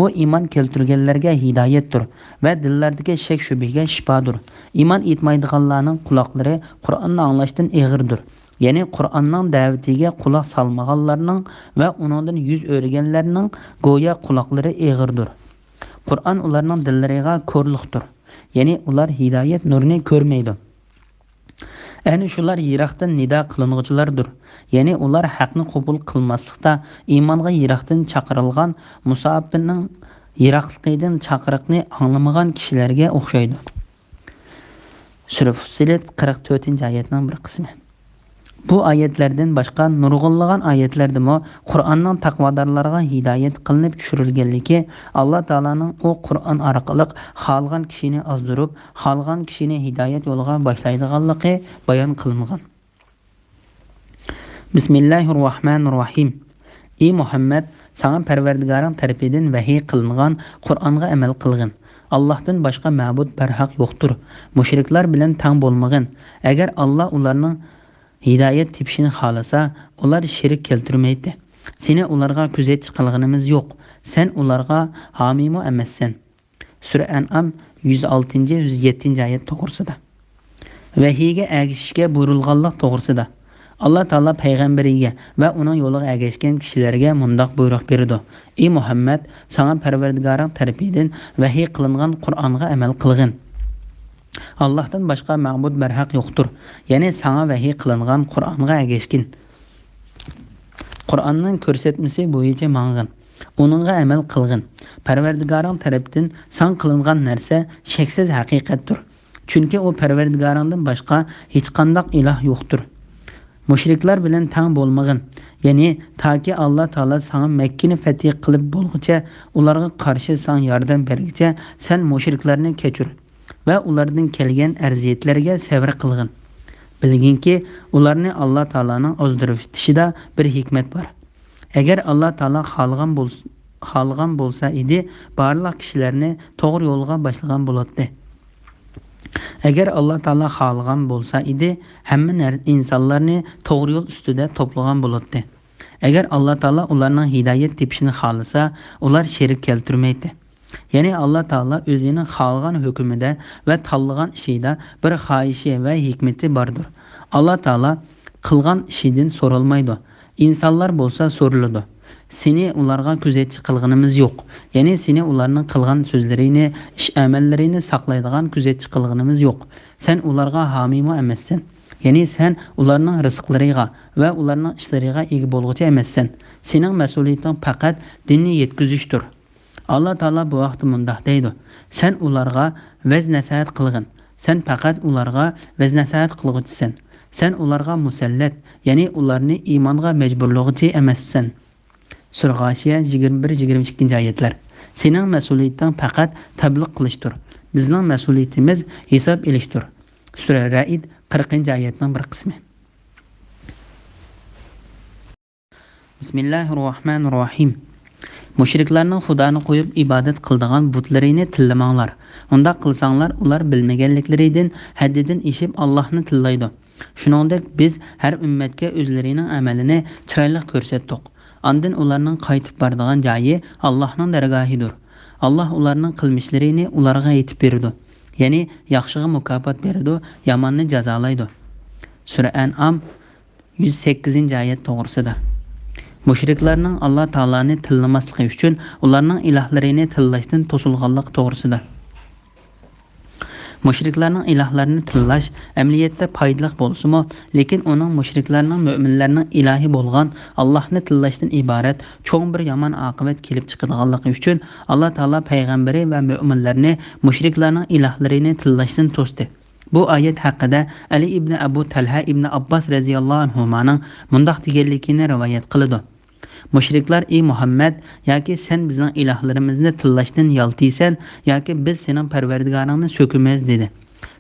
U iymon keltirganlarga hidoyatdir va dillardagi shak shubhaga shifodir. Iymon etmaydiganlarning quloqlari Qur'onni anglashdan eg'irdir. Ya'ni Qur'onning da'vatiga quloq solmaganlarning va uningdan yuz o'rganlarning go'yo quloqlari eg'irdir. Qur'on ularning dillariga ko'rliqdir. Ya'ni ular hidoyat nurini ko'rmaydi. Ayni shular yiroqdan nido qilinuvchilardir. Ya'ni ular haqni qabul qilmaslikda iymonga yiroqdan chaqirilgan musofirning yiroqligidan chaqiriqni anglamagan kishilarga o'xshaydi. Sura Fussilat 44-oyatning bir qismi. Bu oyatlardan boshqa nurg'unlagan oyatlardami Qur'onning taqvodorlarga hidoyat qilinib tushirilganligi, Alloh taolaning u Qur'on orqali xolgan kishini ozdirib, xolgan kishini hidoyat yo'liga boshlaydiganligi bayon qilingan. Bismillahirrohmanirrohim. Ey Muhammad, sana Parvardigoring tarafidan vahiy qilingan Qur'onga amal qilgin. Allohdan boshqa ma'bud barhaq yo'qdir. Mushriklar bilan tang bo'lmagin. Agar Alloh ularning hidoyat tepishini xohlasa, ular shirik keltirmaydi. Seni ularga kuzatchi qilganimiz yo'q. Sen ularga homiymi emassan. Sura An'am 106-107-oyat to'g'risida. Vahiyga ergashishga buyurilganlik to'g'risida. Alloh taolo payg'ambariga va uning yo'liga ergashgan kishilarga mundoq buyruq berdi. Ey Muhammad, sana Parvardigoring tarafidan vahiy qilingan Qur'onga amal qilgin. Allohdan boshqa ma'bud barhaq yo'qdir. Ya'ni sana vahiy qilingan Qur'onga ergashgin. Qur'onning ko'rsatmasi bo'yicha mang'in. Uningga amal qilgin. Parvardigoring tarafidan san qilingan narsa shaksiz haqiqatdir. Chunki u Parvardigoringdan boshqa hech qanday iloh yo'qdir. Mushriklar bilan tang bo'lmagin. Ya'ni toki Alloh taolo sana Makkani fath qilib bo'lguncha, ularga qarshi san yordam berguncha, sen mushriklarni kechir va ulardan kelgan arziyatlarga sabr qilgin. Bilginki, ularni Alloh taolaning ozdirishida bir hikmat bor. Agar Alloh taolo xohlagan bo'lsa edi, barliq kishilarni to'g'ri yo'lga boshlagan bo'lardi. Agar Alloh taolo xohlagan bo'lsa edi, hamma insonlarni to'g'ri yo'l ustida to'plagan bo'lardi. Agar Alloh taolo ularning hidoyat tepishini xohlasa, ular shirik keltirmaydi. Ya'ni Alloh taolo o'zining xohlagan hukmida va tanlagan ishida bir xohishi va hikmati bordir. Alloh taolo qilgan ishidan so'ralmaydi. İnsanlar bo'lsa so'riladi. Seni ularga kuzatchi qilganimiz yo'q. Ya'ni seni ularning qilgan so'zlarini, ish amallarini saqlaydigan kuzatchi qilganimiz yo'q. Sen ularga homiymi emassan. Ya'ni sen ularning rizqlariga va ularning ishlariga ega bo'lguchi emassan. Sening mas'uliyating faqat dinni yetkazishdir. Alloh taolo bu vaqtda mundoq deydi: Sen ularga vaz nasihat qilgin. Sen faqat ularga vaz nasihat qilguchisan. Sen ularga musallat, ya'ni ularni iymonga majburlovchi emassan. Sura G'oshiya 21-22-oyatlar. Sening mas'uliyating faqat tabliq qilishdir. Bizning mas'uliyatimiz hisob elishdir. Sura Ra'd 40-oyatning bir qismi. Bismillahirrohmanirrohim. Mushriklarning Xudoni qo'yib ibodat qildigan butlarini tillamanglar. Unda qilsanglar, ular bilmaganliklaridan haddidan eshib Allohni tillaydi. Shuningdek, biz har ummatga o'zlarining amalini chiroyli ko'rsatdik. Ondan ularning qaytib boradigan joyi Allohning dargohidir. Alloh ularning qilmishlarini ularga aytib berdi. Ya'ni yaxshiga mukofot beradi, yomonni jazolaydi. Sura An'am 108-oyat to'g'risida. Mushriklarning Alloh taolani tillamasligi uchun ularning ilohlarini tillashdan to'silganlik to'g'risida. Mushriklarning ilohlarini tillash amaliyotda foydali bo'lsa-mu, lekin uning mushriklarning mo'minlarning ilohi bo'lgan Allohni tillashdan iborat cho'ng bir yomon oqibat kelib chiqadiganligi uchun Alloh taolo payg'ambari va mo'minlarni mushriklarning ilohlarini tillashdan to'sdi. Bu oyat haqida Ali ibn Abu Talha ibn Abbas radhiyallohu anhumaning mundaq deganligini rivoyat qiladi. Mushriklar: "Ey Muhammad, yoki sen bizning ilohlarimizni tillashdan yaltiysan, yoki biz sening Parvardigoringni so'kimiz" dedi.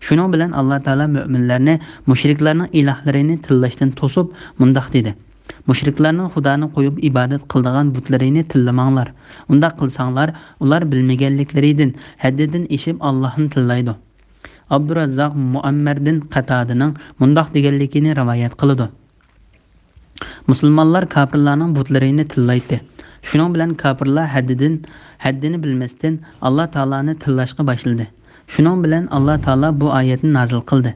Shuning bilan Alloh taolo mo'minlarni mushriklarning ilohlarini tillashdan to'sib mundaq dedi: "Mushriklarning Xudoni qo'yib ibodat qiladigan butlarini tillamanglar. Unda qilsanglar, ular bilmaganliklaridan, haddidan eshib Allohni tillaydi." Abdurazzaq Muammardan Qatadaning mundaq deganligini rivoyat qiladi. Musulmonlar kafirlarning butlarini tillaydi. Shuning bilan kafirlar haddini bilmasdan Alloh taolani tillashga boshladi. Shuning bilan Alloh taolo bu oyatni nozil qildi.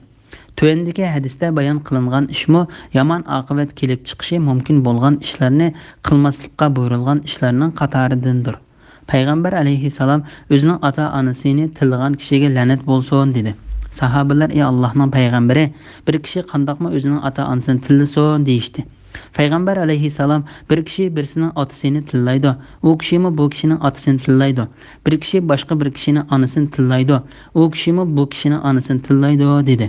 Tövendagi hadisda bayon qilingan ishmo yomon oqibat kelib chiqishi mumkin bo'lgan ishlarni qilmaslikqa buyurilgan ishlarning qatoridandir. Payg'ambar alayhissalom o'zining ota-onasini tillagan kishiga la'nat bo'lsin dedi. Sahobalar: "Ey Allohning payg'ambari, bir kishi qandoqmi o'zining ota-onasini tillasin?" deyishdi. Payg'ambar alayhissalom: "Bir kishi birisining otasini tillaydi, u kishimi bu kishining otasini tillaydi. Bir kishi boshqa bir kishining onasini tillaydi, u kishimi bu kishining onasini tillaydi" dedi.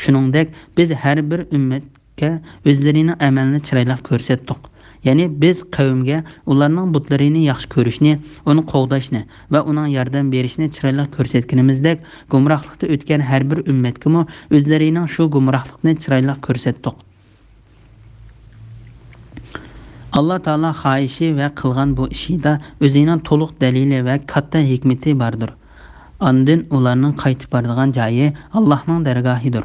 Shuningdek, biz har bir ummatga o'zlarining amalini chiroyli ko'rsatdik. Ya'ni biz qavmga ularning butlarini yaxshi ko'rishni, uni qo'g'dashni va uning yordam berishni chiroyli ko'rsatganimizdek, gumrohlikda o'tgan har bir ummatga o'zlarining shu gumrohlikni chiroyli ko'rsatdik. Alloh taolo xohishi va qilgan bu ishida o'zining to'liq dalili va katta hikmati bordir. Ondan ularning qaytib boradigan joyi Allohning dargohidir.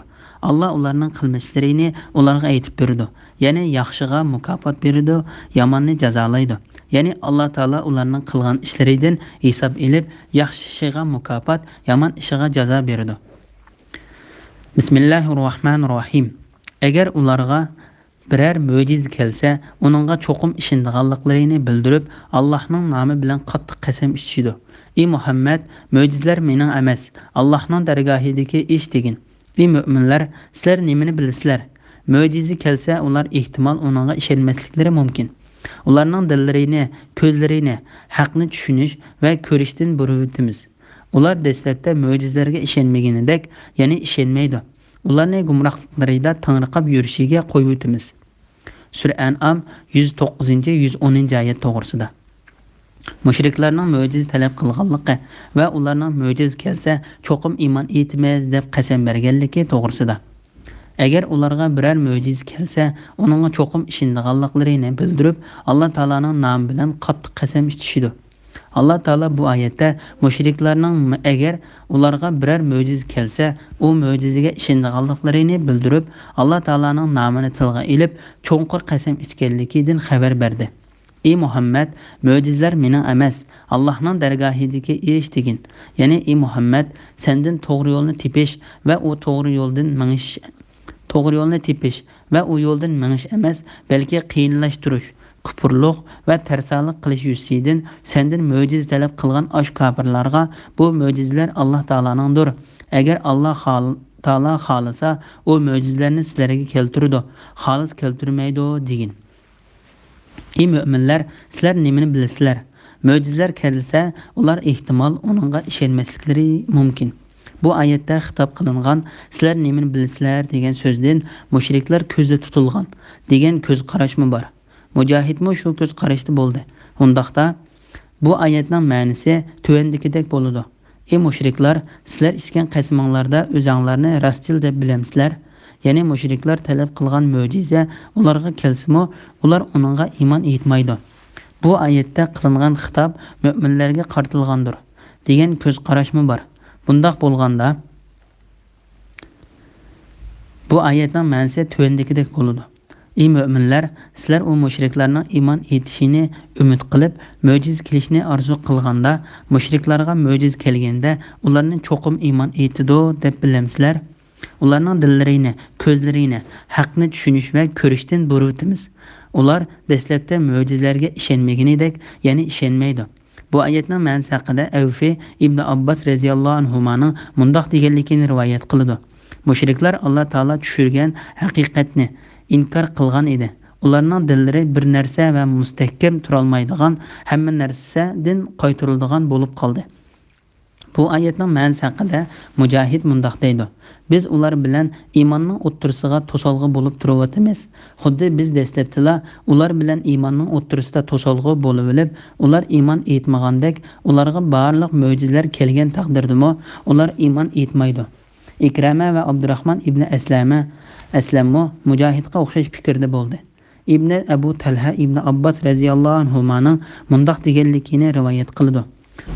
Alloh ularning qilmishlarini ularga aytib berdi. Ya'ni yaxshiga mukofot beradi, yomonni jazolaydi. Ya'ni Alloh taolo ularning qilgan ishlaridan hisob olib, yaxshi ishiga mukofot, yomon ishiga jazo beradi. Bismillahirrohmanirrohim. Agar ularga biror mo'jiza kelsa, uningga cho'qim ishonganliklarini bildirib, Allohning nomi bilan qattiq qasam ichishdi. Ey Muhammad, mo'jizalar mening emas, Allohning dargohidagi ish degin. Ey mo'minlar, sizlar nimani bilasizlar? Mo'jiza kelsa, ular ehtimol uningga ishonmasliklari mumkin. Ularning dillarini, ko'zlarini haqni tushunish va ko'rishdan buruvitimiz. Ular dastlabda mo'jizalarga ishonmaganidek, ya'ni ishonmaydi. Ularni gumrohliklarida tanriqab yurishiga qo'yibimiz. Sura An'am 109-110-oyat to'g'risida. Mushriklarning mo'jiza talab qilganligi va ularning mo'jiza kelsa, cho'qim iymon etmaymiz deb qasam berganligi to'g'risida. Agar ularga biror mo'jiza kelsa, uningga cho'qim ishonganliklarini bildirib, Alloh taolaning nomi bilan qattiq qasam ichishdi. Alloh taolo bu oyatda mushriklarning agar ularga biror mo'jiza kelsa, u mo'jizaga ishonganliklarini bildirib, Alloh taolaning nomini tilga olib, cho'nqur qasam ichganligidan xabar berdi. Ey Muhammad, mo'jizalar mening emas, Allohning dargohidagi ish degin. Ya'ni ey Muhammad, sendan to'g'ri yo'lni tepish va u to'g'ri yo'ldan minish emas, balki qiyinlashtirish, kupurluq va tarsalik qilish yusidan sendan mo'jiza talab qilgan osh kofirlarga bu mo'jizalar Alloh taoloningdir. Agar Alloh taolo xolisa, u mo'jizalarni sizlarga keltiradi, xolis keltirmaydi degin. Ey mo'minlar, sizlar nimani bilasizlar? Mo'jizalar kelsa, ular ehtimol uningga ishonmasliklari mumkin. Bu oyatda xitob qilingan sizlar nimani bilasizlar degan so'zdan mushriklar ko'zda tutilgan degan ko'z qarashmi bor. Mujohidmi shu ko'z qarashda bo'ldi. Undaqda bu oyatning ma'nosi tuvandikidek bo'ladi. Ey mushriklar, sizlar ichgan qasaminglarda o'zinglarni rostchil deb bilamsizlar? Ya'ni mushriklar talab qilgan mo'jiza ularga kelsimi, ular uningga iymon etmaydi. Bu oyatda qilingan xitob mo'minlarga qartilgandir degan ko'z qarashmi bor. Bundaq bo'lganda Bu oyatning ma'nosi tövendekidek bo'ladi. Ey müminler, sizler o müşriklerinin iman etişini ümit qilib, möciz kelishini arzu qilganda, müşriklarga möciz kelgende, ularning çoqum iman etido deb bilamsizlar. Ularning dillarini, ko'zlarini haqni tushunish va ko'rishdan burutimiz. Ular dastlabda möcizlarga ishonmaganidek, ya'ni ishonmaydi. Bu oyatning ma'nosi haqida Avfi ibn Abbas radhiyallohu anhumaning mundoq deganligini rivoyat qiladi. Müşriklar Allah Taala tushirgan haqiqatni inkar qilgan edi. Ularning dillari bir narsa va mustahkam turolmaydigan, hamma narsadan qaytariladigan bo'lib qoldi. Bu oyatning ma'nosi haqida Mujahid mundoq deydi: Biz ular bilan iymonning o'ttirisiga to'solg'i bo'lib turibmiz. Xuddi biz dastlabda ular bilan iymonning o'ttirisida to'solg'i bo'lib olib, ular iymon etmagandek, ularga barliq mo'jizalar kelgan taqdirdami, ular iymon etmaydi. Ikrama va Abdurrahman ibn Aslammo Mujahidga o'xshash fikrda bo'ldi. Ibn Abu Talha ibn Abbas radhiyallohu anhumaning mundoq deganligini rivoyat qildi.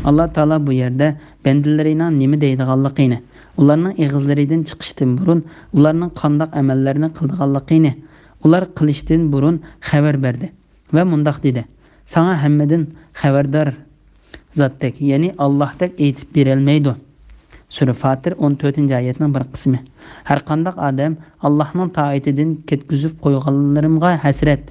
Allah Taala bu yerda bandalarining nima deydiganligini, ularning ig'izlaridan chiqishdan burun ularning qanday amallarni qildiganligini, ular qilishdan burun xabar berdi va mundoq dedi: Sana hammadan xabardor zotdek, ya'ni Allohdek aytib berolmaydi. Sura Fatir 14-oyatning bir qismi. Har qanday odam Allohning taatidan ketkizib qo'yganlarimga hasrat.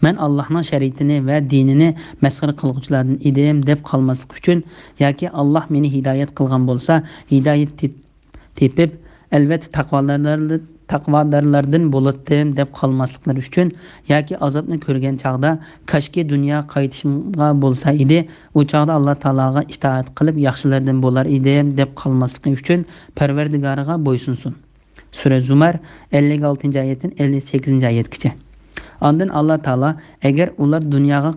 Men Allohning shariatini va dinini masxara qiluvchilardan edim deb qolmaslik uchun yoki Alloh meni hidoyat qilgan bo'lsa, hidoyat tepib albatta taqvodorlardan bo'ladim deb qolmasliklari uchun yoki azobni ko'rgan chaqda kashki dunyo qaytishimga bo'lsa edi, u chaqda Alloh taologa itoat qilib yaxshilardan bo'lar edim deb qolmasligi uchun Parvardigoriga bo'ysunsin. Sura Zumar 56-oyatdan 58-oyatgacha. Ondan Allah Taala agar ular dunyoga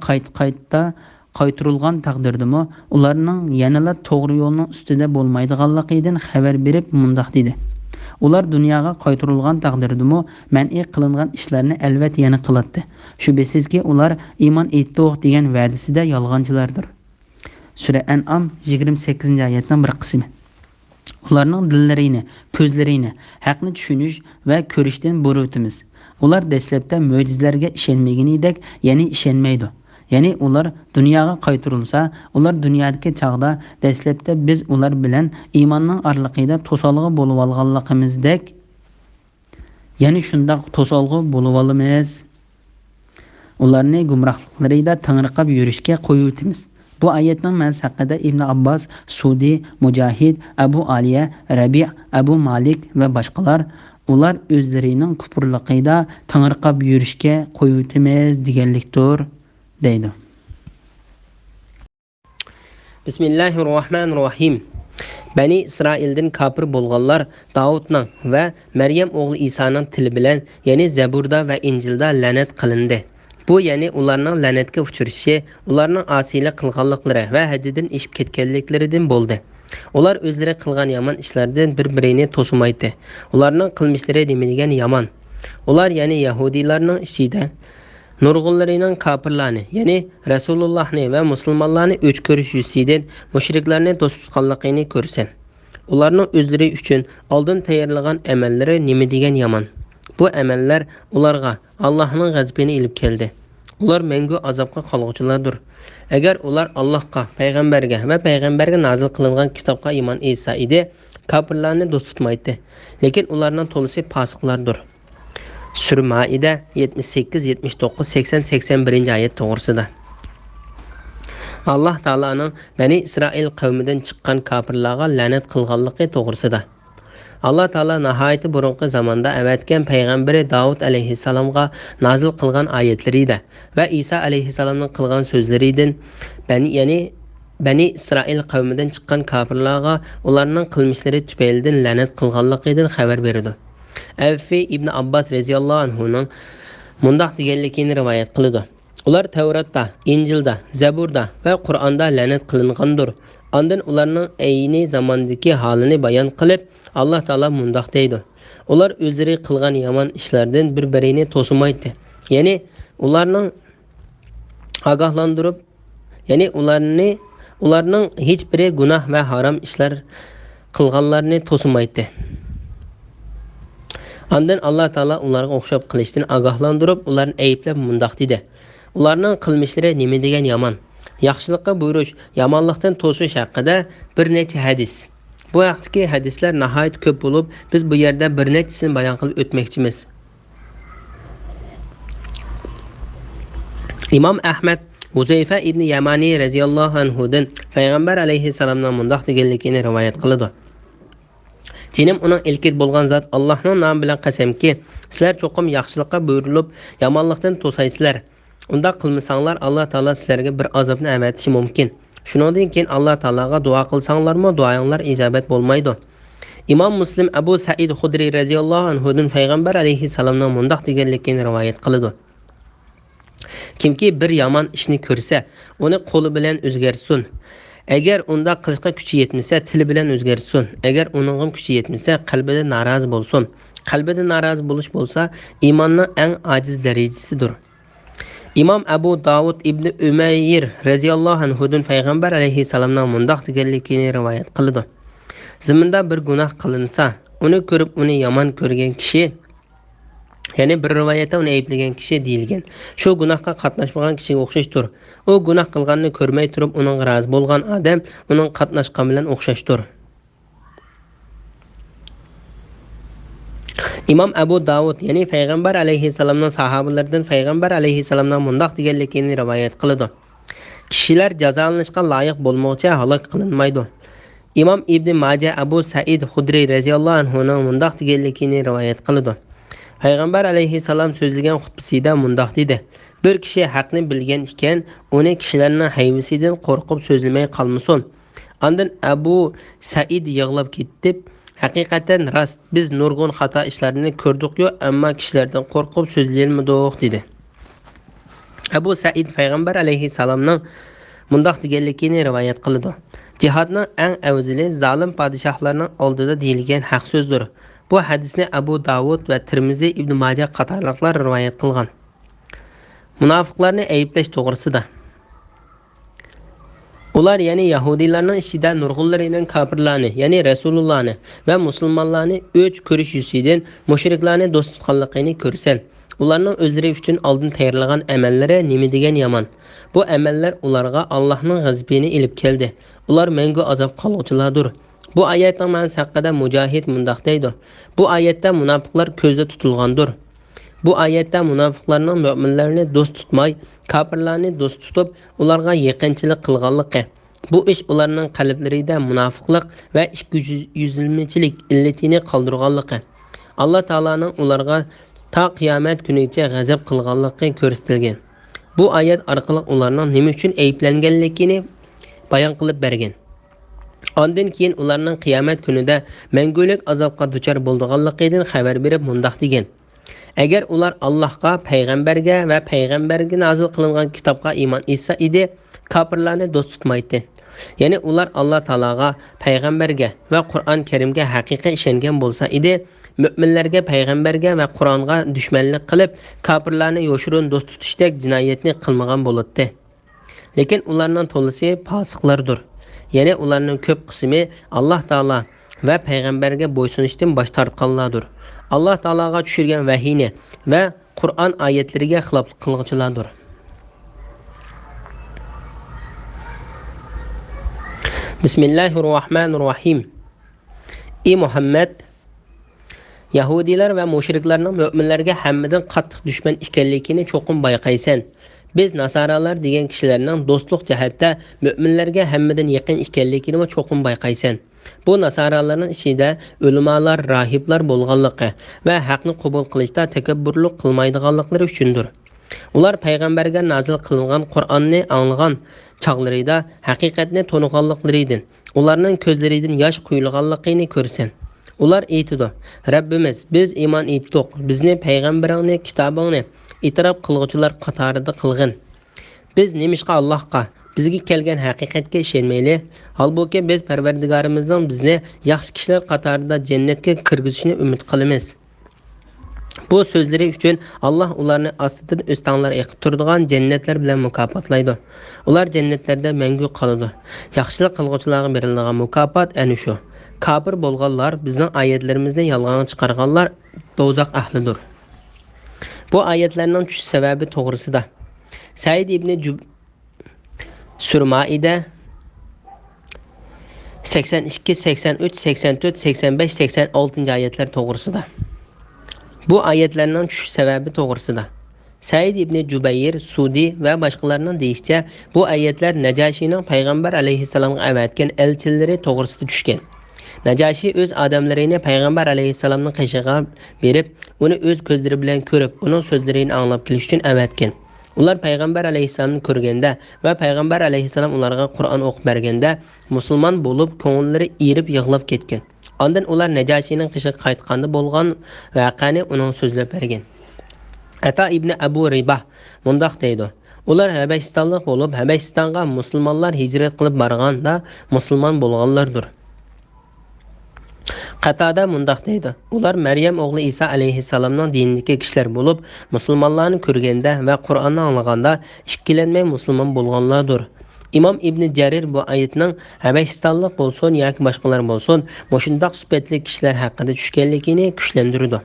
qaytarilgan taqdirdami, ularning yanada to'g'ri yo'lning ustida bo'lmaydiganligidan xabar berib mundoq dedi: Ular dunyoga qaytarilgan taqdirdami, man'iy qilingan ishlarni albatta yana qiladi. Shubhasizki ular iymon etdi degan va'dasida yolg'onchilardir. Sura An'am 28-oyatning bir qismi. Ularning dillarini, ko'zlarini haqni tushunish va ko'rishdan burutimiz. Ular dastlabda mo'jizlarga ishonmaganidek, ya'ni ishonmaydi. Ya'ni ular dunyoga qaytarilsa, ular dunyodagi chaqda dastlabda biz ular bilan iymonning orliqida to'solg'i bo'lib olganligimizdek, ya'ni shundoq to'solg'i bo'lib olamiz. Ularni gumrohliklarida tangriqab yurishga qo'yuvtimiz. Bu oyatning ma'nosi haqida Ibn Abbas, Sudi, Mujahid, Abu Aliya, Rabi', Abu Malik va boshqalar ular o'zlarining kufrligida tangriqab yurishga qo'yuvtimiz deganlikdir deydi. Bismillahirrohmanirrohim. Bani İsrail'den kafir bo'lganlar Davudning va Maryam o'g'li Isoning tili bilan, ya'ni Zaburda va Injilda la'nat qilindi. Bu ya'ni ularning la'natga uchrashi, ularning osiylik qilganliklari va haddidan ishib ketganliklaridan bo'ldi. Ular o'zlari qilgan yomon ishlardan bir-birini to'simaydi. Ularning qilmishlari nima degan yomon. Ular ya'ni Yahudiylarning ichida nurg'unlarining kafirlarni, ya'ni Rasulullohni va musulmonlarni o'ch ko'rish yuzidan mushriklarni do'st tutganligini ko'rsan. Ularning o'zlari uchun oldin tayyorlagan amallari nima degan yomon. Bu amallar ularga Allohning g'azabini ilib keldi. Ular mengu azobga qolg'uchilardir. Agar ular Allohga, payg'ambarga va payg'ambarga nozil qilingan kitobga iymon etsa edi, kafirlarni do'st tutmaydi. Lekin ularning to'lisi fosiqlardir. Sura Maida 78, 79, 80, 81-oyat to'g'risida. Allah Taolaning Bani İsrail qavmidan chiqqan kafirlarga la'nat qilganligi to'g'risida. Allah Taala nihoyatda burunqi zamonda avatgan payg'ambari Davud alayhissalomga nozil qilgan oyatlarida va Isa alayhissalomning qilgan so'zlaridan Bani İsrail qavmidan chiqqan kafirlarga ularning qilmishlari tufaylidan la'nat qilganligidan xabar berdi. Avfi ibn Abbas radhiyallohu anhuning mundoq deganligini rivoyat qildi. Ular Tavratda, Injilda, Zaburda va Qur'onda la'nat qilingandir. Ondan ularning ayni zamondagi holini bayon qilib, Allah Taala mundoq deydi: Ular o'zlari qilgan yomon ishlardan bir-birini to'simaydi. Ya'ni ularning ogohlantirib, ya'ni ularning hech biri gunoh va harom ishlar qilganlarni to'simaydi. Sura An'am 28-oyat. Alloh Taolo Bani İsrailning Tavratda, Injilda, Zaburda va Qur'onda la'nat qilingandir. Ondan ularning ayni zamondagi holini bayon qilib, Allah Taala mundoq deydi: Ular o'zlari qilgan yomon ishlardan bir-birini to'simaydi. Ya'ni ularning ogohlantirib, ya'ni ularning hech biri gunoh va harom ishlar Ondan Alloh taolo ularga o'xshab qilishdan ogohlantirib, ularni ayblab mundoq dedi: Ularning qilmishlari nima degan yomon. Yaxshilikqa buyurish, yomonlikdan to'sish haqida bir necha hadis. Bu haqdagi hadislar nihoyat ko'p bo'lib, biz bu yerda bir nechasini bayon qilib o'tmoqchimiz. Imom Ahmad Huzayfa ibn Yamani radhiyallohu anhudan payg'ambar alayhissalomning mundoq deganligini rivoyat qiladi. Jinim uning ilkit bo'lgan zot Allohning nomi bilan qasamki, sizlar cho'qim yaxshilikqa buyurilib, yomonlikdan to'saysizlar. Unda qilmasanglar Alloh taolo sizlarga bir azobni avatishi mumkin. Shuningdek keyin Alloh taologa duo qilsanglarmi, duoinglar ijobat bo'lmaydi. Imom Muslim Abu Said Xudri radhiyallohu anhudan payg'ambar alayhissalomning mundoq deganligini rivoyat qiladi. Kimki bir yomon ishni ko'rsa, uni qo'li bilan o'zgartsin. Agar unda qilishga kuchi yetmasa, tili bilan o'zgartsin. Agar uning kuchi yetmasa, qalbida norozi bo'lsin. Qalbida norozi bo'lish bo'lsa, iymonning eng ojiz darajasidir. Imom Abu Davud ibn Umayr radhiyallohu anhudan payg'ambar alayhissalomning mundoq deganligini rivoyat qiladi. Zaminda bir gunoh qilinsa, uni ko'rib uni yomon ko'rgan kishi, ya'ni bir rivoyatda uni ayblagan kishi deyilgan. Shu gunohga qatnashmagan kishiga o'xshashdir. U gunoh qilganini ko'rmay turib uning rozi bo'lgan odam uning qatnashgan bilan o'xshashdir. Imom Abu Davud, ya'ni payg'ambar alayhissalomning sahobalaridan payg'ambar alayhissalomning mundoq deganligini rivoyat qiladi. Kishilar jazolanishga loyiq bo'lmoqcha halok qilinmaydi. Imom Ibn Majah Abu Said Xudri radhiyallohu anhuning mundoq deganligini rivoyat qiladi. Payg'ambar alayhissalom so'zlagan xutbasida mundoq dedi: Bir kishi haqni bilgan ekan, uni kishilarning hayvisidan qo'rqib so'zlamay qolmasin. Ondan Abu Said yig'lab ketdi. Haqiqatan rost, biz nurg'un xato ishlarni ko'rdik-yu, ammo kishilardan qo'rqib so'zlayolmadik dedi. Abu Said payg'ambar alayhissalomning mundoq deganligini rivoyat qiladi. Jihadning eng afzali zolim podshohlarning oldida deyilgan haq so'zdir. Bu hadisni Abu Davud va Tirmizi Ibn Majah qatorliqlar rivoyat qilgan. Munofiqlarni ayblash to'g'risida. Ular ya'ni Yahudilarning ishida nurg'unlarining kofirlarni, ya'ni Rasulullohni va musulmonlarni o'ch ko'rish yusidan mushriklarni do'st tutganligini ko'rsan, ularning o'zlari uchun oldin tayyorlagan amallari nima degan yomon. Bu amallar ularga Allohning g'azabini ilib keldi. Ular mangu azob qoluvchilardir. Bu oyatning ma'nosi haqida Mujohid mundoq deydi: Bu oyatda munofiqlar ko'zda tutilgandir. Bu oyatda munofiqlarning mu'minlarni do'st tutmay, kofirlarni do'st tutib, ularga yaqinchilik qilganligi. Bu ish ularning qalblarida munofiqlik va ikki-yuzlamachilik illatini qoldirganligi. Alloh taolaning ularga ta qiyomat kunigacha g'azab qilganligi ko'rsatilgan. Bu oyat orqali ularning nima uchun ayblanganligini bayon qilib bergan. Ondan keyin ularning qiyomat kunida mangulik azobga duchor bo'lganligidan xabar berib mundoq degan: Agar ular Allohga, payg'ambarga va payg'ambarga nozil qilingan kitobga iymon etsa edi, kofirlarni do'st tutmaydi. Ya'ni ular Alloh taologa, payg'ambarga va Qur'on Karimga haqiqiy ishongan bo'lsa edi, mu'minlarga, payg'ambarga va Qur'onga dushmanlik qilib, kofirlarni yoshirin do'st tutishdek jinoyatni qilmagan bo'ladi. Lekin ularning to'lisi fosiqlardir. Ya'ni ularning ko'p qismi Alloh taolo va payg'ambarga bo'ysunishdan bosh tortganlardir. Alloh taologa tushirgan vahiyni va Qur'on oyatlariga xiloflik qiluvchilardir. Bismillahirrohmanirrohim. Ey Muhammad, Yahudilar va mushriklarning mu'minlarga hammadan qattiq dushman ekanligini cho'qim bayqaysan. Biz nasoralar degan kishilarning do'stlik jihatda mu'minlarga hammadan yaqin ekanligini cho'qim bayqaysan. Bu nasoralarning ishida ulamolar, rohiblar bo'lganligi va haqni qabul qilishda takabburlik qilmaydiganliklari uchundir. Ular payg'ambarga nozil qilingan Qur'onni anglagan chog'larida haqiqatni to'niganliklaridan, ularning ko'zlaridan yosh quyilganligini ko'rsan. Ular aytadi: Rabbimiz, biz iymon etdik, bizni payg'ambaringni, kitobingni e'tirof qiluvchilar qatorida qilgin. Biz nemishqa Allohga, bizga kelgan haqiqatga ishonmayli? Holbuki biz Parvardigorimizning bizni yaxshi kishilar qatorida jannatga kirgizishini umid qilamiz. Bu so'zlari uchun Alloh ularni ostidan o'stanlar eqib turadigan jannatlar bilan mukofotlaydi. Ular jannatlarda mangu qoladi. Yaxshilik qilguvchilarga beriladigan mukofot ana shu. Kafir bo'lganlar, bizning oyatlarimizni yolg'on chiqarganlar do'zax ahlidir. Bu oyatlarning tushish sababi to'g'risida Said ibn Surmaida 82, 83, 84, 85, 86 oyatlar to'g'risida. Bu oyatlarning tushish sababi to'g'risida Said ibn Jubayr, Sudi va boshqalarning deyishicha, bu oyatlar Najashiyning payg'ambar alayhissalomga avatgan elchilari to'g'risida tushgan. Najashi o'z odamlarini payg'ambar alayhissalomning qishig'iga berib, uni o'z ko'zlari bilan ko'rib, uning so'zlarini anglab kelish uchun avatgan. Ular payg'ambar alayhissalomni ko'rganda va payg'ambar alayhissalom ularga Qur'on o'qib berganda musulmon bo'lib, ko'ngillari erib yig'lab ketgan. Ondan ular Najashiyning qishiga qaytganda bo'lgan voqeani uning so'zlab bergan. Ata ibn Abu Ribah mundaq deydi: ular Habashistonlik bo'lib, Habashistonga musulmonlar hijrat qilib borganda musulmon bo'lganlardir. Qatada mundaq deydi: ular Maryam o'g'li Isa alayhissalomning dinidagi kishilar bo'lib, musulmonlarni ko'rganda va Qur'onni anglaganda ikkilanmay musulmon bo'lganlardir. İmam İbn Jarir bu oyatning Habashistonlik bo'lsin yoki boshqalar bo'lsin, mushundaq sifatli kishilar haqida tushganligini kuchlantirdi.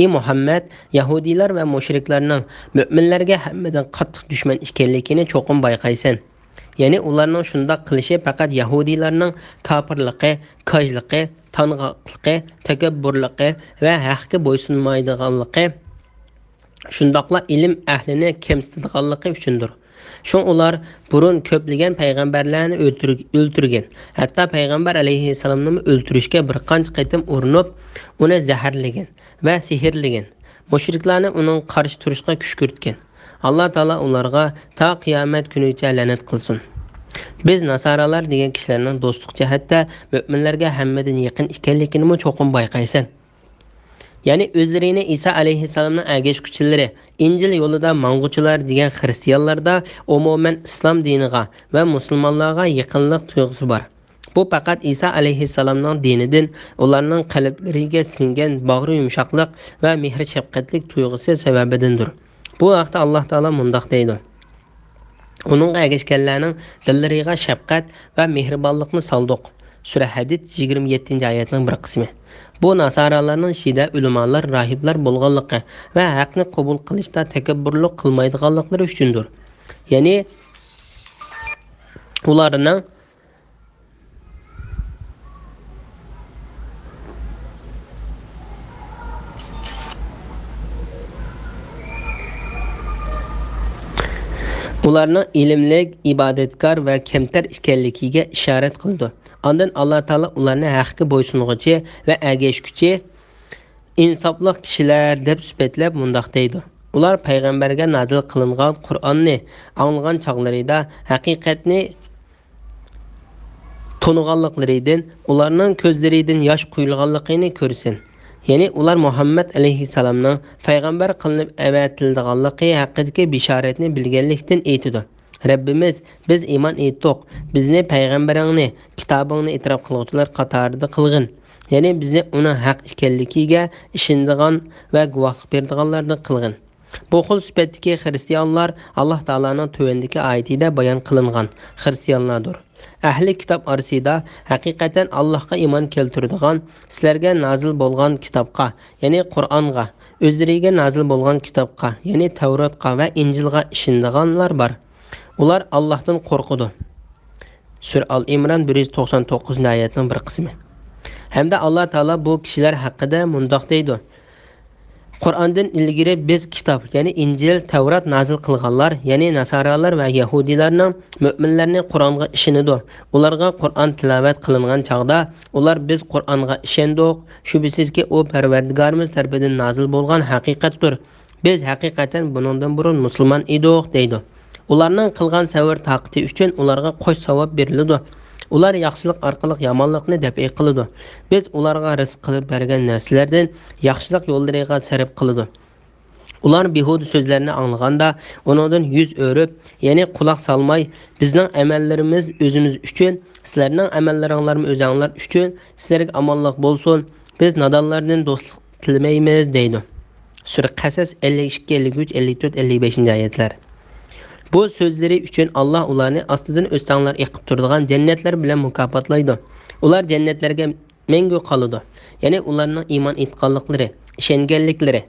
Muhammad Yahudiylar va mushriklarning mu'minlarga hammadan qattiq dushman ekanligini cho'qim bayqaysan. Ya'ni ularning shundoq qilishi faqat Yahudiylarning kofirligi, kojligi, tang'oqligi, takabburligi va haqqa bo'ysunmaydiganligi, shundoqla ilm ahlini kamsitadiganligi uchundir. Shu ular burun ko'plagan payg'ambarlarni o'ltirgan. Hatto payg'ambar alayhissalomni o'ltirishga bir qancha qatim urinib, uni zaharlagan va sehrlagan. Mushriklarni uning qarshi turishga kuch kiritgan. Alloh taolo ularga ta qiyomat kunigacha la'nat qilsin. Biz nasoralar degan kishilarning do'stlik jihatda mu'minlarga hammadan yaqin ekanligini cho'qim bayqaysan. Ya'ni o'zlarini Isa alayhissalomning agashuvchilari, Injil yo'lida mang'uchilar degan xristianlarda umuman islom diniga va musulmonlarga yaqinlik tuyg'usi bor. Bu faqat Isa alayhissalomning dinidan ularning qalblariga singan bag'ri yumshoqlik va mehr shafqatlik tuyg'usi sababidandir. Bu vaqtda Alloh taolo mundaq deydi: uningga agashganlarning dillariga shafqat va mehribonlikni soldik. Sura Hadid 27-oyatning bir qismi. Bu nasoralarning ishida ulamolar, rohiblar bo'lganligi va haqni qabul qilishda takabburlik qilmaydiganliklari uchundir. Ya'ni ularning ilmlik, ibodatkor va kamtar ekanligiga ishorat qildi. Ondan Alloh taolo ularni haqqa bo'ysunguchi va agashguchi insofli kishilar deb sifatlab mundaq deydi: ular payg'ambarga nozil qilingan Qur'onni anglagan chog'larida haqiqatni to'niganliklaridan ularning ko'zlaridan yosh quyilganligini ko'rsin. Ya'ni ular Muhammad alayhissalomning payg'ambar qilinib avatilganligi haqidagi bishoratni bilganlikdan aytidi: Rabbimiz, biz iymon etdik, bizni payg'ambaringni, kitobingni e'tirof qiluvchilar qatorida qilgin. Ya'ni bizni uni haq ekanligiga ishonadigan va guvohlik beradiganlardan qilgin. Bu xil sifatdagi xristianlar Alloh taolaning tuvandagi oyatida bayon qilingan xristianlardir. Ahli kitob orasida haqiqatan Allohga iymon keltiradigan, sizlarga nozil bo'lgan kitobga, ya'ni Qur'onga, o'zlariga nozil bo'lgan kitobga, ya'ni Tavrotga va Injilga ishonadiganlar bor. Ular Allohdan qo'rqadi. Sura Al-Imron 199-oyatning bir qismi. Hamda Alloh taolo bu kishilar haqida mundaq deydi: Qur'ondan ilgari biz kitob, ya'ni Injil, Tavrot nozil qilganlar, ya'ni nasoralar va yahudiylarning mu'minlarning Qur'onga ishonadi. Ularga Qur'on tilovat qilingan chaqda ular biz Qur'onga ishondik, shubhisizki u Parvardigorimiz tarafidan nozil bo'lgan haqiqatdir. Biz haqiqatan buningdan burun musulmon edik deydi. Ularning qilgan savr taqati uchun ularga qo'sh savob beriladi. Ular yaxshilik orqali yomonlikni daf'i qiladi. Biz ularga rizq qilib bergan narsalardan yaxshilik yo'llariga sarf qiladi. Ular behuda so'zlarni anglaganda uningdan yuz o'rib, ya'ni quloq solmay, bizning amallarimiz o'zimiz uchun, sizlarning amallaringlarimiz o'zinglar uchun, sizlarga omonlik bo'lsin. Biz nodonlardan do'stlik tilamaymiz deydi. Sura Qasas 52, 53, 54, 55-oyatlar. Bu so'zlari uchun Alloh ularni ostidan o'stanglar eqib turadigan jannatlar bilan mukofotlaydi. Ular jannatlarga mangu qoladi. Ya'ni ularning iymon etganliklari, ishonganliklari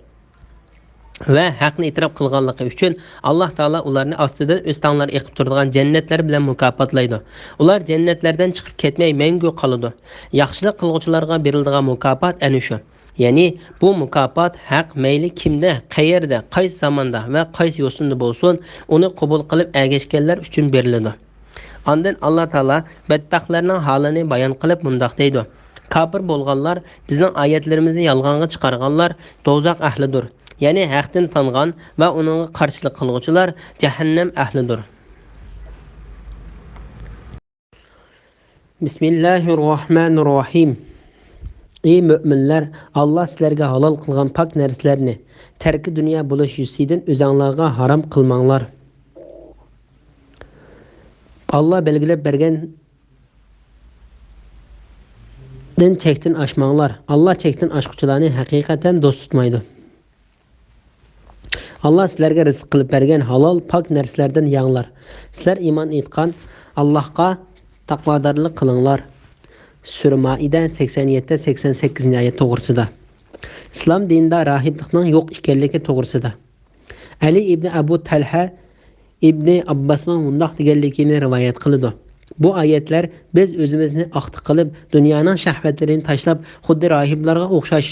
va haqni e'tirof qilganligi uchun Alloh taolo ularni ostidan o'stanglar eqib turadigan jannatlar bilan mukofotlaydi. Ular jannatlardan chiqib ketmay mangu qoladi. Yaxshilik qilguvchilarga beriladigan mukofot ana shu. Ya'ni bu mukofot haq mayli kimda, qayerda, qaysi zamonda va qaysi yo'sinda bo'lsin, uni qabul qilib ergashganlar uchun beriladi. Ondan Alloh taolo badbaxtlarning holini bayon qilib mundoq deydi: Kafir bo'lganlar, bizning oyatlarimizni yolg'onga chiqarganlar do'zax ahlidir. Ya'ni haqdan tangan va uningga qarshilik qilguvchilar jahannam ahlidir. Bismillahirrohmanirrohim. Ey müminler, Allah sizlerge halal kılgan pak narsalarni terki dünya buluş yüzüden özаңlarga haram kılmanglar. Allah belgilep bergen den çektin aşmanglar. Allah çektin aşkıçılarını hakikaten dost tutmaydı. Allah sizlerge rızık kılıp bergen halal pak narsalardan yağlar. Sizler iman etkan Allah'a takvadarlık kılınlar. Sura Maide 87-88 ayet to'g'risida. Islom dinida rahiblikning yo'q ekanligi to'g'risida. Ali ibn Abu Talha ibn Abbasning bundoq deganligini rivoyat qildi. Bu oyatlar biz o'zimizni aqti qilib, dunyoning shahvatlarini tashlab, xuddi rahiblarga o'xshash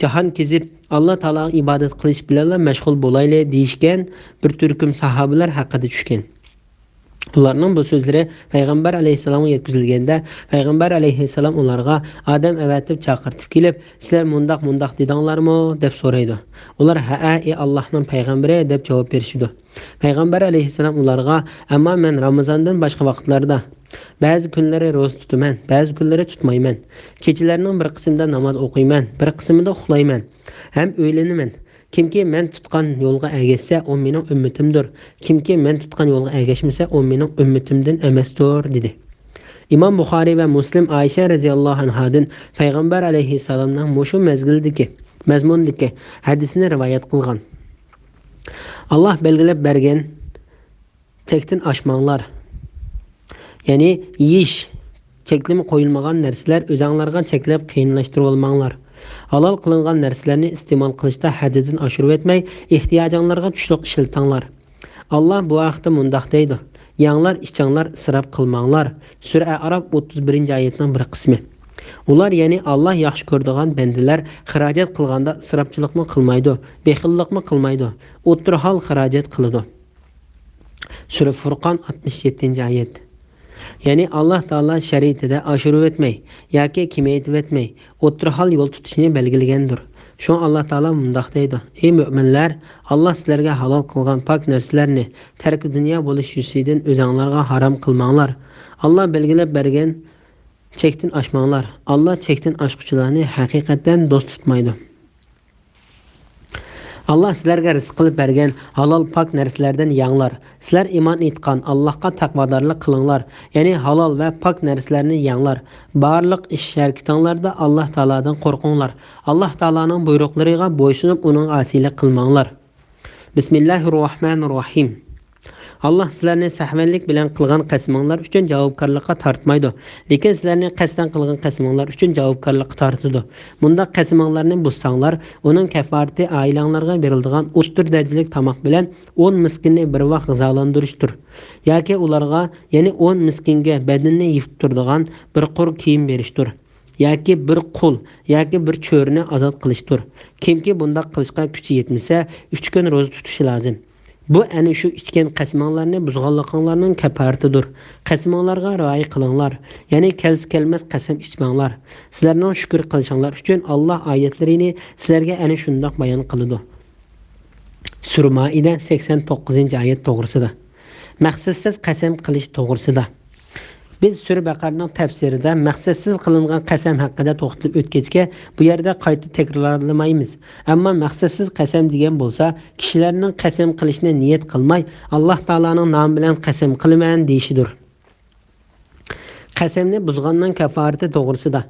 jahon kezib, Alloh taologa ibodat qilish bilan mashg'ul bo'laylik deyishgan bir turkum sahobalar haqida tushgan. Ularning bu so'zlari Payg'ambar alayhisalomga yetkazilganda, Payg'ambar alayhisalom ularga odam avatib chaqirtib kelib, "Sizlar mundoq dedinglarmi?" deb so'raydi. Ular "Ha, ey Allohning payg'ambari" deb javob berishdi. Payg'ambar alayhisalom ularga "Ammo men Ramazondan boshqa vaqtlarda ba'zi kunlari ro'za tutaman, ba'zi kunlari tutmayman. Kechalarining bir qismida namoz o'qiyman, bir qismida uxlayman, ham o'ylanaman. Kimki men tutgan yo'lga ergashsa, o mening ummatimdir. Kimki men tutgan yo'lga ergashmasa, o mening ummatimdan emasdir" dedi. Imom Buxoriy va Muslim Aisha radhiyallohu anhadan Payg'ambar alayhisalomning mushu mazmundagi hadisni rivoyat qilgan. Alloh belgilab bergan chekdan oshmanglar. Ya'ni yeyish cheklimi qo'yilmagan narsalar o'zinglarga cheklab qiyinlashtirib olmanglar. Halal qilingan narsalarni iste'mol qilishda haddidan oshirib etmay, ehtiyojinglarga tushliq ishlatanglar. Alloh bu haqda mundoq deydi: "Yanglar, ichinglar, isrof qilmanglar." Sura A'rof 31-oyatning bir qismi. Ular ya'ni Alloh yaxshi ko'radigan bandalar xarajat qilganda isrofchilikni qilmaydi, bexillikni qilmaydi, o'tirhol xarajat qiladi. Sura Furqon 67-oyat. Ya'ni Alloh taolo shariatida oshirib etmay yoki kamaytirib etmay, o'tirhol yo'l tutishni belgilagandir. Shu Alloh taolo mundoq deydi: "Ey mu'minlar, Alloh sizlarga halol qilgan pok narsalarni tarki dunyo bo'lish yuzidan o'zinglarga harom qilmanglar. Alloh belgilab bergan chekdan oshmanglar. Alloh chekdan oshquchilarni haqiqatan do'st tutmaydi." Allah sizlarga rizq qilib bergan halol pok narsalardan yanglar. Sizlar iymon etgan Allohga taqvodorlik qilinglar. Ya'ni halol va pok narsalarni yanglar. Barliq ish harakatlarda Alloh taoladan qo'rqinglar. Alloh taolaning buyruqlariga bo'ysunib, uning asiylik qilmanglar. Bismillahirrohmanirrohim. Allah sizlarni sahvanlik bilan qilgan qasminglar uchun javobgarlikka tortmaydi, lekin sizlarni qasdan qilgan qasminglar uchun javobgarlikka tortadi. Bunda qasminglarni buzsanglar, uning kafarati oilanglarga beriladigan o'ttir darajalik tomoq bilan 10 miskinni bir vaqt g'izolantirishdir. Yoki ularga, ya'ni 10 miskinga badanni yuvib turadigan bir qur kiyim berishdir. Yoki bir qul yoki bir cho'rni ozod qilishdir. Kimki bunda qilishga kuchi yetmasa, 3 kun ro'za tutishi lozim. Bu ana shu ichgan qasminglarni buzganliklaringlarning kafaratidir. Qasminglarga rioya qilinglar. Ya'ni kelmas qasam ichmanglar. Sizlarning shukr qilishinglar uchun Alloh oyatlarini sizlarga ana shundoq bayon qiladi. Sura Maida 89-oyat to'g'risida. Maqsadsiz qasam qilish to'g'risida. Biz Sura Baqaraning tafsirida maqsadsiz qilingan qasam haqida to'xtalib o'tgachga bu yerda qayta takrorlamaymiz. Ammo maqsadsiz qasam degan bo'lsa, kishilarning qasam qilishni niyat qilmay, Alloh taolaning nomi bilan qasam qilaman deyishidir. Qasamni buzganning kafarati to'g'risida.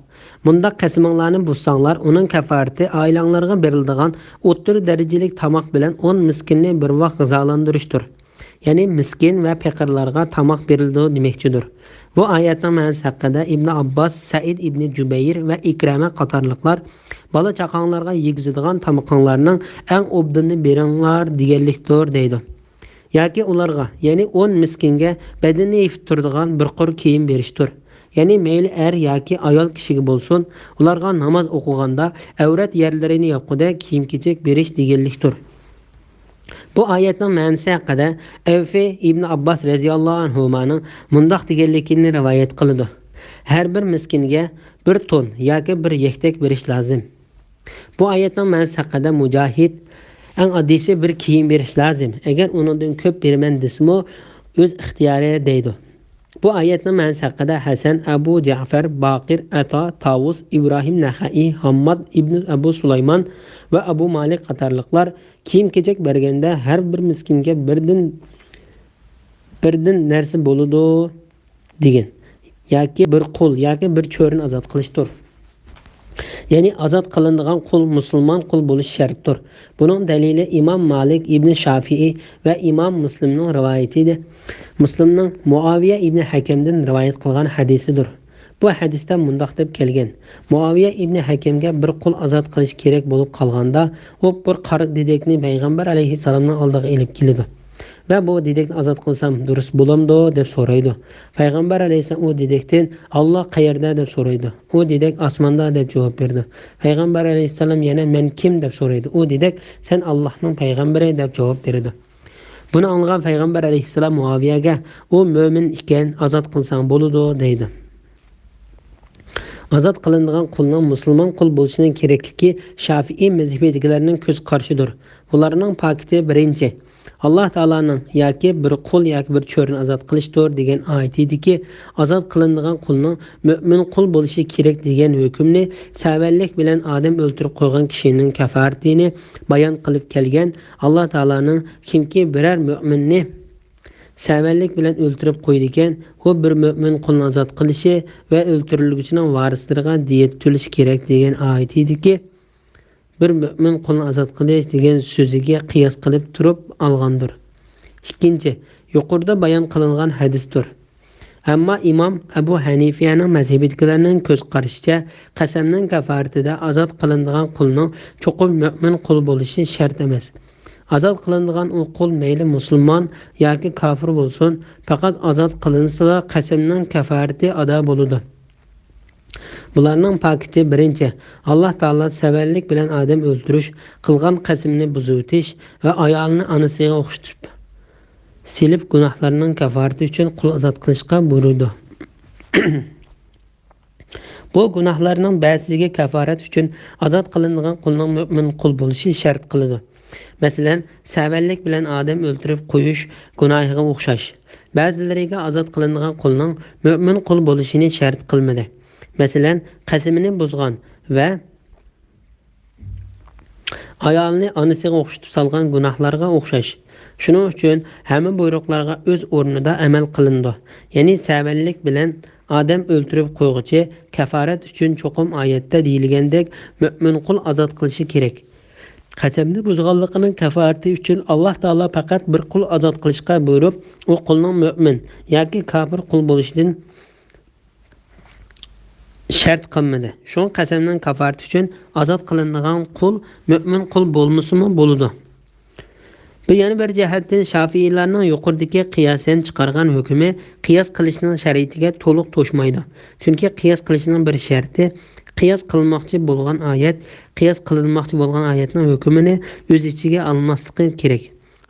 Bunda qasminglarni buzsanglar, uning kafarati oilanglarga beriladigan o'ttir darajalik tomoq bilan 10 miskinni bir vaqt g'izolantirishdir. ya'ni miskin va faqirlarga tomoq berildi demoqchidir. Bu oyatning ma'nosi haqida Ibn Abbos, Said ibn Jubayr va Ikrama qatorliqlar bola chaqanglarga yegizadigan tomoqlarning eng obdini beringlar deganlikdir deydi. Yoki ularga, ya'ni 10 miskinga badani yetib turadigan bir qur kiyim berishdir. Ya'ni mayli er yoki ayol kishiga bo'lsin, ularga namoz o'qiganda avrat yerlarini yopqida kiyim-kechak berish deganlikdir. Bu oyatning ma'nosi haqida Avfi ibn Abbos radhiyallohu anhuning mundoq deganligini rivoyat qiladi. Har bir miskinga bir ton yoki bir yaktak berish lozim. Bu oyatning ma'nosi haqida Mujohid eng oddiysi bir kiyim berish lozim. Agar undan ko'p berman desmo o'z ixtiyori deydi. Bu oyatning ma'nosi haqida Hasan, Abu Ja'far, Baqir, Ata, Tavus, Ibrohim Naxai, Hammad ibn Abu Sulaymon va Abu Malik qatorliqlar kiyim-kechak berganda har bir miskinga birdan narsa bo'ladi degan. Yoki bir qul yoki bir cho'rini ozod qilishdir. Ya'ni ozod qilinadigan qul musulmon qul bo'lish shartdir. Buning dalili Imom Malik ibn Shafi'i va Imom Muslimning rivoyatidir. Muslimning Muaviya ibn Hakamdan rivoyat qilgan hadisidir. Bu hadisda mundoq deb kelgan: Muaviya ibn Hakamga bir qul ozod qilish kerak bo'lib qolganda, u bir qariq dedekni payg'ambar alayhisalomning oldiga elib keldi. Va bu dedekni ozod qilsam durust bo'lamdi deb so'raydi. Payg'ambar alayhisalom u dedekdan Alloh qayerda deb so'raydi. U dedek osmonda deb javob berdi. Payg'ambar alayhisalom yana men kim deb so'raydi. U dedek sen Allohning payg'ambari deb javob berdi. Buni anglagan payg'ambar alayhisalom Muaviyaga u mo'min ekan, ozod qilsang bo'ladi deydi. Ozod qilinadigan qulning musulmon qul bo'lishining kerakligi Shafi'i mazhabidagilarning ko'z qarshidir. Ularning pakiti birinchi Alloh taolaning yoki bir qul yoki bir cho'rini ozod qilishdir degan oyatidagi ozod qilinadigan qulning mo'min qul bo'lishi kerak degan hukmni savallik bilan odam o'ltirib qo'ygan kishining kafaratini bayon qilib kelgan. Alloh taolaning kimki biror mo'minni savallik bilan o'ltirib qo'ydi ekan, u bir mo'min qulni ozod qilishi va o'ltirilguchining varislariga diyet to'lish kerak degan oyatidagi bir mo'min qulni ozod qilish degan so'ziga qiyos qilib turib olgandir. Ikkinchi, yuqorida bayon qilingan hadisdir. Ammo Imom Abu Hanifaning mazhabidagilarning ko'z qarashicha qasamning kafaratida ozod qilinadigan qulning cho'qim mo'min qul bo'lishi shart emas. Ozod qilinadigan u qul mayli musulmon yoki kofir bo'lsin, faqat ozod qilinsa qasamning kafarati ado bo'ladi. Bularning pakiti birinchi Alloh taolo savallik bilan odam o'ldirish, qilgan qasamni buzutish va ayolni onasiga o'xshatib silib gunohlarining kafarati uchun qul ozod qilishga buyurdi. Bu gunohlarning ba'zisiga kafarat uchun ozod qilinadigan qulning mo'min qul bo'lishi shart qiladi. Masalan, savallik bilan odam o'ldirib qo'yish gunohiga o'xshash. Ba'zilariga ozod qilinadigan qulning mo'min qul bo'lishini shart qilmadi. Masalan, qasamini buzgan va ayolni onasiga o'xshatib solgan gunohlarga o'xshash. Shuning uchun hamma buyruqlarga o'z o'rnida amal qilindi. Ya'ni savallik bilan odam o'ldirib qo'yg'ichi kafarat uchun cho'qim oyatda deyilgandek mo'min qul ozod qilishi kerak. Qasamni buzganligining kafarati uchun Alloh taolo faqat bir qul ozod qilishga buyurib, u qulning mo'min yoki kofir qul bo'lishidan shart qilmadi. Shu qasamning kafarati uchun ozod qilinadigan qul mo'min qul bo'lmasimi bo'ladi. Bu yana bir jihatdan Shafi'iylarning yuqoridagi qiyosan chiqargan hukmi qiyos qilishning shariatiga to'liq to'shmaydi. Chunki qiyos qilishning bir sharti qiyos qilmoqchi bo'lgan oyat, qiyos qilinmoqchi bo'lgan oyatning hukmini o'z ichiga olmasligi kerak.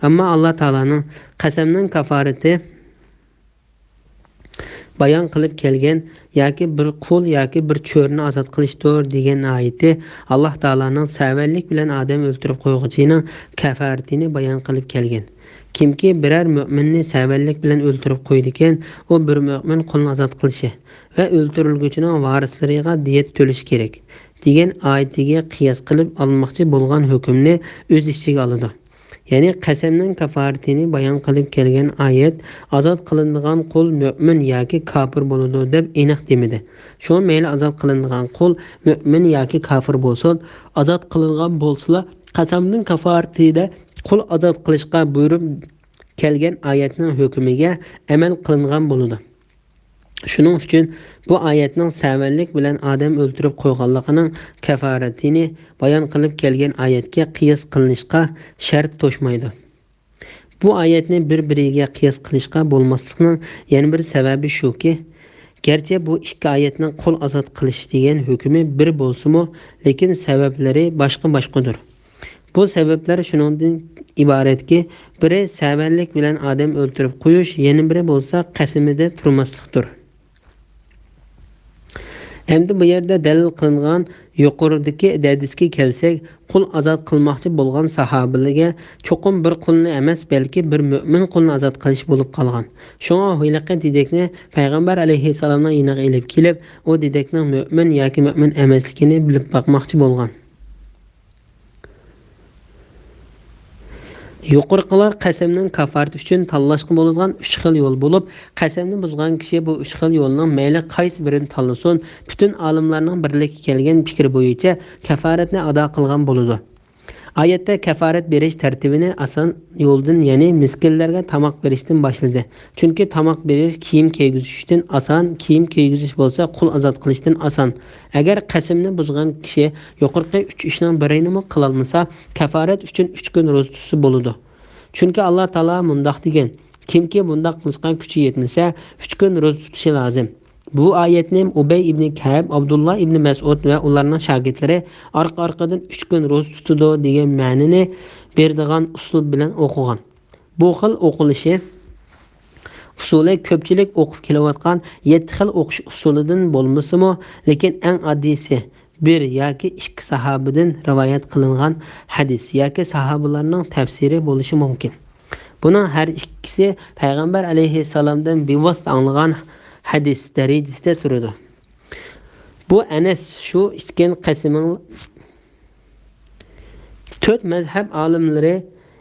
Ammo Alloh taolaning qasamning kafarati bayon qilib kelgan yoki bir qul yoki bir cho'rni ozod qilishdir degan oyati Alloh taolaning savallik bilan odam o'ldirib qo'yg'ichining kafaratini bayon qilib kelgan. Kimki biror mo'minni savallik bilan o'ldirib qo'ydi ekan, u bir mo'min qulni ozod qilishi va o'ldirilguchining varislariga diyet to'lish kerak degan oyatiga qiyos qilib olmoqchi bo'lgan hukmni o'z ichiga oladi. Ya'ni qasamning kafaratini bayon qilib kelgan oyat ozod qilinadigan qul mo'min yoki kofir bo'ladi deb aniq demadi. Shu mayli ozod qilinadigan qul mo'min yoki kofir bo'lsin, ozod qilingan bo'lsa, qasamning kafaratida qul ozod qilishga buyurib kelgan oyatning hukmiga amal qilingan bo'ladi. Shuning uchun bu oyatning savallik bilan odam o'ltirib qo'yganligining kafaratini bayon qilib kelgan oyatga qiyos qilinishga shart to'shmaydi. Bu oyatni bir-biriga qiyos qilishga bo'lmaslikning yana bir sababi shuki, garchi bu ikki oyatning qo'l ozod qilish degan hukmi bir bo'lsa-mu, lekin sabablari boshqa-boshqadir. Bu sabablar shuningdan iboratki, biri savallik bilan odam o'ltirib qo'yish, yana biri bo'lsa qasamida turmaslikdir. Endi bu yerda dalil qilingan yuqoridagi hadisga kelsak, qul ozod qilmoqchi bo'lgan sahobalarga cho'qim bir qulni emas, balki bir mo'min qulni ozod qilish bo'lib qolgan. Shunga o'ylagan dedekni payg'ambar alayhissalomning yoniga elib kelib, u dedekning mo'min yoki mo'min emasligini bilib boqmoqchi bo'lgan. Yuqoriqilar qasamning kafarati uchun tanlashga bo'ladigan 3 xil yo'l bo'lib, qasamni buzgan kishi bu 3 xil yo'lning mayli qaysi birini tanlasin, butun olimlarning birlikka kelgan fikri bo'yicha kafaratni ado qilgan bo'ladi. Oyatda kafarat berish tartibini ason yo'ldan, ya'ni miskinlarga tamoq berishdan boshladi. Chunki tamoq berish kiyim kiygizishdan oson, kiyim kiygizish bo'lsa qul ozod qilishdan oson. Agar qasamni buzgan kishi yuqorqi 3 ishning birini qila olmasa, kafarat uchun 3 kun ro'za tutsa bo'ladi. Chunki Alloh taolo mundaq degan: kimki bundaq qilishga kuchi yetmasa, 3 kun ro'za tutishi lozim. Bu oyatni Ubay ibn Ka'b, Abdullah ibn Mas'ud va ularning shogirdlari orqa-orqadan 3 kun ro'za tutdi degan ma'noni beradigan uslub bilan o'qigan. Bu xil o'qilishi usuli ko'pchilik o'qib kelayotgan 7 xil o'qish usulidan bo'lmasa-mu, lekin eng oddiysi bir yoki 2 sahobadan rivoyat qilingan hadis yoki sahobalarning tafsiri bo'lishi mumkin. Buning har ikkisi payg'ambar alayhissalomdan bevosita anglagan hadis darajasida turadi. Bu Anas shu iskin qasming 4 mazhab olimlari,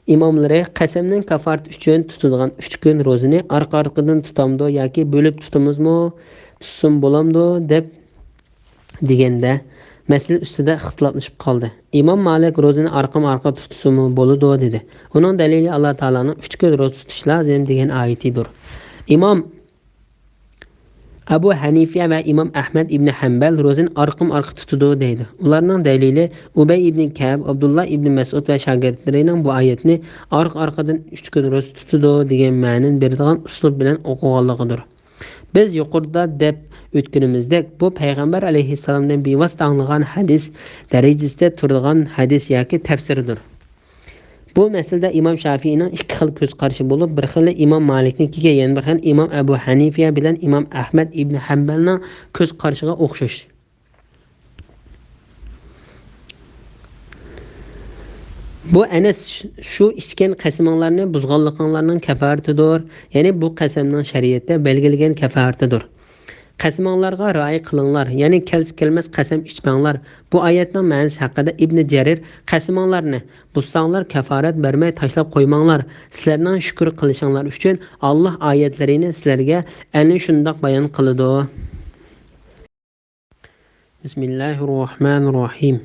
imomlari qasamning kafarati uchun tutadigan 3 kun ro'zani orqa-orqadan tutamdi yoki bo'lib tutamizmi, tutsin bo'lamdi deb deganda masala ustida ixtiloflashib qoldi. Imom Malik ro'zani orqa-orqa tutsimi bo'ladi dedi. Uning dalili Alloh taolaning 3 kun ro'za tutish lozim degan oyatidir. Imom Abu Hanifa va Imom Ahmad ibn Hanbal ro'zani orqa tutadi deydi. Ularning dalili Ubay ibn Ka'b, Abdullah ibn Mas'ud va shogirdlarining bu oyatni orqa-orqadan 3 kun ro'za tutadi degan ma'noni beradigan uslub bilan o'qiganligidir. Biz yuqorida deb o'tganimizdek, bu payg'ambar alayhissalomdan bevosita anglagan hadis darajasida turadigan hadis yoki tafsirdir. Bu masalada Imom Shafiyning 2 xil ko'z qarashi bo'lib, bir xili Imom Maliknikiga, yana bir xil Imom Abu Hanifa bilan Imom Ahmad ibn Hanbalning ko'z qarashiga o'xshash. Bu Anas shu ichgan qasamlarni buzganliklaringlarning kafaratidir. Ya'ni bu qasamning shariatda belgilangan kafaratidir. Qasamlarga rioya qilinglar, ya'ni kelmas qasam ichmanglar. Bu oyatning ma'nosi haqida Ibn Jarir qasamlarni buzsanglar kafarat bermay tashlab qo'ymanglar. Sizlarning shukr qilishinglar uchun Alloh oyatlarini sizlarga ana shundoq bayon qiladi. Bismillahirrohmanirrohim.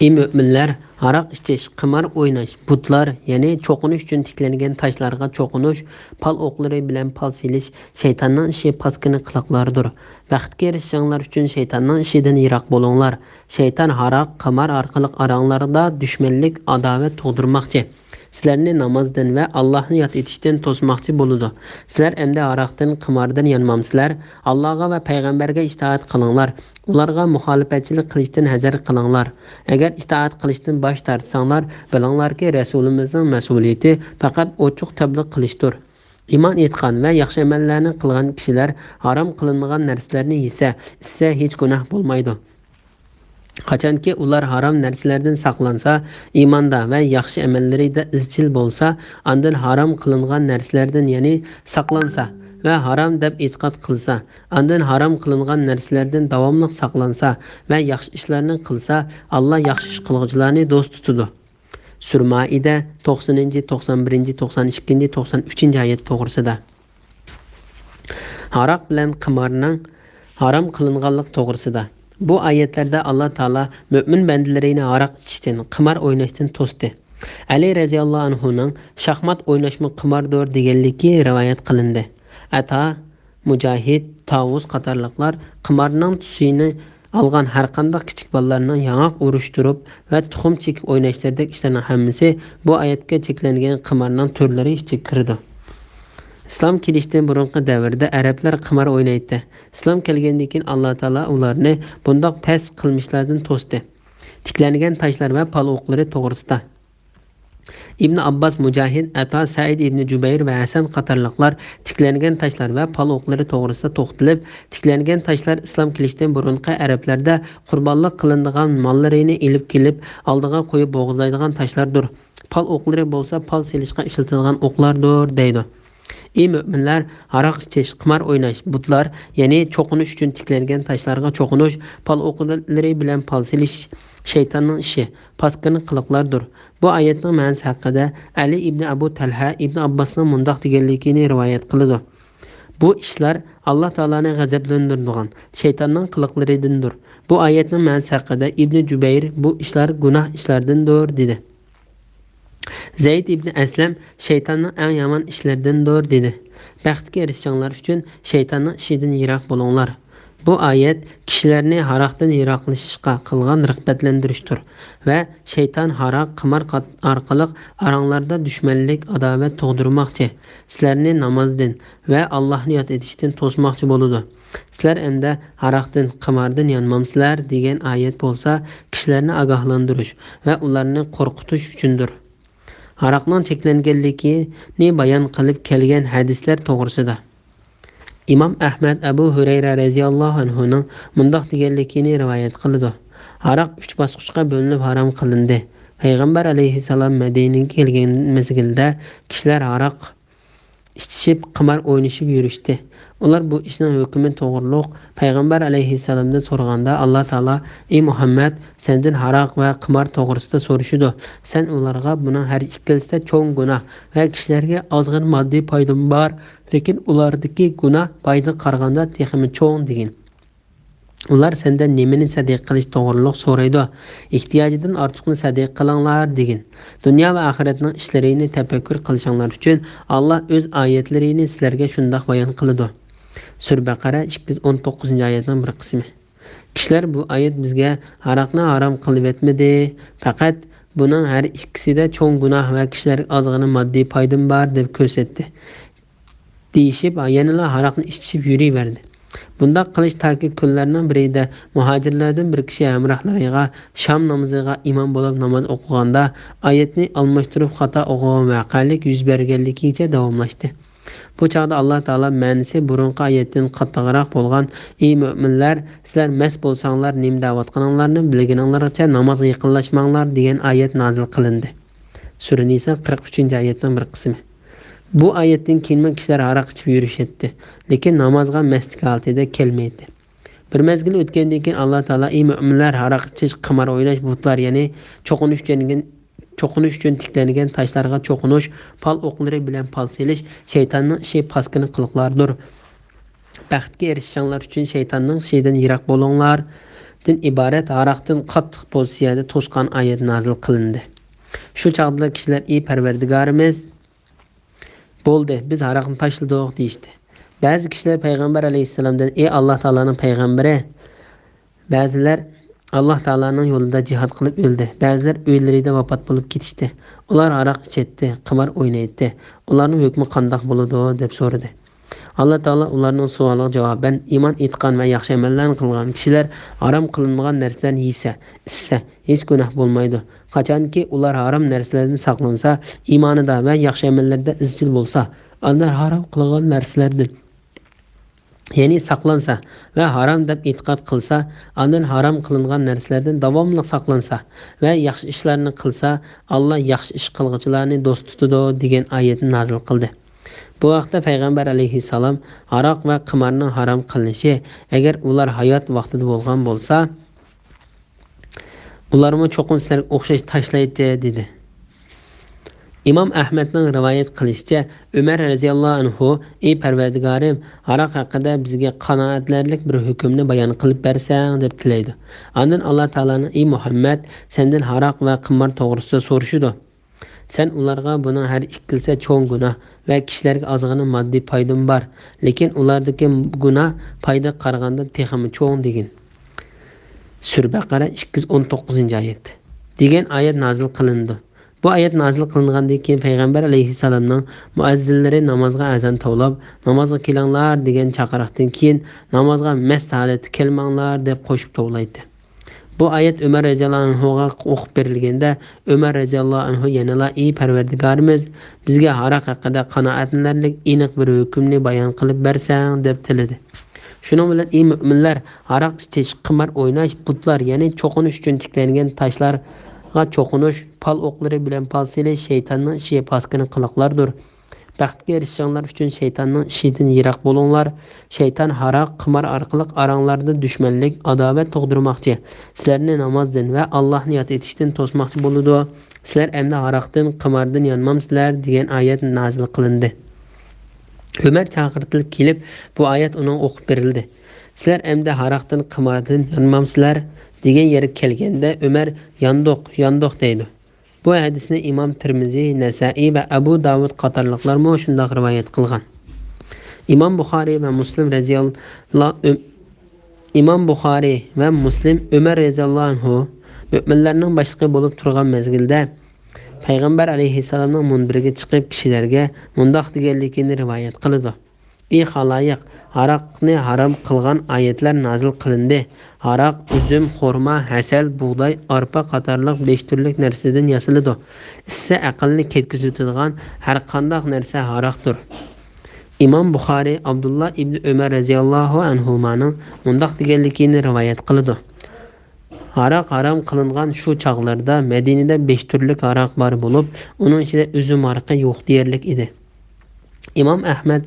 Ey müminler, aroq ichish, qimor o'ynash, butlar, ya'ni cho'qinish uchun tiklangan toshlarga cho'qinish, pal o'qlari bilan pal silish shaytonning ishi, paskini qiliqlaridir. Vaqtga erishishinglar uchun shaytonning ishidan yiroq bo'linglar. Shayton aroq, qimor orqali oranglarda dushmanlik, adovat tug'dirmoqchi. Sizlarni namozdan va Allohni yod etishdan to'smoqchi bo'ladi. Sizlar endi aroqdan, qimordan yanmamsizlar. Allohga va payg'ambarga itoat qilinglar. Ularga muxolifatchilik qilishdan hazar qilinglar. Agar itoat qilishdan bosh tortsanglar, bilinglarki, rasulimizning mas'uliyati faqat ochiq tabliq qilishdir. Iymon etgan va yaxshi amallarni qilgan kishilar harom qilinmagan narsalarni yesa hech gunoh bo'lmaydi. Qachonki ular harom narsalardan saqlansa, iymonda va yaxshi amallarida izchil bo'lsa, undan harom qilingan narsalardan, ya'ni saqlansa va harom deb e'tiqod qilsa, undan harom qilingan narsalardan davomli saqlansa va yaxshi ishlarni qilsa, Alloh yaxshi ish qiluvchilarni do'st tutadi. Sura Maida 90, 91, 92, 93 oyat to'g'risida. Aroq bilan qimorning harom qilinganlik to'g'risida. Bu oyatlarda Alloh taolo mo'min bandalarini aroq ichishdan, qimor o'ynashdan to'sdi. Ali radhiyallohu anhuning shaxmat o'ynashmi qimardir deganligi rivoyat qilindi. Ata, Mujahid, Tavus qatorliqlar qimarning tusini olgan har qanday kichik bolalarning yangoq urishtirib va tuxum chekib o'ynashdek ishlarning hammasi bu oyatga cheklangan qimarning turlari ichiga kirdi. Islom kelishdan burungi davrda arablar qimor o'ynaydi. Islom kelgandan keyin Alloh taolo ularni bundoq past qilmishlardan to'sdi. Tiklangan toshlar va pal o'qlari to'g'risida İbn Abbas, Mujahid, Ata, Said ibn Jubayr va Hasan qatorliqlar tiklangan toshlar va pal o'qlari to'g'risida to'xtalib, tiklangan toshlar islom kelishdan burungi arablarda qurbonlik qilinadigan mollarini ilib kelib oldiga qo'yib bo'g'izlaydigan toshlardir. Pal o'qlari bo'lsa pal selishga ishlatiladigan o'qlardir deydi. Ey müminler, aroq ichish, qimor o'ynash, butlar, ya'ni cho'qinish uchun tiklangan toshlarga cho'qinish, pal o'qlari bilan pal selish shaytonning ishi, paskini qiliqlardir. Bu oyatning ma'nosi haqida Ali ibn Abu Talha ibn Abbosning mundoq deganligini rivoyat qiladi. Bu ishlar Alloh taolaning g'azablantiradigan shaytonning qiliqlaridandir. Bu oyatning ma'nosi haqida Ibn Jubayr bu ishlar gunoh ishlardandir dedi. Zayd ibn Aslam shaytonning eng yomon ishlaridandir dedi. Baxtga erishishinglar uchun shaytonning ishidan yiroq bo'linglar. Bu oyat kishilarni haroqdan yiroqlashishga qilgan rag'batlantirishdir va shayton haroq, qimor orqali oranglarda dushmanlik, adovat tug'dirmoqchi, sizlarni namozdan va Allohni yod etishdan to'smoqchi bo'ladi. Sizlar endi haroqdan, qimordan yonmamsizlar degan oyat bo'lsa, kishilarni ogohlantirish va ularni qo'rqitish uchundir. Haroqning cheklanganligini bayon qilib kelgan hadislar to'g'risida İmam Ahmad Abu Hurayra radhiyallohu anhuning mundoq deganligini rivoyat qiladi. Aroq 3 bosqichga bo'linib harom qilindi. Payg'ambar alayhisalom Madinaga kelgan mezgilda kishilar aroq ichishib, qimor o'ynashib yurishdi. Ular bu ishning hukmi to'g'riliq Payg'ambar alayhisalomdan so'raganda Alloh taolo: "Ey Muhammad, sendan haroq va qimor to'g'risida so'rashdi. Sen ularga buning har ikkilisida cho'ng gunoh va kishilarga ozg'in moddiy foyda bor, lekin ulardagi gunoh foyda qaraganda texmi cho'ng" degan. Ular sendan nimani sadiq qilish to'g'riliq so'raydi. Ehtiyojidan ortiqni sadiq qilinglar degan. Dunyo va oxiratning ishlarini tafakkur qilishinglar uchun Alloh o'z oyatlarini sizlarga shundoq bayon qiladi. Sura Baqara 219-oyatning bir qismi. Kishilar bu oyat bizga aroqni harom qilib etmadi, faqat buning har ikkisida cho'ng gunoh va kishilarga ozg'ina moddiy foyda bor deb ko'rsatdi. Deyishib, yana aroqni ichib yuraverdi. Bundoq qilish toki kunlarning birida muhojirlardan bir kishi hamrohlariga shom namoziga imom bo'lib namoz o'qiganda oyatni almashtirib xato o'qigan voqelik yuz berganligicha davomlashdi. Bu chog'da Alloh taolo ma'nosi burungi oyatdan qattiqroq bo'lgan: "Ey mu'minlar, sizlar mast bo'lsanglar, nim da'vat qilinglarni bilganinglarcha namozga yaqinlashmanglar" degan oyat nozil qilindi. Sura Nisa 43-oyatning bir qismi. Bu oyatdan keyin kishilar aroq ichib yurishdi, lekin namozga mastlik holatida kelmaydi. Bir mezgil o'tgandan keyin Alloh taolo: "Ey mu'minlar, aroq ichish, qimor o'ynash, butlar, ya'ni cho'qinish uchun tiklangan toshlarga cho'qinish, pal o'qlari bilan pal selish shaytonning ishi, paskini qiliqlardir. Baxtga erishishinglar uchun shaytonning ishidan yiroq bo'linglar" din iborat aroqdan qattiq pozitsiyada to'sgan oyat nozil qilindi. Shu chog'da kishilar: "Ey Parvardigorimiz, bo'ldi, biz aroqni tashladik" deyishdi. Ba'zi kishilar payg'ambar alayhisalomdan: "Ey Alloh taolaning payg'ambari", ba'zilar Alloh taolaning yo'lida jihad qilib o'ldi, ba'zilar uylarida vafot bo'lib ketishdi. Ular aroq ichdi, qimor o'ynaydi. Ularning hukmi qanday bo'ladi deb so'radi. Alloh taolo ularning savoliga javoban: "Iymon etgan va yaxshi amallarni qilgan kishilar harom qilinmagan narsalarni yesa, ichsa, hech gunoh bo'lmaydi. Qachonki ular harom narsalardan saqlansa, iymonida va yaxshi amallarda izchil bo'lsa, ular harom qilingan narsalardan ya'ni saqlansa va harom deb e'tiqod qilsa, undan harom qilingan narsalardan davomli saqlansa va yaxshi ishlarni qilsa, Alloh yaxshi ish qilguvchilarni do'st tutadi" degan oyatni nozil qildi. Bu vaqtda payg'ambar alayhissalom aroq va qimorning harom qilinishi agar ular hayot vaqtida bo'lgan bo'lsa, ularni cho'qin sizlarga o'xshash tashlaydi dedi. İmam Ahmedning rivoyat qilishicha, Umar radhiyallohu anhu: "Ey Parvardigorim, aroq haqida bizga qanoatlanarli bir hukmni bayon qilib bersang" deb tilaydi. Ondan Alloh taolaning: "Ey Muhammad, sendan aroq va qimor to'g'risida so'rashdi. Sen ularga buning har ikkilsa cho'ng gunoh va kishilarga ozgina moddiy foydam bor, lekin ulardagi gunoh foyda qaraganda texmi cho'ng degan. Sura Baqara 219-oyat degan oyat nozil qilindi. Bu oyat nozil qilingandan keyin payg'ambar alayhissalomning muazzinlari namozga azon tovlab, namozga kelinglar degan chaqiriqdan keyin namozga mast holatda kelmanglar deb qo'shib tovlaydi. Bu oyat Umar roziyallohu anhuga o'qib berilganda, Umar roziyallohu anhu yanala ey Parvardigorimiz, bizga haroq haqida qanoatlanarlik aniq bir hukmni bayon qilib bersang deb tiladi. Shuning bilan ey mu'minlar, haroq ichish, qimar o'ynash, butlar, ya'ni cho'qinish uchun tiklangan tashlarga cho'qinish, pal o'qlari bilan pal silish shaytonning ishi paskini qiliqlardir. Baxtga erishishinglar uchun shaytonning ishidan yiroq bo'linglar. Shayton haroq, qimar orqali oranglarda dushmanlik, adovat tug'dirmoqchi. Sizlarni namozdan va Allohni yod etishdan to'smoqchi bo'ladi. Sizlar endi haroqdan, qimardan yonmamsizlar degan oyat nozil qilindi. Umar chaqirtilib kelib, bu oyat uning o'qib berildi. Sizlar endi haroqdan, qimardan yonmamsizlar degan yerga kelganda Umar yondoq deydi. Bu hadisni Imom Tirmiziy, Nasai va Abu Davud qatorliqlar shunday rivoyat qilgan. Imom Buxoriy va Muslim Umar roziyallohu anhu mu'minlarning boshlig'i bo'lib turgan mezgilda payg'ambar alayhissalomning munbiriga chiqib kishilarga mundoq deganligini rivoyat qildi. Ey xaloyiq, haroqni harom qilgan oyatlar nozil qilindi. Haroq uzum, xurmo, hasal, bug'doy, arpa qatorliq 5 turlik narsadan yasaladi. Issa aqlni ketkizadigan har qanday narsa haroqdir. Imom Buxoriy Abdullah ibn Umar roziyallohu anhumaning mundoq deganligini rivoyat qildi. Haroq harom qilingan shu chog'larda Madinada 5 turlik haroq bor bo'lib, uning ichida uzum arqi yo'q deyarlik edi. Imom Ahmad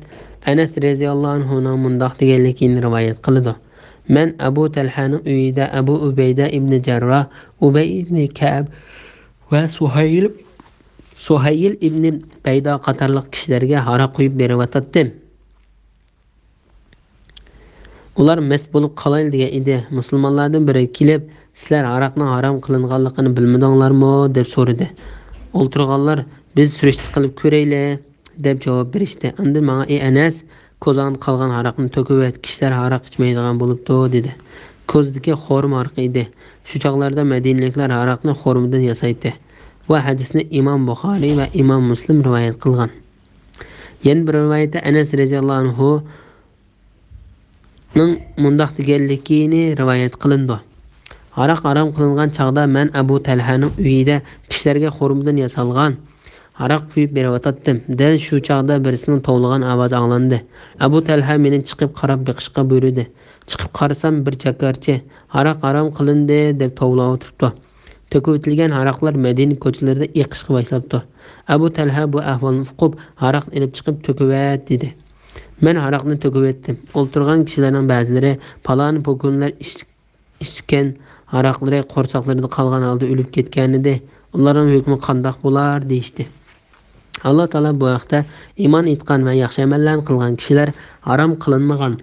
Anas roziyallohu anhuning mundoq deganligini rivoyat qildi. Men Abu Talhaning uyida Abu Ubayda ibn Jarrah, Ubay ibn Ka'b va Suhayl ibn Bayda qatorliq kishilarga haroq quyib berayotdim. Ular mast bo'lib qolayli degan edi. Musulmonlardan biri kelib, sizlar haroqning harom qilinganligini bilmadinglarmi deb so'radi. O'ltirganlar biz surishti qilib ko'raylik deb javob berishdi. Endi menga ey Anas, ko'zdan qolgan haroqni to'kib et, kishilar haroq ichmaydigan bo'libdi dedi. Ko'zdagi xorma arqi edi. Shu chog'larda Madinaliklar haroqni xormidan yasaydi. Bu hadisni Imom Buxoriy va Imom Muslim rivoyat qilgan. Yana bir rivoyatda Anas roziyallohu anhu mundoq deganligini rivoyat qilindi. Haroq harom qilingan chog'da men Abu Talhaning uyida kishilarga xormidan yasalgan haroq quyib berayotdim. Dal shu chog'da birisining tovlagan ovozi anglandi. Abu Talha meni chiqib qarab biqishga buyurdi. Chiqib qarasam bir chakarchi haroq harom qilindi deb tovlab o'tiribdi. To'kib o'tilgan haroqlar Madina ko'chalarida eqishga boshlabdi. Abu Talha bu ahvolni uqib haroq olib chiqib to'kib et dedi. Men haroqni to'kib etdim. O'ltirgan kishilarning ba'zilari palon pokunlar ichgan haroqlari qo'rsoqlarida qolgan holda o'lib ketgan edi. Ularning hukmi qandoq bo'lar deydi. Allah Taala bu vaqtda iymon etgan va yaxshi amallar qilgan kishilar harom qilinmagan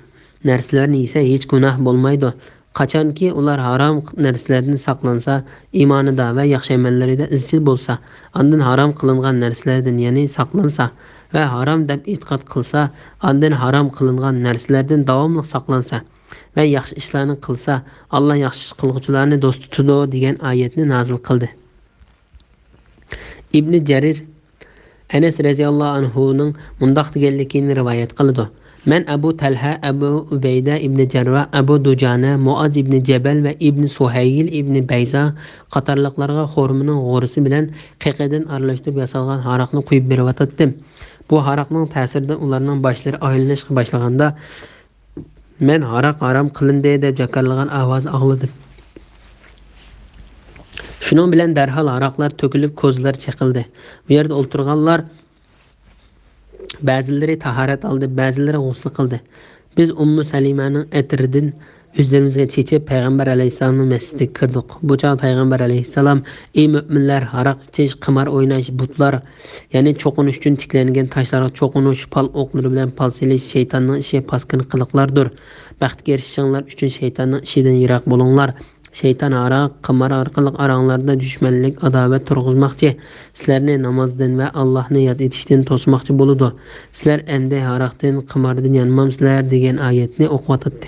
narsalarni yesa hech gunoh bo'lmaydi. Qachonki ular harom narsalardan saqlansa, iymonida va yaxshi amallarida izchil bo'lsa, ondan harom qilingan narsalardan ya'ni saqlansa va harom deb e'tiqod qilsa, ondan harom qilingan narsalardan davomli saqlansa va yaxshi ishlarni qilsa, Alloh yaxshi ish qiluvchilarni do'st tutadi degan oyatni nozil qildi. Ibn Jarir Anas roziyallohu anhuning mundoq deganligini rivoyat qildi. Men Abu Talha, Abu Ubayda ibn Jarrah, Abu Dujana, Muaz ibn Jabal va ibn Suhayl ibn Bayza qatorliqlarga xormining g'orisi bilan qiqidan aralashtirib yasalgan haroqni quyib berayotdim. Bu haroqning ta'sirida ularning boshlari aylanishga boshlaganda men haroq harom qilindi deb jakarlagan ovoz angladim. Shuning bilan darhol haroqlar to'kilib ko'zlar chiqildi. Bu yerda o'ltirganlar ba'zilari tahorat oldi, ba'zilari g'usl qildi. Biz Ummu Salimaning atiridan o'zlarimizga chechib payg'ambar alayhisolamning masjidiga kirdik. Bu chog' payg'ambar alayhisalom ey mu'minlar, haroq ichish, qimar o'ynash, butlar, ya'ni cho'qinish uchun tiklangan tashlarga cho'qinish, pal o'qlari bilan pal silish shaytonning ishi paskin qiliqlardir. Baxtga erishishinglar uchun shaytonning ishidan yiroq bo'linglar. Şeytan aroq, qimar orqali aranglarda dushmanlik, adovat turg'izmoqchi. Sizlarni namozdan va Allohni yod etishdan to'smoqchi bo'ladi. Sizlar endi aroqdan, qimardan yanmamsizlar degan oyatni o'qiyotdi.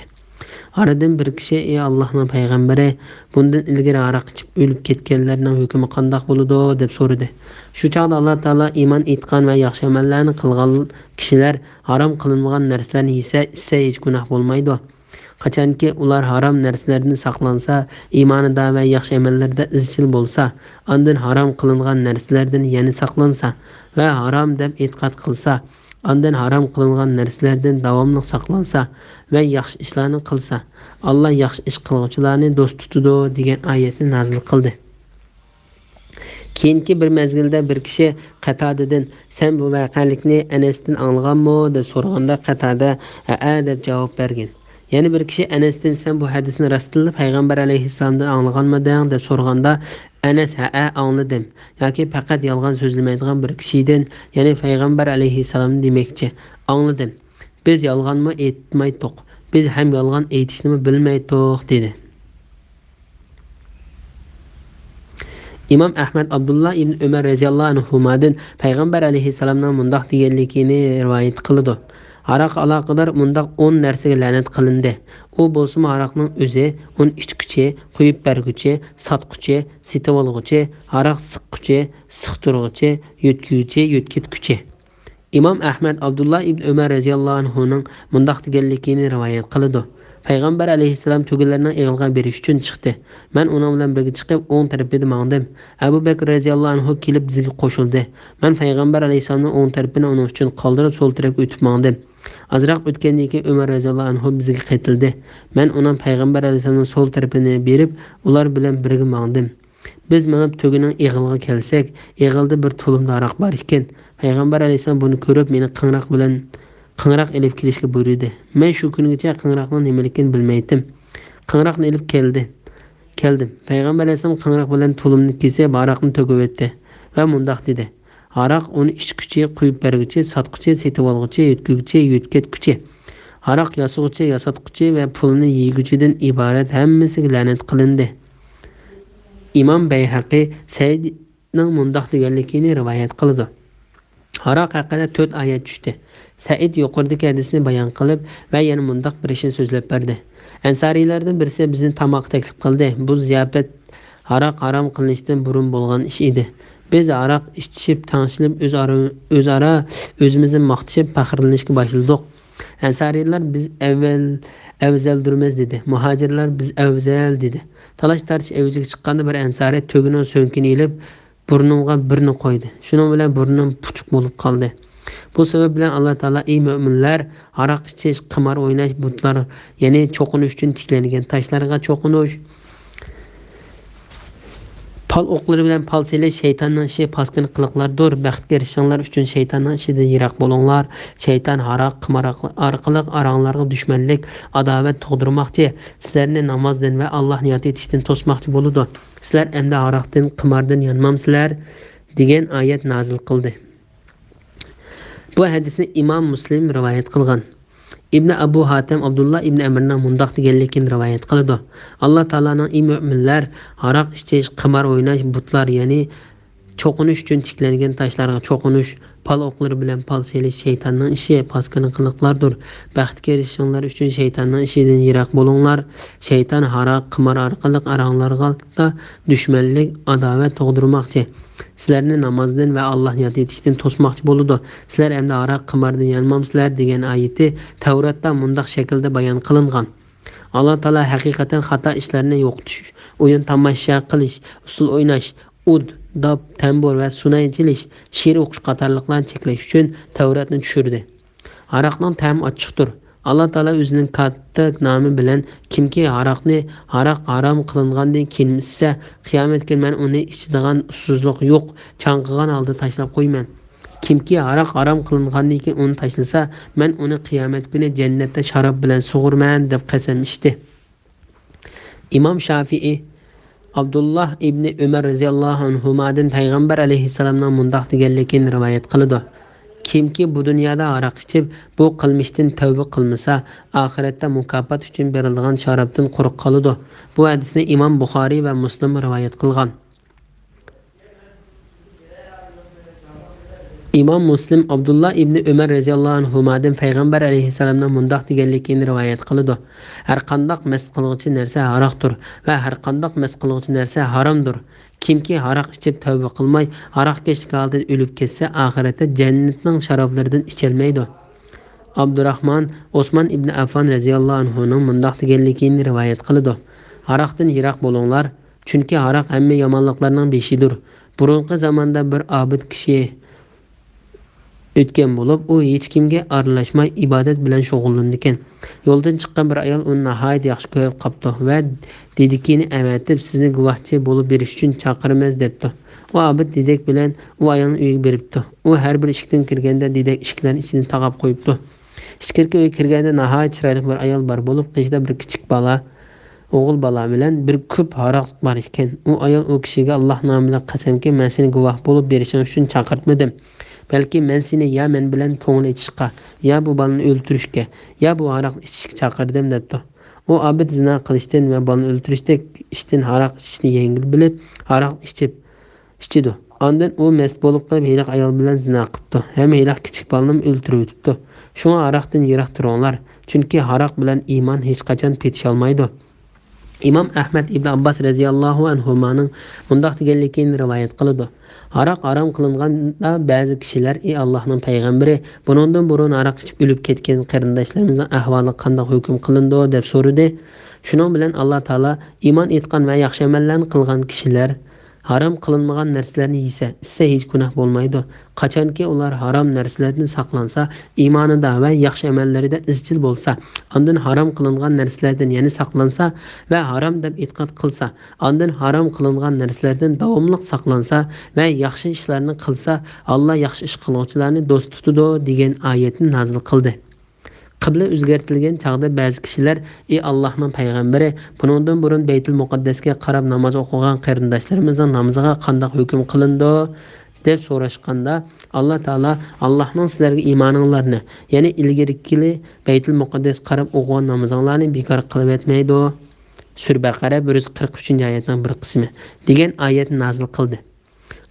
Aradan bir kishi: "Ey Allohning payg'ambari, bundan ilgari aroq ichib o'lib ketganlarning hukmi qanday bo'ladi?" deb so'radi. Shu chaqda Alloh taolo iymon etgan va yaxshi amallarni qilgan kishilar harom qilinmagan narsalarni yesa hech gunoh bo'lmaydi. Qachonki ular harom narsalardan saqlansa, iymonida va yaxshi amallarda izchil bo'lsa, ondan harom qilingan narsalardan yana saqlansa va harom deb e'tiqod qilsa, ondan harom qilingan narsalardan davomli saqlansa va yaxshi ishlarni qilsa, Alloh yaxshi ish qiluvchilarni do'st tutadi degan oyatni nozil qildi. Keyingi bir mezgilda bir kishi Qatadadan: "Sen bu voqelikni Anasdan anglaganmi?" deb so'raganda Qatada "Ha" deb javob bergan. Yana bir kishi Anasdan: "Sen bu hadisni Rasululloh payg'ambar alayhissalomdan anglaganmiding?" deb so'raganda Anas "Ha, angladim." yoki faqat yolg'on so'zlamaydigan bir kishidan, ya'ni payg'ambar alayhissalomni demoqchi, "Angladim. Biz yolg'onmi aytmaydiq. Biz ham yolg'on aytishni bilmaydiq" dedi. İmam Ahmad Abdullah ibn Ömer radhiyallohu anhudan payg'ambar alayhissalomning mundoq deganligini rivoyat qiladi. Aroq aloqador mundoq 10 narsaga la'nat qilindi. U bo'lsa aroqning o'zi, uni ichguchi, quyib berguchi, sotquchi, setib olguchi, aroq siqquchi, siqtirguchi, yo'tkuvchi, yo'tkitguchi. İmam Ahmad Abdullah ibn Ömer radhiyallohu anhuning mundoq deganligini rivoyat qiladi. Payg'ambar alayhissalom tugunlarning egilgan berish uchun chiqdi. Men uning bilan birga chiqib, o'ng tarafida mangdim. Abu Bakr radhiyallohu anhu kelib bizga qo'shildi. Men payg'ambar alayhissalomning o'ng tarafini uning uchun qoldirib, so'l tarafga o'tib mangdim. Azroq o'tgandan keyin Umar radhiyallohu anhu bizga qaytildi. Men uning payg'ambar alayhissalomning so'l tarafini berib, ular bilan birga mangdim. Biz mengib tugining egilga kelsak, egilda bir tulumda aroq bor ekan. Payg'ambar alayhissalom buni ko'rib, meni qing'roq ilib kelishga buyurdi. Men shu kungacha qing'roqning nimaligini bilmaydim. Qing'roqni ilib keldim. Payg'ambar alayhissalom qing'roq bilan tulumni kesib, aroqni to'kib o'tdi va mundoq dedi: "Aroq uni ichguchi, quyib berguchi, sotquchi, setib olguchi, yo'tkuvchi, yo'tkatguchi. Aroq yasug'uchi, yasatquchi va pulni yeguchidan iborat hammasiga la'nat qilindi." İmam Bayhaqi Saidning mundoq deganligini rivoyat qildi. Aroq haqida 4 oyat tushdi. Said yuqoridagi hadisni bayon qilib va yana mundoq bir ishni so'zlab berdi. Ansariylardan birisi bizni tamoq taklif qildi. Bu ziyofat aroq harom qilinishdan burun bo'lgan ish edi. Biz aroq ichishib, tanishib, o'zaro o'zimizni maqtashib, faxrlanishga boshladik. Ansariylar biz avzaldurmiz dedi. Muhojirlar biz avzal dedi. Talash tartish avjiga chiqqanda bir ansariy tugining so'nkini ilib burnimga birini qo'ydi. Shuning bilan burnim puchuq bo'lib qoldi. Bu sabab bilan Alloh taolo: "Ey mu'minlar, aroq ichish, qimor o'ynash, butlar, ya'ni cho'qinish uchun tiklangan tashlarga cho'qinish, pal o'qlari bilan pal selish shaytonning ishi, paskin qiliqlardir. Baxtga erishinglar uchun shaytonning ishidan yiroq bo'linglar. Shayton aroq, qimor orqali aranglarga dushmanlik, adovat tug'dirmoqchi, sizlarni namozdan va Allohni yod etishdan to'smoqchi bo'ladi. Sizlar endi aroqdan, qimordan yanmamsizlar" degan oyat nozil qildi. Bu hadisni Imom Muslim rivoyat qilgan. İbn Abu Hatim Abdullah ibn Amirning mundoq deganligini rivoyat qiladi. Alloh taolaning: "Ey mu'minlar, aroq ichish, qimor o'ynash, butlar, ya'ni cho'qinish uchun tiklangan tashlarga cho'qinish, pal o'qlari bilan pal selish shaytonning ishi, paskin qiliqlardir. Baxtga erishinglar uchun shaytonning ishidan yiroq bo'linglar. Shayton aroq, qimor orqali aranglarga dushmanlik, adovat tug'dirmoqchi, sizlarni namozdan va Allohni yod etishdan to'smoqchi bo'ladi. Sizlar endi aroq, qimordan yanmamsizlar" degan oyati Tavratda mundoq shaklda bayon qilingan. Alloh taolo haqiqatan xato ishlarni yo'qotish, o'yin tomosha qilish, usul o'ynash, ud, dob, tambur va sunay chilish, she'r o'qish qatorliqlarni cheklash uchun Tavratni tushirdi. Aroqning ta'mi ochiqdir. Alloh taolo o'zining katta nomi bilan kimki aroq harom qilingandan keyin ichsa, qiyomat kuni men uni ichadigan ussizlik yo'q, chanqigan holda tashlab qo'yman. Kimki aroq harom qilingandan keyin uni tashlasa, men uni qiyomat kuni jannatda sharob bilan sug'urman deb qasam ichdi. İmam Shafi'i Abdullah ibn Ömer radhiyallohu anhudan payg'ambar alayhissalomning mundoq deganligini rivoyat qiladi. Kimki bu dunyoda aroq ichib, bu qilmishdan tavba qilmasa, oxiratda mukofot uchun berilgan sharobdan quruq qoladi. Bu hadisni Imom Buxoriy va Muslim rivoyat qilgan. İmam Muslim Abdullah ibn Ömer radhiyallohu anhudan payg'ambar alayhissalomdan mundoq deganligini rivoyat qiladi. Har qanday mast qiluvchi narsa haroqdir va har qanday mast qiluvchi narsa haromdir. Kimki haroq ichib tavba qilmay, haroq kechlik oldidan o'lib ketsa, oxiratda jannatning sharoblaridan icholmaydi. Abdurrahman Osman ibn Affan radhiyallohu anhuning mundoq deganligini rivoyat qiladi. Haroqdan yiroq bo'linglar, chunki haroq hamma yomonliklarning beshidir. Burunqi zamonda bir obid kishi o'tgan bo'lib, u hech kimga aralashmay ibodat bilan shug'ullangan. Yo'ldan chiqqan bir ayol uni nihoyat yaxshi ko'rib qopti va dedikini avatib, sizni guvohchi bo'lib berish uchun chaqiramiz debdi. U abid dedek bilan u ayolni uyiga beribdi. U har bir eshikdan kirganda dedek eshiklarni ichini taqab qo'yibdi. Ichkariga uyga kirganda nihoyat chiroyli bir ayol bor bo'lib, qishda bir kichik bola, o'g'il bola bilan bir ko'p haroq bor ekan. U ayol u kishiga Alloh nomidan qasamki, men seni guvoh bo'lib berishim uchun chaqirtmadim. Balki men seni ya men bilan ko'ngil ichishga, ya bu balani o'ltirishga, ya bu haroq ichishga chaqirdim debdi. U abid zina qilishdan va balani o'ltirishdek ishdan haroq ichishni yengil bilib, haroq ichidi. Ondan u mast bo'lib qolib, hiliq ayol bilan zina qilibdi. Ham hiliq kichik balani o'ltirib o'tibdi. Shunga haroqdan yiroq turinglar, chunki haroq bilan iymon hech qachon petisholmaydi. İmam Ahmed ibn Abbas radhiyallohu anhumaning mundoq deganligini rivoyat qiladi. Haroq harom qilinganda ba'zi kishilar: "Ey Allohning payg'ambari, bundan burun haroq ichib o'lib ketgan qarindoshlarimizning ahvoli qanday hukm qilindi?" deb so'radi. Shuning bilan Alloh taolo iymon etgan va yaxshi amallarni qilgan kishilar harom qilinmagan narsalarni yesa, issa hech gunoh bo'lmaydi. Qachonki ular harom narsalardan saqlansa, iymonida va yaxshi amallarida izchil bo'lsa, ondan harom qilingan narsalardan yana saqlansa va harom deb e'tiqod qilsa, ondan harom qilingan narsalardan davomli saqlansa va yaxshi ishlarni qilsa, Alloh yaxshi ish qiluvchilarni do'st tutadi degan oyatni nozil qildi. Qibla o'zgartirilgan chaqda ba'zi kishilar: "Ey Allohning payg'ambari, bundan burun Baytul Muqaddasga qarab namoz o'qigan qarindoshlarimizning namoziga qanday hukm qilindi?" deb so'rashganda, Alloh taolo Allohning sizlarga iymoninglarni, ya'ni ilgarigili Baytul Muqaddas qarab o'qigan namozinglarni bekor qilib etmaydi. Sura Baqara 143-oyatning bir qismi degan oyatni nozil qildi.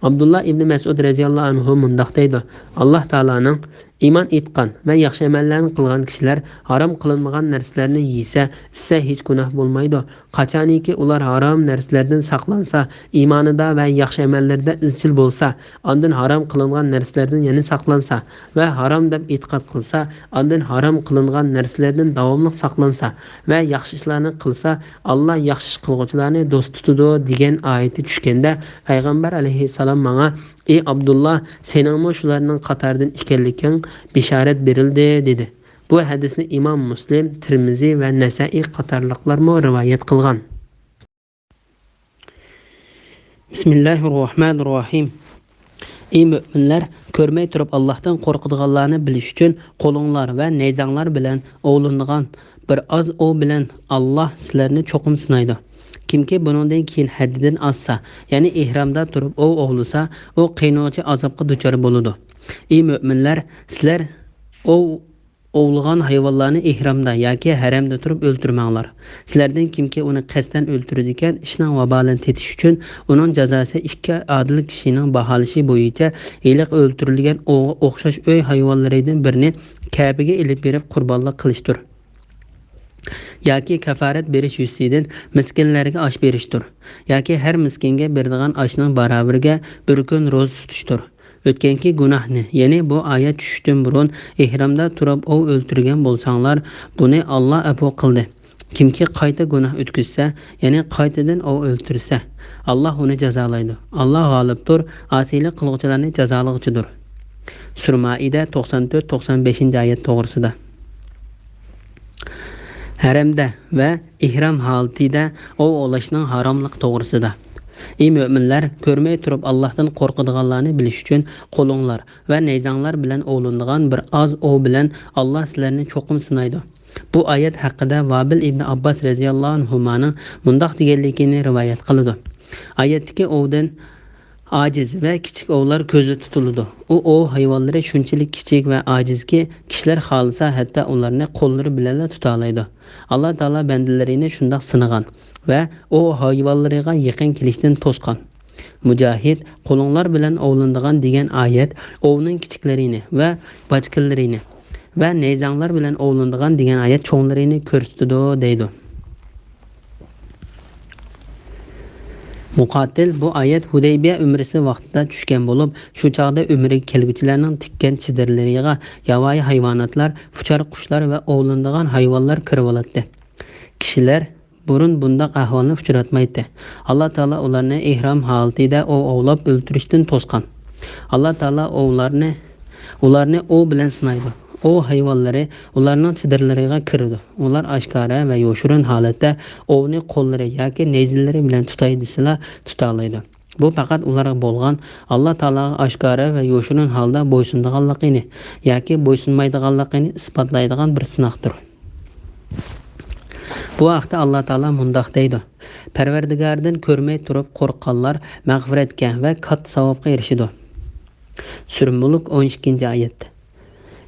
Abdullah ibn Mas'ud radhiyallohu anhu mundoq deydi: Alloh taolaning iymon etgan va yaxshi amallarni qilgan kishilar harom qilinmagan narsalarni yesa, issa hech gunoh bo'lmaydi. Qachoniki ular harom narsalardan saqlansa, iymonida va yaxshi amallarida izchil bo'lsa, ondan harom qilingan narsalardan yana saqlansa va harom deb e'tiqod qilsa, ondan harom qilingan narsalardan davomli saqlansa va yaxshi ishlarni qilsa, Alloh yaxshi ish qiluvchilarni do'st tutadi degan oyati tushganda, payg'ambar alayhissalom menga: "Ey Abdullah, seningmi shularning qatoridan ekanliging bishorat berildi" dedi. Bu hadisni Imom Muslim, Tirmiziy va Nasa'iy qatorliqlar rivoyat qilgan. Bismillahirrohmanirrohim. Ey mu'minlar, ko'rmay turib Allohdan qo'rqadiganlarni bilish uchun qo'linglar va nayzanglar bilan ovlangan bir oz ov bilan Alloh sizlarni cho'qim sinaydi. Kimki buningdan keyin haddidan ozsa, ya'ni ihromda turib ovlasa, u qiynovchi azobga duchor bo'ladi. Ey mu'minlar, sizlar ovlagan hayvonlarni ihromda yoki haramda turib o'ltirmanglar. Sizlardan kimki uni qasddan o'ltiradi ekan, ishning vabolini tetish uchun uning jazosi ikki adil kishining baholishi bo'yicha iliq o'ltirilgan o'xshash uy hayvonlaridan birini Ka'baga ilib berib qurbonlik qilishdir. Yoki kafarat berish yusidan miskinlarga osh berishdir. Yoki har miskinga beradigan oshning baravariga bir kun ro'za tutishdir. O'tganki gunohni, ya'ni bu oyat tushishdan burun ihromda turib o'ltirgan bo'lsanglar, buni Alloh afv qildi. Kimki qayta gunoh o'tkazsa, ya'ni qaytadan o'ltirsa, Alloh uni jazolaydi. Alloh g'olibdir, osiylik qiluvchilarni jazolag'uchidir. Sura Maida 94-95-oyat to'g'risida. Haramda va ihrom holatida ovlashning haromlik to'g'risida. Ey mu'minlar, ko'rmay turib Allohdan qo'rqadiganlarni bilish uchun qo'linglar va nayzanglar bilan ovlanadigan bir oz ov bilan Alloh sizlarni cho'qim sinaydi. Bu oyat haqida Vabil ibn Abbas radhiyallohu anhuning mundoq deganligini rivoyat qiladi. Oyatdagi ovdan Aciz və kiçik ovlar közə tutuldu. O ov hayvanları şunchalik kichik və acizki, kişilər xalisa hətta onlarını qolları bilan tuta alaydı. Allah Taala bəndələrini şundaq sınıgan və o hayvanlarına yaqin kelishdən tosqan. Mücahid qo'linglar bilan ovlanadigan degan oyat ovning kichiklarini va bachkillarini va neyzanglar bilan ovlanadigan degan oyat cho'nglarini ko'rsatdi deydi. Muqatil bu oyat Hudaybiya umrisi vaqtida tushgan bo'lib, shu chaqda umriga kelguchilarning tikkan chidirlariga yovvoyi hayvonotlar, fuchar qushlar va ovlanadigan hayvonlar kirib oladi. Kishilar burun bundaq ahvolni uchratmaydi. Alloh taolo ularni ihrom holatida ovlab o'ltirishdan to'sqan. Alloh taolo ularni ov bilan sinaydi. O hayvonlari ularning chidirlariga kirdi. Ular oshkora va yoshirin holatda ovni qo'llari yoki neyzillari bilan tutay desalar tuta oladi. Bu faqat ularga bo'lgan Alloh taologa oshkora va yoshirin holda bo'ysunadiganligini yoki bo'ysunmaydiganligini isbotlaydigan bir sinoqdir. Bu haqda Alloh taolo mundaq deydi: Parvardigordan ko'rmay turib qo'rqqanlar mag'firatga va katta savobga erishadi. Sura Mulk 12-oyat.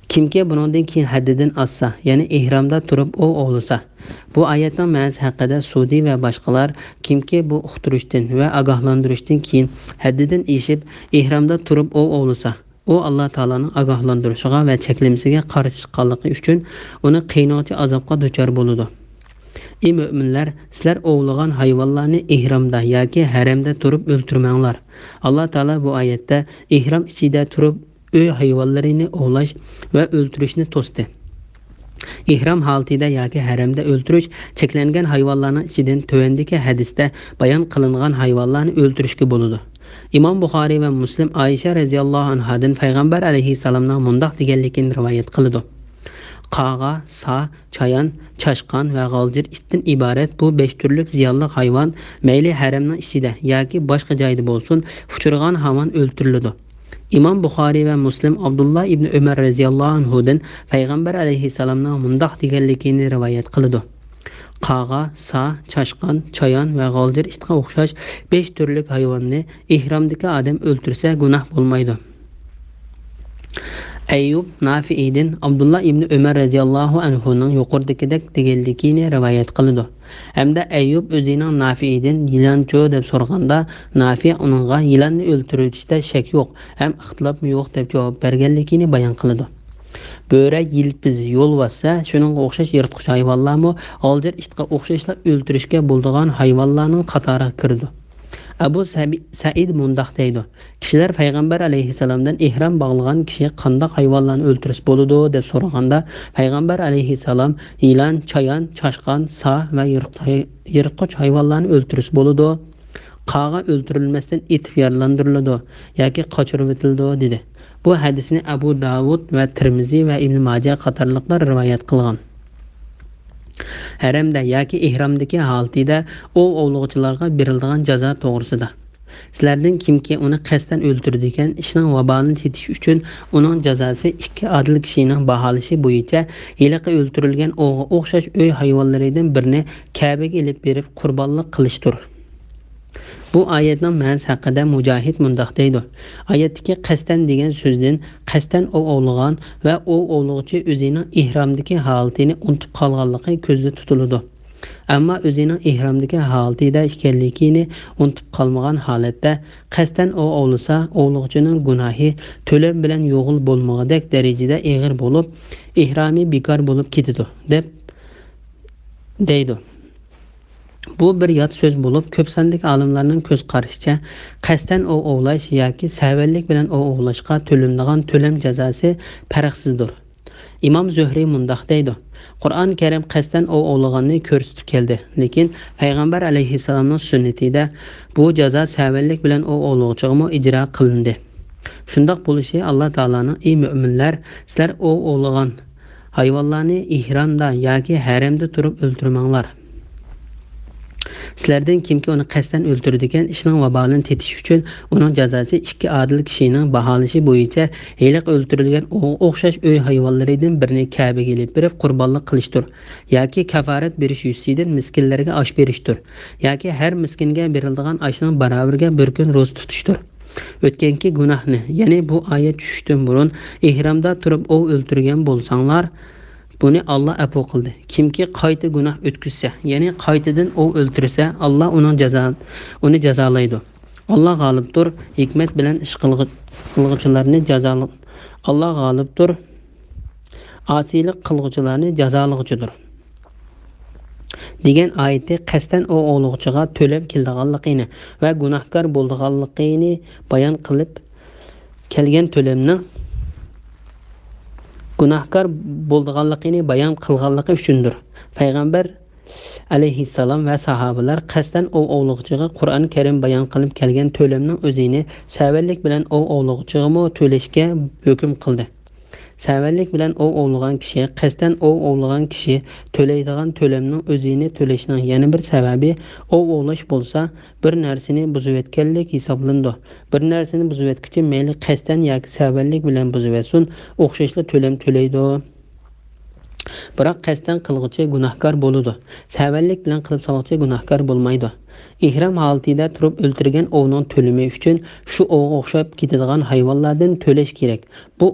Kimki bundan keyin haddidan oshsa, ya'ni ihromda turib ovlasa, bu oyatning ma'nosi haqida Sudi va boshqalar kimki bu uqtirishdan va ogohlantirishdan keyin haddidan eshib ihromda turib ovlasa, u Alloh taolaning ogohlantirishiga va cheklimasiga qarshi chiqqanligi uchun uni qiynovchi azobga duchor bo'ladi. Ey mo'minlar, sizlar ovlagan hayvonlarni ihromda yoki haramda turib o'ltirmanglar. Alloh taolo bu oyatda ihrom ichida turib uy hayvonlarini ovlash va o'ltirishni to'sdi. Ihrom holatida yoki haramda o'ltirish cheklangan hayvonlarning ichidan tövendagi hadisda bayon qilingan hayvonlarni o'ltirishga bo'ladi. Imom Buxoriy va Muslim Aisha radhiyallohu anhadan payg'ambar alayhissalomning mundaq deganligini rivoyat qiladi. Qağa, sa, chayon, chashqon va g'aljir itdan iborat bu 5 turlik ziyonli hayvon mayli haramning ichida yoki boshqa joyda bo'lsin, fuchirgan hayvon o'ltiriladi. İmam Buxoriy va Muslim Abdullah ibn Umar radhiyallohu anhudan payg'ambar alayhissalomning mundaq deganligini rivoyat qiladi. Qağa, sa, chashqon, chayon va g'aljir itga o'xshash 5 turlik hayvonni ihromdagi odam o'ltirsa gunoh bo'lmaydi. Ayyub Nafi'dan Abdullah ibn Umar radhiyallohu anhuning yuqoridagidek deganligini rivoyat qiladi. Hamda Ayyub o'zining Nafi'dan yiloncho deb so'raganda, Nafi' uningga yilonni o'ltirishda shak yo'q, ham ixtilofmi yo'q deb javob berganligini bayon qiladi. Bo'ra, yilpiz, yo'lvassa, shuningga o'xshash yirtqich hayvonlarmi g'aljir itga o'xshashlar o'ltirishga bo'ladigan hayvonlarning qatoriga kirdi. Abu Said mundaq deydi: Kishilar payg'ambar alayhissalomdan ihrom bog'lagan kishi qanday hayvonlarni o'ltirish bo'ladi deb so'raganda, payg'ambar alayhissalom yilon, chayon, chashqon, sa va yirtqich hayvonlarni o'ltirish bo'ladi. Qağa o'ltirilmasdan etib yaralandiriladi yoki qochirib etildi dedi. Bu hadisni Abu Davud va Tirmiziy va Ibn Majah qatorliqlar rivoyat qilgan. Haramda yoki ihromdagi holatida ovlovchilarga beriladigan jazo to'g'risida. Sizlardan kimki uni qasddan o'ltiradigan ishning vabolini tetish uchun uning jazosi 2 adil kishining baholishi bo'yicha yiliqi o'ltirilgan o'g'ga o'xshash uy hayvonlaridan birini Ka'baga ilib berib qurbonlik qilishdir. Bu oyatning ma'nosi haqida Mujohid mundaq deydi: Oyatdagi qasddan degan so'zdan qasddan ovlagan va ovlovchi o'zining ihromdagi holatini unutib qolganligi ko'zda tutiladi. Ammo o'zining ihromdagi holatida ekanligini unutib qolmagan holatda qasddan ovlasa, ovlovchining gunohi to'lam bilan yo'g'il bo'lmagadek darajada og'ir bo'lib, ihromi bekor bo'lib ketadi deb deydi. Bu bir yot so'z bo'lib, ko'p sonli olimlarning ko'z qarashicha qasddan ovlash yoki savallik bilan ovlashga to'lanadigan to'lam jazosi farqsizdir. Imom Zuhriy mundaq deydi: Qur'on Karim qasddan ovlaganni ko'rsatib keldi, lekin payg'ambar alayhissalomning sunnatida bu jazo savallik bilan ovlovchiga ijro qilindi. Shundoq bo'lishi Alloh taolaning: Ey mu'minlar, sizlar ovlagan hayvonlarni ihromda yoki haramda turib o'ltirmanglar. Sizlardan kimki uni qasddan o'ltiradigan ishning vabolini tetish uchun uning jazosi 2 adil kishining baholishi bo'yicha hiliq o'ltirilgan o'xshash uy hayvonlaridan birini Ka'baga ilib berib qurbonlik qilishdir, yoki kafarat berish yuzidan miskinlarga osh berishdir, yoki har miskinga beriladigan oshning baravariga bir kun ro'za tutishdir. O'tganki gunohni, ya'ni bu oyat tushishdan burun ihramda turib ov o'ltirgan bo'lsanglar, buni Alloh afv qildi. Kimki qayta gunoh o'tkazsa, ya'ni qaytadan ov o'ltirsa, Alloh uni jazolaydi. Alloh g'olibdir, hikmat bilan ish qilg'uvchilarni jazolaydi. Alloh g'olibdir, osiylik qilg'uvchilarni jazolaydidir. degan oyatda qasddan o'g'ilg'ichiga to'lab kelganligini va gunohkor bo'lganligini bayon qilib kelgan to'lamning gunohkor bo'lganligini bayon qilganligi uchundir. Payg'ambar alayhissalom va sahobalar qasddan o'g'ilg'ichiga Qur'oni Karim bayon qilib kelgan to'lamning o'zini savallik bilan o'g'ilg'ichiga to'lashga hukm qildi. Savallik bilan ovlagan kishi, qasddan ovlagan kishi to'laydigan to'lamning o'zini to'lashning yana bir sababi ovlash bo'lsa, bir narsani buzib etganlik hisoblanadi. Bir narsani buzib etkichi mayli qasddan yoki savallik bilan buzib etsin, o'xshashli to'lam to'laydi. Biroq qasddan qilg'ichi gunohkor bo'ladi. Savallik bilan qilib solg'ichi gunohkor bo'lmaydi. Ihrom holatida turib o'ltirgan ovning to'limi uchun shu ovga o'xshab ketadigan hayvonlardan to'lash kerak. Bu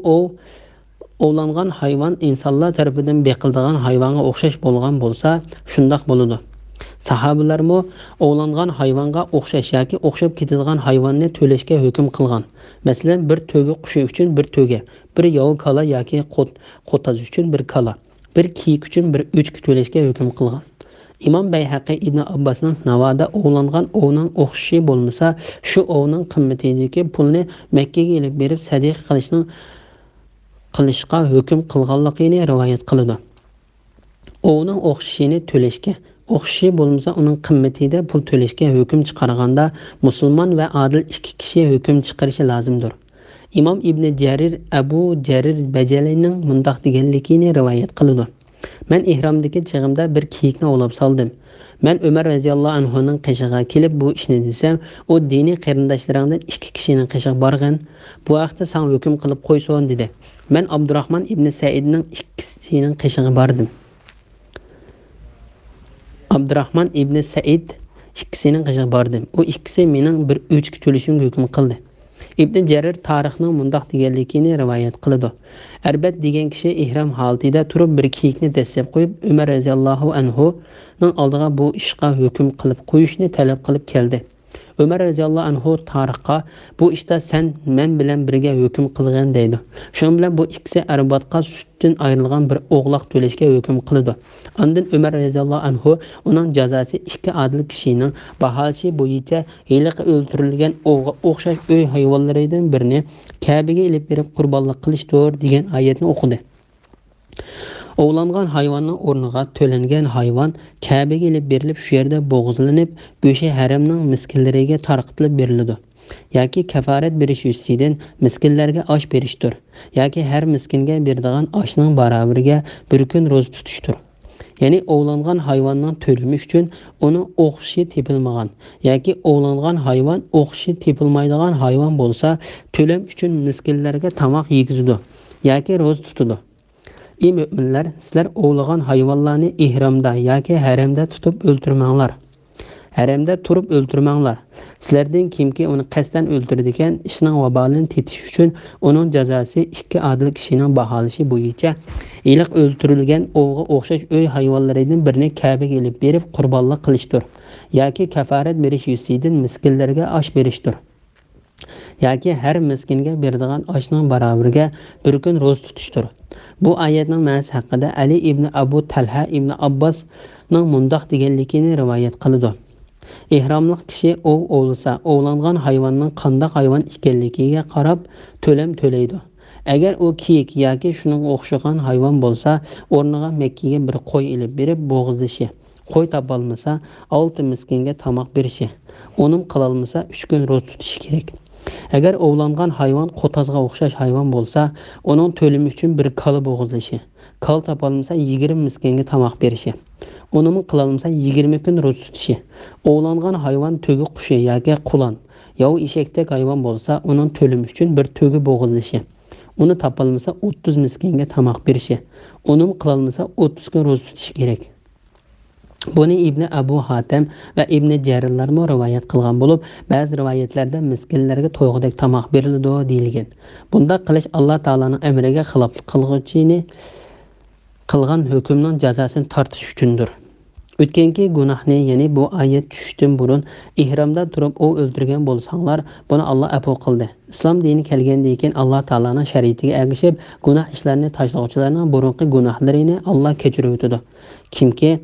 ovlangan hayvon insonlar tarafidan beqildigan hayvonga o'xshash bo'lgan bo'lsa, shundoq bo'ladi. Sahobalarmo ovlangan hayvonga o'xshash yoki o'xshab ketadigan hayvonni to'lashga hukm qilgan. Masalan, bir to'ga qushi uchun bir to'ga, bir yo'q kala yoki qo'taz uchun bir kala, bir kiyik uchun bir o'chki to'lashga hukm qilgan. Imom Bayhaqi Ibn Abbosning navoda ovlangan ovning o'xshashi bo'lmasa, shu ovning qimmatidagi pulni Makkaga olib berib sadiqa qilishga hukm qilganligini rivoyat qiladi. Ovning o'xshashini to'lashga, o'xshashi bo'lmasa uning qimmatida pul to'lashga hukm chiqarganda musulmon va odil ikki kishi hukm chiqarishi lozimdir. Imom Ibn Jarir Abu Jarir Bajalining mundaq deganligini rivoyat qiladi. Men ihromdagi chig'imda bir kiyikni ovlab soldim. Men Umar radhiyallohu anhuning qishig'iga kelib bu ishni desam, u diniy qarindoshlaringdan ikki kishining qishig'i borgan. Bu vaqtda sen hukm qilib qo'yson dedi. Men Abdurrahman ibn Saidning ikkisining qishig'iga bordim. Abdurrahman ibn Said ikkisining qishig'iga bordim. U ikkisi mening bir o'chki to'lishimga hukm qildi. Ibn Jarir tarixning mundaq deganligini rivoyat qiladi. Arbat degan kishi ihrom holatida turib bir kiyikni dastlab qo'yib, Umar radhiyallohu anhu ning oldiga bu ishga hukm qilib qo'yishni talab qilib keldi. Umar radhiyallohu anhu tarixqa bu ishda sen men bilan birga hukm qilgan deydi. Shuning bilan bu ikkisi arbatga sutdan ayrilgan bir o'g'loq to'lashga hukm qildi. Ondan Umar radhiyallohu anhu uning jazosi ikki adil kishining baholashi bo'yicha hiliq o'ltirilgan o'g'ga o'xshash uy hayvonlaridan birini Ka'baga olib berib qurbonlik qilishdir degan oyatni o'qidi. Ovlangan hayvonning o'rniga to'langan hayvon Ka'baga olib berilib, shu yerda bo'g'izlanib, go'shi haramning miskinlariga tarqatilib beriladi. Yoki kafarat berish ustidan miskinlarga osh berishdir. Yoki har miskinga beradigan oshning barobariga bir kun ro'za tutishdir. Ya'ni ovlangan hayvonning to'limi uchun uni o'xshi tepilmagan yoki ovlangan hayvon o'xshi tepilmaydigan hayvon bo'lsa, to'lam uchun miskinlarga tamoq yegizadi yoki ro'za tutadi. Ey müminler, sizler ovlagan hayvanlarni ihromda yoki haramda tutib o'ltirmanglar. Haramda turib o'ltirmanglar. Sizlardan kimki uni qasddan o'ltiradigan ishning vabolini tetish uchun uning jazosi ikki adil kishining baholashi bo'yicha iliq o'ltirilgan o'g'ga o'xshash uy hayvonlaridan birini Ka'baga olib berib qurbonlik qilishdir. Yoki kafarat berish yusidan miskinlarga osh berishdir. Yoki har miskinga beradigan oshning barobariga bir kun ro'za tutishdir. Bu oyatning ma'nosi haqida Ali ibn Abu Talha ibn Abbosning mundaq deganligini rivoyat qiladi. Ihromli kishi ovlasa, ovlangan hayvonning qanday hayvon ekanligiga qarab to'lam to'laydi. Agar u kiyik yoki shuning o'xshagan hayvon bo'lsa, o'rniga Makkaga bir qo'y olib berib bo'g'izlashi. Qo'y topolmasa, 6 miskinga tamoq berishi. Uning qilolmasa 3 kun ro'za tutishi kerak. Agar ovlangan hayvon qo'tazga o'xshash hayvon bo'lsa, uning to'limi uchun bir kala bo'g'izlashi. Kal topolmasa 20 miskinga tamoq berishi. Uning qilolmasa 20 kun ro'za tutishi. Ovlangan hayvon to'gi qushi yoki qulon, yoki eshakdek hayvon bo'lsa, uning to'limi uchun bir to'gi bo'g'izlashi. Uni topolmasa 30 miskinga tamoq berishi. Uning qilolmasa 30 kun ro'za tutishi kerak. Buni İbn Abu Hatem ve İbn Cerirler mi rivayet kılgan bulup, bazı rivayetlerde miskinlerge toygudek tamak berildi deyilgen. Bunda kılış Allah Taala'nın emrige xilaflık kılgıçını kılgan hükümnün cezasını tartış üçündür. Ötkenki günahni, yani bu ayet düştün burun ihramda turup o öldürgen bolsanglar, bunu Allah afu kıldı. İslam dini kelgendeyken Allah Taala'nın şeriatiga ergişip günah işlerini taşlagıçlarının burunqi günahlarını Allah kechirib o'tadi. Kimki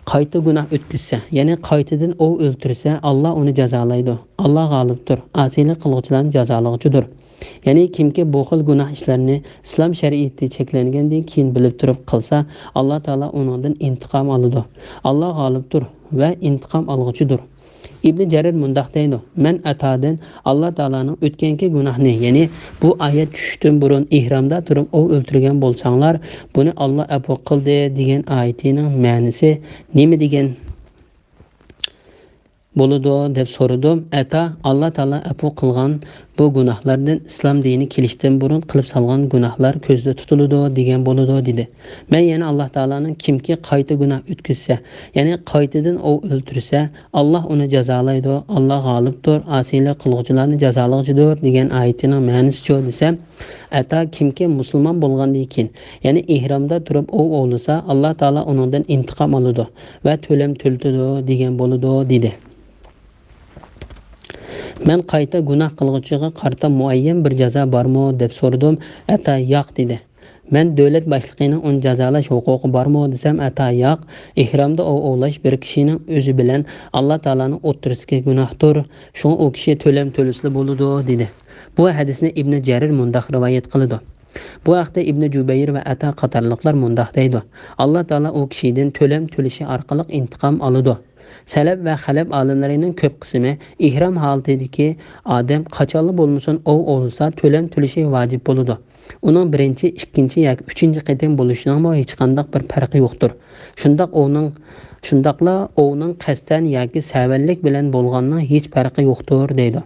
qayta günah ötküzse, yani qaytadan o öldürse, Allah onu jazolaydi. Allah g'olibdir. Asiylik qiluvchilarni jazolag'uchidir. Yani kimki bu xil günah işlerini İslam şeriati cheklangandan keyin bilib turib qilsa, Allah Taala uningdan intiqom oladi. Allah g'olibdir va intiqom olg'uchidir. İbn Cerir mundaq deydi: "Men atadan Allah Taala'nın o'tganki günahni, yani bu ayet düştün burun ihramda turib o o'ltirgan bolsanglar, buni Allah afu qildi degan oyatining ma'nosi nima degan boludu deb so'radim. Ata Allah Taala afu qilgan bu gunohlardan islom dini kelishdan burun qilib salgan gunohlar ko'zda tutiladi degan bo'ladi dedi. Men yana Allah Taolaning kimki qayta gunoh o'tkazsa, ya'ni qaytadan o o'ltirsa, Allah uni jazolaydi. Allah g'olibdir, asiylik qiluvchilarni jazolaydidir degan oyatining ma'nosi desam, ata kimki musulmon bo'lgandan keyin, ya'ni ihromda turib o o'lsa, Allah Taala uningdan intiqom oladi va to'lam to'ltadi degan bo'ladi dedi. Men qayta gunoh qilg'uchiga qarta muayyan bir jazo bormi deb so'radim. Ata yo'q dedi. Men davlat boshlig'ining uni jazolash huquqi bormi desam, ata yo'q. Ihromda ovlash bir kishining o'zi bilan Alloh taolaning o'tirisidagi gunohdir. Shunga u kishi to'lam to'lisli bo'ladi dedi. Bu hadisni Ibn Jarir mundaq rivoyat qiladi. Bu haqda Ibn Jubayr va Ata qatorliqlar mundaq deydi: Alloh taolo u kishidan to'lam to'lishi orqali intiqom oladi. Salaf va xalaf olimlarining ko'p qismi ihrom holatidagi odam qachonli bo'lmasin o'lsa to'lam to'lishi vojib bo'ladi. Uning birinchi, ikkinchi yoki uchinchi qatam bo'lishining hech qanday bir farqi yo'qdir. Shundaqla o'ning qasddan yoki savallik bilan bo'lganning hech farqi yo'qdir deydi.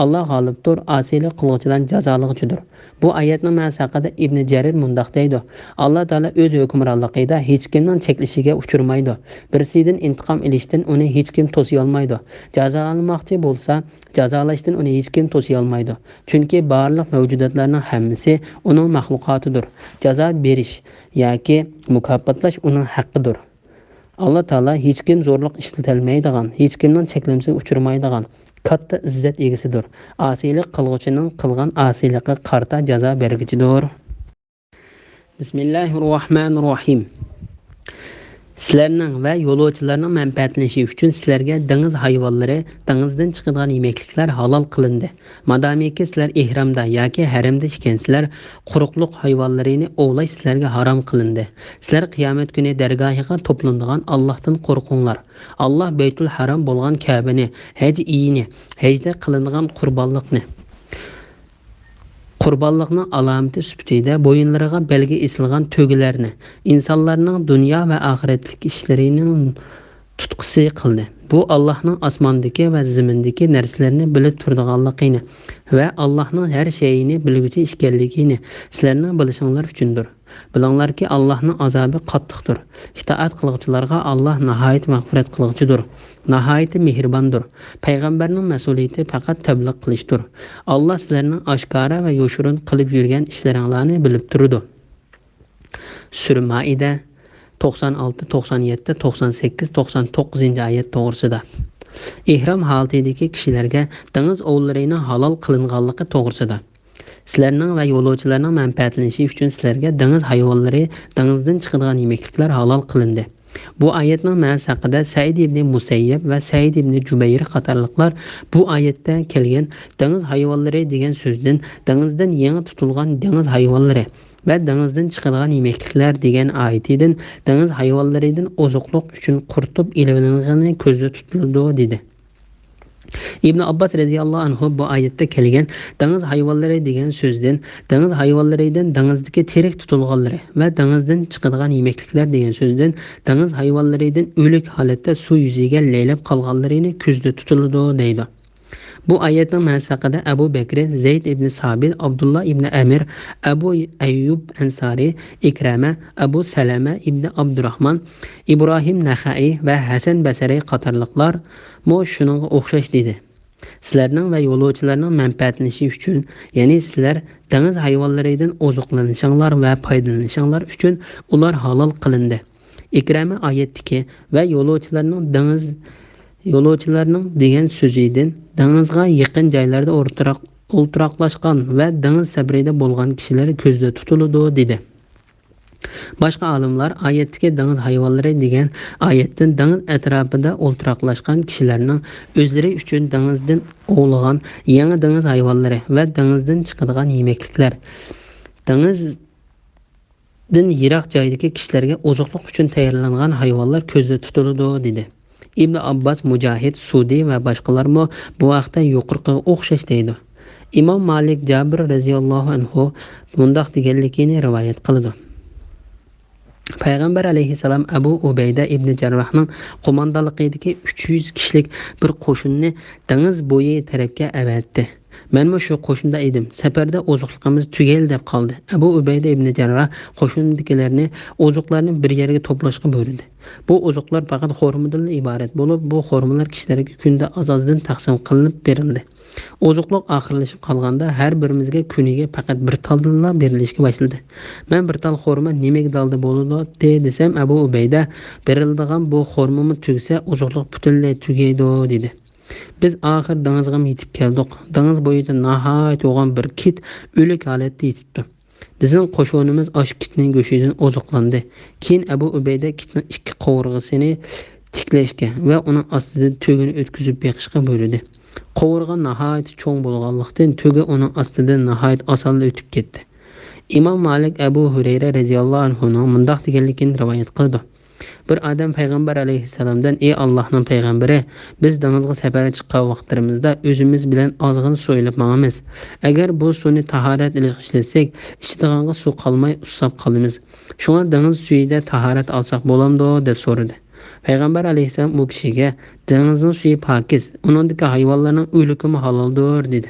Allah g'olibdir, asiylik qiluvchilarni jazolag'uchidir. Bu oyatning ma'nosi haqida Ibn Jarir mundaq deydi: Alloh taolo o'z hukmronligida hech kimning cheklishiga uchirmaydi. Birisidan intiqom olishdan uni hech kim to'siy olmaydi. Jazolanmoqchi bo'lsa, jazolashdan uni hech kim to'siy olmaydi. Chunki barliq mavjudotlarning hammasi uning maxluqotidir. Jazo berish yoki mukofotlash uning haqqidir. Alloh taolo hech kim zo'rlik ishlatilmaydigan, hech kimning cheklanishga uchirmaydigan katta izzat egasidir. Asiylik qilg'uchining qilgan asiyligiga qarta jazo bergichidir. Bismillahirrohmanirrohim. Sizlarning va yo'lovchilarning manfaatlanishi uchun sizlarga dengiz hayvonlari, dengizdan chiqadigan yemekliklar halol qilindi. Madomiki sizlar ihromda yoki haramda ekansizlar, quruqliq hayvonlarini ovlash sizlarga harom qilindi. Sizlar qiyomat kuni dargohiga to'planadigan Allohdan qo'rqinglar. Alloh Baytul Haram bo'lgan Ka'bani, haj iyini, hajda qilinadigan Qurbanlıqның alameti sübutida boyunlarına belge isilgan tögülerini, insanlarning dunyo va oxiratlik ishlarining tutqusi qildi. Bu Allohning osmondagi va zimindagi narsalarni bilib turadiganligini va Allohning har shayini bilguchi ekanligini sizlarning bilishinglar uchundir. Bilinglarki, Allohning azobi qattiqdir. İtaat qiluvchilarga Alloh nihoyat mag'firat qiluvchidir, nihoyat mehribondir. Payg'ambarning mas'uliyati faqat tabliq qilishdir. Alloh sizlarning oshkora va yoshirin qilib yurgan ishlaringlarni bilib turadi. Sura Maida 96, 97, 98, 99 oyat to'g'risida. Ihrom holatidagi kishilarga dengiz ovlarining halol qilinganligi to'g'risida. Sizlarning va yo'lovchilarning manfaatlanishi uchun sizlarga dengiz hayvonlari, dengizdan chiqadigan yemekliklar halol qilindi. Bu oyatning ma'nosi haqida Said ibn Musayyib va Said ibn Jubayr qatorliqlar bu oyatda kelgan dengiz hayvonlari degan so'zdan dengizdan yangi tutilgan dengiz hayvonlari va dengizdan chiqadigan yemekliklar degan oyatidan dengiz hayvonlaridan oziqlik uchun quritib ilinganini ko'zda tutildi dedi. İbn Abbas radhiyallohu anhu bu oyatda kelgan dengiz hayvonlari degan so'zdan dengiz hayvonlaridan dengizdagi tirik tutilganlari va dengizdan chiqadigan yemekliklar degan so'zdan dengiz hayvonlaridan o'lik holatda suv yuziga laylab qolganlarini ko'zda tutildi deydi. Bu oyatning ma'nosi haqida Abu Bakr, Zayd ibn Sabit, Abdullah ibn Amir, Abu Ayyub Ansari, Ikrama, Abu Salama ibn Abdurrahman, Ibrohim Naxai va Hasan Basri qatorliqlar mo shuningga o'xshash dedi. Sizlarning va yo'lovchilarning manfaatlanishi uchun, ya'ni sizlar dengiz hayvonlaridan oziqlanishinglar va foydalanishinglar uchun ular halol qilindi. Ikrama oyatdagi va yo'lovchilarning degan so'zidan dengizga yaqin joylarda o'ltiraqlashgan va dengiz sabrida bo'lgan kishilar ko'zda tutiladi dedi. Boshqa olimlar oyatdagi dengiz hayvonlari degan oyatdan dengiz atrofida o'ltiraqlashgan kishilarning o'zlari uchun dengizdan ovlagan yangi dengiz hayvonlari va dengizdan chiqadigan yemakliklar, dengizdan yiroq joydagi kishilarga oziqlik uchun tayyorlangan hayvonlar ko'zda tutiladi dedi. İbn Abbas, Mujahid, Sudi va boshqalarmo bu vaqtda yuqoriga o'xshash deydi. Imom Malik Jabir radhiyallohu anhu bundoq deganligini rivoyat qildi. Payg'ambar alayhissalom Abu Ubayda ibn Jarrohning qo'mondonligidagi 300 kishilik bir qo'shinni dengiz bo'yi tarafga avatdi. Men shu qo'shinda edim. Safarda oziqligimiz tugayl deb qoldi. Abu Ubayda ibn Jarroh qo'shindagilarni oziqlarni bir yerga to'plashga buyurdi. Bu oziqlar faqat xurmodan iborat bo'lib, bu xurmolar kishilarga kunda azozdan taqsim qilinib berildi. Oziqlik oxirlashib qolganda har birimizga kuniga faqat bir taldanla berilishga boshladi. Men bir tal xurmo nimaga dalda bo'ladi desam, Abu Ubayda beriladigan bu xurmomi tugsa oziqlik butunlay tugaydi dedi. Biz oxir dengizga yetib keldik. Dengiz bo'yida nihoyat o'g'an bir kit o'lik holatda yetibdi. Bizning qo'shinimiz osh kitning go'shidan oziqlandi. Keyin Abu Ubayda kitning ikki qovurg'asini tiklashga va uning ostidan tugini o'tkazib beqishga buyurdi. Qovurg'a nihoyat cho'ng bo'lganlikdan tugi uning ostidan nihoyat osonla o'tib ketdi. Imom Malik Abu Hurayra radhiyallohu anhu mundoq deganligini rivoyat qildi. Bir odam payg'ambar alayhissalomdan: "Ey Allohning payg'ambari, biz dengizga safarga chiqqan vaqtlarimizda o'zimiz bilan ozg'in suv ilib mangamiz. Agar bu suvni tahorat iliq ishlasak, ichadiganga suv qolmay usab qolamiz. Shunga dengiz suyida tahorat olsak bo'lamdi?" deb so'radi. Payg'ambar alayhissalom u kishiga: "Dengizning suvi pokiz, uningdagi hayvonlarning o'limi haloldir" dedi.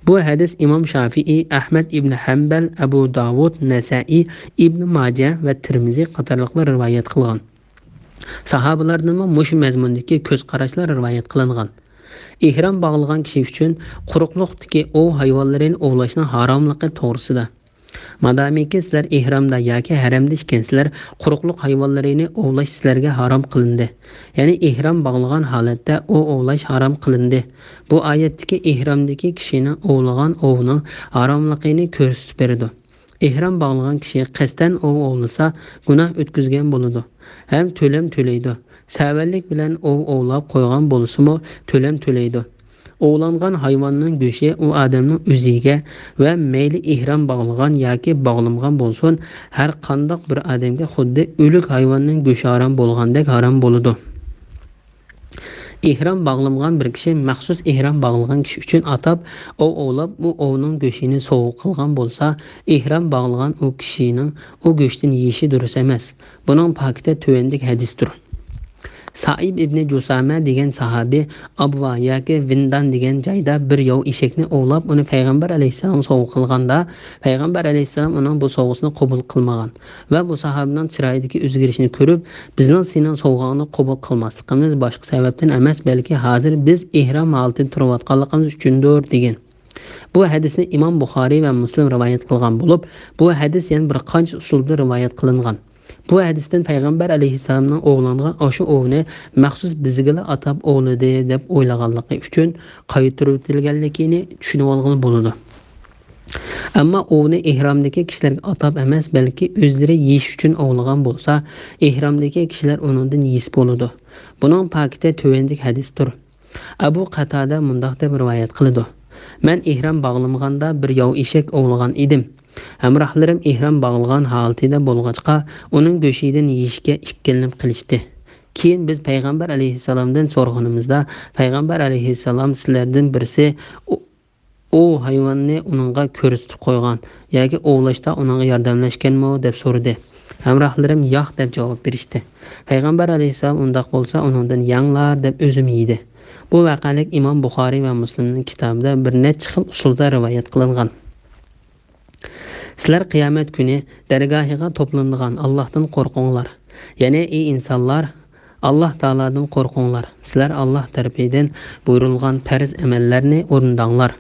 Bu hadis İmam Şafii, Ahmad ibn Hanbal, Abu Davud, Nasai, Ibn Majah va Tirmizi qatorliqlar rivoyat qilgan. Sahobalardan mush mazmundagi ko'z qarashlar rivoyat qilingan. Ihrom bog'lagan kishi uchun quruqliqdagi ov hayvonlarini ovlashning haromligi to'g'risida. Madamiki sizlar ihromda yoki haramda ekansizlar, quruqliq hayvonlarini ovlash sizlarga harom qilindi. Ya'ni ihrom bog'lagan holatda ovlash harom qilindi. Bu oyatdagi ihromdagi kishining ovlagan ovning haromligini ko'rsatib berdi. Ihrom bog'lagan kishi qasddan ovlasa gunoh o'tkazgan bo'ladi. Ham to'lam to'laydi. Savallik bilan ovlab qo'ygan bo'lsa-mu to'lam to'laydi. Ovlangan hayvonning go'shi u odamning o'ziga va mayli ihrom bog'lagan yoki bog'langan bo'lsin, har qanday bir odamga xuddi o'lik hayvonning go'shi harom bo'lgandek harom bo'ladi. Ihrom bog'langan bir kishi maxsus ihrom bog'lagan kishi uchun atab ovlab u ovning go'shini sovuq qilgan bo'lsa, ihrom bog'lagan u kishining u go'shtini yeyishi durust emas. Buning pakida tuvandek hadisdir. Saib ibn Jusama degan sahabi Abva yoki Vindan degan joyda bir yov eshakni ovlab uni payg'ambar alayhissalom sovuq qilganda, payg'ambar alayhissalom uning bu sovuqni qabul qilmagan va bu sahobaning chiroyidagi o'zgarishni ko'rib, bizning sening sovug'ingni qabul qilmasligimiz boshqa sababdan emas, balki hozir biz ihrom holatida turayotganligimiz uchundir degan. Bu hadisni Imom Buxoriy va Muslim rivoyat qilgan bo'lib, bu hadis yana bir qancha usulda rivoyat qilingan. Bu hadisdan payg'ambar alayhissalomning ovlangan o'sha ovni maxsus bizga atab ovladi deb o'ylaganligi uchun qaytirib tushunib olgan bo'ladi. Ammo ovni ihromdagi kishilarga atab emas, balki o'zlari yeyish uchun ovlagan bo'lsa, ihromdagi kishilar uningdan yeyish bo'ladi. Buning pakida tuvandek hadisdir. Abu Qatada mundoq deb rivoyat qiladi: "Men ihrom bog'lamaganda bir yov eshak ovlagan edim. Hamrohlarim ihrom bog'lagan holatida bo'lg'achqa uning go'shidan yeyishga ikkilanib qilishdi. Keyin biz payg'ambar alayhissalomdan so'rag'animizda, payg'ambar alayhissalom sizlardan birisi u hayvonni uningga ko'rsatib qo'ygan yoki ovlashda uningga yordamlashganmi deb so'radi. Hamrohlarim yo'q deb javob berishdi. Payg'ambar alayhissalom undoq bo'lsa uningdan yanglar deb o'zim yeydi. Bu vaqalik İmam Buxoriy va Muslimning kitobida bir necha xil usulda rivoyat qilingan. Sizlar qiyomat kuni dargohiga to'planadigan Allohdan qo'rqinglar. Ya'ni ey insonlar, Alloh taoladan qo'rqinglar. Sizlar Alloh tarafidan buyurilgan farz amallarni o'rindanglar.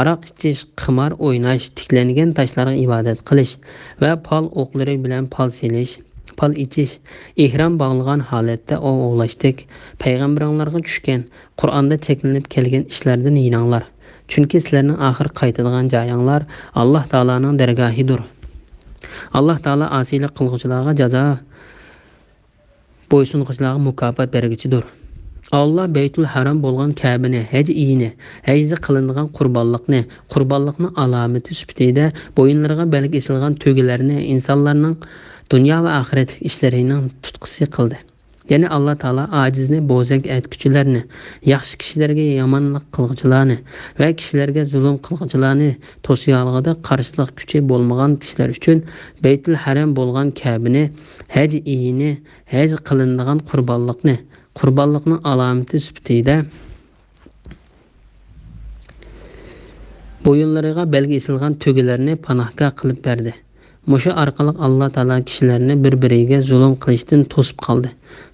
Aroq ichish, qimor o'ynash, tiklangan tashlarga ibodat qilish va pal o'qlari bilan pal selish, pal ichish, ihrom bog'lagan holatda ovlashdik, payg'ambarlarga tushgan, Qur'onda cheklanib kelgan ishlardan yinanglar. Chunki sizlarning oxir qaytadigan joyinglar Alloh taolaning dargohidir. Alloh taolo asiylik qilguvchilarga jazo, bo'ysunquvchilarga mukofot berguchidir. Allah Beytul Haram bo'lgan Ka'bani, haj iyini, hajda qilingan qurbonlikni alomati sifatida bo'yinlariga belgi esilgan to'gilarni insonlarning dunyo va oxiratlik ishlarining tutqisi qildi. Ya'ni Alloh taolo ojizni, bo'zak aytguchilarni, yaxshi kishilarga yomonlik qilguvchilarni va kishilarga zulm qilguvchilarni to'siyolg'ida qarshilik kuchi bo'lmagan kishilar uchun Beytul Haram bo'lgan Ka'bani, haj iyini, haj qilingan qurbonlikning alomati sifatida bo'yinlariga belgi esilgan to'gilarni panohga qilib berdi. Mushu orqali Alloh taolo kishilarni bir-biriga zulm qilishdan to'sib qoldi.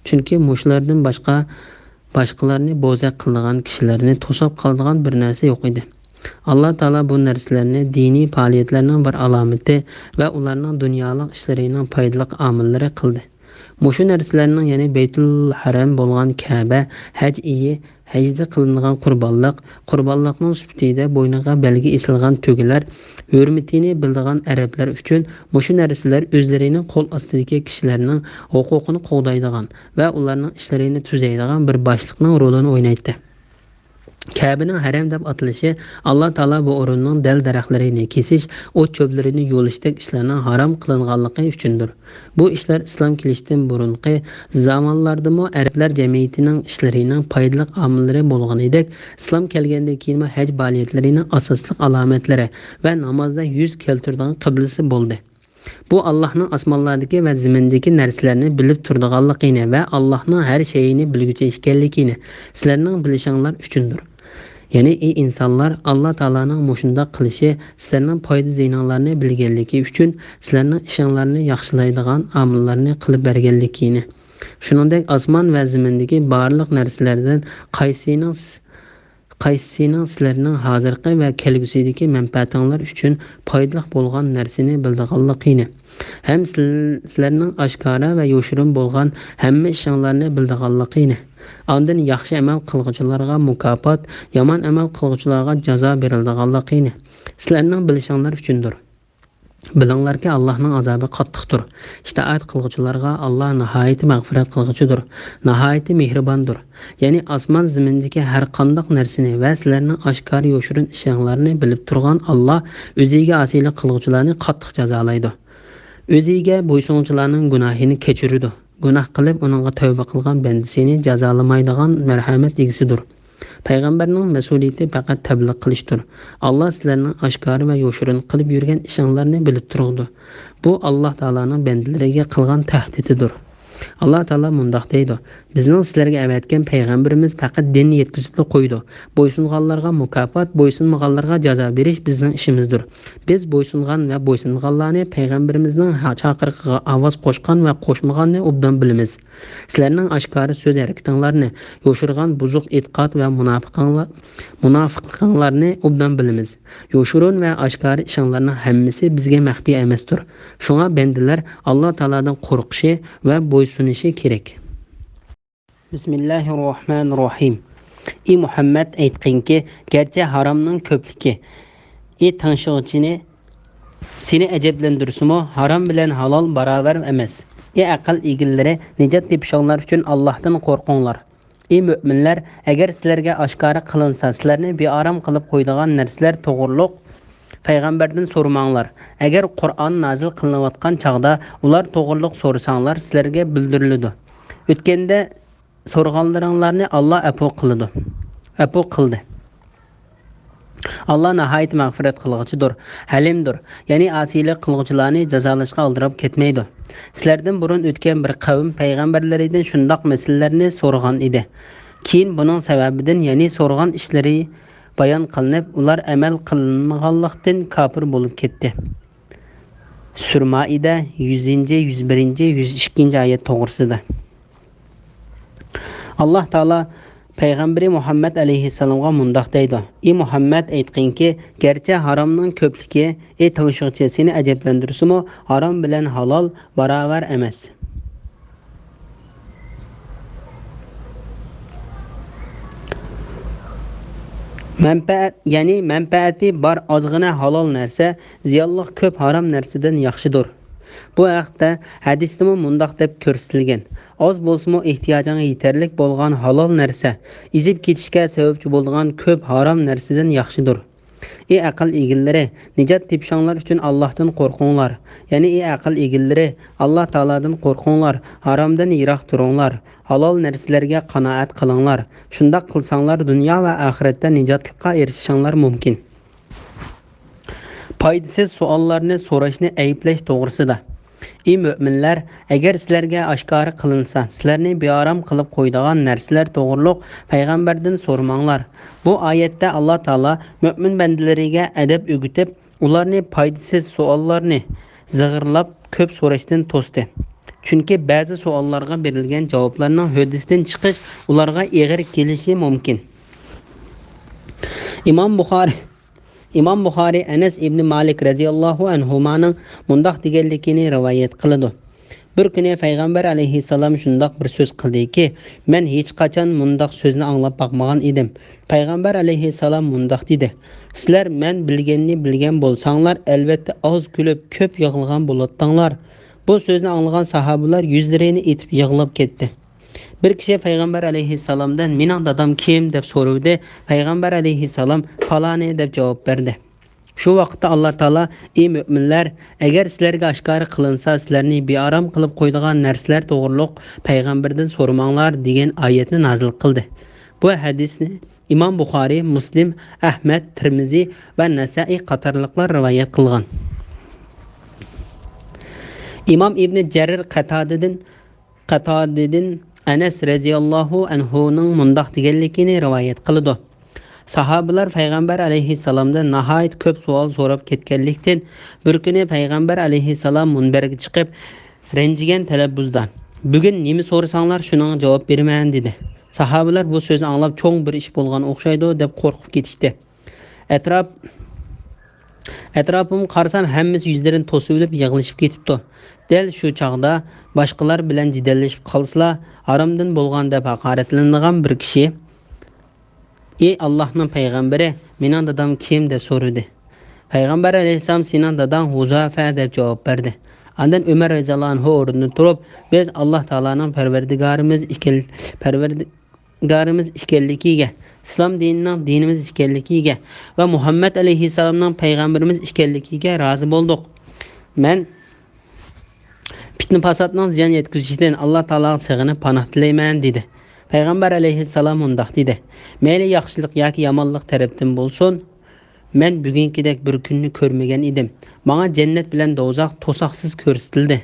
Chunki mushlardan boshqalarni bo'zaq qilgan kishilarni to'sib qoladigan bir narsa yo'q edi. Alloh taolo bu narsalarni diniy faoliyatlarning bir alomati va ularning dunyolik ishlarining foydali omillari qildi. Mushu narsalarning ya'ni Beytul Haram bo'lgan Ka'ba, haj iyi, hajda qilingan qurbonlikning sifatida bo'yniga belgi esilgan to'gilar hurmatini bildigan arablar uchun mushu narsalar o'zlarining qo'l ostidagi kishilarning huquqini qo'g'daydigan va ularning ishlarini tuzaydigan bir boshliqning rolini o'ynaydi. Ka'baning haram deb atalishi Alloh taolo bu o'rinning dal daraxtlarini kesish, o't cho'plarini yo'lishdek ishlarning harom qilinganligi uchundir. Bu ishlar islom kelishdan burungi zamonlardami arablar jamiyatining ishlarining foydali omillari bo'lganidek, islom kelgandan keyin haj faoliyatlarining asosli alomatlari va namozda yuz keltiradigan qiblasi bo'ldi. Bu Allohning osmonlardagi va zimindagi narsalarni bilib turadiganligini va Allohning har shayini bilguchi ekanligini sizlarning bilishinglar uchundir. Ya'ni ey insonlar, Alloh taolaning mushunda qilishi sizlarning foyda ziynonlarni bilganligi uchun sizlarning ishinglarni yaxshilaydigan omillarni qilib berganligini. Shuningdek, osmon va zimindagi barliq narsalardan qaysisining sizlarning hozirgi va kelgusidagi manfaatinglar uchun foydali bo'lgan narsani bildiganligini, ham sizlarning oshkora va yoshirin bo'lgan hamma ishinglarni bildiganligini, ondan yaxshi amal qilguvchilarga mukofot, yomon amal qilguvchilarga jazo beriladiganligini sizlarning bilishinglar uchundir. Bilinglarki, Allohning azobi qattiqdir. Itoat qilguvchilarga Alloh nihoyat mag'firat qilguvchidir, nihoyat mehribondir. Ya'ni osmon zimindagi har qanday narsani va sizlarning oshkor yoshirin ishinglarni bilib turgan Alloh o'ziga asiylik qilguvchilarni qattiq jazolaydi. O'ziga bo'ysunuvchilarning gunohini kechiradi. Gunoh qilib uningga tavba qilgan bandasini jazolamaydigan marhamat egasidir. Payg'ambarning mas'uliyati faqat tabliq qilishdir. Alloh sizlarning oshkor va yoshirin qilib yurgan ishinglarni bilib turadi. Bu Alloh taolaning bandalariga qilgan tahdididir. Alloh taolo mundaq deydi: "Bizning sizlarga avatgan payg'ambarimiz faqat dinni yetkazib qo'ydi. Bo'ysunganlarga mukofot, bo'ysunmaganlarga jazo berish bizning ishimizdir. Biz bo'ysungan va bo'ysunganlarni payg'ambarimizning chaqiriqiga ovoz qo'shgan va qo'shmaganni obdan bilamiz. Sizlarning oshkora so'z harakatinglarni, yoshirgan buzuq e'tiqod va munofiqliklarni obdan bilamiz. Yoshirin va oshkora ishinglarning hammasi bizga maxfiy emasdir. Shunga bandalar Alloh taoladan qo'rqishi va bo'ysunishi kerak." Bismillahirrohmanirrohim. Ey Muhammad, aytqinki, garchi haromning ko'pligi tanshig'chini seni ajablantirsimi, harom bilan halol barobar emas. Ey aql egillari, najot tepishinglar uchun Allohdan qo'rqinglar. Ey mu'minlar, agar sizlarga oshkora qilinsa, sizlarni beorom qilib qo'yadigan narsalar to'g'riliq payg'ambardan so'ramanglar. Agar Qur'on nozil qilinayotgan chaqda ular to'g'riliq so'rasanglar, sizlarga bildiriladi. O'tganda so'rag'anlaringlarni Alloh afv qildi. Alloh nihoyat mag'firat qilg'uchidir, halimdir. Ya'ni asiylik qilg'uvchilarni jazolashga oldirib ketmaydi. Sizlardan burun o'tgan bir qavm payg'ambarlaridan shundoq masalalarni so'ragan edi. Keyin buning sababidan, ya'ni so'rgan ishlari bayon qilinib, ular amal qilmaganlikdan kofir bo'lib ketdi. Sur-Maida 100-ci, 101-ci, 102-ci ayet to'g'risida. Alloh taolo Payg'ambari Muhammad alayhissalomga mundaq deydi: "Ey Muhammad, aytqinki, garchi haromning ko'pligi tavshiqchi seni ajablantirsa-mu, harom bilan halol barobar emas." Manfaat, ya'ni manfaati bor ozgina halol narsa ziyonli ko'p harom narsadan yaxshidir. Bu haqda hadisda mundaq deb ko'rsatilgan: oz bo'lsa-mu ehtiyojingga yetarlik bo'lgan halol narsa ezib ketishga sababchi bo'lgan ko'p harom narsadan yaxshidir. Ey aql egillari, nijot tepishinglar uchun Allohdan qo'rqinglar. Ya'ni ey aql egillari, Alloh taoladan qo'rqinglar, haromdan yiroq turinglar, halol narsalarga qanoat qilinglar. Shundoq qilsanglar dunyo va oxiratda nijotlikqa erishishinglar mumkin. Foydasiz savollarni so'rashni ayblash to'g'risida. Ey mu'minlar, agar sizlarga oshkora qilinsa, sizlarni beorom qilib qo'yadigan narsalar to'g'riliq payg'ambardan so'ramanglar. Bu oyatda Alloh taolo mu'min bandalariga adab o'rgatib, ularni foydasiz savollarni zig'irlab ko'p so'rashdan to'sdi. Chunki ba'zi savollarga berilgan javoblarning huddidan chiqish ularga og'ir kelishi mumkin. Imom Buxoriy Anas ibn Malik radhiyallohu anhuning mundaq deganligini rivoyat qiladi. Bir kuni payg'ambar alayhissalom shundoq bir so'z qildiki, men hech qachon mundaq so'zni anglab boqmagan edim. Payg'ambar alayhissalom mundaq dedi: "Sizlar men bilganni bilgan bo'lsanglar, albatta oz kulib, ko'p yig'ilgan bo'lardinglar." Bu so'zni anglagan sahobalar yuzlarini etib yig'lab ketdi. Bir kishi payg'ambar alayhissalomdan "Mening dadam kim?" deb so'radi. Payg'ambar alayhissalom "Faloni" deb javob berdi. Shu vaqtda Alloh taolo: "Ey mu'minlar, agar sizlarga oshkora qilinsa, sizlarni beorom qilib qo'yadigan narsalar to'g'riliq payg'ambardan so'ramanglar" degan oyatni nozil qildi. Bu hadisni Imom Buxoriy, Muslim, Ahmad, Tirmiziy va Nasa'iy qatorliqlar rivoyat qilgan. Imom Ibn Jarir Qatadadan Anas radhiyallohu anhuning mundaq deganligini rivoyat qildi. Sahobalar payg'ambar alayhissalomdan nihoyat ko'p savol so'rab ketganlikdan bir kuni payg'ambar alayhissalom munbarga chiqib, ranjigan talaffuzda "Bugun nima so'rasanglar shuning javob beraman" dedi. Sahobalar bu so'zni anglab cho'ng bir ish bo'lgan o'xshaydi deb qo'rqib ketishdi. Atrofim qarasam, hammasi yuzlarini to'sib olib yig'ilishib ketibdi. Del shu chaqda boshqalar bilan jidallashib qolsalar, haromdan bo'lgan deb haqoratlangan bir kishi: "Ey Allohning payg'ambari, mening dadam kim?" deb so'radi. Payg'ambar alayhisalom "Sening dadang Huzafa" deb javob berdi. Ondan Umar roziyallohu anhu o'rnidan turib, "Biz Alloh taolaning parvardigorimiz ekanligiga, islom dinining dinimiz ekanligiga va Muhammad alayhissalomning payg'ambarimiz ekanligiga rozi bo'ldik. Men fitna fasodning ziyon yetkazishidan Alloh taologa sig'inib panoh tilayman" dedi. Payg'ambar alayhissalom undaq dedi: "Mayli yaxshilik yoki yomonlik tarafdan bo'lsin, men bugünkidek bir kunni ko'rmagan edim. Menga jannat bilan do'zax to'saqsiz ko'rsatildi."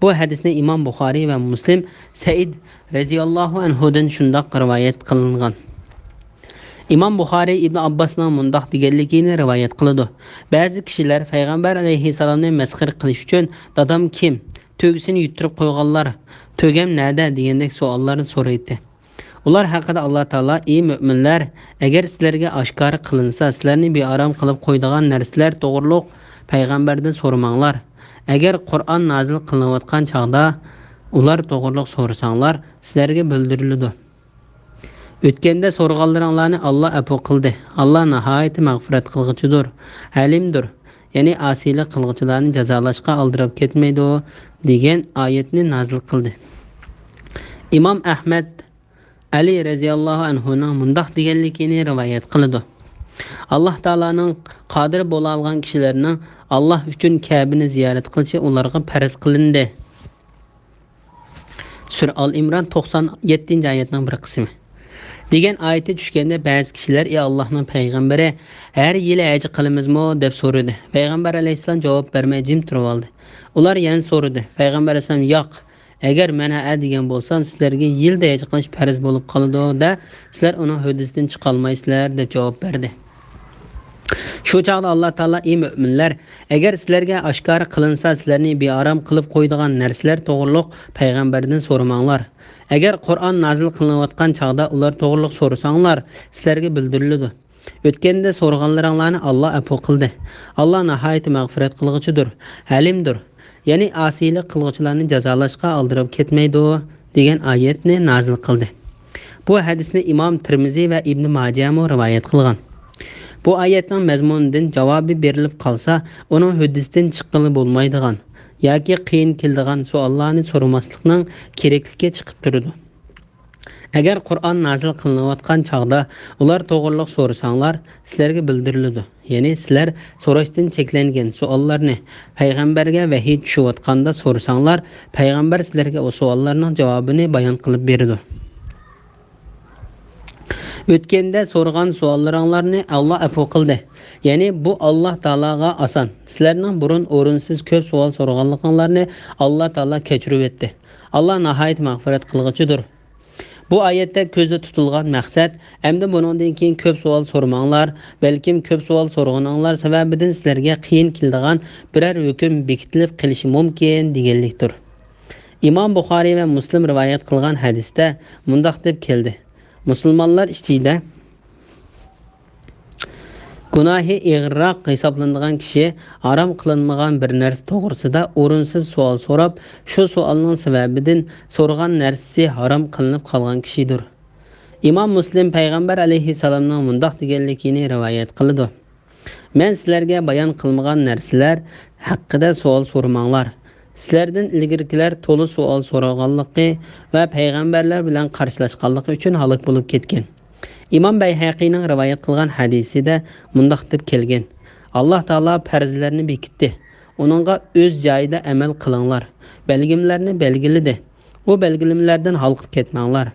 Bu hadisni Imom Buxoriy va Muslim Said radhiyallohu anhudan shundoq rivoyat qilingan. Imom Buxoriy Ibn Abbosning mundaq deganligini rivoyat qiladi. Ba'zi kishilar payg'ambar alayhissalomni masxir qilish uchun "Dadam kim? To'gisini yutirib qo'yganlar, to'gam nada?" degandek savollarni so'raydi. Ular haqida Alloh taolo: "Ey mu'minlar, agar sizlarga oshkora qilinsa, sizlarni beorom qilib qo'yadigan narsalar to'g'riliq payg'ambardan so'ramanglar. Agar Qur'on nozil qilinayotgan chaqda ular to'g'riliq so'rasanglar, sizlarga bildiriladi. O'tganda so'rag'anlaringlarni Alloh afv qildi. Alloh nihoyat mag'firat qilg'uchidir, alimdir. Ya'ni asiylik qilg'uchilarni jazolashga oldirib ketmaydi" degan oyatni nozil qildi. Imom Ahmad Ali radhiyallohu anhuning mundaq deganligini rivoyat qildi: Alloh taolaning qodir bo'la olgan kishilarning Alloh uchun Ka'bani ziyorat qilishi ularga farz qilindi. Sura Al-Imron 97-oyatning bir qismi. Degan oyatga tushganda ba'zi kishilar: "Ey Allohning payg'ambari, har yili haj qilamizmi?" deb so'radi. Payg'ambar alayhisalom javob bermay jim turib oldi. Ular yana so'radi. Payg'ambar alayhisalom: "Yo'q, Agar mana degan bo'lsam, sizlarga yilda haj qilish farz bo'lib qoladi da, sizlar uning hududisidan chiqa olmaysizlar deb javob berdi. Shu chaqda Alloh taolo: "Ey mu'minlar, agar sizlarga oshkora qilinsa, sizlarni bearam qilib qo'ydigan narsalar to'g'riliq payg'ambardan so'ramanglar. Agar Qur'on nozil qilinayotgan chaqda ular to'g'riliq so'rasanglar, sizlarga bildiriladi. O'tganda so'rag'anlaringlarni Alloh afv qildi. Alloh nihoyat mag'firat qilg'uchidir, halimdir. Ya'ni asiylik qilg'uvchilarni jazolashga oldirib ketmaydi" degan oyatni nozil qildi. Bu hadisni Imom Tirmiziy va Ibn Majah rivoyat qilgan. Bu oyatning mazmunidan javobi berilib qolsa, uning hududisidan chiqqili bo'lmaydigan yoki qiyin keladigan savollarni so'ramaslikning kerakligi chiqib turadi. Agar Qur'on nozil qilinayotgan chaqda ular to'g'riliq so'rasanglar, sizlarga bildiriladi. Ya'ni sizlar so'rashdan cheklangan savollarni payg'ambarga vahiy tushayotganda so'rasanglar, payg'ambar sizlarga o savollarning javobini bayon qilib beradi. O'tganda so'ragan savollaringlarni Alloh afv qildi. Ya'ni bu Alloh taologa oson. Sizlarning burun o'rinsiz ko'p savol so'raganliklaringizni Alloh taolo kechirib etdi. Alloh nihoyat mag'firat qilg'uchidir. Bu oyatda ko'zda tutilgan maqsad, endi buningdan keyin ko'p savol so'ramanglar, balkim ko'p savol so'raganinglar sababidan sizlarga qiyin keladigan biror hukm bekitilib qilishi mumkin deganlikdir. Imom Buxoriy va Muslim rivoyat qilgan hadisda mundaq deb keldi: Musulmonlar ichida gunohi ig'roq hisoblanadigan kishi harom qilinmagan bir narsa to'g'risida o'rinsiz savol so'rab, shu savolning sababidan so'ragan narsasi harom qilinib qolgan kishidir. Imom Muslim payg'ambar alayhissalomning mundaq deganligini rivoyat qildi: "Men sizlarga bayon qilmagan narsalar haqida savol so'ramanglar. Sizlardan ilgarikilar to'liq savol so'raganligi va payg'ambarlar bilan qarshilashganligi uchun halok bo'lib ketgan." Imom Bayhaqiyning rivoyat qilgan hadisida mundaq deb kelgan: "Alloh taolo farzlarni bekitdi. Uningga o'z joyida amal qilinglar. Belgimlarni belgiladi. U belgilimlardan halqib ketmanglar.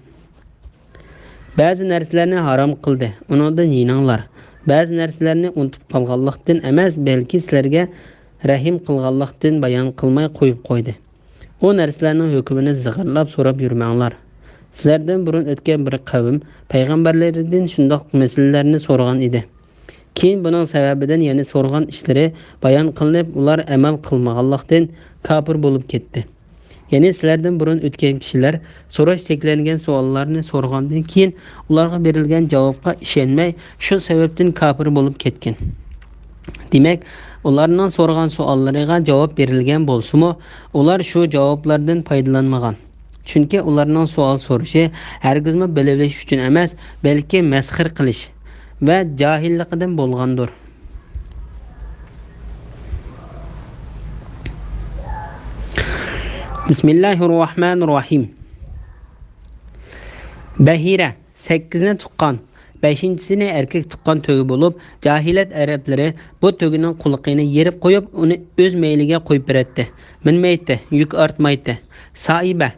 Ba'zi narsalarni harom qildi. Uningdan yeyinglar. Ba'zi narsalarni unutib qolganlikdan emas, balki sizlarga rahim qilganlikdan bayon qilmay qo'yib qo'ydi. U narsalarning hukmini zig'irlab so'rab yurmanglar. Sizlardan burun o'tgan bir qavm payg'ambarlaridan shundoq masalalarni so'ragan edi. Keyin buning sababidan yana so'ragan ishlari bayon qilinib, ular amal qilmaganlikdan kafir bo'lib ketdi. Ya'ni sizlardan burun o'tgan kishilar so'rash cheklangan savollarni so'ragandan keyin ularga berilgan javobga ishonmay, shu sababdan kafir bo'lib ketgan. Demak, ularning so'ragan savollariga javob berilgan bo'lsa-mu, ular shu javoblardan foydalanmagan. Chunki ularning savol so'rashi hargizmi bilib uchun emas, balki masxir qilish va jahillikdan bo'lgandir. Bismillahirrohmanirrohim. Bahira 8 ni tuqqan, 5-sini erkak tuqqan to'gi bo'lib, jahilat arablari bu to'gining quliqini yerib qo'yib, uni o'z meyliga qo'yib beradi. Minmaydi, yuk ortmaydi. Saiba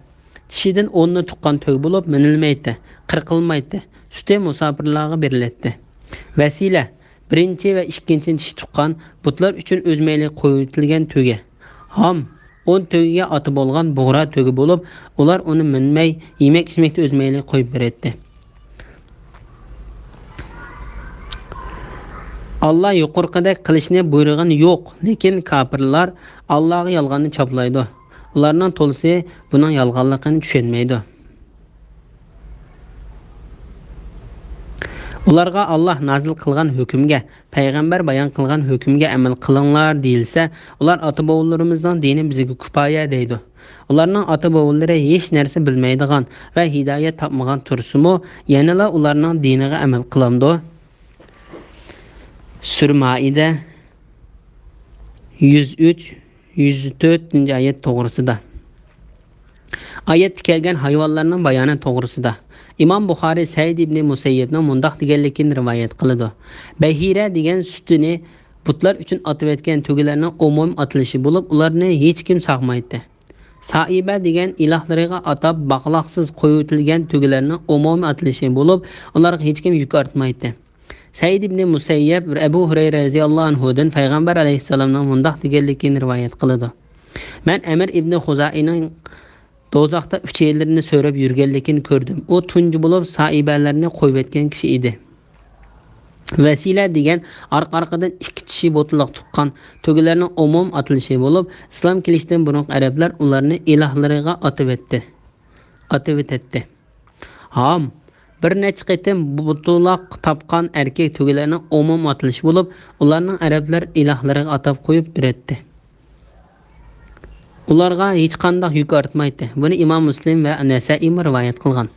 tishidan 10 ni tuqqan to'gi bo'lib, minilmaydi, qirqilmaydi. Suti musofirlarga beriladi. Vasila 1 va 2 tish tuqqan butlar uchun o'z meyliga qo'yilgan to'gi. Ham 10 to'giga oti bo'lgan bug'ra to'gi bo'lib, ular uni minmay, yemak-ichmakda o'z meyliga qo'yib beradi. Allah yuqorqida qilishni buyurgan yo'q, lekin kafirlar Allohga yolg'onni choplaydi. Ularning to'lisi buning yolg'onligini tushunmaydi. Ularga Allah nazil qilgan hukmga, payg'ambar bayon qilgan hukmga amal qilinglar deyilsa, ular ota-bobolarimizning dini bizga kifoya deydi. Ularning ota-bobolari hech narsa bilmaydigan va hidoyat topmagan tursa-mu, yanala ularning diniga amal qilamdi. Sur Maida 103-104 oyat to'g'risida. Oyatda kelgan hayvonlarning bayoni to'g'risida. Imom Buxoriy Said ibn Musayyibning mundaq deganligini rivoyat qiladi. Bahira degan sutini butlar uchun otib etgan to'gilarning umum atilishi bo'lib, ularni hech kim saqmaydi. Saiba degan ilohlariga atab baqloqsiz qo'yitilgan to'gilarning umum atilishi bo'lib, ularga hech kim yuk ortmaydi. Said ibn Musayyib Abu Hurayra radhiyallohu anhudan payg'ambar alayhissalomning mundaq deganligini rivoyat qiladi. Men Amir ibn Xuzaining Dozoqda ucheylerini so'rab yurganligini ko'rdim. U tunji bo'lib sahibalarni qo'yib etgan kishi edi. Vasila degan orqa-orqadan ikki tishi bo'tloq tuqqan to'galarning umum atilishi bo'lib, islom kelishdan burun arablar ularni ilohlariga atib etdi. Ham bir necha qitim bo'tloq topgan erkak to'galarning umum atilishi bo'lib, ularning arablar ilohlariga atab qo'yib berdi. Ularga hech qanday yuk ortmaydi. Buni Imom Muslim va Nasa'iy rivoyat qilgan.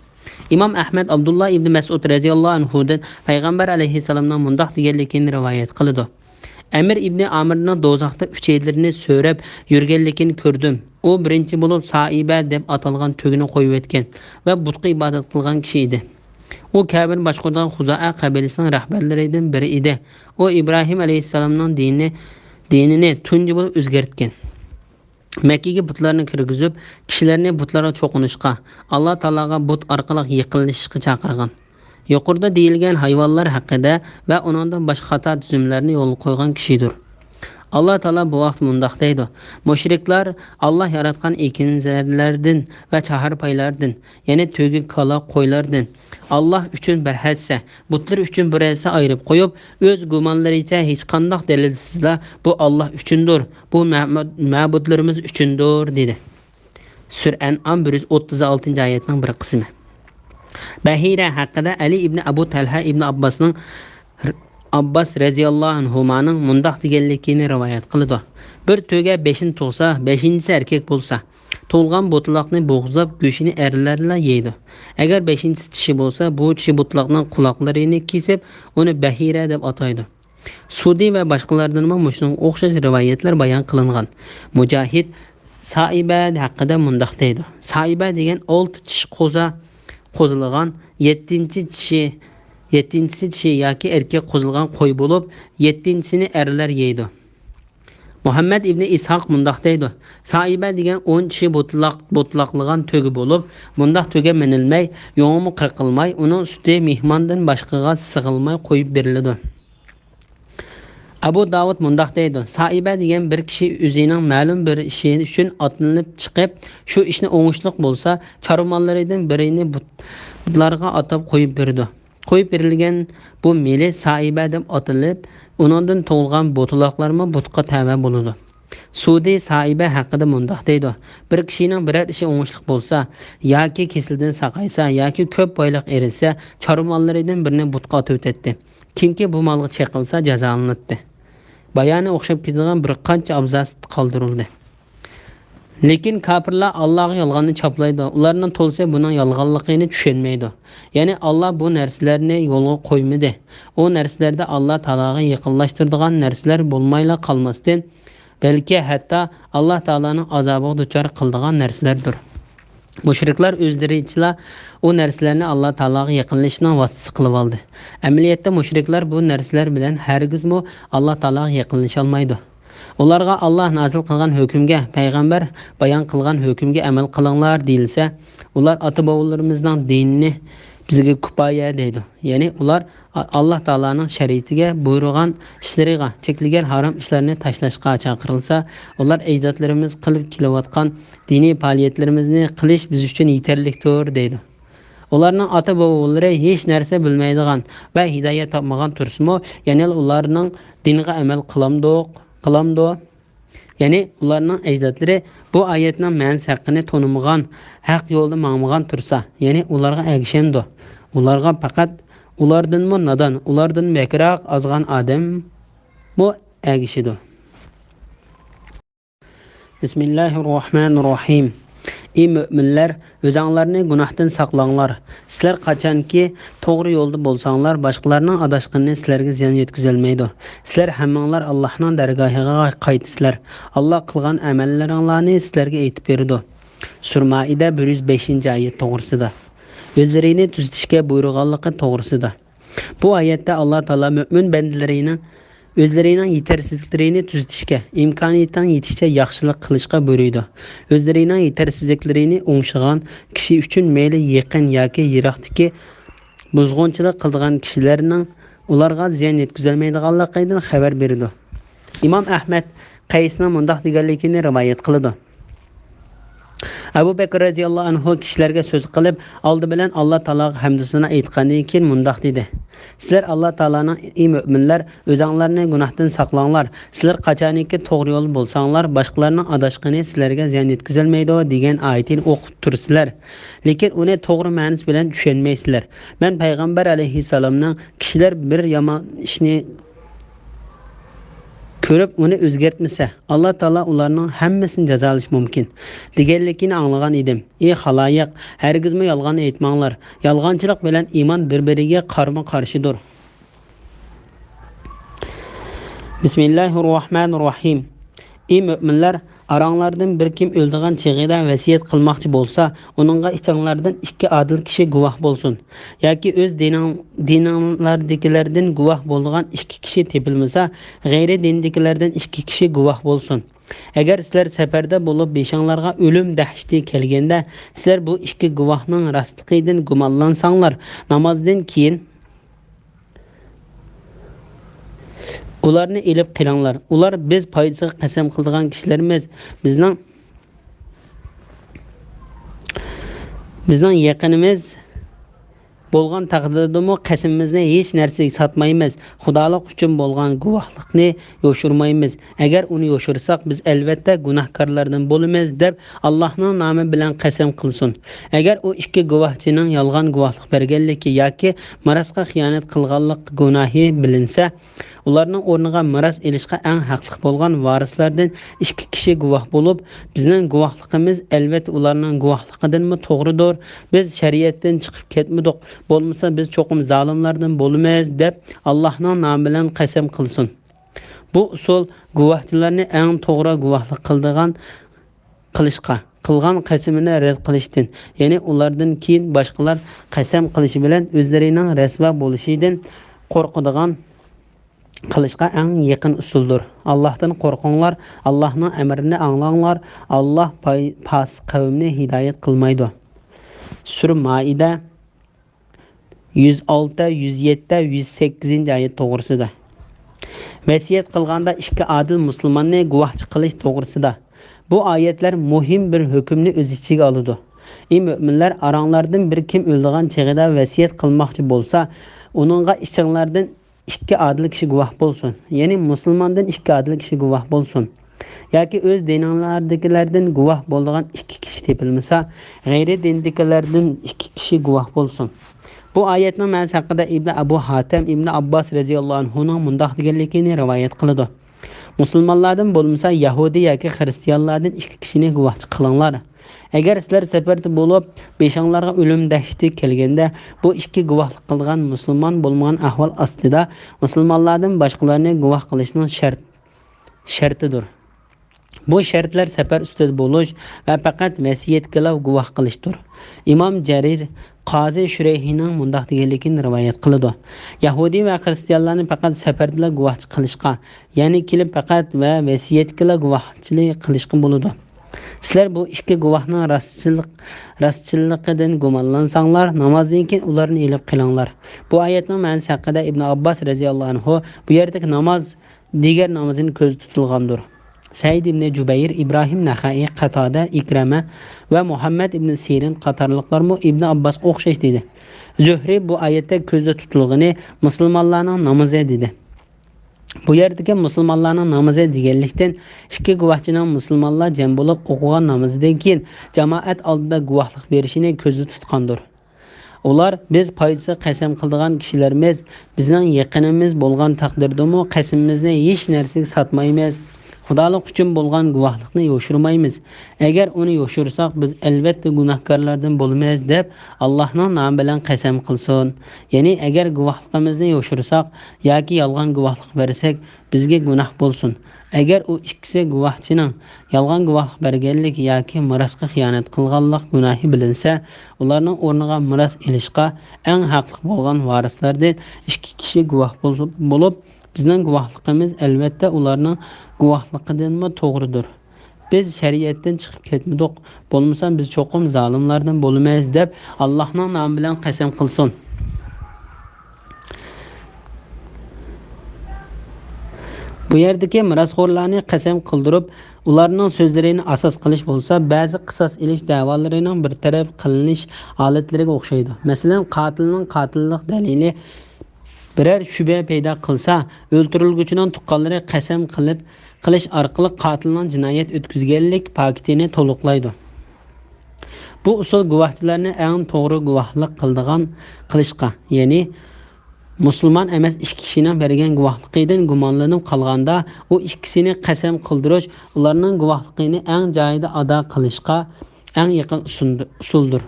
İmam Ahmed Abdullah ibn Mas'ud radhiyallohu anhudan payg'ambar alayhissalomning mundoq deganligini rivoyat qildi. Amir ibn Amirning dozoqda ucheylarini so'rab yurganligini ko'rdim. U birinchi bo'lib Saiba deb atalgan tugini qo'yib etgan va butqa ibodat qilgan kishi edi. U Kabir boshqargan Xuzoa qabilasining rahbarlaridan biri edi. U Ibrohim alayhissalomning dinini tunji bo'lib o'zgartgan. Mekke'ga butlarni kirgizib, kishilarni butlarga cho'qinishga, Alloh taologa but orqali yiqilishga chaqirgan. Yuqorida deyilgan hayvonlar haqida va uningdan boshqa xato tuzumlarni yo'lga qo'ygan kishidir. Allah Taala bu vaqt mundoq deydi: Mushriklar Allah yaratgan ekinlardan va chahar paylardan, ya'ni to'gi kala qo'ylardan Allah uchun bir hassa, butlar uchun bir hassa ayirib qo'yib, o'z gumonlaricha hech qanday dalilsizlar bu Allah uchundir, bu ma'budlarimiz uchundir dedi. Sur An'am 136-oyatning bir qismi. Bahira haqida Ali ibn Abu Talha ibn Abbas raziyallohu anhumaning mundoq deganligini rivoyat qildi. Bir to'ga 5 tug'sa, 5-inchisi erkak bo'lsa, tug'ilgan butloqni bo'g'zab go'shini erlarlar yeydi. Agar 5-inchisi tishi bo'lsa, bu tishi butloqning quloqlarini kesib, uni bahira deb ataydi. Sudi va boshqalardan ham shunga o'xshash rivoyatlar bayon qilingan. Mujohid Saiba haqida mundoq deydi: Saiba degan 6 tish qo'zilgan 7-inchisi tishi yoki erkak qo'zilgan qo'y bo'lib, 7-inchisini erlar yeydi. Muhammad ibn Ishaq mundoq deydi: Saiba degan 10 tishi bo'tloqligan to'gi bo'lib, mundoq to'ga minilmay, yo'ngmi qirqilmay, uning suti mehmondan boshqaga sig'ilmay qo'yib beriladi. Abu Davud mundoq deydi: Saiba degan bir kishi o'zining ma'lum bir ishi uchun otlanib chiqib, shu ishni o'ngishli bo'lsa, chormonlaridan birini butlarga atab qo'yib berdi. Qo'yib berilgan bu meli Saiba deb atilib, uningdan tug'ilgan bo'tloqlarma butqa tava bo'ladi. Sudi Saiba haqida mundoq deydi: Bir kishining biror ishi o'ngishli bo'lsa, yoki kesildan saqaysa, yoki ko'p boylik erisa, chormonlaridan birini butqa atib o'tadi. Kimki bu molga chaqilsa jazolanadi. Bayani o'xshab ketadigan bir qancha abzas qoldirildi. Lekin kafirlar Allohga yolg'onni choplaydi. Ularning to'lsa buning yolg'onligini tushunmaydi. Ya'ni Alloh bu narsalarni yo'lga qo'ymadi. O narsalarda Alloh taologa yaqinlashtiradigan narsalar bo'lmayla qolmasdan, balki hatto Alloh taolaning azobiga duchor qiladigan narsalardir. Mushriklar o'zlaricha o narsalarni Alloh taologa yaqinlashishning vositasi qilib oldi. Amaliyotda mushriklar bu narsalar bilan hargizmi Alloh taologa yaqinlasha olmaydi. Ularga Allah nazil qilgan hukmga, payg'ambar bayon qilgan hukmga amal qilinglar deyilsa, ular ota-bobolarimizning dinini bizga kifoya deydi. Ya'ni ular Alloh taolaning shariatiga buyurgan ishlariga, chekilgan harom ishlarni tashlashga chaqirilsa, ular ajdodlarimiz qilib kelayotgan diniy faoliyatlarimizni qilish biz uchun yetarlidir deydi. Ularning ota-bobolari hech narsa bilmaydigan va hidoyat topmagan tursimi, ya'ni ularning dinga amal qilamdi. Ya'ni ularning ajdodlari bu oyatning ma'nosi haqini tonimagan, haq yo'lda mangmagan tursa, ya'ni ularga agishamdi. Ularga faqat ulardanmi nadon, ulardan makroq ozgan odam mu agishidir. Bismillahirrohmanirrohim. Ey müminler, o'zinglarni gunohdan saqlanglar. Sizlar qachonki to'g'ri yo'lda bo'lsanglar, boshqalarning adashganini sizlarga ziyon yetkazolmaydi. Sizlar hammanglar Allohning dargohiga qaytsizlar. Alloh qilgan amallaringlarni sizlarga aytib berdi. Sur Maida 105-oyat to'g'risida. O'zlarini tuzatishga buyurganligi to'g'risida. Bu oyatda Alloh taolo mu'min bandalarining o'zlarining yetersizliklarini tuzatishga, imkoniyatdan yetishcha yaxshilik qilishga buyurdi. O'zlarining yetersizliklarini o'ngshig'an kishi uchun mayli yaqin yoki yiroqdagi buzg'unchilik qilgan kishilarning ularga ziyon yetkazolmaydiganligidan xabar berdi. Imom Ahmad Qaysning mundoq deganligini rivoyat qildi: Abu Bakr radhiyallohu anhu kishilarga so'z qilib, oldi bilan Alloh taologa hamdusini aytgandan keyin mundoq dedi: Sizlar Alloh taolaning ey mu'minlar, o'zinglarni gunohdan saqlanglar. Sizlar qachoniki to'g'ri yo'l bo'lsanglar, boshqalarning adashqani sizlarga ziyon yetkazolmaydi degan oyatni o'qib tursizlar. Lekin uni to'g'ri ma'nosi bilan tushunmaysizlar. Men payg'ambar alayhisalomning kishilar bir yomon ishni ko'rib uni o'zgartmasa, Alloh taolo ularning hammasini jazolash mumkin deganligini anglagan edim. Ey xaloyiq, hargizmi yolg'on aytmanglar. Yolg'onchilik bilan iymon bir-biriga qarama-qarshidir. Bismillahirrohmanirrohim. Ey mu'minlar, aranglardan bir kim o'ldigan chig'ida vasiyat qilmoqchi bo'lsa, uningga ichinglardan ikki adil kishi guvoh bo'lsin. Yoki o'z dininglardagilardan guvoh bo'lgan ikki kishi tepilmasa, g'ayri dindagilardan ikki kishi guvoh bo'lsin. Agar sizlar safarda bo'lib beshinglarga o'lim dahshati kelganda, sizlar bu ikki guvohning rostligidan gumonlansanglar, namozdan keyin ularni elib qilinglar. Ular biz foydasiga qasam qiladigan kishilarimiz. Bizning yaqinimiz bo'lgan taqdirdami qasamimizni hech narsaga sotmaymiz. Xudolik uchun bo'lgan guvohlikni yo'shirmaymiz. Agar uni yo'shirsak, biz albatta gunohkorlardan bo'lamiz deb Allohning nomi bilan qasam qilsin. Agar u ikki guvohchining yolg'on guvohlik berganligi yoki marasga xiyonat qilganlik gunohi bilinsa, ularning o'rniga miras elishga eng haqli bo'lgan varislardan ikki kishi guvoh bo'lib, bizning guvohligimiz albatta ularning guvohligidanmi to'g'ridir. Biz shariatdan chiqib ketmadik, bo'lmasa biz cho'qim zolimlardan bo'lamiz deb Allohning nomi bilan qasam qilsin. Bu usul guvohchilarni eng to'g'ri guvohlik qilgan qasamini rad qilishdan, ya'ni ulardan keyin boshqalar qasam qilishi bilan o'zlarining rasvo bo'lishidan qo'rqadigan qilishga eng yaqin usuldir. Allohdan qo'rqinglar, Allohning amrini anglanglar. Alloh past qavmni hidoyat qilmaydi. Sura Maida 106, 107, 108-oyat to'g'risida. Vasiyat qilganda ikki adil musulmonni guvohchi qilish to'g'risida. Bu oyatlar muhim bir hukmni o'z ichiga oladi. Ey mu'minlar, aranglardan bir kim o'ldigan chig'ida vasiyat qilmoqchi bo'lsa, uningga ichinglardan ikki adil kishi guvoh bo'lsin. Ya'ni musulmondan ikki adil kishi guvoh bo'lsin. Yoki o'z dinlardagilardan guvoh bo'lgan ikki kishi tepilmasa, g'ayri dindagilardan ikki kishi guvoh bo'lsin. Bu oyatning ma'nosi haqida Ibn Abu Hatim Ibn Abbas radhiyallohu anhuning mundoq deganligini rivoyat qiladi. Musulmonlardan bo'lmasa, Yahudi yoki xristianlardan ikki kishini guvohchi qilinglar. Agar sizlar safarda bo'lib, beshinglarga o'lim dahshati kelganda, bu ikki guvohlik qilgan musulmon bo'lmagan ahvol ostida musulmonlardan boshqalarni guvoh qilishning shartidir. Bu shartlar safar ustida bo'lish va faqat vasiyat qilib guvoh qilishdir. Imom Jarir Qozi Shurayhining mundoq deganligini rivoyat qiladi. Yahudi va xristianlarni faqat safarda guvohchi qilishga, ya'ni kelib faqat va vasiyat qilib guvohchilik qilishga bo'ladi. Sizlar bu ikki guvohning rostchilligidan gumonlansanglar, namozdan keyin ularni elib qilinglar. Bu oyatning ma'nosi haqida Ibn Abbas radhiyallohu anhu bu yerdagi namoz digar namozini ko'z tutilgandir. Said ibn Jubayr, Ibrohim Naxai, Qatada, Ikrama va Muhammad ibn Sirin qatorliqlarmi Ibn Abbas o'xshash dedi. Zuhri bu oyatda ko'zda tutilgani musulmonlarning namozi dedi. Bu yerdagi musulmonlarning namozi deganlikdan ikki guvohchining musulmonlar jam bo'lib o'qigan namozidan keyin jamoat oldida guvohlik berishini ko'zda tutgandir. Ular biz foydasiga qasam qiladigan kishilarimiz, bizning yaqinimiz bo'lgan taqdirdami qasamimizni hech narsaga sotmaymiz. Xudolik uchun bo'lgan guvohlikni yo'shirmaymiz. Agar uni yo'shirsak, biz albatta gunohkorlardan bo'lamiz deb Allohning nomi bilan qasam qilsin. Ya'ni agar guvohligimizni yo'shirsak yoki yolg'on guvohlik bersak, bizga gunoh bo'lsin. Agar u ikkisi guvohchining yolg'on guvohlik berganlik yoki mirosga xiyonat qilganlik gunohi bilinsa, ularning o'rniga miros elishga eng haqli bo'lgan varislardan ikki kishi guvoh bo'lib, bizning guvohligimiz albatta ularning guvohligidanmi to'g'ridir. Biz shariatdan chiqib ketmadik, bo'lmasa biz cho'qim zolimlardan bo'lamiz deb Allohning nomi bilan qasam qilsin. Bu yerdagi mirosxo'rlarni qasam qildirib, ularning so'zlarini asos qilish bo'lsa, ba'zi qisos ilish da'volarining bir taraf qilinish holatlariga o'xshaydi. Masalan, qotilning qotillik dalili biror shubha paydo qilsa, o'ltirilguchining tuqqanlari qasam qilish orqali qotilning jinoyat o'tkazganlik faktini to'liqlaydi. Bu usul guvohchilarni eng to'g'ri guvohlik qilishga, ya'ni musulmon emas ikki kishining bergan guvohligidan gumonlanib qolganda, u ikkisini qasam qildirish ularning guvohligini eng joyida ado qilishga eng yaqin usuldir.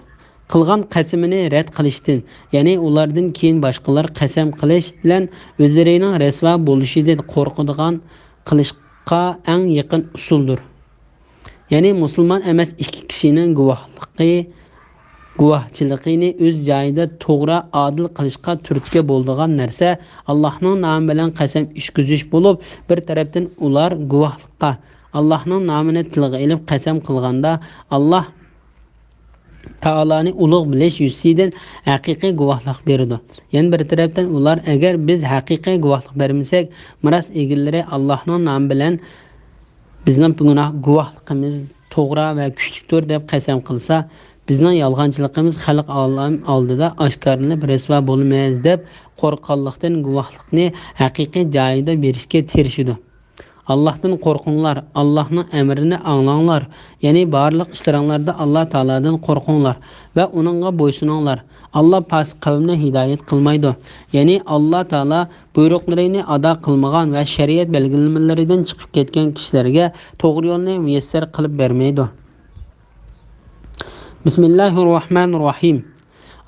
Qilgan qasamini rad qilishdan, ya'ni ulardan keyin boshqalar qasam qilish bilan o'zlarining rasvo bo'lishidan qo'rqadigan qilishga eng yaqin usuldir. Ya'ni musulmon emas ikki kishining guvohchiligini o'z joyida to'g'ri, adil qilishga turtki bo'ladigan narsa Allohning nomi bilan qasam ichkizish bo'lib, bir tarafdan ular guvohlikqa Allohning nomini tilga olib qasam qilganda Alloh taoloni ulug' bilish yuzidan haqiqiy guvohlik beradi. Yana bir tarafdan ular agar biz haqiqiy guvohlik bermasak, miros egalari Allohning nomi bilan bizning guvohligimiz to'g'ri va kuchlidir deb qasam qilsa, bizning yolg'onchiligimiz xalq oldida oshkorlanib rasvo bo'lmaydi deb qo'rqqanlikdan guvohlikni haqiqiy joyida berishga tirishadi. Allohdan qo'rqinglar, Allohning amrini anglanglar. Ya'ni barliq ishlaringlarda Alloh taoladan qo'rqinglar va uningga bo'ysuninglar. Alloh past qavmni hidoyat qilmaydi. Ya'ni Alloh taolo buyruqlarini ado qilmagan va shariat belgilamalaridan chiqib ketgan kishilarga to'g'ri yo'lni muyassar qilib bermaydi. Bismillahirrohmanirrohim.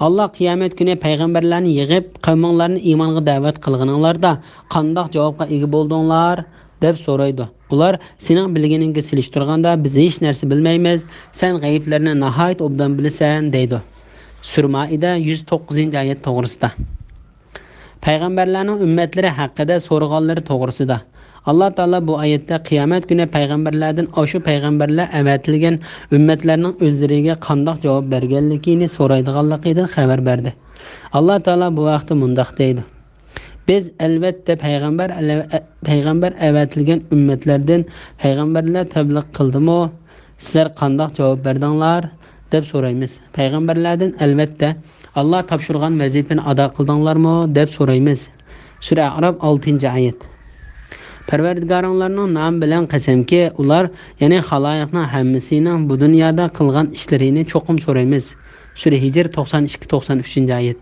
Allah qiyomat kuni payg'ambarlarni yig'ib, qavminglarni iymonga da'vat qilganinglarda qandoq javobga ega bo'ldinglar deb so'raydi. Ular sening bilganingga silishtirganda biz hech narsa bilmaymiz, sen g'ayblarni nihoyat obdan bilasan deydi. Sura Maida 109-oyat to'g'risida. Payg'ambarlarning ummatlari haqida so'rag'anlari to'g'risida. Allah Taala bu oyatda qiyomat kuni payg'ambarlardan o'sha payg'ambarlar avatilgan ummatlarning o'zlariga qandoq javob berganligini so'raydiganligidan xabar berdi. Allah Taala bu vaqtda mundaq deydi: Biz albatta payg'ambar avatilgan ummatlardan payg'ambarlar tabliq qildimi? Sizlar qandoq javob berdinglar deb so'raymiz. Payg'ambarlardan albatta Allah topshirgan vazifani ado qildinglarmi deb so'raymiz. Sura A'rof 6-oyat. Parvardigoringlarning nomi bilan qasamki, ular, ya'ni xaloyiqning hammasining bu dunyoda qilgan ishlarini cho'qim so'raymiz. Sura Hijr 92-93-oyat.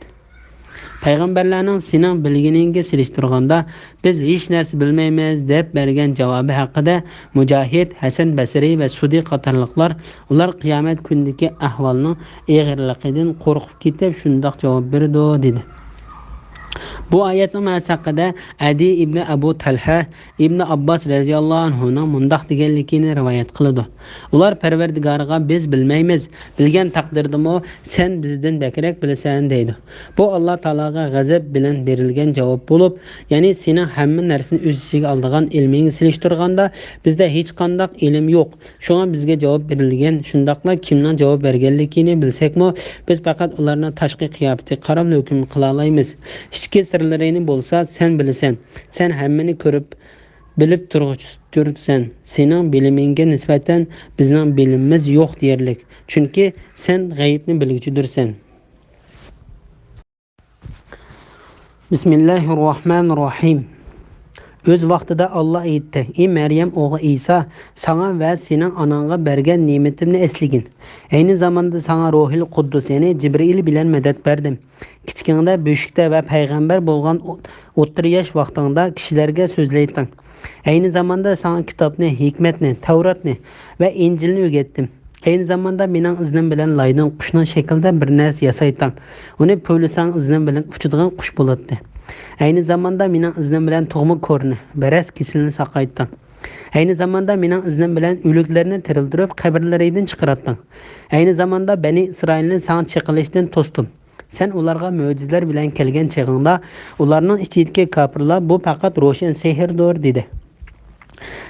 Payg'ambarlarning sening bilganingga silishtirganda biz hech narsa bilmaymiz deb bergan javobi haqida Mujohid, Hasan Basri va Sudi qatorliqlar ular qiyomat kunidagi ahvolning og'irligidan qo'rqib ketib shundoq javob berdi dedi. Bu oyatning ma'nosi haqida Adi ibn Abu Talha ibn Abbas radhiyallohu anhuning mundaq deganligini rivoyat qiladi. Ular Parvardigoriga biz bilmaymiz, bilgan taqdirdami sen bizdan bakrak bilasan deydi. Bu Alloh taologa g'azab bilan berilgan javob bo'lib, ya'ni sening hamma narsani o'z ichiga oladigan ilmingni silishtirganda bizda hech qanday ilm yo'q. Shunga bizga javob berilgan, shundaqla kimning javob berganligini bilsakmi, biz faqat ularning tashqi qiyofatiga qarab hukm qila olamiz. Ichki sirlarini bo'lsa sen bilasan. Sen hammani ko'rib bilib turibsan. Sening bilimingga nisbatan bizning bilimimiz yo'q deyarlik. Chunki sen g'aybni bilguchidirsan. Bismillahirrohmanirrohim. O'z vaqtida Alloh aytdi: "Ey Maryam o'g'li Isa, sana va sening onangga bergan ne'matimni eslagin. Ayni zamonda sana Ruhul Quddus, ya'ni Jibril bilan madad berdim. Kichkingda, beshikda va payg'ambar bo'lgan 30 yosh vaqtingda kishilarga so'zlayding. Ayni zamonda sana kitobni, hikmatni, Tavratni va Injilni o'rgatdim. Ayni zamonda mening iznim bilan laydin qushning shaklida bir narsa yasayding. Uni puvlasang iznim bilan uchadigan qush bo'ladi. Ayni zamonda mening iznim bilan tug'ma ko'rni, baras kesilni saqayding. Ayni zamonda mening iznim bilan o'liklarni tiriltirib qabrlaridan chiqaratding. Ayni zamonda Bani Isroilni sana chiqilishdan to'sdim. Sen ularga mo'jizlar bilan kelgan chig'ingda ularning ichidagi kofirlar bu faqat ro'shan sehrdir dedi.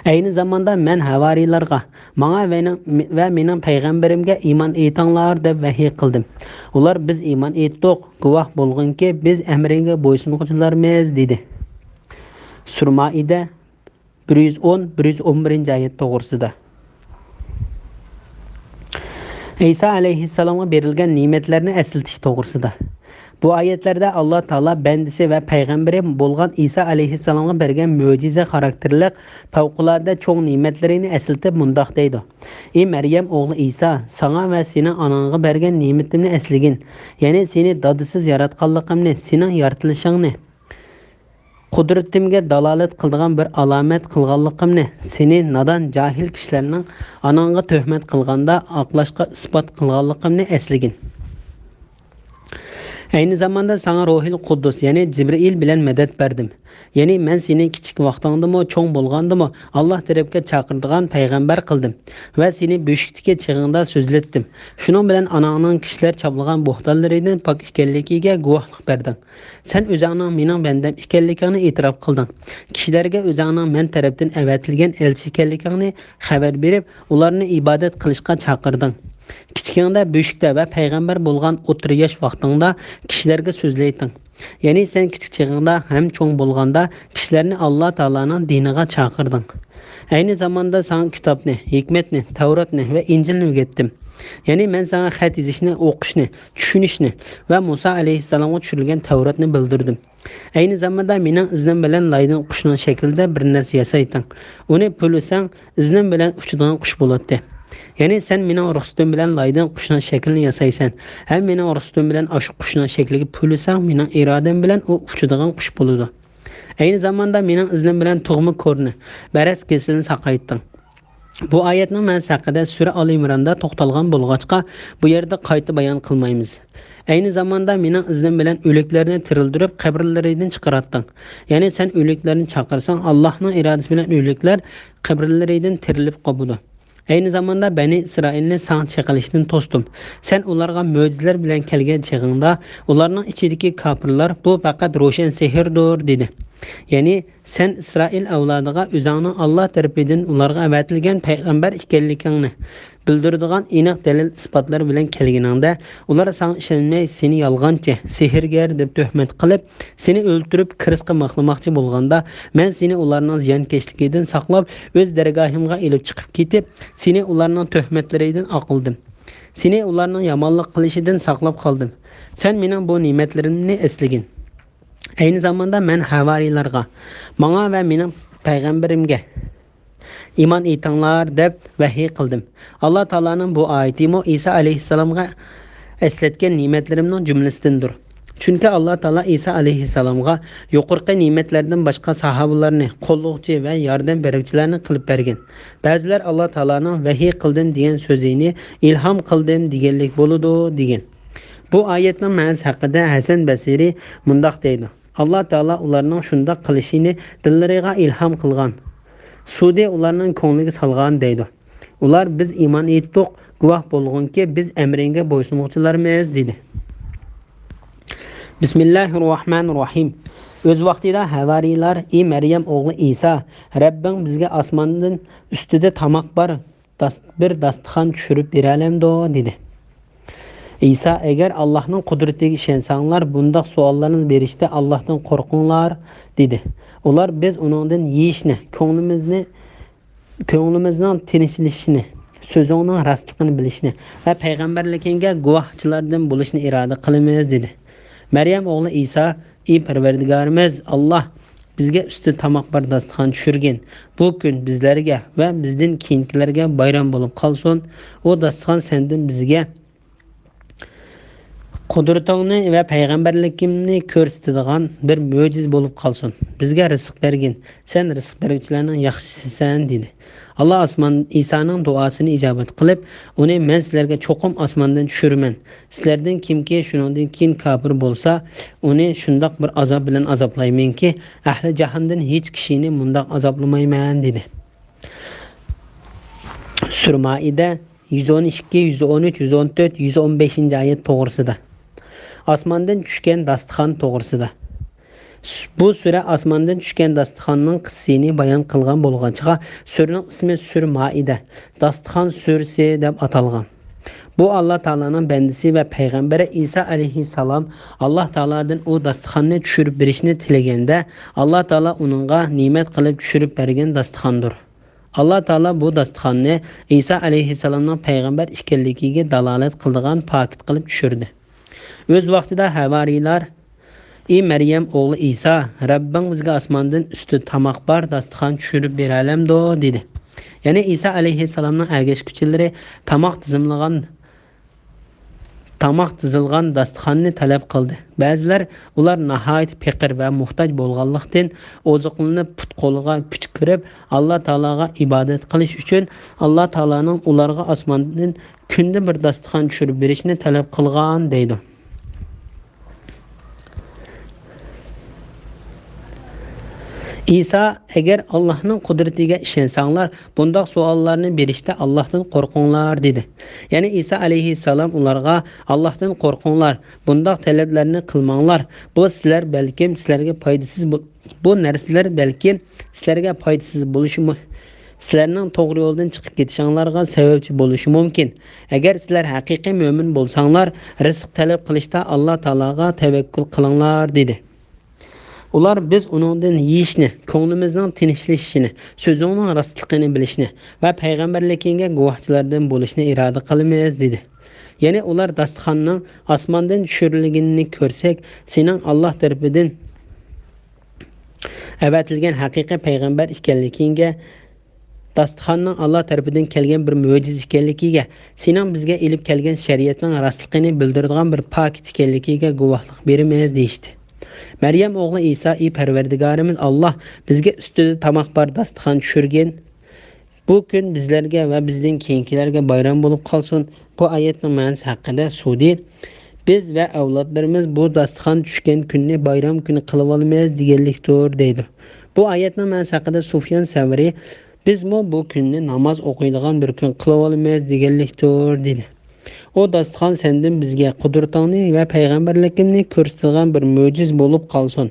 Ayni zamonda men havariylarga, menga va mening payg'ambarimga iymon etinglar deb vahiy qildim. Ular biz iymon etdik, guvoh bo'lgunki biz amringga bo'ysunuvchilarmiz dedi. Sura Maida 110-111 ayet to'g'risida. İsa aleyhisselam'a berilgan nimetlerini esiltish to'g'risida. Bu oyatlarda Alloh taolo bandisi va payg'ambari bo'lgan İsa aleyhisselam'a bergan mo'jiza xarakterli favqulodda cho'ng ne'matlarini esiltib mundoq deydi. Ey Maryam o'g'li İsa, sana va sening onangga bergan ne'matimni esligin. Ya'ni seni dadisiz yaratganligimni, sening yaratilishingni, qudratimga dalolat qiladigan bir alomat qilganligimni, seni nodon jahil kishilarning onangga tuhmat qilganda oqlashga isbot qilganligimni esligin. Aynı zamanda sana Ruhul Quddus yani Cibril bilen medet berdim. Yani men seni kichik vaqtingdimi, cho'ng bo'lgandimi Alloh tarafga chaqiradigan payg'ambar qildim va seni beshikdagi chig'ingda so'zlatdim. Shuning bilan onangning kishilar chaplagan bo'xtonlaridan pok ekanligiga guvohlik berding. Sen o'zingning mening bandam ekanligingni e'tirof qilding. Kishilarga o'zingning men tarafdan avatilgan elchi ekanligingni xabar berib, ularni ibodat qilishga chaqirding. Kichkingda beshikda va payg'ambar bo'lgan o'tir yosh vaqtingda kishilarga so'zlayting. Ya'ni sen kichik chig'ingda ham cho'ng bo'lganda kishilarni Alloh taolaning diniga chaqirding. Ayni zamanda sana kitobni, hikmatni, Tavratni va Injilni o'rgatdim. Ya'ni men sana xat yozishni, o'qishni, tushunishni va Musa alayhissalomga tushirilgan Tavratni bildirdim. Ayni zamanda mening iznim bilan laydan qushning shaklida bir narsa yasayting. Uni pulisang, iznim bilan uchadigan qush bo'ladi. Yani sen mening ruxsatim bilan laydan qushning shaklini yasaysan. Ham mening ruxsatim bilan o'sha qushning shakliga pulisang, mening irodam bilan u uchadigan qush bo'ladi. Ayni zamanda mening iznim bilan tug'ma ko'rni, baras kesilini saqaytding. Bu oyatning ma'nosi haqida sura Al-Imronda to'xtalgan bo'lg'achqa bu yerda qayta bayon qilmaymiz. Ayni zamanda mening iznim bilan o'liklarni tirildirib qabrlaridan chiqaratding. Ya'ni sen o'liklarni chaqirsang, Allohning irodasi bilan o'liklar qabrlaridan tirilib qoladi. Aynı zamanda Bani İsrailni sana çaqilishdan to'sdim. Sen ularga mo'jizalar bilan kelgan chig'ingda, ularning ichidagi kofirlar bu faqat ro'shan sehrdir dedi. Ya'ni sen İsrail avlodiga o'zingning Alloh tarafidan ularga avatilgan payg'ambar ekanligingni bildiradigan aniq dalil isbotlar bilan kelganingda, ular sana ishonmay seni yolg'onchi, sehrgar deb tuhmat qilib, seni o'ldirib kirisqa maqlamoqchi bo'lganda, men seni ularning ziyonkashligidan saqlab, o'z dargohimga elib chiqib ketib, seni ularning tuhmatlaridan oqildim. Seni ularning yomonlik qilishidan saqlab qoldim. Sen mening bu ne'matlarimni eslagin. Ayni zamanda men havarilarga, menga va mening payg'ambarimga iman etinglar deb vahiy qildim. Alloh taolaning bu oyatimi İsa alayhissalomga eslatgan ne'matlarimning jumlasidandir. Chunki Alloh taolo İsa alayhissalomga yuqorqi ne'matlardan boshqa sahobalarni, qo'llovchi va yordam beruvchilarni qilib bergan. Ba'zilar Alloh taolaning vahiy qildim degan so'zini ilhom qildim deganlik bo'ladi degan. Bu oyatning ma'nosi haqida Hasan Basri mundoq deydi. Alloh taolo ularning shundoq qilishini dillariga ilhom qilgan. Sudi ularning ko'ngliga salgan deydi. Ular biz iymon etdik, guvoh bo'lgunki biz amringga bo'ysunuvchilarmiz dedi. Bismillahirrohmanirrohim. O'z vaqtida havariylar: "Ey Maryam o'g'li İsa, Rabbing bizga osmondan ustida tamoq bor, bir dasturxon tushirib beralamdi" dedi. İsa: "Agar Allohning qudratiga ishonsanglar, bundoq savollarni berishda Allohdan qo'rqinglar" dedi. Ular biz uningdan yeyishni, ko'nglimizning tinchlanishini, so'zingning rostligini bilishni va payg'ambarligingga guvohchilardan bo'lishni iroda qilamiz dedi. Maryam o'g'li İsa: "Ey Parvardigorimiz Alloh, bizga usti tamoq bir dasturxon tushirgin. Bu kun bizlarga va bizdan keyingilarga bayram bo'lib qolsin. U dasturxon sendan bizga qudratingni va payg'ambarligingni ko'rsatadigan bir mo'jiz bo'lib qolsin. Bizga rizq bergin. Sen rizq beruvchilarning yaxshisisan" dedi. Alloh İsa'ning duosini ijobat qilib, uni men sizlarga cho'qim osmondan tushiraman. Sizlardan kimki shuningdan keyin kofir bo'lsa, uni shundoq bir azob bilan azoblaymanki, ahli jahannamdan hech kishini bundoq azoblamayman dedi. Sura Maida 112, 113, 114, 115 oyat to'g'risida. Osmondan tushgan dasturxon to'g'risida. Bu sura osmondan tushgan dasturxonning qissasini bayon qilgan bo'lgancha, suraning ismi Sura Maida, dasturxon surasi deb atalgan. Bu Allah Taala'nın bendisi ve peygamberi İsa aleyhisselam Allah Taala'dan o dastıxanını düşürüp berişini tilegende Allah Taala onunğa nimet kılıp düşürüp bergen dastıxandır. Allah Taala bu dastıxanını İsa aleyhisselamның peygamber işkenligiga dalalet kıldığan pakit kılıp düşürdü. Öz vaqtida havariylar Ey Meryem oğlu İsa, Rabbim bizga asmandan üstü tamaq bar dastıxan düşürüp beralemdo dedi. Yani İsa aleyhisselamның ergeçkiçileri tamaq tizilgan dastıxanını talep kıldı. Bazılar ular nahayet pekir ve muhtaç bolğanlıqdan ozuqlanıp put qoluğa küç kirib Allah Taalaga ibadet qilish üçün Allah Taala'nın ularga asmandan kunde bir dastıxan düşürüp berishini talep qilgan deydi. İsa, eğer Allah'ın kudretiga ishensanglar, bundaq suallarni berishda Allah'tan qorqinglar dedi. Yani İsa aleyhisselam ularga Allah'tan qorqinglar, bundaq talablarni qilmanglar. Bu sizlar balkim sizlarga foydasiz bu narsalar balkim sizlarga foydasiz bo'lishi sizlarning to'g'ri yo'ldan chiqib ketishinglarga sababchi bo'lishi mumkin. Agar sizlar haqiqiy mo'min bo'lsanglar, rizq talab qilishda Alloh taologa tavakkul qilinglar dedi. Ular biz onundan yeyishni, ko'nglimizning tinchlanishini, so'zingning rostligini bilishni va payg'ambarligiga guvohchilardan bo'lishni iroda qilamiz dedi. Ya'ni ular dasturxonning osmondan tushirilganini ko'rsak, sening Alloh tarafidan avatilgan haqiqiy payg'ambar ekanligiga, dasturxonning Alloh tarafidan kelgan bir mo'jiza ekanligiga, sening bizga elib kelgan shariatning rostligini bildiradigan bir paket ekanligiga guvohlik beramiz deydi. Meryem oğlu İsa ey Perverdigarimiz Allah bizge üstüde tamak bar dastıxan düşürgen. Bu gün bizlerge ve bizden keyinkilerge bayram bulup kalsın. Bu ayetin manası hakkında Sudi biz ve evlatlarımız bu dastıxan düşken gününü bayram günü kılıvalımız digelliktir deydi. Bu ayetin manası hakkında Sufyan Sevri biz bu gününü namaz okuyduğun bir gün kılıvalımız digelliktir dedi. O dastıxan senden bizge kudretini ve peygamberlikini körsetilgan bir möciz bolup kalsın.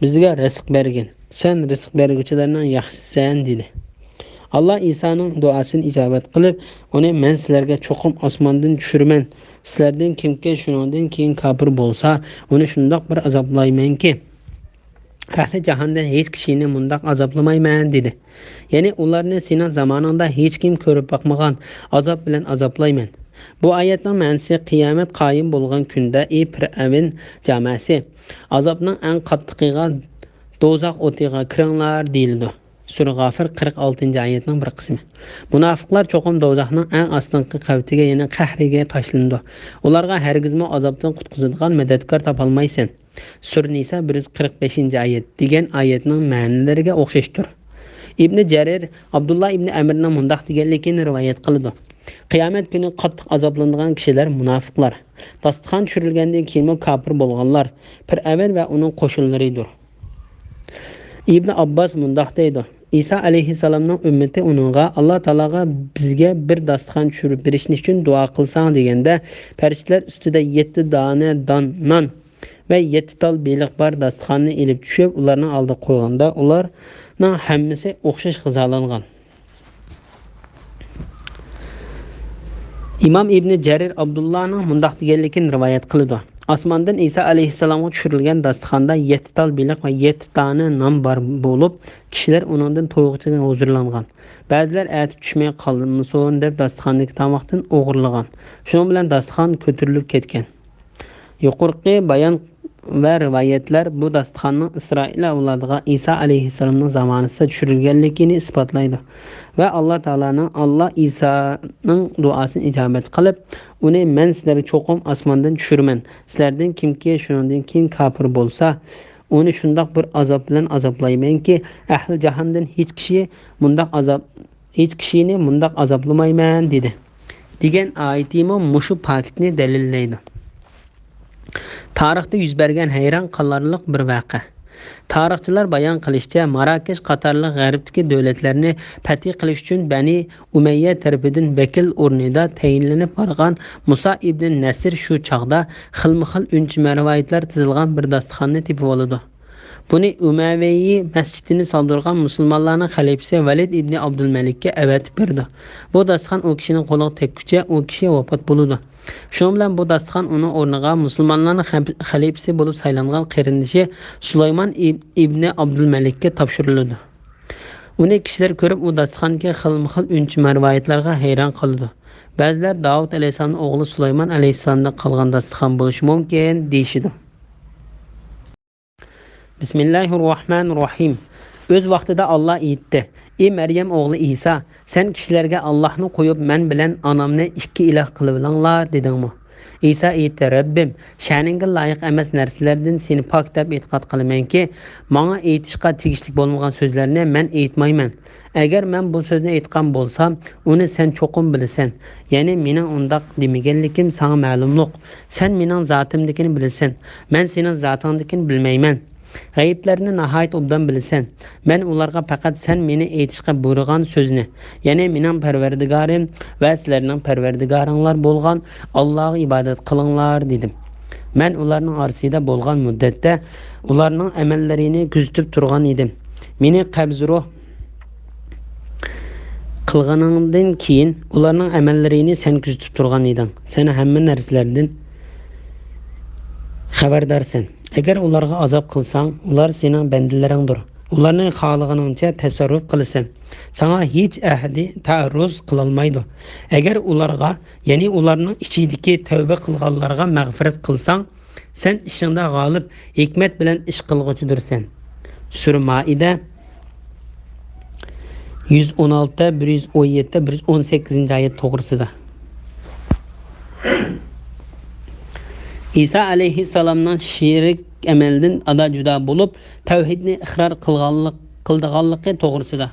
Bizge rızık bergin. Sen rızık bergüçilerden yaxşısan dedi. Allah İsa'nın duasını icabet kılıp onu men sizlerge çokum asmandan düşürmen. Sizlerden kimke şunundan keyin kapır bolsa onu şundak bir azaplayman ki ahli cahanda hiç kişini mundak azaplamayman dedi. Yani ularını senin zamanında hiç kim körüp bakmagan azap bilen azaplayman. Bu ayetning ma'nosi qiyomat qoyim bo'lgan kunda ey Fir'avn jamoasi azobning eng qattiqiga do'zax o'tiga kiringlar deyildi. Sura G'afir 46-oyatning bir qismi. Munofiqlar cho'qim do'zaxning eng ostinqi qavtiga, ya'ni qahriga tashlandi. Ularga hargizmi azobdan qutqizadigan madadkor topolmaysan. Sura Nisa 145-oyat degan oyatning ma'nolariga o'xshashdir. İbn Jarir Abdullah ibn Amirning mundaq deganligini rivoyat qildi. Qiyomat kuni qattiq azoblanadigan kishilar munofiqlar. Dasturxon tushirilgandan keyin kafir bo'lganlar, Fir'avn va uning qo'shinlaridir. İbn Abbas mundaq deydi. İsa aleyhisselamның ümmeti onunğa Allah Taalaga bizge bir dasturxon tushirib berishni uchun duo qilsang deganda, farishtalar ustida 7 dona non ve 7 tal beliq bar dasturxonni elib tushib, ularning oldiga qo'yganda, ularning hammasi o'xshash g'izolangan. İmam İbn Jarir Abdullah'ның mundaq deganligini rivoyat qildi. Osmondan İsa aleyhisselamga tushirilgan dasturxonda 7 tal beliq va 7 tane non bar bo'lib, kishilar uningdan to'yg'ichiga huzurlangan. Ba'zilar ati tushmay qolmasin deb dasturxondagi tomoqdan o'g'irlagan. Shuning bilan dasturxon ko'tarilib ketgan. Yuqorqi bayon ve rivayetler bu dasturxonning İsroil avlodiga İsa aleyhisselamның zamonasida tushirilganligini isbotlaydi. Ve Allah İsa'nın duasını icabet qilib, uni men sizlarga cho'qim osmondan tushirman. Sizlardan kimki shundan keyin kafir bo'lsa, uni shundoq bir azob bilan azoblaymanki, ahli jahannamdan hech kishini mundaq azoblamayman dedi. Degan oyatimo mushu paketni dalillaydi. Tarixda yuz bergan hayron qolarliq bir voqea. Tarixchilar bayon qilishicha, Marokash qatorli g'arbdagi davlatlarni fath qilish uchun Bani Umayya tarafidan vakil o'rnida tayinlanib borgan Musa ibn Nasr shu chaqda xilma-xil unchma rivoyatlar tizilgan bir dasturxonni tepib oldi. Buni Umayyi masjidini soldurgan musulmonlarning xalifasi Valid ibn Abdulmalikka avatib berdi. Bu dasturxon u kishining qo'liga tekkuncha u kishi vafot bo'ldi. Shuning bilan bu dasturxon uning o'rniga musulmonlarning xalifasi bo'lib saylangan qarindoshi Sulaymon ibn Abdulmalikka topshirildi. Uni kishilar ko'rib u dasturxonga xilma-xil unchma rivoyatlarga hayron qoldi. Ba'zilar Davud alayhisolamning o'g'li Sulaymon alayhisolamdan qolgan dasturxon bo'lishi mumkin deyishdi. Bismillahirrohmanirrohim. O'z vaqtida Alloh aytdi: "Ey Maryam o'g'li Isa, sen kishilarga Allohni qo'yib men bilan onamni ikki iloh qilib olinglar" dedingmi? Isa aytdi: "Rabbim, sha'ningga loyiq emas narsalardan seni pok deb e'tiqod qilamanki, menga aytishga tegishli bo'lmagan so'zlarni men aytmayman. Agar men bu so'zni aytgan bo'lsam, uni sen cho'qim bilasan. Ya'ni mening undaq demaganligim sana ma'lumliq. Sen mening zotimnikini bilasan. Men sening zotingnikini bilmayman. G'ayiblarni nihoyat obdan bilasan. Men ularga faqat sen meni aytishga buyurgan so'zni, ya'ni mening Parvardigorim va sizlarning Parvardigoringlar bo'lgan Allohga ibodat qilinglar dedim. Men ularning orasida bo'lgan muddatda ularning amallarini kuzatib turgan edim. Meni qabzruh qilganingdan keyin ularning amallarini sen kuzatib turgan eding. Sen hamma narsalardan xabardorsan. Agar ularga azob qilsang, ular sening bandalaringdir. Ularning xohlaganingcha tasarruf qilasan. Sana hech ahdi ta'arruz qilolmaydi. Agar ularga, ya'ni ularning ichidagi tavba qilganlarga mag'firat qilsang, sen ishingda g'olib, hikmat bilan ish qilg'uchidirsan. Sura Maida 116, 117, 118-oyat to'g'risida. İsa alayhissalomning shirik amaldan ada juda bo'lib, tavhidni iqror qilganligi to'g'risida.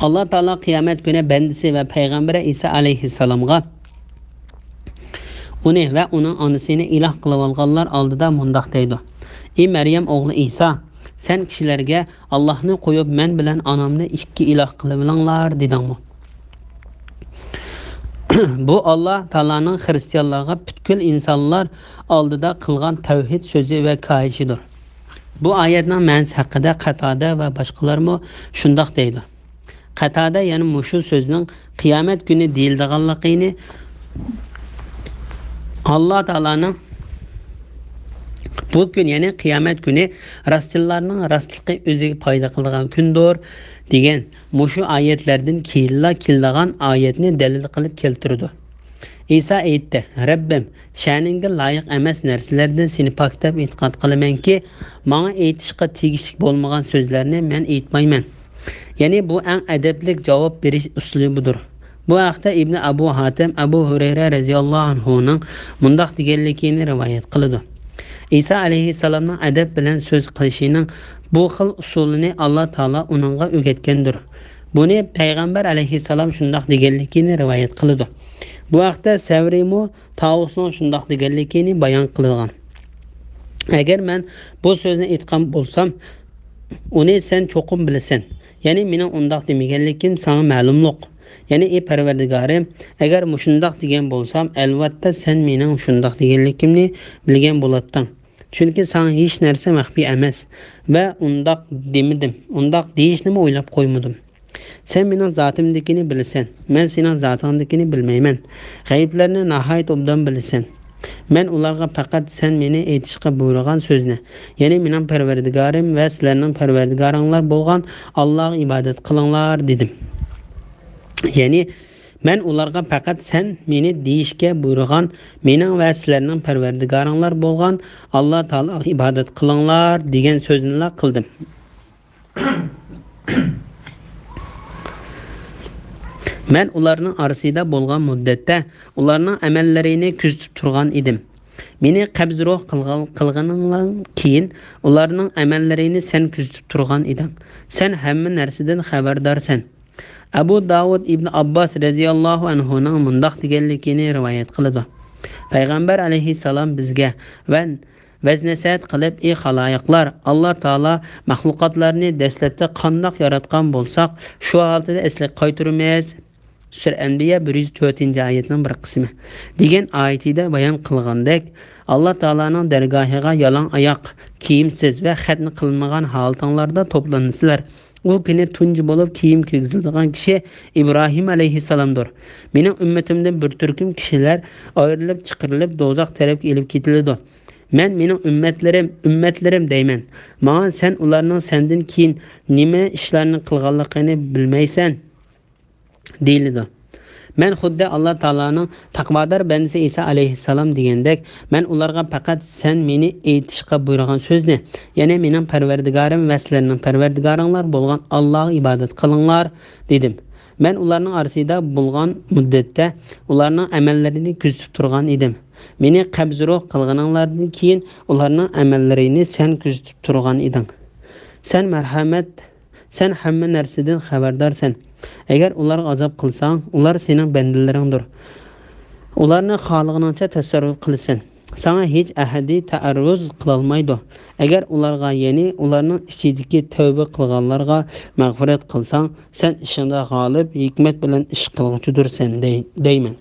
Alloh taolo qiyomat kuni bandisi va payg'ambari Isa alayhissalomga uni va uning onasini iloh qilib olganlar oldida mundoq deydi: "Ey Maryam o'g'li Isa, sen kishilarga Allohni qo'yib men bilan onamni ikki iloh qilib olinglar" dedingmi? Bu Allah Taalaning xristianlarga butkul insonlar oldida qilgan tavhid so'zi va kayishidir. Bu oyatning ma'nosi haqida Qatada va boshqalarmo shundoq deydi. Qatada ya'ni mushu so'zning qiyomat kuni deyilganligini Alloh Taalaning bu kun ya'ni qiyomat kuni rostlarning rostligi o'ziga foyda qiladigan kundir degan mushu oyatlardan kelgan oyatni dalil qilib keltirdi. İsa aytdi: "Rabbim, sha'ningga loyiq emas narsalardan seni pokdab e'tiqod qilamanki, menga aytishga tegishli bo'lmagan so'zlarni men aytmayman." Ya'ni bu eng adablik javob berish uslubidir. Bu haqda Ibn Abu Hatim Abu Hurayra radhiyallohu anhuning mundoq deganligini rivoyat qiladi. İsa alayhissalomning adab bilan so'z qilishining bu xil usulini Alloh taolo uningga o'rgatgandir. Buni payg'ambar alayhissalom shundoq deganligini rivoyat qiladi. Bu haqda Savrimo Tavusning shundoq deganligini bayon qilgan. Agar men bu so'zni aytgan bo'lsam, uni sen cho'qim bilasan. Ya'ni mening undoq demaganligim sana ma'lumliq. Ya'ni ey Parvardigorim, agar mushundoq degan bo'lsam, albatta sen mening shundoq deganligimni bilgan bo'larding. Chunki sana hech narsa maxfiy emas va undoq demadim. Undoq deyishni o'ylab qo'ymadim. Sen mening zotimnikini bilasan. Men sening zotingnikini bilmayman. G'ayiblarni nihoyat obdan bilasan. Men ularga faqat sen meni aytishga buyurgan so'zni, ya'ni mening Parvardigorim va sizlarning Parvardigoringlar bo'lgan Allohga ibodat qilinglar dedim. Ya'ni men ularga faqat sen meni deyishga buyurgan mening va sizlarning Parvardigoringlar bo'lgan Alloh taologa ibodat qilinglar degan so'zni qildim. Men ularning orasida bo'lgan muddatda ularning amallarini kuzatib turgan edim. Meni qabzruh qilganingdan keyin ularning amallarini sen kuzatib turgan eding. Sen hamma narsadan xabardorsan. Abu Davud ibn Abbas radhiyallohu anhuning mundoq deganligini rivoyat qiladi. Payg'ambar alayhissalom bizga vaznasihat qilib: "Ey xaloyiqlar, Alloh taolo maxluqotlarni dastlabda qandoq yaratgan bo'lsak, shu holatda eslik qaytaramiz. Sura Anbiya 104-oyatning bir qismi. Degan oyatida bayon qilgandek, Alloh taolaning dargohiga yalang oyoq, kiyimsiz va xatni qilmagan holatinglarda to'plansizlar. O kuni tunji bo'lib kiyim kiygiziladigan kishi Ibrohim alayhissalomdir. Mening ummatimdan bir turkum kishilar ayrilib chiqarilib do'zax tarafga elib ketiladi. Men mening ummatlarim deyman. Menga sen ularning sendan keyin nima ishlarni qilganligini bilmaysan deyiladi. Men xuddi Alloh taolaning taqvodor bandasi Isa alayhissalom degandek, men ularga faqat sen meni aytishga buyurgan so'zni, ya'ni mening Parvardigorim va sizlarning Parvardigoringlar bo'lgan Allohga ibodat qilinglar dedim. Men ularning orasida bo'lgan muddatda ularning amallarini kuzatib turgan edim. Meni qabzruh qilganinglardan keyin ularning amallarini sen kuzatib turgan eding. Sen hamma narsadan xabardorsan. Agar ularga azob qilsang, ular sening bandalaringdir. Ularni xohlaganingcha tasarruf qilasan. Sana hech ahadi ta'arruz qilolmaydi. Agar ularga, ya'ni ularning ichidagi tavba qilganlarga mag'firat qilsang, sen ishingda g'olib, hikmat bilan ish qilg'uchidirsan deyman.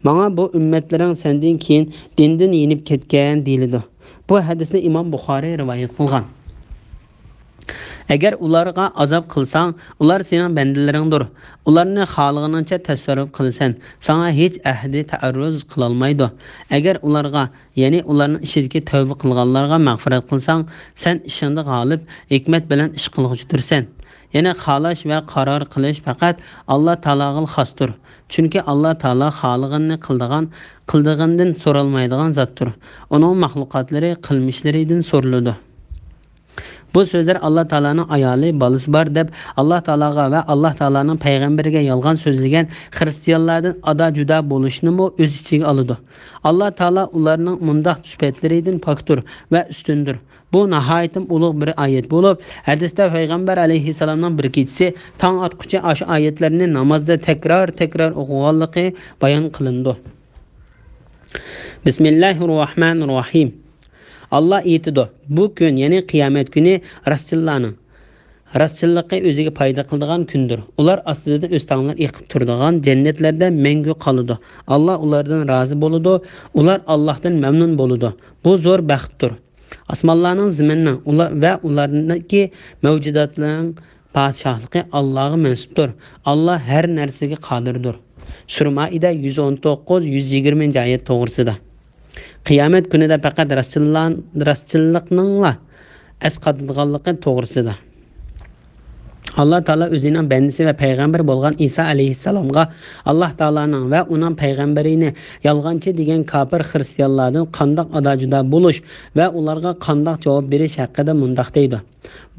Menga bu ummatlaring sendan keyin dindan yenib ketgan deyiladi. Bu hadisni Imom Buxoriy rivoyat qilgan. Agar ularga azob qilsang, ular sening bandalaringdir. Ularni xohlaganingcha tasarruf qilasan. Sana hech ahdi ta'arruz qilolmaydi. Agar ularga, ya'ni ularning ishidagi tavba qilganlarga mag'firat qilsang, sen ishingda g'olib, hikmat bilan ish qilg'uchidirsan. Yana xohlash va qaror qilish faqat Alloh taologa xosdir. Chunki Alloh taolo xohlaganini qildigandan so'ralmaydigan zotdir. Uning mahluqotlari qilmishlaridan so'raladi. Bu so'zlar Alloh taolaning ayoli, bolasi bor deb Alloh taolaga va Alloh taolaning payg'ambariga yolg'on so'zlagan xristianlardan ada juda bo'lishni o'z ichiga oladi. Alloh taolo ularning mundaq sifatlaridan pokdir va ustundir. Bu nihoyatim ulug' bir oyat bo'lib, hadisda payg'ambar alayhissalomning bir kechasi tong otqucha o'sha oyatlarni namozda takror o'qiganligi bayon qilindi. Bismillahirrohmanirrohim. Allah aytadi, bu kun, ya'ni qiyomat kuni rastchillikqa o'ziga foyda qiladigan kundir. Ular ostida o'stanglar yiqib turadigan jannatlarda mangu qoladi. Alloh ulardan rozi bo'ladi, ular Allohdan mamnun bo'ladi. Bu zo'r baxtdir. Osmonlarning, zaminning va ularningki mavjudotlarning podshohligi Allohga mansubdir. Alloh har narsaga qodirdir. Sura Maida 119-120-oyat to'g'risida. Qiyomat kunida faqat rastchillikning asqatadiganligi to'g'risida. Alloh taolo o'zining bandasi va payg'ambar bo'lgan Isa alayhissalomga Alloh taolaning va uning payg'ambarini yolg'onchi degan kofir xristianlardan qandoq adajuda bo'lish va ularga qandoq javob berish haqida mundoq deydi.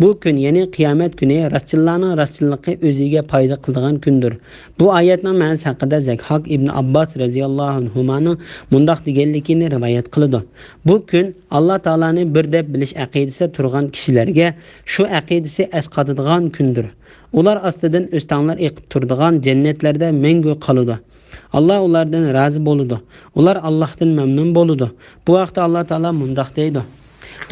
Bu kun, ya'ni qiyomat kuni rastchillarning rastchilligi o'ziga foyda qiladigan kundir. Bu oyatning ma'nosi haqida Zakhok ibn Abbos radhiyallohu anhuning mundoq deganligini rivoyat qiladi. Bu kun Alloh taolani bir deb bilish aqidasi turgan kishilarga shu aqidasi asqatadigan kundir. Ular ostidan o'stanglar yiqib turadigan jannatlarda mangu qoladi. Alloh ulardan rozi bo'ladi. Ular Allohdan mamnun bo'ladi. Bu vaqtda Alloh taolo mundoq deydi: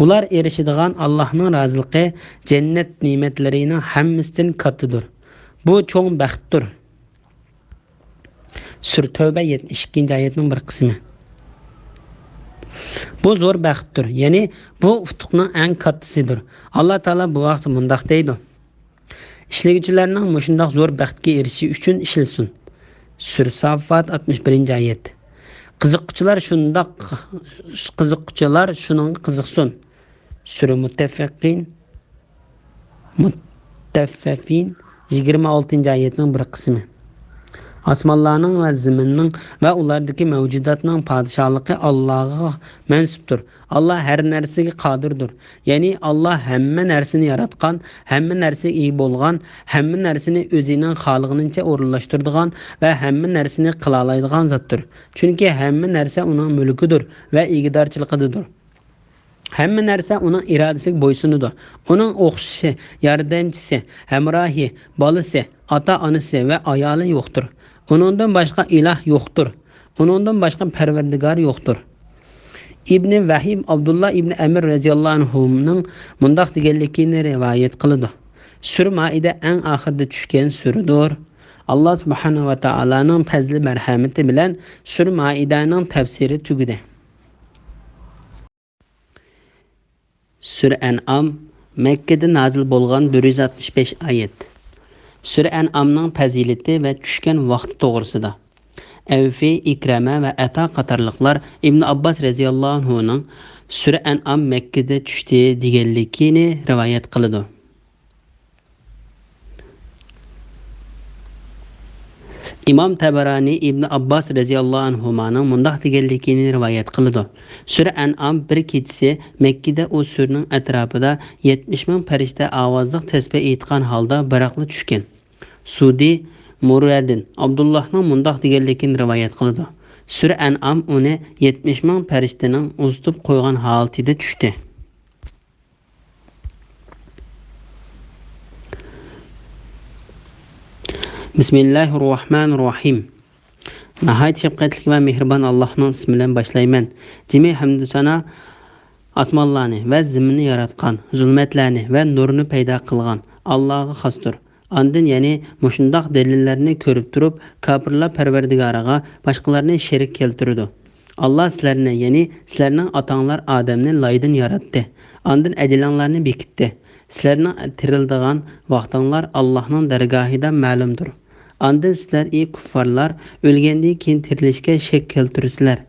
Ular erishadigan Allohning roziligi jannat ne'matlarining hammasidan kattadir. Bu cho'ng baxtdir. Sura Tavba 72-oyatning bir qismi. Bu zo'r baxtdir, ya'ni bu utuqning eng kattasidir. Alloh taolo bu vaqtda mundoq deydi: Ishlovchilarning mushundoq zo'r baxtga erishishi uchun ishlasin. Sura Saffat 61-oyat. Qiziquvchilar shuning qiziqsin. Sura Muttaffifin 26-oyatning bir qismi. Osmonlarning va zaminning va ulardagi mavjudotning podshohligi Allohga mansubdir. Alloh har narsaga qodirdir. Ya'ni Alloh hamma narsani yaratgan, hamma narsaga ega bo'lgan, hamma narsani o'zining xohlaganicha o'rinlashtiradigan va hamma narsani qila oladigan zotdir. Chunki hamma narsa uning mulkidir va egidorchiligidir. Hamma narsa uning irodasiga bo'ysunadi. Uning o'xshashi, yordamchisi, hamrohi, bolasi, ota-onasi va ayoli yo'qdir. Uningdan boshqa iloh yo'qdir. Uningdan boshqa parvardigor yo'qdir. İbn Vahim Abdullah ibn Amir radhiyallohu anhuning mundoq deganligini rivoyat qiladi. Sura Maida eng oxirida tushgan suradir. Allah subhanahu va taolaning fazli marhamati bilan Sura Maidaning tafsiri tugadi. Sura An'am Mekkada nazil bo'lgan 165 oyat. Sura An'amning fazilati va tushgan vaqti to'g'risida. Avfi, Ikrama va Ata qatorliqlar Ibn Abbas radhiyallohu anhuning Sura An'am Mekkada tushdi deganligini rivoyat qiladi. İmam Tabarani İbn Abbas radhiyallohu anhumaning mundaq deganligini rivoyat qiladi. Sura An'am bir kechasi Mekkada o suraning atrofida 70 ming farishta ovozli tasbih aytgan holda baraqli tushgan. Sudi Muradin Abdullohning mundaq deganligini rivoyat qiladi. Sura An'am uni 70 ming farishtaning uzitib qo'ygan holatida tushdi. Bismillahirrahmanirrahim. Nəhayət şəfqətli və mehriban Allah'ın ismi ilə başlayman. Cimi hamd sana asmanlarni və zimini yaratqan, zulmətlərini və nurunu payda qılğan Allah'a xasdır. Andın yəni muşundaq dəlillərini görüb durub kafirlər Pərverdigarağa başqalarını şərik keltirdi. Allah sizlərini, yəni sizlərinin atanlar Adəmni laydan yaratdı. Andın əcələnlərini bekitdi. Sizlərinin tirildiğan vaxtınlar Allah'ın dərgahida məlumdur. Andın sizlər ey kuffarlar ölgəndən keyin tirilishga şək keltirsizlər.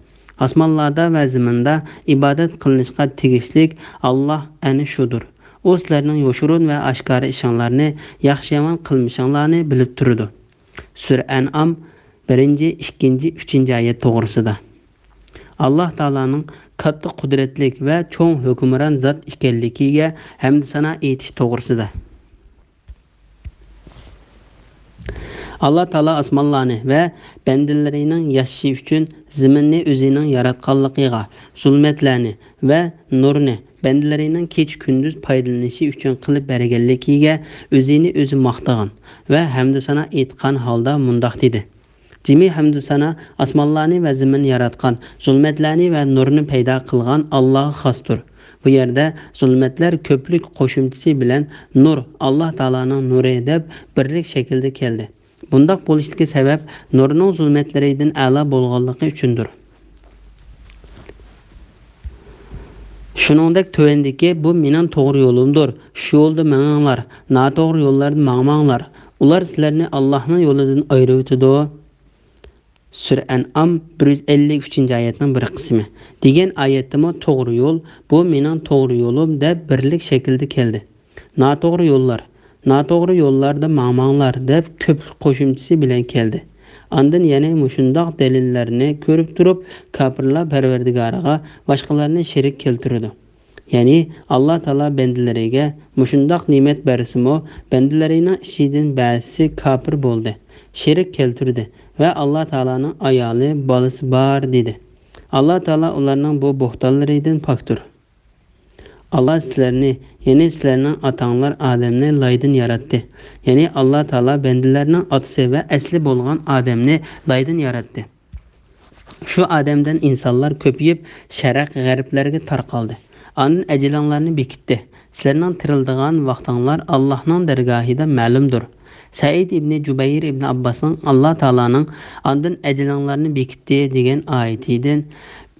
Asmanlarda və zimində ibadət qılınışqa tegishlik Allah əni şudur. O sizlərinin yoşurun və aşkarı işanlarını, yaxşı yaman qılmışanlarını bilib turdu. Sura An'am 1, 2, 3 ayet toğrusida. Allah Taala'nın katta qudretlik və çoğ hükümran zat ikənligiga hamd sana aytish to'g'risida. Allah Taala osmonlarni va bandalarining yashashi uchun zaminni o'zining yaratganligiga, zulmatlarni va nurni bandalarining kech kunduz foydalanishi uchun qilib berganligiga o'zini o'zi maqtagan va hamd sana aytgan holda mundoq dedi. Cimi hamdu sana asmanlarni və zimin yaratqan, zulmətlərini və nurunu payda qılğan Allah'a xasdır. Bu yerdə zulmətlər köplük qoşumçisi bilən nur, Allah Taala'nın nuru edib birlik şəkildə keldi. Bundaq bo'lishdagi səbəb nurunun zulmətlərindən əla bolğanlığı üçündür. Shuningdek tövəndəki bu mening to'g'ri yo'limdir. Shu yo'lda manganglar, noto'g'ri yo'llarda mangmanglar. Ular sizlarni Allohning yo'lidan ayirib Sura An'am 153 ayetning bir qismi. Degan oyatdami to'g'ri yo'l, bu mening to'g'ri yo'lim deb birlik shaklda keldi. Noto'g'ri yo'llarda ma'manglar deb ko'p qo'shimchasi bilan keldi. Ondan yana mushundoq dalillarni ko'rib turib, kafirlar Parvardigoriga boshqalarni sherik keltirdi. Ya'ni Allah Taala bandalariga mushundoq ne'mat bersimi, bandalarining ichidan ba'zisi kafir bo'ldi, sherik keltirdi. Ve Allah Taala'nın ayali balası var dedi. Allah Taala onlarning bu bo'xtonlaridan pokdir. Allah sizlarni, ya'ni sizlarning atanlar Ademni laydan yaratdi. Ya'ni Allah Taala bandalarning otasi va asli bo'lgan Ademni laydan yaratdi. Shu Ademdan insonlar ko'payib sharq g'arblarga tarqaldi. Onun əcələnlərini bekitdi. Sizlərinin tirildiğən vaxtınlar Allah'ın dərgahida məlumdur. Said ibn Cübeyr ibn Abbas'ın Allah Taala'nın andın əcələnlərini bekitdi degan ayetidən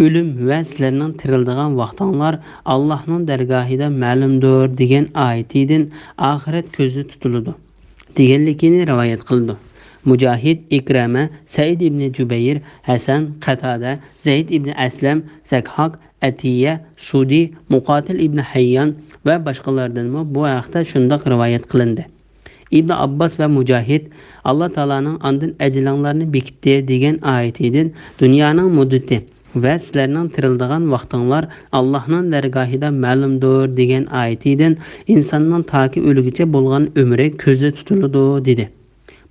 ölüm və sizlərinin tirildiğən vaxtınlar Allah'ın dərgahida məlumdur degan ayetidən ahiret közü tutuldu. Deganligini rivayet qildi. Mücahid, İkrama, Said ibn Cübeyr, Hasan, Qatada, Zeyd ibn Aslam, Zakhaq, Atiye, Sudi, Muqatil ibn Hayyan və başqalardan bu haqda şundaq rivayet qilindi. İbn Abbas və Mücahid Allah Taala'nın andın əcələnlərini bekitdi degan ayetidən dünyanın müddəti və sizlərinin tirildiğən vaxtınlar Allah'ın dərgahida məlumdur degan ayetidən insanın ta ki ölügücə bolğan ömrü közdə tutuldu dedi.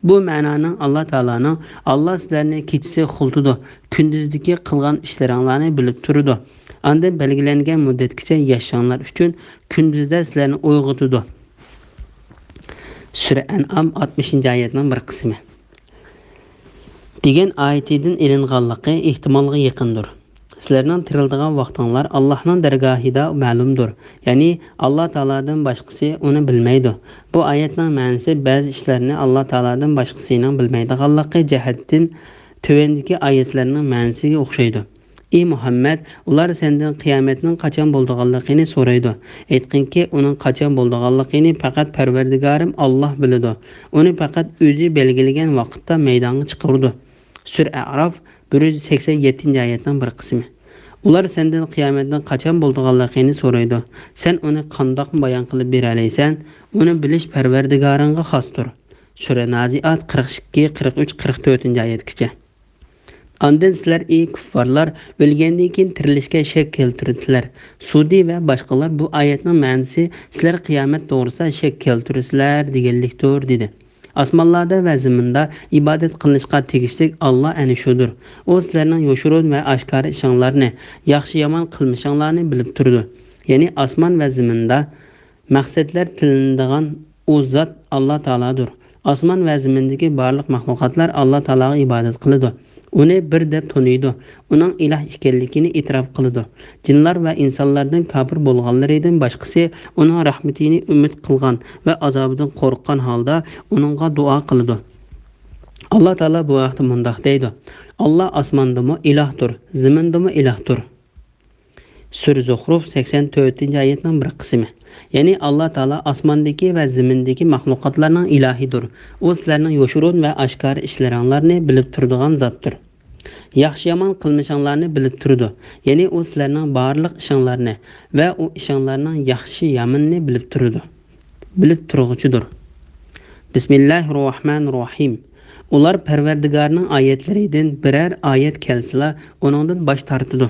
Bu mənanın Allah Taala'nın Allah sizlərni keçisi xultudu, gündüzdəki qılğan işlərinlərini bilib turdu. Andın belgilənən müddətkiçə yaşayanlar üçün gündüzdə sizlərni uyğutudu. Sura An'am 60 ayetinin bir qismi. Degan ayetidən ilinğanlığı ehtimalға yaqındır. Sizlerning tirildigan vaqtinglar Allohning dargohida ma'lumdir. Ya'ni Alloh taoladan boshqasi uni bilmaydi. Bu oyatning ma'nosi ba'zi ishlarni Alloh taoladan boshqasining bilmaydiganligi jihatdan tuvandagi oyatlarning ma'nosiga o'xshaydi. Ey Muhammad, ular sendan qiyomatning qachon bo'lganligini so'raydi. Aytqinki, uning qachon bo'lganligini faqat Parvardigorim Alloh biladi. Uni faqat o'zi belgilagan vaqtda maydonga chiqardi. Sura A'rof 187-oyatning bir qismi. Ular sendan qiyomatning qachon bo'lganligini so'raydi. Sen uni qandoq bayon qilib bera olasan? Uni bilish Parvardigoringga xosdir. Sura Naziat 42, 43, 44-oyatgacha. Ondan sizlar ey kuffarlar o'lgandan keyin tirilishga shak keltirsizlar. Sudi va boshqalar bu oyatning ma'nosi sizlar qiyomat to'g'risida shak keltirsizlar deganlikdir dedi. Osmonlarda va zaminda ibodat qilinishga tegishli Alloh ana shudir. U sizlarning yoshurun va oshkor ishinglarni, yaxshi yomon qilmishinglarni bilib turdi. Ya'ni osmon va zaminda maqsadlar tilinadigan u zot Alloh taoladir. Osmon va zamindagi barliq maxluqotlar Alloh taolaga ibodat qiladi. Uni bir deb tanıydı. Uning iloh ekanligini e'tirof qildi. Jinlar va insonlardan kafir bo'lganlaridan boshqasi uning rahmatini umid qilgan va azobidan qo'rqgan holda uningga duo qildi. Alloh taolo bu vaqtda mundaq deydi: Alloh osmondami ilohdir, zamindami ilohdir. Sura Zuhruf 84-oyatning bir qismi. Ya'ni Alloh taolo osmondagi va zamindagi maxluqotlarning ilohidir. U sizlarning yoshurun va oshkor ishlaringlarni bilib turadigan zotdir. Yaxshi yomon qilmishinglarni bilib turdi. Ya'ni u sizlarning barliq ishinglarni va u ishinglarning yaxshi yomonini bilib turdi. Bilib turg'uchidir. Bismillahirrohmanirrohim. Ular Parvardigorning oyatlaridan biror oyat kelsa, uningdan bosh tortadi.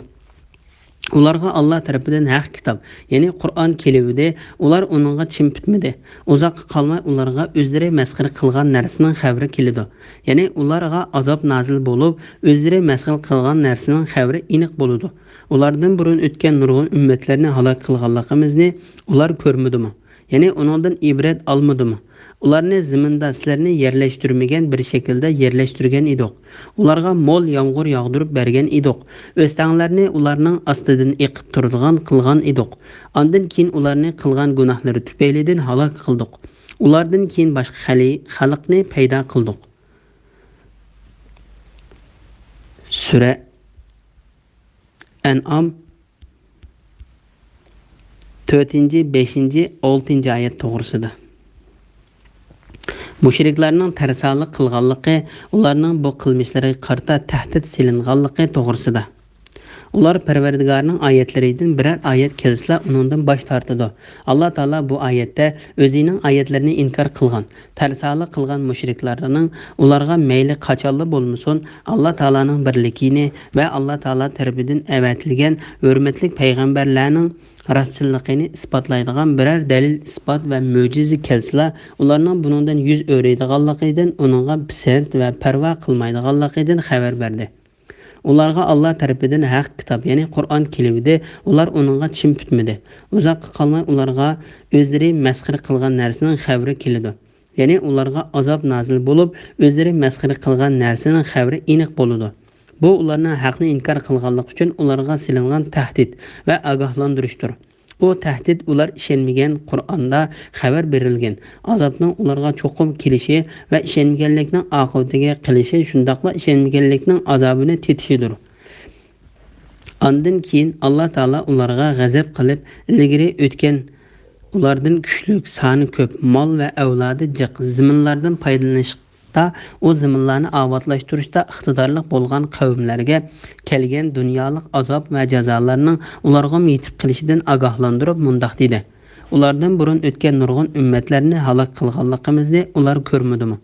Ularga Allah tarafidan haq kitob, ya'ni Qur'on keluvdi, ular uningga chimpitmadi. Uzoqqa qolmay ularga o'zlari masxara qilgan narsaning xabari keldi. Ya'ni ularga azob nozil bo'lib, o'zlari masxara qilgan narsaning xabari aniq bo'ladi. Ulardan burun o'tgan nurg'un ummatlarni halok qilganligimizni ular ko'rmadimi? Ya'ni uningdan ibrat olmadimi? Ularni zaminda sizlarni yerlashtirmagan bir shaklda yerlashtirgan edik. Ularga mol yomg'ir yog'dirib bergan edik. O'stanglarni ularning ostidan eqib turadigan qilgan edik. Ondan keyin ularni qilgan gunohlari tufaylidan halok qildik. Ulardan keyin boshqa xalqni paydo qildik. Sura An'am 4, 5, 6 oyat to'g'risida. Mushriklarning tarsalik qilganligi, ularning bu qilmishlariga qarta tahdid silinganligi to'g'risida. Ular Parvardigorning oyatlaridan biror oyat kelsa, uningdan bosh tortadi. Alloh taolo bu oyatda o'zining oyatlarini inkor qilgan, tarsalik qilgan mushriklarning ularga mayli qachonli bo'lmasin, Alloh taolaning birligini va Alloh taolo tarafidan avatilgan hurmatli payg'ambarlarning rostchiligini isbotlaydigan biror dalil, isbot va mo'jiza kelsa, ularning buningdan yuz o'raydiganligidan, uningga pisand va parvo qilmaydiganligidan xabar berdi. Ularga Allah tarafidan haq kitob, ya'ni Qur'on keluvdi, ular uningga chimpitmadi. Uzoqqa qolmay ularga o'zlari masxara qilgan narsaning xabari keldi. Ya'ni ularga azob nozil bo'lib, o'zlari masxara qilgan narsaning xabari aniq bo'ladi. Bu ularning haqni inkor qilganligi uchun ularga silingan tahdid va ogohlantirishdir. Bu tahdid ular ishonmagan Qur'onda xabar berilgan azobning ularga cho'qim kelishi va ishonmaganlikning oqibatiga qilishi, shundaqla ishonmaganlikning azobini tetishidir. Ondan keyin Alloh taolo ularga g'azab qilib, ilgari o'tgan ulardan kuchli, soni ko'p, mol va avlodi jiq zaminlardan foydalanishda o zaminlarni obodlashtirishda iqtidorli bo'lgan qavmlarga kelgan dunyolik azob va jazolarning ularga yetib kelishidan ogohlantirib mundaq dedi. Ulardan burun o'tgan nurg'un ummatlarni halok qilganligimizni ular ko'rmadimi?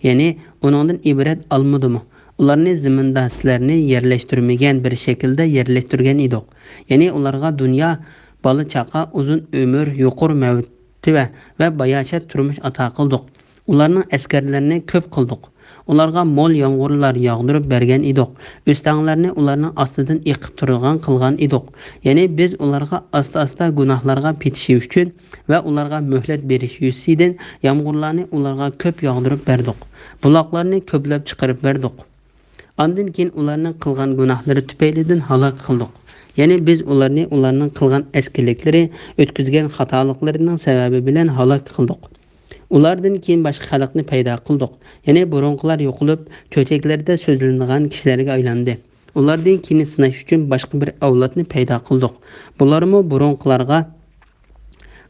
Ya'ni uningdan ibrat olmadimi? Ularni zaminda sizlarni yerlashtirmagan bir shaklda yerlashtirgan edik. Ya'ni ularga dunyo, bola chaqa, uzun umr, yuqur mavtiva va bayashat turmush ato qildik. Ularning askarlarini ko'p qildik. Ularga mol yomg'irlar yog'dirib bergan edik. O'stanglarni ularning ostidan eqib turgan qilgan edik. Ya'ni biz ularga asta-asta gunohlarga petishi uchun va ularga muhlat berish yusidan yomg'irlarni ularga ko'p yog'dirib berdik. Buloqlarni ko'plab chiqarib berdik. Ondan keyin ularning qilgan gunohlari tufaylidan halok qildik. Ya'ni biz ularni ularning qilgan askirliklari, o'tkazgan xatoliklarining sababi bilan halok qildik. Ulardan keyin boshqa xalqni paydo qildik. Ya'ni burunqilar yo'qolib, cho'chaklarda so'zlanadigan kishilarga aylandi. Ulardan keyin sinash uchun boshqa bir avlodni paydo qildik. Bularmi burunqilarga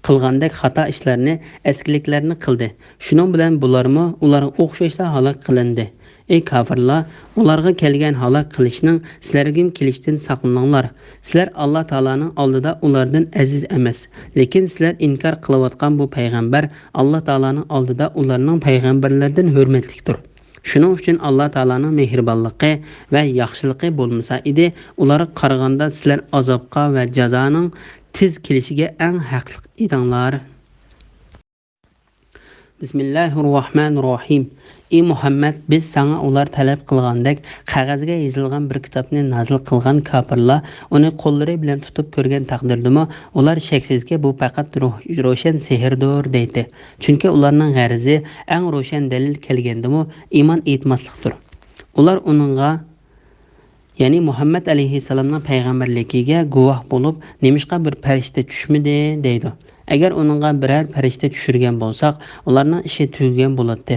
qilgandek xato ishlarni, askirliklarni qildi. Shuning bilan bularmi ularga o'xshashla halok qilindi. Ey kafirlar, ularga kelgan halok qilishning sizlarga kelishdan saqlaninglar. Sizlar Alloh taolaning oldida ulardan aziz emas, lekin sizlar inkor qilayotgan bu payg'ambar Alloh taolaning oldida ularning payg'ambarlardan hurmatlidir. Shuning uchun Alloh taolaning mehribonligi va yaxshiligi bo'lmasa edi, ularga qaraganda sizlar azobga va jazoning tez kelishiga eng haqli edinglar. Bismillahirrohmanirrohim. Ey Muhammad, biz sana ular talab qilgandek qog'ozga yozilgan bir kitobni nazil qilgan kafirlar uni qo'llari bilan tutib ko'rgan taqdirdami, ular shaksizki bu faqat ro'shan sehrdir deydi. Chunki ularning g'arzi eng ro'shan dalil kelgandimi, iymon etmaslikdir. Ular uningga ya'ni Muhammad alayhissalomning payg'ambarligiga guvoh bo'lib, nemishqa bir farishta tushmidi deydi. Agar uningga biror farishta tushirgan bo'lsak, ularning ishi tugagan bo'ladi.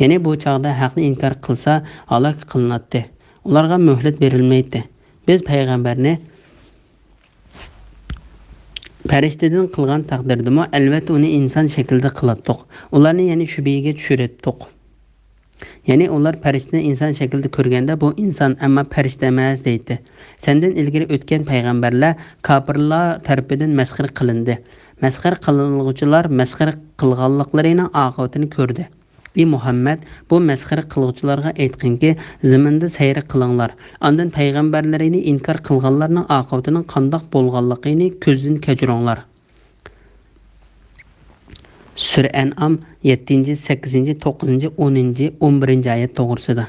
Ya'ni bu chaqda haqni inkor qilsa, halok qilinadi. Ularga muhlat berilmaydi. Biz payg'ambarni farishtadan qilgan taqdirdami, albatta uni inson shaklida qilatdik. Ularni ya'ni shubiga tushirdik. Ya'ni ular farishtani inson shaklida ko'rganda bu inson ammo farishta emas deydi. Sendan ilgari o'tgan payg'ambarlar kafirlar tarafidan masxara qilindi. Masxara qiluvchilar masxara qilganliklarining oqibatini ko'rdi. Ey Muhammad, bu masxara qiluvchilarga aytqinki, zaminda sayr qilinglar. Ondan payg'ambarlarini inkor qilganlarning oqibatining qandoq bo'lganligini ko'zdan kechiringlar. Sura An'am 7, 8, 9, 10, 11 oyat to'g'risida.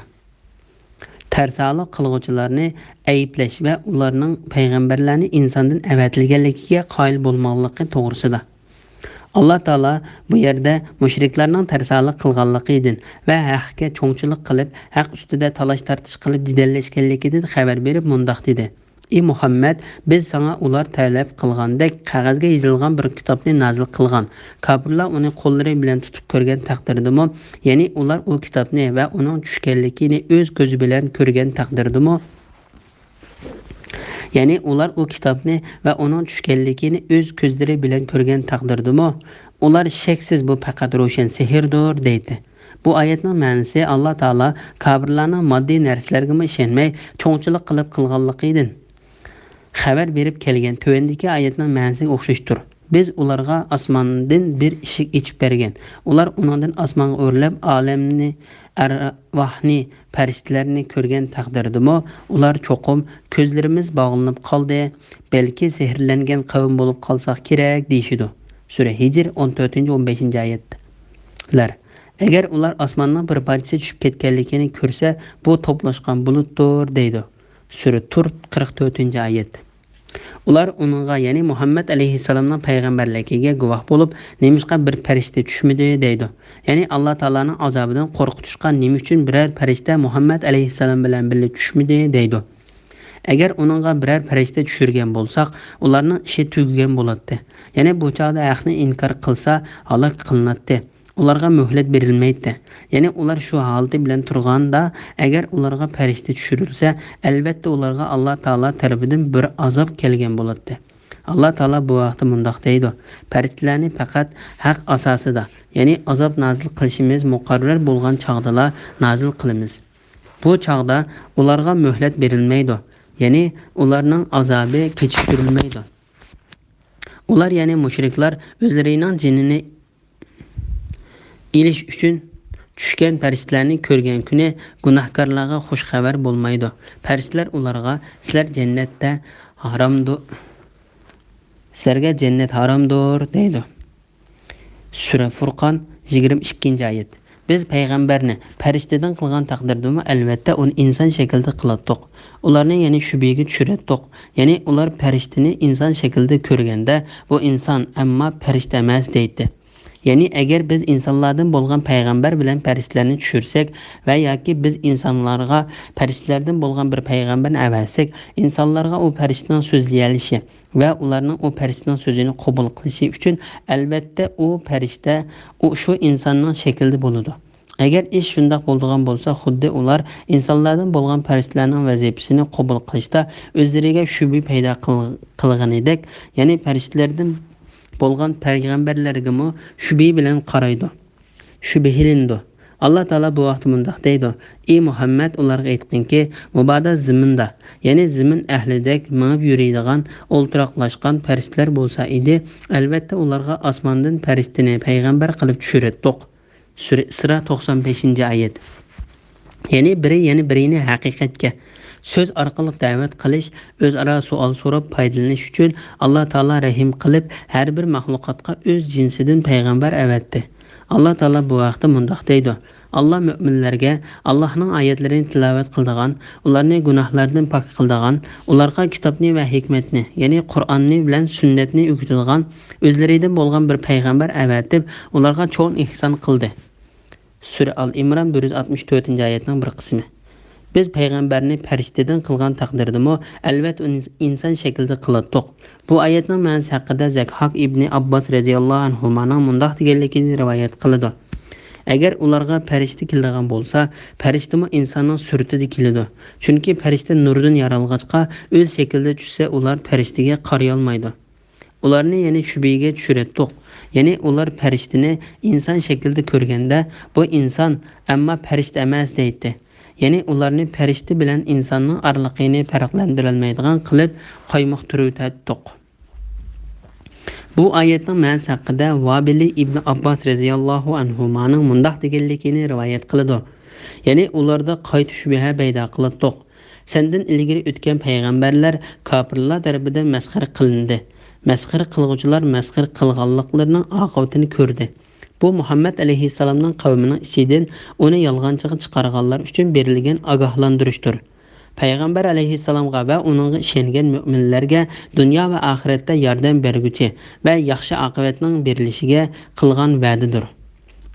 Tarsaliq qiluvchilarni ayiblash va ularning payg'ambarlarni insondan avatilganligiga qoyil bo'lmoqligi to'g'risida. Alloh taolo bu yerda mushriklarning tarsaliq qilganligidan va haqga cho'ngchilik qilib, haq ustida talash tartish qilib jidallashganligidan xabar berib mundoq dedi. Ey Muhammad, biz sana ular talab qilgandek qog'ozga yozilgan bir kitobni nazil qilgan. Kafirlar uni qo'llari bilan tutib ko'rgan taqdirdami, ya'ni ular u kitobni va uning tushganligini o'z ko'zi bilan ko'rgan taqdirdami, ya'ni ular u kitobni va uning tushganligini o'z ko'zlari bilan ko'rgan taqdirdami, ular shaksiz bu faqat ro'shan sehrdir deydi. Bu oyatning ma'nosi Alloh taolo kafirlarning moddiy narsalarga ishonmay cho'ngchilik qilib qilganligidan xabar berib kelgan tövendeki oyatning ma'nosiga o'xshashdir. Biz ularga osmondan bir eshik ochib bergan. Ular uningdan osmonga o'rlab olamni, arvahni, farishtalarni ko'rgan taqdirdami, ular cho'qim ko'zlarimiz bog'lanib qoldi, balki sehrlangan qavm bo'lib qolsak kerak deyshidi. Sura Hijr 14-15 oyatlar. Agar ular osmondan bir parchasi tushib ketganligini ko'rsa, bu to'plashgan bulutdir deydi. Sura Tur 44-oyat. Ular uningga, ya'ni Muhammad alayhissalomning payg'ambarligiga guvoh bo'lib, nemishqa bir farishta tushmidi deydi. Ya'ni Alloh taolaning azobidan qo'rqitishgan nima uchun biror farishta Muhammad alayhissalom bilan birga tushmidi deydi. Agar uningga biror farishta tushirgan bo'lsak, ularning ishi tugagan bo'ladi. Ya'ni bu chaqda haqni inkor qilsa, halok qilinadi. Ularga muhlat berilmaydi. Ya'ni ular shu holda bilan turganda, agar ularga farishta tushirilsa, albatta ularga Alloh taolo tarafidan bir azob kelgan bo'ladi. Alloh taolo bu vaqtda mundoq deydi: "Farishtalarni faqat haq asosida, ya'ni azob nazil qilishimiz muqarrar bo'lgan chaqdalar nazil qilamiz. Bu chaqda ularga muhlat berilmaydi, ya'ni ularning azobi kechiktirilmaydi." Ular, ya'ni mushriklar o'zlarining jinini ilish uchun tushgan farishtalarni ko'rgan kuni gunohkorlarga xush xabar bo'lmaydi. Farishtalar ularga sizlar jannatda haromdir, sizlarga jannat haromdir deydi. Sura Furqon 22-oyat. Biz payg'ambarni farishtadan qilgan taqdirdami, albatta uni inson shaklida qilatdik. Ularni ya'ni shubiga tushirdik. Ya'ni ular farishtani inson shaklida ko'rganda bu inson ammo farishta emas deydi. Ya'ni agar biz insonlardan bo'lgan payg'ambar bilan farishtalarni tushirsak va yoki biz insonlarga farishtalardan bo'lgan bir payg'ambarni avaysak, insonlarga u farishtaning so'zlayalishi va ularning u farishtaning so'zini qabul qilishi uchun albatta u farishta shu insonning shaklida bo'ladi. Agar ish shundoq bo'ladigan bo'lsa, xuddi ular insonlardan bo'lgan farishtalarning vazifasini qabul qilishda o'zlariga shubha paydo qilganidek, ya'ni farishtalardan bo'lgan payg'ambarlarga shubha bilan qaraydi, shubhilindi. Alloh taolo bu vaqt mundaq deydi: "Ey Muhammad, ularga aytqinki, mubodo ziminda, ya'ni zimin ahlidek mingib yuradigan, o'ltiroqlashgan farishtalar bo'lsa edi, albatta ularga osmondan farishtani payg'ambar qilib tushirdik." Sura Isro 95-oyat. Ya'ni birini haqiqatga so'z orqali da'vat qilish, o'zaro savol so'rab foydalanish uchun Alloh taolo rahim qilib har bir maxluqotga o'z jinsidan payg'ambar avatdi. Alloh taolo bu vaqtda mundaq deydi: "Alloh mu'minlarga Allohning oyatlarini tilovat qildigan, ularni gunohlardan pok qildigan, ularga kitobni va hikmatni, ya'ni Qur'onni bilan sunnatni o'rgatadigan o'zlaridan bo'lgan bir payg'ambar avatib, ularga cho'ng ihson qildi." Sura Al-Imron 164-oyatning bir qismi. Biz payg'ambarni farishtadan qilgan taqdirdami, albatta inson shaklida qildik. Bu oyatning ma'nosi haqida Zakhok ibn Abbos radhiyallohu anhuning mundaq deganligini rivoyat qiladi: Agar ularga farishta keladigan bo'lsa, farishtami insonning suratida keladi. Chunki farishta nurdan yaralg'achqa o'z shaklida tushsa, ular farishtaga qaray olmaydi. Ularni yana shubhaga tushirdik. Ya'ni ular farishtani inson shaklida ko'rganda, bu inson ammo farishta emas deydi. Ya'ni ularni farishta bilan insonning oraliqini farqlantira olmaydigan qilib qo'ymoqtirdik. Bu oyatning ma'nosi haqida Vobili ibn Abbos radhiyallohu anhuning mundaq deganligini rivoyat qiladi: Ya'ni ularda qayta shubha paydo qildik. Sendan ilgari o'tgan payg'ambarlar kofirlar tarafidan masxara qilindi. Masxara qilguvchilar masxara qilganliklarining oqibatini ko'rdi. Bu Muhammad alayhissalomning qavmining ichidan uni yolg'onchiga chiqarganlar uchun berilgan ogohlantirishdir. Payg'ambar alayhissalomga va uningga ishongan mu'minlarga dunyo va oxiratda yordam berguchi va yaxshi oqibatning berilishiga qilgan va'didir.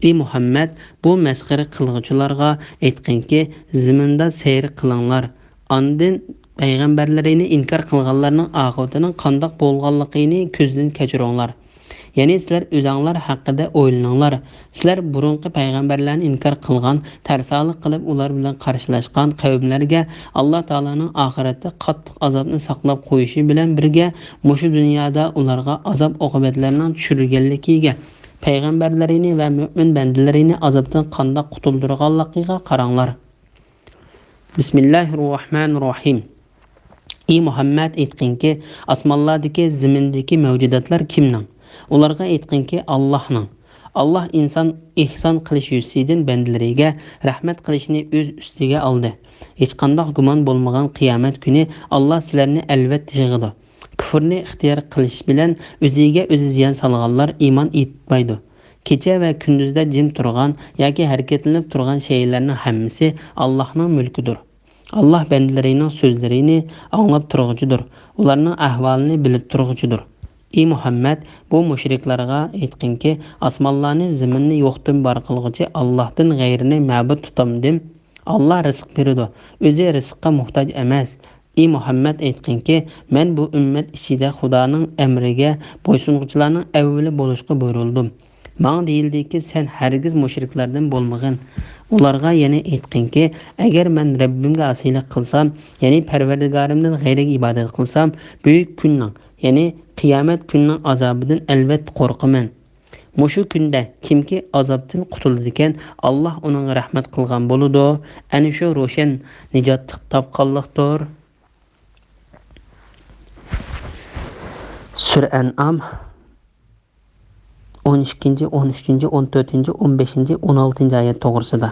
Ey Muhammad, bu masxara qilguvchilarga aytqinki, zaminda sayr qilinglar. Ondan payg'ambarlarini inkor qilganlarning oqibatining qandoq bo'lganligini ko'zdan kechiringlar. Ya'ni sizlar o'zinglar haqida o'ylaninglar. Sizlar burunqi payg'ambarlarni inkor qilgan, tarsalik qilib ular bilan qarshilashgan qavmlarga Alloh taolaning oxiratda qattiq azobni saqlab qo'yishi bilan birga mushu dunyoda ularga azob oqibatlarining tushirganligiga, payg'ambarlarini va mu'min bandalarini azobdan qandoq qutuldirganligiga qaranglar. Bismillahirrohmanirrohim. Ey Muhammad, aytqinki, osmonlardagi, zimindagi mavjudotlar kimning? Ularga aytqinki, Allohning. Alloh inson ihson qilish yuzidan bandalariga rahmat qilishni o'z ustiga oldi. Hech qanday gumon bo'lmagan qiyomat kuni Alloh sizlarni albatta yig'adi. Kufrni ixtiyor qilish bilan o'ziga o'zi ziyon solganlar iymon etmaydi. Kecha va kunduzda jim turgan yoki harakatlanib turgan shaylarning hammasi Allohning mulkidir. Alloh bandalarining so'zlarini anglab turg'uchidir. Ularning ahvolini bilib turg'uchidir. Ey Muhammad, bu mushriklarga aytqinki, osmonlarni, zaminni yo'qdan bor qilguvchi Allohdan g'ayrini ma'bud tutamdim. Alloh rizq beradi, o'zi rizqqa muhtoj emas. Ey Muhammad, aytqinki, men bu ummat ichida Xudoning amriga bo'ysunuvchilarning avvali bo'lishga buyurildim. Menga deyildiki, sen hargiz mushriklardan bo'lmag'in. Ularga yana aytqinki, agar men Rabbimga osiylik qilsam, ya'ni Parvardigorimdan g'ayriga ibodat qilsam, buyuk kunning, ya'ni qiyomat kunining azobidan albatta qo'rqaman. Mushu kunda kimki azobdan qutuldi ekan, Alloh uning rahmat qilgan bo'ladi. Ana shu ro'shan nijotni topganlikdir. Sura An'am 12, 13, 14, 15, 16 oyat to'g'risida.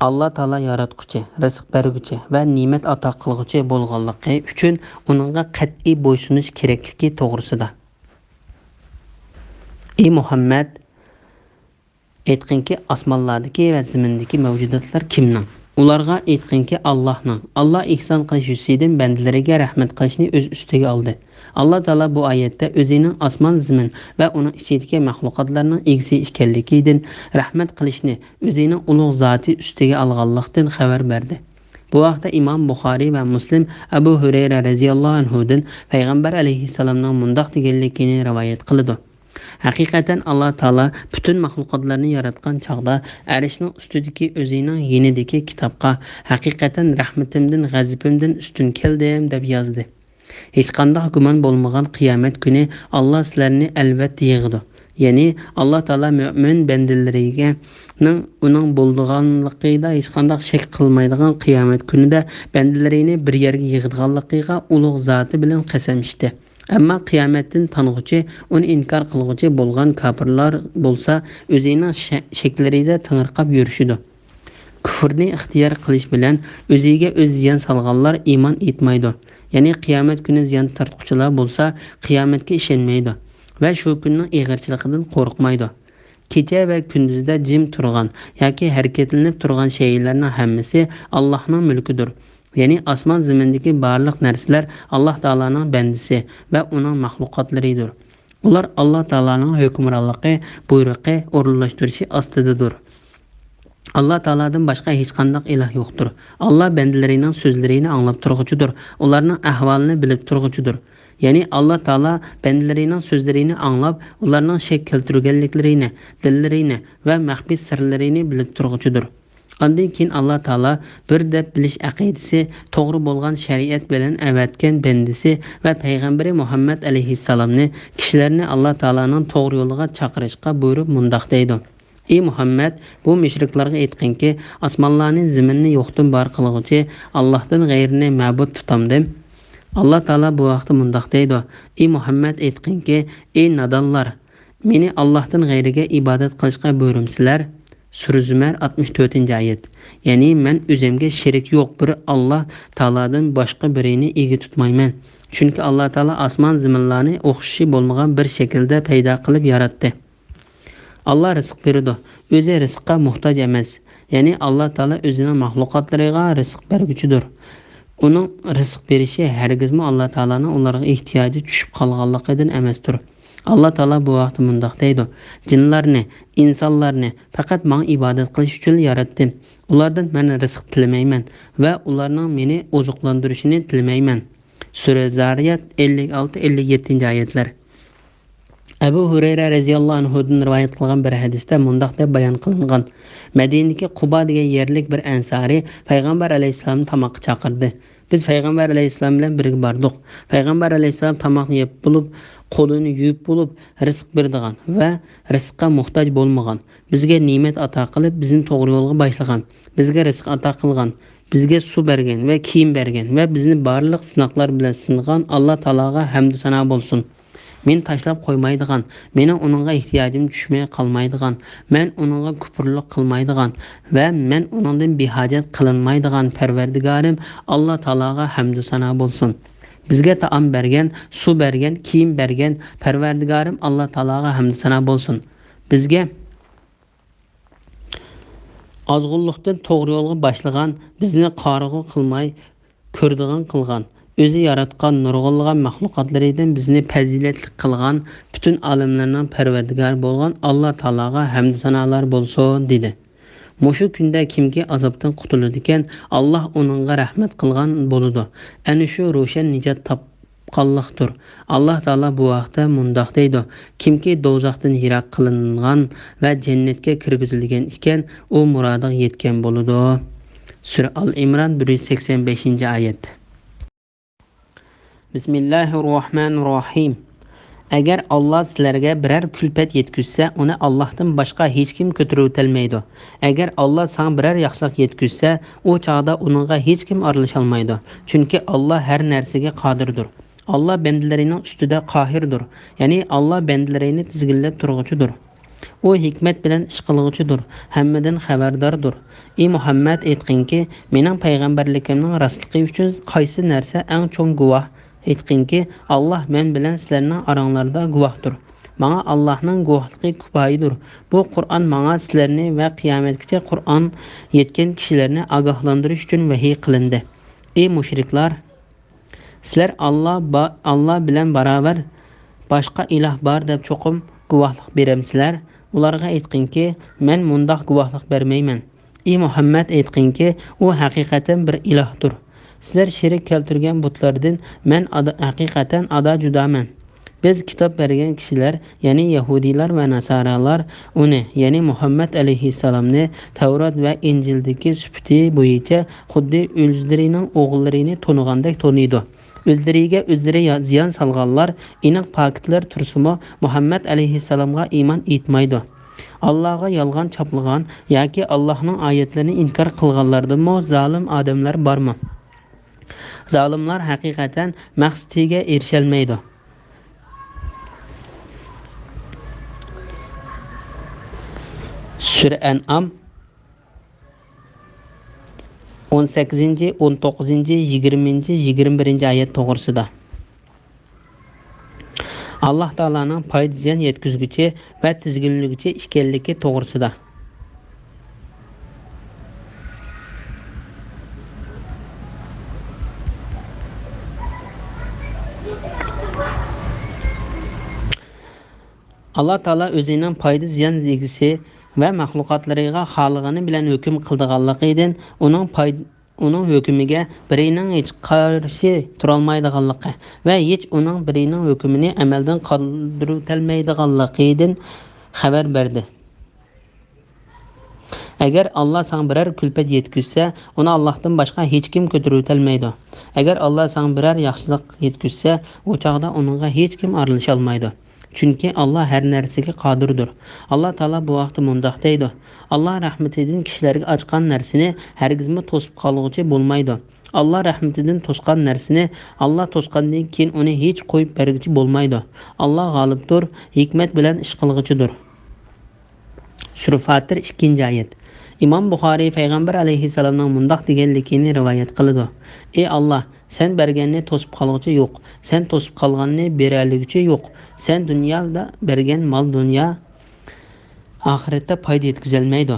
Alloh taolo yaratquchi, rizq berguchi va ne'mat ato qilguchi bo'lganligi uchun uningga qat'iy bo'ysunish kerakligi to'g'risida. Ey Muhammad, aytqinki, osmonlardagi va zamindagi mavjudotlar kimning? Ularga aytqinki Allah ihson qilish yusidan bandalariga rahmat qilishni o'z ustiga oldi. Alloh taolo bu oyatda o'zining osmon zimin va uning ichidagi mahluqotlarning egisi ekanligidan rahmat qilishni o'zining ulug' zoti ustiga olganlikdan xabar berdi. Bu vaqtda Imom Buxoriy va Muslim Abu Hurayra radhiyallohu anhudan payg'ambar alayhissalomning mundoq deganligini rivoyat qiladi. Haqiqatan Allah Taala bütün mahluqotlarni yaratgan chaqda arishning ustidagi o'zining yenidagi kitobga haqiqatan rahmatimdan g'azabimdan ustun keldim deb yozdi. Hech qanday gumon bo'lmagan qiyomat kuni Allah sizlarni albatta yig'di. Ya'ni Allah Taala mo'min bandalariga uning bo'lganligiga hech qanday shak qilmaydigan qiyomat kunida bandalarini bir yerga yig'diganligiga ulug' zoti bilan qasam ichdi. Ammo qiyomatdan tong'uchi, uni inkor qilg'uchi bo'lgan kofirlar bo'lsa, o'zining shaklarida tangirqab yurishidi. Kufrni ixtiyor qilish bilan o'ziga o'z ziyon solganlar iymon etmaydi. Ya'ni qiyomat kuni ziyon tortquchilar bo'lsa, qiyomatga ishonmaydi va shu kunning ig'irchiligidan qo'rqmaydi. Kecha va kunduzda jim turgan yoki harakatlanib turgan shaylarning hammasi Allohning mulkidir. Ya'ni osmon zimindagi barliq narsalar Alloh taolaning bandisi va uning mahluqotlaridir. Ular Alloh taolaning hukmronligi, buyrug'i o'rinlashtirishi ostidadir. Allah Taaladan boshqa hech qanday iloh yo'qdir. Allah bandalarining so'zlarini anglab turg'uchidir. Ularning ahvolini bilib turg'uchidir. Ya'ni Allah Taala bandalarining so'zlarini anglab, ularning shak keltirganliklarini, dillarini va maxfiy sirlarini bilib turg'uchidir. Ondan keyin Allah Taala bir deb bilish aqidasi, to'g'ri bo'lgan shariat bilan avatgan bandisi va payg'ambari Muhammad alayhissalomni kishilarni Allah Taolaning to'g'ri yo'liga chaqirishga buyurib mundoq deydi. Ey Muhammad, bu mushriklarga aytqinki, osmonlarni, zaminni yo'qdan bor qilguvchi Allohdan g'ayrini ma'bud tutamdim. Allah Taala bu vaqtda mundoq deydi: Ey Muhammad, aytqinki, ey nadonlar, meni Allohdan g'ayriga ibodat qilishga buyurumsizlar. Sura Zumar 64-oyat. Ya'ni men o'zimga sherik yo'q bir Alloh Taoladan boshqa birini ega tutmayman. Chunki Alloh Taolo osmon zaminlarni o'xshashi bo'lmagan bir shaklda paydo qilib yaratdi. Allah rizq beradi. O'zi rizqqa muhtoj emas. Ya'ni Alloh taolo o'zining mahluqotlariga rizq berguchidir. Uning rizq berishi hargizmi Alloh taolaning ularga ehtiyoji tushib qolganligidan emasdir. Alloh taolo bu vaqtda mundoq deydi: Jinlarni, insonlarni faqat menga ibodat qilish uchun yaratdim. Ulardan men rizq tilamayman va ularning meni oziqlantirishini tilamayman. Sura Zariyat 56-57-oyatlar. Abu Hurayra radhiyallohu anhudan rivoyat qilgan bir hadisda mundoq deb bayon qilingan: Madinadagi Quba degan yerlik bir ansari payg'ambar alayhisalomni tamoqqa chaqirdi. Biz payg'ambar alayhisalom bilan birga bordik. Payg'ambar alayhisalom tamoqni yeb bo'lib, qo'lini yuvib bo'lib, rizq berdigan va rizqqa muhtoj bo'lmagan. Bizga ne'mat ato qilib, bizni to'g'ri yo'lga boshlagan. Bizga rizq ato qilgan, bizga suv bergan va kiyim bergan va bizni barliq sinoqlar bilan singan Alloh taologa hamd sano bo'lsin. Men tashlab qo'ymaydigan, meni uningga ehtiyojim tushmay qolmaydigan, men uningga kufrlik qilmaydigan va men uningdan behojat qilinmaydigan Parvardigorim Alloh taologa hamd sano bo'lsin. Bizga taom bergan, suv bergan, kiyim bergan Parvardigorim Alloh taologa hamd sano bo'lsin. Bizga ozg'unlikdan to'g'ri yo'lga boshlagan, bizni qorig'i qilmay ko'rdigan qilgan, o'zi yaratgan nurg'unlagan mahluqotlaridan bizni fazilatli qilgan, bütün olamlarning Parvardigori bo'lgan Alloh taologa hamd sanolar bo'lsin dedi. Mushu kunda kimki azobdan qutuladi ekan, Alloh uningga rahmat qilgan bo'ladi. Ana shu ro'shan nijot topqanlikdir. Alloh taolo bu vaqtda mundoq deydi: Kimki do'zaxdan yiroq qilingan va jannatga kirgizilgan ekan, u murodiga yetgan bo'ladi. Sura Al-Imron 185-oyat. Bismillahirrohmanirrohim. Agar Alloh sizlarga biror kulfat yetkazsa, uni Allohdan boshqa hech kim ko'tarib o'tolmaydi. Agar Alloh sana biror yaxshilik yetkazsa, u chaqda uningga hech kim aralasha olmaydi. Chunki Alloh har narsaga qodirdir. Alloh bandalarining ustida qohirdir. Ya'ni Alloh bandalarini tizginlab turg'uchidir. U hikmat bilan ish qilg'uchidir, hammadan xabardordir. Ey Muhammad, aytqinki, mening payg'ambarligimning rostligi uchun qaysi narsa eng cho'ng guvoh? Aytqinki, Alloh men bilan sizlarning oranglarda guvohdir. Manga Allohning guvohligi kifoyadir. Bu Qur'on manga sizlarni va qiyomatgacha Qur'on yetgan kishilarni ogohlantirish uchun vahiy qilindi. Ey mushriklar, sizlar Allah bilan barobar boshqa iloh bor deb cho'qim guvohlik beramsizlar. Ularga aytqinki, men mundaq guvohlik bermayman. Ey Muhammad, aytqinki, u haqiqatan bir ilohdir. Sizlar sherik keltirgan butlardan men haqiqatan judaman. Biz kitob bergan kishilar, ya'ni Yahudiylar va Nasoralar uni, ya'ni Muhammad alayhissalomni Tavrat va Injildagi sifati bo'yicha xuddi o'zlarining o'g'illarini to'nigandek to'niydi. O'zlariga o'zlari ziyon solganlar, aniq pokitlar tursimi Muhammad alayhissalomga iymon etmaydi. Allohga yolg'on chaplagan yoki Allohning oyatlarini inkor qilganlardanmi zolim odamlar bormi? Zolimlar haqiqatan maqsadiga erisholmaydi. Sura An'am 18, 19, 20, 21 oyat to'g'risida. Allah Taolaning foyda ziyon yetkazguchi va tizginliguchi ekanligi to'g'risida. Allah Taala o'zining foyda ziyon egisi va maxluqotlariga xohlagani bilan hukm qildiganligidan uning hukmiga birining hech qarshi turolmaydiganligi va hech uning birining hukmini amaldan qoldirolmaydiganligidan xabar berdi. Agar Allah sana birer külfet yetkizsa, uni Allah'tan başka hiç kim ko'tarolmaydi. Agar Allah sana birer yaxshilik yetkizsa, o chaqda onunga hiç kim aralasholmaydi. Chunki Allah her narsaga qodirdir. Allah Taala bu vaqtda mundaq deydi: Allah rahmetidan kishilarga ochgan narsani hargizmi to'sib qolg'uchi bo'lmaydi. Allah rahmetidan to'sgan narsani Allah to'sgandan keyin uni hech qo'yib berguchi bo'lmaydi. Allah g'olibdir, hikmat bilan ish qilg'uchidir. Sura Fatir 2-oyat. İmam Buxoriy Payg'ambar alayhissalomning mundaq deganligini rivoyat qiladi: Ey Allah, sen berganni to'sib qolg'uchi yo'q, sen to'sib qolganni beraligichi yo'q. Sen dunyoda bergan mol dunyo oxiratda foyda yetkazolmaydi.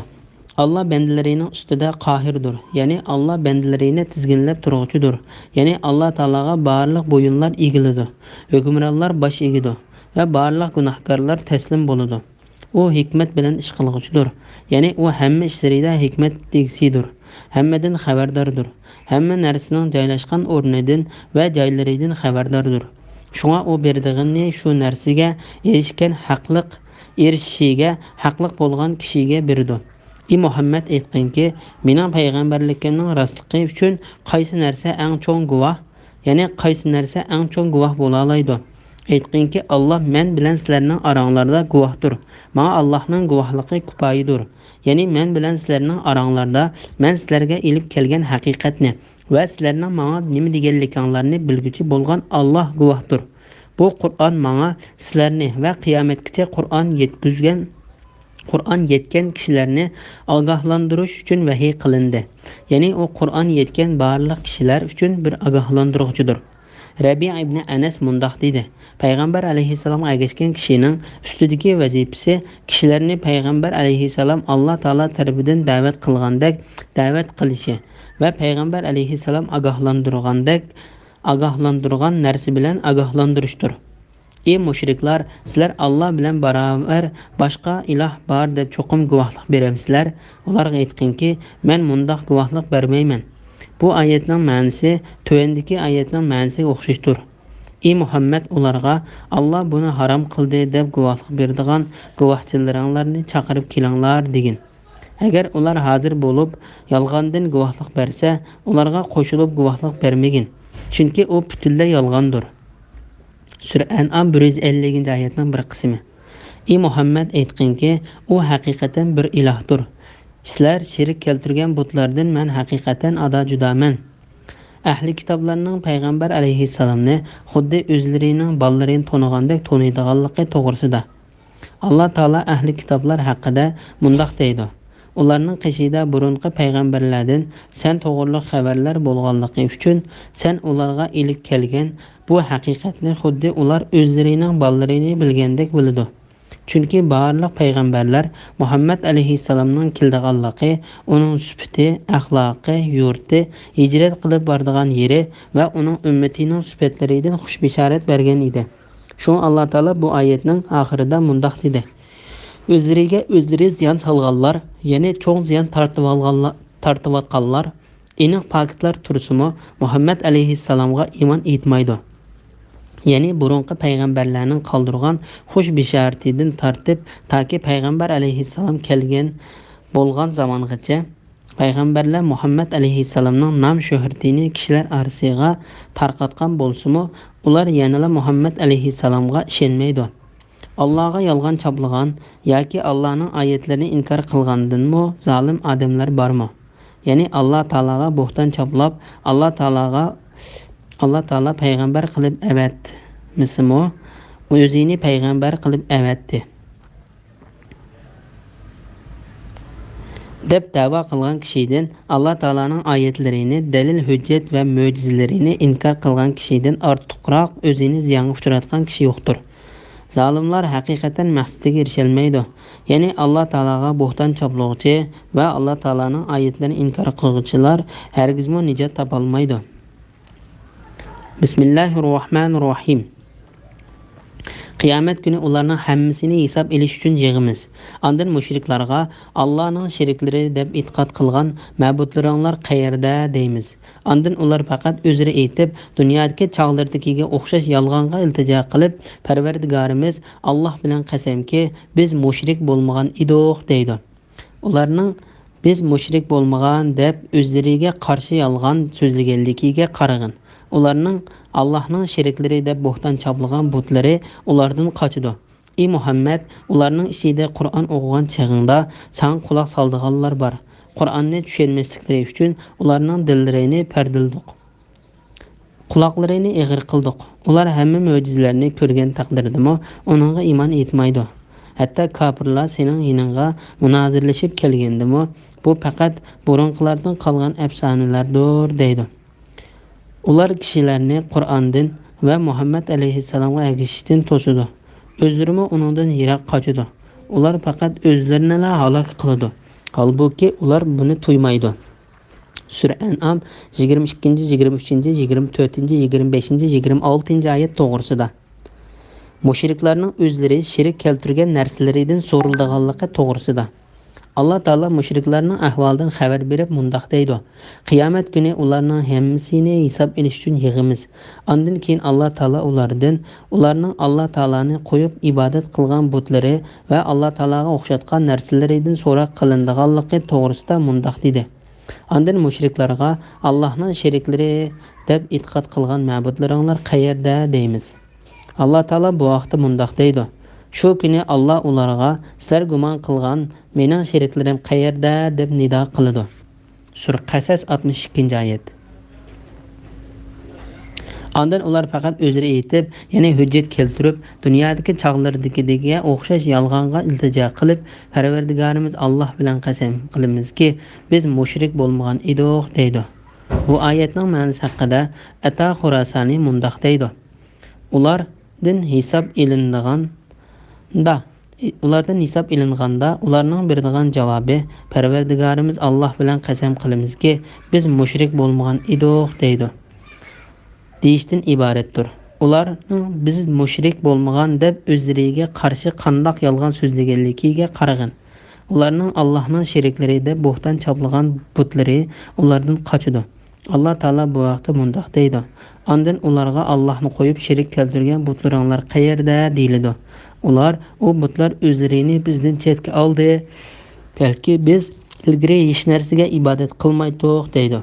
Allah bandalarining ustida qohirdir. Ya'ni Allah bandalarini tizginlab turuvchidir. Ya'ni Allah Taolaga barliq bo'yinlar egiladi. Hukmronlar bosh egidi va barliq gunohkorlar taslim bo'ladi. U hikmat bilan ish qilg'uchidir. Ya'ni u hamma ishlarida hikmat tegsidir. Hammadan xabardordir. Hamma narsaning joylashgan o'rnidan va joylaridan xabardordir. Shunga u berdig'ini shu narsaga erishishiga haqliq bo'lgan kishiga berdi. Ey Muhammad, aytqinki, mening payg'ambarligimning rostligi uchun qaysi narsa eng cho'ng guvoh, ya'ni qaysi narsa eng cho'ng guvoh bo'la oladi? Aytqinki, Allah men bilan sizlarning oranglarda guvohdir. Menga Allohning guvohligi kifoyadir. Ya'ni men bilan sizlarning oranglarda men sizlarga ilib kelgan haqiqatni va sizlarning menga nima deganliklaringizni bilguchi bo'lgan Allah guvohdir. Bu Qur'on menga sizlarni va qiyomatgacha Qur'on yetgan kishilarni ogohlantirish uchun vahiy qilindi. Ya'ni u Qur'on yetgan barliq kishilar uchun bir ogohlantiruvchidir. Rabi' ibn Anas mundaq dedi: Payg'ambar alayhissalomga ergashgan kishining ustidagi vazifasi kishilarni payg'ambar alayhissalom Alloh taolo tarafidan da'vat qilgandek da'vat qilishi va payg'ambar alayhissalom ogohlantirgan narsa bilan ogohlantirishdir. Ey mushriklar, sizlar Allah bilan barobar boshqa iloh bor deb cho'qim guvohlik beramsizlar? Ularga aytqinki, men mundaq guvohlik bermayman. Bu oyatning ma'nosi tövendeki oyatning ma'nosiga o'xshashdir. Ey Muhammad, ularga Allah buni harom qildi deb guvohlik berdigan guvohchilaringlarni chaqirib kelinglar degin. Agar ular hozir bo'lib yolg'ondan guvohlik bersa, ularga qo'shilib guvohlik bermagin. Chunki u butunlay yolg'ondir. Sura An'am 150-oyatning bir qismi. Ey Muhammad, aytqinki, u haqiqatan bir ilohdir. Sizlar sherik keltirgan butlardan men haqiqatan judaman. Ahli kitoblarning payg'ambar alayhissalomni xuddi o'zlarining bolalarini to'nigandek to'niydiganligi to'g'risida. Alloh taolo ahli kitoblar haqida mundaq deydi: Ularning qishida burunqi payg'ambarlardan sen to'g'riliq xabarlar bo'lganligi uchun sen ularga ilib kelgan bu haqiqatni xuddi ular o'zlarining bolalarini bilgandek biladi. Chunki barliq payg'ambarlar Muhammad alayhissalomning keldiganligi, uning sifati, axloqi, yurti, hijrat qilib boradigan yeri va uning ummatining sifatlaridan xush bishorat bergan edi. Shu Alloh taolo bu oyatning oxirida mundoq dedi: O'zlariga o'zlari ziyon solganlar, ya'ni cho'ng ziyon tortib olganlar, aniq pokitlar tursimi Muhammad alayhissalomga iymon etmaydi. Ya'ni burunqi payg'ambarlarning qoldirgan xush bisharatidan tortib toki payg'ambar alayhissalom kelgan bo'lgan zamongacha payg'ambarlar Muhammad alayhissalomning nom shuhratini kishilar orasiga tarqatgan bo'lsa-mu, ular yanada Muhammad alayhissalomga ishonmaydi. Allohga yolg'on chaplagan yoki Allohning oyatlarini inkor qilgandanmi zolim odamlar bormi? Ya'ni Alloh taologa bo'xton chaplab, Alloh taolo payg'ambar qilib avatmisimi? O'zini payg'ambar qilib avatdi deb da'vo qilgan kishidan Alloh taoloning oyatlarini, dalil, hujjat va mo'jizalarini inkor qilgan kishidan ortiqroq o'zini ziyonga uchratgan kishi yo'qdir. Zolimlar haqiqatan maqsadiga erisholmaydi. Ya'ni Alloh taologa bo'xton chaplovchi va Alloh taoloning oyatlarini inkor qiluvchilar hargizmo nijot topolmaydi. Bismillahirrohmanirrohim. Qiyomat kuni ularning hammasini hisob elish uchun yig'imiz. Ondan mushriklarga Allohning sheriklari deb e'tiqod qilgan ma'budlaringlar qayerda deymiz. Ondan ular faqat o'zlari aytib, dunyodagi chog'lardagiga o'xshash yolg'onga iltijo qilib, Parvardigorimiz Alloh bilan qasamki, biz mushrik bo'lmagan edik deydi. Ularning biz mushrik bo'lmagan deb o'zlariga qarshi yolg'on so'zlaganligiga qarag'in. Ularning Allohning sheriklari deb bo'xton chaplagan butlari ulardan qochdi. Ey Muhammad, ularning ichida Qur'on o'qigan chog'ingda sen quloq soldiganlar bor. Qur'onni tushunmasliklari uchun ularning dillarini pardildik. Quloqlarini eg'ir qildik. Ular hamma mo'jizalarni ko'rgan taqdirdami, uningga iymon etmaydi. Hatto kofirlar sening yiningga munozirlashib kelgandimi, bu faqat burunqilardan qolgan afsonalardir deydi. Ular kishilarni Qur'ondan va Muhammad alayhissalomga ergashishdan to'sidi. O'zlari uningdan yiroq qochadi. Ular faqat o'zlarini halok qiladi. Holbuki ular buni tuymaydi. Sura An'am 22, 23, 24, 25, 26 oyat to'g'risida. Mushriklarning o'zlari shirik keltirgan narsalaridan so'rildiganligi to'g'risida. Alloh taolo mushriklarning ahvolidan xabar berib mundoq deydi: Qiyomat kuni ularning hammasini hisob elish uchun yig'imiz. Ondan keyin Alloh taolo ularning Alloh taoloni qo'yib ibodat qilgan butlari va Alloh taologa o'xshatgan narsalaridan so'roq qilinadiganligi to'g'risida mundoq dedi. Ondan mushriklarga Allohning sheriklari deb e'tiqod qilgan ma'budlaringlar qayerda deymiz. Alloh taolo bu vaqtda mundoq deydi: Shu kuni Alloh ularga sizlar gumon qilgan mening sheriklarim qayerda deb nido qiladi. Sura Qasas 62-oyat. Ondan ular faqat o'zlari aytib, ya'ni hujjat keltirib, dunyodagi chog'lardagiga o'xshash yolg'onga iltijo qilib, Parvardigorimiz Alloh bilan qasam qilamizki, biz mushrik bo'lmagan edik deydi. Bu oyatning ma'nosi haqida Ata Xurosani mundoq deydi: Ulardan hisob ilinganda ularning beradigan javobi Parvardigorimiz Alloh bilan qasam qilamizki, biz mushrik bo'lmagan edik deydi. Deyishdan iboratdir. Ularning biz mushrik bo'lmagan deb o'zlariga qarshi qandoq yolg'on so'zlaganligiga qarag'in. Ularning Allohning sheriklari deb bo'xton chaplagan butlari ulardan qochdi. Alloh taolo bu vaqtda mundoq deydi: Ondan ularga Allohni qo'yib sherik keltirgan butlaringlar qayerda deyiladi. Ular u butlar o'zlarini bizdan chetga oldi. Balki biz ilgari hech narsaga ibodat qilmaydik deydi.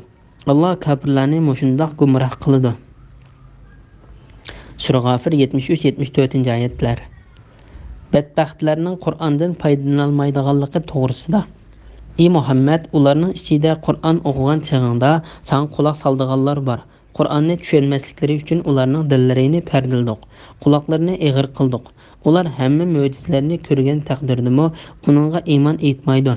Alloh kofirlarni mushundoq gumroh qiladi. Sura G'ofir 73-74-oyatlar. Badbaxtlarning Qur'ondan foydalanolmaydiganligi to'g'risida. Ey Muhammad, ularning ichida Qur'on o'qigan chog'ingda sen quloq soldiganlar bor. Qur'onni tushunmasliklari uchun ularning dillarini pardildik, quloqlarini eg'ir qildik. Ular hamma mo'jizalarni ko'rgan taqdirdami, uningga iymon etmaydi.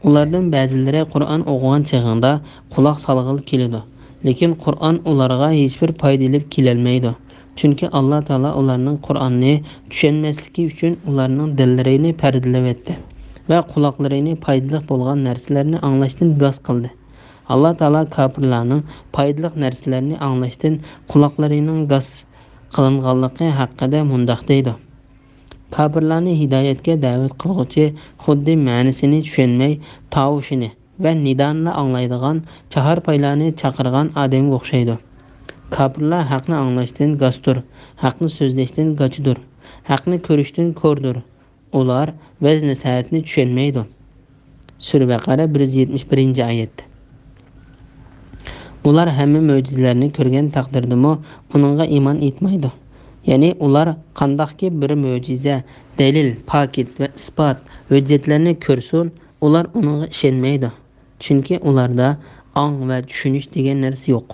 Ulardan ba'zilari Qur'on o'qigan chog'ida quloq solg'ili keladi, lekin Qur'on ularga hech bir foyda olib kelolmaydi. Chunki Alloh taolo ularning Qur'onni tushunmasligi uchun ularning dillarini pardalayapti va quloqlarini foydali bo'lgan narsalarni anglashdan bas qildi. Alloh taolo kofirlarning foydali narsalarni anglashdan quloqlarining bas qilinganligi haqida mundoq deydi. Kofirlarni hidoyatga da'vat qiluvchi xuddi ma'nosini tushunmay tovushini va nidonni anglaydigan chaharpaylarni chaqirgan odamga o'xshaydi. Kofirlar haqni anglashdan gastur, haqni so'zlashdan gachidur, haqni ko'rishdan ko'rdur. Ular vaz nasihatni tushunmaydi. Sura Baqara 171-oyat. Ular hamma mo'jizalarni ko'rgan taqdirdami uningga iymon etmaydi. Ya'ni ular qandaqki bir mo'jiza, dalil, paket va isbot hujjatlarni ko'rsin, ular uningga ishonmaydi. Chunki ularda ong va tushunish degan narsa yo'q.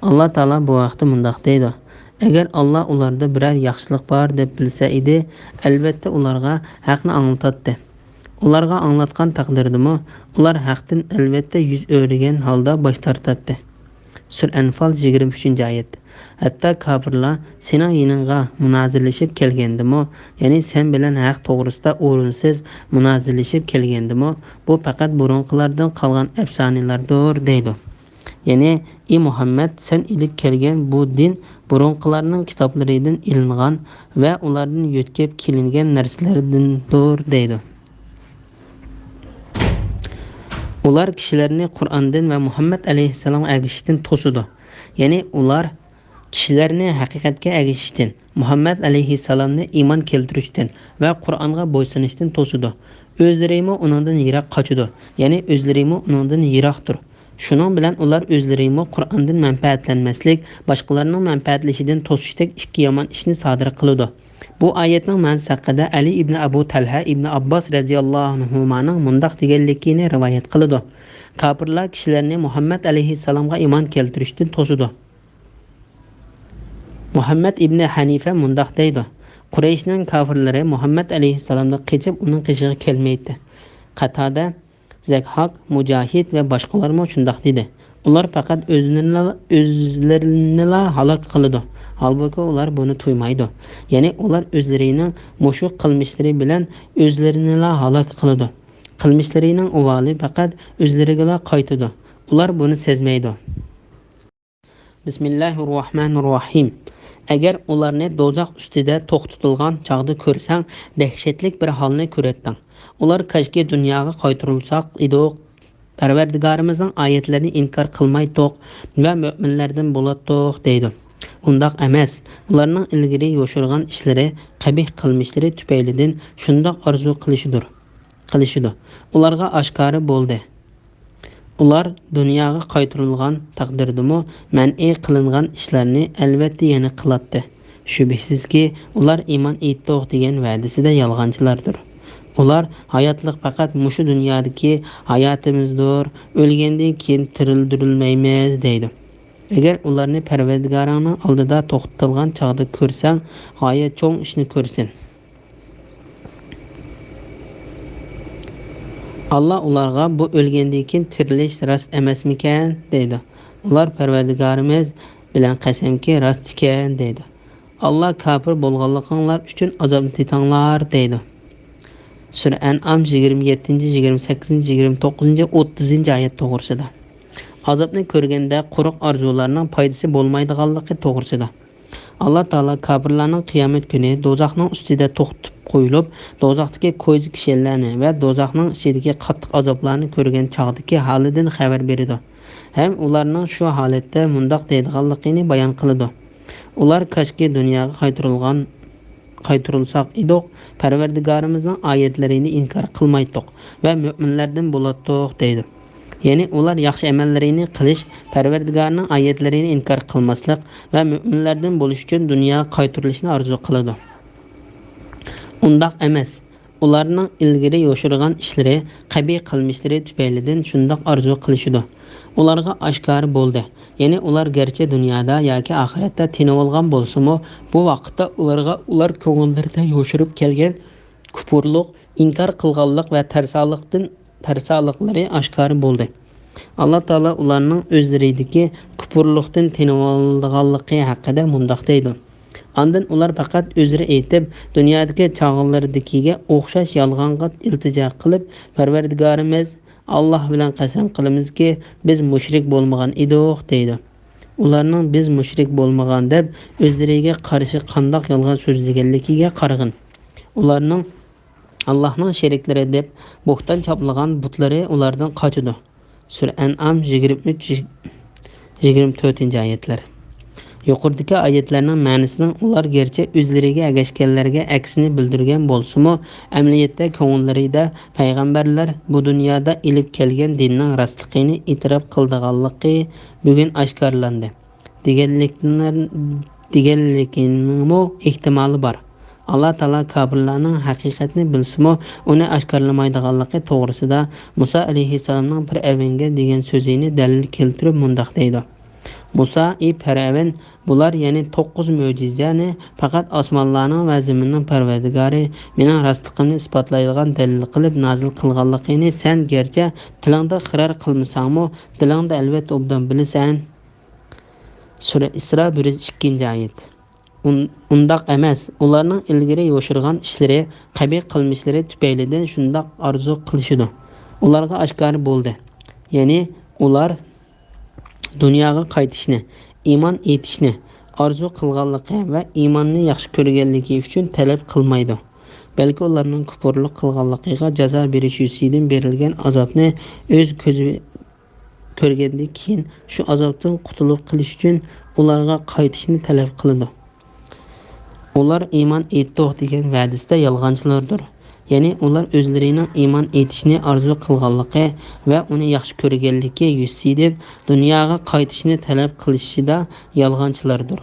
Alloh taolo bu vaqtda mundoq deydi: Agar Alloh ularda biror yaxshilik bor deb bilsa edi, albatta ularga haqni anglatadi. Ularga anglatgan taqdirdami, ular haqdan albatta yuz o'rgan holda bosh tortadi. Sur Anfal 23-oyat. Hatta kofirlar sening yiningga munozirlashib kelgandimi, ya'ni sen bilan haq to'g'risida o'rinsiz munozirlashib kelgandimi, bu faqat burunqilardan qolgan afsonalardir deydi. Ya'ni ey Muhammad, sen ilib kelgan bu din burunqilarning kitoblaridan ilingan va ulardan yo'tkab kelingan narsalardandir deydi. Ular kishilarni Qur'ondan va Muhammad alayhissalom agishishdan to'sidi. Ya'ni ular kishilarni haqiqatga agishishdan, Muhammad alayhissalomni iymon keltirishdan va Qur'onga bo'ysunishdan to'sidi. O'zlarimi uningdan yiroq qochidi. Ya'ni o'zlarimi uningdan yiroqdir. Shuning bilan ular o'zlarimi Qur'ondan manfaatlanmaslik, boshqalarning manfaatlashidan to'sishdek ikki yomon ishni sodir qiladi. Bu oyatning ma'nosi haqida Ali ibn Abu Talha ibn Abbos radhiyallohu anhumaning mundoq deganligini rivoyat qiladi. Kofirlar kishilarni Muhammad alayhissalomga iymon keltirishdan to'sidi. Muhammad ibn Hanifa mundoq deydi: Qurayshning kofirlari Muhammad alayhissalomdan qechib uning qishig'iga kelmaydi. Qatada, Zakhaq, Mujahid va boshqalar ham shundoq dedi. Ular faqat o'zlarini halok qiladi. Halbuki ular buni tuymaydi. Ya'ni ular o'zlarining mushuq qilmishlari bilan o'zlarini halok qiladi. Qilmishlarining uvoli faqat o'zlariga qaytadi. Ular buni sezmaydi. Bismillahirrohmanirrohim. Agar ularni do'zax ustida to'xtatilgan chog'da ko'rsang, dahshatlik bir holni ko'rasan. Ular kashki dunyoga qaytarilsak edi, Parvardigorimizning oyatlarini inkor qilmaydiq va mu'minlardan bo'ladiq deydi. Undaq emas. Ularning ilgari yo'shirgan ishlari, qabih qilmishlari tufaylidan shundoq orzu qilishidi. Ularga oshkora bo'ldi. Ular dunyoga qaytarilgan taqdirdami man'iy qilingan ishlarni albatta yana qiladi. Shubhisizki, ular iymon etdiq degan va'dasida yolg'onchilardir. Ular hayotlik faqat mushu dunyodagi hayotimizdir, o'lgandan keyin tirildirilmaymiz deydi. Agar ularni Parvardigoringning oldida to'xtatilgan chog'da ko'rsang, g'oyat cho'ng ishni ko'rsin. Allah ularga bu o'lgandan keyin tirilish rost emasmikan deydi. Ular Parvardigorimiz bilan qasamki rost ekan deydi. Allah kofir bo'lganliginglar uchun azobni tetanglar deydi. Sura An'am 27, 28, 29, 30-oyat to'g'risida. Azobni ko'rganda quruq orzularning foydasi bo'lmaydiganligi to'g'risida. Alloh taolo kofirlarning qiyomat kuni do'zaxning ustida to'xtatib qo'yilib, do'zaxdagi ko'zi kishilarni va do'zaxning ichidagi qattiq azoblarni ko'rgan chog'dagi holidan xabar beradi. Ham ularning shu holatda mundoq deydiganligini bayon qiladi. Ular kashki dunyoga qaytarilsak edi, Parvardigorimizning oyatlarini inkor qilmaydiq va mu'minlardan bo'ladiq deydi. Ya'ni ular yaxshi amallarini qilish, Parvardigorning oyatlarini inkor qilmaslik va mu'minlardan bo'lish uchun dunyoga qaytarilishni orzu qiladi. Undaq emas. Ularning ilgari yo'shirgan ishlari, qabih qilmishlari tufaylidan shundoq orzu qilishidi. Ularga oshkor bo'ldi. Ya'ni ular garchi dunyoda yoki oxiratda tinib olgan bo'lsa-mu, bu vaqtda ular ko'ngillarida yo'shirib kelgan kufrlik, inkor qilganlik va tarsonlikdan tarsalıqları aşkarı bo'ldi. Allah Taala ularning o'zlaridagi kupurlikdan tinib olganligi haqida mundaq deydi. Ondan ular faqat o'zlari aytib, dunyodagi chog'laridagiga o'xshash yolg'onga iltijo qilib, Parvardigorimiz Alloh bilan qasam qilamizki, biz mushrik bo'lmagan edik deydi. Ularning biz mushrik bo'lmagan deb o'zlariga qarshi qandoq yolg'on so'zlaganligiga qarag'in. Ularning Allohning sheriklari deb bo'xton choplagan butlari ulardan qochidi. Sura An'am 23-24-oyatlar. Yuqoridagi oyatlarning ma'nosining ular gerçi o'zlariga agashganlarga aksini bildirgan bo'lsa-mu, amaliyotda ko'ngillarida payg'ambarlar bu dunyoda ilib kelgan dinning rostligini e'tirof qildiganligi bugun oshkorlandi. Deganlikning ehtimoli bor. Allah Taala kafirlarning haqiqatni bilsa-mu, uni oshkorlamaydiganligi to'g'risida Musa alayhissalomning bir avanga degan so'zini dalil keltirib mundaq deydi. Musa Firavun bular ya'ni 9 mo'jizani faqat osmonlarning va zaminning Parvardigori mening rostligimni isbotlaydigan dalil qilib nozil qilganligini sen gerçi tilingda xirar qilmasang-mu, dilingda albatta obdan bilasan. Sura Isro 102-oyat. Undaq emas. Ularning ilgari yo'shirgan ishlari, qabih qilmishlari tufaylidan shundaq arzu qilishidi. Ularga oshkor bo'ldi. Ya'ni ular dunyoga qaytishni, iymon etishni arzu qilganligi va iymonni yaxshi ko'rganligi uchun talab qilmaydi. Balki ularning kufrlik qilganligiga jazo berish yusidan berilgan azobni o'z ko'zi ko'rgandan keyin shu azobdan qutulib qilish uchun ularga qaytishni talab qiladi. Ular iymon etdik degan va'dasida yolg'onchilardir. Ya'ni ular o'zlarining iymon etishni arzu qilganligi va uni yaxshi ko'rganligi yusidan dunyoga qaytishni talab qilishida yolg'onchilardir.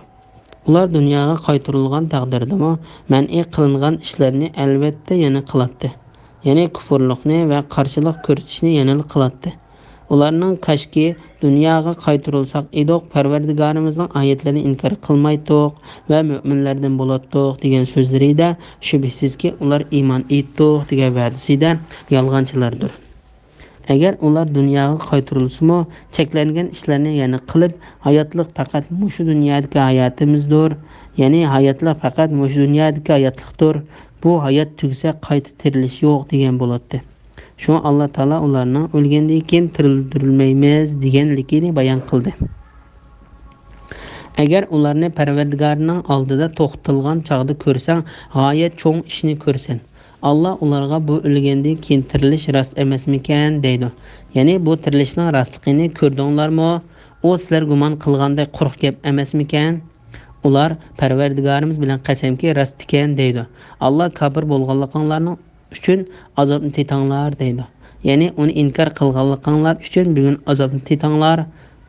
Ular dunyoga qaytarilgan taqdirdami man'iy qilingan ishlarni albatta yana qiladi. Ya'ni kufrlikni va qarshilik ko'rsatishni yana qiladi. Ularning kashki dunyoga qaytarilsak edik, Parvardigorimizning oyatlarini inkor qilmaydik va mu'minlardan bo'ladik degan so'zlarida shubhisizki ular iymon etdik degan va'dasida yolg'onchilardir. Agar ular dunyoga qaytarilsa-mu, cheklangan ishlarni yana qilib, hayotlik faqat shu dunyodagi hayotimizdir. Ya'ni hayotlik faqat shu dunyodagi hayotlikdir. Bu hayot tugsa qayta tirilish yo'q degan bo'ladi. Shuni Alloh Taolo ularning o'lgandan keyin tirilmaymiz deganligini bayon qildi. Agar ularni Parvardigorning oldida to'xtatilgan chog'da ko'rsang, g'oyat cho'ng ishni ko'rsan. Alloh ularga bu o'lgandan keyin tirilish rost emasmikan deydi. Ya'ni bu tirilishning rostligini ko'rdinglarmi? U sizlar gumon qilganday quruq gap emasmikan? Ular Parvardigorimiz bilan qasamki rost ekan deydi. Alloh kofir bo'lganliklaring uchun azobni tetanglar deydi. Ya'ni uni inkor qilganliklaring uchun bugun azobni tetanglar.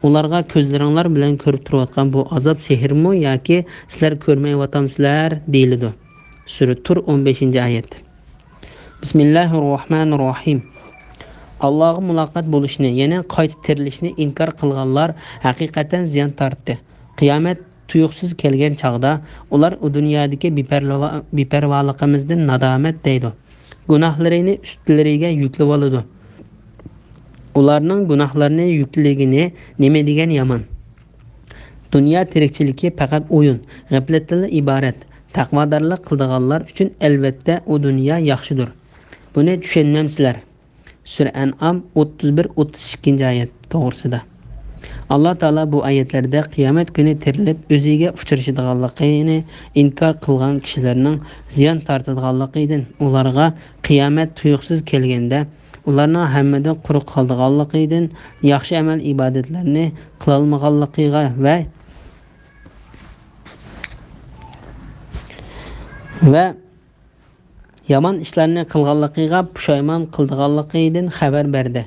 Ularga ko'zlaringlar bilan ko'rib turayotgan bu azob sehrmi yoki sizlar ko'rmayotgansizlar deyiladi. Sura Tur 15-oyat. Bismillahirrohmanirrohim. Allohga muloqot bo'lishni, ya'ni qayta tirilishni inkor qilganlar haqiqatan ziyon tortdi. Qiyomat tuyuqsiz kelgan chaqda ular u dunyodagi beparvoligimizdan nadomat deydi. Gunohlarini ustlariga yuklab oladi. Ularning gunohlarini yukligini nima degan yomon. Dunyo tirikchiligi faqat o'yin, g'aflatdan iborat. Taqvodorlik qilganlar uchun albatta u dunyo yaxshidir. Buni tushunmamsizlar. Sura An'am 31-32-oyat to'g'risida. Alloh Taolo bu oyatlarda qiyomat kuni tirilib o'ziga uchrashadiganligini inkor qilgan kishilarning ziyon tortadiganligidan, ularga qiyomat tuyuqsiz kelganda ularning hammadan quruq qoldiganligidan, yaxshi amal ibodatlarni qila olmaganligiga va yomon ishlarni qilganligiga pushaymon qildiganligidan xabar berdi.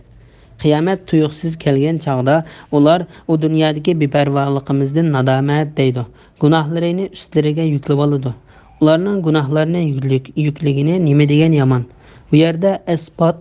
Qiyomat tuyuqsiz kelgan chaqda ular u dunyodagi beparvoligimizdan nadomat deydi. Gunohlarini ustlariga yuklab oladi. Ularning gunohlarining yukligini nima degan yomon. Bu yerda isbot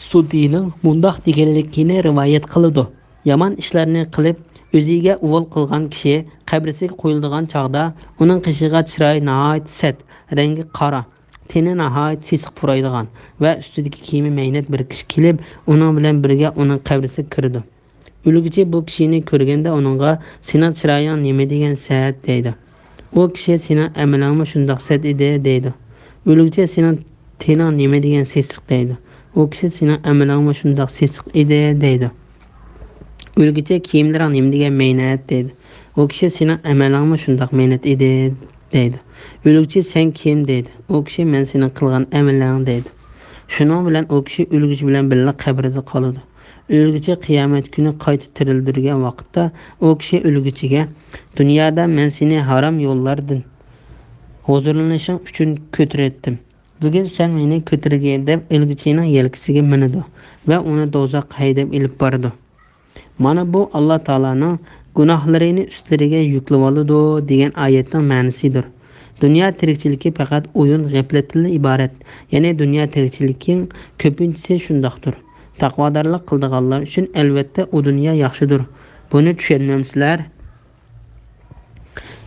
Sudining mundaq deganligini rivoyat qiladi. Yomon ishlarni qilib o'ziga uvol qilgan kishi qabrisiga qo'yiladigan chaqda uning qishiga chiroyi nihoyat sat, rangi qora, teni nihoyat sesiq puraydigan va ustidagi kiyimi maynat bir kishi kelib, uning bilan birga uning qabrisiga kirdi. O'lguchi bu kishini ko'rganda uningga "Sening chiroying nima degan saat" deydi. U kishi "Sening amalingmi shundoq sat edi" deydi. O'lguchi "Sening tening nima degan sesiq" deydi. U kishi "Sening amalingmi shundoq sesiq edi" deydi. O'lguchi "Kiyimlaring nima degan maynat" deydi. U kishi "Sening amalingmi shundoq maynat edi" deydi. O'lguchi "Sen kim" deydi. U kishi "Men sening qilgan amaling" deydi. Shuning bilan u kishi o'lguchi bilan birga qabrida qoladi. O'lguchi qiyomat kuni qayta tirildirgan vaqtda u kishi o'lguchiga "Dunyoda men seni harom yo'llardan huzurlanishing uchun ko'tardim. Bugun sen meni ko'targin" deb o'lguchining yelkasiga minadi va uni do'zaxga haydab ilib boradi. Mana bu Alloh taolaning gunohlarini ustlariga yuklab oladi degan oyatning ma'nosidir. Dunyo tirikchiligi faqat o'yin g'aflatdan iborat. Ya'ni dunyo tirikchiligining ko'pinchisi shundoqdir. Taqvodorlik qildiganlar uchun albatta u dunyo yaxshidir. Buni tushunmamsizlar?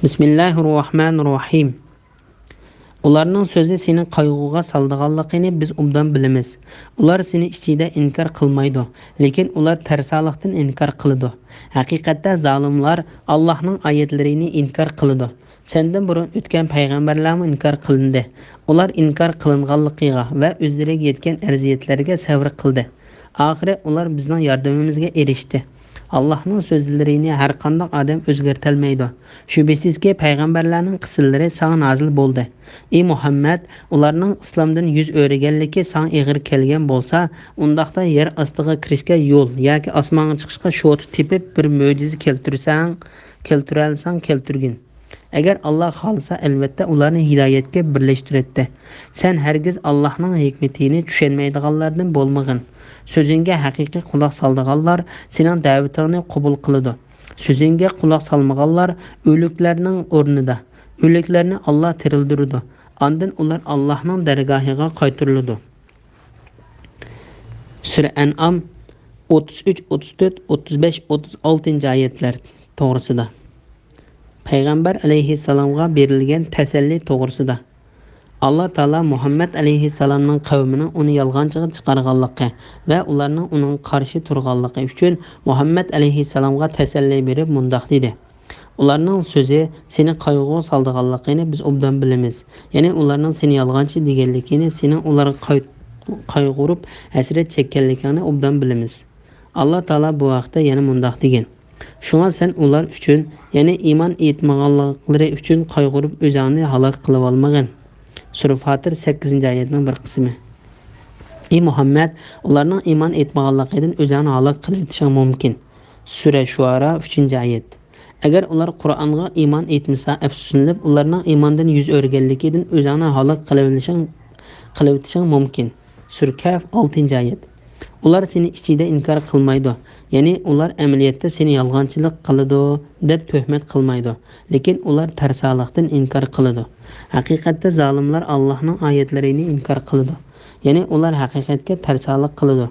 Bismillahirrohmanirrohim. Ularning so'zi seni qayg'uga soldiganligini biz obdan bilamiz. Ular seni ichida inkor qilmaydi, lekin ular tarsoqlikdan inkor qiladi. Haqiqatda zolimlar Allohning oyatlarini inkor qiladi. Sendan burun o'tgan payg'ambarlarni inkor qilindi. Ular inkor qilinganligiga va o'zlariga yetgan arziyatlarga sabr qildi. Oxiri ular bizning yordamimizga erishdi. Allohning so'zlarini har qanday odam o'zgartirmaydi. Shubhisizki payg'ambarlarning qissallari sana nozil bo'ldi. Ey Muhammad, ularning islomdan yuz o'rganligi sana ig'ir kelgan bo'lsa, undaqda yer ostiga kirishga yo'l yoki osmonga chiqishga shot tepib bir mo'jiza keltirgin. Agar Alloh xolisa albatta ularni hidoyatga birlashtiradi. Sen hargiz Allohning hikmatini tushunmaydiganlardan bo'lmag'in. So'zingga haqiqiy quloq soldiganlar sening da'vatingni qabul qiladi. So'zingga quloq solmaganlar o'liklarning o'rnida. O'liklarni Alloh tirildiradi. Ondan ular Allohning dargohiga qaytariladi. Sura An'am 33, 34, 35, 36 oyatlar to'g'risida. Payg'ambar alayhissalomga berilgan tasalli to'g'risida. Alloh taolo Muhammad alayhissalomning qavmining uni yolg'onchiga chiqarganligi va ularning uning qarshi turganligi uchun Muhammad alayhissalomga tasalli berib mundoq dedi. Ularning so'zi seni qayg'uga soldiganligini biz obdan bilamiz. Ya'ni ularning seni yolg'onchi deganligini, seni ularga qayg'urib hasrat chekkanligini obdan bilamiz. Alloh taolo bu vaqtda yana mundoq degan. Shunga sen ular uchun, ya'ni iymon etmaganliklari uchun qayg'urib o'zingni halok qilib olmagin. Sura Fatir 8-oyatning bir qismi. Ey Muhammad, ularning iymon etmaganligidan o'zini halok qilib etishing mumkin. Sura Shuara 3-oyat. Agar ular Qur'onga iymon etmasa, afsuslanib ularning iymondan yuz o'rganligidan o'zini halok qilib etishing mumkin. Sura Kaf 6-oyat. Ular seni ichida inkor qilmaydi. Ya'ni ular amaliyotda seni yolg'onchilik qiladi deb tuhmat qilmaydi, lekin ular tarsoqlikdan inkor qiladi. Haqiqatda zolimlar Allohning oyatlarini inkor qiladi. Ya'ni ular haqiqatga tarsoqlik qiladi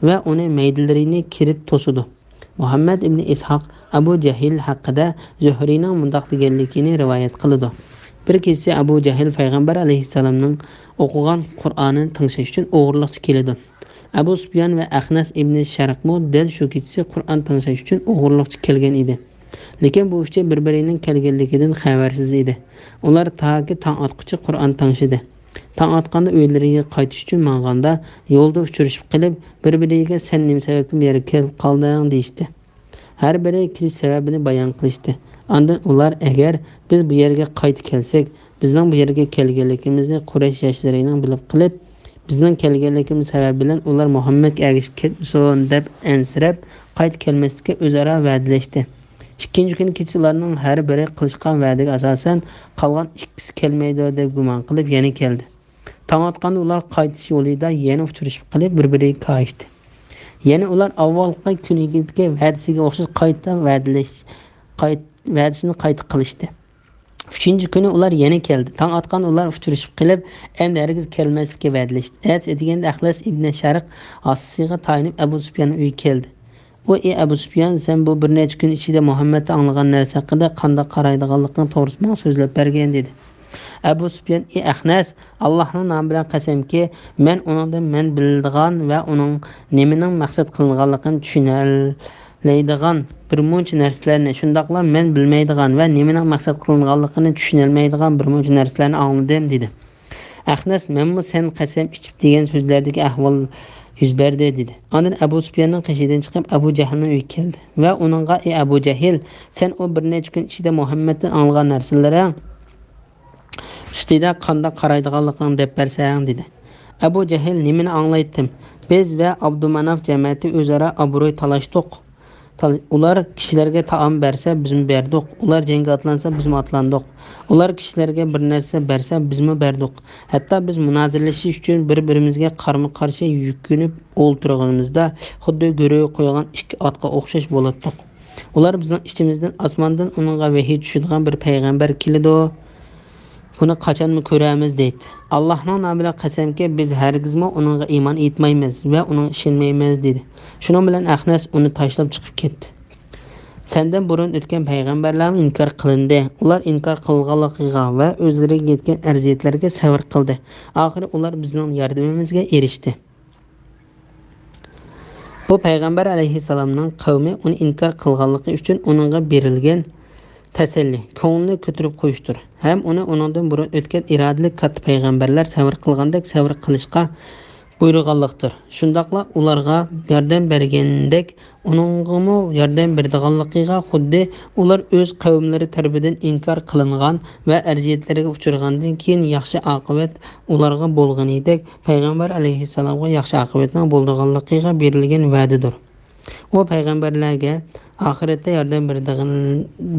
va uni maydilarini kirib to'sidi. Muhammad ibn Ishoq Abu Jahil haqida Zuhriyning mundoq deganligini rivoyat qiladi. Bir kechasi Abu Jahil payg'ambar alayhissalomning o'qigan Qur'onini tinglash uchun o'g'irlikchi keladi. Abu Sufyan va Ahnas ibn Sharqmo dal shu kechasi Qur'on tinglash uchun o'g'irlikchi kelgan edi. Lekin bu ishchi bir-birining kelganligidan xabarsiz edi. Ular to'g'ri tong otqicha Qur'on tinglashdi. Tong otganda uylariga qaytish uchun manganda yo'lda uchrashib qilib, bir-biriga "Sen nima sababdan bu yerga kelib qolding?" deyishdi. Har biri kelish sababini bayon qilishdi. Ondan ular agar biz bu yerga qaytib kelsak, bizning bu yerga kelganligimizni Quraysh yoshlarining bilib qilib, bizning kelganligimiz sababi bilan ular Muhammadga ergashib ketsin deb ansirab, qaytib kelmaslikka o'zaro va'dalashdi. Ikkinchi kuni kechalarning har biri qilishgan va'daga asosan qolgan ikkisi kelmaydi deb gumon qilib yana keldi. Tong otganda ular qaytish yo'lida yana uchrashib qilib bir-biriga ko'yishdi. Yana ular avvalgi kuniga va'dasiga o'xshash va'dasini qayta qilishdi. Uchinchi kuni ular yana keldi. Tong otganda ular uchrashib qilib, endi hargiz kelmaslikka va'dalashdi. Etiganda Ahlas ibn Sharq asosiga tayinib Abu Sufyanning uyiga keldi. U "Ey Abu Sufyan, sen bu bir necha kun ichida Muhammaddan anglagan narsa haqida qanday qaraydiganligini to'g'risini so'zlab bergan" dedi. Abu Sufyan Ahnas Allohning nomi bilan qasamki, men uningdan men biladigan va uning nimaning maqsad qilinganligini tushunolmaydigan birmuncha narsalarni, shundaqla men bilmaydigan va nimaning maqsad qilinganligini tushunolmaydigan birmuncha narsalarni angladim dedi. Ahnas menmi sen qasam ichib degan so'zlardagi ahvol yuz berdi dedi. Ondan Abu Sufyanning qishidan chiqib Abu Jahlning uyiga keldi va uningga ey Abu Jahl, sen o bir necha kun ichida Muhammaddan olgan narsalarni ustida qanday qaraydiganligini deb bersang dedi. Abu Jahl nimani anglaytdim? Biz va Abdumanaf jamiyati o'zaro obro'y talashdik. Ular kishilarga taom bersa biz berdik. Ular jangga atlansa biz atlandik. Ular kishilarga bir narsa bersa biz berdik. Hatto biz munozirlashish uchun bir-birimizga qarama-qarshi yukinib o'ltirganimizda xuddi go'rib qo'ygan ikki otga o'xshash bo'lardik. Ular bizning ichimizdan osmondan uningga vahiy tushadigan bir payg'ambar keladi. Buni qachonmi ko'ramiz deydi. Allohning nomi bilan qasamki, biz hargizmi uningga iymon etmaymiz va uning ishonmaymiz dedi. Shuning bilan Ahnas uni tashlab chiqib ketdi. Sendan burun o'tgan payg'ambarlarning inkor qilindi. Ular inkor qilganligiga va o'zlariga yetgan arziyatlarga sabr qildi. Oxiri ular bizning yordamimizga erishdi. Bu payg'ambar alayhissalomning qavmi uni inkor qilganligi uchun uningga berilgan tasalli, ko'ngilni ko'tarib qo'yishdir. Ham uningdan burun o'tgan irodali katta payg'ambarlar sabr qilgandek sabr qilishga buyurganlikdir. Shundaqla ularga yordam bergandek uningga yordam berdiganligiga xuddi ular o'z qavmlari tarafidan inkor qilingan va arziyatlarga uchragandan keyin yaxshi oqibat ularga bo'lganidek payg'ambar alayhissalomga yaxshi oqibatning bo'lganligiga berilgan va'dadir. O payg'ambarlarga oxiratda yordam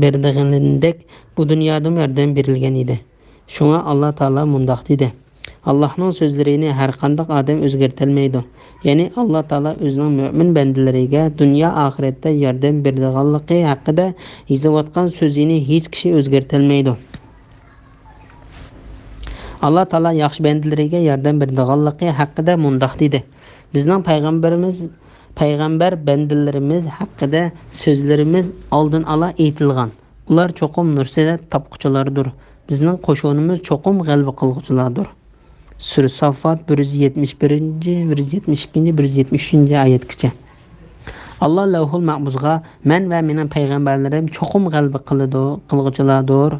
berdiganidek bu dunyoda yordam berilgan edi. Shunga Alloh taolo mundoq dedi. Allohning so'zlarini har qanday odam o'zgartirmaydi. Ya'ni Alloh taolo o'zining mo'min bandalariga dunyo oxiratda yordam berdiganligi haqida yozayotgan so'zini hech kishi o'zgartirmaydi. Alloh taolo yaxshi bandalariga yordam berdiganligi haqida mundoq dedi. Bizning payg'ambar bandalarimiz haqida so'zlarimiz oldin ola aytilgan. Ular cho'qim nursida topquchilardir. Bizning qo'shonimiz cho'qim g'alaba qilguchilardir. Sura Safat 171, 172, 173 oyatgacha. Alloh Lavhul Mahfuzga men va mening payg'ambarlarim cho'qim g'alaba qilguchilardir.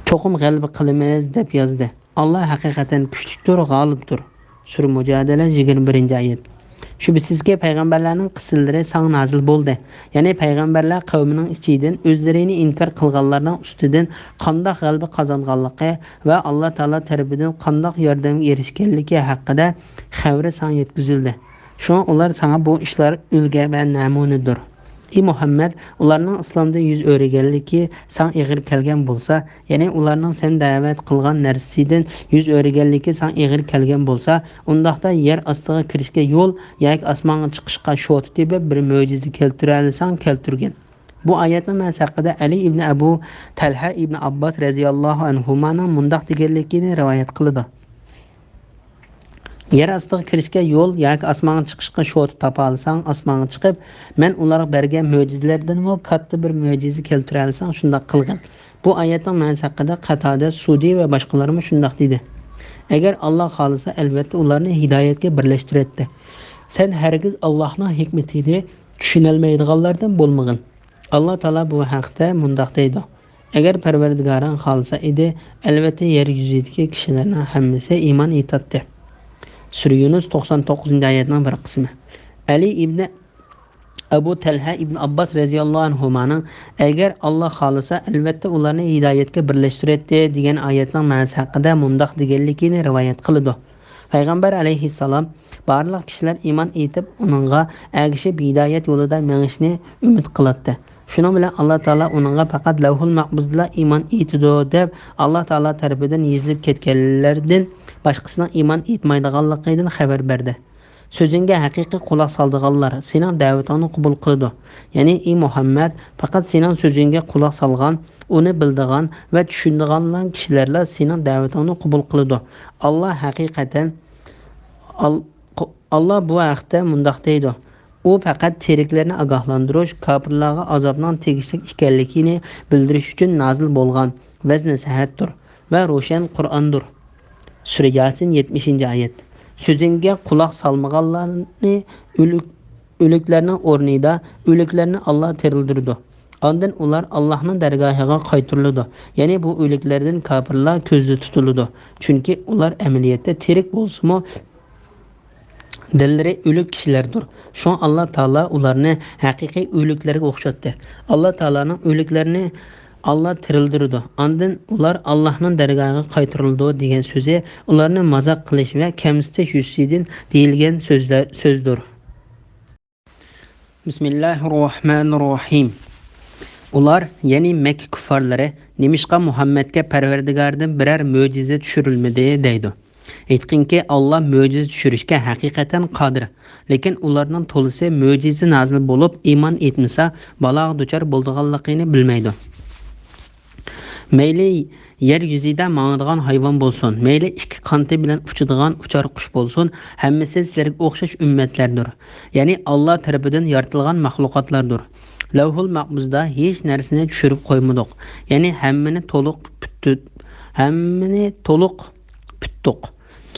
Cho'qim g'alaba qilamiz deb yozdi. Alloh haqiqatan kuchlidir, g'olibdir. Sura Mujadala 21-oyat. Shubsizki payg'ambarlarning qissallari sang nazil bo'ldi. Ya'ni payg'ambarlar qavmining ichidan o'zlarini inkor qilganlarning ustidan qanday g'alaba qozonganligi va Alloh taolo tomonidan qanday yordamga erishganligi haqida xabar sang yetkazildi. Shunga ular sana bu ishlar ulgu va namunadir. Ey Muhammad, ularning islomda yuz o'rganligi san ig'ir kelgan bo'lsa, ya'ni ularning sen da'vat qilgan narsasidan yuz o'rganligi san ig'ir kelgan bo'lsa, undaqda yer ostiga kirishga yo'l yoki osmonga chiqishga shot deb bir mo'jiza keltiralsan keltirgan. Bu oyatning ma'nosi haqida Ali ibn Abu Talha ibn Abbos radhiyallohu anhumaning mundaq deganligini rivoyat qildi. Yer ostiga kirishga yo'l yoki osmonga chiqishga shot topa olsang, osmonga chiqib, men ularga bergan mo'jizalardan katta bir mo'jiza keltiralsam, shunday qilgan. Bu oyatning ma'nosi haqida Qatada, Sudi va boshqalarimiz shunday dedi. Agar Alloh xolisa, albatta ularni hidoyatga birlashtiradi. Sen hargiz Allohning hikmatini tushunolmaydiganlardan bo'lmagin. Alloh taolo bu haqda mundoq deydi. Agar Parvardigoring xolisa edi, albatta yer yuzidagi kishilarning hammasi iymon etadi. Sura Yunus 99-oyatning bir qismi. Ali ibn Abu Talha ibn Abbos radhiyallohu anhumaning agar Alloh xolisa albatta ularni hidoyatga birlashtiradi degan oyatning ma'nosi haqida mundoq deganligini rivoyat qildi. Payg'ambar alayhissalom barliq kishilar iymon etib, uningga ergishib hidoyat yo'lida mengishni umid qiladi. Shuning bilan Alloh taolo uningga faqat Lavhul Mahfuzda iymon etdi deb Alloh taolo tarafidan yozilib ketganlardan boshqasining iymon etmaydiganligidan xabar berdi. So'zingga haqiqiy quloq soldiganlar sening da'vatingni qabul qildi. Ya'ni ey Muhammad, faqat sening so'zingga quloq solgan, uni bildigan va tushundigan kishilarla sening da'vatingni qabul qildi. Alloh haqiqatan Alloh bu haqda mundoq deydi. u faqat tiriklarni ogohlantirish, kofirlarga azobning tegishli ekanligini bildirish uchun nozil bo'lgan vaz nasihatdir va ro'shan Qur'ondir. Sura Yasin 70-oyat. So'zingga quloq solmaganlarni o'liklarning o'rnida o'liklarni Alloh tirildirdi. Ondan ular Allohning dargohiga qaytariladi. Ya'ni bu o'liklardan kofirlar ko'zda tutiladi. Chunki ular amaliyotda tirik bo'lsa-mu dillari o'lik kishilardir. Şu Allah Taala ularni haqiqiy o'liklarga o'xshatdi. Alloh taolaning o'liklarini Allah tirildirdi. Ondan ular Allohning dargohiga qaytarildi degan so'zi ularni mazaq qilish va kamsitish yuzidan deyilgan so'zdir. Bismillahirrohmanirrohim. Ular, ya'ni Makka kuffarlari, nimishqa Muhammadga Parvardigordan biror mo'jiza tushirilmadi deydi. Aytqinki, Allah mo'jiza tushirishga haqiqatan qodir. Lekin ularning to'lisi mo'jiza nozil bo'lib, iymon etmasa, balog' duchor bo'lganligini bilmaydi. Mayli yer yuzida mangadigan hayvon bo'lsin, mayli ikki qanti bilan uchadigan uchar qush bo'lsin, hammasi sizlarga o'xshash ummatlardir. Ya'ni Alloh tarafidan yaratilgan mahluqotlardir. Lavhul Mahfuzda hech narsani tushirib qo'ymadik. Ya'ni hammani to'liq putdiq.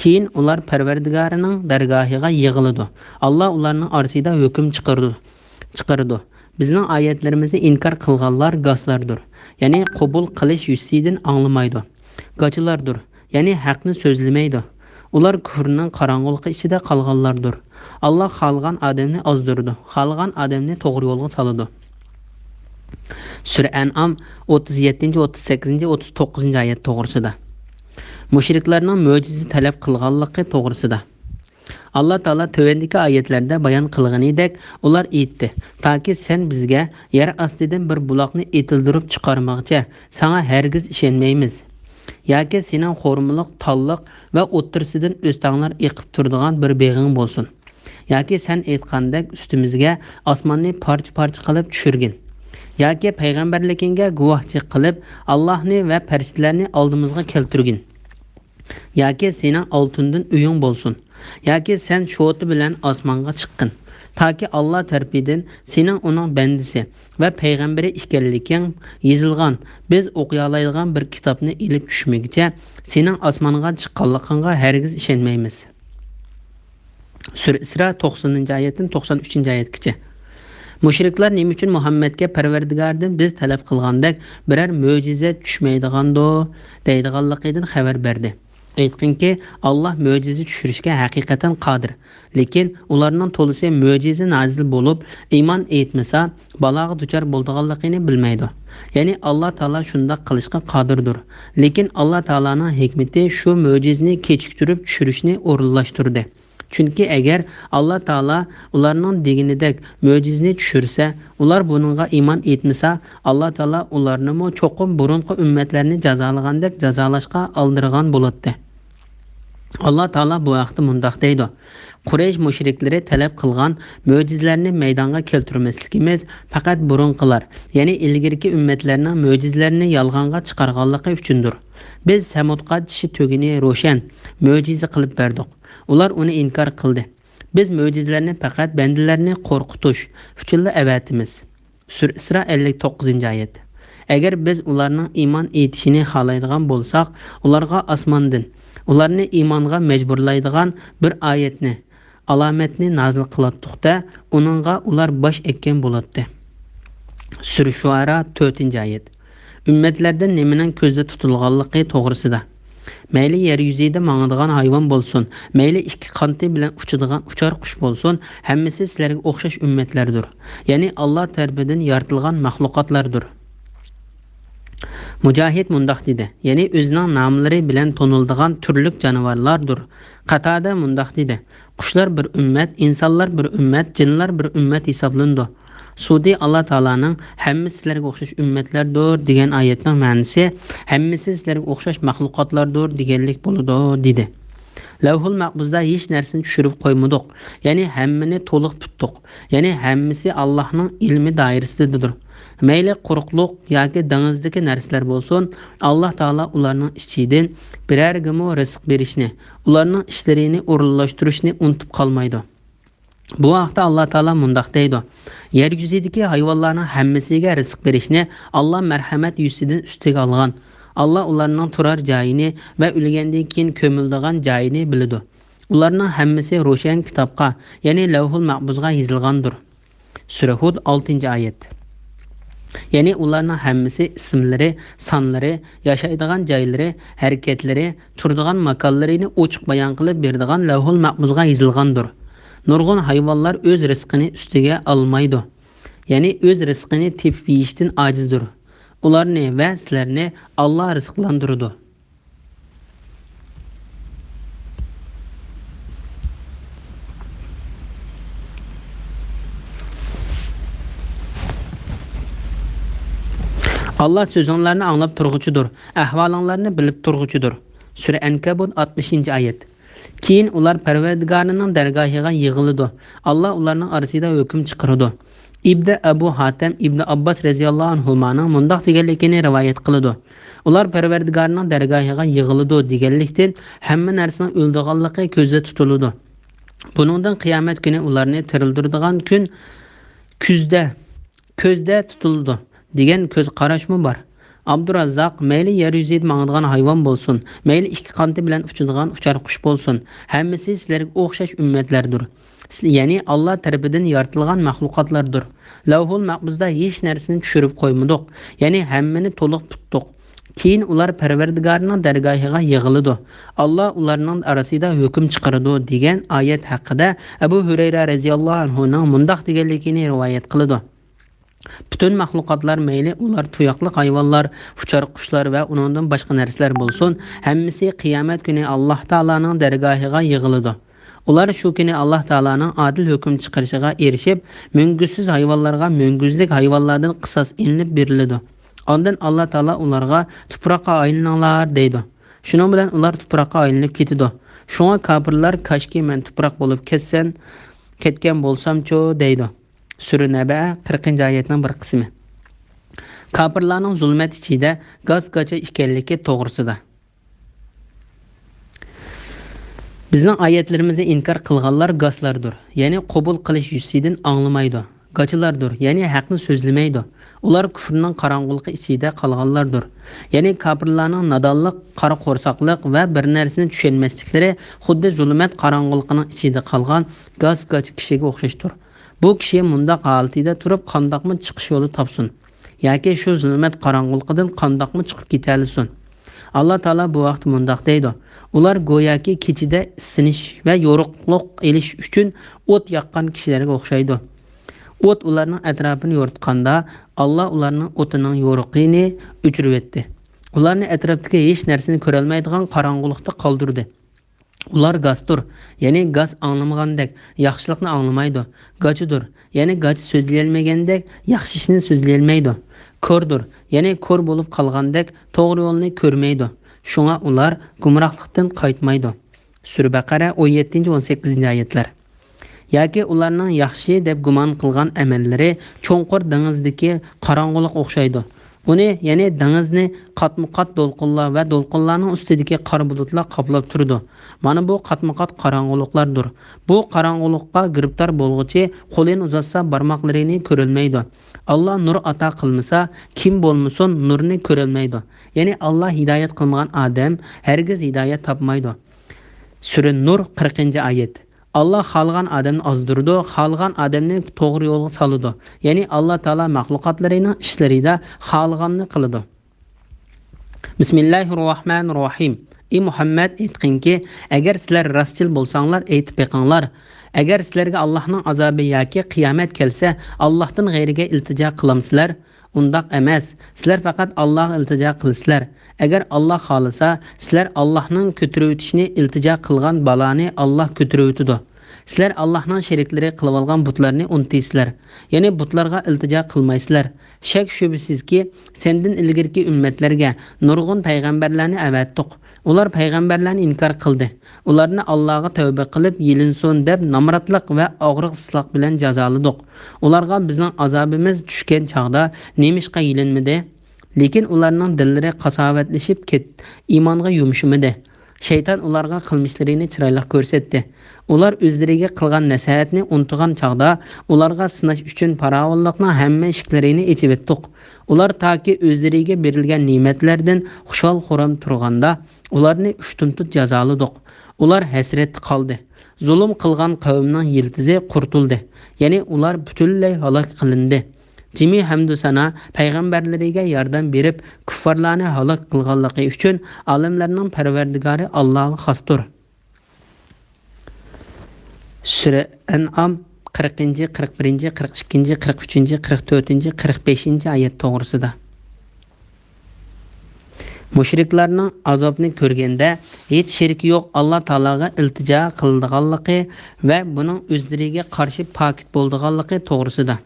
Keyin ular Parvardigorining dargohiga yig'iladi. Alloh ularning orasida hukm chiqardi. Bizning oyatlarimizni inkor qilganlar g'aslardir. Ya'ni qabul qilish yuzidan anglamaydi. G'achilardir. Ya'ni haqni so'zlamaydi. Ular kufrning qorong'uligi ichida qolganlardir. Alloh xalqan odamni ozdirdi. Xalqan odamni to'g'ri yo'lga soladi. Sura An'am 37, 38, 39-oyat to'g'risida. Mushriklarning mo'jiza talab qilganligi to'g'risida. Allah Taala tövendeki ayetlerde bayan qilganidek ular aytdi: "Taki sen bizga yer ostidan bir buloqni etildirib chiqarmoqchi, sana hergiz ishonmaymiz. Yoki sening xo'rmiliq, talliq va o'ttirsidan o'stanglar eqib turadigan bir beg'ing bo'lsin. Yoki sen aytgandek ustimizga osmonni parcha-parcha qilib tushirgin. Yoki payg'ambarligingga guvohchilik qilib Allohni va farishtalarni oldimizga keltirgin. Yoki sening oltindan uying bo'lsin. Yoki sen sho'ti bilan osmonga chiqqin. Taki Allah tarafidan sening uning bandisi va payg'ambari ekanliging yozilgan, biz o'qiy oladigan bir kitobni ilib tushmaguncha sening osmonga chiqqanligingga hargiz ishonmaymiz." Sura Isra 90-oyatdan 93-oyatgacha. Mushriklar nima uchun Muhammadga Parvardigordan biz talab qilgandek biror mo'jiza tushmaydigando deydiganligidan xabar berdi. Aytqinki, Allah mo'jiza tushirishga haqiqatan qodir. Lekin ularning to'lisi mo'jiza nozil bo'lib, iymon etmasa, balog'i duchor bo'lganligini bilmaydi. Ya'ni Alloh taolo shunday qilishga qodirdir. Lekin Alloh taolaning hikmati shu mo'jizani kechiktirib tushirishni o'rinlashtirdi. Chunki agar Alloh taolo ularning deganidek mo'jizani tushirsa, ular buningga iymon etmasa, Alloh taolo ularni cho'qim burunqi ummatlarni jazolagandek jazolashga oldirgan bo'ladi. Allah Taala bu vaqtda mundaq deydi: Quraysh mushriklari talab qilgan mo'jizalarni maydonga keltirmasligimiz faqat burunqilar, ya'ni ilgirki ummatlarning mo'jizalarini yolg'onga chiqarganligi uchundir. Biz Samudqa tishi tugini ro'shan mo'jiza qilib berdik. Ular uni inkor qildi. Biz mo'jizalarni faqat bandalarni qo'rqitish uchun avatimiz. Sura Isra 59-oyat. Agar biz ularning iymon etishini xohlaydigan bo'lsak, ularga osmondan ularni iymonga majburlaydigan bir oyatni, alomatni nozil qilatdiqda, uningga ular bosh ekkan bo'ladi. Sura Shuara 4-oyat. Ummatlardan nimaning ko'zda tutilganligi to'g'risida. Mayli yer yuzida mangadigan hayvon bo'lsin, mayli ikki qanti bilan uchadigan uchar qush bo'lsin, hammasi sizlarga o'xshash ummatlardir. Ya'ni Alloh tarafidan yaratilgan mahluqotlardir. Mujahid mundaq dedi. Ya'ni o'zining nomlari bilan toniladigan turli jonivorlardir. Qatada mundaq dedi. Qushlar bir ummat, insonlar bir ummat, jinlar bir ummat hisoblandi. Sudi Allah Taalaning hammasi sizlarga o'xshash ummatlardir degan oyatning ma'nosi hammasi sizlarga o'xshash mahluqotlardir deganlik bo'ladi dedi. Lavhul Mahfuzda hech narsani tushirib qo'ymadik. Ya'ni hammani to'liq putdiq. Ya'ni hammasi Allohning ilmi doirasidadir. Mayli quruqliq yoki dengizdagi narsalar bo'lsin, Alloh taolo ularning ichidan birargami rizq berishni, ularning ishlarini o'rinlashtirishni unutib qolmaydi. Bu haqda Allah Taala mundaq deydi: Yer yüzidagi hayvonlarning hammasiga rizq berishni Allah marhamat yuzidan ustiga olgan. Allah ularning turar joyini va o'lgandan keyin ko'miladigan joyini biladi. Ularning hammasi ro'shan kitobga, ya'ni Lavhul Mahfuzga yozilgandir. Sura Hud 6-oyat. Ya'ni ularning hammasi ismlari, sonlari, yashaydigan joylari, harakatlari, turadigan makonlarini ochiq bayon qilib beradigan Lavhul Mahfuzga yozilgandir. Nurg'un hayvonlar o'z rizqini ustiga olmaydi. Ya'ni o'z rizqini tepib yeyishdan ojizdir. Ularni va sizlarni Alloh rizqlantiradi. Allah sözünlerini anlap turğucudur. Ahvalınlarını bilip turğucudur. Sure Ankabut 60-oyat. Keyin ular Parvardigarining dargohiga yig'iladi. Allah ularning orasida hukm chiqaradi. İbn Abu Hatim İbn Abbas radhiyallohu anhumaning mundaq deganligini rivoyat qiladi. Ular Parvardigarining dargohiga yig'iladi deganlikdan hamma narsaning o'ldiganligi ko'zda tutiladi. Buningdan qiyomat kuni ularni tirildiradigan kun ko'zda tutiladi degan ko'z qarashmi bor. Abdurazzaq mayli yer yuzida mangadigan hayvon bo'lsin, mayli ikki qanti bilan uchadigan uchar qush bo'lsin, hammasi sizlarga o'xshash ummatlardir. Ya'ni Alloh tarafidan yaratilgan mahluqotlardir. Lavhul Mahfuzda hech narsani tushirib qo'ymadik, ya'ni hammani to'liq tutdik. Keyin ular Parvardigarining dargohiga yig'iladi. Alloh ularning orasida hukm chiqaradi degan oyat haqida Abu Hurayra radhiyallohu anhu ning mundaq deganligini rivoyat qiladi. Bütün mahluqotlar mayli ular tuyoqli hayvonlar, uchar qushlar va uningdan boshqa narsalar bo'lsin, hammasi qiyomat kuni Alloh taolaning dargohiga yig'iladi. Ular shu kuni Alloh taolaning adil hukm chiqarishiga erishib, munguzsiz hayvonlarga munguzlik hayvonlardan qisos ilinib beriladi. Ondan Alloh taolo ularga tuproqqa aylaninglar deydi. Shuning bilan ular tuproqqa aylanib ketadi. Shunga kofirlar kashki men tuproq bo'lib ketgan bo'lsam-chu deydi. Sura Naba 40-oyatning bir qismi. Kofirlarning zulmat ichida gaz-gacha ekanligi to'g'risida. Bizning oyatlarimizni inkor qilganlar gazlardir. Ya'ni qabul qilish yuzidan anglamaydi. Gachilardir, ya'ni haqni so'zlamaydi. Ular kufrning qorong'uligi ichida qolganlardir. Ya'ni kofirlarning nadonlik, qora qo'rsoqlik va bir narsani tushunmasliklari xuddi zulmat qorong'uligining ichida qolgan gaz-gacha kishiga o'xshashdir. Bu kishi mundaq holatida turib qandoqmi chiqish yo'li topsin yoki shu zulmat qorong'uligidan qandoqmi chiqib keta olsin. Alloh taolo bu vaqt mundaq deydi: Ular go'yoki kechida isinish va yo'riqlik elish uchun o't yoqqan kishilarga o'xshaydi. O't ularning atrofini yoritganda Alloh ularning o'tining yo'riqini o'chirib etdi. Ularni atrofdagi hech narsani ko'ra olmaydigan qorong'ulikda qoldirdi. Ular gazdir, ya'ni gaz anglamagandek yaxshilikni anglamaydi. Gachidir, ya'ni gach so'zlayolmagandek yaxshi ishni so'zlayolmaydi. Ko'rdir, ya'ni ko'r bo'lib qolgandek to'g'ri yo'lni ko'rmaydi. Shunga ular gumrohlikdan qaytmaydi. Sura Baqara 17-18-oyatlar. Yoki ularning yaxshi deb gumon qilgan amallari cho'nqur dengizdagi qorong'ulik o'xshaydi. Uni, ya'ni dengizni qatma-qat to'lqinlar va to'lqinlarning ustidagi qor bulutlar qoplab turdi. Mana bu qatma-qat qorong'uliklardir. Bu qorong'ulikqa giribtor bo'lg'ichi qo'lini uzatsa barmoqlarini ko'rilmaydi. Alloh nur ato qilmasa, kim bo'lmasin nurni ko'rilmaydi. Ya'ni Alloh hidoyat qilmagan odam hargiz hidoyat topmaydi. Sura Nur 40-oyat. Allah xalqan adamni ozdirdi, xalqan adamni to'g'ri yo'lga soladi. Ya'ni Alloh taolo mahluqotlarining ishlarida xalqanni qiladi. Bismillahirrohmanirrohim. Ey Muhammad aytqinki, agar sizlar rostchil bo'lsanglar, aytib beqinglar. Agar sizlarga Allohning azobi yoki qiyomat kelsa, Allohdan g'ayriga iltijo qilamsizlar? Undaq emas. Sizlar faqat Allohga iltijo qilasizlar. Agar Alloh xolasa, sizlar Allohning ko'tarib o'tishini iltijo qilgan baloni Alloh ko'tarib o'tadi. Sizlar Allohning sheriklari qilib olgan butlarni unutaysizlar. Ya'ni butlarga iltijo qilmaysizlar. Shak shubhisizki, sendan ilgirki ummatlarga nurg'un payg'ambarlarni avatdiq. Ular payg'ambarlarni inkor qildi. Ularni Allohga tavba qilib yelinsin deb namratlik va og'riqsizlik bilan jazoladik. Ularga bizning azobimiz tushgan chaqda nemishqa yelinmadi? Lekin ularning dillari qasovatlashib imonga yumshimadi. Shayton ularga qilmishlarini chiroyli ko'rsatdi. Ular o'zlariga qilgan nasihatni unutgan chaqda ularga sinash uchun farovonlikning hamma eshiklarini ochib etdik. Ular toki o'zlariga berilgan ne'matlardan xushol-xuram turganda ularni ushtuntut jazoladik. Ular hasrat qoldi. Zulm qilgan qavmning yildizi qurtuldi. Ya'ni ular butunlay halok qilindi. Jimi hamdu sana payg'ambarlariga yordam berib, kuffarlarni halok qilganligi uchun olimlarning parvardigori Allohga xosdir. Sura An'am 40, 41, 42, 43, 44, 45 oyat to'g'risida. Mushriklarning azobni ko'rganda hech sherik yo'q Alloh taologa iltijo qildiganligi va buning o'zlariga qarshi pokit bo'ldiganligi to'g'risida.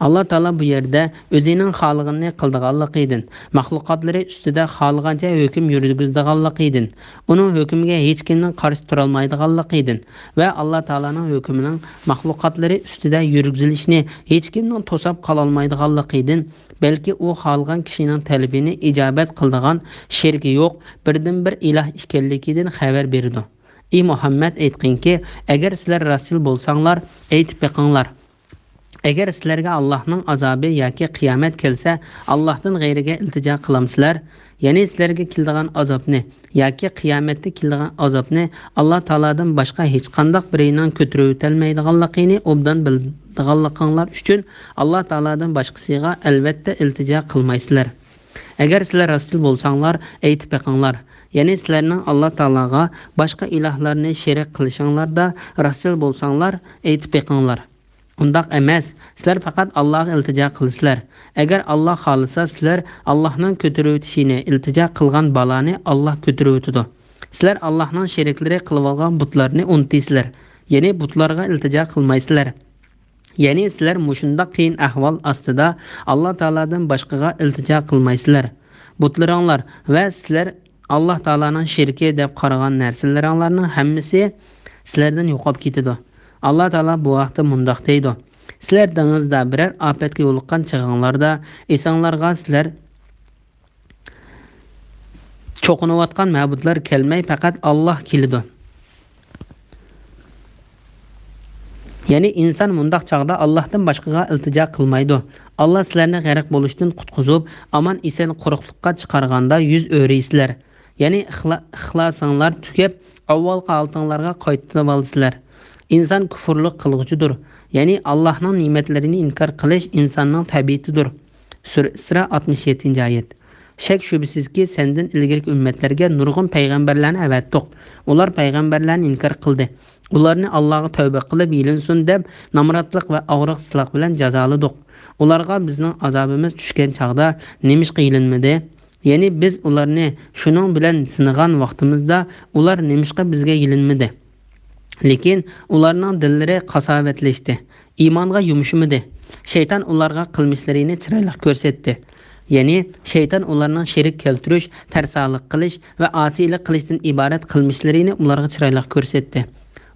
Allah Taala bu yerda o'zining xalqini qildiganligidan, maxluqotlari ustida xalqancha hukm yurgizdiganligidan, uning hukmiga hech kimning qarshi tura olmaydiganligidan va Alloh Taolaning hukmining maxluqotlari ustida yurgizilishini hech kimning to'sab qola olmaydiganligidan, balki u xalqan kishining talabini ijobat qildigan sherigi yo'q, birdan bir iloh ekanligidan xabar berdi. Ey Muhammad aytqinki, agar sizlar rasul bo'lsanglar, aytib beqinglar. Agar sizlarga Allohning azobi yoki qiyomat kelsa, Allohdan g'ayriga iltijo qilamsizlar, ya'ni sizlarga keladigan azobni yoki qiyomatda keladigan azobni Alloh taoladan boshqa hech qanday birining ko'tarib o'tolmaydiganligini obdan bildiganliginglar uchun Alloh taoladan boshqasiga albatta iltijo qilmaysizlar. Agar sizlar rasul bo'lsanglar, aytib beqinglar. Ya'ni sizlarning Alloh taolaga boshqa ilohlarni sherik qilishinglarda rasul bo'lsanglar, aytib beqinglar. Undaq emas, sizlar faqat Allohga iltijo qilasizlar. Agar Alloh xolisa, sizlar Allohning ko'tarib o'tishini, iltijo qilgan baloni Alloh ko'tarib o'tadi. Sizlar Allohning sheriklari qilib olgan butlarni unutaysizlar. Ya'ni butlarga iltijo qilmaysizlar. Ya'ni sizlar mushundaq qiyin ahvol ostida Alloh taoladan boshqaga iltijo qilmaysizlar. Butlaringlar va sizlar Alloh taolaning sheriki deb qaragan narsalaringlarning hammasi sizlardan yo'qolib ketadi. Allah Taala bu vaqtda mundaq deydi. Sizlar dengizda biror ofatga yo'liqqan chig'inglarda insonlarga sizlar cho'qinayotgan ma'budlar kelmay, faqat Alloh keladi. Ya'ni inson mundaq chaqda Allohdan boshqaga iltijo qilmaydi. Alloh sizlarni g'arq bo'lishdan qutqizib, omon eson quruqlikqa chiqarganda yuz o'raysizlar. Ya'ni ixlosinglar tugab, avval qaltinglarga qaytib olsizlar. İnsan kufurluq qilg'uchidir. Ya'ni Allohning ne'matlarini inkor qilish insonning tabiatidir. Sura Isra 67-oyat. Shak shubsizki sendan ilgari ummatlarga nurg'un payg'ambarlarni avatdiq. Ular payg'ambarlarni inkor qildi. Ularni Allohga tavba qilib yilinsin deb namratlik va og'riqsizlik bilan jazoladik. Ularga bizning azobimiz tushgan chaqda nemish qilinmadi. Ya'ni biz ularni shuning bilan sinagan vaqtimizda ular nemishqa bizga yilinmadi. Lekin ularning dillari qasovatlashdi, iymonga yumshimadi. Shayton ularga qilmishlarini chiroyli ko'rsatdi. Ya'ni shayton ularning sherik keltirish, tarsalik qilish va osiylik qilishdan iborat qilmishlarini ularga chiroyli ko'rsatdi.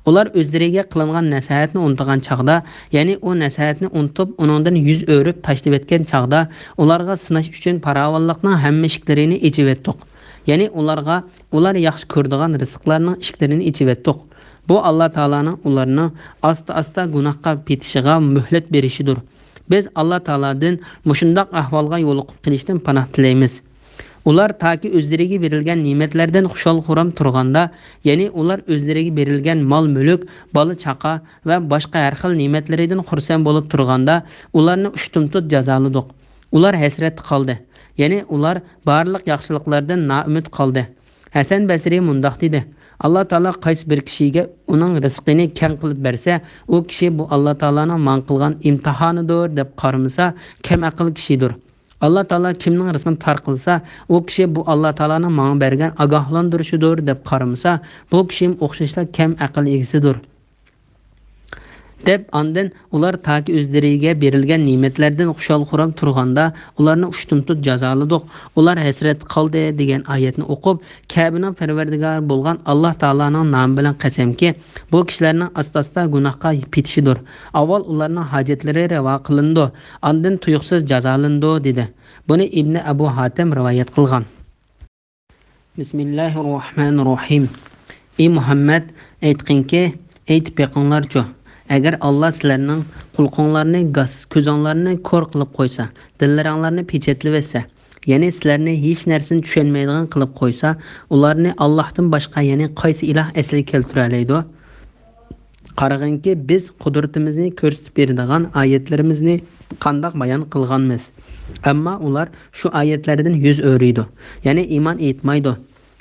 Ular o'zlariga qilingan nasihatni unutgan chaqda, ya'ni u nasihatni unutib, uningdan yuz o'rib tashlab etgan chaqda, ularga sinash uchun farovonlikning hamma eshiklarini ochib etdik. Ya'ni ular yaxshi ko'radigan rizqlarning eshiklarini ochib etdik. Bu Allah Taola'nın ularını asta gunohga petishiga muhlat berishidir. Biz Allah Taola'dan mushundaq ahvolga yo'liqib qilishdan panoh tilaymiz. Ular toki o'zlariga berilgan ne'matlardan xushol-xuram turganda, ya'ni ular o'zlariga berilgan mol-mulk, bola-chaqa va boshqa har xil ne'matlardan xursand bo'lib turganda, ularni ushtumtut jazoladik. Ular hasrat qoldi. Ya'ni ular barliq yaxshiliklardan noumid qoldi. Hasan Basri mundaq dedi: Allah Taala qaysi bir kishiga uning rizqini keng qilib bersa, u kishi bu Allah Taolaning man qilgan imtihonidir deb qaramasa, kam aql kishidir. Allah Taala kimning rizqini tar qilsa, u kishi bu Allah Taolaning man bergan ogohlantirishidir deb qaramasa, bu kishi o'xshashla kam aql egasidir. Deb ondan ular toki o'zlariga berilgan ne'matlardan xushol-xuram turganda ularni ushtumtut jazoladik. Ular hasrat qoldi degan oyatni o'qib, Ka'baning parvardigori bo'lgan Alloh taolaning nomi bilan qasamki, bu kishilarning asta-asta gunohga petishidir. Avval ularning hojatlari ravo qilindi, ondan tuyuqsiz jazolandi dedi. Buni Ibn Abu Hatim rivoyat qilgan. Bismillahirrahmanirrahim. Ey Muhammad, aytqinki, aytib beqinglarchu. Agar Alloh sizlarning qulqonlarni gaz, ko'zonlarni ko'r qilib qo'ysa, dillaringlarni pechatlab etsa, ya'ni sizlarni hech narsani tushunmaydigan qilib qo'ysa, ularni Allohdan boshqa, ya'ni qaysi iloh asliga keltira oladi? Qarag'inki, biz qudratimizni ko'rsatib beradigan oyatlarimizni qandoq bayon qilganmiz. Ammo ular shu oyatlardan yuz o'riydi. Ya'ni iymon etmaydi.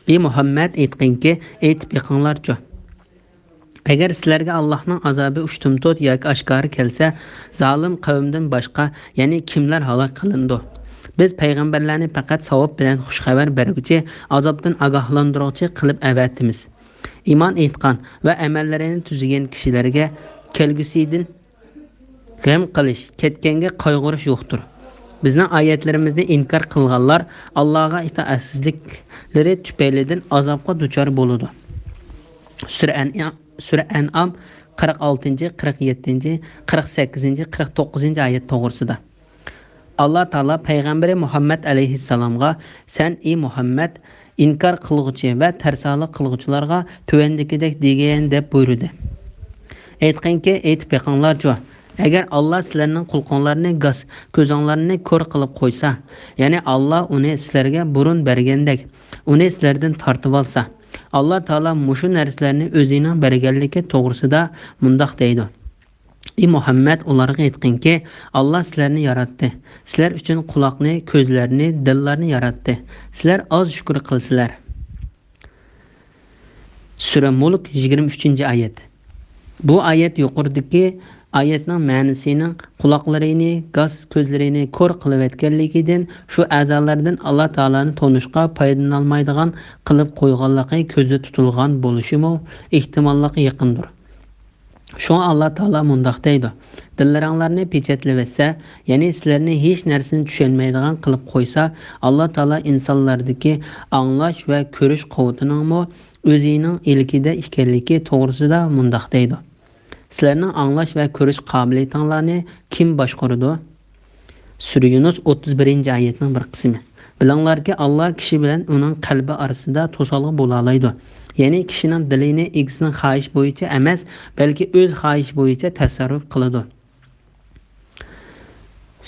Ey Muhammad, aytqinki, aytib beqinglarchu. Agar sizlarga Allohning azobi ushtumtot yoki oshkora kelsa, zolim qavmdan boshqa, ya'ni kimlar halok qilindi? Biz payg'ambarlarni faqat savob bilan xushxabar beruvchi, azobdan ogohlantiruvchi qilib avatimiz. Iymon etgan va amallarini tuzigan kishilarga kelgusidan g'am qilish, ketganga qayg'urish yo'qdir. Bizning oyatlarimizni inkor qilganlar Allohga itoatsizliklari tufaylidan azobga duchor bo'ladi. Sura An'am 46, 47, 48, 49 oyat to'g'risida. Allah Taala payg'ambari Muhammad alayhissalomga sen ey Muhammad inkor qilguvchi va tarsalik qilguvchilarga tuvandikidek degan deb buyurdi. Aytqinki, aytib beqinglarchu. Agar Alloh sizlarning qulqonlarini gaz, ko'zonlarni ko'r qilib qo'ysa, ya'ni Alloh uni sizlarga burun bergandek, uni sizlardan tortib olsa, Alloh Taala mushu narsalarni o'zining berganligi to'g'risida mundoq deydi. Ey Muhammad, ularga aytqinki, Alloh sizlarni yaratdi. Sizlar uchun quloqni, ko'zlarni, dillarni yaratdi. Sizlar oz shukr qilsizlar. Sura Mulk 23-oyat. Bu oyat yuqoridagi oyatning ma'nosining quloqlarini, gaz, ko'zlarini ko'r qilib etganligidan, shu a'zolardan Alloh taolani tonishga foydalanolmaydigan qilib qo'yganligi ko'zda tutilgan bo'lishimi ehtimolligi yaqindir. Shunga Alloh taolo mundoq deydi: dillaringlarni pechatlab etsa, ya'ni sizlarni hech narsani tushunmaydigan qilib qo'ysa, Alloh taolo insonlardagi anglash va ko'rish quvvatining o'zining ilkida ekanligi to'g'risida mundoq deydi. Sizlarning anglash va ko'rish qobiliyatinglarni kim boshqaradi? Sura Yunus 31-oyatning bir qismi. Bilinglarki, Alloh kishi bilan uning qalbi orasida to'salg'i bo'la oladi. Ya'ni kishining dilini egisining xohish bo'yicha emas, balki o'z xohish bo'yicha tasarruf qiladi.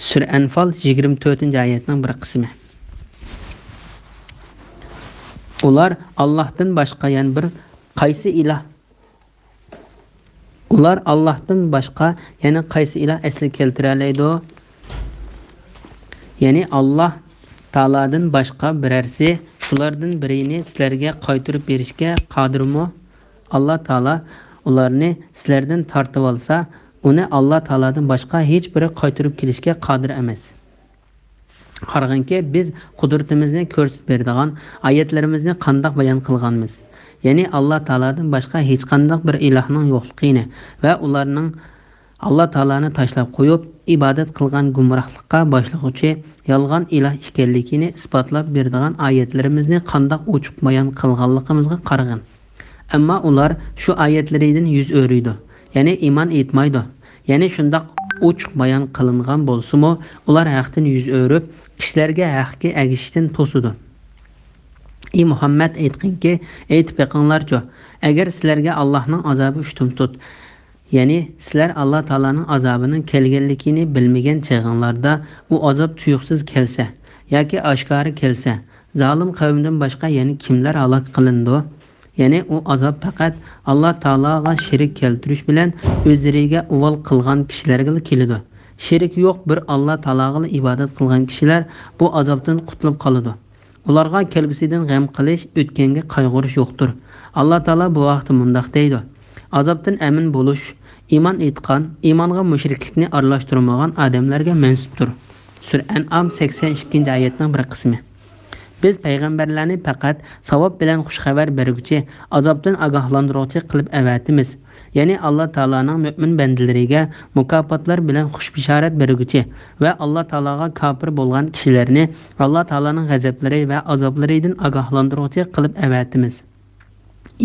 Sura Anfal 24-oyatning bir qismi. Ular Allohdan boshqa yana bir qaysi iloh Ular Allohdan boshqa yana qaysi iloh asli keltira oladi? Ya'ni Alloh taoladan boshqa birarsi shulardan birini sizlarga qaytarib berishga qodirmi? Alloh taolo ularni sizlardan tortib olsa, uni Alloh taoladan boshqa hech biri qaytarib kelishga qodir emas. Qarag'inki, biz qudratimizni ko'rsatib beradigan oyatlarimizni qandoq bayon qilganmiz? Ya'ni Alloh taoladan boshqa hech qanday bir ilohning yo'qligini va ularning Alloh taolani tashlab qo'yib ibodat qilgan gumrohlikqa boshlovchi yolg'on iloh ekanligini isbotlab beradigan oyatlarimizni qandoq ochiq bayon qilganligimizga qarag'in. Ammo ular shu oyatlaridan yuz o'riydi, ya'ni iymon etmaydi. Ya'ni shundoq ochiq bayon qilingan bo'lsa-mu, ular haqdan yuz o'rib, kishilarga haqqa agishishdan to'sidi. Ey Muhammad, aytqinki, aytib beqinglarchu, agar sizlarga Allohning azobi ushtum tut, ya'ni sizlar Alloh taolaning azobining kelganligini bilmagan chog'inglarda u azob tuyuqsiz kelsa yoki oshkora kelsa, zolim qavmdan boshqa yana kimlar halok qilindi? Ya'ni u azob faqat Alloh taologa shirik keltirish bilan o'zlariga uvol qilgan kishilarga keladi. Shirik yo'q bir Alloh taologa ibodat qilgan kishilar bu azobdan qutulib qoladi. Ularga kelgusidan g'am qilish, o'tganga qayg'urish yo'qdir. Alloh taolo bu vaqtda mundoq deydi: azobdan amin bo'lish iymon etgan, iymonga mushriklikni aralashtirmagan odamlarga mansubdir. Sura An'am 82-oyatning bir qismi. Biz payg'ambarlarni faqat savob bilan xushxabar beruvchi, azobdan ogohlantiruvchi qilib avatimiz. Ya'ni Alloh taolaning mu'min bandalariga mukofotlar bilan xush bishorat beruvchi va Alloh taologa kofir bo'lgan kishilarni Alloh taolaning g'azablari va azoblaridan ogohlantiruvchi qilib avatimiz.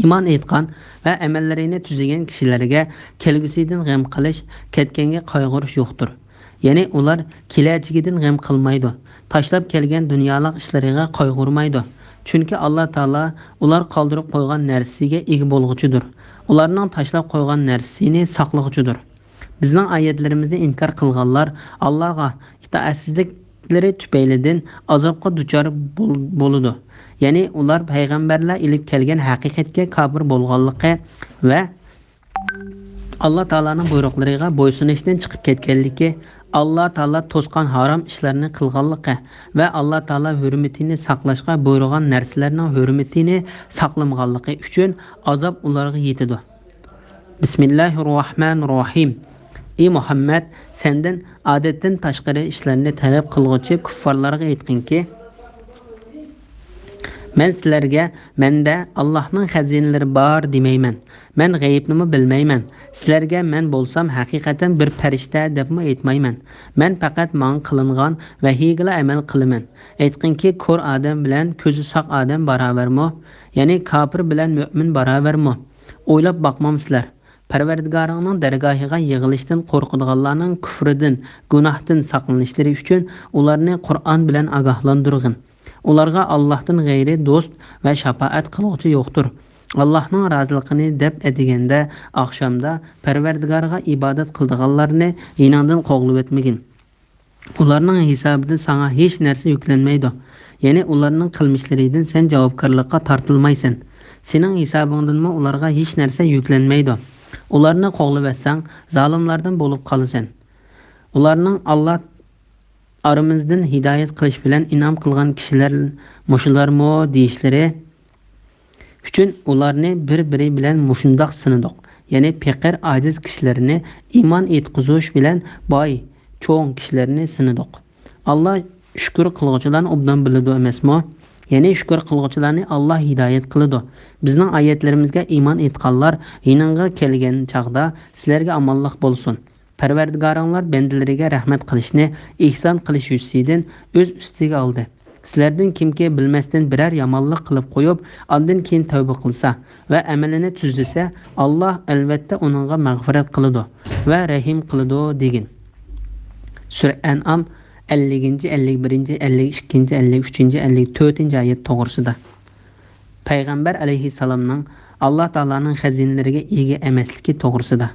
Iymon etgan va amallarini tuzigan kishilarga kelgusidan g'am qilish, ketganga qayg'urish yo'qdir. Ya'ni ular kelajagidan g'am qilmaydi. Tashlab kelgan dunyolik ishlariga qayg'urmaydi. Chunki Alloh taolo ular qoldirib qo'ygan narsasiga ega bo'lg'uchidir. Ularning tashlab qo'ygan narsasini saqlag'uchidir. Bizning oyatlarimizni inkor qilganlar Allohga itoatsizliklari tufaylidan azobga duchor bo'ladi. Ya'ni ular payg'ambarlar ilib kelgan haqiqatga kofir bo'lganligi va Alloh taolaning buyruqlariga bo'ysunishdan chiqib ketganligi, Alloh taolo to'sqan harom ishlarni qilganligi va Alloh taolo hurmatini saqlashga buyurgan narsalarning hurmatini saqlamaganligi uchun azob ularga yetadi. Bismillahirrohmanirrohim. Ey Muhammad, sendan odatdan tashqari ishlarni talab qilguvchi kuffarlarga aytqinki, men sizlarga menda Allohning xazinalari bor demayman. Men g'aybni bilmayman. Sizlarga men bo'lsam haqiqatan bir farishta debmi aytmayman. Men faqat men qilingan vahiyga amal qilaman. Aytqinki, ko'r odam bilan ko'zi saq odam barobarmi? Ya'ni kofir bilan mu'min barobarmi? O'ylab boqmamsizlar. Parvardigoringning dargohiga yig'ilishdan qo'rqadiganlarning kufridan, gunohdan saqlanishlari uchun ularni Qur'on bilan ogohlantirgin. Ularga Allohdan g'ayri do'st va shafaat qiluvchi yo'qdir. Allohning roziligini deb atiganda oqshomda Parvardigorga ibodat qildiganlarni yiningdan qo'g'lib etmagin. Ularning hisobidan sana hech narsa yuklanmaydi. Ya'ni ularning qilmishlaridan sen javobgarlikka tortilmaysan. Sening hisobingdanmi ularga hech narsa yuklanmaydi. Ularni qo'g'lib etsang, zolimlardan bo'lib qolasan. Ularning Alloh aramizdan hidoyat qilish bilan inom qilgan kishilar mushularmi deyishlari uchun ularni bir-biri bilan mushundoq sinadoq. Ya'ni faqir ojiz kishilarni iymon etqizish bilan boy, cho'ng kishilarni sinadoq. Alloh shukr qiluvchilarni obdan biladi emasmi? Ya'ni shukr qiluvchilarni Alloh hidoyat qiladi. Bizning oyatlarimizga iymon etganlar yiningga kelgan chaqda sizlarga omonlik bo'lsin. Parvardigoringlar bandalariga rahmat qilishni, ihson qilish yuzidan o'z ustiga oldi. Sizlardan kimki bilmasdan biror yomonlik qilib qo'yib, ondan keyin tavba qilsa va amalini tuzlasa, Alloh albatta uningga mag'firat qiladi va rahim qiladi degin. Sura An'am 50, 51, 52, 53, 54 oyat to'g'risida. Payg'ambar alayhissalomning Alloh taolaning xazinalariga ega emasligi to'g'risida.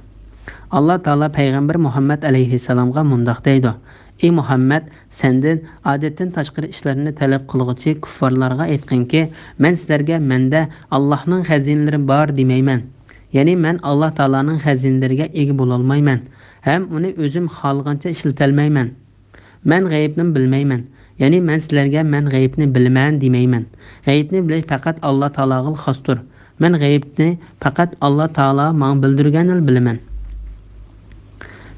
Alloh taolo payg'ambar Muhammad alayhissalomga mundoq deydi: Ey Muhammad, sendan odatdan tashqari ishlarni talab qilguvchi kuffarlarga aytqinki, men sizlarga menda Allohning xazinalari bor demayman. Ya'ni men Alloh taolaning xazinalariga ega bo'la olmayman, ham uni o'zim xohlagancha ishlatalmayman. Men g'aybni bilmayman. Ya'ni men sizlarga men g'aybni bilmayman demayman. G'aybni bilish faqat Alloh taologa xosdir. Men g'aybni faqat Alloh taolo menga bildirganini bilaman.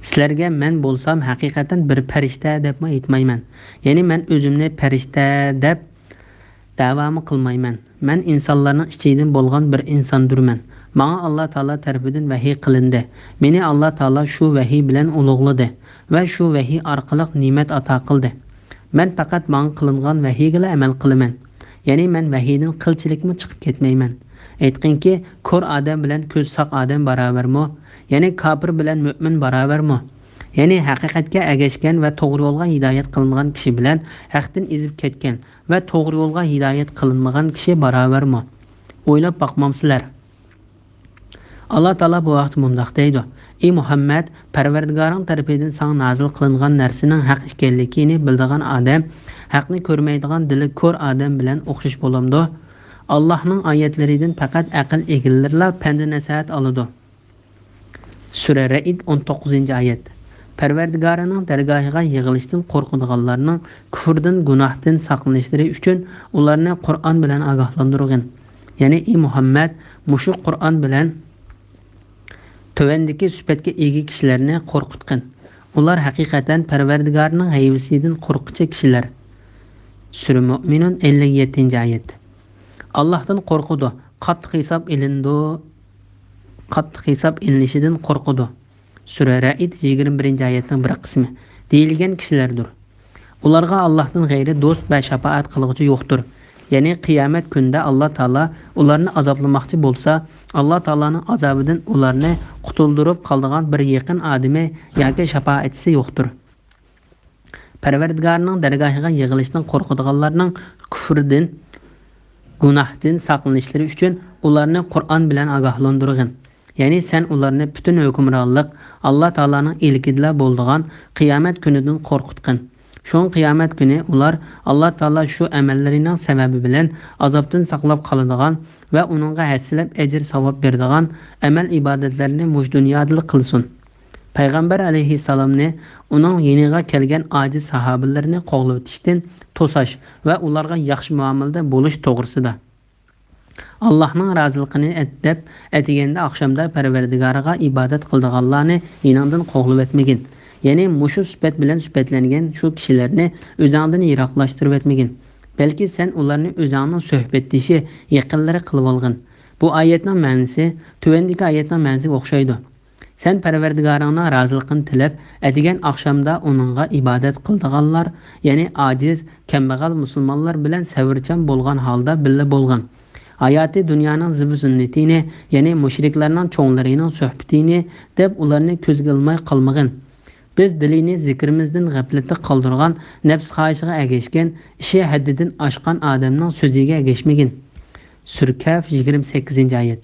Sizlarga men bo'lsam haqiqatan bir farishta deb aytmayman. Ya'ni men o'zimni farishta deb da'vomi qilmayman. Men insonlarning ichidan bo'lgan bir insondirman. Menga Alloh taolo tarafidan vahiy qilindi. Meni Alloh taolo shu vahiy bilan ulug'ladi va shu vahiy orqali ne'mat ato qildi. Men faqat menga qilingan vahiyga amal qilaman. Ya'ni men vahiydan qilchilikmi chiqib ketmayman. Aytqinki, ko'r odam bilan ko'z saq odam barobarmi? Ya'ni kofir bilan mu'min barobarmi? Ya'ni haqiqatga agashgan va to'g'ri yo'lga hidoyat qilingan kishi bilan haqdan ezib ketgan va to'g'ri yo'lga hidoyat qilinmagan kishi barobarmi? O'ylab boqmamsizlar. Alloh taolo bu vaqt mundoq deydi: Ey Muhammad, Parvardigoring tarafidan sana nozil qilingan narsaning haq ekanligini bildigan odam, haqni ko'rmaydigan dili ko'r odam bilan o'xshash bo'lamdi. Allohning oyatlaridan faqat aql egallarlar pand nasihat oladi. Sura Ra'd 19-oyat. Parvardigorining dargohiga yig'ilishdan qo'rqadiganlarning kufrdan, gunohdan saqlanishlari uchun ularni Qur'on bilan ogohlantirgin. Ya'ni ey Muhammad, mushu Qur'on bilan tövendeki sifatga ega kishilarni qo'rqitqin. Ular haqiqatan Parvardigorning g'aybisidan qo'rquvchi kishilar. Sura Mu'minun 57-oyat. Allohdan qo'rqudi, qattiq hisob ilinishidan qo'rqudi. Sura Ra'd 21-oyatning bir qismi deyilgan kishilardir. Ularga Allohdan g'ayri do'st va shafaat qiluvchi yo'qdir. Ya'ni qiyomat kunida Alloh taolo ularni azoblamoqchi bo'lsa, Alloh taolaning azobidan ularni qutuldirib qoldigan bir yaqin odami yoki shafaatchisi yo'qdir. Parvardigorning dargohiga yig'ilishdan qo'rqadiganlarning kufridan, gunohdan saqlanishlari uchun ularni Qur'on bilan ogohlantirgin. Ya'ni sen ularni butun hukmronlik Alloh taolaning ilkida bo'ladigan qiyomat kunidan qo'rqitgin. Şoň qiyomat kuni ular Alloh taolo shu amallarining sababi bilan azobdan saqlab qoladigan va uningga hassilab ajr savob beradigan amal ibodatlarni mush dunyoda qilsin. Payg'ambar alayhissalomni uning yeniga kelgan ojiz sahobalarni qo'g'latishdan to'sash va ularga yaxshi muomalada bo'lish to'g'risida. Allohning roziligini deb atiganda oqshomda Parvardigoriga ibodat qildiganlarni yiningdan qo'g'lab etmagin. Ya'ni mushu sifat bilan sifatlangan shu kishilarni o'zingdan yiroqlashtirib etmagin. Balki sen ularni o'zingning suhbatdoshi, yaqinlari qilib olgin. Bu oyatning ma'nosi tuvandagi oyatning ma'nosiga o'xshaydi. Sen Parvardigoringning roziligini tilab, atigan oqshomda uningga ibodat qildiganlar, ya'ni ojiz, kambag'al musulmonlar bilan savrchan bo'lgan holda billa bo'lgan. Hayati dunyoning zibu sunnatini, ya'ni mushriklarning cho'nglarining suhbatini deb ularni ko'zga ilmay qolmagin. Biz dilini zikrimizden g'aflatda qoldirgan, nafs xohishiga agashgan, ishi haddidan oshgan odamning so'ziga agashmagin. Surkaf 28-oyat.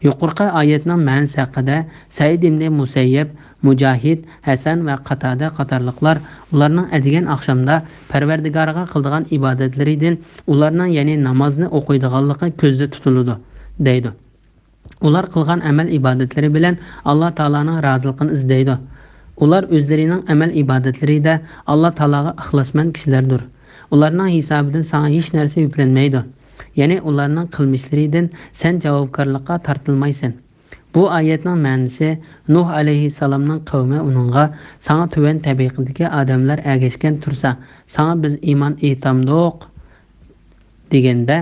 Yuqorqi oyatning ma'nosi haqida Said ibn Musayyab, Mujahid, Hasan va Qatada qatorliqlar ularning adigan oqshomda Parvardigoriga qildigan ibodatlaridan ularning ya'ni namozni o'qiydiganligi ko'zda tutiladi, deydi. Ular qilgan amal ibodatlari bilan Alloh taolaning roziligini izlaydi. Ular o'zlarining amal ibodatlarida Alloh taolaga ixlosmand kishilardir. Ularning hisobidan sana hech narsa yuklanmaydi. Ya'ni ularning qilmishlaridan sen javobgarlikka tortilmaysan. Bu oyatning ma'nosi Nuh alayhissalomning qavmi uningga sana tuvan tabiqadagi odamlar agashgan tursa, sana biz iymon etamdiq deganda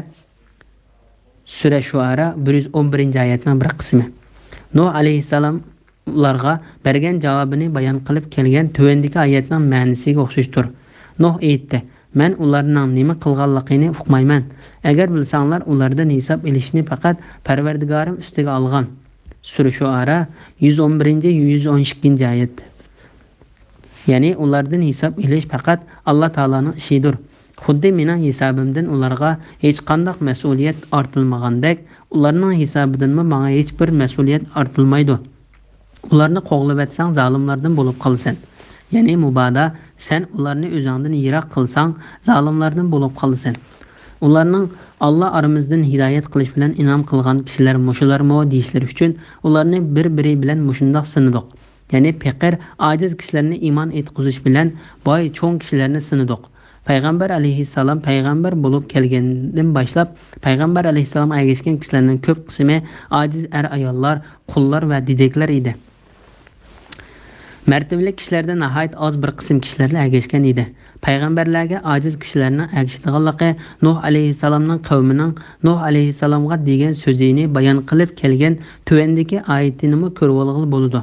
Sura Shuara 111-oyatning bir qismi. Nuh alayhissalom ularga bergan javobini bayon qilib kelgan tuvandagi oyatning ma'nosiga o'xshashdir. Nuh aytdi: "Men ularning nima qilganligini uqmayman. Agar bilsanglar, ulardan hisob olishni faqat Parvardigorim ustiga olgan." Sura Shuara 111-112-oyat. Ya'ni ulardan hisob olish faqat Alloh taolaning ishidir. Xuddi mening hisobimdan ularga hech qanday mas'uliyat ortilmagandek, ularning hisobidan menga hech bir mas'uliyat ortilmaydi. Ularni qo'g'lab etsang, zolimlardan bo'lib qolsan. Ya'ni mubodo sen ularni o'zingdan yiroq qilsang, zolimlardan bo'lib qolsan. Ularning Alloh aramizdan hidoyat qilish bilan inom qilgan kishilar mushularmi deyishlar uchun ularni bir-biri bilan mushundoq sinidiq. Ya'ni faqir, ojiz kishilarni iymon etqizish bilan boy, cho'ng kishilarni sinidiq. Payg'ambar alayhissalom payg'ambar bo'lib kelgandan boshlab, payg'ambar alayhissalom agashgan kishilarning ko'p qismi ojiz ayollar, qullar va dideklar edi. Martabali kishilarda nihoyat oz bir qism kishilarga agashgan edi. Payg'ambarlarga ojiz kishilarning agishdiganligi Nuh alayhissalomning qavmining Nuh alayhissalomga degan so'zini bayon qilib kelgan tuvandagi oyatini ko'rib olg'il bo'ladi.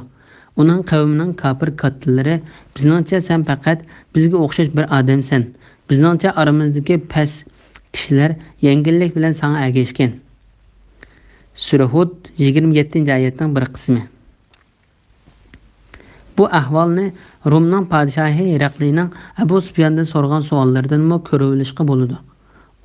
Uning qavmining kafir kattalari bizningcha sen faqat bizga o'xshash bir odamsan. Bizningcha aramizdagi past kishilar yengillik bilan sana agashgan. Sura Hud 27-oyatning bir qismi. Bu ahvolni Rumning podshohi Hiraqlining Abu Sufyondan so'ragan savollaridan ko'rib olishga bo'ladi.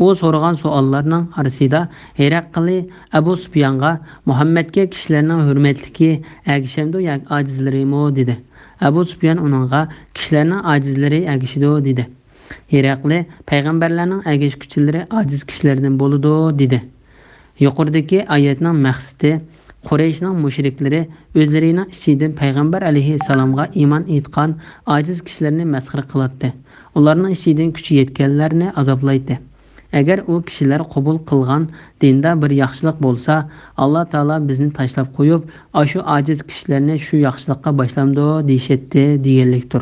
U so'ragan savollarning orasida Hiraqli Abu Sufyonga Muhammadga kishilarning hurmatligi agishamdi yoki ojizlarimi dedi. Abu Sufyon uningga kishilarning ojizlari agishido dedi. Hiraqli payg'ambarlarning agishkuchilari ojiz kishilardan bo'ladi dedi. Yuqoridagi oyatning maqsadi Qurayshning mushriklari o'zlarining ichidan payg'ambar alayhissalomga iymon etgan ojiz kishilarni masxara qiladi. Ularning ichidan kuchi yetganlarni azoblaydi. Agar u kishilar qabul qilgan dinda bir yaxshilik bo'lsa, Alloh taolo bizni tashlab qo'yib, shu ojiz kishilarni shu yaxshilikqa boshlamdi deyishdi deganlikdir.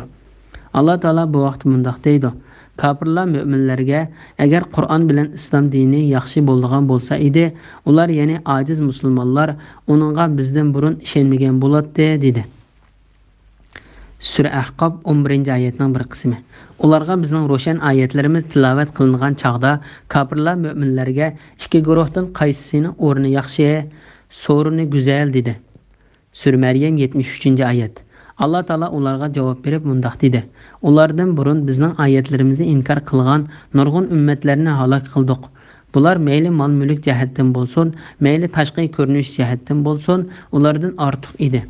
Alloh taolo bu vaqt mundoq deydi: Kafirlar müminlərə əgər Qur'an bilan İslam dini yaxşı bo'lgan bo'lsa edi, ular ya'ni aciz musulmonlar onunğa bizdən burun işenməyən bo'lardı dedi. Sura Ahqaf 11-oyatning bir qismi. Ularga bizning ro'shan oyatlarimiz tilovat qilingan chaqda kafirlar müminlərə ikki guruhdan qaysisini o'rni yaxshi, so'rini go'zal dedi. Sura Maryam 73-oyat. Allah Taala ularga javob berib mundoq dedi: Ulardan burun bizning oyatlarimizni inkor qilgan nurg'un ummatlarni halok qildik. Bular meyli mal-mülk cəhətdən bolsun, meyli tashqi ko'rinish cəhətdən bolsun, ulardan ortiq edi.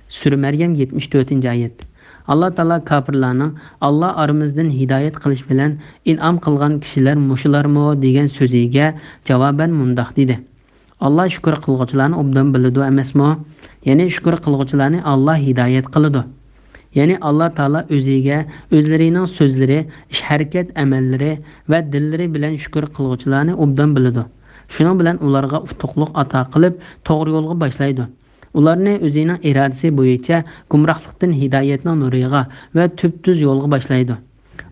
Sura Maryam 74-ci ayət. Allah Taala kafirlarning Allah aramizdan hidoyat qilish bilan in'om qilgan kishilar mushularmi degan so'ziga javoban mundoq dedi. Allah shukr qilguvchilarni obdan biladi emasmi? Ya'ni shukr qilguvchilarni Allah hidoyat qiladi. Ya'ni Allah Taala o'ziga, o'zlarining so'zlari, ish-harakat amallari va dillari bilan shukr qilguvchilarni obdan biladi. Shuning bilan ularga utuqliq ato qilib, to'g'ri yo'lga boshlaydi. Ularni o'zining irodasi bo'yicha gumrohlikdan hidoyatning nuriga va tubtuz yo'lga boshlaydi.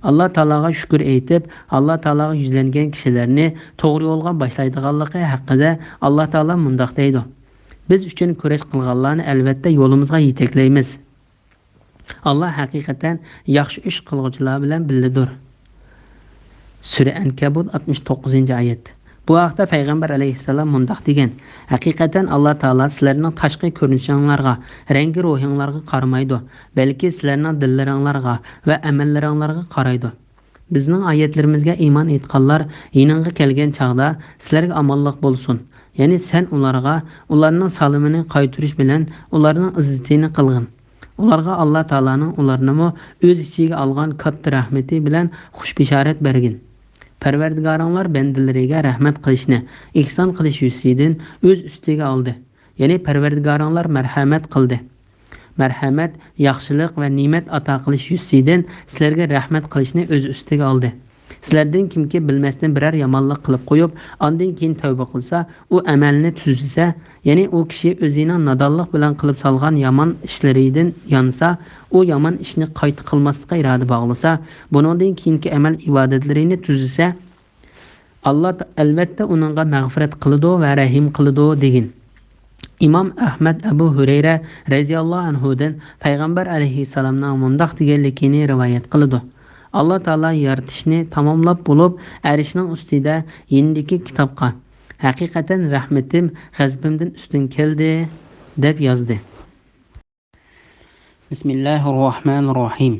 Allah Taolaga shukr aytib, Allah Taolaga yuzlangan kishilarni to'g'ri yo'lga boshlaydiganligi haqida Allah Taolo mundoq deydi. Biz uchun kurash qilganlarni albatta yo'limizga yetaklaymiz. Allah haqiqatan yaxshi ish qilguvchilar bilan birlidir. Sura Ankabut 69-oyat. Bu haqda Payg'ambar alayhissalom mundoq degan: haqiqatan Allah Taolo sizlarning tashqi ko'rinishinglarga, rangi ruhinglarga qaramaydi, balki sizlarning dillaringlarga va amallaringlarga qaraydi. Bizning oyatlarimizga iymon etganlar yiningga kelgan chaqda sizlarga omonlik bo'lsin. Ya'ni sen ularga ularning salimini qaytarish bilan ularning izzatini qilgin. Ularga Allah Taolaning ularni o'z ichiga olgan katta rahmati bilan xush bishorat bergin. Parvardigoringlar bandalariga rahmat qilishni, ihson qilish yuzidan o'z ustiga oldi. Ya'ni Parvardigoringlar marhamat qildi. Marhamat, yaxshilik va ne'mat ato qilish yuzidan sizlarga rahmat qilishni o'z ustiga oldi. Sizlardan kimki bilmasdan biror yomonlik qilib qo'yib, ondan keyin tavba qilsa, u amalni tuzsa, ya'ni u kishi o'zining nodonlik bilan qilib solgan yomon ishlaridan yonsa, u yomon ishni qayta qilmaslikqa iroda bog'lasa, buningdan keyingi amal ibodatlarini tuzsa, Allah albatta uningga mag'firat qiladi va rahim qiladi degan. İmam Ahmad Abu Hurayra radhiyallohu anhudan Payg'ambar alayhissalomning mundoq deganligini rivoyat qiladi. Allah Taala yaratishni tamomlab bo'lib, arishning ustida yendiki kitobga haqiqatan rahmatim g'azbimdan ustun keldi deb yozdi. Bismillahirrohmanirrohim.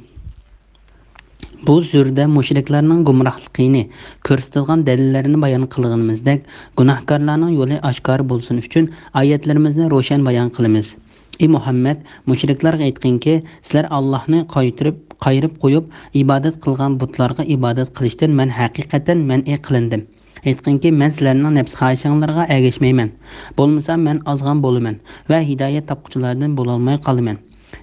Bu surda mushriklarning gumrohligini ko'rsatilgan dalillarni bayon qilganimizdek, gunohkorlarning yo'li oshkor bo'lsin uchun oyatlarimizni ro'shan bayon qilamiz. Ey Muhammad, mushriklarga aytqinki, sizlar Allohni qayirib qo'yib ibodat qilgan butlarga ibodat qilishdan men haqiqatan man'i qilindim. Aytqinki, men sizlarning nafs xohishinglarga ergashmayman. Bo'lmasa men ozg'on bo'laman va hidoyat topquchilardan bo'la olmay qolaman.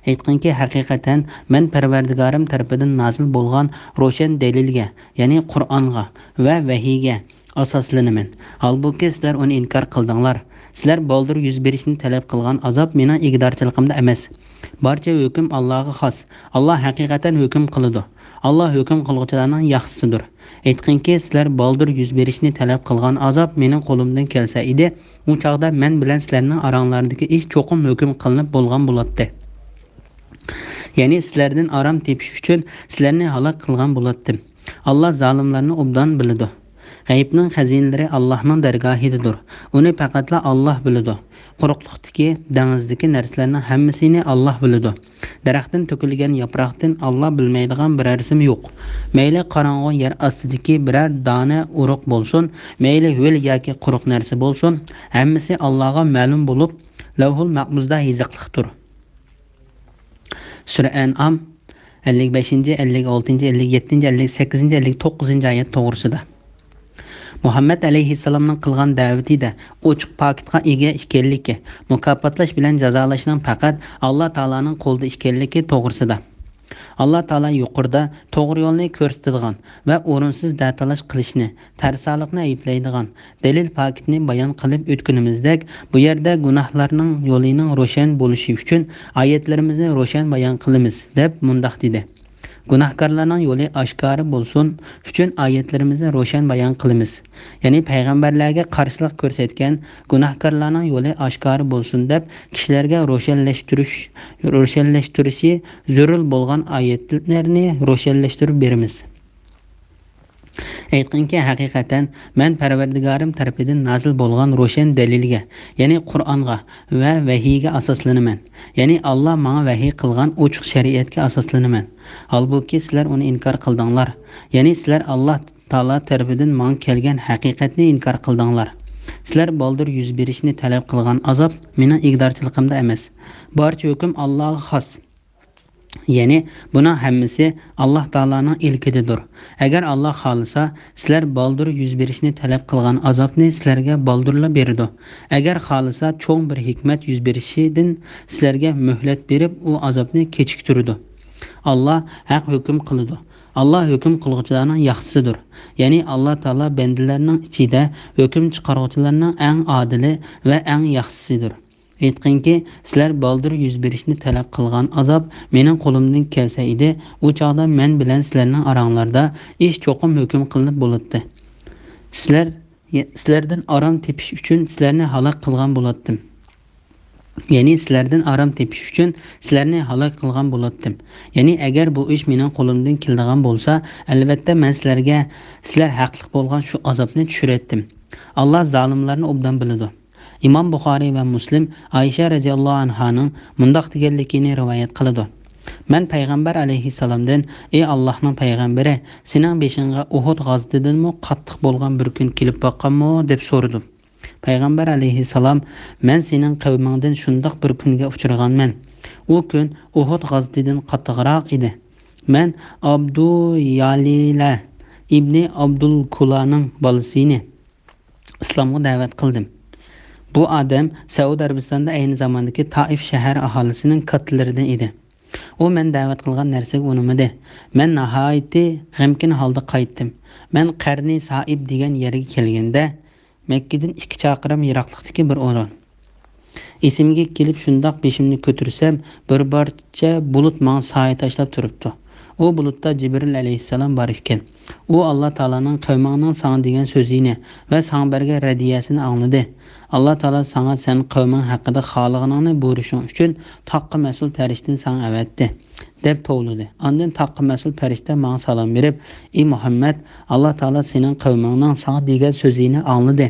Aytqinki, haqiqatan men Parvardigorim tarafidan nozil bo'lgan ro'shan dalilga, ya'ni Qur'onga va vahiyga asoslanaman. Holbuki sizlar uni inkor qildinglar. Sizlar boldir yuz berishni talab qilgan azob mening igdorchiligimda emas. Barcha hukm Allohga xos. Allah haqiqatan hukm qiladi. Allah hukm qiluvchilarning yaxshisidir. Aytqinki, sizlar boldir yuz berishni talab qilgan azob mening qo'limdan kelsa edi, u chaqda men bilan sizlarning oranglardagi ish cho'qim hukm qilinib bo'lgan bo'ladi. Ya'ni sizlardan aram tepish uchun sizlarni halok qilgan bo'lardim. Allah zolimlarni obdan biladi. G'aybning xazinalari Allohning dargohidadir. Uni faqatla Allah biladi. Quruqlikdagi, dengizdagi narsalarning hammasini Allah biladi. Daraxtdan to'kilgan yaproqdan Allah bilmaydigan birarsim yo'q. Mayli qorong'u yer ostidagi biror dona uruq bo'lsin, mayli ho'l yoki quruq narsa bo'lsin, hammasi Allohga ma'lum bo'lib, Lavhul Mahfuzda yiziqliqdir. Sura An'am 55, 56, 57, 58, 59 oyat to'g'risida. Muhammad alayhissalomning qilgan da'vatida ochiq paketga ega ekanligi, mukofotlash bilan jazolashning faqat Alloh taolaning qo'lida ekanligi to'g'risida. Alloh taolo yuqorida to'g'ri yo'lni ko'rsatadigan va o'rinsiz datalash qilishni, tarsolikni ayblaydigan dalil paketni bayon qilib o'tganimizdek, bu yerda gunohlarning yo'lining ro'shan bo'lishi uchun oyatlarimizni ro'shan bayon qilamiz deb mundoq dedi. Gunohkorlarning yo'li oshkora bo'lsin uchun oyatlarimizni ro'shan bayon qilamiz. Ya'ni payg'ambarlarga qarshilik ko'rsatgan gunohkorlarning yo'li oshkora bo'lsin deb kishilarga ro'shanlashtirishi zarur bo'lgan oyatlarni ro'shanlashtirib beramiz. Aytqinki, haqiqatan men Parvardigorim tarafidan nozil bo'lgan ro'shan dalilga, ya'ni Qur'onga va vahiyga asoslanaman. Ya'ni Alloh menga vahiy qilgan ochiq shariatga asoslanaman. Holbuki sizlar uni inkor qildinglar. Ya'ni sizlar Alloh Taala tarafidan men kelgan haqiqatni inkor qildinglar. Sizlar baldır yüz berishni talab qilgan azob mening igdorchiligimda emas. Barcha hukm Allohga xos. Ya'ni buning hammasi Alloh taolaning ilkididir. Agar Alloh xolisa, sizlar baldır yüz berishni talab qilgan azobni sizlarga baldırla berdi. Agar xolisa, cho'ng bir hikmat yüz berishidan sizlarga muhlat berib, u azobni kechiktirdi. Allah haq hukm qiladi. Allah hukm qiluvchilarning yaxshisidir. Ya'ni Alloh taolo bandalarning ichida hukm chiqaruvchilarning eng odili va eng yaxshisidir. Aytqinki, sizlar baldır yüz berishni talab qilgan azob mening qo'limdan kelsa edi, u chaqda men bilan sizlarning oranglarda ish cho'qim hukm qilinib bo'ladi. Sizlardan aram tepish uchun sizlarni halok qilgan bo'lardim. Ya'ni sizlardan aram tepish uchun sizlarni halok qilgan bo'lardim. Ya'ni agar bu ish mening qo'limdan keladigan bo'lsa, albatta men sizlarga sizlar haqli bo'lgan shu azobni tushirardim. Alloh zolimlarni obdan biladi. İmam Buxoriy va Muslim Ayşe radhiyallohu anhaning mundaq deganligini rivoyat qiladi. Men payg'ambar alayhissalomdan: "Ey Allohning payg'ambari, sening beshingga Uhud g'azotidinmi qattiq bo'lgan bir kun kelib boqqanmi?" deb so'radim. Payg'ambar alayhissalom: "Men sening qavmingdan shundoq bir kunga uchraganman. U kun Uhud g'azotidan qattiqroq edi. Men Abdu Yalila ibn Abdul Kulaning bolasini islomga da'vat qildim. Bu odam Saudiya Arabistonida ayni zamondagi Taif shahar aholisining kattalaridan edi. U men da'vat qilgan narsaga unamadi. Men nihoyatda g'amkin holda qaytdim. Men Qarni Saib degan yerga kelganda, Makkadan 2 chaqirim yiroqlikdagi bir o'rin. Esimga kelib shundoq beshimni ko'tarsam, bir barcha bulut menga soya tashlab turibdi. O bulutda Jibril alayhissalom bor ekan. U Alloh taolaning qavmingning sana degan so'zini va sana bergan radiyasini angladi. Alloh taolo sana sen qavming haqida xolig'ingni buyurishing uchun taqqa mas'ul farishtadan sana avatdi deb tovladi. Ondan taqqa mas'ul farishta menga salom berib: "Ey Muhammad, Alloh taolo sening qavmingning sana degan so'zini angladi.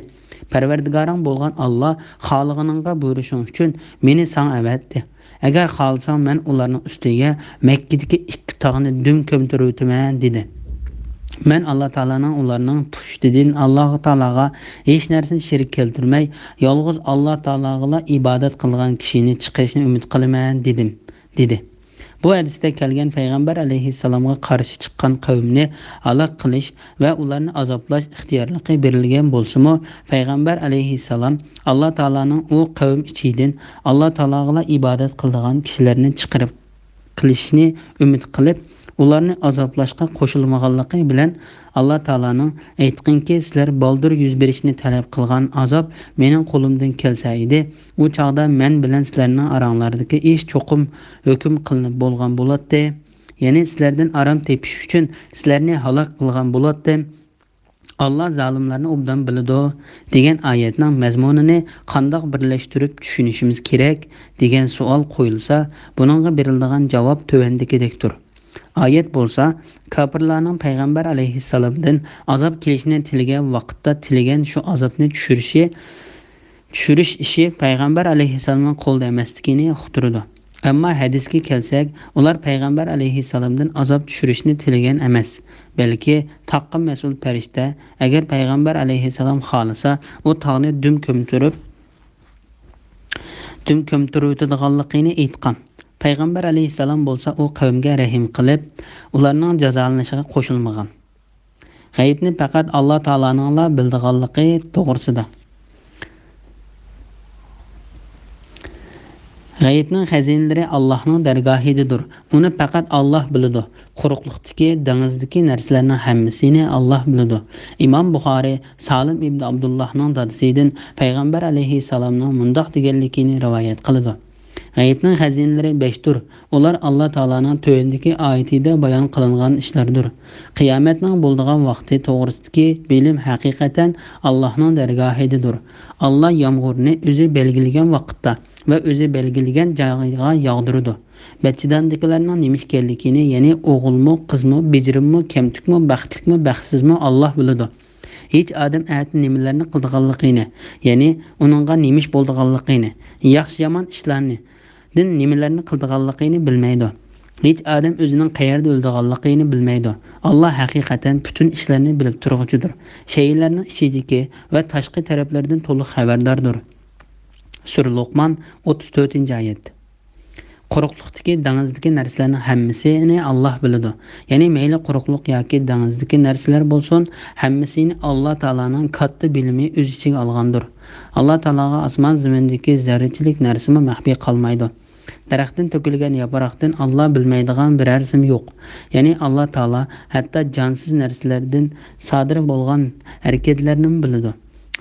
Parvardigoring bo'lgan Alloh xolig'ingga buyurishing uchun meni sana avatdi. Agar xohlasam men ularning ustiga Makkadagi 2 tog'ni dum ko'mtirib o'taman" dedi. Men Alloh taolaning ularning pushtidan Alloh taolaga hech narsani shirik keltirmay, yolg'iz Alloh taolaga ibodat qilgan kishini chiqishni umid qilaman dedi. Bu hadisda kelgan payg'ambar alayhissalomga qarshi chiqqan qavmni halok qilish va ularni azoblash ixtiyorligi berilgan bo'lsa-mu, payg'ambar alayhissalom Alloh taolaning u qavm ichidan Alloh taolaga ibodat qilgan kishilarni chiqarib qilishni umid qilib, ularni azoblashga qo'shilmaganligi bilan Alloh taolaning aytqinki, sizlar baldır yüz berishni talab qilgan azob mening qo'limdan kelsa edi, u chaqda men bilan sizlarning oranglardagi ish cho'qim hukm qilinib bo'lgan bo'ladi. Ya'ni sizlardan aram tepish uchun sizlarni halok qilgan bo'ladi. Allah zolimlarni obdan biladi degan oyatning mazmunini qandoq birlashtirib tushunishimiz kerak degan savol qo'yilsa, buningga beriladigan javob tövandagidekdir. Ayet bo'lsa, kafirlarning payg'ambar alayhissalomdan azob kelishini tilagan vaqtda tilagan shu azobni tushirish ishi payg'ambar alayhissalomning qo'lida emasligini uqtirdi. Ammo hadisga kelsak, ular payg'ambar alayhissalomdan azob tushirishni tilagan emas, balki taqqa mas'ul farishta agar payg'ambar alayhissalom xolisa, u tog'ni dum ko'mtiruvdiganligini aytgan. Payg'ambar alayhissalom bo'lsa, u qavmga rahim qilib, ularning jazolanishiga qo'shilmagan. G'aybni faqat Alloh taolaning bildiganligi to'g'risida. G'aybning xazinalari Allohning dargohidadir. Uni faqat Alloh biladi. Quruqlikdagi, dengizdagi narsalarning hammasini Alloh biladi. Imom Buxoriy Salim ibn Abdullohning dadasidan payg'ambar alayhissalomning mundoq deganligini rivoyat qiladi. G'aybning xazinalari 5dir. Ular Alloh taolaning tövendagi oyatida bayon qilingan ishlardir. Qiyomatning bo'ladigan vaqti to'g'risidagi bilim haqiqatan Allohning dargohidadir. Alloh yomg'irni o'zi belgilagan vaqtda va o'zi belgilagan joyga yog'diradi. Bachchidandikilarning nima ekanligini, ya'ni o'g'ilmi, qizmi, bejirimmi, kamtukmi, baxtlikmi, baxtsizmi Alloh biladi. Hech odam aytni nimalarni qilganligini, ya'ni uningga nimish bo'lganligini, yaxshi yomon ishlarni, din nimalarni qilganligini bilmaydi. Hech adam o'zining qayerda o'ldiganligini bilmaydi. Alloh haqiqatan butun ishlarni bilib turg'uchidir. Shaylarning ichidagi va tashqi taraflardan to'liq xabardordir. Sura Luqman 34-oyat. Quruqliqdagi dengizdagi narsalarning hammasini Alloh biladi. Ya'ni mayli quruqliq yoki dengizdagi narsalar bo'lsin, hammasini Alloh taolaning katta bilimi o'z ichiga olgandir. Alloh taologa osmon zamindagi zarrachilik narsami maxfiy qolmaydi. Daraxtdan to'kilgan yaproqdan Alloh bilmaydigan bir narsa yo'q. Ya'ni Alloh taolo hatto jonsiz narsalardan sodir bo'lgan harakatlarni biladi.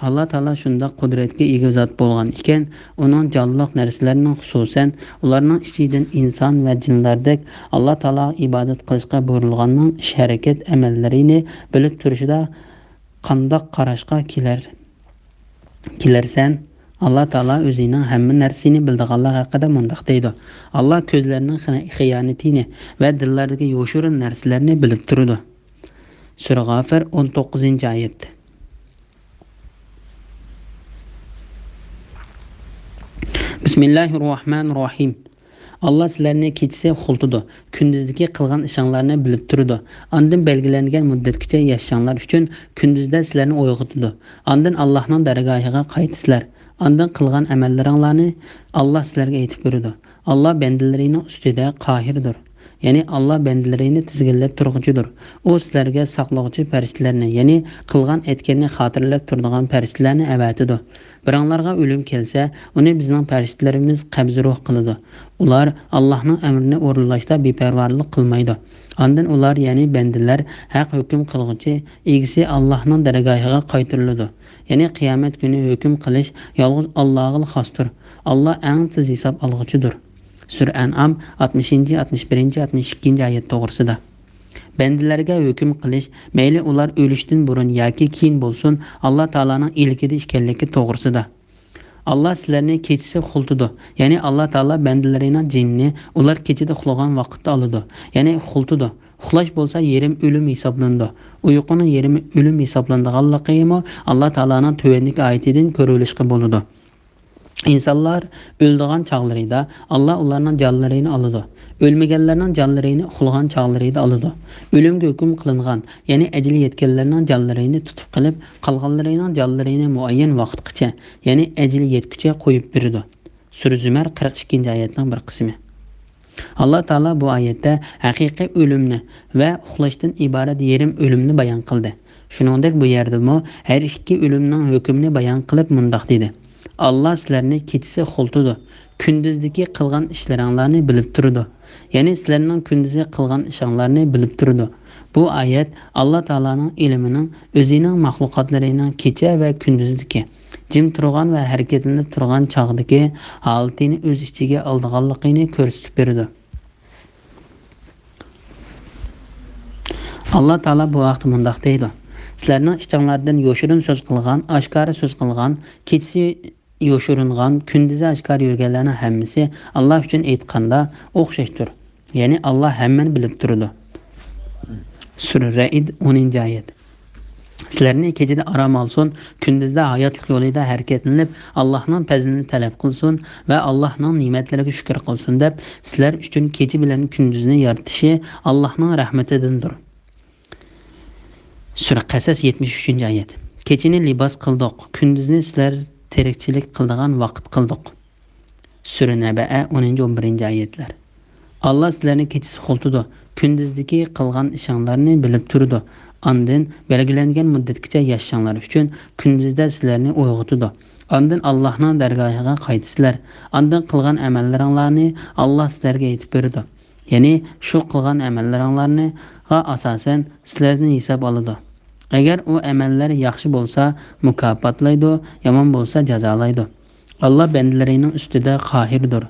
Alloh taolo shunda qudratga ega zot bo'lgan ekan, uning jonliq narsalarining xususan ularning ichidan inson va jinlardek Alloh taolo ibodat qilishga buyurilganning ish harakat amallarini bilib turishida qandoq qarashga kelarsan. Allah Taala o'zining hamma narsani bildiganlar haqida mundaq deydi. Alloh ko'zlarining xiyonatini va dillardagi yoshirin narsalarni bilib turadi. Sura G'afir 19-oyat. Bismillahirrohmanirrohim. Allah sizlarni kechasi xultidi, kunduzdagi qilgan ishinglarni bilib turadi. Ondan belgilangan muddatgacha yashashinglar uchun kunduzda sizlarni uyg'otadi. Ondan Allohning dargohiga qaytisizlar. Ondan qilgan amallaringlarni Alloh sizlarga aytib beradi. Alloh bandalarining ustida qohirdir. Ya'ni Alloh bandalarini tizginlab turg'uchidir. U sizlarga saqlovchi farishtalarni, ya'ni qilgan aytganni xotirlab turadigan farishtalarni avatidi. Biringlarga o'lim kelsa, uni bizning farishtalarimiz qabz ruh qiladi. Ular Allohning amrini o'rinlashda beparvarlik qilmaydi. Ondan ular, ya'ni bandalar haq hukm qilguvchi egisi Allohning dargohiga qaytariladi. Ya'ni qiyomat kuni hukm qilish yolg'iz Allohga xosdir. Alloh eng tez hisob olg'uchidir. Sura An'am 60, 61, 62-oyat to'g'risida. Bandalarga hukm qilish, mayli ular o'lishdan burun yoki keyin bo'lsin, Alloh taolaning ilkida ekanligi to'g'risida. Alloh sizlarni kechasi xultidi. Ya'ni Alloh taolo bandalarining jinni ular kechada uxlagan vaqtda oladi. Ya'ni xultidi. Uxlash bo'lsa yerim o'lim hisoblandi. Uyquning yerimi o'lim hisoblanganligimi Alloh taolaning tövendagi oyatidan ko'rilishga bo'ladi. İnsanlar öldüğün çağlarıydı, Allah onlardan canlarını alıdı. Ölmegenlerden canlarını uxlagan çağlarıydı alıdı. Ölümge hüküm kılıngan, yani eceli yetkenlerden canlarını tutup kılıp, kalganlarının canlarını muayyen vaqtgacha, yani eceli yetkice koyup bürüdü. Sura Zümer 42-ayetden bir kısmı. Allah Teala bu ayette hakiki ölümni ve uxlashdan ibaret yerim ölümni bayan kıldı. Şuningdek bu yerde mu her iki ölümnin hükmünü bayan kılıp mundaq dedi. Allah sizlarni kechasi xultidi, kunduzdagi qilgan ishlaringlarni bilib turadi. Ya'ni sizlarning kunduzi qilgan ishinglarni bilib turadi. Bu oyat Alloh taolaning ilmining o'zining mahluqotlarining kecha va kunduzdagi jim turgan va harakatlanib turgan chog'dagi holatini o'z ichiga olganligini ko'rsatib beradi. Alloh taolo bu vaqt mundaq deydi. Sizlarning ishinglardan yoshirin so'z qilgan, oshkora so'z qilgan, kechasi yoshiringan, kunduzi oshkora yurganlarning hammasi Alloh uchun aytganda o'xshashdir. Ya'ni Alloh hammani bilib turadi. Sura Ra'd 10-oyat. Sizlarni kechada aram olsin, kunduzda hayotlik yo'lida harakatlanib, Allohning fazlini talab qilsin va Allohning ne'matlariga shukr qilsin deb, sizlar uchun kecha bilan kunduzni yaratishi Allohning rahmatidandir. Sura Qasas 73-oyat. Kechini libos qildik, kunduzni sizlar terikchilik qildigan vaqt qildik. Sura Naba'a 10-11-oyatlar. Alloh sizlarni kechasi xultidi, kunduzdagi qilgan ishinglarni bilib turadi. Ondan belgilangan muddatgacha yashashinglar uchun kunduzda sizlarni uyg'otadi. Ondan Allohning dargohiga qaytisizlar. Ondan qilgan amallaringlarni Alloh sizlarga aytib beradi. Ya'ni shu qilgan amallaringlarni asosan sizlardan hisob oladi. Agar u amallar yaxshi bo'lsa mukofotlaydi, yomon bo'lsa jazolaydi. Alloh bandalarining ustida qohirdir.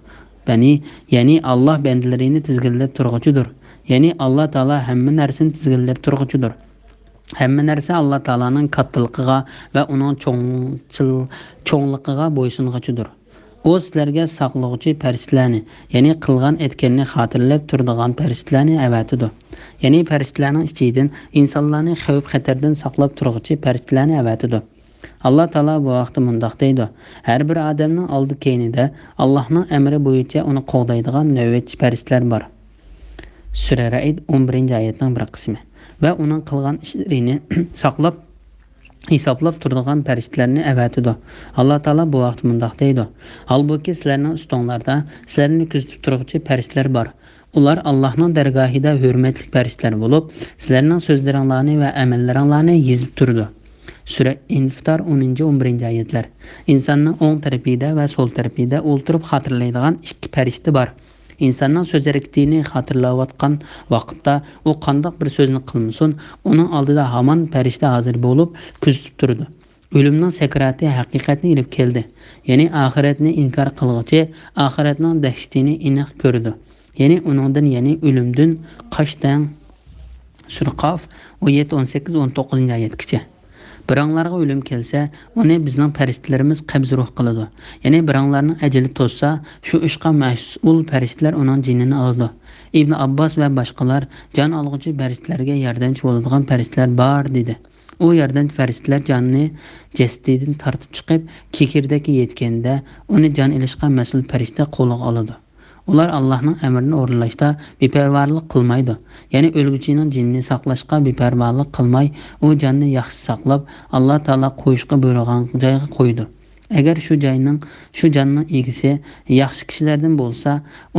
Ya'ni Alloh bandalarini tizginlab turg'uchidir. Ya'ni Alloh taolo hamma narsani tizginlab turg'uchidir. Hamma narsa Alloh taolaning kattaligiga va uning cho'ngligiga bo'ysunguchidir. O sizlarga saqlovchi farishtalarni, ya'ni qilgan etganni xotirlab turadigan farishtalarni avatidi. Ya'ni farishtalarning ichidan insonlarni xavf-xatardan saqlab turuvchi farishtalarni avatidi. Alloh taolo bu vaqtda mundaq deydi: har bir odamning oldi keynida Allohning amri bo'yicha uni qo'g'daydigan navbatchi farishtalar bor. Sura Ra'd 11 oyatning bir qismi va uning qilgan ishlarini saqlab hisoblab turadigan farishtalarni avatidi. Alloh taolo bu vaqt mundoq deydi: "Halbuki sizlarning ustinglarda sizlarni kuzatib turuvchi farishtalar bor. Ular Allohning dargohida hurmatli farishtalar bo'lib, sizlarning so'zlaringlarni va amallaringlarni yezib turdi." Sura Infitor 10-11 oyatlar. Insonning o'ng tarafida va so'l tarafida o'ltirib xotirlaydigan ikki farishta bor. İnsanның söz hareketini hatırlayotgan vaqtda u qandaq bir so'zni qilmasin, uning oldida hamon farishta hozir bo'lib kuzatib turdi. O'limning sakrati haqiqatni ilib keldi. Ya'ni oxiratni inkor qilguvchi oxiratning dahshatini aniq ko'rdi. Ya'ni uningdan, ya'ni o'limdan qochdan. Sura Qaf 17-18-19 oyatgacha. Biranglarga o'lim kelsa, uni bizning farishtalarimiz qabz ruh qiladi. Ya'ni biranglarning ajali to'ssa, shu ishqa mas'ul farishtalar uning jinini oladi. Ibn Abbos va boshqalar jon olg'uchi farishtalarga yordamchi bo'ladigan farishtalar bor dedi. U yordamchi farishtalar jonni jasadidan tortib chiqib, kekirdagi yetganda, uni jon ilishga mas'ul farishta qo'liga oladi. Ular Allohning amrini o'rinlashda beparvarlik qilmaydi. Ya'ni o'lguchining jinni saqlashga beparvarlik qilmay, u jonni yaxshi saqlab, Alloh taolo qo'yishga buyurgan joyga qo'ydi. Agar shu jonning egisi yaxshi kishilardan bo'lsa,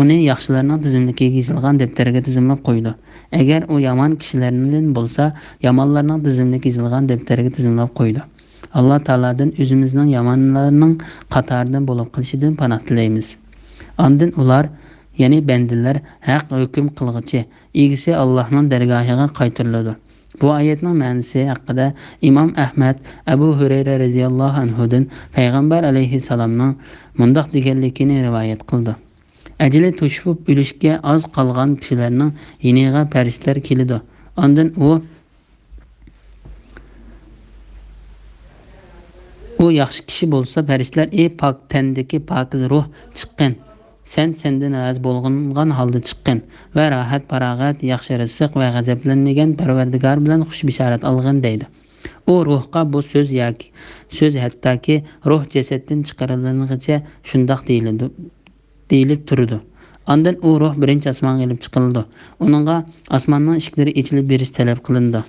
uni yaxshilarning tizimligiga yozilgan daftarga tizimlab qo'ydi. Agar u yomon kishilardan bo'lsa, yomonlarning tizimligiga yozilgan daftarga tizimlab qo'ydi. Alloh taoladan o'zimizning yomonlarning qatoridan bo'lib qolishidan panoh tilaymiz. Ondan ular, ya'ni bandalar haq hukm qilg'ichi, egisi Allohning dargohiga qaytariladi. Bu oyatning ma'nosi haqida Imom Ahmad Abu Hurayra radhiyallohu anhudan payg'ambar alayhissalomning mundoq deganligini rivoyat qildi. Ajali to'shib o'lishga oz qolgan kishilarning yeniga farishtalar keladi. Ondan u yaxshi kishi bo'lsa, farishtalar: "Ey pok tandagi pokiz ruh, chiqqin. Sendan az bo'lgan holda chiqqin va rohat, farog'at, yaxshi rizq va g'azablanmagan Parvardigor bilan xush bishorat olg'in" deydi. U ruhga bu so'z hattoki ruh jasaddan chiqarilganigacha shundoq deyilib turdi. Ondan u ruh birinchi osmonga olib chiqildi. Uningga osmonning eshiklari ochilib berish talab qilindi.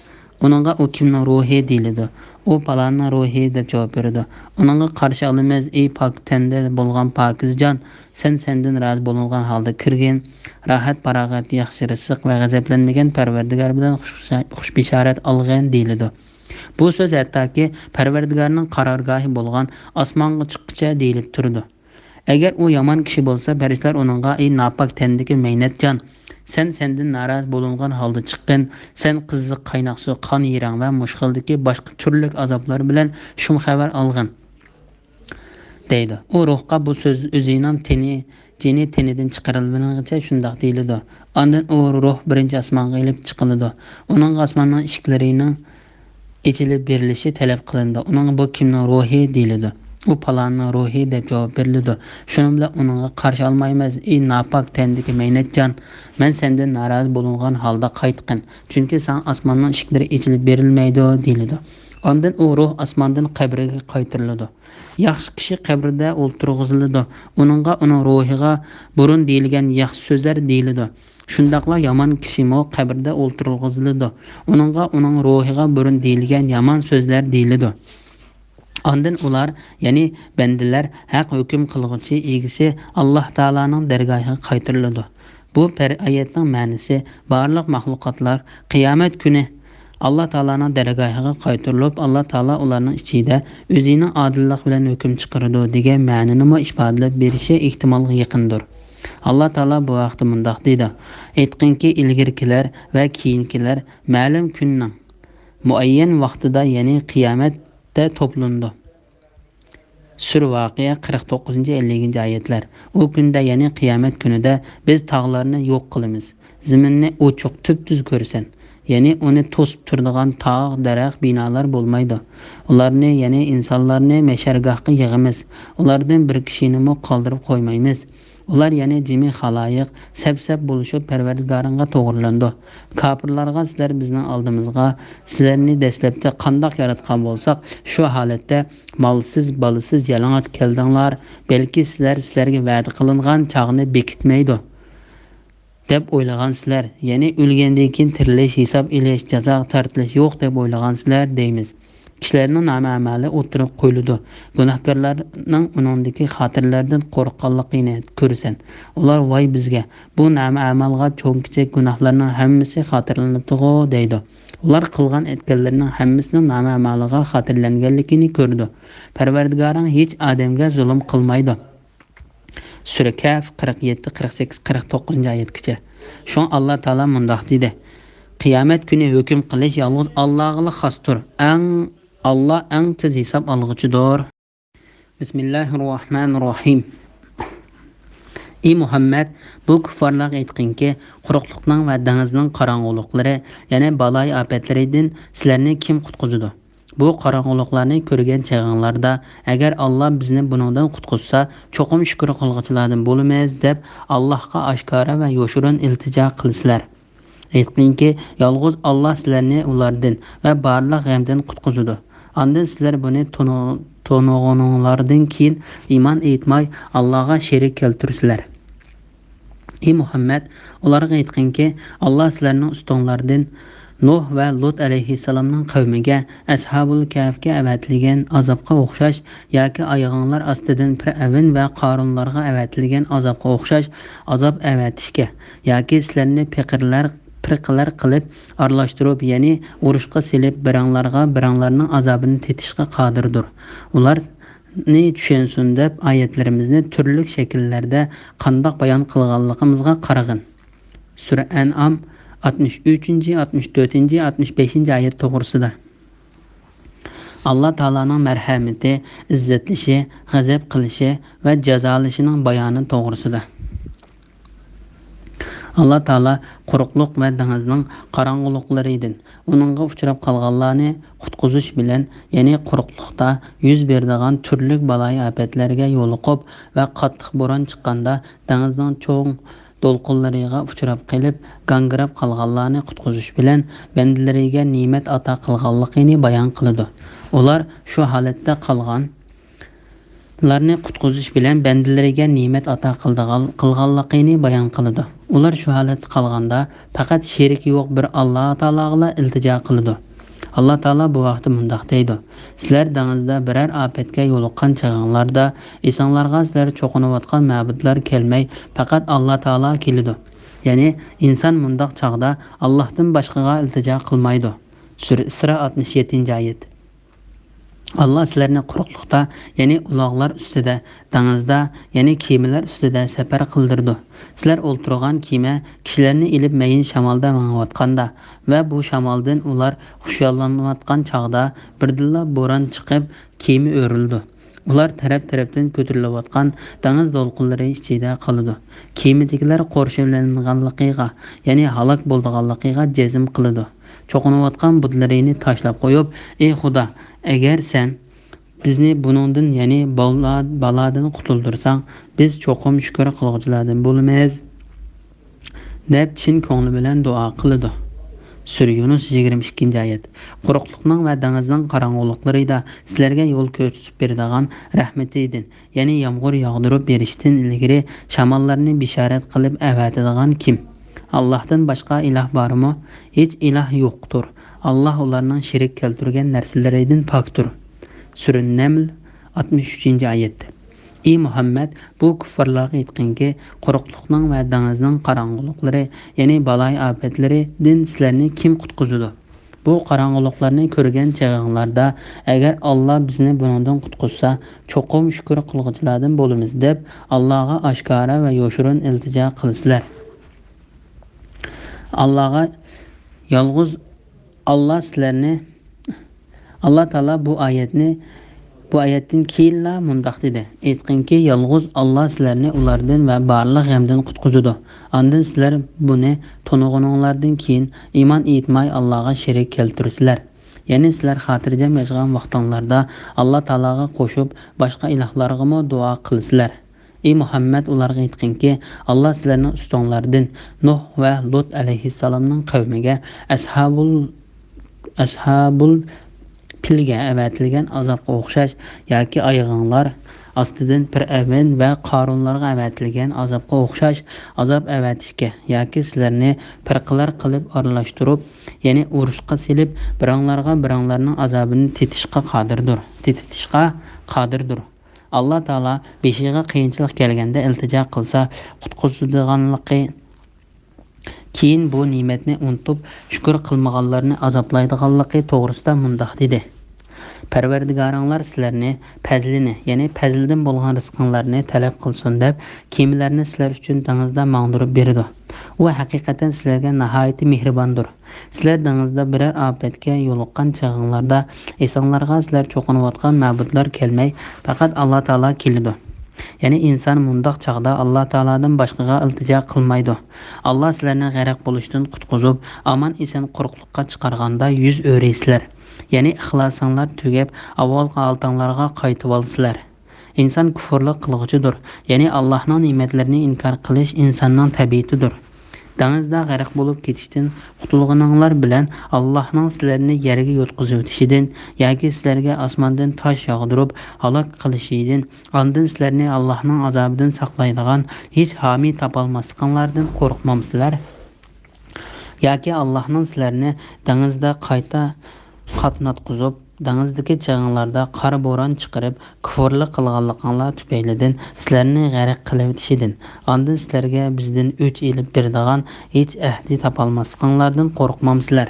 Uningga u kimning ruhi deyildi. U palonning ruhi deb javob berdi. Uningga qarshi olamiz: "Ey pok tanda bo'lgan pokizjon, sendan rozi bo'lgan holda kirgin, rohat, farog'at, yaxshi rizq va g'azablanmagan Parvardigor bilan xush bishorat olg'in" deyildi. Bu so'z hattoki Parvardigorning qarorgohi bo'lgan osmonga chiqquncha deyilib turdi. Agar u yomon kishi bo'lsa, farishtalar uningga: "Ey nopok tandagi maynatjon, sendan naroz bo'lgan holda chiqqin, sen qiziq qaynoq suv, qon yerang va mushkildagi boshqa turli azoblar bilan shum xabar olg'in" deydi. U ruhga bu so'z o'zining tenidan chiqarilganicha shundoq deyildi. Ondan u ruh birinchi osmonga olib chiqildi. Uning osmonning eshiklarining ochilib berilishi talab qilindi. Uning bu kimning ruhi deyildi. U palonning ruhi deb javob berildi. Shuning bilan uningga qarshi olmaymiz: "Ey nopok tandagi maynatjon, men sendan narozi bo'lgan holda qaytqin, chunki sen osmonning eshiklari ochilib berilmaydi" deyildi. Ondan u ruh osmondan qabriga qaytariladi. Yaxshi kishi qabrida o'ltirg'iziladi. Uningga uning ruhiga burun deyilgan yaxshi so'zlar deyiladi. Shundaqla yomon kishimi qabrda o'ltirg'iziladi. Uningga uning ruhiga burun deyilgan yomon so'zlar deyiladi. Ondan ular, ya'ni bandalar haq hukm qilguvchi egisi Alloh taolaning dargohiga qaytariladi. Bu oyatning ma'nosi barliq mahluqotlar qiyomat kuni Alloh taolaning dargohiga qaytarilib, Alloh taolo ularning ichida o'zining odillik bilan hukm chiqaradi degan ma'noni ifodalab berishi ehtimolga yaqindir. Alloh taolo bu vaqtda mundoq deydi: "Aytqinki, ilgirkilar va keyinkilar ma'lum kunning muayyan vaqtida, ya'ni qiyomatda to'plandi." Sura Voqea 49-50 oyatlar. U kunda, ya'ni qiyomat kunida biz tog'larni yo'q qilamiz. Zaminni ochiq tub-tuz ko'rsan. Ya'ni uni to'sib turadigan tog', daraxt, binolar bo'lmaydi. Ularni, ya'ni insonlarni mashargohga yig'amiz. Ulardan bir kishini qoldirib qo'ymaymiz. Ular, ya'ni jimi xaloyiq sab-sab bo'lishib Parvardigoringga to'g'rilandi. Kofirlarga: "Sizlar bizning oldimizga sizlarni dastlabda qandoq yaratgan bo'lsak, shu holatda molsiz, bolasiz yalang'och keldinglar. Balki sizlarga va'da qilingan chog'ni bekitmaydi. deb o'ylagansizlar, ya'ni o'lgandan keyin tirilish, hisob elish, jazo tortilish yo'q deb o'ylagansizlar deymiz. Kishilarning nomi amali o'tirib qo'yiladi. Gunohkorlarning uningdagi xotirlardan qo'rqqanligini ko'rsan. Ular voy bizga bu nomi amalga cho'ng kichik gunohlarning hammasi xotirlanibdi-ku deydi. Ular qilgan etganlarining hammasining nomi amaliga xotirlanganligini ko'rdi. Parvardigoring hech odamga zulm qilmaydi. Sura Kaf 47, 48, 49 oyatgacha. Şoň Allah Taala mundaq dedi: Qiyomat kuni hukm qilish yalnız Allohga xosdir. Allah eng tez hisob olg'uchidir. Bismillahirrohmanirrohim. Ey Muhammad, bu kuffarlarga aytqinki, quruqlikning va dengizning qorong'uliklari, ya'ni balay ofatlaridan sizlarni kim qutqizadi? Bu qorong'uliklarni ko'rgan chag'inglarda, agar Alloh bizni buningdan qutqizsa, cho'qim shukr qilg'uchilardan bo'lamiz deb Allohga oshkora va yoshirin iltijo qilasizlar. Aytqinki, yolg'iz Alloh sizlarni ulardan va barliq g'amdan qutqizadi. Ondan sizlar buni to'nog'onlardan keyin iymon etmay Allohga sherik keltirsizlar. Ey Muhammad, ularga aytqinki, Alloh sizlarning ustonlardan Nuh va Lut alayhissalomning qavmiga Ashabul Kahfga avatilgan azobga o'xshash yoki oyog'inglar ostidan Fir'avn va Qorunlarga avatilgan azobga o'xshash azob avatishga yoki sizlarni firqalar qilib aralashtirib, ya'ni urushga silib biranglarning azobini tetishga qodirdir. Ularni tushunsin deb oyatlarimizni turli shakllarda qandoq bayon qilganligimizga qarag'in. Sura An'am 63, 64, 65 oyat to'g'risida. Allah Taalaning marhamati, izzatlishi, g'azab qilishi va jazolashining bayoni to'g'risida. Allah Taala quruqliq va dengizning qorong'uliklaridan uningga uchrab qolganlarni qutqizish bilan, ya'ni quruqlikda yuz beradigan turli balay ofatlarga yo'liqib va qattiq bo'ron chiqqanda dengizning cho'ng to'lqinlariga uchrab qilib, gangrab qolganlarni qutqizish bilan bandalariga ne'mat ato qilganligini bayon qiladi. Ular shu holatda qolganlarni qutqizish bilan bandalariga ne'mat ato qilganligini bayon qiladi. Ular shu holatda qolganda faqat sherik yo'q bir Alloh taologa iltijo qiladi. Allah Taala bu vaqtda mundaq deydi: Sizlar dengizda biror ofatga yo'liqqan chag'inglarda insonlarga sizlar cho'qinayotgan ma'budlar kelmay, faqat Alloh Taolo keladi. Ya'ni inson mundaq chaqda Allohdan boshqaga iltijo qilmaydi. Sura Isro 67-oyat. Allah sizlarni quruqlikda, ya'ni uloqlar ustida, dengizda, ya'ni kemalar ustida safar qildirdi. Sizlar o'ltirgan kema kishilarni ilib mayin shamolda mangayotganda va bu shamoldan ular xushyorlanayotgan chaqda birdilla bo'ron chiqib, kema o'rildi. Ular taraf-tarafdan ko'tarilayotgan dengiz to'lqinlari ichida qoladi. Kemadagilar qo'rshamlanganligiga, ya'ni halok bo'lganligiga jazm qiladi. Cho'qinayotgan budlarini tashlab qo'yib, ey Xudo, agar sen bizni buningdan, ya'ni balodan qutuldirsang, biz cho'qim shukr qilg'uchilardan bo'lamiz deb chin ko'ngli bilan duo qiladi. Sura Yunus 22-oyat. Quruqlikning va dengizning qorong'uliklarida sizlarga yo'l ko'rsatib beradigan rahmati edi. Ya'ni yomg'ir yog'dirib berishdan ilgari shamollarni bishorat qilib avatadigan kim? Allohdan boshqa iloh bormi? Hech iloh yo'qdir. Allah ularning shirik keltirgan narsalaridan pokdir. Sura Naml 63-oyat. Ey Muhammad, bu kuffarlarga aytqinki, quruqlikning va dengizning qorong'uliklari, ya'ni balay ofatlaridan sizlarni kim qutqizadi? Bu qorong'uliklarni ko'rgan chag'inglarda, agar Alloh bizni bundan qutqizsa, cho'qim shukr qilg'uchilardan bo'lamiz deb Allohga oshkora va yoshirin iltijo qilasizlar. Allohga yolg'iz Allah sizlarni Allah Taala bu oyatdan keyin mundaq dedi: Aytqinki, yolg'iz Alloh sizlarni ulardan va barliq g'amdan qutqizadi. Ondan sizlar buni to'nog'onlardan keyin iymon etmay Allohga sherik keltirsizlar. Ya'ni sizlar xotirjam yashagan vaqtinglarda Alloh Taologa qo'shib boshqa ilohlarga duo qilasizlar. Ey Muhammad, ularga aytqinki, Alloh sizlarning ustonlardan Nuh va Lut alayhissalomning qavmiga Ashabul pilga avatilgan azobga o'xshash yoki ayg'onlar ostidan fir'avn va qorunlarga avatilgan azobga o'xshash azob avatishga yoki sizlarni firqalar qilib aralashtirib, ya'ni urushqa silib, biranglarning azobini tetishga qodirdir. Alloh taolo beshiga qiyinchilik kelganda iltijo qilsa qutqizadiganligi, keyin bu ne'matni unutib shukr qilmaganlarni azoblaydiganligi to'g'risida mundoq dedi: Parvardigoringlar sizlarni fazlini, ya'ni fazldan bo'lgan rizqinglarni talab qilsin deb kemalarni sizlar uchun dengizda mangdirib berdi. U haqiqatan sizlarga nihoyatda mehribondir. Sizlar dengizda biror ofatga yo'liqqan chog'inglarda esonlarga sizlar cho'qinayotgan ma'budlar kelmay, faqat Alloh taolo keladi. Ya'ni inson mundoq chog'da Alloh taolodan boshqaga iltijo qilmaydi. Alloh sizlarni g'arq bo'lishdan qutqizib, omon eson quruqlikqa chiqarganda yuz o'raysizlar. Ya'ni ixlosinglar tugab, avvalgi oltinglarga qaytib olsizlar. Inson kufrlik qilg'uchidir. Ya'ni Allohning ne'matlarini inkor qilish insonning tabiatidir. Dengizda g'arq bo'lib ketishdan qutulganinglar bilan Allohning sizlarni yerga yo'tqizib o'tishidan yoki sizlarga osmondan tosh yog'dirib halok qilishidan, ondan sizlarni Allohning azobidan saqlaydigan hech homiy topolmasliklaringlardan qo'rqmamsizlar? Yoki Allohning sizlarni dengizda qayta qatnatqizib, dengizdagi chag'inglarda qora bo'ron chiqarib, kufrlik qilganliginglar tufaylidan sizlarni g'arq qilib o'tishidan, ondan sizlarga bizdan o'ch elib beradigan hech ahdi topolmasliklaringlardan qo'rqmamsizlar?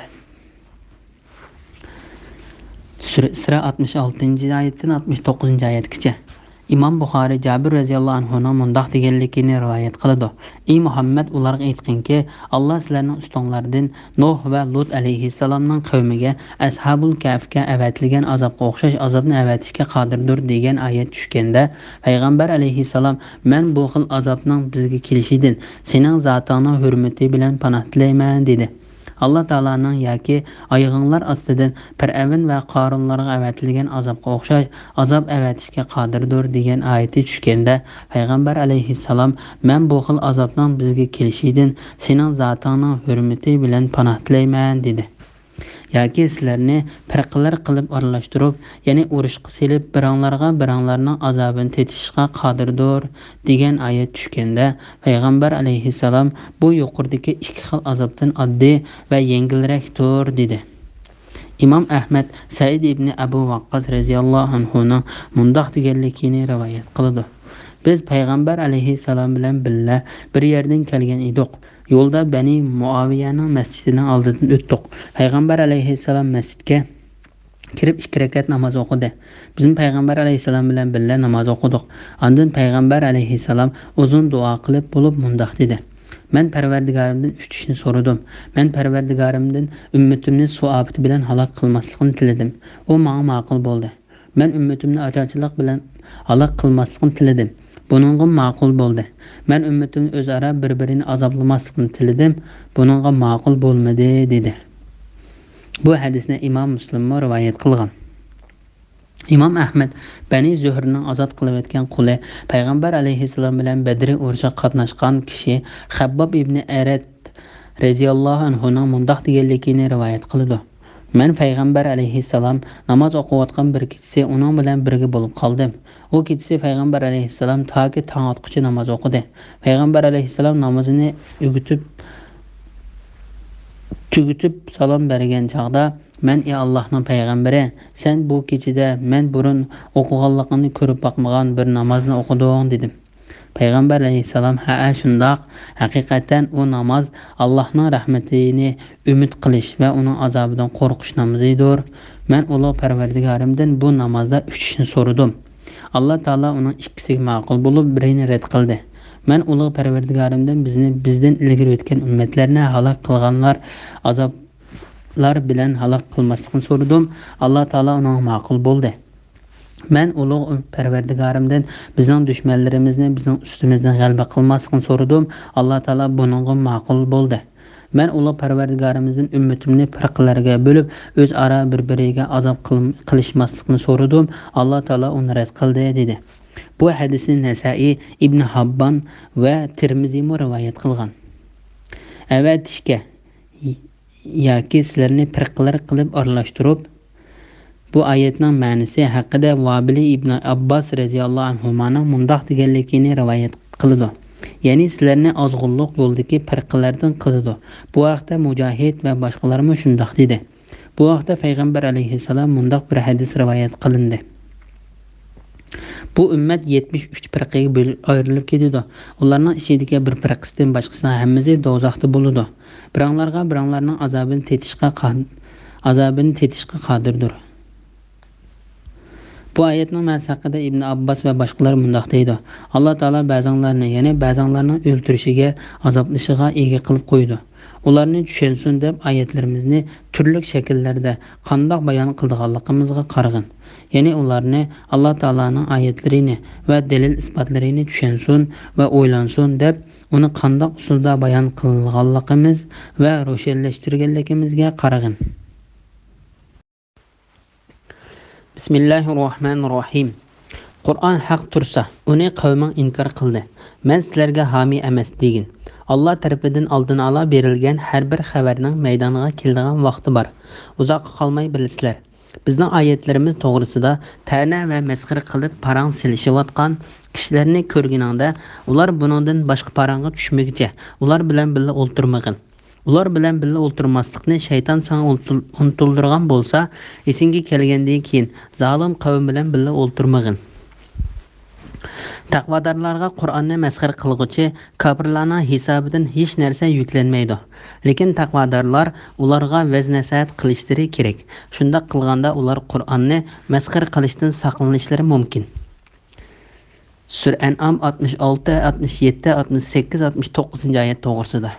Sura Isra 66-oyatdan 69-oyatgacha. İmam Buxoriy Jabir radhiyallohu anhuning mundoq deganligini rivoyat qiladi: Ey Muhammad, ularga aytqinki, Alloh sizlarning ustonlardan Nuh va Lut alayhissalomning qavmiga Ashabul Kahfga avatilgan azobga o'xshash azobni avatishga qodirdir degan oyat tushganda, payg'ambar alayhissalom: "Men bu xil azobning bizga kelishidan sening zotingning hurmati bilan panoh tilayman" dedi. Alloh taolaning yoki ayg'onlar ostidan fir'avn va qorunlarga avatilgan azobga o'xshash azob avatishga qodirdir degan oyati tushganda, payg'ambar alayhissalom: "Men bu xil azobning bizga kelishidan sening zotingning hurmati bilan panoh tilayman" dedi. Yoki sizlarni firqalar qilib aralashtirib, ya'ni urushqa silib, biranglarning azobini tetishga qodirdir degan oyat tushganda, payg'ambar alayhissalom: "Bu yuqoridagi ikki xil azobdan oddiy va yengilroqdir" dedi. Imom Ahmad Said ibn Abu Waqqas radhiyallohu anhuning mundoq deganligini rivoyat qiladi: Biz payg'ambar alayhissalom bilan birga bir yerdan kelgan edik. Yo'lda Bani Muaviyaning masjidining oldidan o'tdik. Payg'ambar alayhissalom masjidga kirib 2 rakat namoz o'qidi. Bizim payg'ambar alayhissalom bilan birga namoz o'qidik. Ondan payg'ambar alayhissalom uzun duo qilib bo'lib mundoq dedi: Men Parvardigorimdan 3 ishni so'radim. Men Parvardigorimdan ummatimni suv-ofat bilan halok qilmaslikni tiladim. U menga ma'qul bo'ldi. Men ummatimni ocharchilik bilan halok qilmaslikni tiladim. Buningga ma'qul bo'ldi. Men ummatimni o'zaro bir-birini azoblamaslikni tiladim. Buningga ma'qul bo'lmadi dedi. Bu hadisni Imom Muslim rivoyat qilgan. Imom Ahmad Bani Zuhrning ozod qilib o'tgan quli, payg'ambar alayhissalom bilan Badr urushiga qatnashgan kishi Habbob ibn Arat radhiyallohu anhuning mundoq deganligini rivoyat qiladi: Men payg'ambar alayhissalom namoz o'qiyotgan bir kechasi uning bilan birga bo'lib qoldim. U kechasi payg'ambar alayhissalom toki tong otquchi namoz o'qidi. Payg'ambar alayhissalom namozini tugutib salom bergan chog'da, men ey Allohning payg'ambari, sen bu kechada men burun o'qiganligini ko'rib boqmagan bir namozni o'qiding dedim. Payg'ambar alayhissalom: Ha, shundoq. Haqiqatan u namoz Allohning rahmatini umid qilish va uning azobidan qo'rqish namozidir. Men ulug' Parvardigorimdan bu namozda 3 ishni so'radim. Alloh taolo uning ikkisiga ma'qul bo'lib, birini rad qildi. Men ulug' Parvardigorimdan bizdan ilgari o'tgan ummatlarni halok qilganlar azoblar bilan halok qilmaslikni so'radim. Alloh taolo uning ma'qul bo'ldi. Men ulug' Parvardigorimdan bizning dushmanlarimizni bizning ustimizdan g'alaba qilmaslikni so'radim. Alloh taolo buningga ma'qul bo'ldi. Men ulug' Parvardigorimizdan ummatimni firqalarga bo'lib, o'zaro bir-biriga azob qilishmaslikni so'radim. Alloh taolo uni rad qildi dedi. Bu hadisni Nasa'iy, Ibn Habban va Tirmiziy rivoyat qilgan. Avatishga yoki sizlarni firqalar qilib aralashtirib, Bu oyatning ma'nosi haqida Vobili ibn Abbos radhiyallohu anhuning mundoq deganligini rivoyat qiladi. Ya'ni sizlarni ozg'unlik yo'ldagi firqalardan qiladi. Bu vaqtda Mujohid va boshqalarmi shundoq dedi. Bu vaqtda payg'ambar alayhissalom mundoq bir hadis rivoyat qilindi. Bu ummat 73 firqaga ayrilib ketadi. Ularning ichidagi bir firqasidan boshqasining hammasi do'zaxda bo'ladi. Biranglarning azobini tetishga qodirdir. Bu oyatning ma'nosi haqida Ibn Abbos va boshqalar mundoq deydi. Alloh taolo ba'zanlarni, ya'ni ba'zanlarning o'ltirishiga, azoblashiga ega qilib qo'ydi. Ularni tushunsin deb oyatlarimizni turli shakllarda qandoq bayon qilganligimizga qarag'in. Ya'ni ularni Alloh taolaning oyatlarini va dalil isbotlarini tushunsin va o'ylansin deb uni qandoq usulda bayon qilganligimiz va ro'shanlashtirganligimizga qarag'in. Bismillahirrohmanirrohim. Qur'on haq tursa, uni qavming inkor qildi. Men sizlarga homiy emas degin. Allah tarafidan oldin ola berilgan har bir xabarning maydoniga keladigan vaqti bor. Uzoqqa qolmay bilasizlar. Bizning oyatlarimiz to'g'risida ta'na va masxir qilib parang silishayotgan kishilarni ko'rganingda, ular buningdan boshqa parangga tushmaguncha ular bilan birga o'ltirmag'in. Ular bilan birga o'ltirmaslikni shayton sana unutildirgan bo'lsa, esingga kelgandan keyin zolim qavm bilan birga o'ltirmag'in. Taqvodorlarga Qur'onni masxir qilguvchi kofirlarning hisobidan hech narsa yuklanmaydi. Lekin taqvodorlar ularga vaz-nasihat qilishlari kerak. Shunda qilganda ular Qur'onni masxir qilishdan saqlanishlari mumkin. Sura An'am 66, 67, 68, 69-oyat to'g'risida.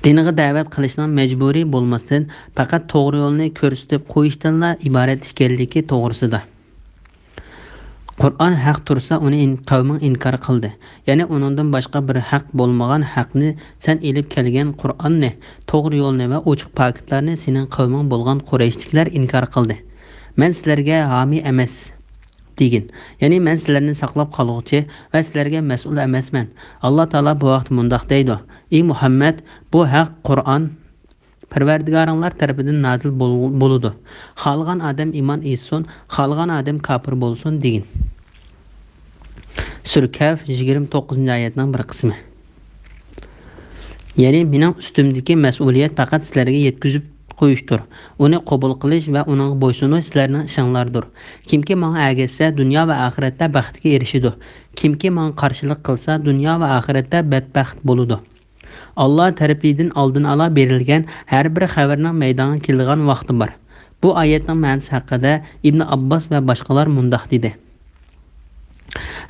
Dinga da'vat qilishning majburiy bo'lmasdan faqat to'g'ri yo'lni ko'rsatib qo'yishdanla iborat ekanligi to'g'risida. Qur'on haq tursa, uni qavming inkor qildi. Ya'ni uningdan boshqa bir haq bo'lmagan haqni sen elib kelgan Qur'onni, to'g'ri yo'lni va ochiq paketlarni sening qavming bo'lgan Qurayshliklar inkor qildi. Men sizlarga homiy emas degin. Ya'ni men sizlarni saqlab qoluvchi va sizlarga mas'ul emasman. Alloh taolo bu vaqt mundoq deydi: "Ey Muhammad, bu haq Qur'on Parvardigoringlar tarafidan nazil bo'ludi. Xalqan odam iymon etsin, xalqan odam kofir bo'lsin" degin. Sura Kaf 29-oyatning bir qismi. Ya'ni mening ustimdagi mas'uliyat faqat sizlarga yetkazib qo'yishdir. Uni qabul qilish va uning bo'ysunish sizlarning ishinglardir. Kimki menga ergashsa, dunyo va oxiratda baxtga erishadi. Kimki menga qarshilik qilsa, dunyo va oxiratda badbaxt bo'ladi. Allah tarafidan oldin ola berilgan har bir xabarning maydonga kelgan vaqti bor. Bu oyatning ma'nosi haqida Ibn Abbos va boshqalar mundoq dedi.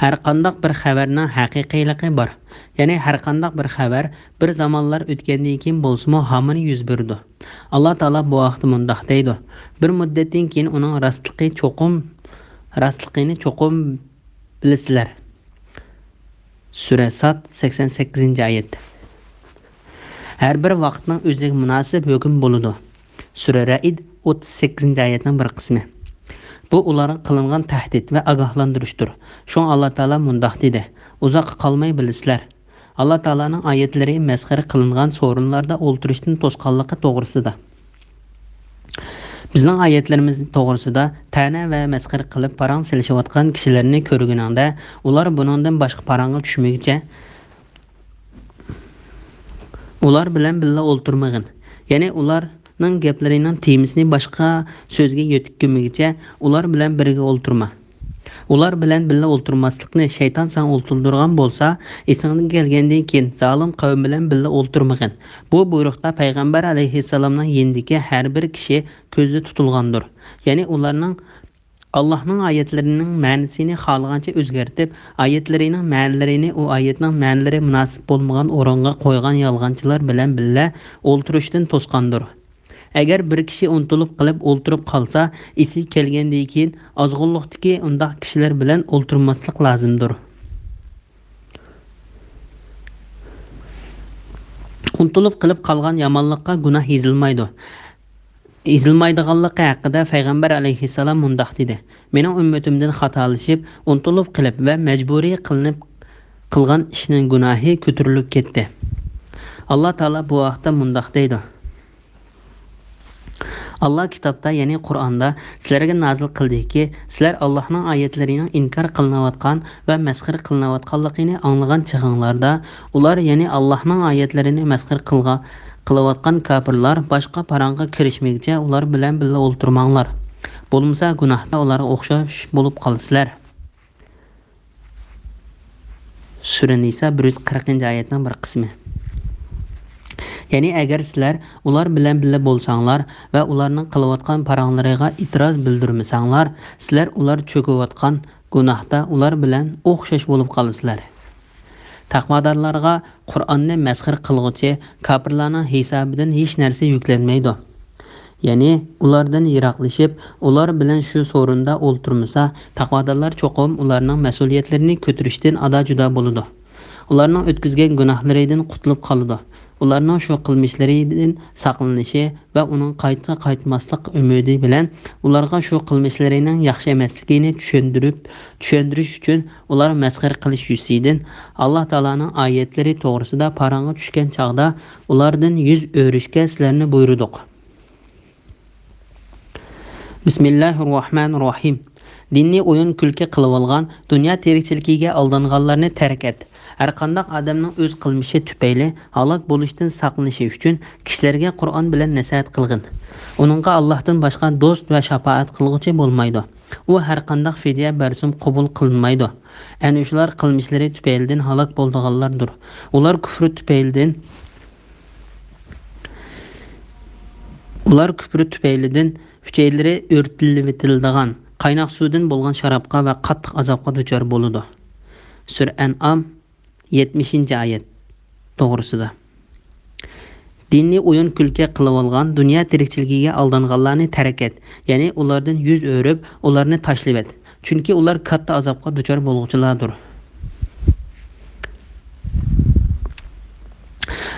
Har qanday bir xabarning haqiqiyligi bor. Ya'ni har qanday bir xabar bir zamonlar o'tgandan keyin bo'lsa-mu hamini yuz berdi. Alloh taolo bu vaqtda mundoq deydi: bir muddatdan keyin uning rostligini cho'qim bilasizlar. Sura Sad 88-oyat. Har bir vaqtning o'ziga munosib hukm bo'ladi. Sura Ra'd 38-oyatning bir qismi. Bu ularga qilingan tahdid va ogohlantirishdir. Shun Alloh taolo mundoq dedi: uzoqqa qolmay bilasizlar. Alloh taolaning oyatlari masxir qilingan so'rinlarda o'ltirishdan to'sqanligi to'g'risida. Bizning oyatlarimiz to'g'risida ta'na va masxir qilib parang silishayotgan kishilarni ko'rganingda, ular buningdan boshqa parangga tushmaguncha ular bilan birga o'ltirmag'in. Ya'ni ularning gaplarining temisini boshqa so'zga yetkazmaguncha ular bilan birga o'ltirma. Ular bilan birga o'ltirmaslikni shayton san o'ltirdirgan bo'lsa, esingga kelgandan keyin zolim qavm bilan birga o'ltirmag'in. Bu buyruqda payg'ambar alayhissalomning yendiki har bir kishi ko'zda tutilgandir. Ya'ni ularning Allohning oyatlarining ma'nosini xohlagancha o'zgartib, oyatlarining ma'nolarini u oyatning ma'nolari munosib bo'lmagan o'ringa qo'ygan yolg'onchilar bilan birga o'ltirishdan to'sqandir. Agar bir kishi unutilib qilib o'ltirib qolsa, esi kelgandan keyin ozg'unlikdagi undaq kishilar bilan o'ltirmaslik lozimdir. Unutilib qilib qolgan yomonlikqa gunoh ezilmaydiganligi haqida payg'ambar alayhissalom mundoq dedi: mening ummatimdan xatolashib, unutilib qilib va majburiy qilinib qilgan ishning gunohi ko'tarilib ketdi. Alloh taolo bu vaqtda mundoq deydi: Allah kitobda, ya'ni Qur'onda sizlarga nozil qildiki, sizlar Allohning oyatlarining inkor qilinayotgan va masxir qilinayotganligini anglagan chig'inglarda, ular ya'ni Allohning oyatlarini masxir qilayotgan kofirlar boshqa parangga kirishmagcha ular bilan birga o'ltirmanglar. Bo'lmasa gunohda ularga o'xshash bo'lib qolasizlar. Sura Nisa 140-oyatning bir qismi. Ya'ni agar sizlar ular bilan birga bo'lsanglar va ularning qilayotgan paranglariga e'tiroz bildirmasanglar, sizlar ular cho'kayotgan gunohda ular bilan o'xshash bo'lib qolasizlar. Taqvodorlarga Qur'onni masxir qilguvchi kofirlarning hisobidan hech narsa yuklanmaydi. Ya'ni ulardan yiroqlashib, ular bilan shu so'rinda o'ltirmasa, taqvodorlar cho'qim ularning mas'uliyatlarini ko'tarishdan ado-judo bo'ladi. Ularning o'tkazgan gunohlaridan qutulib qoladi. Ularning shu qilmishlaridan saqlanishi va uning qaytmaslik umidi bilan ularga shu qilmishlarining yaxshi emasligini tushuntirish uchun ular masxir qilish yusidan Alloh taolaning oyatlari to'g'risida parangga tushgan chaqda ulardan yuz o'rishga sizlarni buyurdik. Bismillahirrohmanirrohim. Dinni o'yin kulki qilib olgan, dunyo tirikchiligiga aldanganlarni tark et. Har qanday odamning o'z qilmishi tufayli halok bo'lishdan saqlanishi uchun kishilarga Qur'on bilan nasihat qilgin. Uningga Allohdan boshqa do'st va shafaat qilguvchi bo'lmaydi. U har qanday fidya bersum qabul qilinmaydi. Ana shular qilmishlari tufaylidan halok bo'lganlardir. Ular kufri tufaylidan hujaylari o'rtilib qaynoq suvdan bo'lgan sharobga va qattiq azobga duchor bo'ladi. Sura An'am 70-oyat to'g'risida. Dinni o'yin kulki qilib olgan, dunyo tirikchiligiga aldanganlarni tark et. Ya'ni ulardan yuz o'rib, ularni tashlab et. Chunki ular katta azobga duchor bo'luvchilardir.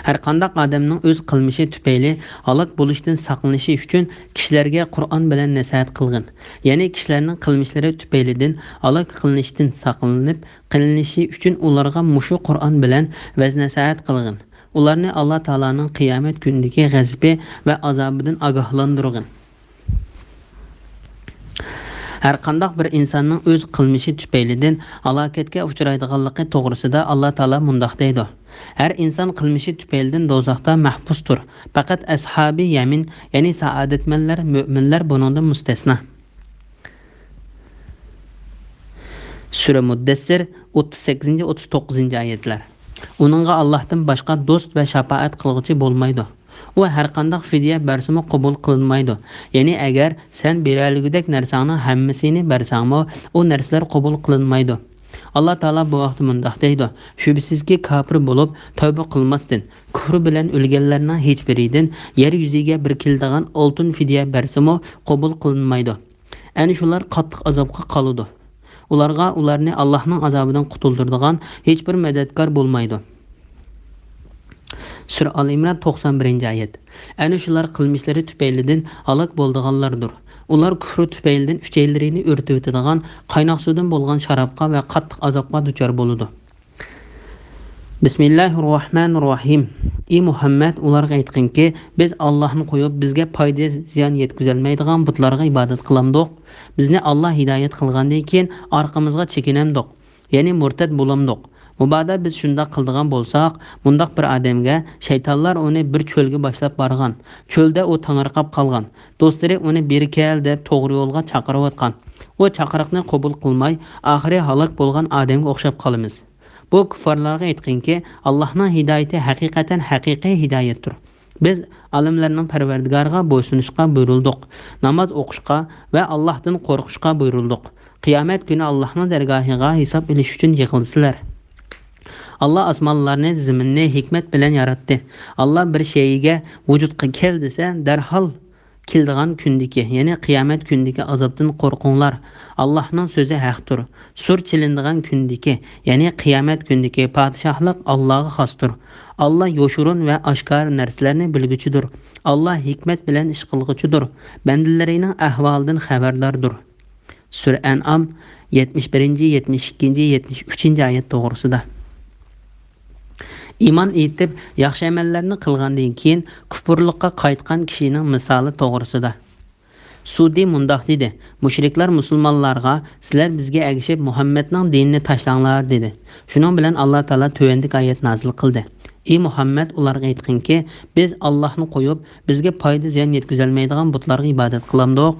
Har qanday odamning o'z qilmishi tufayli halok bo'lishdan saqlanishi uchun kishilarga Qur'on bilan nasihat qilgin. Ya'ni kishilarning qilmishlari tufaylidan halok qilinishdan saqlanib qilinishi uchun ularga mushu Qur'on bilan vaz-nasihat qilgin. Ularni Alloh taolaning qiyomat kunidagi g'azabi va azobidan ogohlantirgin. Har qanday bir insonning o'z qilmishi tufaylidan halokatga uchraydiganligi to'g'risida Alloh taolo mundoq deydi. Her insan qilmishi tufaylidan do'zaxda mahbusdir. Faqat ashabi yamin, ya'ni saodatmanlar, mu'minlar bundan mustasno. Sura Muddassir 38-39-oyatlar. Uningga Allohdan boshqa do'st va shafaat qilguvchi bo'lmaydi. U har qanday fidya bersimi qabul qilinmaydi. Ya'ni agar sen beralgudek narsaning hammasini bersangmi, u narsalar qabul qilinmaydi. Allah Taala bu vaqt mundoq deydi: Shubsizki kafir bo'lib tavba qilmasdan, kufri bilan o'lganlarning hech biridan yer yuziga bir kildigan oltin fidya bersimi qabul qilinmaydi. Ana shular qattiq azobga qoladi. Ularni Allohning azobidan qutuldiradigan hech bir madadkor bo'lmaydi. Sura Al-Imron 91-oyat. Ana shular qilmishlari tufaylidan halok bo'lganlardir. Ular kufri tufaylidan uchaylarini o'rtib o'tadigan qaynoq suvdan bo'lgan sharobga va qattiq azobga duchor bo'ladi. Bismillahirrohmanirrohim. Ey Muhammad, ularga aytqinki, biz Allohni qo'yib bizga foyda ziyon yetkazolmaydigan butlarga ibodat qilamdik. Bizni Alloh hidoyat qilgandan keyin orqamizga chekinamdik, ya'ni murtad bo'lamdik. Mubada biz shunda qildigan bo'lsak, mundaq bir odamga shaytonlar uni bir cho'lga boshlab borgan. Cho'lda u tangirqab qolgan. Do'stlari uni beri kel deb to'g'ri yo'lga chaqirayotgan. U chaqiriqni qabul qilmay, oxiri halok bo'lgan odamga o'xshab qolamiz. Bu kuffarlarga aytqinki, Allohning hidoyati haqiqatan haqiqiy hidoyatdir. Biz olimlarning Parvardigoriga bo'ysunishga buyurildik. Namoz o'qishga va Allohdan qo'rqishga buyurildik. Qiyomat kuni Allohning dargohiga hisob olish uchun yig'ilsizlar. Allah osmonlarni, zaminni hikmat bilan yaratdi. Allah bir shayga vujudga kel desa, darhol keldigan kundagi, ya'ni qiyomat kundagi azobdan qo'rqinglar. Allohning so'zi haqdir. Sur chilindigan kundagi, ya'ni qiyomat kundagi podshohlik Allohga xosdir. Allah yoshurun va oshkor narsalarni bilguchidir. Allah hikmat bilan ish qilguchidir. Bandalarining ahvolidan xabardordir. Sura An'am 71, 72, 73-oyat to'g'risida. iymon etib yaxshi amallarni qilgandan keyin kufrlikqa qaytgan kishining misoli to'g'risida. Sudi mundoq dedi: mushriklar musulmonlarga sizlar bizga agishib Muhammadning dinini tashlanglar dedi. Shuning bilan Alloh taolo tövəndik oyat nozil qildi. Ey Muhammad, ularga aytqinki, biz Allohni qo'yib, bizga foyda ziyon yetkazolmaydigan butlarga ibodat qilamdik.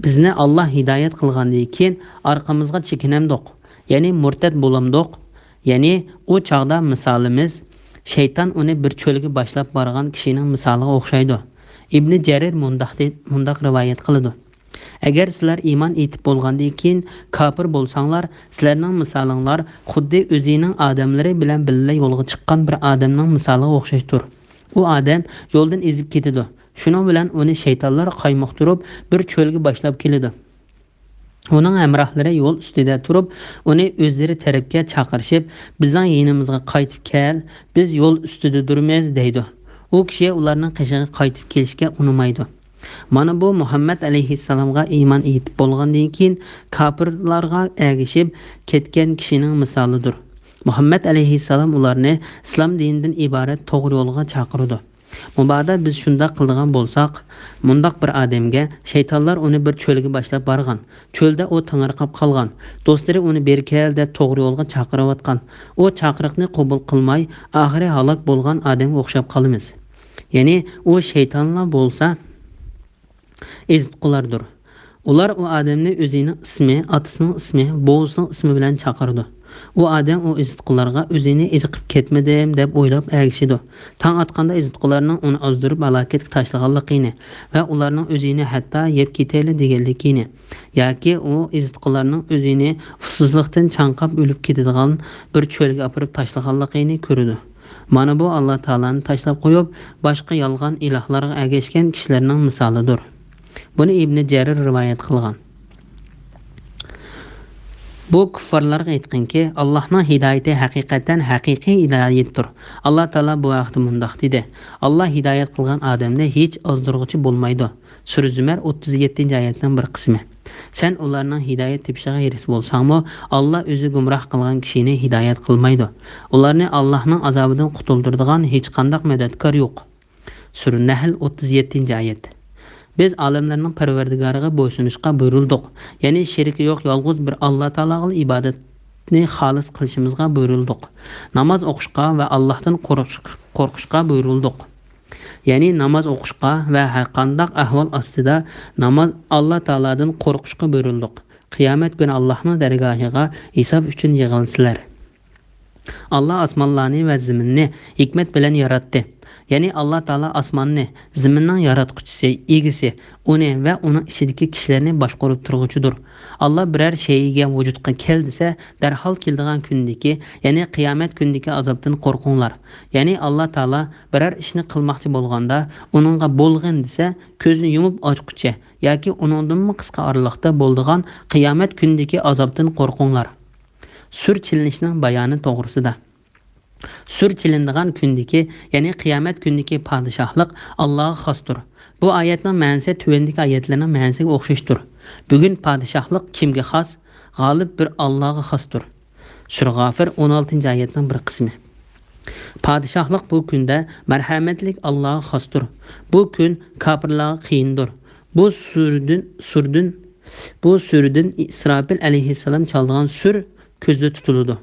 Bizni Alloh hidoyat qilgandan keyin orqamizga chekinamdik. Ya'ni murtad bo'lamdik. Ya'ni u chaqda misolimiz shayton uni bir cho'lga boshlab borgan kishining misoliga o'xshaydi. İbn Jarir mundaq rivoyat qiladi. Agar sizlar iymon etib bo'lgandan keyin kofir bo'lsanglar, sizlarning misolinglar xuddi o'zining odamlari bilan birga yo'lga chiqqan bir odamning misoliga o'xshashdir. U odam yo'ldan ezib ketadi. Shuning bilan uni shaytonlar qaymoqtirib bir cho'lga boshlab keladi. Uning hamrohlari yo'l ustida turib, uni o'zlari tarafga chaqirishib, bizning yonimizga qaytib kel, biz yo'l ustida turmiz deydi. U kishi ularning qishig'i qaytib kelishga unamaydi. Mana bu Muhammad alayhissalomga iymon etib bo'lgandan keyin kofirlarga ergishib ketgan kishining misolidir. Muhammad alayhissalom ularni islom dinidan iborat to'g'ri yo'lga chaqirdi. Mubada biz shunda qildigan bo'lsak, mundaq bir odamga shaytonlar uni bir cho'lga boshlab borgan. Cho'lda u tangirqab qolgan. Do'stlari uni berkel deb to'g'ri yo'lga chaqirayotgan. U chaqiriqni qabul qilmay, oxiri halok bo'lgan odamga o'xshab qolamiz. Ya'ni u shaytonlar bo'lsa ezitqulardir. Ular u odamni o'zining ismi, otasining ismi, bovisining ismi bilan chaqirdi. U odam u ezitqularga o'zini eziqib ketmadim deb o'ylab ergishidi. Tang atqanda ezitqularning uni ozdirib halokatga tashlaganligini va ularning o'zini hatto yeb ketayli deganligini, yoki u ezitqularning o'zini ufsizlikdan chanqab o'lib ketadigan bir cho'lga olib tashlaganligini ko'rdi. Mana bu Alloh taolani tashlab qo'yib, boshqa yolg'on ilohlarga ergashgan kishilarning misolidir. Buni Ibn Jarir rivoyat qilgan. Bu kuffarlarga aytqanki, Allohning hidoyati haqiqatan haqiqiy hidoyatdir. Alloh taolo bu vaqtda mundoq dedi: Alloh hidoyat qilgan odamni hech ozdirg'uchi bo'lmaydi. Sura Zumar 37-oyatning bir qismi. Sen ularning hidoyat tepishiga eris bo'lsangmi, Alloh o'zi gumroh qilgan kishini hidoyat qilmaydi. Ularni Allohning azobidan qutuldiradigan hech qanday madadkor yo'q. Sura Nahl 37-oyat. Biz olamlarning Parvardigoriga bo'ysunishga buyurildik. Ya'ni sheriki yo'q yolg'iz bir Alloh taologa ibodatni xolis qilishimizga buyurildik. Namoz o'qishga va Allohdan qo'rqishga buyurildik. Ya'ni namoz o'qishga va har qanday ahvol ostida namoz Alloh taolodan qo'rqishga buyurildik. Qiyomat kuni Allohning dargohiga hisob uchun yig'ilsizlar. Alloh osmonlarni va zaminni hikmat bilan yaratdi. Ya'ni Alloh taolo osmonni, zaminning yaratquchisi, egisi, uni va uning ichidagi kishilarni boshqarib turg'uchidir. Alloh biror shayga vujudga kel desa, darhol keladigan kundagi, ya'ni qiyomat kundagi azobdan qo'rqinglar. Ya'ni Alloh taolo biror ishni qilmoqchi bo'lganda, uningga bo'lg'in desa, ko'zni yumib ochqucha yoki uningdan qisqa oraliqda bo'ladigan qiyomat kundagi azobdan qo'rqinglar. Sur chilinishning bayoni to'g'risida. Sur chilindigan kundagi, ya'ni qiyomat kundagi podshohlik Allohga xosdir. Bu oyatning ma'nosi tuvandagi oyatlarning ma'nosiga o'xshashdir. Bugun podshohlik kimga xos? G'olib bir Allohga xosdir. Sura G'ofir 16-oyatning bir qismi. Podshohlik bu kunda marhamatlik Allohga xosdir. Bu kun kofirlarga qiyindir. Bu surdan İsrafil alayhissalom chaldigan sur ko'zda tutiladi.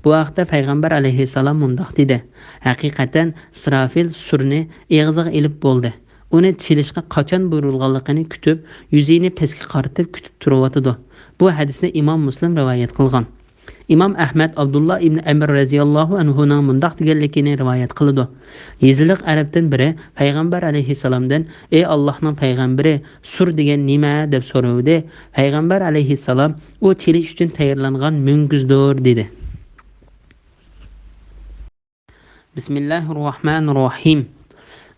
Bu haqda payg'ambar alayhissalom mundoq dedi: haqiqatan İsrafil surni eg'iziga ilib bo'ldi. Uni chilishga qachon buyurilganligini kutib, yuzini pastga qaratib kutib turibdi. Bu hadisni Imom Muslim rivoyat qilgan. Imom Ahmad Abdullah ibn Amr radhiyallohu anhu ning mundoq deganligini rivoyat qildi. Yeziliq arabdan biri payg'ambar alayhissalomdan: "Ey Allohning payg'ambari, sur degan nima?" deb so'ravdi. Payg'ambar alayhissalom: "U chilish uchun tayyorlangan munguzdir" dedi. Bismillahirrohmanirrohim.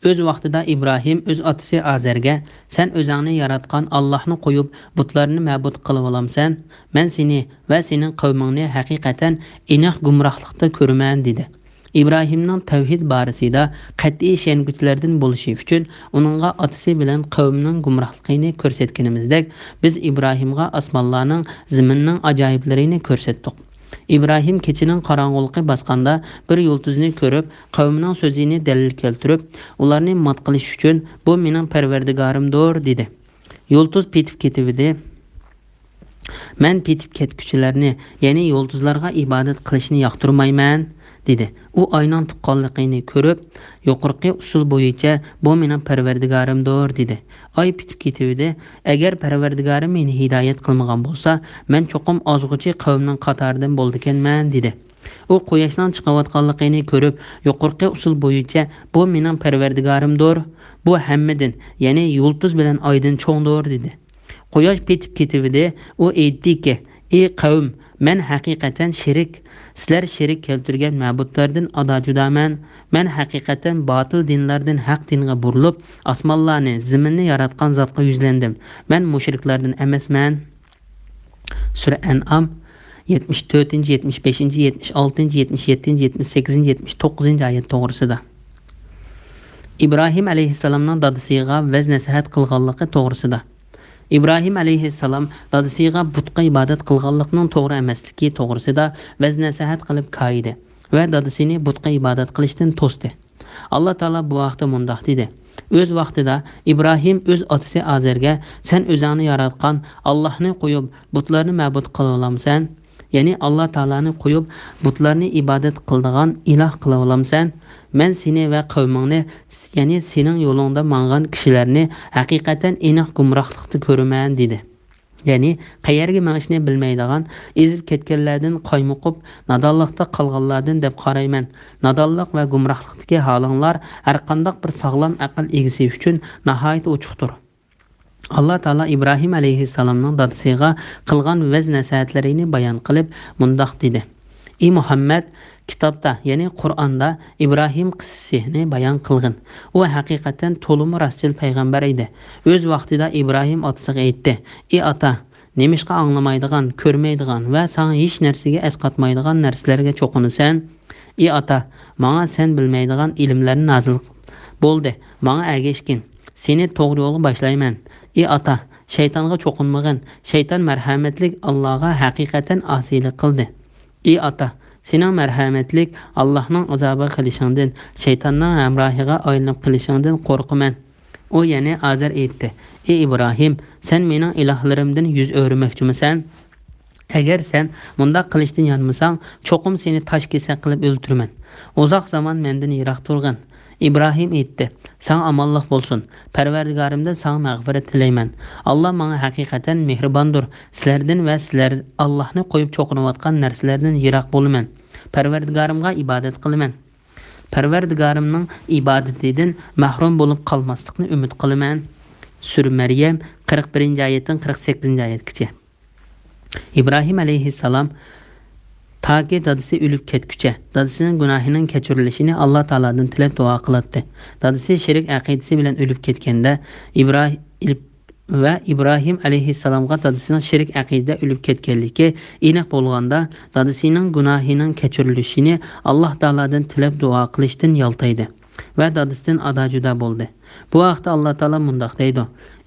O'z vaqtida Ibrohim o'z otasi Azarga: "Sen o'zingni yaratgan Allohni qo'yib, butlarni ma'bud qilib olamsan? Men seni va sening qavmingni haqiqatan aniq gumrohlikda ko'raman" dedi. İbrahimning tavhid borasida qat'iy ishonguchilardan bo'lishi uchun uningga otasi bilan qavmining gumrohligini ko'rsatganimizdek, biz Ibrohimga osmonlarning, zaminning ajoyiblarini ko'rsatdik. İbrahim keçinin qarang'uliqi basqanda bir yulduzni ko'rib, qavmining so'zini dalil keltirib, ularni mat qilish uchun bu mening Parvardigorimdir dedi. Yulduz petib ketibdi. Men petib ketguchilarni, ya'ni yulduzlarga ibodat qilishni yoqtirmayman dedi. U aynan tuqqanligini ko'rib, yuqorqi usul bo'yicha bu mening Parvardigorimdir dedi. Ay petib ketibdi. Agar Parvardigorim meni hidoyat qilmagan bo'lsa, men cho'qim ozg'uchi qavmning qatoridan bo'ldikanman dedi. U quyoshning chiqayotganligini ko'rib, yuqorqi usul bo'yicha bu mening Parvardigorimdir. Bu hammadan, ya'ni yulduz bilan oydan cho'ngdir dedi. Quyosh petib ketibdi. U aytdiki: "Ey qavm, men haqiqatan sizlar sherik keltirgan ma'budlardan ado judaman. Men haqiqatan botil dinlardan haq dinga burilib, osmonlarni, zaminni yaratgan zotga yuzlandim. Men mushriklardan emasman." Sura An'am 74, 75, 76, 77, 78, 79 oyat to'g'risida. İbrahim alayhissalomning dadasiga vaz nasihat qilganligi to'g'risida. İbrahim alayhissalom dadasiga butqa ibodat qilganlikning to'g'ri emasligi to'g'risida vaz nasihat qilib qo'ydi va dadasini butqa ibodat qilishdan to'sdi. Alloh taolo bu vaqtda mundoq dedi: O'z vaqtida İbrahim o'z otasi Azerga: "Sen o'zingni yaratgan Allohni qo'yib butlarni ma'bud qila olamsan? Ya'ni Alloh taolani qo'yib butlarni ibodat qiladigan iloh qila olamsan? Men seni va qavmingni, ya'ni sening yo'lingda mangan kishilarni haqiqatan aniq gumrohlikda ko'raman" dedi. Ya'ni qayerga mangishni bilmaydigan, ezib ketganlardan qaymoqib, nadonlikda qolganlardan deb qarayman. Nadonlik va gumrohlikdagi holinglar har qanday bir sog'lom aql egasi uchun nihoyat ochiqdir. Alloh taolo İbrahim alayhissalomning dadasiga qilgan vaz nasihatlarini bayon qilib mundoq dedi: "Ey Muhammad, kitobda, ya'ni Qur'onda İbrahim qissasini bayon qilgan. U haqiqatan to'liq rostchil payg'ambar edi. O'z vaqtida İbrahim otasiga aytdi: "Ey ota, nemishqa anglamaydigan, ko'rmaydigan va sana hech narsaga asqatmaydigan narsalarga cho'qinasan? Ey ota, menga sen bilmaydigan ilmlarni nozil bo'ldi. Menga ergashgin. Seni to'g'ri yo'lga boshlayman. Ey ota, shaytonga cho'qinmagin. Shayton marhamatlik Allohga haqiqatan osiylik qildi. Ey ota, sening marhamatlik Allohning azobi qilishingdan, shaytonning hamrohiga aylanib qilishingdan qo'rqaman." U yana Azar aytdi: "Ey İbrahim, sen mening ilohlarimdan yuz o'rmoqchimisan? Agar sen bundoq qilishdan yanmasang, cho'qim seni tosh kesak qilib o'ldiraman. Uzoq zaman mendan yiroq turgin." İbrahim aytdi: "Sana amonlik bo'lsin. Parvardigorimdan sana mag'firat tilayman. Alloh menga haqiqatan mehribondir. Sizlardan va sizlar Allohni qo'yib cho'qinayotgan narsalardan yiroq bo'laman. Parvardigorimga ibodat qilaman. Parvardigorimning ibodatidan mahrum bo'lib qolmaslikni umid qilaman." Sura Maryam 41-oyatdan 48-oyatgacha. İbrahim alayhissalom Taki dadasi o'lib ketguncha dadasining gunohining kechirilishini Alloh taolodan tilab duo qiladi. Dadasi shirik aqidasi bilan o'lib ketganda İbrahim alayhissalomga dadasining shirik aqida o'lib ketganligi aniq bo'lganda dadasining gunohining kechirilishini Alloh taolodan tilab duo qilishdan yoltaydi va dadasidan ado juda bo'ldi. Bu vaqtda Alloh taolo mundoq deydi: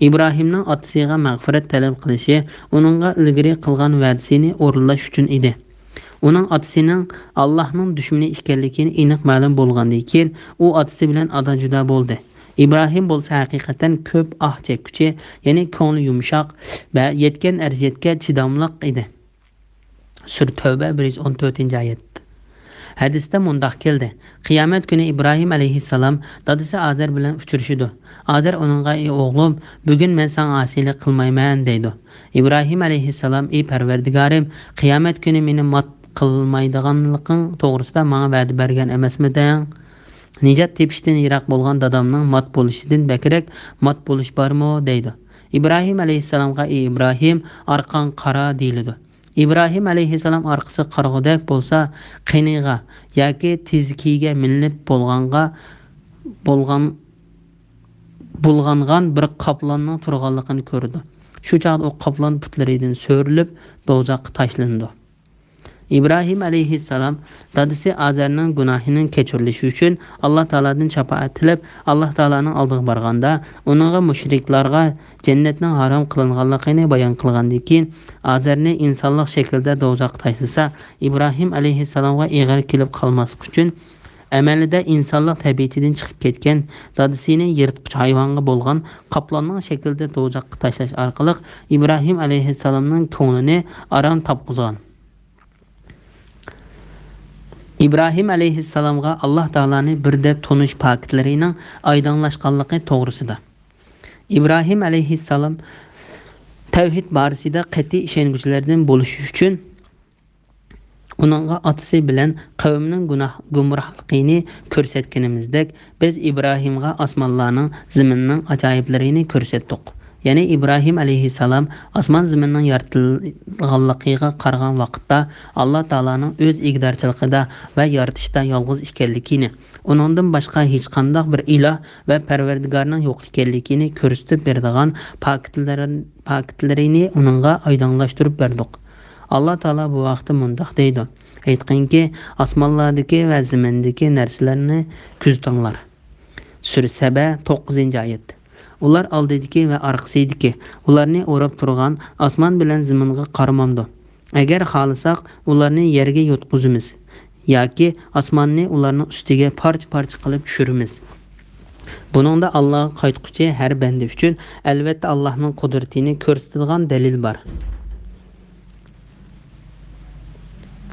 "İbrahimning otasiga mag'firat talab qilishi uningga ilgari qilgan va'dasini o'rinlash uchun edi." Uning otasining Allohning dushmani ekanligini aniq ma'lum bo'lgandan keyin u otasi bilan ado juda bo'ldi. İbrahim bo'lsa haqiqatan ko'p chekkuchi, ya'ni ko'ngli yumshoq va yetgan arziyatga chidamliq edi. Sura Tavba 114-oyat. Hadisda mundoq keldi: Qiyomat kuni İbrahim alayhissalom dadasi Azar bilan uchrashdi. Azar uningga: "Ey o'g'lim, bugun men senga osiylik qilmayman" deydi. İbrahim alayhissalom: "Ey Parvardigorim, qiyomat kuni meni mat qilmaydiganliging to'g'risida menga va'da bergan emasmiding? Nijot tepishdan yiroq bo'lgan dadamning mat bo'lishidan bakrak mat bo'lish bormi?" deydi. İbrahim alayhissalomga: "Ey İbrahim, orqang qara" deyildi. İbrahim alayhissalom orqasi qarg'udak bo'lsa, qiniga yoki tezkiga minib bulg'angan bir qoplonning turganligini ko'rdi. Shu chaqda u qoplon putlaridan so'rilib, do'zaxga tashlandi. İbrahim aleyhisselam dadısı Azer'nin günahının keçirilişi üçün Allah Taala'dan şafaat tilep Allah Taala'nın aldığı barganda onunğa müşriklarga cennetning haram qilinganligini bayon qilgandan keyin Azerni insonlik shaklida do'zax taysisa İbrahim aleyhisselamga ig'ir kelib qolmaslik uchun amalida insonlik tabiatidan chiqib ketgan dadisini yirtqich hayvonga bo'lgan qoplonning shaklida do'zaxga tashlash orqali İbrahim aleyhisselamning ko'nglini aram topqizgan. İbrahim aleyhisselamga Allah Taala'ni bir deb tonish faktlarının aydınlaşqanlığı to'g'risida. İbrahim aleyhisselam tavhid borasida qat'iy ishonuvchilardan bo'lishi uchun uningga otasi bilan qavmining gumrohligini ko'rsatganimizdek biz İbrahimga osmonlarning zaminning ajoyiblarini ko'rsatdik. Yani İbrahim aleyhisselam osmon zaminning yaratilganligiga qaragan vaqtda Allah Taala'ning o'z igdorchiligida va yaratishda yolg'iz ekanligini, uningdan boshqa hech qanday bir iloh va parvardigorning yo'q ekanligini ko'rsatib beradigan faktlarini uningga oydinlashtirib berdik. Allah Taala bu vaqtda mundaq deydi: aytqinki, osmonlardagi va zamindagi narsalarni kuzatinglar. Sura Saba 9-oyat. Ular oldidagi va orqasidagi, ularni o'rab turgan osmon bilan zaminga qaramamdi. Agar xohlasak, ularni yerga yotqizamiz yoki osmonni ularning ustiga parcha-parcha qilib tushiramiz. Buningda Allohga qaytquchi har banda uchun albatta Allohning qudratini ko'rsatadigan dalil bor.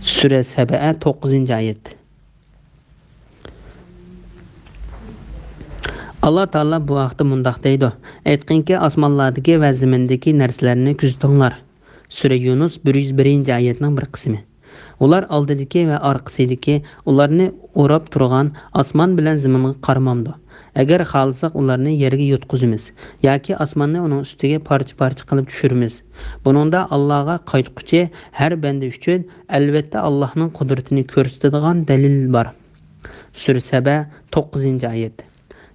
Sura Saba 9-oyat. Allah Taala bu vaqtda mundaq deydi: aytqinki, osmonlardagi va zamindagi narsalarni kuzatinglar. Sura Yunus 101-oyatning bir qismi. Ular oldidagi va orqasidagi, ularni o'rab turgan osmon bilan zaminga qaramamdi. Agar xohlasak, ularni yerga yotqizamiz yoki osmonni uning ustiga parcha-parcha qilib tushiramiz. Buningda Allohga qaytquchi har banda uchun albatta Allohning qudratini ko'rsatadigan dalil bor. Sura Saba 9-oyat.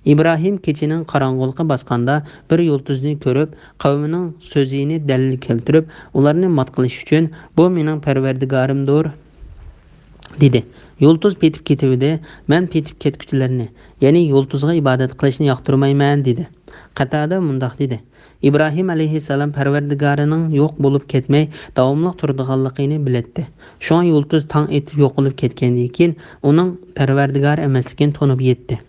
İbrahim keçinin qarang'uligi bosganda bir yulduzni ko'rib, qavmining so'zini dalil keltirib, ularni mat qilish uchun bu mening parvardigorimdir dedi. Yulduz petib ketuvdi, men petib ketguchilarni, ya'ni yulduzga ibodat qilishni yoqtirmayman dedi. Qatada mundaq dedi: İbrahim aleyhisselam parvardigorining yo'q bo'lib ketmay davomli turadiganligini biletdi. Shunga yulduz tong etib yo'qolib ketgandan keyin uning parvardigor emasligini tonib yetdi.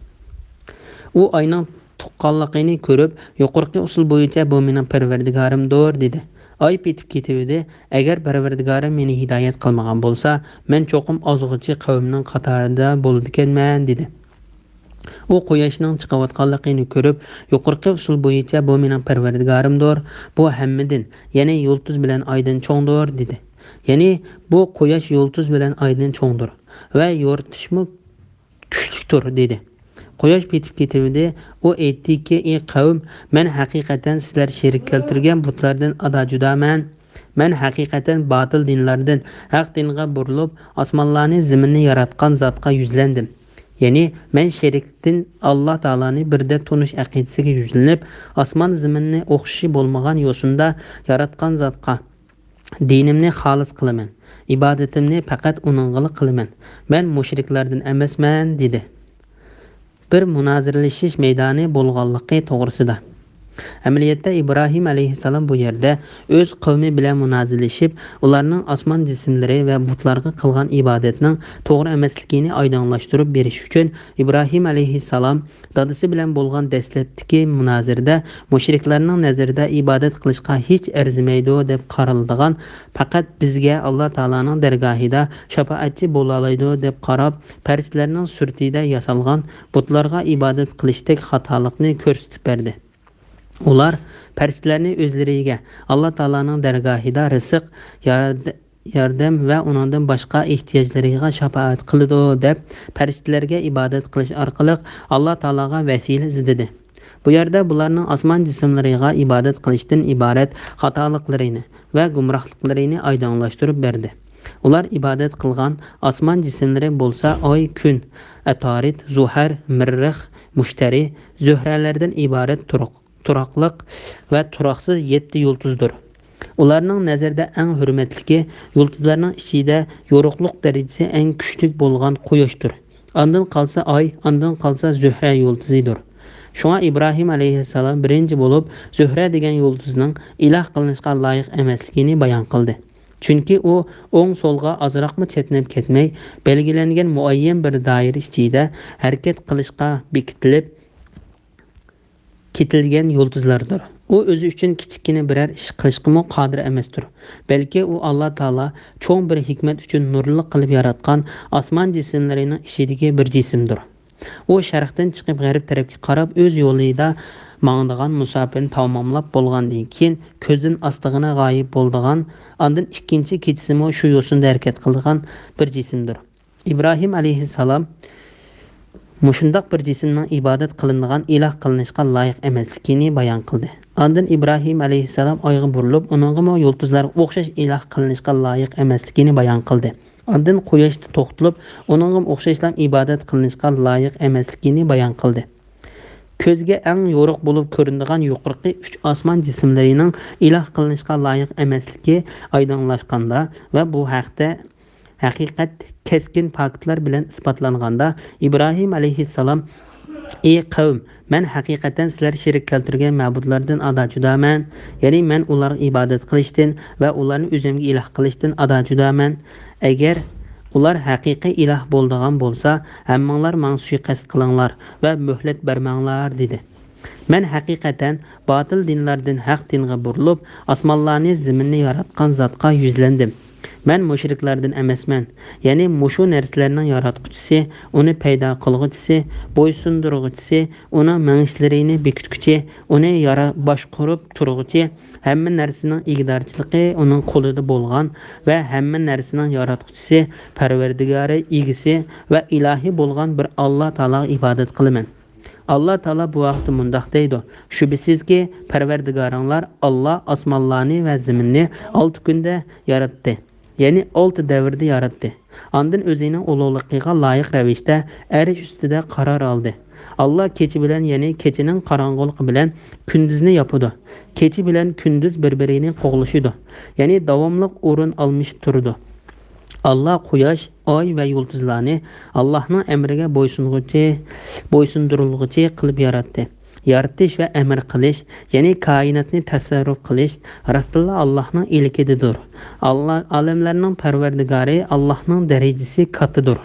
U ayning tuqqanligini ko'rib, yuqorqi usul bo'yicha bu mening parvardigorimdir dedi. Ay petib ketuvdi, agar parvardigorim meni hidoyat qilmagan bo'lsa, men cho'qim ozg'ichi qavmning qatorida bo'ladiganman dedi. U quyoshning chiqayotganligini ko'rib, yuqorqi usul bo'yicha bu mening parvardigorimdir, bu hammadan, ya'ni yulduz bilan oydan cho'ngdir dedi. Ya'ni bu quyosh yulduz bilan oydan cho'ngdir va yoritishmi kuchlidir dedi. Quyosh petib ketuvdi, u aytdiki: ey qavm, men haqiqatan sizlar sherik keltirgan butlardan ado judaman. Men haqiqatan botil dinlardan haq dinga burilib, osmonlarni, zaminni yaratgan zotga yuzlandim. Ya'ni men sherikdan Allah Taala'ni birda tunish aqidasiga yuzlanib, osmon zaminni o'xshi bo'lmagan yo'sinda yaratgan zotga dinimni xolis qilaman. Ibodatimni faqat uningga qilaman. Men mushriklardan emasman dedi. Bir munozirlashish maydoni bo'lganligi to'g'risida. Amaliyotda İbrahim aleyhisselam bu yerda o'z qavmi bilan munozirlashib, ularning osmon jismlari va butlarga qilgan ibodatning to'g'ri emasligini oydinlashtirib berish uchun İbrahim aleyhisselam dadisi bilan bo'lgan dastlabki munozirda mushriklarning nazarida ibodat qilishga hech arzimaydi deb qaraladigan, faqat bizga Alloh taolaning dargohida shafoatchi bo'la oladi deb qarab, farislarning surtida yasalgan butlarga ibodat qilishdek xatolikni ko'rsatib berdi. Ular farislarni o'zlariga Allah Taala'ning dargohida rizq, yordam va uningdan boshqa ehtiyojlariga shafaat qiladi deb farishtalarga ibodat qilish orqali Allah Taala'ga vasila izladi. Bu yerda bularning osmon jismlariga ibodat qilishdan iborat xatoliklarini va gumrohliklarini oydinlashtirib berdi. Ular ibodat qilgan osmon jismlari bo'lsa oy, kun, Atarid, Zuhar, Mirrix, Mushtari, Zuhralardan iborat turaqliq va turaqsiz 7 yulduzdir. Ularning nazarida eng hurmatligi yulduzlarning ichida yorug'liq darajasi eng kuchli bo'lgan quyoshdir. Ondan qolsa oy, ondan qolsa Zuhra yulduzidir. Shunga Ibrohim alayhissalom birinchi bo'lib Zuhra degan yulduzning iloh qilinishga loyiq emasligini bayon qildi. Chunki u o'ng so'lga ozroqmi chetnab ketmay, belgilangan muayyan bir doira ichida harakat qilishga bekitilib ketilgan yulduzlardir. U o'zi uchun kichikina biror ish qilishga qodir emasdir. Balki u Alloh taolo cho'ng bir hikmat uchun nurli qilib yaratgan osmon jismlarining ishidagi bir jismdir. U sharqdan chiqib g'arb tarafga qarab o'z yo'lida mangdigan musofirni tamomlab bo'lgandan keyin ko'zdan ostig'ina g'oyib bo'ldigan, ondan ikkinchi kechisimi shu yo'sinda harakat qilgan bir jismdir. Ibrohim alayhissalom mushundoq bir jismning ibodat qilinadigan iloh qilinishga loyiq emasligini bayon qildi. Ondan Ibrohim alayhissalom oyga burilib, uningga yulduzlarga o'xshash iloh qilinishga loyiq emasligini bayon qildi. Ondan quyoshda to'xtalib, uningga o'xshashlam ibodat qilinishga loyiq emasligini bayon qildi. Ko'zga eng yorug' bo'lib ko'rinadigan yuqorqi 3 osmon jismlarining iloh qilinishga loyiq emasligi oydinlashganda va bu haqda haqiqat keskin faktlar bilan isbotlanganda Ibrohim alayhissalom: "Ey qavm, men haqiqatan sizlar shirik keltirgan ma'budlardan ado judaman, ya'ni men ularga ibodat qilishdan va ularni o'zimga iloh qilishdan ado judaman. Agar ular haqiqiy iloh bo'ladigan bo'lsa, hammanglar menga suiqasd qilinglar va muhlat bermanglar" dedi. Men haqiqatan botil dinlardan haq dinga burilib, osmonlarni, zaminni yaratgan zotga yuzlandim. Men mushriklardan emasman. Ya'ni mushu narsalarning yaratquchisi, uni paydo qilguvchisi, bo'ysundirguvchisi, uni manishlarini bekitguchi, uni boshqarib turg'uchi, hamma narsaning igdorchiligi uning qo'lida bo'lgan va hamma narsaning yaratquchisi, parvardigori, egisi va ilohi bo'lgan bir Alloh taologa ibodat qilaman. Alloh taolo bu vaqtda mundoq deydi: "Shubhisizki, parvardigoringlar Alloh osmonlarni va zaminni 6 kunda yaratdi. Ya'ni 6 davrda yaratdi. Ondan o'zining ulug'ligiga loyiq ravishda arish ustida qaror oldi. Alloh kecha bilan, ya'ni kechining qorong'uligi bilan kunduzni yopadi. Kecha bilan kunduz bir-birini qo'g'lashidi. Ya'ni davomli o'rin olmishib turdi. Alloh quyosh, oy va yulduzlarni Allohning amriga bo'ysundirilguchi qilib yaratdi. Yaratish va amr qilish, ya'ni koinotni tasarruf qilish rostilla Allohning ilkididir. Alloh olamlarning parvardigori, Allohning darajasi kattadir.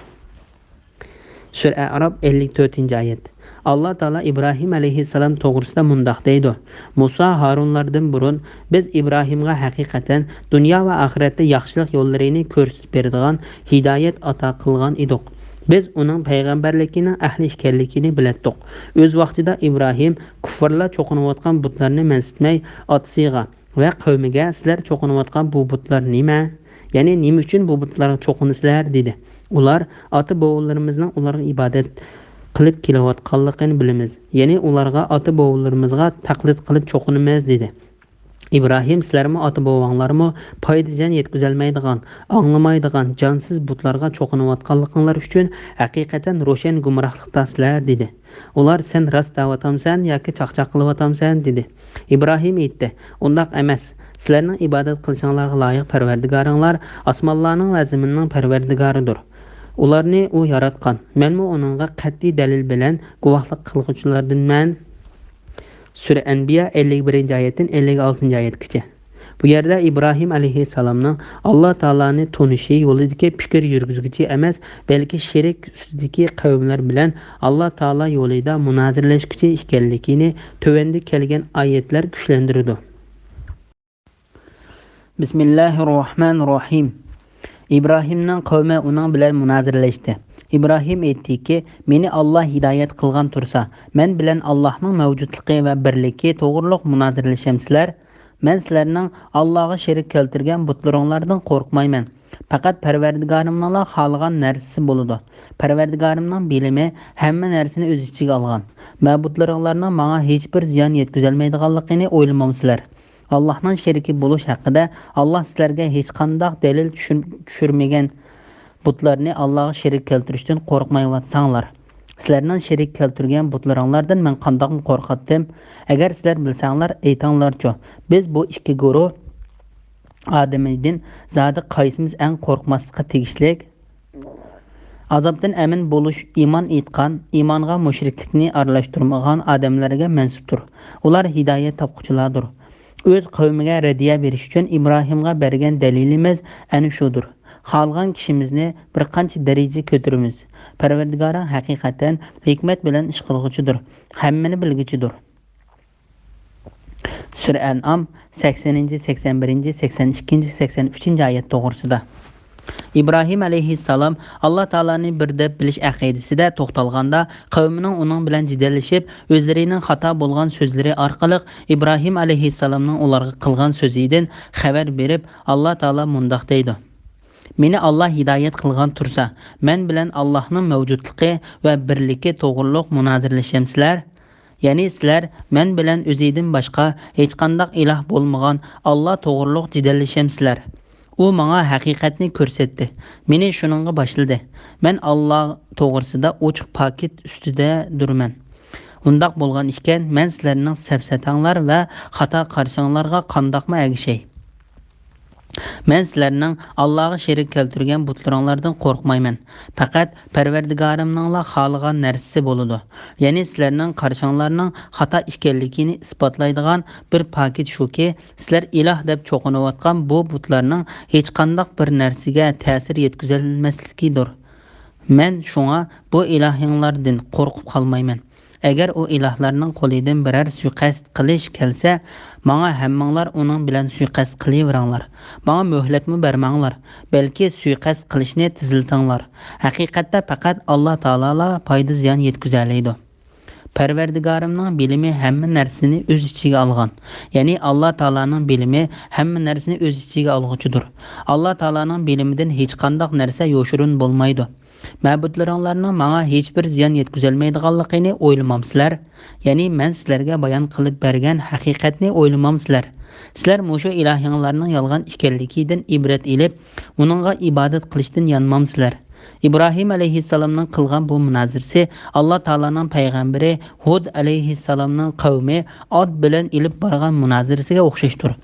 Sura Arab 54-oyat. Alloh taolo Ibrohim alayhissalom to'g'risida mundoq deydi: "Musa Harunlardan burun biz Ibrohimga haqiqatan dunyo va oxiratda yaxshilik yo'llarini ko'rsatib beradigan hidoyat ato qilgan edik. Biz uning payg'ambarligining ahli ekanligini bilatdik. O'z vaqtida Ibrohim kufrlar cho'qinayotgan butlarni mansitmay, otasiga va qavmiga sizlar cho'qinayotgan bu butlar nima? Ya'ni nima uchun bu butlarga cho'qinsizlar?" dedi. Ular ota bovularimizning ularga ibodat qilib kelayotganligini bilamiz. Ya'ni ularga ota bovularimizga taqlid qilib cho'qinamiz dedi. Ibrohim sizlarmi ota bovanglarmi foydajan yetkazolmaydigan, anglamaydigan jonsiz butlarga cho'qinayotganliginglar uchun haqiqatan ro'shan gumrohlikdasizlar dedi. Ular sen rost da'vatamsan yoki chaqchaq qilyapsan dedi. Ibrohim aytdi: "Undaq emas. Sizlarning ibodat qilishinglarga loyiq parvardigoringlar osmonlarning va zaminning parvardigoridir. Ularni u yaratgan. Menmi uningga qat'iy dalil bilan guvohlik qilguvchilardanman." Sura Anbiya 51-oyatdan 56-oyatgacha. Bu yerda Ibrohim alayhissalomning Alloh taoloni tonishi yo'lidagi fikr yurgizguchi emas, balki shirik ustidagi qavmlar bilan Alloh taolo yo'lida munoziralashguchi ekanligini tövanda kelgan oyatlar kuchlantirdi. Bismillahirrohmanirrohim. Ibrohimning qavmi uning bilan munoziralashdi. Ibrohim aytdiki: "Meni Alloh hidoyat qilgan tursa, men bilan Allohning mavjudligi va birligi to'g'riliq munozirlashamsizlar. Men sizlarning Allohga shirik keltirgan butlaringlardan qo'rqmayman. Faqat Parvardigorimning xohlagan narsasi bo'ladi. Parvardigorimning bilimi hamma narsani o'z ichiga olgan. Ma'budlaringlarning menga hech bir ziyon yetkazolmaydiganligini o'ylamamsizlar. Allohning sheriki bo'lish haqida Alloh sizlarga hech qanday dalil tushirmagan. Butlarni Allohga shirik keltirishdan qo'rqmayvatsanglar. Sizlarning shirik keltirgan butlaringlardan men qanday qo'rqatdim? Agar sizlar bilsanglar, aytinglarchi. Biz bu ikki guruh adamidin zadi qaysimiz eng qo'rqmaslikqa tegishlik? Azobdan amin bo'lish iymon etgan, iymonga mushriklikni aralashtirmagan odamlarga mansubdir. Ular hidoyat topquchilardir. O'z qavmiga radiya berish uchun Ibrohimga bergan dalilimiz ana shudir. Xalgan kishimizni bir qancha daraja ko'taramiz. Parvardigor haqiqatan hikmat bilan ish qilguvchidir. Hammani bilguchidir. Sura An'am 80, 81, 82, 83 oyat to'g'risida. İbrahim aleyhisselam Allah Taala'nı bir deb bilish aqidasida to'xtalganda qavmining uning bilan jidallashib, o'zlarining xato bo'lgan so'zlari orqali İbrahim aleyhisselamning ularga qilgan so'zidan xabar berib, Allah Taala mundoq deydi: Meni Allah hidoyat qilgan tursa, men bilan Allohning mavjudligi va birligi to'g'riliq munozirlashamsizlar. Ya'ni sizlar men bilan o'zingizdan boshqa hech qanday iloh bo'lmagan Allah to'g'riliq jidallashamsizlar. U menga haqiqatni ko'rsatdi. Meni shuningga boshladi. Men Alloh to'g'risida ochiq paket ustida durman. Undaq bo'lgan ekan, men sizlarning safsatanglar va xato qarshinglarga qandoqmi agishay? Men sizlarning Allohga sherik keltirgan butlaringlardan qo'rqmayman. Faqat Parvardigorimning xohlagan narsasi bo'ladi. Ya'ni sizlarning qarshinglarning xato ekanligini isbotlaydigan bir paket shuki, sizlar iloh deb cho'qinayotgan bu butlarning hech qanday bir narsaga ta'sir yetkazolmasligidir. Men shunga bu ilohinglardan qo'rqib qolmayman. Agar u ilohlarning qo'lidan biror suiqasd qilish kelsa, menga hammanglar uning bilan suiqasd qilaveringlar. Menga muhlatmi bermanglar, balki suiqasd qilishni tiziltinglar. Haqiqatda faqat Alloh taolo foyda ziyon yetkazadi. Parvardigorimning bilimi hamma narsani o'z ichiga olgan. Ya'ni Alloh taolaning bilimi hamma narsani o'z ichiga olg'uchidir. Alloh taolaning bilimidan hech qanday narsa yo'shirin bo'lmaydi. Ma'budlaringlarning menga hech bir ziyon yetkazolmaydiganligini o'ylamamsizlar. Ya'ni men sizlarga bayon qilib bergan haqiqatni o'ylamamsizlar. Sizlar mushu ilohinglarning yolg'on ekanligidan ibrat elib, uningga ibodat qilishdan yanmamsizlar. İbrahim aleyhisselamның qilgan bu munozirasi Alloh taolaning payg'ambari Hud aleyhisselamның qavmi Ad bilan ilib borgan munozirasiga o'xshashdir.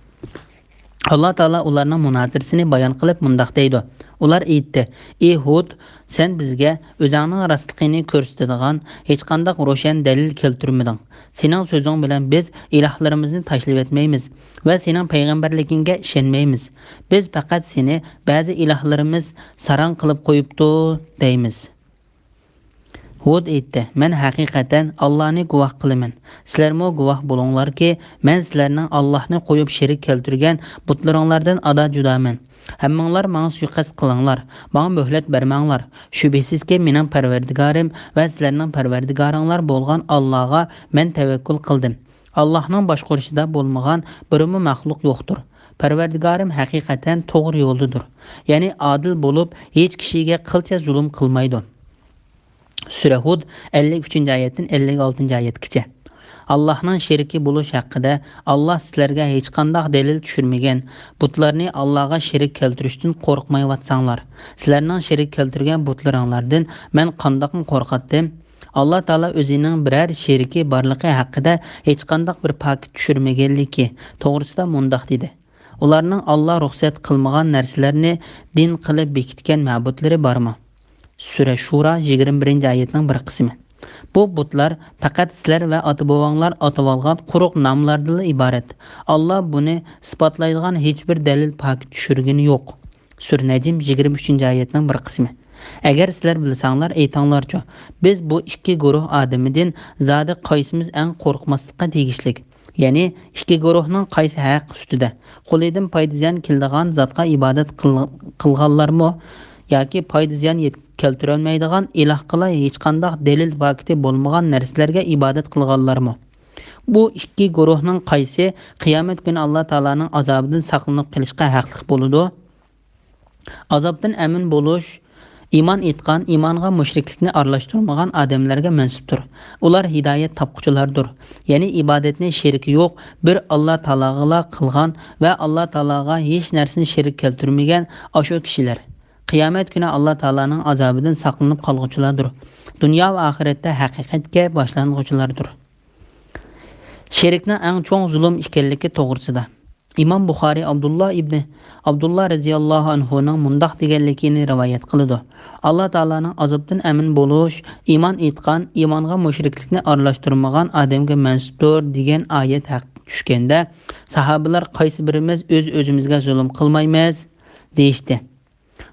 Allah Taala ularning munozirasini bayon qilib mundoq deydi. Ular aytdi: "Ey Hud, sen bizga o'zingning rostligini ko'rsatadigan hech qanday ro'shan dalil keltirmading. Sening so'zing bilan biz ilohlarimizni tashlab etmaymiz va sening payg'ambarligingga ishonmaymiz. Biz faqat seni ba'zi ilohlarimiz saran qilib qo'yibdi deymiz." Hud aytdi: "Men haqiqatan Allohni guvoh qilaman. Sizlarmo guvoh bo'linglarki, men sizlarning Allohni qo'yib sherik keltirgan butlaringlardan ado judaman. Hammanglar menga suiqasd qilinglar, menga muhlat bermanglar. Shubhisizki mening Parvardigorim va sizlarning Parvardigoringlar bo'lgan Allohga men tavakkul qildim. Allohning boshqarishida bo'lmagan birimi maxluq yo'qdir. Parvardigorim haqiqatan to'g'ri yo'ldadir. Ya'ni adil bo'lib, hech kishiga qilcha zulm qilmaydi." Sura Hud 53-oyatdan 56-oyatgacha. Allohning sheriki bo'lish haqida Alloh sizlarga hech qanday dalil tushirmagan. Butlarni Allohga sherik keltirishdan qo'rqmayvatsanglar. Sizlarning sherik keltirgan butlaringlardan men qandoqmi qo'rqatdim? Alloh taolo o'zining biror sheriki borligi haqida hech qanday bir paket tushirmaganligi to'g'risida mundoq dedi: Ularning Alloh ruxsat qilmagan narsalarni din qilib bekitgan ma'budlari bormi? Sura Shura 21-oyatning bir qismi. Bu butlar faqat sizlar va ota-bobonglar atib olgan quruq nomlardan iborat. Alloh buni isbotlaydigan hech bir dalil paket tushirgani yo'q. Sura Najm 23-oyatning bir qismi. Agar sizlar bilsanglar, aytinglarchi, biz bu ikki guruh odamidan zodi qaysimiz eng qo'rqmaslikqa tegishlik? Ya'ni ikki guruhning qaysi haq ustida? Qo'lidan foyda ziyon keladigan zotga ibodat qilganlarmi yoki foyda ziyon keltirolmaydigan iloh qila hech qanday dalil vaqti bo'lmagan narsalarga ibodat qilganlarmi? Bu ikki guruhning qaysi qiyomat kuni Alloh taolaning azobidan saqlanib qolishga haqli bo'ladi? Azobdan amin bo'lish iymon etgan, iymonga mushriklikni aralashtirmagan odamlarga mansubdir. Ular hidoyat topquchilardir. Ya'ni ibodatni sheriki yo'q, bir Alloh taologa qilgan va Alloh taologa hech narsani sherik keltirmagan o'sha kishilar. Qiyomat kuni Alloh taolaning azobidan saqlanib qolguvchilardir. Dunyo va oxiratda haqiqatga boshlanguvchilardir. Sherikning eng cho'ng zulm ekanligi to'g'risida. İmam Buxoriy Abdullah radhiyallohu anhuning mundoq deganligini rivoyat qiladi. Alloh taolaning azobdan amin bo'lish, iymon etgan, iymonga mushriklikni aralashtirmagan odamga mansubdir degan oyat haq tushganda, sahobalar qaysi birimiz o'z-o'zimizga zulm qilmaymiz deyishdi.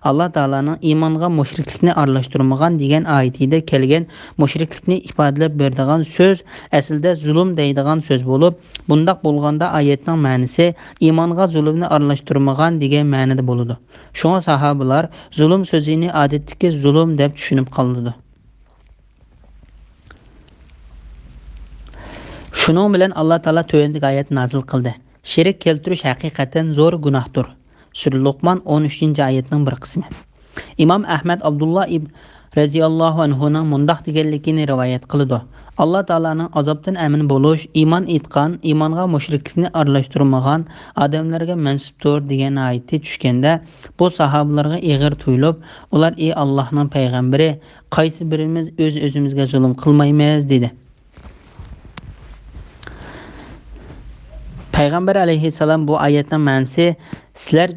Allah Taala'nın imanğa müşriklikni aralashtirmagan degan oyatida kelgan müşriklikni ifodalab beradigan so'z aslida zulm deydigan so'z bo'lib, bundaq bo'lganda oyatning ma'nosi imanğa zulmni aralashtirmagan degan ma'noda bo'ladi. Shunga sahobalar zulm so'zini odatdagi zulm deb tushunib qoldi. Shuning bilan Alloh Taala tövendagi oyat nazil qildi. Shirik keltirish haqiqatan zo'r gunohdir. Sura Luqman 13-oyatning bir qismi. İmam Ahmad Abdullah radhiyallohu anhuning mundoq deganligini rivoyat qildi. Alloh taolaning azobdan amin bo'lish, iymon etgan, iymonga mushriklikni aralashtirmagan odamlarga mansubdir degan oyati tushganda, bu sahobalarga ig'ir tuyulib, ular ey Allohning payg'ambari, qaysi birimiz o'z-o'zimizga zulm qilmaymiz dedi. Payg'ambar alayhissalom bu oyatning ma'nosi sizlar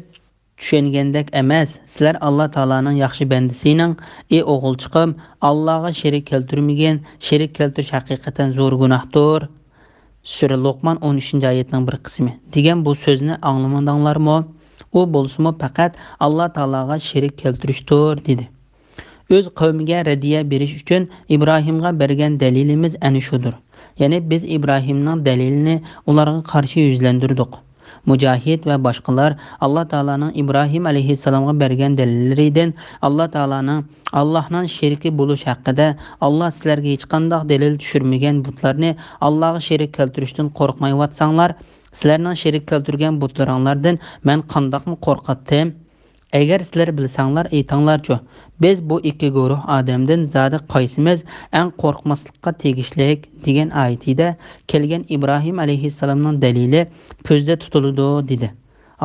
tushungandek emas, sizlar Alloh taolaning yaxshi bandasining, ey o'g'ilchiqim, Allohga sherik keltirmagan, sherik keltirish haqiqatan zo'r gunohdir. Sura Luqman 13-oyatning bir qismi. Degan bu so'zni anglamadinglarmi? U bo'lsa-mu faqat Alloh taolaga sherik keltirishdir dedi. O'z qavmiga radiya berish uchun Ibrohimga bergan dalilimiz ana shudir. Ya'ni biz Ibrohimning dalilini ularga qarshi yuzlandirdik. Mujahid va boshqalar Alloh taolaning Ibrohim alayhissalomga bergan dalillaridan Allohning sheriki bo'lish haqida Alloh sizlarga hech qanday dalil tushirmagan butlarni Allohga sherik keltirishdan qo'rqmayvatsanglar, sizlarning sherik keltirgan butlaringlardan men qandoqmi qo'rqatdim? Agar sizlar bilsanglar, aytinglarchi, biz bu ikki guruh odamdan zodi qaysimiz eng qo'rqmaslikqa tegishlik degan oyatida kelgan Ibrohim alayhissalomning dalili ko'zda tutiladi dedi.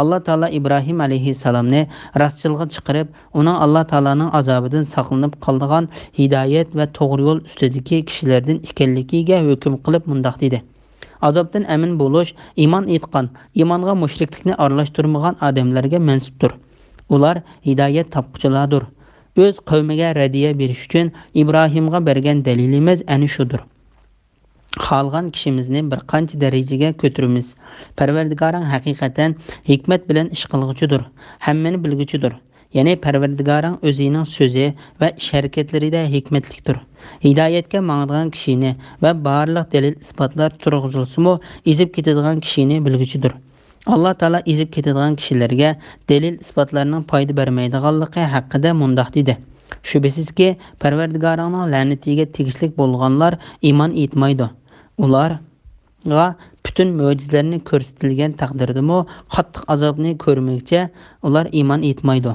Alloh taolo Ibrohim alayhissalomni rastchilga chiqarib, uning Alloh taolaning azobidan saqlanib qolgan hidoyat va to'g'ri yo'l ustidagi kishilardan ekanligiga hukm qilib mundoq dedi. Azobdan amin bo'lish, iymon etgan, iymonga mushriklikni aralashtirmagan odamlarga mansubdir. Ular hidoyat topquchilardir. O'z qavmiga radiya berish uchun Ibrohimga bergan dalilimiz ana shudir. Xalqan kishimizni bir qancha darajaga ko'taramiz. Parvardigoring haqiqatan hikmat bilan ish qilguchidir, hammani bilguchidir. Ya'ni Parvardigoring o'zining so'zi va ish harakatlarida hikmatlikdir. Hidoyatga mang'adigan kishini va barliq dalil isbotlar turg'izilsa-mu, ezib ketadigan kishini bilguchidir. Alloh taolo ezib ketadigan kishilarga dalil isbotlarning foyda bermaydiganligi haqida mundoq dedi. Shubhasizki, Parvardigoringning la'natiga tegishli bo'lganlar iymon etmaydi. Ularga butun mo'jizalarni ko'rsatilgan taqdirdami, qattiq azobni ko'rmoqcha ular iymon etmaydi.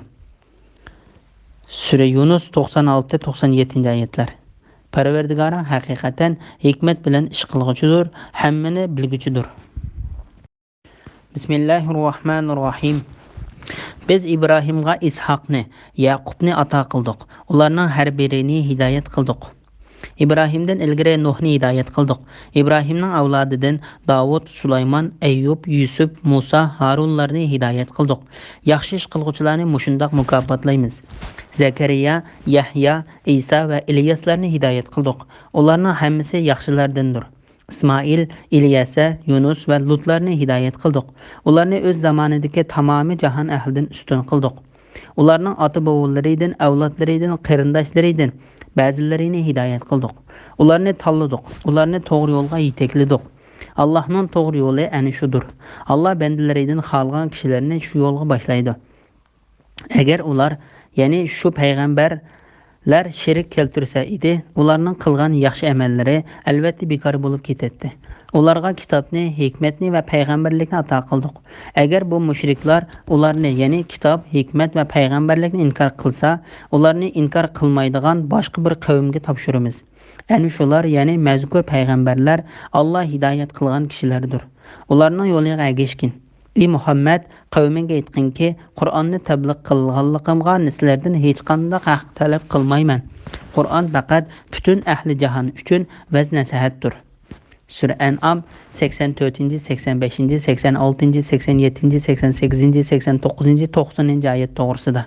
Sura Yunus 96-97-oyatlar. Parvardigoring haqiqatan hikmat bilan ish qilguchidir, hammani bilguchidir. Bismillahirrohmanirrohim. Biz İbrahimga İshaqni, Yaqubni ato qildik. Ularning har birini hidoyat qildik. İbrahimdan ilgari Nuhni hidoyat qildik. İbrahimning avlodidan Davud, Sulaymon, Ayyub, Yusuf, Musa, Harunlarni hidoyat qildik. Yaxshi ish qilguvchilarni mushundoq mukofotlaymiz. Zakariya, Yahya, Isa va Ilyaslarni hidoyat qildik. Ularning hammasi yaxshilardandir. İsmail, İlyasa, Yunus va Lutlarni hidoyat qildik. Ularni o'z zamonidagi tamomiy jahon ahlidan ustun qildik. Ularning ota-bobolaridan, avlodlaridan, qarindoshlaridan ba'zilarini hidoyat qildik. Ularni tanladik. Ularni to'g'ri yo'lga yetakladik. Allohning to'g'ri yo'li ana shudir. Alloh bandalaridan xalqan kishilarni shu yo'lga boshlaydi. Agar ular, ya'ni shu payg'ambarlar sherik keltirsa edi, ularning qilgan yaxshi amallari albatta bekor bo'lib ketadi. Ularga kitobni, hikmatni va payg'ambarlikni ato qildik. Agar bu mushriklar ularni, ya'ni kitob, hikmat va payg'ambarlikni inkor qilsa, ularni inkor qilmaydigan boshqa bir qavmga topshiramiz. Ana shular, ya'ni mazkur payg'ambarlar Alloh hidoyat qilgan kishilardir. Ularning yo'liga ergashgin. Ey Muhammad, qavminga aytqinki, Qur'onni tabliq qilganligimga sizlardan hech qanday haq talab qilmayman. Qur'on faqat butun ahli jahon uchun vaz nasihatdir. Sure En'am 84. 85. 86. 87. 88. 89. 90. ayet to'g'risida.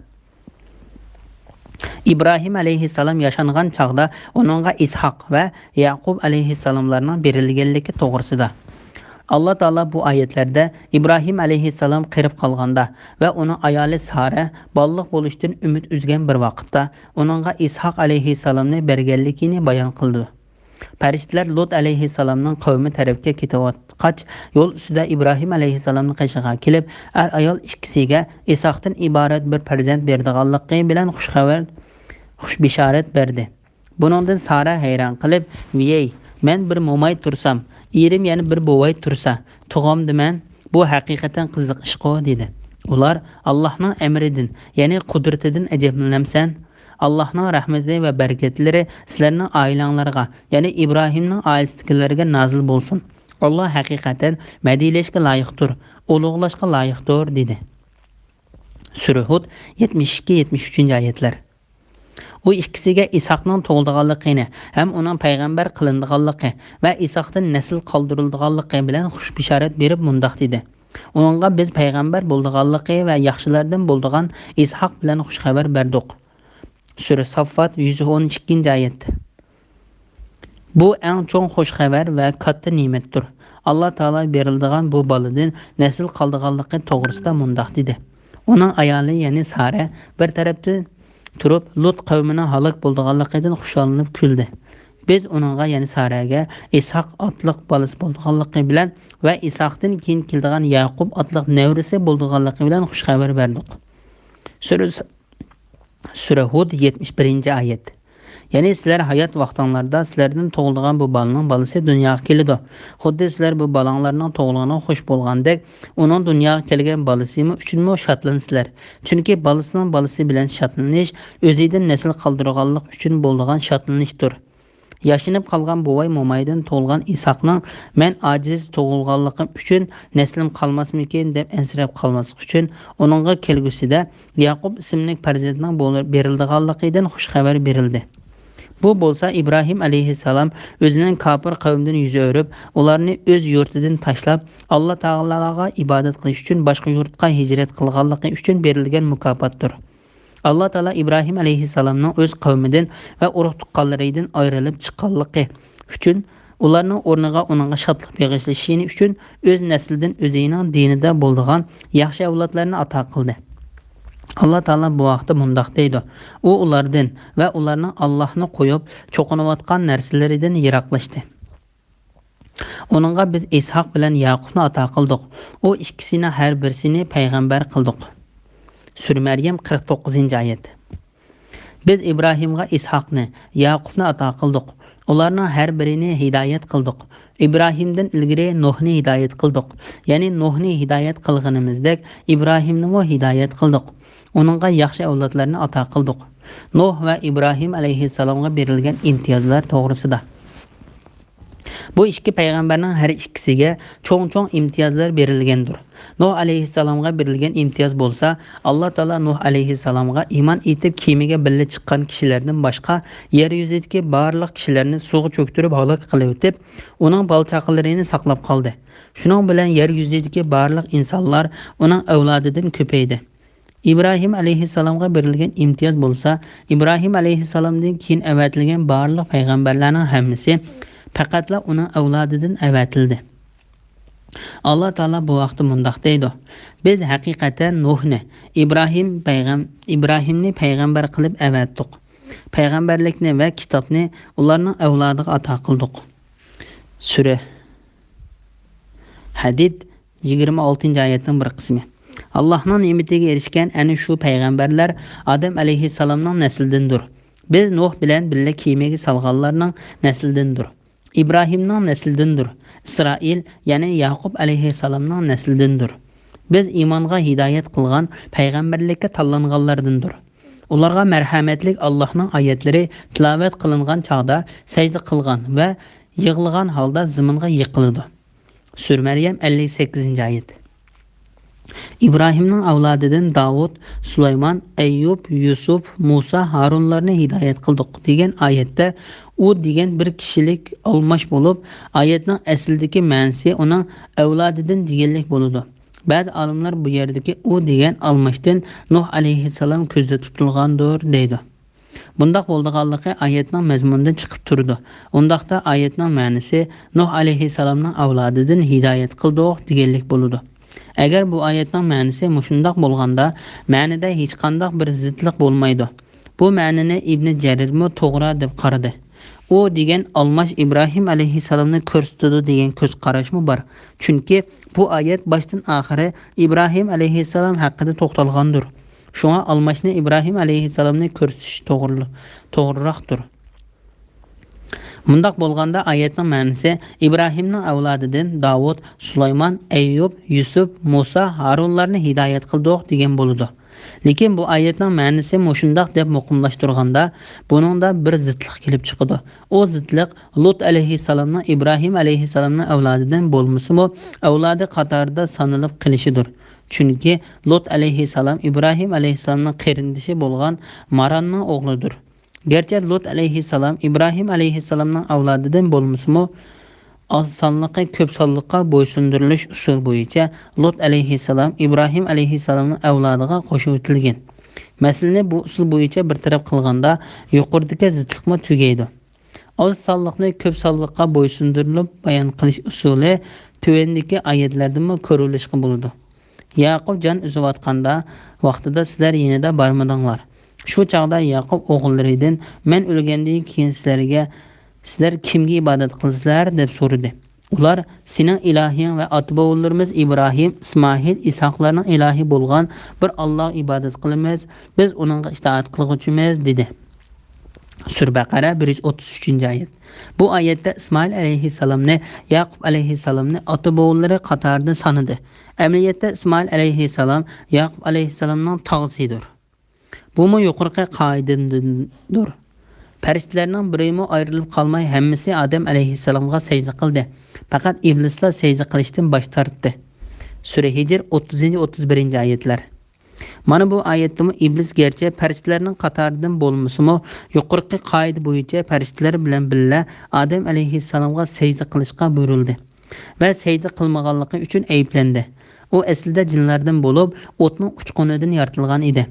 İbrahim aleyhisselam yaşanğan çağda onunğa İshak ve Yaqub aleyhisselamlarının berilgenligi to'g'risida. Allah Taala bu ayetlerde İbrahim aleyhisselam qirib qalğanda ve onun ayali Sara ballıq boluşdan ümid üzgen bir vaqtda onunğa İshak aleyhisselamni bergenligini bayan qıldı. Periştler Lut aleyhisselamның qavmi tarafga ketayotqach yo'l ustida İbrahim aleyhisselamning qishig'a kelib, ayol ikkisiga İshakdan iborat bir farzand berdiganligi bilan xush bishorat berdi. Buningdan Sara hayron qilib, "Vey, men bir mo'may tursam, erim yana bir bovay tursa, tug'amdiman. Bu haqiqatan qiziq ish-ku" dedi. Ular Allohning amridan, ya'ni qudratidan ajablanamsan. Allah'ın rahmeti ve bereketleri sizlerinin ailanglarga, yani İbrahim'nin ailesidekilerge nazil bolsun. Allah hakikaten mediyleşke layıktır, uluğlaşka layıktır dedi. Sure Hud 72-73. ayetler. O ikkisiga İshak'ның to'g'ildiganligini hem onun peygamber qilindiganligi ve İshak'dan nesil qoldirildiganligi bilan xush bishorat berib mundaq dedi. Onunğa biz peygamber bo'ldiganligi ve yaxshilardan bo'ldigan İshak bilan xush xabar berdik. Sure Saffat 112. ayet. Bu en çok hoş haber ve katta nimettir. Allah Taala berildiğin bu balıdan nesil kaldıganlığı toğrusida mundaq dedi. Onun ayali yani Sara bir tarafta turup Lut kavmine halak bulduğanlığından xuşalınıp küldü. Biz onunğa yani Sara'ga İshak atlıq balısı bulduğanlığı bilen ve İshak'tan keyin keldiğan Yaqub atlıq nevrisi bulduğanlığı bilen xush haber verdik. Sure Hud 71. ayet. Yani sizler hayat vaqtlarında sizlerden toğulduğan bu balının balısı dünyaya kelidi. Xuddi sizler bu balanlarının toğulğana hoş bolğandek, onun dünyaya kelgen balısımı üçünmü şatlansızlar. Çünkü balısının balısı bilen şatlanış, özüden nesil kaldırganlık üçün bolduğan şatlanıştır. Yaşınıp kalgan buvay momaydan toğulgan İshak'ның men aciz toğulganlığım üçün neslim kalmasmıken dep ensirep kalması üçün onunğa kelgüsüde Yaqub isimli farzandning berildiganligidan xush xabar berildi. Bu bolsa İbrahim aleyhisselam özünün kafir kavmden yüzü örüp, ularını öz yurtidan taşlap Allah Taala'ga ibadet qilish üçün başka yurtga hicret qilganligi üçün berilgan mukofatdir. Allah Taala İbrahim aleyhisselamның öz kavmidan ve urug' tuqqanlaridan ayrılıp chiqqanligi üçün ularning o'rniga onunğa şadlıq beg'ishlashini üçün öz nesilden özüning dinida bo'ldigan yaxshi avlodlarni ato qildi. Allah Taala bu vaqtda mundaq deydi. U ulardan ve ularning Allah'ni qo'yib cho'qinayotgan narsalaridan yiroqlashdi. Onunğa biz İshak bilan Yaqubni ato qildik. O ikkisini har birisini payg'ambar qildik. Sure Meryem 49. ayet. Biz İbrahim'ga İshak'ni, Yaqubni ato qildik. Ularning har birini hidayet qildik. İbrahim'den ilgiri Nuhni hidayet qildik. Yani Nuhni hidayet qilganimizdek İbrahimni hidayet qildik. Onunğa yaxshi avlodlarni ato qildik. Nuh ve İbrahim aleyhisselamga berilgan imtiyozlar to'g'risida. Bu iki peygamberning her ikkisiga cho'ng imtiyozlar berilgandir. Nuh aleyhisselamga berilgan imtiyoz bo'lsa, Allah Taala Nuh aleyhisselamga iman etib kemiga birga chiqqan kishilardan boshqa yer yuzidagi barliq kishilarni suvga cho'ktirib halok qilib o'tib, uning balchaqlarini saqlab qoldi. Shuning bilan yer yuzidagi barliq insonlar uning avlodidan ko'paydi. İbrahim aleyhisselamga berilgan imtiyoz bo'lsa, İbrahim aleyhisselamdan keyin avatilgan barliq payg'ambarlarning hammasi faqatla uning avlodidan avatildi. Allah Taala bu vaqtda mundaq deydi. Biz haqiqatan Nuhni, İbrahimni payg'ambar qilib avatdik. Payg'ambarlikni va kitobni ularning avlodiga ato qildik. Sure Hadid 26. ayetning bir qismi. Allah'ın nimetiga erishgan ana shu payg'ambarlar Adam aleyhisselamning neslindendir. Biz Nuh bilan birga kemiga salganlarning neslindendir. İbrahimning neslindendir. İsrail, yani Yaqub aleyhisselamning neslindendir. Biz imanға hidayet qilgan payg'ambarlikka tanlanganlardandir. Ularga merhametlik Allah'ның ayetleri tilavet qilingan çağda secde qilgan ve yığılgan halda ziminga yiqildi. Sure Meryem 58. ayet. İbrahimning avlodidan Davud, Sulaymon, Ayyub, Yusuf, Musa, Harunlarni hidoyat qildik degan oyatda u degan bir kishilik almash bo'lib, oyatning aslidagi ma'nosi uning avlodidan deganlik bo'ladi. Ba'zi olimlar bu yerdagi u degan almashdan Nuh alayhissalom ko'zda tutilgandir deydi. Bundaq bo'lganligi oyatning mazmunidan chiqib turdi. Undaqda oyatning ma'nosi Nuh alayhissalomning avlodidan hidoyat qildik deganlik bo'ladi. Agar bu oyatning ma'nosi mushundaq bo'lganda, ma'nida hech qanday bir zidlik bo'lmaydi. Bu ma'nini Ibn Jarirmi to'g'ri deb qaradi. U degan almash Ibrohim alayhissalomni ko'rsatadi degan ko'z qarashmi bor. Chunki bu oyat boshdan oxiri Ibrohim alayhissalom haqida to'xtalgandir. Shunga almashni Ibrohim alayhissalomni ko'rsatish to'g'riroqdir. Mundaq bo'lganda oyatning ma'nosi Ibrohimning avlodidan Davud, Sulaymon, Ayyub, Yusuf, Musa, Harunlarni hidoyat qildik degan bo'ladi. Lekin bu oyatning ma'nosi mushundaq deb muqimlashtirganda, buningda bir zidlik kelib chiqadi. O zidlik Lut alayhissalomning Ibrohim alayhissalomning avlodidan bo'lmasa-mu, avlodi qatorida sanalib qilishidir. Chunki Lut alayhissalom Ibrohim alayhissalomning qarindoshi bo'lgan Maranning o'g'lidir. Gerçi Lut alayhissalom Ibrohim alayhissalomning avlodidan bo'lmasa-mu, oz sonliqqa ko'p sonliqqa bo'ysundirilish usul bo'yicha Lut alayhissalom Ibrohim alayhissalomning avlodiga qo'shib o'tilgan. Masalani bu usul bo'yicha bir taraf qilganda yuqoridagi zidlikma tugaydi. Oz sonliqni ko'p sonliqqa bo'ysundirilib bayon qilish usuli tuvandagi oyatlardami ko'rilishga bo'ladi. Yaqub jon uzayotganda vaqtida sizlar yanada bormadinglar. Shu chaqda Yaqub o'g'illaridan men o'lgandan keyin sizlar kimga ibodat qilsizlar deb so'radi. Ular sening ilohing va ota-bobolarimiz Ibrohim, Ismoil, Isoqlarning ilohi bo'lgan bir Alloh ibodat qilamiz, biz uningga itoat qilguvchimiz dedi. Sur Baqara 133-oyat. Bu oyatda Ismoil alayhissalomni, Yaqub alayhissalomni ota-bobolari qatorida sanadi. Amaliyotda Ismoil alayhissalom Yaqub alayhissalomning tog'asidir. Bu mu yuqorqi qoidadir. Farishtalarning birimi ayrilib qolmay hammasi Adam alayhissalomga sajda qildi. Faqat iblislar sajda qilishdan bosh tortdi. Sura Hijr 30-31-oyatlar. Mana bu oyatda iblis gerçi farishtalarning qatoridan bo'lmasa-mu, yuqorqi qoida bo'yicha farishtalar bilan birga Adam alayhissalomga sajda qilishga buyurildi va sajda qilmaganligi uchun ayblandi. U aslida jinlardan bo'lib, o'tning uchqunidan yaratilgan edi.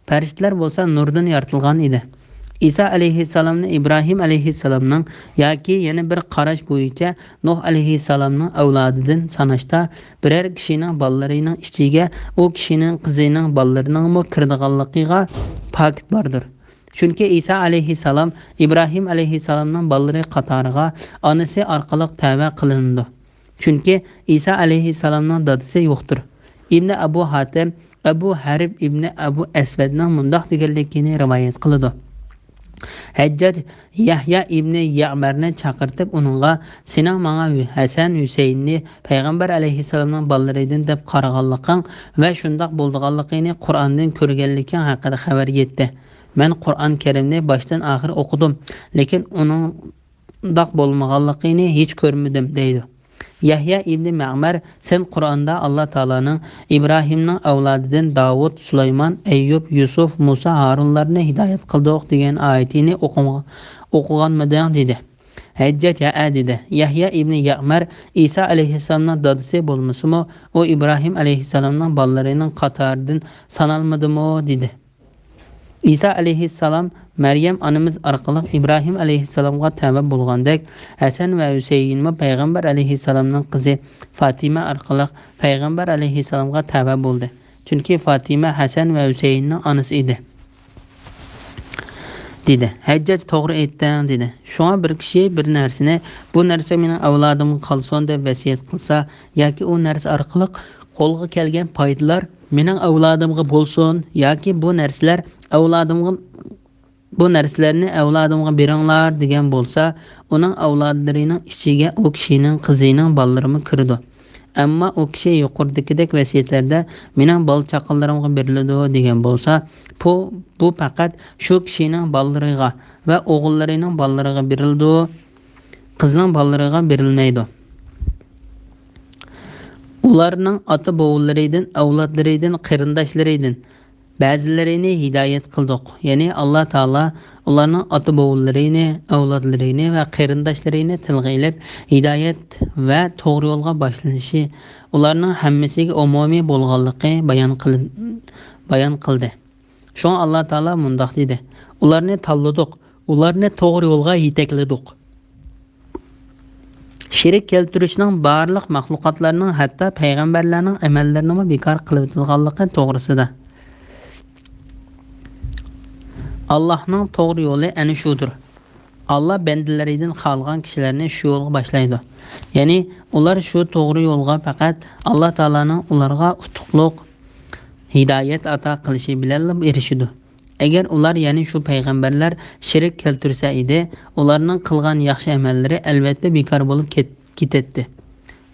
Farishtalar bo'lsa nurdan yaratilgan edi. İsa alayhissalomni Ibrohim alayhissalomning yoki yana bir qarash bo'yicha Nuh alayhissalomning avlodidan sanashda biror kishining bolalarining ichiga u kishining qizining bolalarining kirdiganligiga paket bordir. Chunki Isa alayhissalom Ibrohim alayhissalomning bolalari qatoriga onasi orqali tavba qilindi. Chunki Isa alayhissalomning dadasi yo'qdir. Ibn Abu Hatim Abu Harib ibn Abu Aswadning mundaq deganligini rivoyat qiladi. Hajjaj Yahya ibn Ya'marni chaqirtib uningga "Sening menga Hasan Husaynni payg'ambar alayhissalomning bolalaridan deb qaraganliging va shundaq bo'lganligini Qur'ondan ko'rganliging haqida xabar yetdi. Men Qur'on Karimni boshdan oxir o'qidim, lekin uning undaq bo'lmaganligini hech ko'rmadim" deydi. Yahya ibn Ma'mar sen Qur'onda Alloh taolaning Ibrohimning avlodidan Davud, Sulaymon, Ayyub, Yusuf, Musa, Harunlarni hidoyat qildik degan oyatini o'qiganmiding dedi. Hajjaj dedi. Yahya ibn Ya'mar Isa alayhissalomning dadasi bo'lmasa-mu, u Ibrohim alayhissalomning bolalarining qatoridan sanalmadimi dedi. İsa alayhissalom Maryam onamiz orqali Ibrohim alayhissalomga tavba bo'lgandek, Hasan va Husaynmi payg'ambar alayhissalomning qizi Fatima orqali payg'ambar alayhissalomga tavba bo'ldi. Chunki Fatima Hasan va Husaynning onasi edi. dedi. Hajjaj to'g'ri aytding dedi. Shunga bir kishi bir narsani bu narsa mening avlodimga qolsin deb vasiyat qilsa yoki u narsa orqali qo'lga kelgan foydalar mening avlodimga bo'lsin yoki bu narsalarni avlodimga beringlar degan bo'lsa, uning avlodlarining ichiga u kishining qizining bolalari kirdi. Ammo u kishi yuqoridagidek vasiyatlarda mening bol chaqinlarimga beriladi degan bo'lsa, bu faqat shu kishining bolalariga va o'g'illarining bolalariga berildi, qizning bolalariga berilmaydi. Ularning ota-bovlaridan, avlodlaridan, qarindoshlaridan ba'zilarini hidoyat qildik. Ya'ni Alloh taolo ularning ota-bovlarini, avlodlarini va qarindoshlarini tilga ilib, hidoyat va to'g'ri yo'lga boshlanishi, ularning hammasiga umumiy bo'lganligi bayon qildi. Shunga Alloh taolo mundoq dedi: ularni tanladik, ularni to'g'ri yo'lga yetakladik. Şerik keltirishning barliq mahluqotlarning, hatto payg'ambarlarning amallarini bekor qilib o'tilganligi to'g'risida. Allohning to'g'ri yo'li ana shudir. Allah bandalaridan xohlagan kishilarni shu yo'lga boshlaydi. Ya'ni ular shu to'g'ri yo'lga faqat Alloh taolaning ularga utuqliq hidoyat ato qilishi bilan erishadi. Agar ular, ya'ni shu payg'ambarlar shirik keltirsa edi, ularning qilgan yaxshi amallari albatta bekor bo'lib ketadi.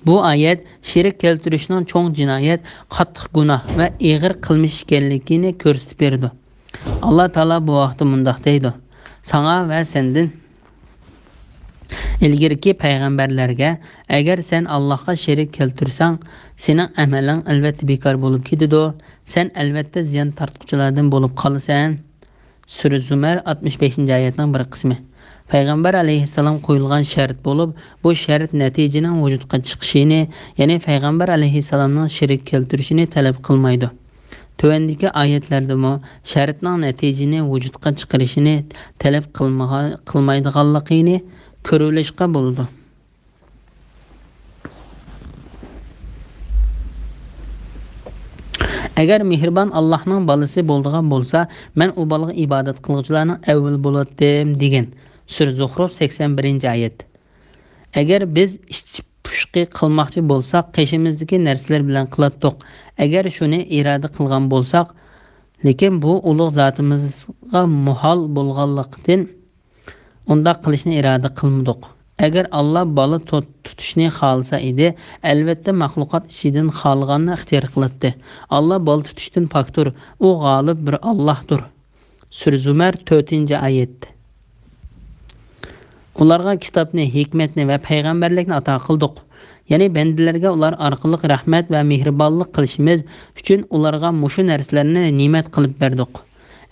Bu oyat shirik keltirishning cho'ng jinoyat, qattiq gunoh va og'ir qilmish ekanligini ko'rsatib berdi. Alloh taolo bu vaqtda mundoq deydi: "Sana va sendan ilgirki payg'ambarlarga, agar sen Allohga shirik keltirsang, sening amaling albatta bekor bo'lib ketadi. Sen albatta ziyon tortquchilardan bo'lib qolasan." Sura Zumar 65-oyatning bir qismi. Payg'ambar alayhissalom qo'yilgan shart bo'lib, bu shart natijaning vujudga chiqishini, ya'ni payg'ambar alayhissalomning shirik keltirishini talab qilmaydi. Tuvandagi oyatlarda shartning natijani vujudga chiqarishini talab qilmaydiganligini ko'rilishga bo'ldi. Agar mehribon Allohning bolasi bo'ladigan bo'lsa, men u bolaga ibodat qiluvchilarning avval bo'ladim degan. Sura Zuhruf 81-oyat. Agar biz pushqi qilmoqchi bo'lsak, qishimizdagi narsalar bilan qilatdik. Agar shuni iroda qilgan bo'lsak, lekin bu ulug' zotimizga muhol bo'lganligidan unda qilishni iroda qilmadik. Agar Alloh bola tutishni xohlasa edi, albatta maxluqot ichidan xohlaganini ixtiyor qiladi. Alloh bola tutishdan pokdir, u g'olib bir Allohdir. Sura Zumar 4-oyat. Ularga kitobni, hikmatni va payg'ambarlikni ato qildik. Ya'ni bandalarga ular orqali rahmat va mehribonlik qilishimiz uchun ularga mushu narsalarni ne'mat qilib berdik.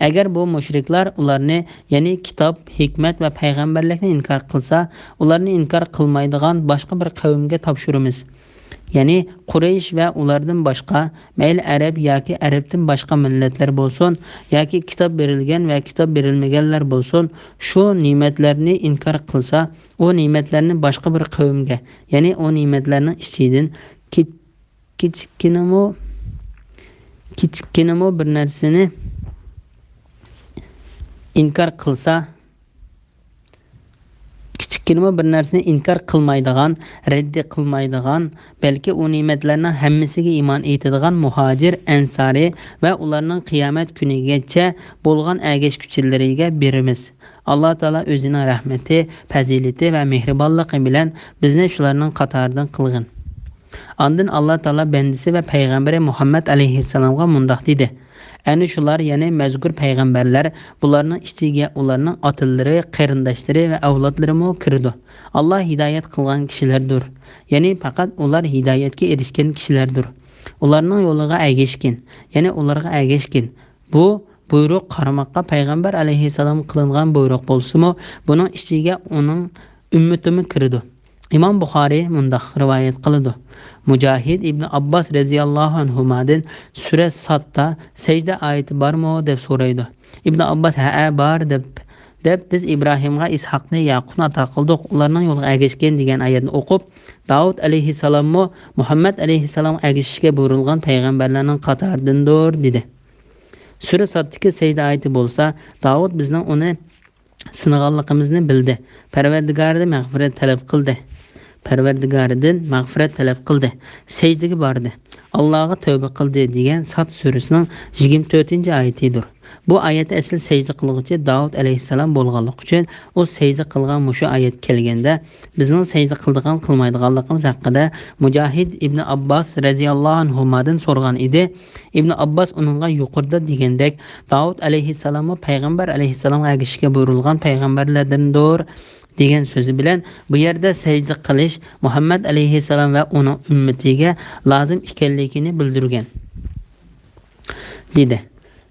Agar bu mushriklar ularni, ya'ni kitob, hikmat va payg'ambarlikni inkor qilsa, ularni inkor qilmaydigan boshqa bir qavmga topshiramiz. Ya'ni Quraysh va ulardan boshqa, mayli arab yoki arabdan boshqa millatlar bo'lsin, yoki kitob berilgan va kitob berilmaganlar bo'lsin, shu ne'matlarni inkor qilsa, u ne'matlarni boshqa bir qavmga, ya'ni o ne'matlarning ichidan kichkinamo bir narsani inkor qilsa, inkor qilmaydigan, raddi qilmaydigan, balki u ne'matlarning hammasiga iymon etadigan muhojir, ansari va ularning qiyomat kunigacha bo'lgan agashkuchilariga beramiz. Alloh taolo o'zining rahmati, fazilati va mehribonligi bilan bizni shularning qatoridan qilgan. Ondan Alloh taolo bandisi va payg'ambari Muhammad alayhissalomga mundoq dedi: Ana shular, ya'ni mazkur payg'ambarlar, bularning ichiga ularning otalari, qarindoshlari va avlodlari kirdi. Alloh hidoyat qilgan kishilardir. Ya'ni faqat ular hidoyatga erishgan kishilardir. Ularning yo'liga agashgan, ya'ni ularga agashgan. Bu buyruq qaramoqqa payg'ambar alayhissalom qilingan buyruq bo'lsa-mu, buning ichiga uning ummatimi kirdi. İmam Buxoriy mundoq rivoyat qiladi. Mujohid ibn Abbos radhiyallohu anhudan sura Sadda sajda oyati bormi deb so'raydi. Ibn Abbos ha bor deb biz Ibrohimga Ishoqni, Yaqubni ato qildik, ularning yo'liga agashgan degan oyatni o'qib, Davud alayhissalommi Muhammad alayhissalom agashishga buyurilgan payg'ambarlarning qatoridandir dedi. Sura Saddagi sajda oyati bo'lsa, Davud bizning uni sinaganligimizni bildi. Parvardigoridan mag'firat talab qildi. Sajdaga bordi. Allohga tavba qildi degan Sad surasining 24-oyatidir. Bu oyat asl sajda qilguvchi Davud alayhissalom bo'lganligi uchun u sajda qilgan mushu oyat kelganda bizning sajda qildigan qilmaydiganligimiz haqida Mujohid ibn Abbos radhiyallohu anhudan so'rgan edi. Ibn Abbos uningga yuqorida degandek Davud alayhissalom payg'ambar alayhissalomga agishga buyurilgan payg'ambarlardandir degan so'zi bilan bu yerda sajda qilish Muhammad alayhissalom va uning ummatiga lozim ekanligini bildirgan. Dedi.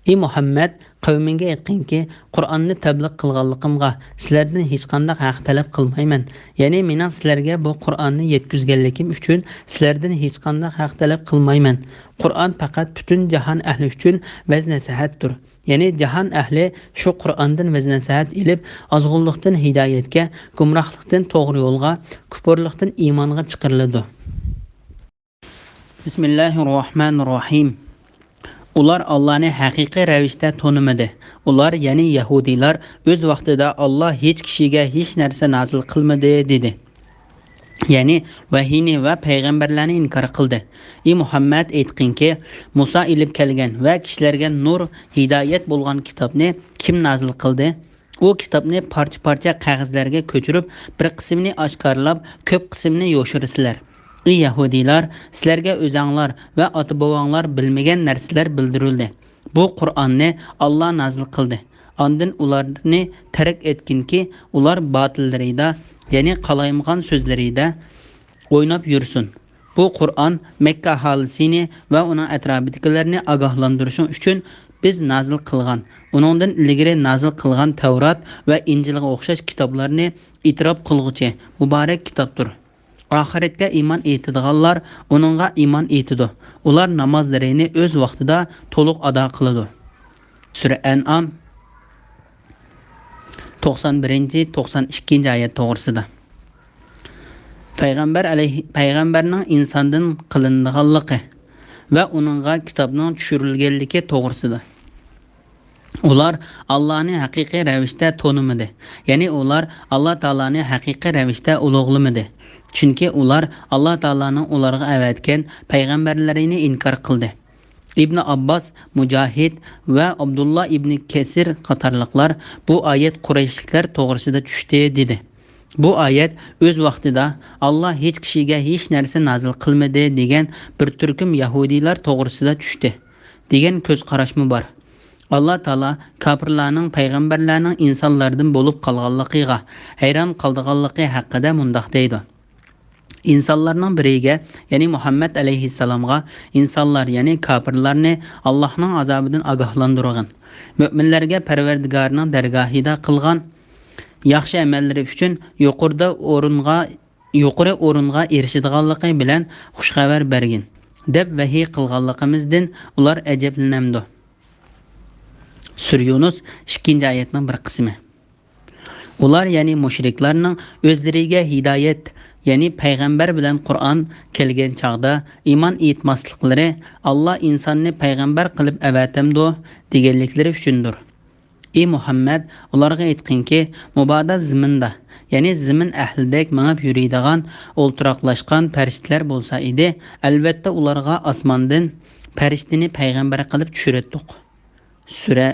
Ey Muhammad, qavminga aytqinki, Qur'onni tabliq qilganligimga sizlardan hech qanday haq talab qilmayman. Ya'ni mening sizlarga bu Qur'onni yetkazganligim uchun sizlardan hech qanday haq talab qilmayman. Qur'on faqat butun jahon ahli uchun vaz nasihatdir. Ya'ni jahon ahli shu Qur'ondan vaz nasihat ilib, ozg'unlikdan hidoyatga, gumrohlikdan to'g'ri yo'lga, kufrlikdan iymonga chiqariladi. Bismillahirrohmanirrohim. Ular Allah'ni haqiqiy ravishda tanimadi. Ular, ya'ni Yahudiylar, o'z vaqtida Allah hech kishiga hech narsa nozil qilmadi dedi. Ya'ni vahiyni va payg'ambarlarni inkor qildi. Ey Muhammad, aytqinki, Musa ilib kelgan va kishilarga nur, hidoyat bo'lgan kitobni kim nozil qildi? U kitobni parcha-parcha qog'ozlarga ko'chirib, bir qismini oshkorlab, ko'p qismini yo'shirsizlar. Ey Yahudiylar, sizlarga o'zinglar va ota-bobonglar bilmagan narsalar bildirildi. Bu Qur'onni Alloh nozil qildi. Ondan ularni tark etkinki, ular botillarida, ya'ni qalaymagan so'zlarida o'ynab yursin. Bu Qur'on Makka aholisini va uning atrofidagilarni ogohlantirish uchun biz nozil qilgan. Uningdan ilgari nozil qilgan Tavrat va Injilga o'xshash kitoblarni e'tirof qilguvchi muborak kitobdir. Oxiratga iymon etadiganlar uningga iymon etadi. Ular namozlarini o'z vaqtida to'liq ado qiladi. Sura An'am 91-92 oyat to'g'risida. Payg'ambarning insondan qilinganligi va uningga kitobning tushirilganligi to'g'risida. Ular Allohni haqiqiy ravishda tanimadi. Ya'ni ular Alloh taoloni haqiqiy ravishda ulug'lamadi. Chunki ular Alloh taolaning ularga avatgan payg'ambarlarini inkor qildi. Ibn Abbos, Mujahid va Abdullah ibn Kesir qatorliqlar bu oyat Qurayshliklar to'g'risida tushdi dedi. Bu oyat o'z vaqtida Alloh hech kishiga hech narsa nozil qilmadi degan bir turkum Yahudiylar to'g'risida tushdi degan ko'z qarashmi bor. Allah Taala kafirlarning payg'ambarlarning insonlardan bo'lib qolganligiga hayron qolganligi haqida mundaq deydi. İnsanlarning biriga, ya'ni Muhammad alayhissalomga insonlar, ya'ni kafirlarni Allohning azobidan ogohlantirgan, mu'minlarga Parvardigorning dargohida qilgan yaxshi amallari uchun yuqori o'ringa erishadiganligi bilan xush xabar bergin deb vahiy qilganligimizdan ular ajablanamdi. Sur Yunus 2-oyatning bir qismi. Ular, ya'ni mushriklarning o'zlariga hidoyat, ya'ni payg'ambar bilan Qur'on kelgan chaqda iymon etmasliklari Alloh insonni payg'ambar qilib avatamdi deganliklari uchundir. Ey Muhammad, ularga aytqinki, mubodo ziminda, ya'ni zimin ahlidek mangib yuradigan, o'ltiroqlashgan farishtalar bo'lsa edi, albatta ularga osmondan farishtani payg'ambar qilib tushirdik. Sura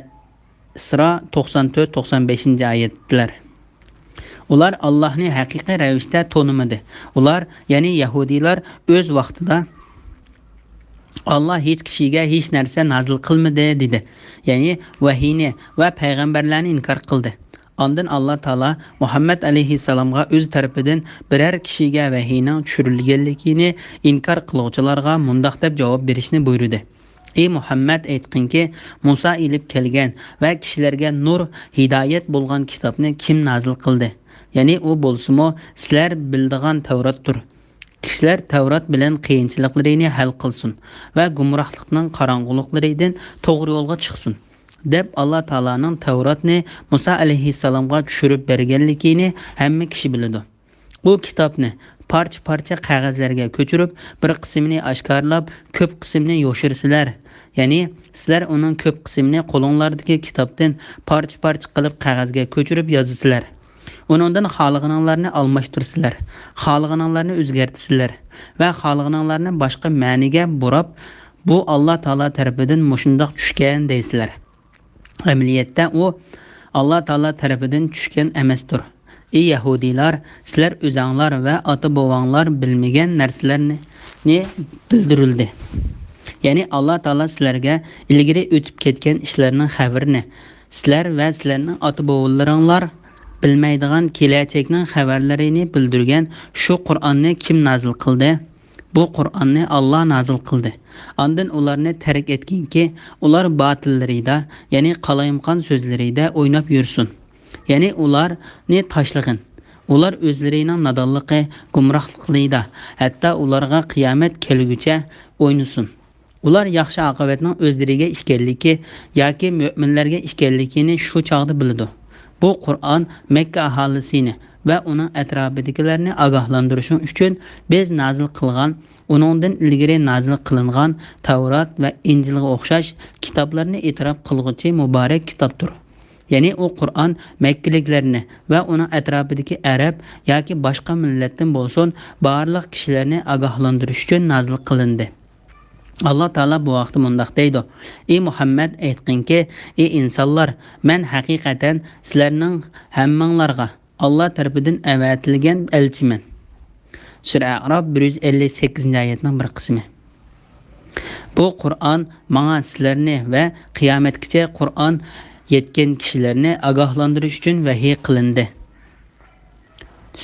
Isro 94-95 oyatlar. Ular Allohni haqiqiy ravishda tanimadi. Ular, ya'ni Yahudiylar, o'z vaqtida Alloh hech kishiga hech narsa nozil qilmadi dedi. Ya'ni vahiyni va payg'ambarlarni inkor qildi. Ondan Alloh taolo Muhammad alayhissalomga o'z tarafidan biror kishiga vahiyning tushirilganligini inkor qiluvchilarga mundaq deb javob berishni buyurdi. Ey Muhammad, aytqinki, Musa ilib kelgan va kishilarga nur, hidoyat bo'lgan kitobni kim nozil qildi? Ya'ni u bo'lsa-mu sizlar bildigan Tavratdir. Kishilar Tavrat bilan qiyinchiliklarini hal qilsin va gumrohlikning qorong'uliklaridan to'g'ri yo'lga chiqsin deb Alloh taolaning Tavratni Musa alayhissalomga tushirib berganligini hamma kishi biladi. Bu kitobni parcha-parcha qog'ozlarga ko'chirib, bir qismini oshkorlab, ko'p qismini yo'shirsizlar. Ya'ni sizlar uning ko'p qismini qo'linglardagi kitobdan parcha-parcha qilib qog'ozga ko'chirib yozasizlar. Uningdan xohlaganinglarni almashtirsizlar, xohlaganinglarni o'zgartirsizlar va xohlaganinglarni boshqa ma'niga burab, bu Alloh taolo tarafidan mushundoq tushgan deysizlar. Amaliyotda u Alloh taolo tarafidan tushgan emasdir. Ey Yahudiylar, sizlar o'zinglar va ota-bobonglar bilmagan narsalarni bildirildi. Ya'ni Alloh taolo sizlarga ilgari o'tib ketgan ishlarning xabarini sizlar va sizlarning ota-bobolaringlar bilmaydigan kelajakning xabarlarini bildirgan shu Qur'onni kim nazil qildi? Bu Qur'onni Alloh nazil qildi. Ondan ularni tark etkinki, ular batıllarida, ya'ni qalayimqon so'zlarida o'ynab yursin. Ya'ni ularni tashlag'in. Ular o'zlarining nadonligi, gumrohligida, hatto ularga qiyomat kelgucha o'ynasin. Ular yaxshi oqibatning o'zlariga ekanligi yoki mu'minlarga ekanligini shu chog'da biladi. Bu Qur'on Makka aholisini va uning atrofidagilarni ogohlantirish uchun biz nazil qilgan, uningdan ilgari nazil qilingan Tavrat va Injilga o'xshash kitoblarni e'tirof qilguvchi muborak kitobdir. Ya'ni u Qur'on Makkaliklarni va uning atrofidagi arab yoki boshqa millatdan bo'lsin, barliq kishilarni ogohlantirish uchun nazil qilindi. Allah Taala bu vaqtda mundaq deydi: "Ey Muhammad, aytqinki, ey insonlar, men haqiqatan sizlarning hammanglarga Allah tarafidan avatilgan elchiman." Sura A'rof 158-oyatning bir qismi. Bu Qur'on menga sizlarni va qiyomatgacha Qur'on yetgan kishilarni ogohlantirish uchun vahiy qilindi.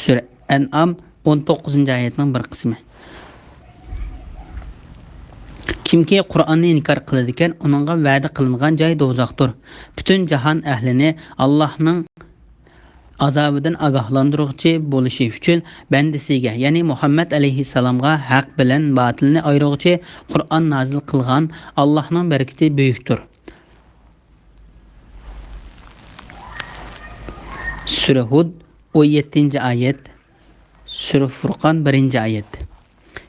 Sura An'am 19-oyatning bir qismi. Kimki Qur'onni inkor qiladi ekan, uningga va'da qilingan joy do'zaxdir. Butun jahon ahlini Allohning azobidan ogohlantiruvchi bo'lishi uchun bandasiga, ya'ni Muhammad alayhissalomga haq bilan botilni ayiruvchi Qur'on nazil qilgan Allohning barakati buyukdir. Sura Hud 17-oyat, Sura Furqon 1-oyat.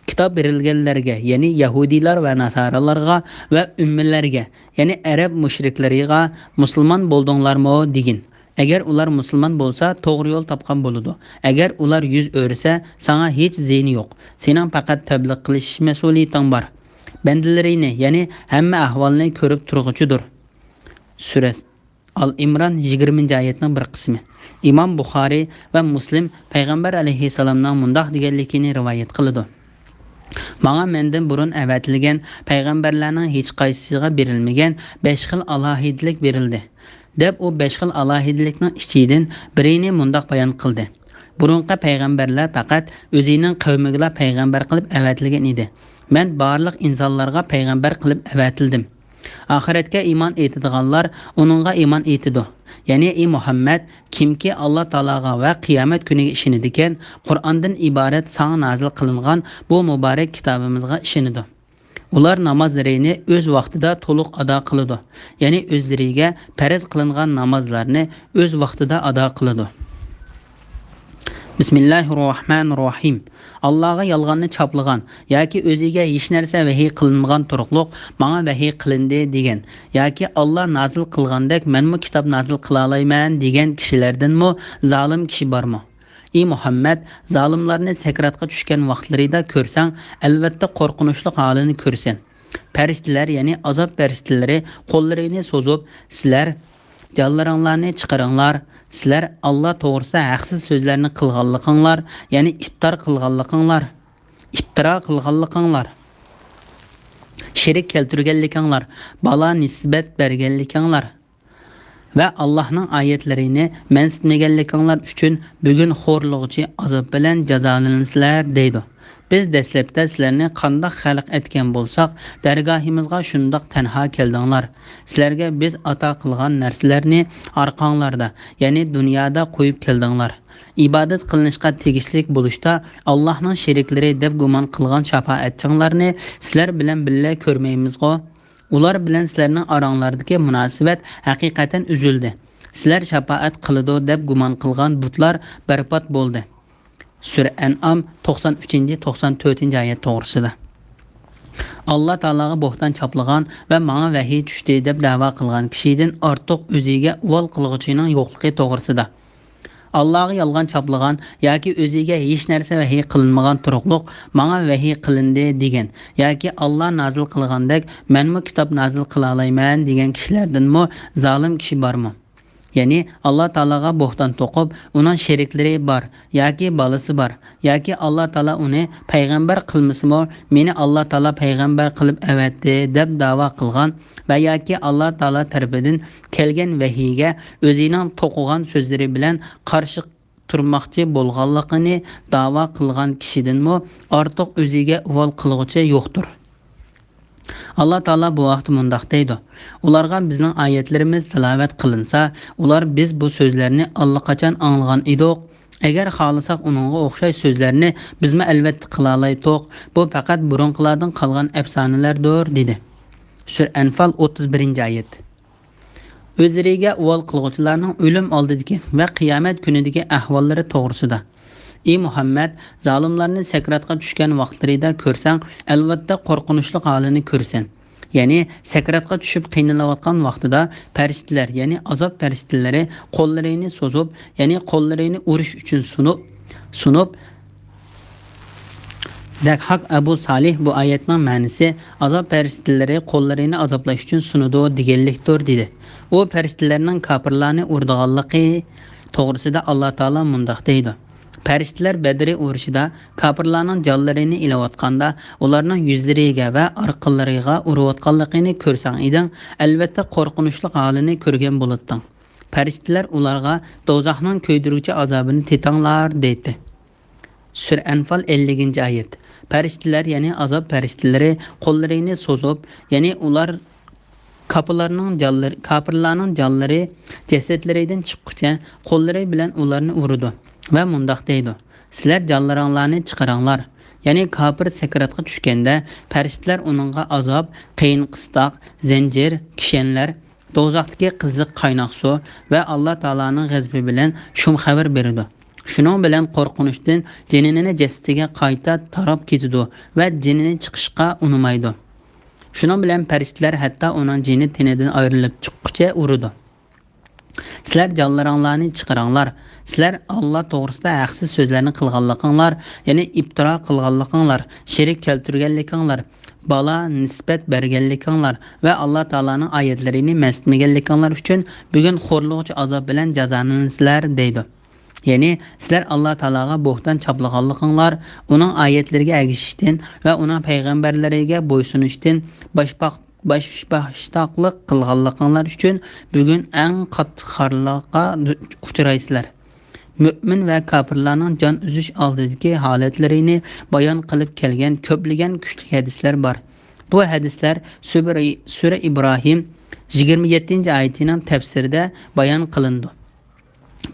Kitob berilganlarga, ya'ni Yahudilar va Nasoralarga va ummilarga, ya'ni arab mushriklariga musulmon bo'ldinglarmi degin. Agar ular musulmon bo'lsa, to'g'ri yo'l topgan bo'ladi. Agar ular yuz o'rsa, sana hech ziyni yo'q. Sening faqat tabliq qilish mas'uliyating bor. Bandalarini, ya'ni hamma ahvolni ko'rib turg'uchidir. Sura Al-Imron 20-oyatning bir qismi. Imom Buxoriy va Muslim payg'ambar alayhissalomning mundaq deganligini rivoyat qiladi. Menga mendan burun avatilgan payg'ambarlarning hech qaysisiga berilmagan 5 xil alohidlik berildi. Deb u 5 xil alohidlikning ichidan birini mundaq bayon qildi. Burunqi payg'ambarlar faqat o'zining qavmiga payg'ambar qilib avatilgan edi. Men barliq insonlarga payg'ambar qilib avatildim. Oxiratga iymon etadiganlar uningga iymon etadi. Ya'ni ey Muhammad, kimki Alloh taologa va qiyomat kuniga ishonadigan, Qur'ondan iborat sana nazil qilingan bu muborak kitobimizga ishonadi. Ular namozlarini o'z vaqtida to'liq ado qiladi. Ya'ni o'zlariga farz qilingan namozlarni o'z vaqtida ado qiladi. Bismillahirrohmanirrohim. Allohga yolg'onni choplagan yoki o'ziga hech narsa vahiy qilinmagan turuqliq menga vahiy qilindi degan yoki Alloh nazil qilgandek menmi kitob nazil qila olmayman degan kishilardanmi zolim kishi bormi? Ey Muhammad, zolimlarni sakratga tushgan vaqtlarida ko'rsang, albatta qo'rqinchli holini ko'rsan. Farishtalar, ya'ni azob farishtalari qo'llarini so'zib, sizlar jonlaringlarni chiqaringlar. Sizlar Allah to'g'risida haqsiz so'zlarni qilganliginglar, ya'ni iftira qilganliginglar, shirik keltirganliginglar, balo nisbat berganliginglar va Allohning oyatlarini mansitmaganliginglar uchun bugun xo'rlig'chi azob bilan jazolansizlar deydi. Biz dastlabda sizlarni qandoq xalq etgan bo'lsak, dargohimizga shundoq tanho keldinglar. Sizlarga biz ato qilgan narsalarni orqanglarda, ya'ni dunyoda qo'yib keldinglar. Ibodat qilinishga tegishlik bo'lishda Allohning sheriklari deb gumon qilgan shafoatchilarni sizlar bilan birga ko'rmaymizgo. Ular bilan sizlarning oranglardagi munosabat haqiqatan uzildi. Sizlar shafaat qiladi deb gumon qilgan butlar barbod bo'ldi. Sura An'am 93-94-oyat to'g'risida. Allah Taolaga bo'xton choplagan va menga vahiy tushdi deb da'vo qilgan kishidan ortiq o'ziga uvol qilg'uchining yo'qligi to'g'risida. Allohga yolg'on choplagan yoki o'ziga hech narsa vahiy qilinmagan turuqliq menga vahiy qilindi degan yoki Alloh nazil qilgandek menmi kitob nazil qila olmayman degan kishilardanmi zolim kishi bormi? Ya'ni Alloh taologa bo'xton to'qib, uning sheriklari bor yoki bolasi bor yoki Alloh taolo uni payg'ambar qilmasmi, meni Alloh taolo payg'ambar qilib avatdi deb da'vo qilgan va yoki Alloh taolo tarafidan kelgan vahiyga o'zining to'qigan so'zlari bilan qarshi turmoqchi bo'lganligini da'vo qilgan kishidanmi ortiq o'ziga uvol qilg'uchi yo'qdir. Allah Taala bu vaqt mundaq deydi. Ularga bizning oyatlarimiz tilovat qilinsa, ular biz bu so'zlarni allaqachon anglagan edik. Agar xohlasak uningga o'xshash so'zlarni bizmi albatta qila olaydik. Bu faqat burunqilardan qolgan afsonalardir dedi. Sura Anfal 31-oyat. O'zlariga uvol qilg'uvchilarning o'lim oldidagi va qiyomat kunidagi ahvollari to'g'risida. Ey Muhammad, zalimlarni sakratga tushgan vaqtlarida ko'rsang, albatta qo'rqinchli holini ko'rsan. Ya'ni sakratga tushib qiynalayotgan vaqtida farishtalar, ya'ni azob farishtalari qo'llarini so'zib, ya'ni qo'llarini urish uchun sunib Zakhak Abu Salih bu oyatning ma'nosi azob farishtalari qo'llarini azoblash uchun sunudu deganlikdir dedi. U farishtalarning kofirlarni urdiganligi to'g'risida Alloh taolo mundaq deydi. Farishtalar Badr urushida kofirlarning jonlarini ilayotganda ularning yuzlariga va orqalariga urayotganligini ko'rsang eding, albatta qo'rqinchli holini ko'rgan bo'larding. Farishtalar ularga do'zaxning ko'ydiruvchi azobini tetanglar deydi. Sura Anfal 50-oyat. Farishtalar, ya'ni azob farishtalari qo'llarini so'zib, ya'ni ular kofirlarning jonlari jasadlaridan chiqquncha qo'llari bilan ularni urdi. Va mundaq deydi. Sizlar jonlaringlarni chiqaranglar. Ya'ni kofir sakratga tushganda farishtalar uningga azob, qiyin qistoq, zanjir, kishanlar, do'zaxdagi qiziq qaynoq suv va Alloh taolaning g'azabi bilan shum xabar beradi. Shuning bilan qo'rqinchdan jinini jasadiga qayta tarab ketadi va jinini chiqishga unamaydi. Shuning bilan farishtalar hatto uning jini tenidan ayrilib chiqquncha uradi. Sizlar jonlaringlarni chiqaranglar. Sizlar Alloh to'g'risida haqsiz so'zlarni qilganliginglar, ya'ni iftiro qilganliginglar, sherik keltirganliginglar, bala nisbat berganliginglar va Alloh taolaning oyatlarini masmaganliginglar uchun bugun xo'rlovchi azob bilan jazolansizlar deydi. Ya'ni sizlar Alloh taolaga bo'xton chaplaganliginglar, uning oyatlariga ergashishdan va uning payg'ambarlariga bo'ysunishdan boshbashtoqlik qilganliginglar uchun bugun eng qattiq xorlikqa uchraysizlar. Mu'min va kofirlarning jon uzish oldidagi holatlarini bayon qilib kelgan ko'plagan kuchli hadislar bor. Bu hadislar Sura Ibrohim 27-oyatining tafsirida bayon qilindi.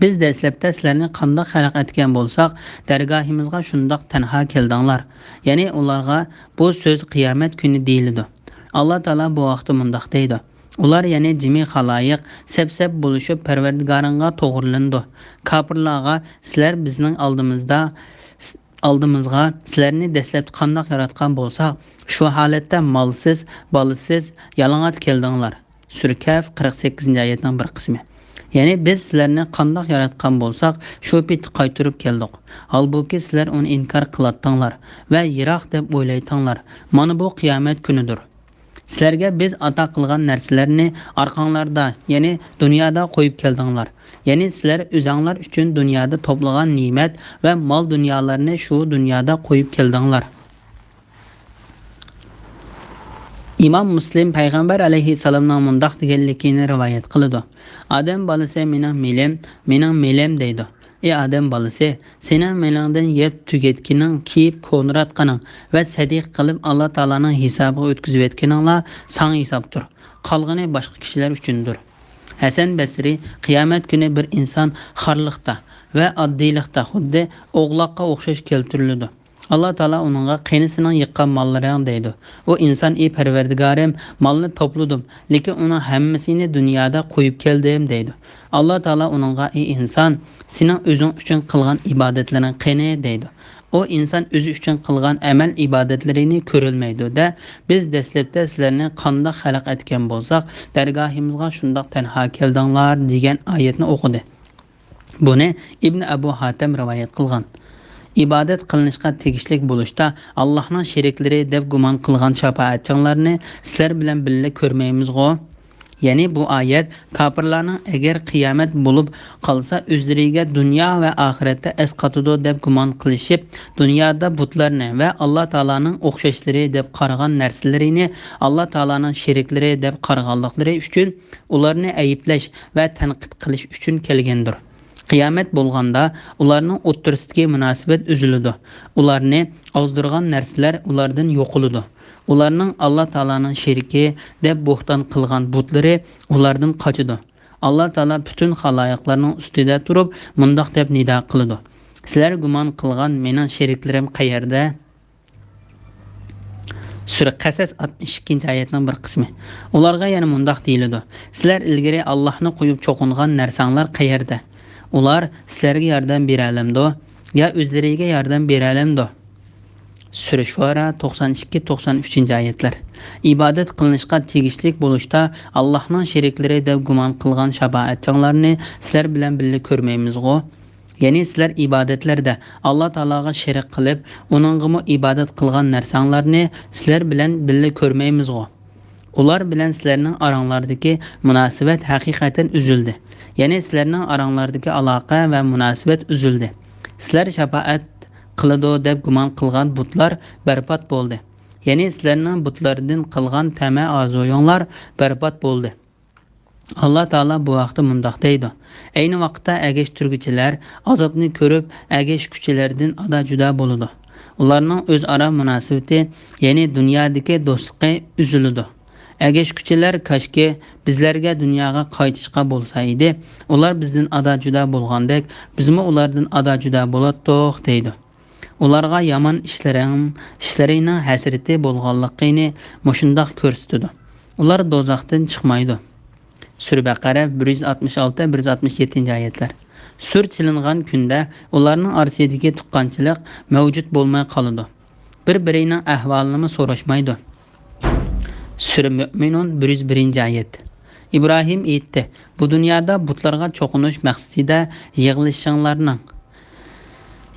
Biz dastlabda sizlarni qanday xalq etgan bo'lsak, dargohimizga shundoq tanho keldinglar. Ya'ni ularga bu so'z qiyomat kuni deyiladi. Alloh taolo bu vaqtda mundaq deydi. Ular ya'ni jimi xaloyiq sab-sab bo'lishib Parvardigoringga to'g'rilandi. Kofirlarga sizlar bizning oldimizga sizlarni dastlab qanday yaratgan bo'lsak, shu holatda molsiz, bolasiz, yalang'och keldinglar. Sura Kaf 48-oyatning bir qismi. Ya'ni biz sizlarni qanday yaratgan bo'lsak, shu pit qaytirib keldik. Halbuki sizlar uni inkor qilatdinglar va yiroq deb o'ylaytinglar. Mana bu qiyomat kunidir. Sizlarga biz ato qilgan narsalarni orqanglarda, ya'ni dunyoda qo'yib keldinglar. Ya'ni sizlar o'zinglar uchun dunyoda to'plagan ne'mat va mol dunyolarni shu dunyoda qo'yib keldinglar. İmam Muslim Peygamber aleyhisselamdan mundaq deganligini rivoyat qiladi. Adam bolasi mening melim deydi. Ey Adam bolasi, sening melingdan yeb tugatganing, kiyib ko'nratganing va sadiq qilib Alloh taolaning hisobiga o'tkazib etganinglar san hisobdir. Qolgani boshqa kishilar uchundir. Hasan Basri qiyomat kuni bir inson xorliqda va oddiylikda xuddi o'g'loqqa o'xshash keltiriladi. Allah Taala onunğa qeynisining yiqqan mollaring deydi. O inson ey Parvardigorim, molni to'pladim, lekin uni hammasini dunyoda qo'yib keldim deydi. Allah Taala onunğa ey inson, sening o'zing uchun qilgan ibodatlaring qani deydi. O inson o'zi uchun qilgan amal ibodatlarini ko'rilmaydi da, biz dastlabda sizlarni qanday xalq etgan bo'lsak, dargohimizga shundoq tanho keldinglar degan oyatni o'qidi. Buni Ibn Abu Hatim rivoyat qilgan. İbadet qilishga tegishlik bo'lishda Allohning sheriklari deb gumon qilgan shafaatchilarni sizlar bilan birga ko'rmaymiz-ku. Ya'ni bu oyat kofirlarning agar qiyomat bo'lib qolsa o'zlariga dunyo va oxiratda asqatidi deb gumon qilishib, dunyoda butlarni va Alloh taolaning o'xshashlari deb qaragan narsalarini Alloh taolaning sheriklari deb qaraganliklari uchun ularni ayiblash va tanqid qilish uchun kelgandir. Qiyomat bo'lganda ularning o'ttirisidagi munosabat uziladi. Ularni ozdirgan narsalar ulardan yo'qoladi. Ularning Alloh taolaning sheriki deb bo'xton qilgan butlari ulardan qochadi. Alloh taolo butun xaloyiqlarning ustida turib, mundoq deb nido qiladi. Sizlar gumon qilgan mening sheriklarim qayerda? Sura Qasas 62-oyatning bir qismi. Ularga yana mundoq deyiladi. Sizlar ilgari Allohni qo'yib cho'qingan narsanglar qayerda? Ular sizlarga yordam bera olamdi, yo o'zlariga yordam bera olamdi? Sura Shuara 92-93-oyatlar. Ibodat qilinishga tegishli bo'lishda Allohning sheriklari deb gumon qilgan shafaatchilarni sizlar bilan birga ko'rmaymiz-ku. Ya'ni sizlar ibodatlarda Alloh taologa sherik qilib, uningga ibodat qilgan narsanglarni sizlar bilan birga ko'rmaymiz-ku. Ular bilan sizlarning oranglardagi munosabat haqiqatan uzildi. Ya'ni sizlarning oranglardagi aloqa va munosabat uzildi. Sizlar shafaat qiladi deb gumon qilgan butlar barbod bo'ldi. Ya'ni sizlarning butlardan qilgan tama orzuinglar barbod bo'ldi. Alloh taolo bu vaqtda mundoq deydi. Ayni vaqtda agashtirguchilar azobni ko'rib, agashkuchilardan juda bo'ladi. Ularning o'zaro munosabati, ya'ni dunyodagi do'stligi uziladi. Agashkuchilar kashki bizlarga dunyoga qaytishga bo'lsa edi, ular bizdan juda bo'lgandek, bizmi ulardan juda bo'latdiq deydi. Ularga yomon ishlarining hasrati bo'lganligini mushundoq ko'rsatdi. Ular do'zaxdan chiqmaydi. Sura Baqara 166-167-oyatlar. Sur chilingan kunda ularning orasidagi tuqqanchilik mavjud bo'lmay qoladi. Bir-birining ahvolini so'rashmaydi. Sura Mu'minun 101-oyat. Ibrohim aytdi: "Bu dunyoda butlarga cho'qinish maqsadida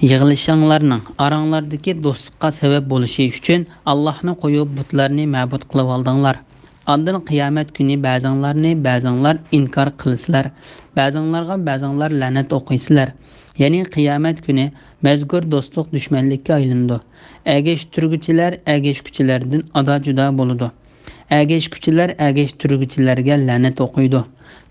yig'ilishinglarning oranglardagi do'stlikqa sabab bo'lishi uchun Allohni qo'yib butlarni ma'bud qilib oldinglar. Ondan qiyomat kuni ba'zanlar inkor qilasizlar, ba'zanlar la'nat o'qiysizlar. Ya'ni qiyomat kuni mazkur do'stlik dushmanlikka aylandi. Agashtirguchilar agashkuchilardan juda bo'ladi. Agashtirguchilarga la'nat o'qiydi.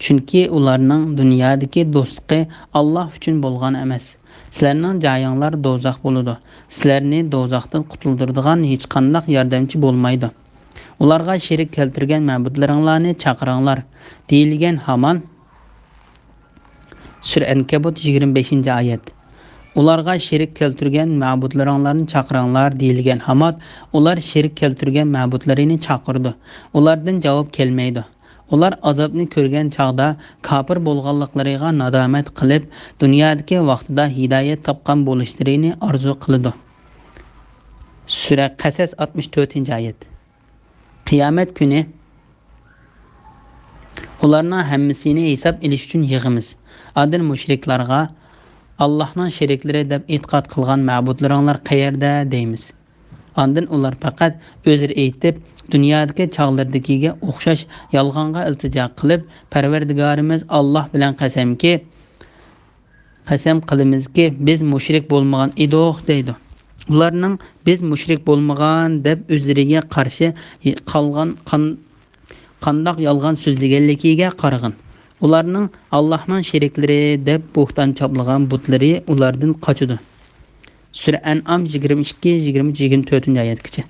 Chunki ularning dunyodagi do'stligi Alloh uchun bo'lgan emas. Sizlarning joyinglar do'zax bo'ladi. Sizlarni do'zaxdan qutuldiradigan hech qanday yordamchi bo'lmaydi. Ularga sherik keltirgan ma'budlaringlarni chaqiranglar" deyilgan hamon. Sura Ankabut 25-oyat. Ularga sherik keltirgan ma'budlaringlarni chaqiranglar deyilgan hamon, ular sherik keltirgan ma'budlarini chaqirdi. Ulardan javob kelmaydi. Ular azobni ko'rgan chaqda kofir bo'lganliklariga nadomat qilib, dunyodagi vaqtida hidoyat topgan bo'lishlarini orzu qiladi. Sura Qasas 64-oyat. Qiyomat kuni ularning hammasini hisob olish uchun yig'imiz. Adil mushriklarga Allohning sheriklari deb e'tiqod qilgan ma'budlaringlar qayerda deymiz. Ondan ular faqat o'zlari aytib, dunyodagi chog'lardagiga o'xshash yolg'onga iltijo qilib, Parvardigorimiz Alloh bilan qasam qilamizki, biz mushrik bo'lmagan edik deydi. Ularning biz mushrik bo'lmagan deb o'zlariga qarshi qandoq yolg'on so'zlaganligiga qarag'in. Ularning Allohning sheriklari deb bo'xton choplagan butlari ulardan qochadi. Sura An'am 22-24-oyatgacha.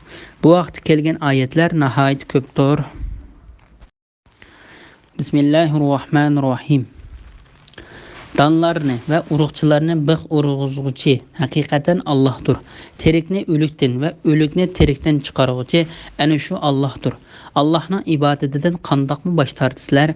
Bu vaqtda kelgan oyatlar nihoyat ko'pdir. Bismillahirrohmanirrohim. Danlarni va urug'chilarni big' urg'izg'uchi haqiqatan Allohdir. Tirikni o'likdan va o'likni tirikdan chiqarg'uchi ana shu Allohdir. Allohning ibodatidan qandoqmi bosh tortisizlar?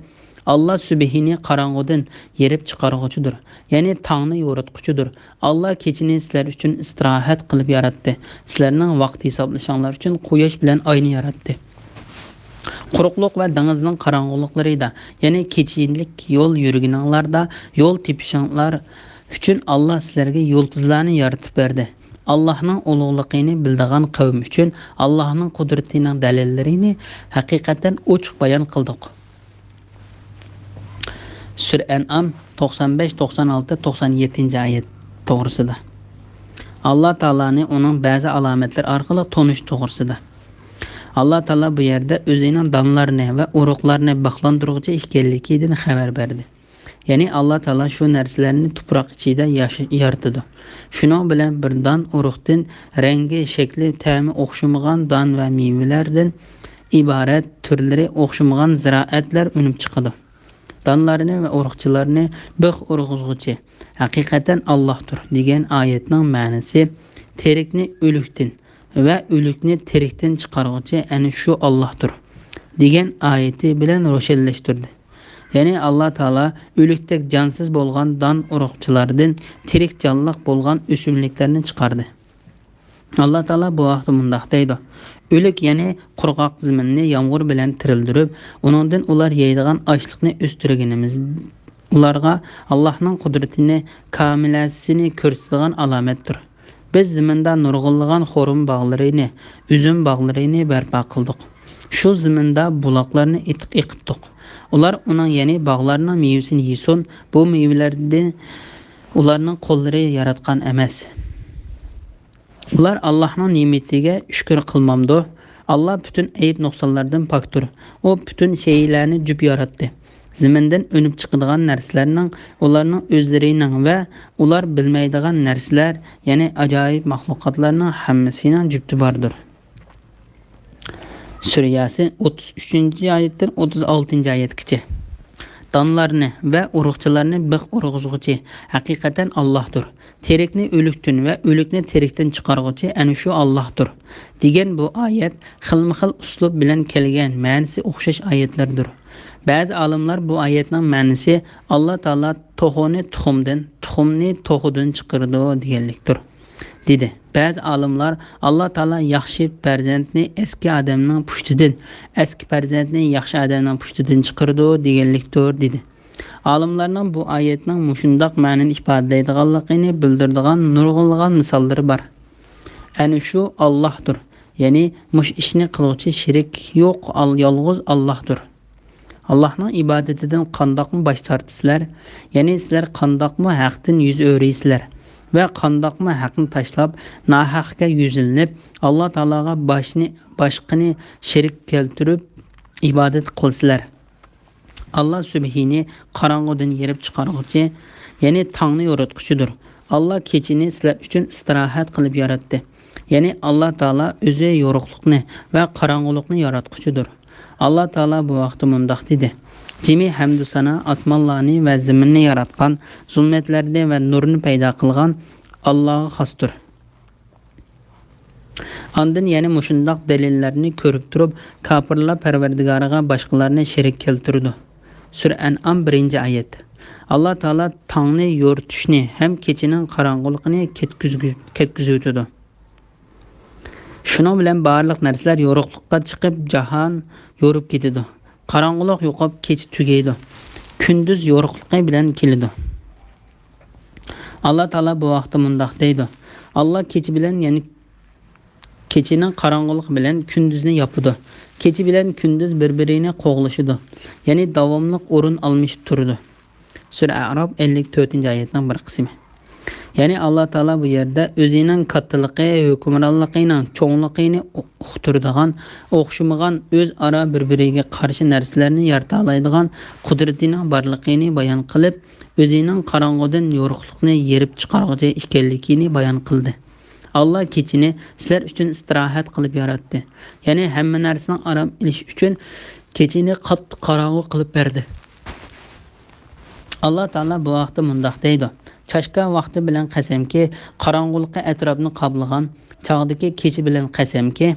Allah subhini qarong'udan yerib chiqarg'uchidir. Ya'ni tongni yo'ritquchidir. Allah kechini sizlar uchun istirohat qilib yaratdi. Sizlarning vaqt hisoblashinglar uchun quyosh bilan oyni yaratdi. Quruqliq va dengizning qorong'uliklarida, ya'ni kechinlik yo'l yurganinglarda yo'l tepishinglar uchun Allah sizlarga yulduzlarni yaratib berdi. Allohning ulug'ligini bildigan qavm uchun Allohning qudratining dalillarini haqiqatan ochiq bayon qildik. Sura An'am 95, 96, 97 ayet to'g'risida. Alloh taoloni uning ba'zi alomatlar orqali tonish to'g'risida. Alloh taolo bu yerda o'zining donlarini va urug'larini baxlantiruvchi ekanligidan xabar berdi. Ya'ni Alloh taolo shu narsalarni tuproq ichida yaratadi. Shuning bilan bir don urug'dan rangi, shakli, ta'mi o'xshamagan don va mevalardan iborat turlari o'xshamagan ziroatlar unib chiqadi. Donlarini va urug'chilarni bir urug'izg'uchi haqiqatan Allohdir degan oyatning ma'nosi terikni o'likdan va o'likni terikdan chiqaruvchi ana shu Allohdir degan oyati bilan ro'shanlashtirdi. Ya'ni Alloh taolo o'likdek jonsiz bo'lgan don urug'chilardan tirik jonliq bo'lgan o'simliklarni chiqardi. Alloh taolo bu vaqtda mundoq deydi: o'lik ya'ni qurg'oq zaminni yomg'ir bilan tirildirib, uningdan ular yeydigan ochliqni o'stirganimiz ularga Allohning qudratini, kamilasini ko'rsatadigan alomatdir. Biz zaminda nurg'unlagan xo'rum bog'larini, uzum bog'larini barpo qildik. Shu zaminda buloqlarni iqitdik. Ular uning ya'ni bog'larning mevasini yesin, bu mevalarni ularning qo'llari yaratgan emas. Ular Allohning ne'matiga shukr qilmamdi. Alloh butun ayb nuqsonlardan pokdir. U butun shaylarni jub yaratdi. Zamindan o'nib chiqadigan narsalarning ularning o'zlarining va ular bilmaydigan narsalar, ya'ni ajoyib mahluqotlarning hammasining jubti bordir. Surasi 33-oyatdan 36-oyatgacha. Donlarni va urug'chilarni bir urug'izg'uchi haqiqatan Allohdir. Terikni o'likdan va o'likni terikdan chiqarg'uchi ana shu Allohdir degan bu oyat xilma-xil uslub bilan kelgan ma'nosi o'xshash oyatlardir. Ba'zi olimlar bu oyatning ma'nosi Alloh taolo to'g'oni tuxumdan, tuxumni to'g'idan chiqardi deganlikdir dedi. Ba'zi olimlar Alloh taolo yaxshi farzandni eski odamning pushtidan, eski farzandni yaxshi odamning pushtidan chiqardi deganlikdir dedi. Olimlarning bu oyatning mushundoq ma'noni ifodalaydiganligini bildiradigan nurg'unlagan misollari bor. Ana shu Allohdir. Ya'ni mush ishni qiluvchi shirik yo'q, yolg'iz Allohdir. Allohning ibodatidan qandoqmi bosh tortisizlar? Ya'ni sizlar qandoqmi haqdan yuz o'raysizlar va qandoqmi haqni tashlab nohaqga yuzilinib Alloh taologa boshqani shirik keltirib ibodat qilsizlar. Allah subhini qorong'udan yerib chiqaruvchi, ya'ni tongni yaratquchidir. Allah kechini sizlar uchun istirohat qilib yaratdi. Ya'ni Alloh taolo o'zi yorug'likni va qorong'ulikni yaratquchidir. Alloh taolo bu vaqtda mundoq dedi: Jimi hamdu sana osmonlarni va zaminni yaratgan, zulmatlarni va nurni paydo qilgan Allohga xosdir. Ondan yana mushundoq dalillarni ko'rib turib, kofirlar Parvardigoriga boshqalarni shirik keltirdi. Sura An'am 1-oyat. Alloh taolo tongni yoritishni ham kechining qorong'uligini ketkizuvdi. Shuning bilan barliq narsalar yorug'likka chiqib, jahon yorib ketadi. Qorong'ulik yo'qib, kech tugaydi. Kunduz yorug'ligi bilan keladi. Alloh taolo bu vaqtda mundoq deydi: Alloh kechi bilan, ya'ni kechining qorong'uligi bilan kunduzni yopadi. Kechi bilan kunduz bir-birini qo'g'lashidi. Ya'ni davomli o'rin almashib turadi. Sura A'rof 54-oyatning bir qismi. Ya'ni Alloh taolo bu yerda o'zining kattaligi, hukmronligining cho'ngligini uqtiradigan, o'xshamagan o'zaro bir-biriga qarshi narsalarni yarata oladigan qudratining borligini bayon qilib, o'zining qorong'udan yorug'likni yerib chiqaruvchi ekanligini bayon qildi. Allah kechini sizlar uchun istirohat qilib yaratdi. Ya'ni hamma narsani aram ilish uchun kechini qattiq qorong'u qilib berdi. Alloh taolo bu vaqtda mundoq deydi: Chashka vaqti bilan qasamki, qorong'ulikqa atrofni qoplagan, chog'dagi kechi bilan qasamki.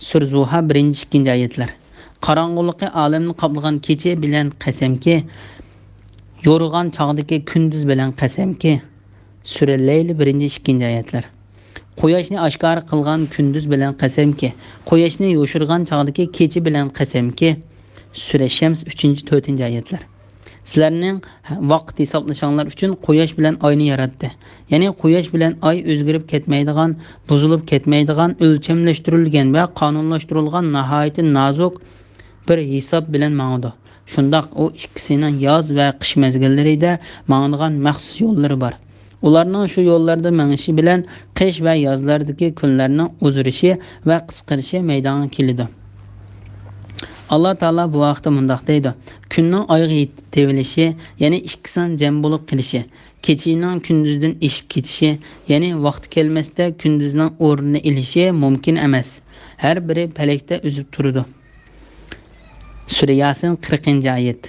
Sura Zuha 1-2-oyatlar. Qorong'ulikqa olamni qoplagan kechi bilan qasamki, yo'rg'an chog'dagi kunduz bilan qasamki. Sura Layl 1-2-oyatlar. Quyoshni oshkor qilgan kunduz bilan qasamki, quyoshni yo'shirgan chog'dagi kechi bilan qasamki. Sura Shams 3-4-oyatlar. Sizlarning vaqt hisoblashinglar uchun quyosh bilan oyni yaratdi. Ya'ni quyosh bilan oy o'zgarib ketmaydigan, buzilib ketmaydigan, o'lchamlashtirilgan va qonunlashtirilgan nihoyat nozuk bir hisob bilan ma'noda. Shundaq o ikkisining yoz va qish mezgillarida ma'nilgan maxsus yo'llari bor. Ularning shu yo'llarda menishi bilan qish va yozlardagi kunlarning uzirishi va qisqarishi meydonga keladi. Allah Taala bu vaqtda mundaq deydi: Kunning oyga tevilishi, ya'ni ikkisining jam bo'lib qilishi, kechining kunduzdan eshib ketishi, ya'ni vaqt kelmasda kunduzning o'rnini ilishi mumkin emas. Har biri falakda uzib turadi. Sura Yasin 40-oyat.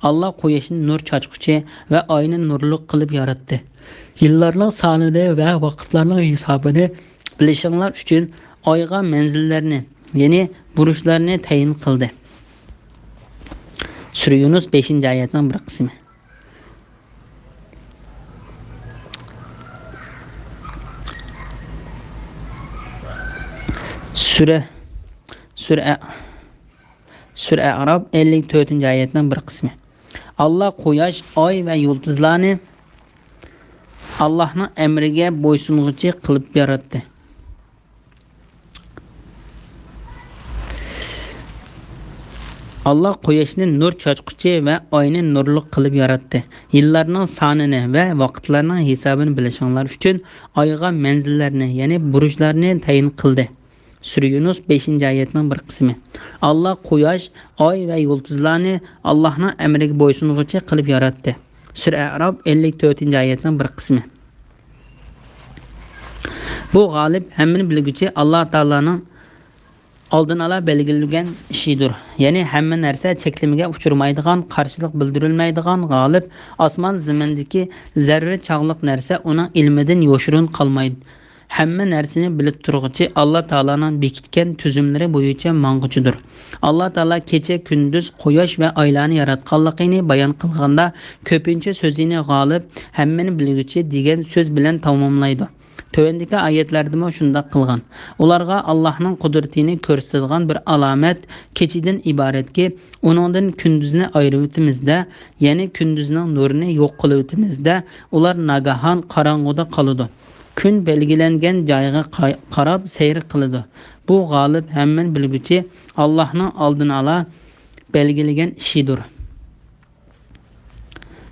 Allah quyoshni nur chachquchi va oyni nurli qilib yaratdi. Yillarning sonini va vaqtlarning hisobini bilishinglar uchun oyga manzillarni, ya'ni burishlarni tayin qildi. Sura Yunus 5-oyatning bir qismi. Sura Arab 54-oyatning bir qismi. Allah quyosh, oy va yulduzlarni Allah'ın emriga bo'ysung'uchi qilib yaratdi. Allah quyoshni nur chachquchi va oyni nurli qilib yaratdi. Yillarning sonini va vaqtlarning hisobini bilishinglar uchun oyga manzillarni, ya'ni burishlarni tayin qildi. Sura Yunus 5-oyatning bir qismi. Allah quyosh, oy va yulduzlarni Allah'ın emriga bo'ysung'uchi qilib yaratdi. Sura Arab 54-oyatning bir qismi. Bu g'olib hammani bilguchi Allah Taolaning oldin ala belgilangan ishidir. Ya'ni hamma narsa cheklimiga uchirmaydigan, qarshilik bildirilmaydigan g'olib osmon zimindagi zarra chog'liq narsa uning ilmidan yo'shirin qolmaydi. Hamma narsani bilib turg'uchi Allah Taolaning bekitgan tuzumlari bo'yicha mang'uchidir. Allah Taala kecha kunduz quyosh va oylarni yaratganligini bayon qilganda ko'pincha so'zini g'olib hammani bilguchi degan so'z bilan tamomlaydi. Tövendeki ayetlerdə şunda qılğan. Ularga Allah'ın qudretini ko'rsatadigan bir alamet keçiden ibaret ki, onundan kündüzünü ayırıvıtımızda, yani kündüzünün nurunu yok kılıvıtımızda, ular nagahan karanguda kalıdı. Gün belgilengen joyga qarab seyir qiladi. Bu g'olib hamman bilguchi Allohning oldin ala belgilagan ishidir.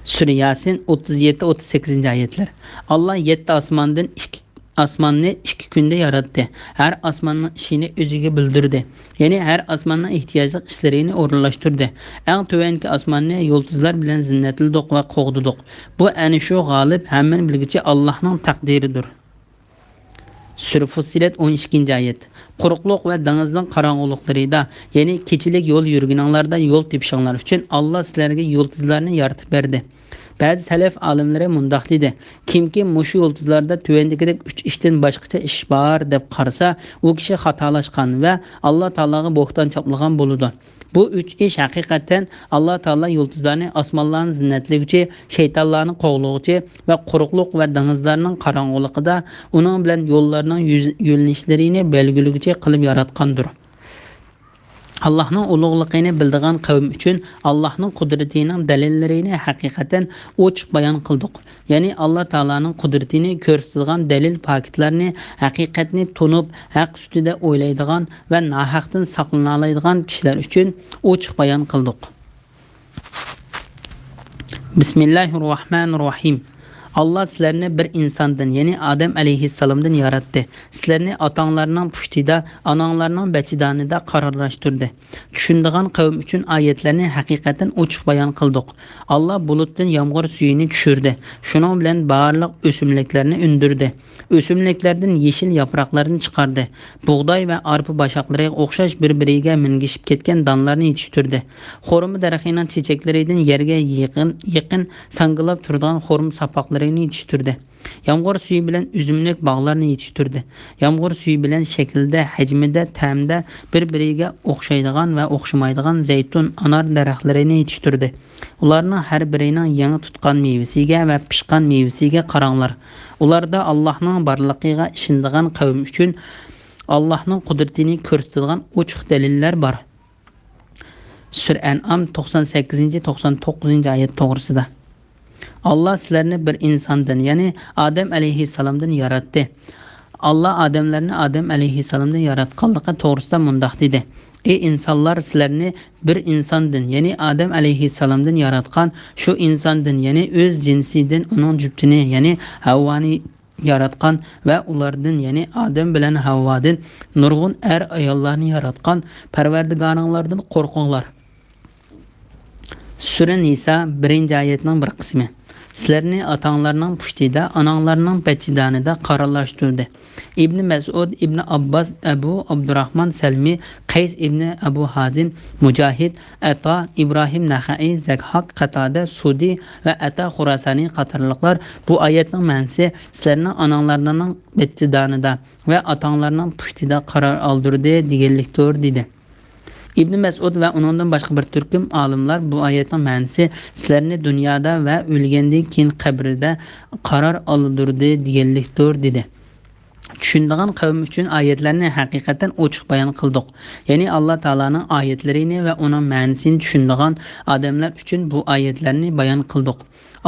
Sura Yasin 37-38-oyatlar. Allah 7 osmonni 2 kunda yaratdi. Her osmonning ishini o'ziga bildirdi. Ya'ni her osmonning ehtiyojli ishlarini o'rinlashtirdi. Eng tuvanki osmonni yulduzlar bilan zinnatladik va qo'g'didik. Bu ana shu g'olib hamman bilguchi Allohning taqdiridir. Sura Fussilat 12-oyat. Quruqluq va dengizning qorong'uliqlarida, ya'ni kechilik yo'l yurganinglarda yo'l tepishinglar uchun Allah sizlarga yulduzlarni yaratib berdi. Bazı salaf alimlari mundaq dedi: Kimki mushu yulduzlarda tuvandagidek 3 ishdan boshqacha ish bor deb qarasa, u kishi xatolashgan va Alloh taologa bo'xton choplagan bo'ladi. Bu 3 ish haqiqatan Alloh taolo yulduzlarni osmonlarni zinnatlovchi, shaytonlarni qo'g'lovchi va quruqluq va dengizlarning qorong'uligida uning bilan yo'llarning yo'linishlarini belgilovchi qilib yaratgandir. Allah'ın ulug'ligini bildigan qavm uchun Allah'ın qudratining dalillarini haqiqatan ochiq bayon qildik. Ya'ni Alloh taolaning qudratini ko'rsatadigan dalil paketlarni haqiqatni tunib, haq ustida o'ylaydigan va nohaqdan saqlana oladigan kishilar uchun ochiq bayon qildik. Bismillahirrohmanirrohim. Allah sizlarni bir insondan, ya'ni Adem alayhissalomdan yaratdi. Sizlarni otanglarning pushtida, onanglarning bachidanida qarorlashtirdi. Tushundigan qavm uchun oyatlarni haqiqatan ochiq bayon qildik. Allah bulutdan yomg'ir suyini tushirdi. Shuning bilan barliq o'simliklarni undirdi. O'simliklardan yeshil yaproqlarni chiqardi. Bug'doy va arpa bashaqlariga o'xshash bir-biriga mingishib ketgan donlarni yetishtirdi. Xurmo daraxining chechaklaridan yerga yaqin sangilab turgan xurmo sapoqlari yetishtirdi. Yomg'ir suyi bilan uzumlik bog'larni yetishtirdi. Yomg'ir suyi bilan shaklda, hajmida, ta'mda bir-biriga o'xshaydigan va o'xshamaydigan zaytun, anor daraxtlarini yetishtirdi. Ularning har birining yangi tutgan mevasiga va pishgan mevasiga qaranglar. Ularda Allohning borligiga ishonadigan qavm uchun Allohning qudratini ko'rsatadigan ochiq dalillar bor. Sura An'am 98-99-oyat to'g'risida. Allah sizlarni bir insondan, ya'ni Adem alayhissalomdan yaratdi. Allah Adem alayhissalomdan yaratganligi to'g'risida mundaq dedi: Ey insonlar, sizlarni bir insondan, ya'ni Adam alayhissalomdan yaratgan, shu insondan, ya'ni o'z jinsidan uning juftini, ya'ni Havvoni yaratgan va ulardan, ya'ni Adam bilan Havvodan nurg'un ayollarni yaratgan Parvardigoringlardan qo'rqinglar. Sura Nisa 1-oyatning bir qismi. Sizlarni otanglarning pushtida, onanglarning bachidanida qarorlashtirdi. Ibn Mas'ud, Ibn Abbas, Abu Abdurrahman Salmi, Qays ibn Abu Hazim, Mujahid, Ata, Ibrahim Naxai, Zakhaq, Qatada, Sudi va Ata Xurasani qatorliqlar bu oyatning ma'nosi sizlarni onanglarning bachidanida va otanglarning pushtida qaror oldirdi deganlikdir dedi. İbn Mas'ud va uningdan boshqa bir turkum olimlar bu oyatning ma'nosi sizlarni dunyoda va o'lgandan keyin qabrda qaror oldirdi deganlikdir dedi. Tushundigan qavm uchun oyatlarni haqiqatan ochiq bayon qildik. Ya'ni Alloh taolaning oyatlarini va uning ma'nosini tushundigan odamlar uchun bu oyatlarni bayon qildik.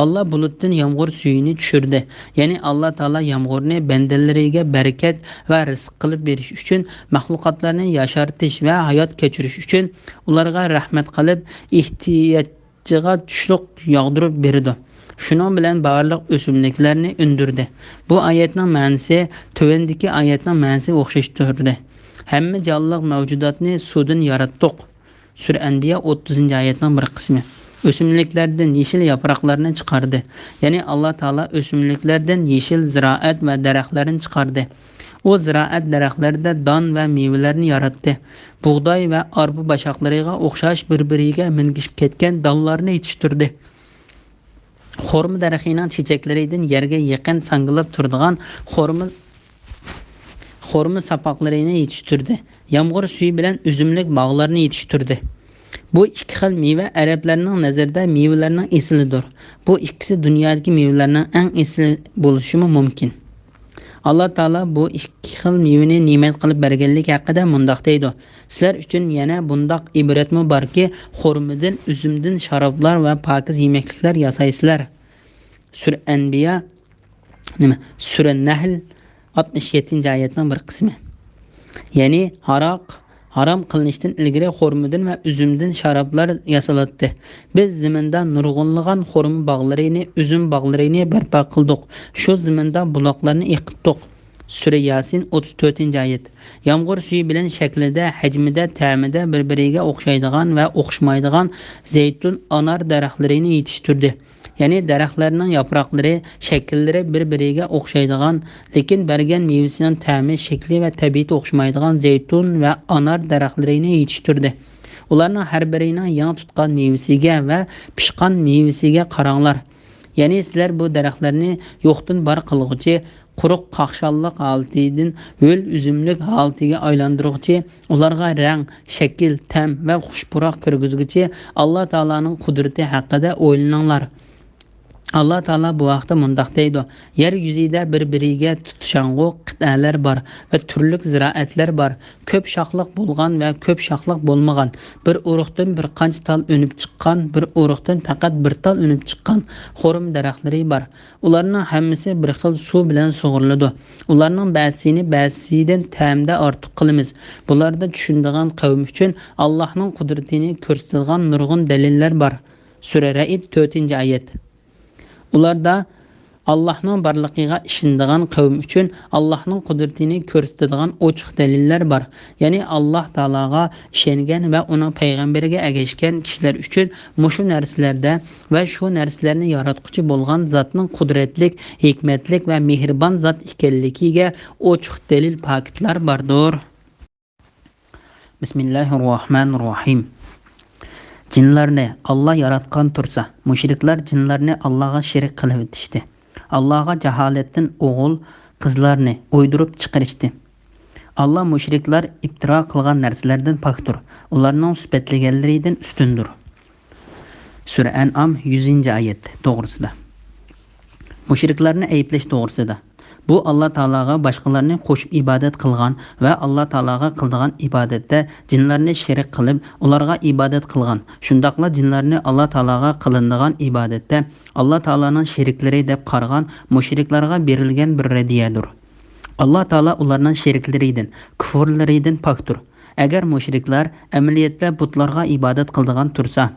Allah bulutdan yağmur suyunu tushirdi. Ya'ni Alloh taolo yağmurni bandalariga barakat va rizq qilib berish uchun, mahluqotlarni yashartish va hayot kechirish uchun ularga rahmat qilib, ehtiyojiga tushliq yog'dirib berdi. Shuning bilan barliq o'simliklarni undirdi. Bu oyatning ma'nosi tuvandagi oyatning ma'nosiga o'xshashtirdi. Hamma jonliq mavjudotni suvdan yaratdik. Sura Anbiya 30-oyatning bir qismi. O'simliklardan yeşil yaproqlarni chiqardi. Ya'ni Alloh taolo o'simliklardan yeşil ziroat va daraxtlarni chiqardi. U ziroat daraxtlarida don va mevalarni yaratdi. Bug'doy va arpa bashoqlariga o'xshash bir-biriga mingishib ketgan donlarni yetishtirdi. Xurmo daraxining chechaklaridan yerga yaqin sangilib turadigan xurmo sapoqlarini yetishtirdi. Yomg'ir suvi bilan uzumlik bog'larni yetishtirdi. Bu ikki xil meva arablarning nazarida mevalarning aslidir. Bu ikkisi dunyodagi mevalarning eng asli bo'lishi mumkin. Alloh taolo bu ikki xil mevani ne'mat qilib berganlik haqida mundoq deydi. Sizlar uchun yana bundoq ibratmi borki, xurmodan, uzumdan sharoblar va pokiz yemekliklar yasaysizlar. Sura Anbiya Sura Nahl 67-oyatning bir qismi. Ya'ni harom qilinishdan ilgari xurmodan va uzumdan sharoblar yasalatdi. Biz zaminda nurg'unlagan xurmo bog'larini, uzum bog'larini barpo qildik. Shu zaminda buloqlarni iqitdik. Sura Yasin 34-oyat. Yomg'ir suvi bilan shaklida, hajmida, ta'mida bir-biriga o'xshaydigan va o'xshamaydigan zaytun, anar daraxtlarini yetishtirdi. Ya'ni daraxtlarning yaproqlari, shakllari bir-biriga o'xshaydigan, lekin bergan mevasining ta'mi, shakli va tabiati o'xshamaydigan zaytun va anar daraxtlarini yetishtirdi. Ularning har birining yangi tutgan mevasiga va pishgan mevasiga qaranglar. Ya'ni sizlar bu daraxtlarni yo'qdan bor qilg'uchi, quruq qaqshalliq holatidan ho'l uzumlik holatiga aylantirg'uchi, ularga rang, shakl, ta'm va xushpuroq kirgizguchi Alloh taolaning qudrati haqida o'ylaninglar. Allah taolo bu vaqtda mundoq deydi: yer yuzida bir-biriga tutishang'u qit'alar bor va turli ziroatlar bor. Ko'p shoxliq bo'lgan va ko'p shoxliq bo'lmagan, bir urug'dan bir qancha tal unib chiqqan, bir urug'dan faqat bir tal unib chiqqan xurmo daraxtlari bor. Ularning hammasi bir xil suv bilan sug'uriladi. Ularning ba'zisidan ta'mda ortiq qilamiz. Bularda tushunadigan qavm uchun Allohning qudratini ko'rsatadigan nurg'un dalillar bor. Sura Ra'd 4-oyat. Ularda Allohning borligiga ishonadigan qavm uchun Allohning qudratini ko'rsatadigan ochiq dalillar bor. Ya'ni Alloh taologa ishongan va uning payg'ambariga ergashgan kishilar uchun mushu narsalarda va shu narsalarni yaratquchi bo'lgan zotning qudratlik, hikmatlik va mehribon zot ekanligiga ochiq dalil paketlar bordir. Bismillahirrohmanirrohim. Jinlarni Allah yaratgan tursa, mushriklar jinlarni Allohga sherik qilib o'tishdi. Allohga jaholatdan o'g'il, qizlarni o'ydirib chiqarishdi. Allah mushriklar ibtiro qilgan narsalardan pokdir. Ularning sifatlaganlaridan ustundir. Sura An'am 100-oyat to'g'risida. Mushriklarni ayblash to'g'risida. Bu Allah taologa boshqalarni qo'shib ibodat qilgan va Allah taologa qildigan ibodatda jinlarni sherik qilib, ularga ibodat qilgan. Shundaqla jinlarni Allah taologa qilinadigan ibodatda Allah taoloning sheriklari deb qaragan mushriklarga berilgan bir radiyadir. Allah taolo ularning sheriklaridan, kufrlaridan pokdir. Agar mushriklar amaliyotda butlarga ibodat qildigan tursa,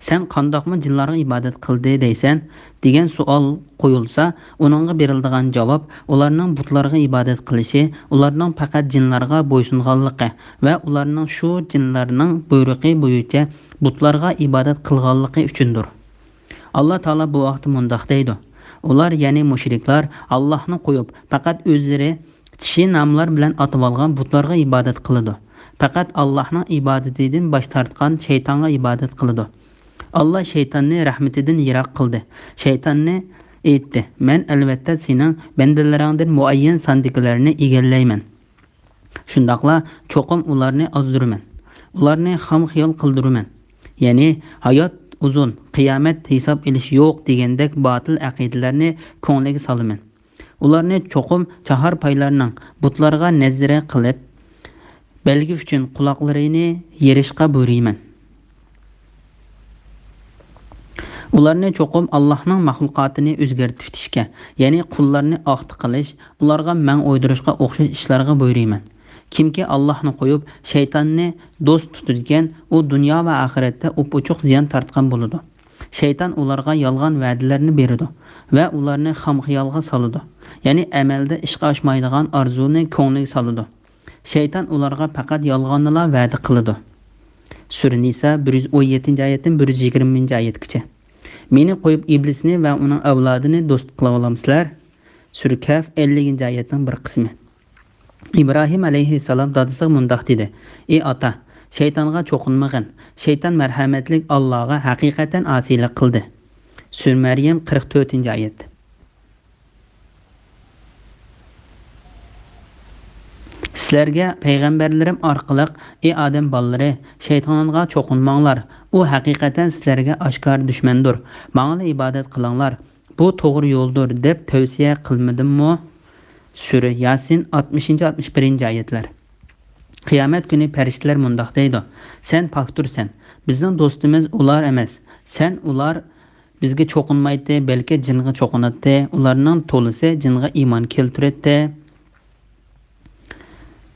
sen qandoqmi jinlarga ibodat qildi deysan degan savol qo'yilsa, uningga beriladigan javob ularning butlarga ibodat qilishi, ularning faqat jinlarga bo'ysunganligi va ularning shu jinlarning buyrug'i bo'yicha butlarga ibodat qilganligi uchundir. Allah Taala bu vaqtda mundoq deydi: ular, ya'ni mushriklar, Allohni qo'yib faqat o'zlari kishi nomlar bilan atib olgan butlarga ibodat qiladi. Faqat Allohning ibodatidan bosh tortgan shaytonga ibodat qiladi. Allah shaytonni rahmatidan yiroq qildi. Shaytonni aytdi: men albatta sening bandalaringdan muayyan sandiqlarni egallayman. Shundaqla cho'qim ularni ozdiraman. Ularni ham xiyol qildiraman. Ya'ni hayot uzun, qiyomat hisob ilish yo'q degandek botil aqidalarni ko'ngliga solaman. Ularni cho'qim chahar paylarning butlarga nazara qilib, belgi uchun quloqlarini yerishqa buyurayman. Ularni cho'qim Allohning maxluqotini o'zgartirishga, ya'ni qullarni oqti qilish, ularga man o'ydirishga o'xshash ishlarga buyurayman. Kimki Allohni qo'yib shaytonni do'st tutadigan, u dunyo va oxiratda upuchuq ziyon tortgan bo'ladi. Shayton ularga yolg'on va'dalarni beradi va ularni xomxiyolga soladi. Ya'ni amalda ishga oshmaydigan orzuni ko'ngliga soladi. Shayton ularga faqat yolg'onlar va'da qiladi. Sura Nisa 117-oyatdan 120-oyatgacha. Meni qo'yib iblisni va uning avlodini do'st qila olamsizlar? Sura Kaf 50-oyatning bir qismi. İbrahim aleyhisselam dadisi mundoq dedi: ey ota, shaytonga cho'qinmag'in. Shayton marhamatlik Allohga haqiqatan osiylik qildi. Sura Maryam 44-oyat. Sizlarga payg'ambarlarim orqali: ey odam bolalari, shaytonga cho'qinmanglar. U haqiqatan sizlarga oshkor dushmandir. Menga ibodat qilinglar. Bu to'g'ri yo'ldir deb tavsiya qilmadimmi? Sura Yasin 60-61-oyatlar. Qiyomat kuni farishtalar mundoq deydi: sen poktursan. Bizning do'stimiz ular emas. Sen ular bizga cho'qinmaydi, balki jinga cho'qinadi. Ularning to'lisi jinga iymon keltiradi.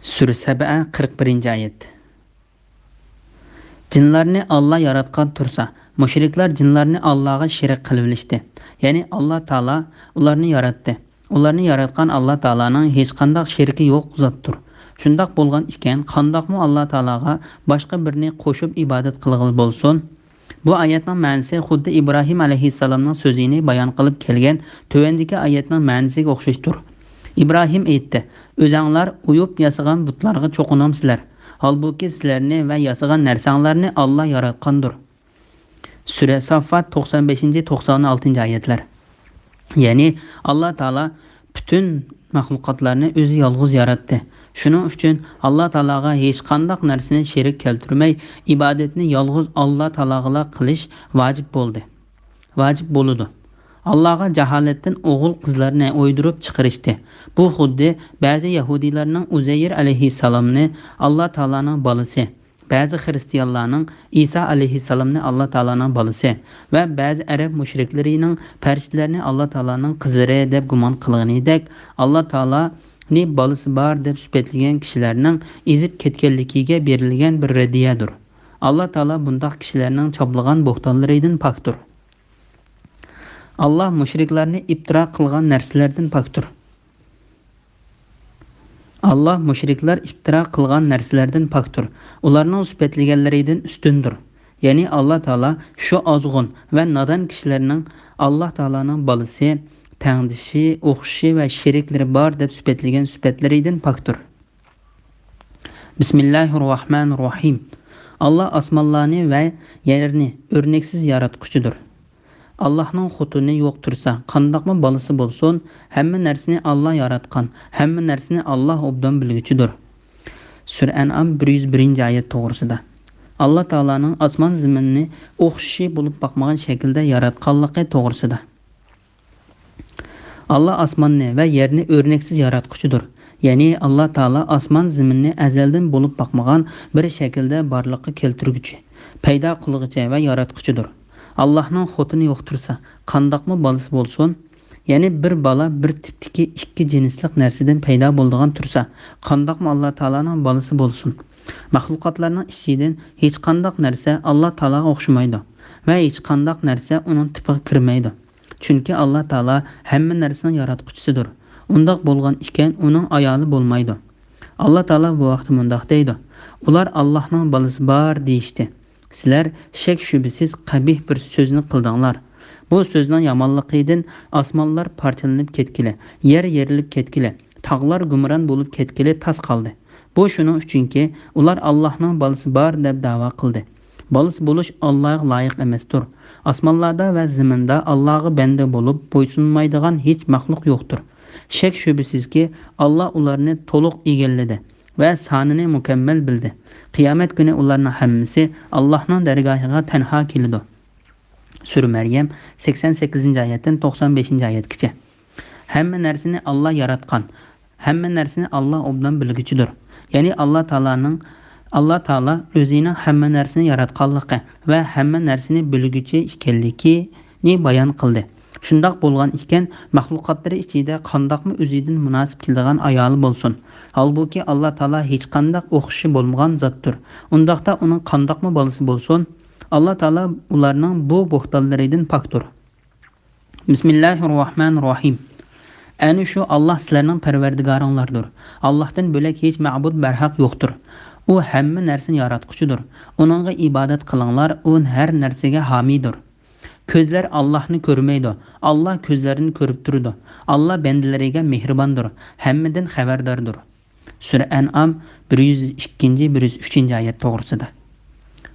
Sura Saba 41-oyat. Jinlarni Allah yaratgan tursa, mushriklar jinlarni Allohga shirik qilib olishdi. Ya'ni Allah Taala ularni yaratdi. Ularni yaratgan Allah Taalaning hech qanday sheriki yo'q zotdir. Shundaq bo'lgan ekan, qandoqmi Allah Taalaga boshqa birini qo'shib ibodat qilg'il bo'lsin? Bu oyatning ma'nosi xuddi Ibrohim alayhissalomning so'zini bayon qilib kelgan tövendagi oyatning ma'nosiga o'xshashdir. Ibrohim aytdi: o'zinglar uyub yasagan butlarga cho'qinamsizlar. Halbuki sizlarni va yasagan narsanglarni Allah yaratgandir. Sura Saffat 95-96-oyatlar. Ya'ni Allah Taala bütün mahluqotlarni o'zi yolg'iz yaratdi. Shuning uchun Allah Taolaga hech qanday narsani sherik keltirmay, ibodatni yolg'iz Allah Taolaga qilish vojib bo'ldi. Vojib bo'ladi. Allohga jaholatdan o'g'il qizlarni o'ydirib chiqarishdi. Bu xuddi ba'zi yahudiylarning Uzayr alayhissalomni Allah Taolaning bolasi, ba'zi xristianlarning Isa alayhissalomni Allah Taolaning bolasi va ba'zi arab mushriklarining farishtalarni Allah Taolaning qizlari deb gumon qilganidek, Allah Taolani bolasi bor deb sifatlagan kishilarning ezib ketganligiga berilgan bir radiyadir. Allah Taolo bunday kishilarning choplagan bo'xtonlaridan pokdir. Allah mushriklarni iftiro qilgan narsalardan pokdir. Allah mushriklar iftiro qilgan narsalardan pokdir. Ularning sifatlaganlaridan ustundir. Ya'ni Allah Taolo shu ozg'un va nodon kishilarning Allah Taolaning bolasi, tangdishi, o'xshi va sheriklari bor deb sifatlagan sifatlaridan pokdir. Bismillahirrohmanirrohim. Allah osmonlarni va yerni o'rnaksiz yaratquchidir. Allah'ның xotini yo'q tursa, qandoqmi bolasi bo'lsin, hamma narsani Allah yaratgan, hamma narsani Allah obdan bilguchidir. Sura An'am 101-oyat to'g'risida. Allah Taolaning osmon zaminni o'xshi bo'lib boqmagan shaklda yaratganligi to'g'risida. Allah osmonni va yerni o'rnaksiz yaratquchidir. Ya'ni Allah Taolo osmon zaminni azaldan bo'lib boqmagan bir shaklda borliqqa keltirguchi, paydo qilguchi va yaratquchidir. Allah'ның xotini yo'q tursa, qandoqmi bolasi bo'lsin, Ya'ni bir bola bir tipdagi ikki jinslik narsadan paydo bo'lgan tursa, qandoqmi Alloh taolaning bolasi bo'lsin? Mahluqotlarning ichidan hech qanday narsa Alloh taolaga o'xshamaydi va hech qanday narsa uning tipiga kirmaydi. Chunki Alloh taolo hamma narsaning yaratquchisidir. Undaq bo'lgan ekan uning ayoli bo'lmaydi. Alloh taolo bu vaqtda mundaq deydi: "Ular Allohning bolasi bor deyishdi. Sizlar shak shubisiz qabih bir so'zni qildinglar. Bu so'zning yomonligidan osmonlar parchalanib ketgili, yer yerilib ketgili, tog'lar gumron bo'lib ketgili tas qoldi. Bu shuning uchunki ular Allohning bolasi bor deb da'vo qildi. Bolasi bo'lish Allohga loyiq emasdir. Osmonlarda va zaminda Allohga banda bo'lib bo'ysunmaydigan hech maxluq yo'qdir. Shak shubisizki Alloh ularni to'liq egalladi va sonini mukammal bildi. Qiyomat kuni ularning hammasi Allohning dargohiga tanho keladi." Sura Maryam 88-oyatdan 95-oyatgacha. Hamma narsani Alloh yaratgan. Hamma narsani Alloh obdan bilguchidir. Ya'ni Alloh taolo o'zining hamma narsani yaratganligi va hamma narsani bilguchi ekanligini bayon qildi. Shundoq bo'lgan ekan, mahluqotlar ichida qandoqmi o'zidan munosib keladigan ayoli bo'lsin. Halbuki Alloh taolo hech qanday o'xshi bo'lmagan zotdir. Undaqda uning qandoqmi bolasi bo'lsin? Alloh taolo ularning bu bo'xtonlaridan pokdir. Bismillahirrohmanirrohim. Ana shu Alloh sizlarning parvardigoringlardir. Allohdan bo'lak hech ma'bud barhaq yo'qdir. U hamma narsani yaratquchidir. Uningga ibodat qilinglar, u har narsaga homiydir. Ko'zlar Allohni ko'rmaydi. Alloh ko'zlarini ko'rib turadi. Alloh bandalariga mehribondir, hammadan xabardordir. Sura An'am 102-103-oyat to'g'risida.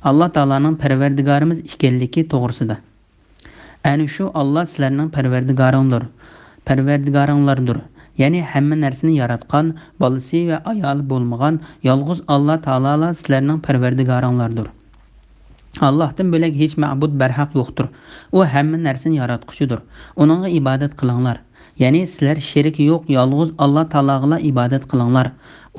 Alloh taolaning parvardigorimiz ekanligi to'g'risida. Ana shu Alloh sizlarning parvardigoringlardir. Ya'ni hamma narsani yaratgan, bolasi va ayoli bo'lmagan yolg'iz Alloh taolo sizlarning parvardigoringlardir. Allohdan bo'lak hech ma'bud barhaq yo'qdir. U hamma narsani yaratquchidir. Uningga ibodat qilinglar. Ya'ni sizlar sherik yo'q, yolg'iz Alloh taologa ibodat qilinglar.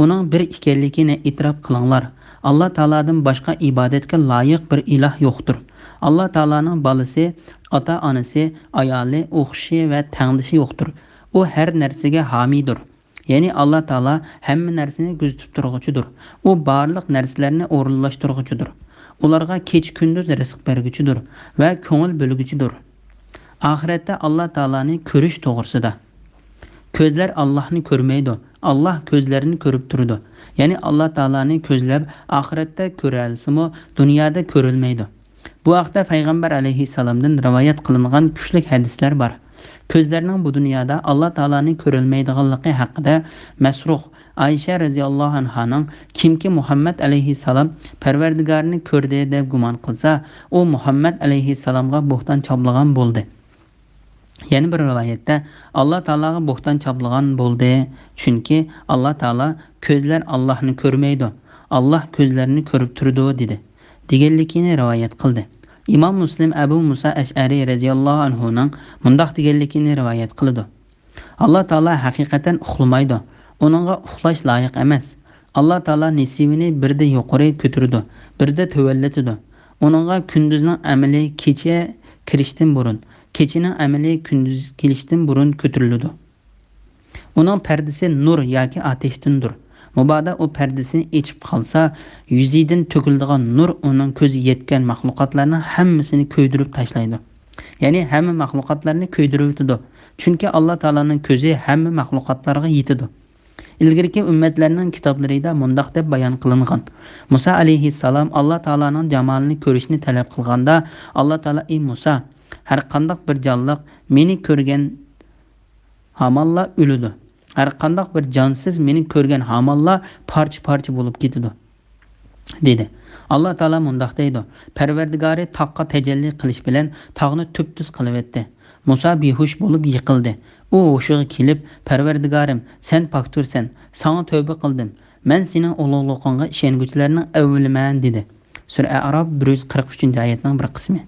Uning bir ekanligini e'tirof qilinglar. Alloh taolodan boshqa ibodatga loyiq bir iloh yo'qdir. Alloh taoloning bolasi, ota-onasi, ayoli, o'xshi va tangdishi yo'qdir. U har narsaga homiydir. Ya'ni Alloh taolo hamma narsani kuzatib turguchidir. U barliq narsalarni o'rinlashtirguchidir. Ularga kech kunduz rizq berguchidir va ko'ngil bo'lguchidir. Oxiratda Alloh taoloni ko'rish to'g'risida. Ko'zlar Allohni ko'rmaydi. Alloh ko'zlarini ko'rib turadi. Ya'ni Alloh taoloni ko'zlab oxiratda ko'ra olsa-mu, dunyoda ko'rilmaydi. Bu haqda payg'ambar alayhissalomdan rivoyat qilingan kuchli hadislar bor. Ko'zlarning bu dunyoda Alloh taoloni ko'rilmaydiganligi haqida Masruh Aisha radhiyallohu anhaning kimki Muhammad alayhissalom Parvardigorini ko'rdi deb gumon qilsa, u Muhammad alayhissalomga bo'xton choplagan bo'ldi. Yana bir rivoyatda Alloh taologa bo'xton choplagan bo'ldi, chunki Alloh taolo ko'zlar Allohni ko'rmaydi, Alloh ko'zlarini ko'rib turadi dedi. Deganligini rivoyat qildi. Imom Muslim Abu Musa Ash'ari radhiyallohu anhuning mundaq deganligini rivoyat qildi. Alloh taolo haqiqatan uxlamaydi. Uningga uxlash loyiq emas. Alloh taolo nisibini birda yuqori ko'taradi, birda tuvallatadi. Uningga kunduzning amali kecha kirishdan burun, kechining amali kunduz kelishdan burun ko'tariladi. Uning pardasi nur yoki ateshdandir. Mubodo u pardasini echib qolsa, yuzidan to'kiladigan nur uning ko'zi yetgan mahluqotlarning hammasini ko'ydirib tashlaydi. Ya'ni hamma mahluqotlarni ko'ydirib o'tadi. Chunki Alloh taolaning ko'zi hamma mahluqotlarga yetadi. Ilgirki ummatlarning kitoblarida mundaq deb bayon qilingan. Musa alayhissalom Alloh taolaning jamolini ko'rishni talab qilganda, Alloh taolo: "Ey Musa, har qanday bir jonliq meni ko'rgan hamonla o'ladi. Har qanday bir jonsiz meni ko'rgan hamonla parcha-parcha bo'lib ketadi" dedi. Alloh taolo mundaq deydi: "Parvardigori taqqa tajalli qilish bilan tog'ni tub-tuz qilib etdi. Musa behush bo'lib yiqildi. U hushiga kelib, Parvardigorim, sen poktursan, sana tövbe qildim. Men sening ulug'lig'ingga ishonguchilarning avvaliman" dedi. Sura A'rof 143-oyatning bir qismi.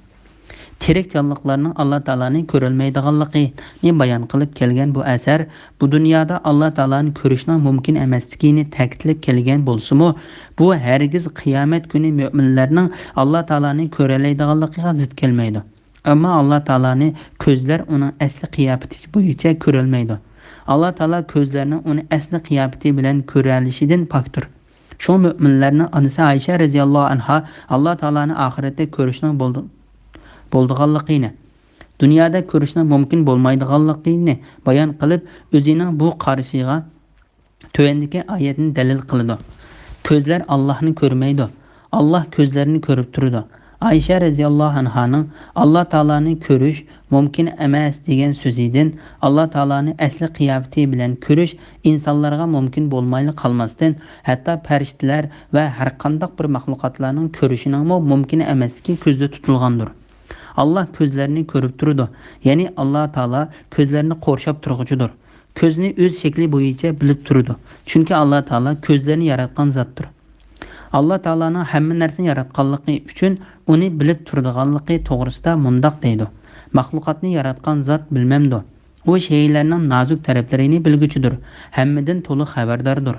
Tirik jonliqlarning Alloh taoloni ko'rilmaydiganligini bayon qilib kelgan bu asar bu dunyoda Alloh taoloni ko'rishning mumkin emasligini ta'kidlab kelgan bo'lsa-mu, bu hargiz qiyomat kuni mu'minlarning Alloh taoloni ko'ralaydiganligiga zid kelmaydi. Ammo Alloh taoloni ko'zlar uning asli qiyofati bo'yicha ko'rolmaydi. Alloh taolo ko'zlarini uni asli qiyofati bilan ko'ralishidan pokdir. Shu mu'minlarning onasi Aisha radhiyallohu anha Alloh taoloni oxiratda ko'rishning bo'ldiganligini, dunyoda ko'rishning mumkin bo'lmaydiganligini bayon qilib, o'zining bu qarashiga tövəndəki ayətini dəlil qılıdı. Közlər Allah'ını görməydi. Allah közlərini görüb durdu. Ayşə rəziyallahu anhanın Allah Taala'nı görüş mümkün emas degan sözüdən Allah Taala'nı əsli qiyafəti bilən görüş insanlara mümkün bolmaylı qalmasdan, hətta fərishtələr və hər qandaq bir məxluqatların görüşünün mümkün emaslığı gözdə tutulğandır. Allah közlərini görüb durdu. Yəni Allah Taala közlərini qorşab turğucudur. Közünü öz şekli boyunca bilib turdu. Çünki Allah Taala közlərini yaratqan zatdır. Allah Taala'nın həmmə nərsəni yaratqanlığı üçün onu bilib turduğanlığı toğrusunda mundaq deydi. Məxluqatını yaratqan zat bilməmdi. O şeylərinin nazik tərəflərini bilgücüdür. Həmmədən tolu xəbərdardır.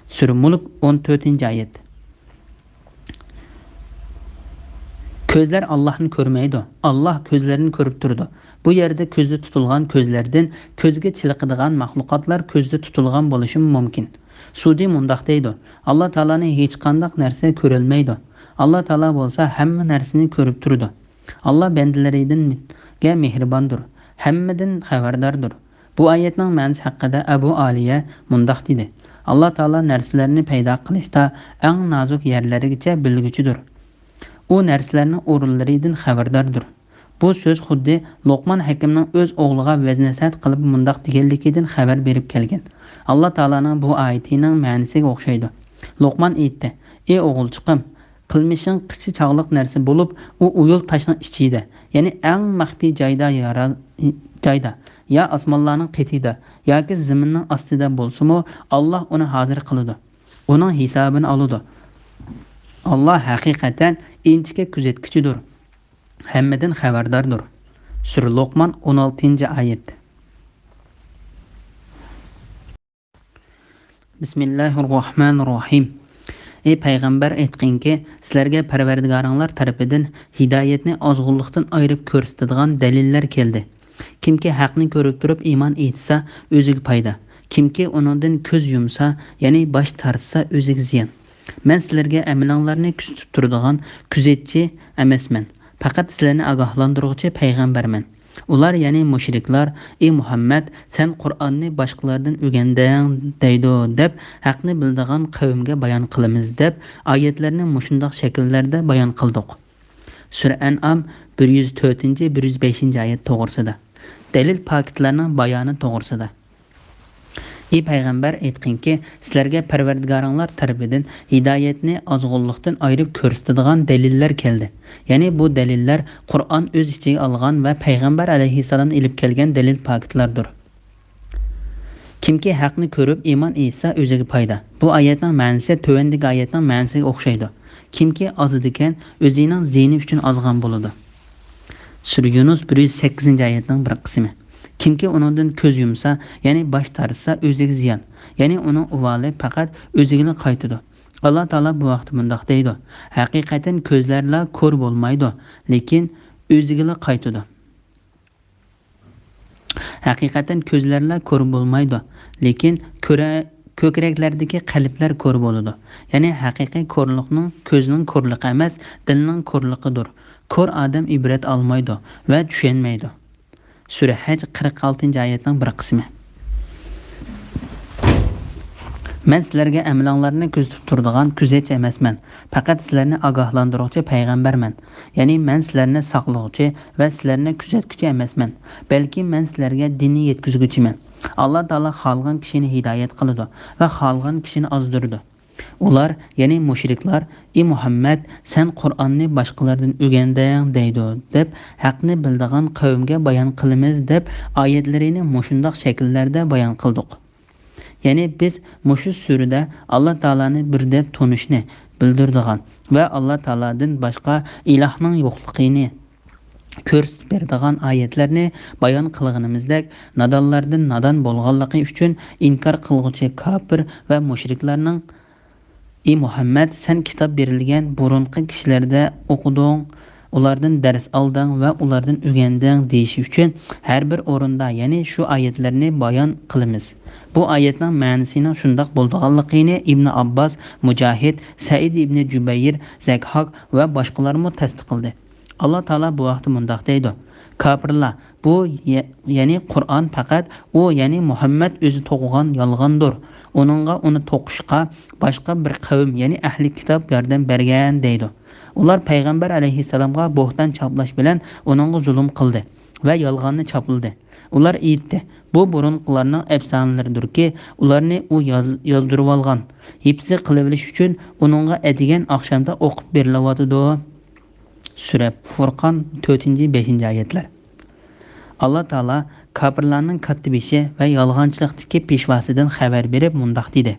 Sürə Mulk 14-ci ayət. Közlər Allah'ını görməydi. Allah közlərini görüb durdu. Bu yerdə közdə tutulğan közlərdən közgə çiliqidigan məxluqatlar közdə tutulğan bolışı mümkün. Sudi mundaq deydi. Allah Taala'nı heç qandaq нәрсә görülməydi. Allah Taala bolsa həmmə nərsəni görüb durdu. Allah bəndələrindən mehribandır. Həmmədən xəbərdardır. Bu ayətnin mənası haqqında Əbu Aliyə mundaq dedi. Allah Taala nərsələrini payda qilishda ən nazik yerlərigacha bilgücüdür. O nərslərinin o'rinlaridan xəbərdardır. Bu söz xuddi Luqman Hakimning o'z o'g'liga vaznasat qilib mundaq deganligidan xabar berib kelgan. Allah Taala'nın bu ayetining ma'nosiga o'xshaydi. Luqman aytdi: "Ey o'g'ilchiqim, qilmishing qichi chog'liq narsa bo'lib, u uyul tashning ichida, ya'ni eng maxfiy joyda, ya osmonlarning qetida yoki zaminning ostida bo'lsa-mu, Alloh uni hozir qiladi. Uning hisobini oladi. Allah haqiqatan inchika kuzatkichidir. Hammadan xabardardir." Sura Luqman 16-oyat. Bismillahirrohmanirrohim. Ey payg'ambar aytqinki, sizlarga Parvardigoringlar tarafidan hidoyatni ozg'unlikdan ayirib ko'rsatadigan dalillar keldi. Kimki haqni ko'rib turib iymon etsa, o'ziga foyda. Kimki uningdan ko'z yumsa, ya'ni bosh tortsa, o'ziga ziyon. Men sizlarga amalinglarni kuzatib turadigan kuzatchi emasman. Faqat sizlarni ogohlantiruvchi payg'ambarman. Ular ya'ni mushriklar: "Ey Muhammad, sen Qur'onni boshqalardan o'rganding" deydi deb haqni bildigan qavmga bayon qilamiz deb oyatlarni mushundoq shakllarda bayon qildik. Sura An'am 104-105-oyat to'g'risida. Dalil paketlarning bayoni to'g'risida. Ey payg'ambar aytqinki, sizlarga Parvardigoringlar tarafidan hidoyatni ozg'unlikdan ayirib ko'rsatadigan dalillar keldi. Ya'ni bu dalillar Qur'on o'z ichiga olgan va payg'ambar alayhissalom ilib kelgan dalil paketlardir. Kimki haqni ko'rib iymon etsa, o'ziga foyda. Bu oyatning ma'nosi tövəndəki oyatning ma'nosiga o'xshaydi. Kimki ozidikan, o'zining ziyni uchun ozgan bo'ladi. Sura Yunus 108-oyatning bir qismi. Kimki uningdan ko'z yumsa, ya'ni bosh tortsa, o'ziga ziyon. Ya'ni uning uvoli faqat o'ziga qaytadi. Allah Taala bu vaqtda mundaq deydi: "Haqiqatan ko'zlarla ko'r bo'lmaydi, lekin o'ziga qaytadi." Haqiqatan ko'zlarla ko'r bo'lmaydi, lekin ko'kraklardagi qalblar ko'r bo'ladi. Ya'ni haqiqiy ko'rlikning ko'zning ko'rligi emas, dilning ko'rligidir. Ko'r odam ibrat olmaydi va tushunmaydi. Sura Haj 46-oyatning bir qismi. Men sizlarga amalinglarni kuzatib turadigan kuzatchi emasman. Faqat sizlarni ogohlantiruvchi payg'ambarman. Ya'ni men sizlarni saqlovchi va sizlarni kuzatuvchi emasman. Balki men sizlarga dinni yetkazuvchiman. Alloh taolo xolgan kishini hidoyat qiladi va xolgan kishini ozdiradi. Ular, ya'ni mushriklar: "Ey Muhammad, sen Qur'onni boshqalardan o'rganding" deydi deb haqni bildigan qavmga bayon qilamiz deb oyatlarini mushundoq shakllarda bayon qildik. Ya'ni biz mushu surada Alloh taolani bir deb tunishni bildirdigan va Alloh taoladan boshqa ilohning yo'qligini ko'rsatib beradigan oyatlarni bayon qilganimizdek, nodonlardan nodon bo'lganligi uchun inkor qilguvchi kofir va mushriklarning: "Ey Muhammad, sen kitob berilgan burunqi kishilarda o'qiding, ulardan dars alding va ulardan o'rganding deyish uchun har bir o'rinda, ya'ni shu oyatlarni bayon qilamiz. Bu oyatning ma'nosining shundoq bo'lganligini Ibn Abbos, Mujahid, Said ibn Jubayr, Zakhaq va boshqalarmi tasdiqladi. Alloh taolo bu vaqtda mundoq deydi: Kafirlar, bu ya'ni Qur'on faqat u, ya'ni Muhammad o'zi to'qigan yolg'ondir. Uni to'qishga boshqa bir qavm, ya'ni ahli kitob yordam bergan deydi. Ular payg'ambar alayhissalomga bo'xton choplash bilan uningga zulm qildi va yolg'onni chopildi. Ular aytdi: bu burunqilarning afsonalaridirki, ularni u yozdirib olgan. Hibsi qilib uchun uningga etigan oqshomda o'qib berilyotdi. Sura Furqon 4-5 oyatlar. Alloh taolo kafirlarning kattibishi va yolg'onchilikdagi peshvasidan xabar berib mundoq dedi: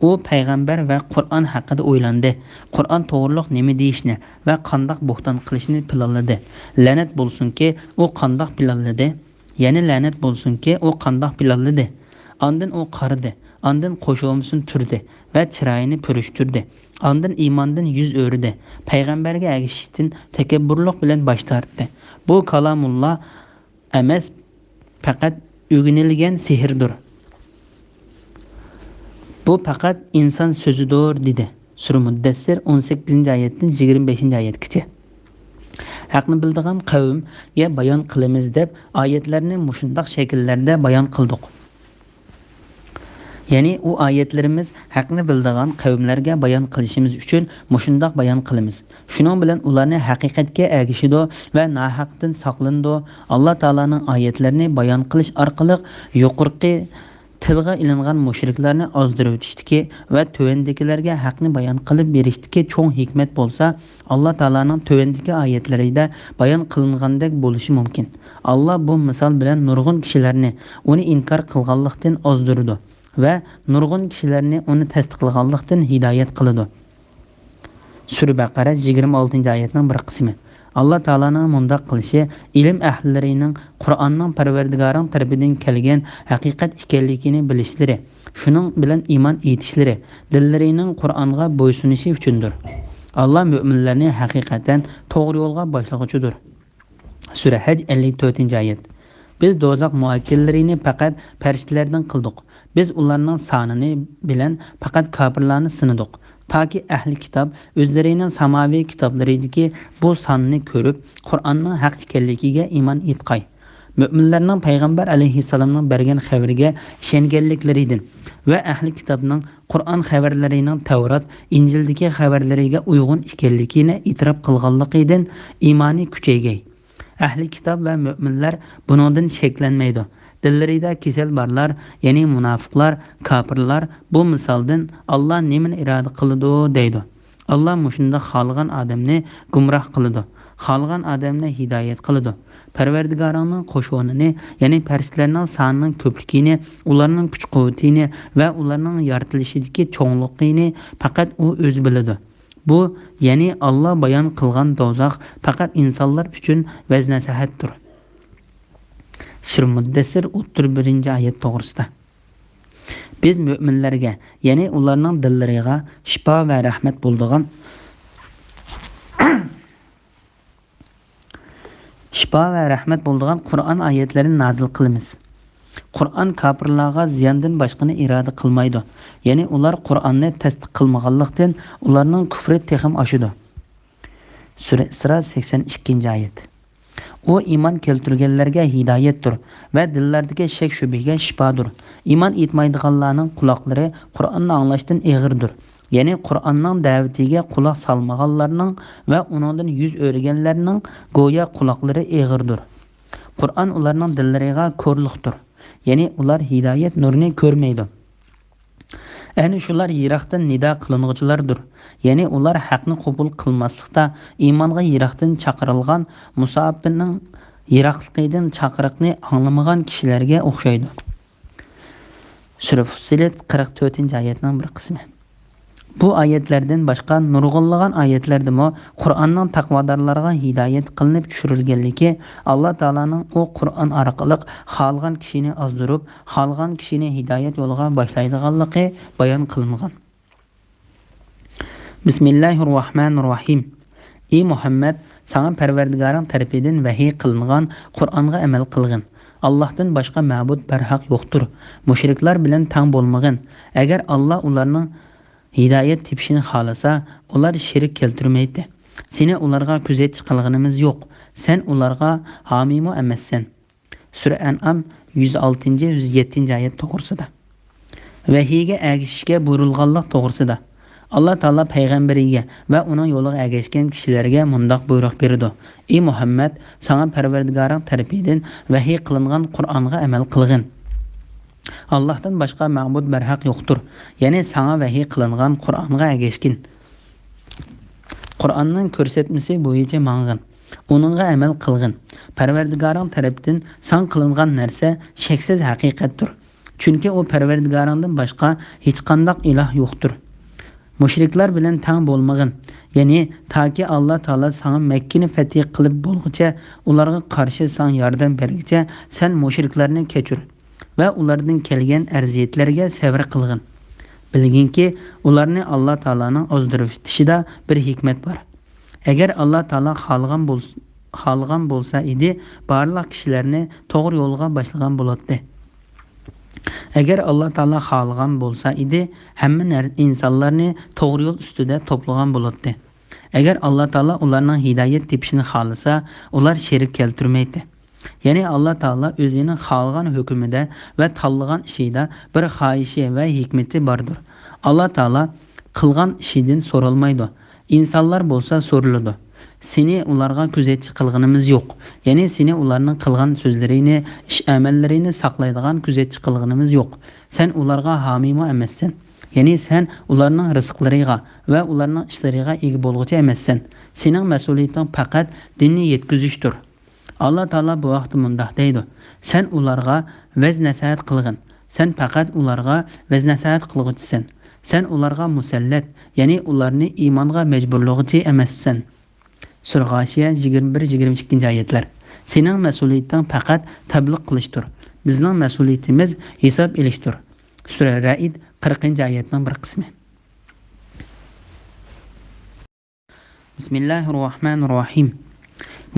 u payg'ambar va Qur'on haqida o'ylandi. Qur'on to'g'riliq nima deyishni va qandoq bo'xton qilishni planladi. La'nat bo'lsinki, u qandoq planladi? Ya'ni la'nat bo'lsinki, u qandoq planladi? Ondan u qaridi, ondan qo'shovmisini turdi va chiroyini purishtirdi. Ondan iymondan yuz o'rdi. Payg'ambarga agishishdan takabburlik bilan bosh tortdi. Bu kalamulloh emas, faqat o'rganilgan sehrdir. Bu faqat inson so'zidir dedi. Sura Muddassir 18-oyatdan 25-oyatgacha. Haqni bildigan qavmga bayon qilamiz deb oyatlarni mushundoq shakllarda bayon qildik. Ya'ni u oyatlarimiz haqni bildigan qavmlarga bayon qilishimiz uchun mushundoq bayon qilamiz. Shuning bilan ularni haqiqatga ergishido va nohaqdan saqlando. Alloh taolaning oyatlarini bayon qilish orqali yuqorqi tilga ilingan mushriklarni ozdirib o'tishdiki va tövendikilarga haqni bayon qilib berishdiki cho'ng hikmat bo'lsa, Alloh taolaning tövendiki oyatlarida bayon qilingandek bo'lishi mumkin. Alloh bu misol bilan nurg'un kishilarni uni inkor qilganlikdan ozdirdi va nurg'un kishilarni uni tasdiqlaganlikdan hidoyat qiladi. Sura Baqara 26-oyatning bir qismi. Alloh taolaning mundoq qilishi ilm ahllarining Qur'onning Parvardigoring tarafidan kelgan haqiqat ekanligini bilishlari, shuning bilan iymon etishlari, dillarining Qur'onga bo'ysunishi uchundir. Alloh mu'minlarni haqiqatan to'g'ri yo'lga boshlag'uchidir. Sura Haj 54-oyat. Biz do'zax muakkillarini faqat farishtalardan qildik. Biz ularning sonini bilan faqat kofirlarni sinadik. Taki ahli kitob o'zlarining samoviy kitoblaridagi bu sonini ko'rib, Qur'onning haq ekanligiga iymon etqay. Mu'minlarning payg'ambar alayhissalomning bergan xabariga ishonganliklaridan va ahli kitobning Qur'on xabarlarining Tavrat, Injildagi xabarlariga uyg'un ekanligini e'tirof qilganligidan iymoni kuchaygay. Ahli kitob va mu'minlar buningdan sheklanmaydi. Dillarida kasal barlar, ya'ni munofiqlar, kofirlar bu misoldan Alloh nimani iroda qiladi deydi. Alloh mushunda xolgan odamni gumroh qiladi, xolgan odamni hidoyat qiladi. Parvardigoringning qo'shonini, ya'ni farishtalarning sonining ko'pligini, ularning kuch-quvvatini va ularning yoritilishidagi cho'ngligini faqat u o'zi biladi. Bu, ya'ni Alloh bayon qilgan do'zax faqat insonlar uchun vaz-nasihatdir. Sura Muddassir 31-oyat to'g'risida. Biz mu'minlarga, ya'ni ularning dillariga shifo va rahmat bo'ladigan Qur'on oyatlarini nozil qilamiz. Qur'on kofirlarga ziyondan boshqani iroda qilmaydi. Ya'ni ular Qur'onni tasdiq qilmaganlikdan ularning kufri texim oshidi. Sura Isro 82-oyat. U iymon keltirganlarga hidoyatdir va dillardagi shak shubhaga shifodir. Iymon etmaydiganlarning quloqlari Qur'onni anglashdan eg'irdir. Ya'ni Qur'onning da'vatiga quloq solmaganlarning va uningdan yuz o'rganlarning go'yo quloqlari eg'irdir. Qur'on ularning dillariga ko'rliqdir. Ya'ni ular hidoyat nurini ko'rmaydi. Ayni shular yiroqdan nido qilinuvchilardir. Ya'ni ular haqni qabul qilmaslikda iymonga yiroqdan chaqirilgan musofirning yiroqligidan chaqiriqni anglamagan kishilarga o'xshaydi. Sura Fussilat 44-oyatning bir qismi. Bu oyatlardan boshqa nurg'unlagan oyatlardami Qur'onning taqvodorlarga hidoyat qilinib tushirilganligi, Alloh taolaning u Qur'on orqali xolgan kishini ozdirib, xolgan kishini hidoyat yo'liga boshlaydiganligi bayon qilingan. Bismillahirrohmanirrohim. Ey Muhammad, sana Parvardigarın tarafidan vahiy qilingan Qur'onga amal qilgin. Allohdan boshqa ma'bud barhaq yo'qdir. Mushriklar bilan tang bo'lmag'in. Agar Alloh ularning hidoyat tepishini xohlasa, ular shirik keltirmaydi. Seni ularga kuzatchi qilganimiz yo'q. Sen ularga homiymi emassan. Sura An'am 106-107 oyat to'g'risida. Vahiyga agishishga buyurilganlik to'g'risida. Allah Taala payg'ambariga va uning yo'liga ergashgan kishilarga mundoq buyruq berdi. Ey Muhammad, sana Parvardigoring tarafidan vahiy qilingan Qur'onga amal qilgin. Allohdan boshqa ma'bud barhaq yo'qdir. Ya'ni sana vahiy qilingan Qur'onga ergashgin. Qur'onning ko'rsatmasi bo'yicha mang'in. Onunğa amal qilgin. Parvardigoring tarafidan san qilingan narsa shaksiz haqiqatdir. Chunki u Parvardigoringdan boshqa hech qanday iloh yo'qdir. Mushriklar bilan tang bo'lmag'in. Ya'ni taki Alloh taolo sana Makkani fath qilib bo'lguncha, ularga qarshi san yordam berguncha, sen mushriklarni kechir va ulardan kelgan arziyatlarga sabr qilgin. Bilginki, ularni Alloh taoloning ozdirishida bir hikmat bor. Agar Alloh taolo xohlagan bo'lsa edi, barliq kishilarni to'g'ri yo'lga boshlagan bo'lardi. Agar Alloh taolo xohlagan bo'lsa edi, hamma insonlarni to'g'ri yo'l ustida to'plagan bo'lardi. Agar Alloh taolo ularning hidoyat tepishini xohlasa, ular shirik keltirmaydi. Ya'ni Alloh taolo o'zining xohlagan hukmida va tanlagan ishida bir xohishi va hikmati bordir. Alloh taolo qilgan ishidan so'ralmaydi. İnsanlar bo'lsa so'riladi. Seni ularga kuzatchi qilganimiz yo'q. Ya'ni seni ularning qilgan so'zlarini, ish amallarini saqlaydigan kuzatchi qilganimiz yo'q. Sen ularga homiymi emassan. Ya'ni sen ularning rizqlariga va ularning ishlariga ega bo'lguchi emassan. Sening mas'uliyating faqat dinni yetkazishdir. Alloh taolo bu vaqtda mundoq deydi: Sen ularga vaz nasihat qilgin. Sen faqat ularga vaz nasihat qilguchisan. Sen ularga musallat, ya'ni ularni iymonga majburlovchi emassan. Sura G'oshiya 21-22 oyatlar. Sening mas'uliyating faqat tabliq qilishdir. Bizning mas'uliyatimiz hisob elishdir. Sura Ra'id 40-oyatning bir qismi. Bismillahirrohmanirrohim.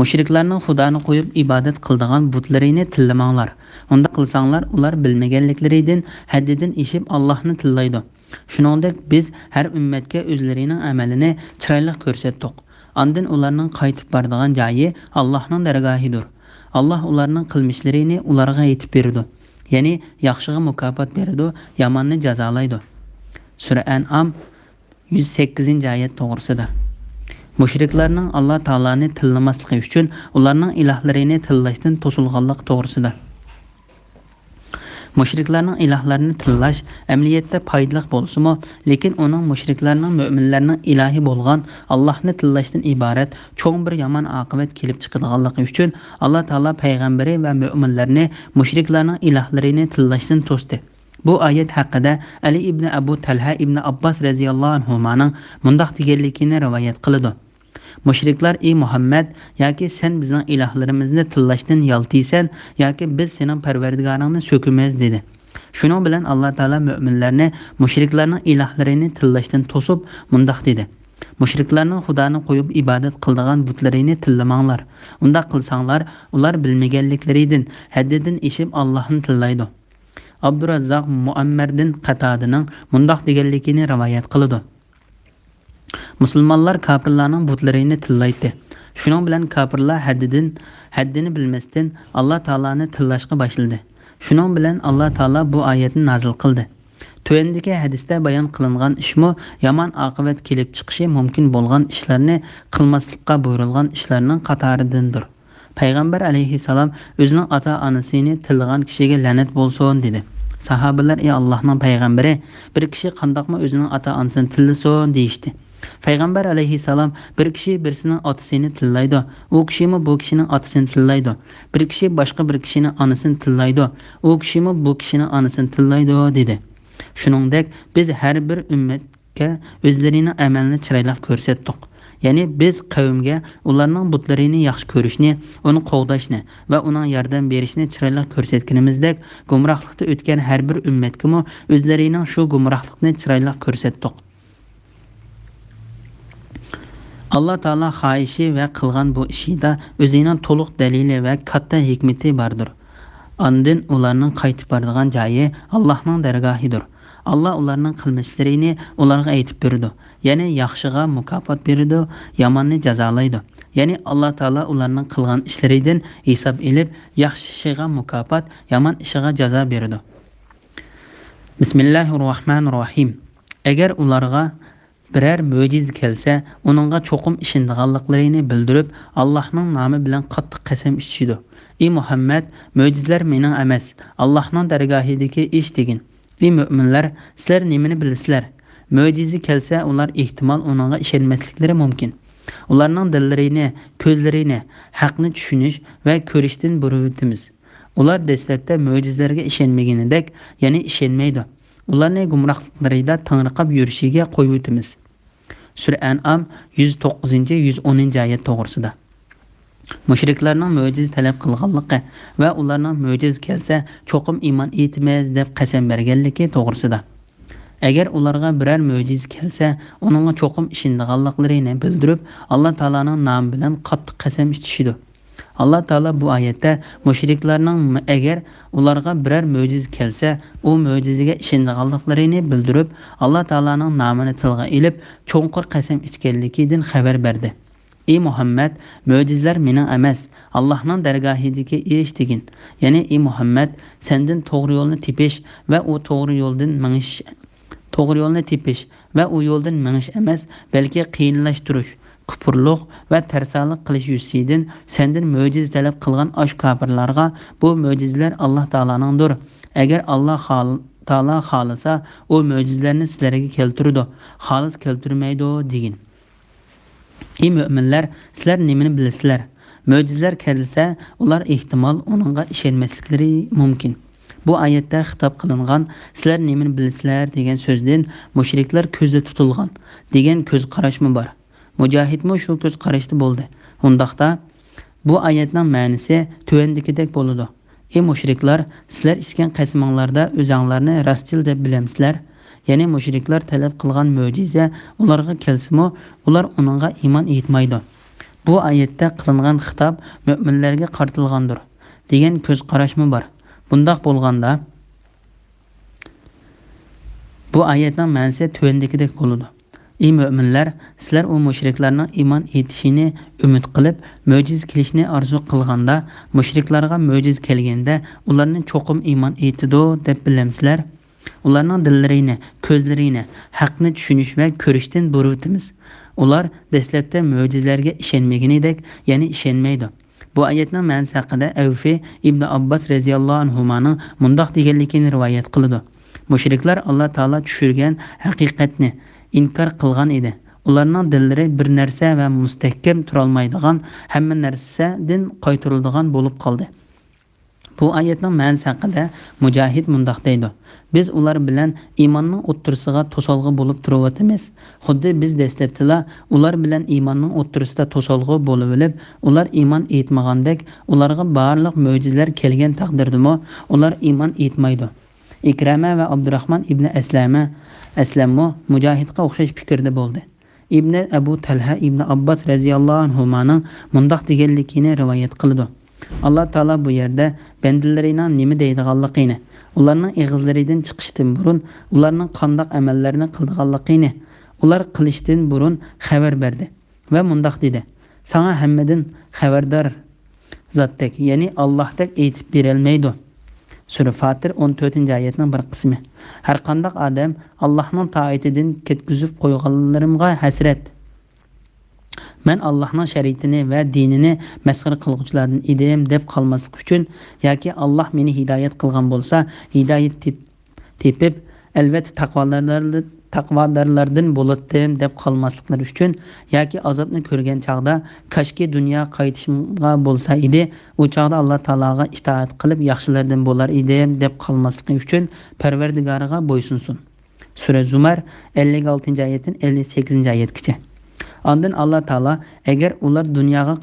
Mushriklarning Xudoni qo'yib ibodat qildigan butlarini tillamanglar. Unda qilsanglar, ular bilmaganliklaridan haddidan eshib Allohni tillaydi. Shuningdek, biz har ummatga o'zlarining amalini chiroyli ko'rsatdik. Ondan ularning qaytib boradigan joyi Allohning dargohidir. Alloh ularning qilmishlarini ularga aytib berdi. Ya'ni yaxshiga mukofot beradi, yomonni jazolaydi. Sura An'am 108-oyat to'g'risida. Mushriklarning Alloh taolani tillamasligi uchun ularning ilohlarini tillashdan to'silganlik to'g'risida. Mushriklarning ilohlarini tillash amaliyotda foydali bo'lsa-mu, lekin uning mushriklarning mu'minlarning ilohi bo'lgan Allohni tillashdan iborat cho'ng bir yomon oqibat kelib chiqadiganligi uchun Alloh taolo payg'ambari va mu'minlarni mushriklarning ilohlarini tillashdan to'sdi. Bu oyat haqida Ali ibn Abu Talha ibn Abbas radhiyallohu anhumaning mundoq deganligini rivoyat qiladi. Mushriklar: Ey Muhammad, yoki sen bizning ilohlarimizni tillashdan yaltiysan, yoki biz sening Parvardigoringni so'kimiz dedi. Shuning bilan Alloh taolo mu'minlarni mushriklarning ilohlarini tillashdan to'sib mundoq dedi: Mushriklarning Xudoni qo'yib ibodat qildigan butlarini tillamanglar. Unda qilsanglar, ular bilmaganliklaridan haddidan eshib Allohni tillaydi. Abdurazzoq Muammardan Qatadaning mundoq deganligini rivoyat qiladi. Musulmonlar kafirlarning butlarini tillaydi. Shuning bilan kafirlar haddini bilmasdan Alloh taolani tillashga boshladi. Shuning bilan Alloh taolo bu oyatni nozil qildi. Tövendeki hadisda bayon qilingan ishmo yomon oqibat kelib chiqishi mumkin bo'lgan ishlarni qilmaslikqa buyurilgan ishlarning qatoridandir. Payg'ambar alayhissalom o'zining ota-onasini tillagan kishiga la'nat bo'lsin dedi. Sahobalar: "Ey Allohning payg'ambari, bir kishi qandoqmi o'zining ota-onasini tillasin?" deyishdi. Payg'ambar alayhissalom: bir kishi birisining otasini tillaydi, u kishimi bu kishining otasini tillaydi. Bir kishi boshqa bir kishining onasini tillaydi, u kishimi bu kishining onasini tillaydi dedi. Shuningdek, biz har bir ummatga o'zlarining amalini chiroyli ko'rsatdik. Ya'ni biz qavmga ularning butlarini yaxshi ko'rishni, uni qo'g'dashni va uning yordam berishni chiroyli ko'rsatganimizdek, gumrohlikda o'tgan har bir ummatga o'zlarining shu gumrohlikni chiroyli ko'rsatdik. Allah Taala xohishi va qilgan bu ishida o'zining to'liq dalili va katta hikmati bordir. Andin ularning qaytib boradigan joyi Allohning dargohidir. Allah ularning qilmishlarini ularga aytib berdi. Ya'ni yaxshiga mukofot beradi, yomonni jazolaydi. Ya'ni Alloh taolo ularning qilgan ishlaridan hisob olib, yaxshi ishiga mukofot, yomon ishiga jazo beradi. Bismillahirrohmanirrohim. Agar ularga birər möciz kelsə, onunğa çoxum işindiganlıqlarını bildirib, Allah'ın namı bilan qattiq qasam ichishidi. Ey Muhammed, möcizlər mening emas, Allah'ın dərgahidagi ish degin. Ey müminlər, sizlər nimani bilasizlar? Möcizi kelsə, ular ehtimal onunğa ishonmasliklari mumkin. Ularning dillarini, ko'zlarini haqni tushunish va ko'rishdan buruvitimiz. Ular dastlabda möcizlarga ishonmaganidek, ya'ni ishonmaydi. Ularni gumrohliklarida tanriqab yurishiga qo'yibimiz. Sura An'am 109-110 oyat to'g'risida. Mushriklarning mo'jiz talab qilganligi va ularning mo'jiz kelsa, cho'qim iymon etmaymiz deb qasam berganligi to'g'risida. Agar ularga biror mo'jiz kelsa, uningga cho'qim ishonganliklarini bildirib, Alloh taolaning nomi bilan qattiq qasam ichishidi. Allah Taala bu oyatda mushriklarning agar ularga biror mo'jiz kelsa, u mo'jizaga ishonganliklarini bildirib, Alloh taolaning nomini tilga olib, cho'nqur qasam ichganligidan xabar berdi. Ey Muhammad, mo'jizlar mening emas, Allohning dargohidagi ish degin. Ya'ni ey Muhammad, sendan to'g'ri yo'lni tepish va u to'g'ri yo'ldan menish emas, balki qiyinlashtirish, kupurluq va tarsalik qilish yusidan sendan mo'jiz talab qilgan osh kofirlarga bu mo'jizlar Alloh taolanindir. Agar Alloh taolo xolisa, u mo'jizlarni sizlarga keltiradi, xolis keltirmaydi degin. Ey müminlər, sizlar nimani bilasizlar? Mo'jizlar kelsa, ular ehtimal onunğa ishonmasliklari mumkin. Bu oyatda xitob qilingan sizlar nimani bilasizlar degan so'zdan mushriklar ko'zda tutilgan degan ko'z qarashmi bor. Mujohidmi shu ko'z qarashda bo'ldi. Undaqda bu oyatning ma'nosi tuvandikidek bo'ladi. Ey mushriklar, sizlar iskan qasminglarda o'zinglarni rostchil deb bilamsizlar? Ya'ni mushriklar talab qilgan mo'jiza ularga kelsimi, ular uningga iymon etmaydi. Bu oyatda qilingan xitob mu'minlarga qartilgandir degan ko'z qarashmi bor. Bundaq bo'lganda bu oyatning ma'nosi tuvandikidek bo'ladi. Ey müminlər, sizlər o müşriklərinin iman etişini ümid qilib, möciz kelishini arzu qilganda, müşriklərə möciz kelgəndə, onların çoxum iman etido deb biləmsizlər. Onların dillerini, közlərini, haqqını düşünüş və körüşdən buruvitimiz. Ular dəslətdə möcizlərə işenməginidək, yəni işenməydi. Bu ayetning ma'nosi haqida Avfi ibn Abbas radhiyallohu anhumanın mundaq deganligini rivoyat qildi. Mushriklar Alloh taolo tushirgan haqiqatni inkar qilgan edi. Ularning dillari bir narsa va mustahkam turolmaydigan, hamma narsadan qaytariladigan bo'lib qoldi. Bu oyatning ma'nosi haqida Mujohid mundaq deydi: Biz ular bilan iymonning o'ttirisiga to'solg'i bo'lib turibmiz. Xuddi biz dastlabda ular bilan iymonning o'ttirisida to'solg'i bo'lib olib, ular iymon etmagandek, ularga barliq mo'jizlar kelgan taqdirdami, ular iymon etmaydi. Ikrama va Abdurrahman ibn Aslammo Mujohidga o'xshash fikrda bo'ldi. Ibn Abu Talha ibn Abbas radhiyallohu anhumaning mundaq deganligini rivoyat qildi. Alloh taolo bu yerda bandalarining nima deydiganligini, ularning ig'izlaridan chiqishdan burun ularning qandoq amallarni qildiganligini, ular qilishdan burun xabar berdi va mundaq dedi: Sana hammadan xabardor zotdek, ya'ni Allohdek aytib berolmaydi. Sura Fatir 14-oyatning bir qismi. Har qanday odam Allohning taoatidan ketkizib qo'yganlarimga hasrat. Men Allohning shariatini va dinini masxara qiluvchilardan edim deb qolmaslik uchun yoki Alloh meni hidoyat qilgan bo'lsa, hidoyat tepib albatta taqvodorlardan bo'ladim deb qolmasliklari uchun yoki azobni ko'rgan chaqda kashki dunyo qaytishimga bo'lsa edi, u chaqda Alloh taologa itoat qilib yaxshilardan bo'lar edim deb qolmasligi uchun Parvardigoriga bo'ysunsin. Sura Zumar 56-oyatdan 58-oyatgacha. Ondan Alloh taolo agar ular dunyoga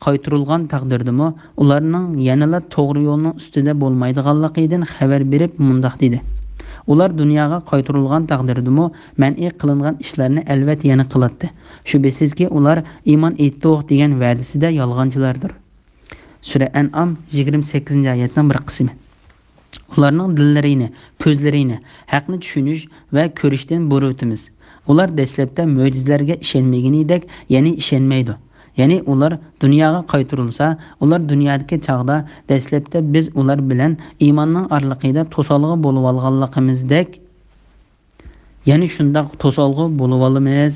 qaytarilgan taqdirdami, ularning yanada to'g'ri yo'lning ustida bo'lmaydiganligidan xabar berib mundaq dedi: Ular dunyoga qaytarilgan taqdirdimi man'iy qilingan ishlarni albatta yana qiladi. Shubhasizki ular iymon etdik degan va'dasida yolg'onchilardir. Sura An'am 28-oyatning bir qismi. Ularning dillarini, ko'zlarini haqni tushunish va ko'rishdan bo'rutimiz. Ular dastlabda mo'jizlarga ishonmaganidek, ya'ni ishonmaydi. Ya'ni ular dunyoga qaytarilsa, ular dunyodagi chaqda dastlabda biz ular bilan iymonning orliqida to'solg'i bo'lib olganligimizdek, ya'ni shundoq to'solg'i bo'lib olamiz.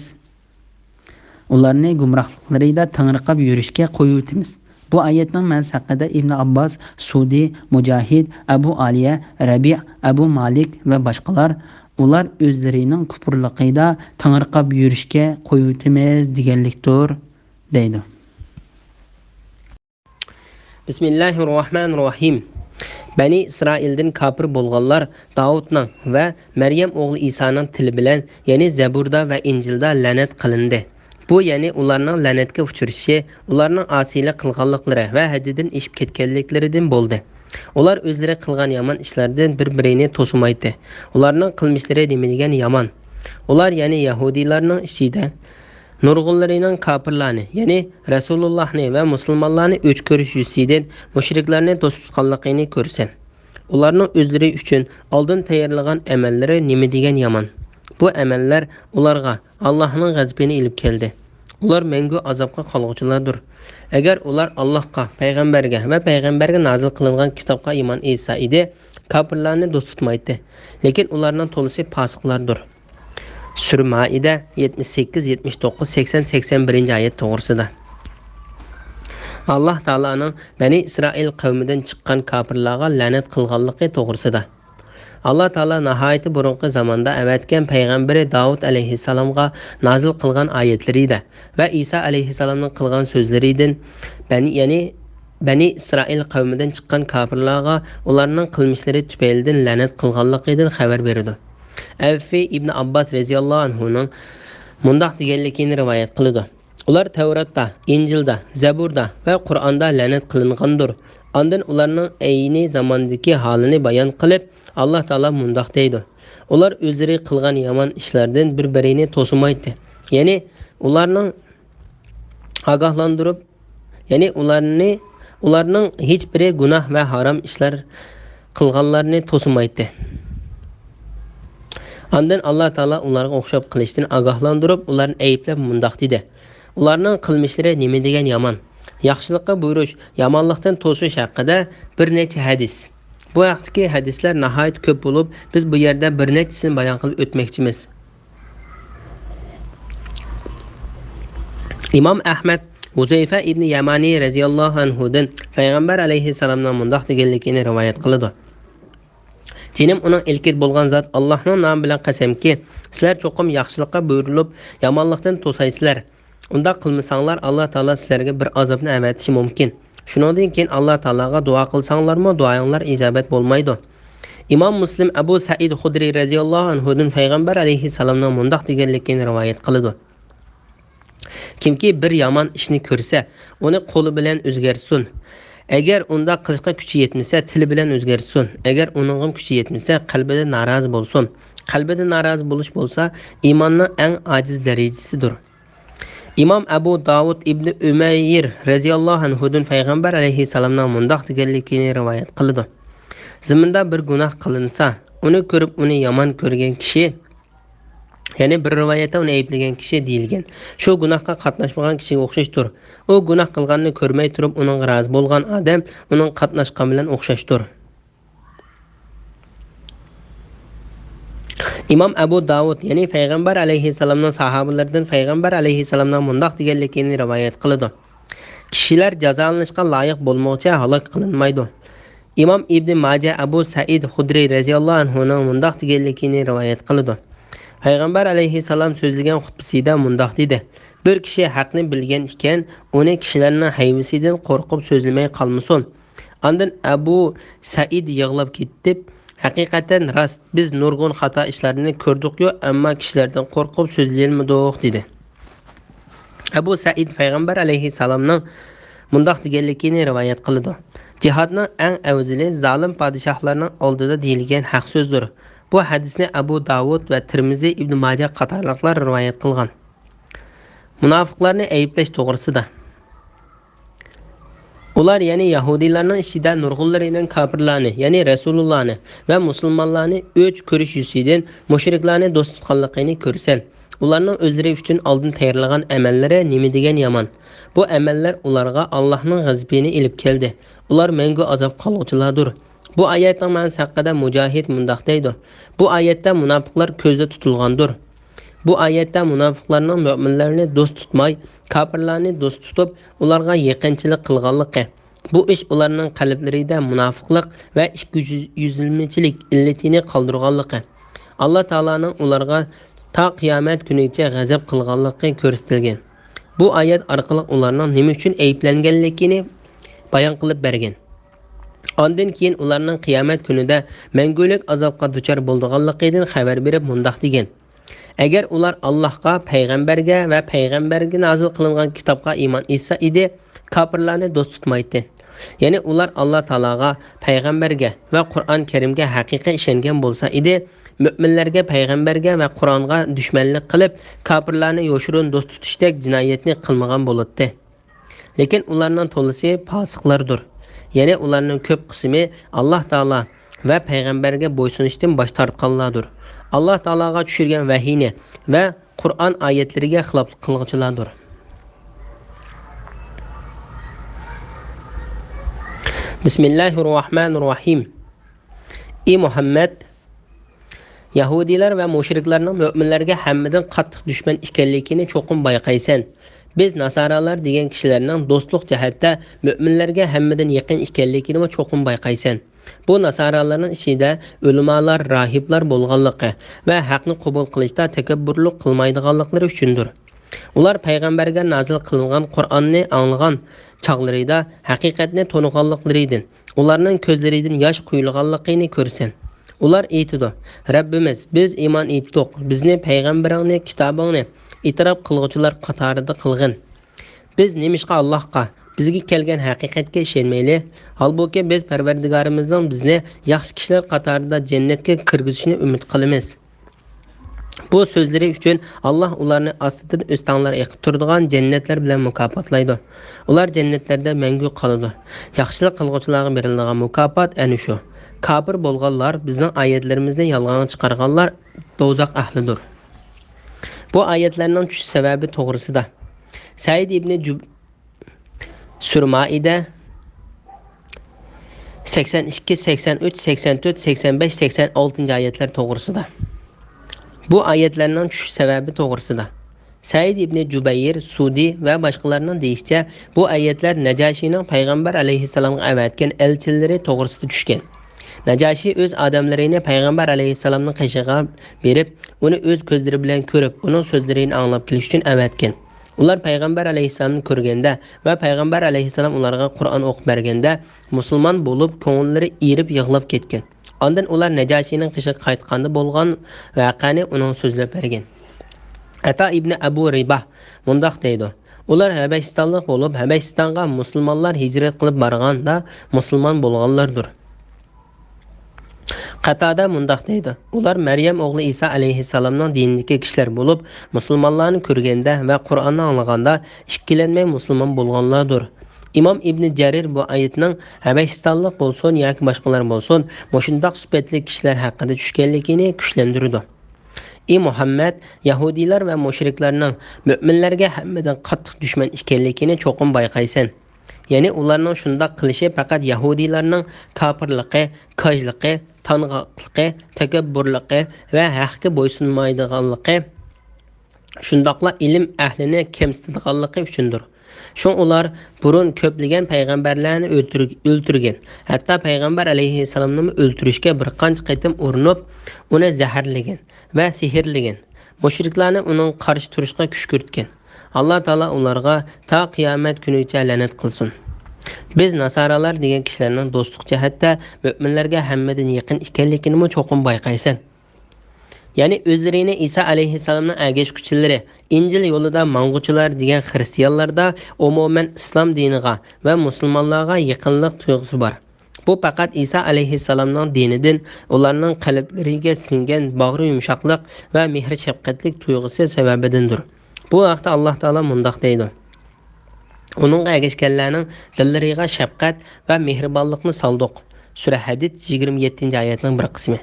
Ularni gumrohliklarida tangriqab yurishga qo'yuvtimiz. Bu oyatning ma'nosi haqida Ibn Abbos, Sudi, Mujahid, Abu Aliya, Rabi', Abu Malik va boshqalar ular o'zlarining kufrligida tangriqab yurishga qo'yuvtimiz deganlikdir deydi. Bismillahirrohmanirrohim. Bani İsrail'den kafir bo'lganlar Davudning va Maryam o'g'li Isoning tili bilan, ya'ni Zaburda va Injilda la'nat qilindi. Bu ya'ni ularning la'natga uchrashi, ularning osiylik qilganliklari va haddidan ishib ketganliklaridan bo'ldi. Ular o'zlari qilgan yomon ishlardan bir-birini to'simaydi. Ularning qilmishlari nima degan yomon. Ular ya'ni Yahudiylarning ichida nurg'unlarining kafirlarni, ya'ni Rasulullohni va musulmonlarni o'ch ko'rish yuzidan mushriklarni to'sib tutganligini ko'rsan. Ularning o'zlari uchun oldin tayyorlagan amallari nima degan yomon. Bu amallar ularga Allohning g'azabini ilib keldi. Ular mengu azobga qolg'uchilardir. Agar ular Allohga, payg'ambarga va payg'ambarga nozil qilingan kitobga iymon etsa edi, kafirlarni do'st tutmaydi. Lekin ularning to'lisi fosiqlardir. Sura Maida 78, 79, 80, 81-oyat to'g'risida. Alloh taolaning Bani Isroil qavmidan chiqqan kafirlarga la'nat qilganligi to'g'risida. Alloh taolo nihoyatda burungi zamonda avatgan payg'ambari Davud alayhissalomga nozil qilgan oyatlarida va Iso alayhissalomning qilgan so'zlaridan Bani Isroil qavmidan chiqqan kafirlarga ularning qilmishlari tufaylidan la'nat qilganligidan xabar berdi. Avfi ibn Abbas radhiyallohu anhuning mundaq deganligini rivoyat qildi. Ular Tavratda, Injilda, Zaburda va Qur'onda la'nat qilingandir. Ondan ularning ayni zamondagi holini bayon qilib, Alloh taolo mundaq deydi. Ular o'zlari qilgan yomon ishlardan bir-birini to'simaydi. Ya'ni ularning ogohlantirib, ya'ni ularning hech biri gunoh va harom ishlar qilganlarni to'simaydi. Ondan Alloh taolo ularga o'xshab qilishdan ogohlantirib, ularni ayblab mundaq dedi. Ularning qilmishlari nima degan yomon. Yaxshilikqa buyurish, yomonlikdan to'sish haqida bir necha hadis. Bu haqdagi hadislar nihoyat ko'p bo'lib, biz bu yerda bir nechasini bayon qilib o'tmoqchimiz. Imom Ahmad Huzayfa ibn Yamani radhiyallohu anhudan payg'ambar alayhissalomning mundaq deganligini rivoyat qildi. Jinim uning ilkit bo'lgan zot Allohning nomi bilan qasamki, sizlar cho'qim yaxshilikqa buyurilib, yomonlikdan to'saysizlar. Unda qilmasanglar Alloh taolo sizlarga bir azobni avatishi mumkin. Shuningdek keyin Alloh taologa duo qilsanglarmi, duoinglar ijobat bo'lmaydi. Imom Muslim Abu Said Xudri radhiyallohu anhudan payg'ambar alayhissalomning mundaq deganligini rivoyat qildi. Kimki bir yomon ishni ko'rsa, uni qo'li bilan o'zgartsin. Agar unda qilishga kuchi yetmasa, tili bilan o'zgartsin. Agar uning kuchi yetmasa, qalbida norozi bo'lsin. Qalbida norozi bo'lish bo'lsa, iymonning eng ojiz darajasidir. Imom Abu Davud ibn Umayr radhiyallohu anhudan payg'ambar alayhissalomning mundaq deganligini rivoyat qildi. Zaminda bir gunoh qilinsa, uni ko'rib uni yomon ko'rgan kishi, ya'ni bir rivoyatda uni ayblagan kishi deyilgan. Shu gunohga qatnashmagan kishiga o'xshashdir. U gunoh qilganini ko'rmay turib uning rozi bo'lgan odam uning qatnashgan bilan o'xshashdir. Imom Abu Davud, ya'ni payg'ambar alayhissalomning sahobalaridan payg'ambar alayhissalomning mundaq deganligini rivoyat qildi. Kishilar jazolanishga loyiq bo'lmoqcha halok qilinmaydi. Imom Ibn Majah Abu Said Xudri radhiyallohu anhuning mundaq deganligini rivoyat qildi. Payg'ambar alayhissalom so'zlagan xutbasida mundaq dedi. Bir kishi haqni bilgan ekan, uni kishilarning hayvisidan qo'rqib so'zlamay qolmasin. Ondan Abu Said yig'lab ketdi. Haqiqatan rost, biz nurg'un xato ishlarini ko'rdik-yu, ammo kishilardan qo'rqib so'zlayolmadik dedi. Abu Said payg'ambar alayhissalomning mundaq deganligini rivoyat qildi. Jihadning eng afzali zolim podshohlarning oldida deyilgan haq so'zdir. Bu hadisni Abu Davud va Tirmizi Ibn Majah qatorliqlar rivoyat qilgan. Munofiqlarni ayiblash to'g'risida. Ular ya'ni Yahudilarning ishida nurg'unlarining kofirlarni, ya'ni Rasulullohni va musulmonlarni o'ch ko'rish yusidan mushriklarni do'st tutganligini ko'rsan. Ularning o'zlari uchun oldin tayyorlagan amallari nima degan yomon. Bu amallar ularga Allohning g'azabini ilib keldi. Ular mangu azob qoluvchilardir. Bu oyatning ma'nosi haqida Mujohid mundoq deydi. Bu oyatda munofiqlar ko'zda tutilgandir. Bu oyatda munofiqlarning mo'minlarni do'st tutmay, kofirlarni do'st tutib, ularga yaqinchilik qilganligi. Bu ish ularning qalblarida munofiqlik va ikki-yuzlamachilik illatini qoldirganligi. Alloh taolaning ularga ta qiyomat kunigacha g'azab qilganligi ko'rsatilgan. Bu oyat orqali ularning nima uchun ayblanganligini bayon qilib bergan. Ondan keyin ularning qiyomat kunida mangulik azobga duchor bo'lganligidan xabar berib mundoq degan. Agar ular Allohga, payg'ambarga va payg'ambarga nozil qilingan kitobga iymon etsa edi, kofirlarni do'st tutmaydi. Ya'ni ular Alloh taologa, payg'ambarga va Qur'on Karimga haqiqiy ishongan bo'lsa edi, mu'minlarga, payg'ambarga va Qur'onga dushmanlik qilib, kofirlarni yoshirin do'st tutishdek jinoyatni qilmagan bo'ladi. Lekin ularning to'lisi fosiqlardir. Ya'ni ularning ko'p qismi Alloh taolo va payg'ambarga bo'ysunishdan bosh tortganlardir. Alloh taologa tushirgan vahiyni va Qur'on oyatlariga xiloflik qiluvchilardir. Bismillahirrohmanirrohim. Ey Muhammad, Yahudilar va mushriklarning mu'minlarga hammadan qattiq dushman ekanligini cho'qim bayqaysan. Biz nasoralar degan kishilarning do'stlik jihatda mu'minlarga hammadan yaqin ekanligini cho'qim bayqaysan. Bu nasoralarning ishida ulamolar, rohiblar bo'lganligi va haqni qabul qilishda takabburlik qilmaydiganliklari uchundir. Ular payg'ambarga nozil qilingan Qur'onni anglagan chog'larida haqiqatni to'niganliklaridan, ularning ko'zlaridan yosh quyilganligini ko'rsan. Ular aytidi: "Rabbimiz, biz iymon etdik. Bizni payg'ambaringni, kitobingni e'tirof qiluvchilar qatorida qilgin. Biz nemishqa Allohga, bizga kelgan haqiqatga ishonmayli. Holbuki biz Parvardigorimizning bizni yaxshi kishilar qatorida jannatga kirgizishini umid qilamiz." Bu so'zlari uchun Alloh ularni ostidan o'stanlar eqib turadigan jannatlar bilan mukofotlaydi. Ular jannatlarda mangu qoladi. Yaxshilik qilguvchilarga beriladigan mukofot ana shu. Kafir bo'lganlar, bizning oyatlarimizni yolg'on chiqarganlar do'zax ahlidir. Bu oyatlarning tushish sababi to'g'risida Said ibn Surmaida 82, 83, 84, 85, 86 oyatlar to'g'risida. Bu oyatlarning tushish sababi to'g'risida Said ibn Jubayr, Sudi va boshqalarning deyishicha, bu oyatlar Najashiyning payg'ambar alayhissalomga avatgan elchilari to'g'risida tushgan. Najashi o'z odamlarini payg'ambar alayhissalomning qishig'iga berib, uni o'z ko'zlari bilan ko'rib, uning so'zlarini anglab kelish uchun avatgan. Ular payg'ambar alayhissalomni ko'rganda va payg'ambar alayhissalom ularga Qur'on o'qib berganda musulmon bo'lib, ko'ngillari erib yig'lab ketgan. Ondan ular Najashiyning qishiga qaytganda bo'lgan voqeani uning so'zlab bergan. Ata ibn Abu Ribah mundoq deydi: Ular Habashistonlik bo'lib, Habashistonga musulmonlar hijrat qilib borganda musulmon bo'lganlardir. Qatada mundoq deydi: Ular Maryam o'g'li Isa alayhissalomning dinidagi kishilar bo'lib, musulmonlarni ko'rganda va Qur'onni anglaganda ikkilanmay musulmon bo'lganlardir. İmam İbn Jarir bu oyatning Habashistonlik bo'lsin yoki boshqalar bo'lsin, mushundoq sifatli kishilar haqida tushganligini kuchlantirdi. Ey Muhammad, Yahudilar va mushriklarning mu'minlarga hammadan qattiq dushman ekanligini cho'qim bayqaysan. Ya'ni ularning shundoq qilishi faqat Yahudilarning kofirligi, kojligi, tang'oqligi, takabburligi va haqqa bo'ysunmaydiganligi, shundoqla ilm ahlini kamsitadiganligi uchundir. Shu ular burun ko'plagan payg'ambarlarni o'ltirgan. Hatto payg'ambar alayhissalomni o'ltirishga bir qancha qatim urinib, uni zaharlagan va sehrlagan. Mushriklarni uning qarshi turishga kuch ko'rtgan. Alloh taolo ularga ta qiyomat kunigacha la'nat qilsin. Biz nasoralar degan kishilarning do'stlik jihatda mu'minlarga hammadan yaqin ekanligini cho'qim bayqaysan. Ya'ni o'zlarini Isa alayhissalomning agashuvchilari, Injil yo'lida mang'uchilar degan xristianlarda umuman islom diniga va musulmonlarga yaqinlik tuyg'usi bor. Bu faqat İsa alayhissalomning dinidan, ularning qalblariga singan bag'ri yumshoqlik va mehr shafqatlik tuyg'usi sababidandir. Bu vaqtda Alloh taolo mundoq deydi: Onunğa erişkenlərinin dillariga şəfqət və mehribonlikni saldık. Sura Hadid 27-ci ayətinin bir qismi.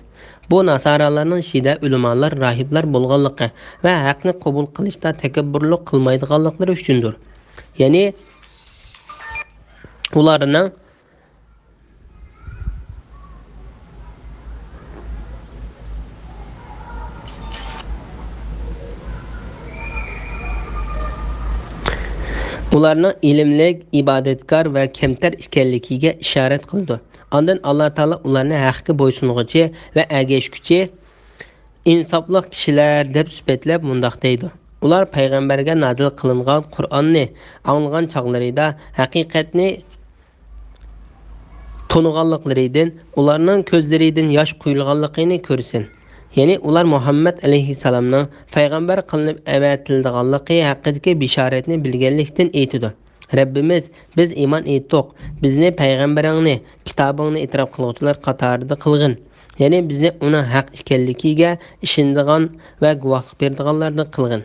Bu nasaralarning ishida ulamolar, rahiblar bo'lganligi va haqni qabul qilishda takabburlik qilmaydiganliklari uchundir. Ya'ni ularning ilimlik, ibodatkor va kamtar ekanligiga ishorat qildi. Ondan Alloh taolo ularni haqqa bo'ysunguchi va ergashguchi insofli kishilar deb sifatlab mundoq deydi: Ular payg'ambarga nozil qilingan Qur'onni anglagan chog'larida haqiqatni toniganliklaridan, ularning ko'zlaridan yosh quyilganligini ko'rsin. Ya'ni ular Muhammad alayhissalomning payg'ambar qilinib avatilganligi haqidagi bishoratni bilganlikdan aytidi. Rabbimiz, biz iymon etdik. Bizni payg'ambaringni, kitobingni e'tirof qiluvchilar qatorida qilgin. Ya'ni bizni uni haq ekanligiga ishonadigan va guvohlik beradiganlardan qilgin.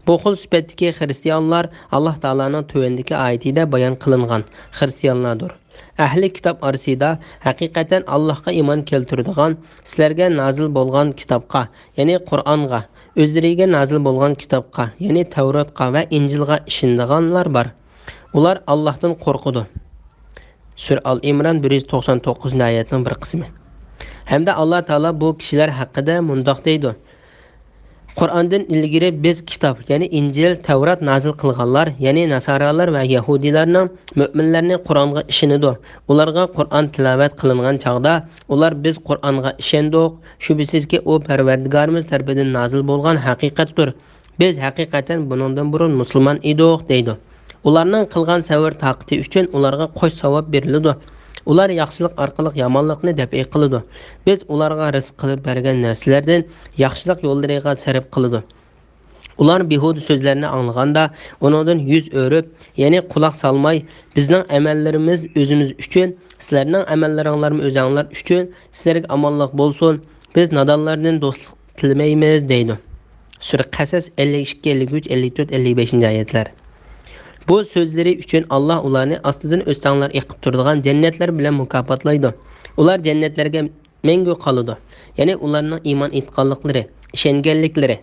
Bu xil sifatdagi xristianlar Alloh taolaning tuvandagi oyatida bayon qilingan xristianlardir. Ahli kitob orasida haqiqatan Allohga iymon keltiradigan, sizlarga nozil bo'lgan kitobga, ya'ni Qur'onga, o'zlariga nozil bo'lgan kitobga, ya'ni Tavrotga va Injilga ishonadiganlar bor. Ular Allohdan qo'rqadi. Sura Al-Imron 199-oyatning bir qismi. Hamda Alloh taolo bu kishilar haqida mundoq deydi: Qur'ondan ilgari biz kitob, ya'ni Injil, Tavrot nozil qilganlar, ya'ni nasoralar va yahudiylarning mu'minlarning Qur'onga ishonadi. Ularga Qur'on tilovat qilingan chaqda ular biz Qur'onga ishondik, shubhisizki u Parvardigorimiz tarafidan nozil bo'lgan haqiqatdir. Biz haqiqatan buningdan burun musulmon edik deydi. Ularning qilgan savr taqati uchun ularga qo'sh savob beriladi. Ular yaxshilik orqali yomonlikni daf'i qiladi. Biz ularga rizq qilib bergan narsalardan yaxshilik yo'llariga sarf qiladi. Ular behuda so'zlarni anglaganda uningdan yuz o'rib, ya'ni quloq solmay, bizning amallarimiz o'zimiz uchun, sizlarning amallaringlarimiz o'zinglar uchun, sizlarga omonlik bo'lsin. Biz nodonlardan do'stlik tilamaymiz deydi. Sura Qasas 52, 53, 54, 55-oyatlar. Bu so'zlari uchun Alloh ularni ostidan o'stanglar eqib turadigan jannatlar bilan mukofotlaydi. Ular jannatlarga mangu qoladi. Ya'ni ularning iymon etganliklari, ishonganliklari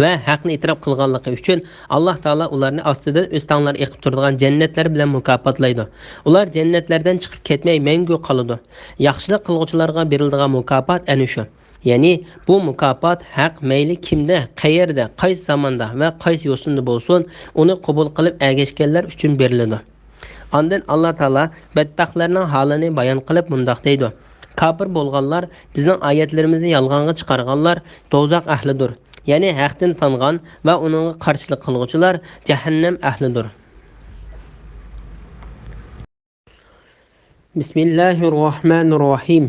va haqni e'tirof qilganligi uchun Alloh taolo ularni ostidan o'stanglar eqib turadigan jannatlar bilan mukofotlaydi. Ular jannatlardan chiqib ketmay mangu qoladi. Yaxshilik qiluvchilarga beriladigan mukofot ana shu. Ya'ni bu mukofot haq mayli kimda, qayerda, qaysi zamonda va qaysi yo'sinda bo'lsin, uni qabul qilib ergashganlar uchun beriladi. Ondan Alloh taolo badbaxtlarning holini bayon qilib mundoq deydi: Kafir bo'lganlar, bizning oyatlarimizni yolg'onga chiqarganlar do'zax ahlidir. Ya'ni haqdan tangan va uningga qarshilik qiluvchilar jahannam ahlidir. Bismillahirrohmanirrohim.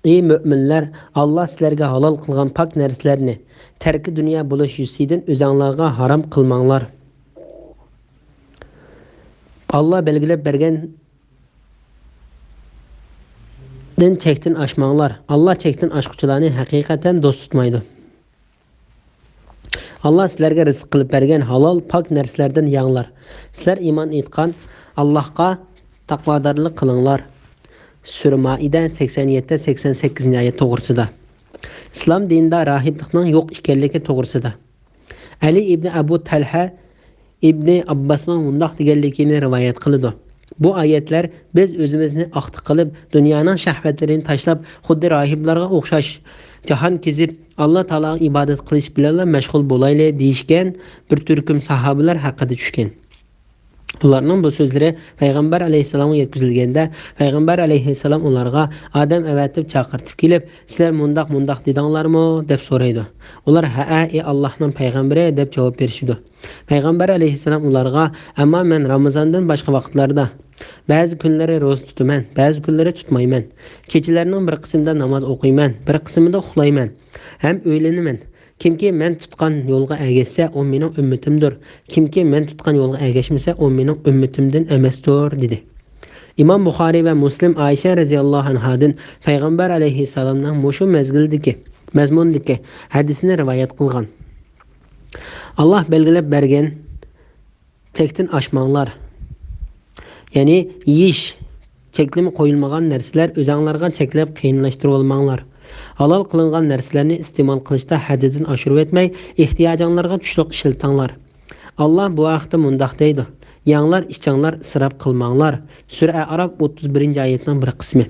Ey müminler, Allah sizlerge halal kılgan pak narsalarni terki dünya buluş yüzüden özаңlarga haram kılmanglar. Allah belgilep bergen din çektin aşmanglar. Allah çektin aşkıçılarını hakikaten dost tutmaydı. Allah sizlerge rızık kılıp bergen halal pak narsalardan yağlar. Sizler iman etkan Allah'a takvadarlık kılınlar. Sura Maide 87-88 ayet to'g'risida. Islom dinida rahiblikning yo'q ekanligi to'g'risida. Ali ibn Abu Talha ibn Abbasning mundoq deganligini rivoyat qildi. Bu oyatlar biz o'zimizni aqti qilib, dunyoning shahvatlarini tashlab, xuddi rahiblarga o'xshash jahon kezib, Alloh taologa ibodat qilish bilan mashg'ul bo'layli deyishgan bir turkum sahobalar haqida tushgan. Ularning bu so'zlari payg'ambar alayhisalomga yetkazilganda, payg'ambar alayhisalom ularga odam avatib chaqirtib kelib, sizlar mundoq dedinglarmi deb so'raydi. Ular ha, ey Allohning payg'ambari deb javob berishdi. Payg'ambar alayhisalom ularga, ammo men Ramazondan boshqa vaqtlarda ba'zi kunlari ro'za tutaman, ba'zi kunlari tutmayman. Kechalarining bir qismida namoz o'qiyman, bir qismida uxlayman, ham o'ylanaman. Kimki men tutgan yo'lga ergashsa, o mening ummatimdir. Kimki men tutgan yo'lga ergashmasa, o mening ummatimdan emasdir dedi. İmam Buxoriy va Muslim Ayşe radhiyallohu anhadan payg'ambar alayhissalomning mushu mazmundagi hadisni rivoyat qilgan. Allah belgilab bergan chekdan oshmanglar. Ya'ni yeyish cheklimi qo'yilmagan narsalar o'zinglarga cheklab qiyinlashtirib olmanglar. Halol qilingan narsalarni iste'mol qilishda haddidan oshirib o'tmay, ehtiyojinglarga tushliq ishlatanglar. Allah bu haqda mundaq deydi: Yanglar, ichanglar isrof qilmanglar. Sura Arab 31-oyatning bir qismi.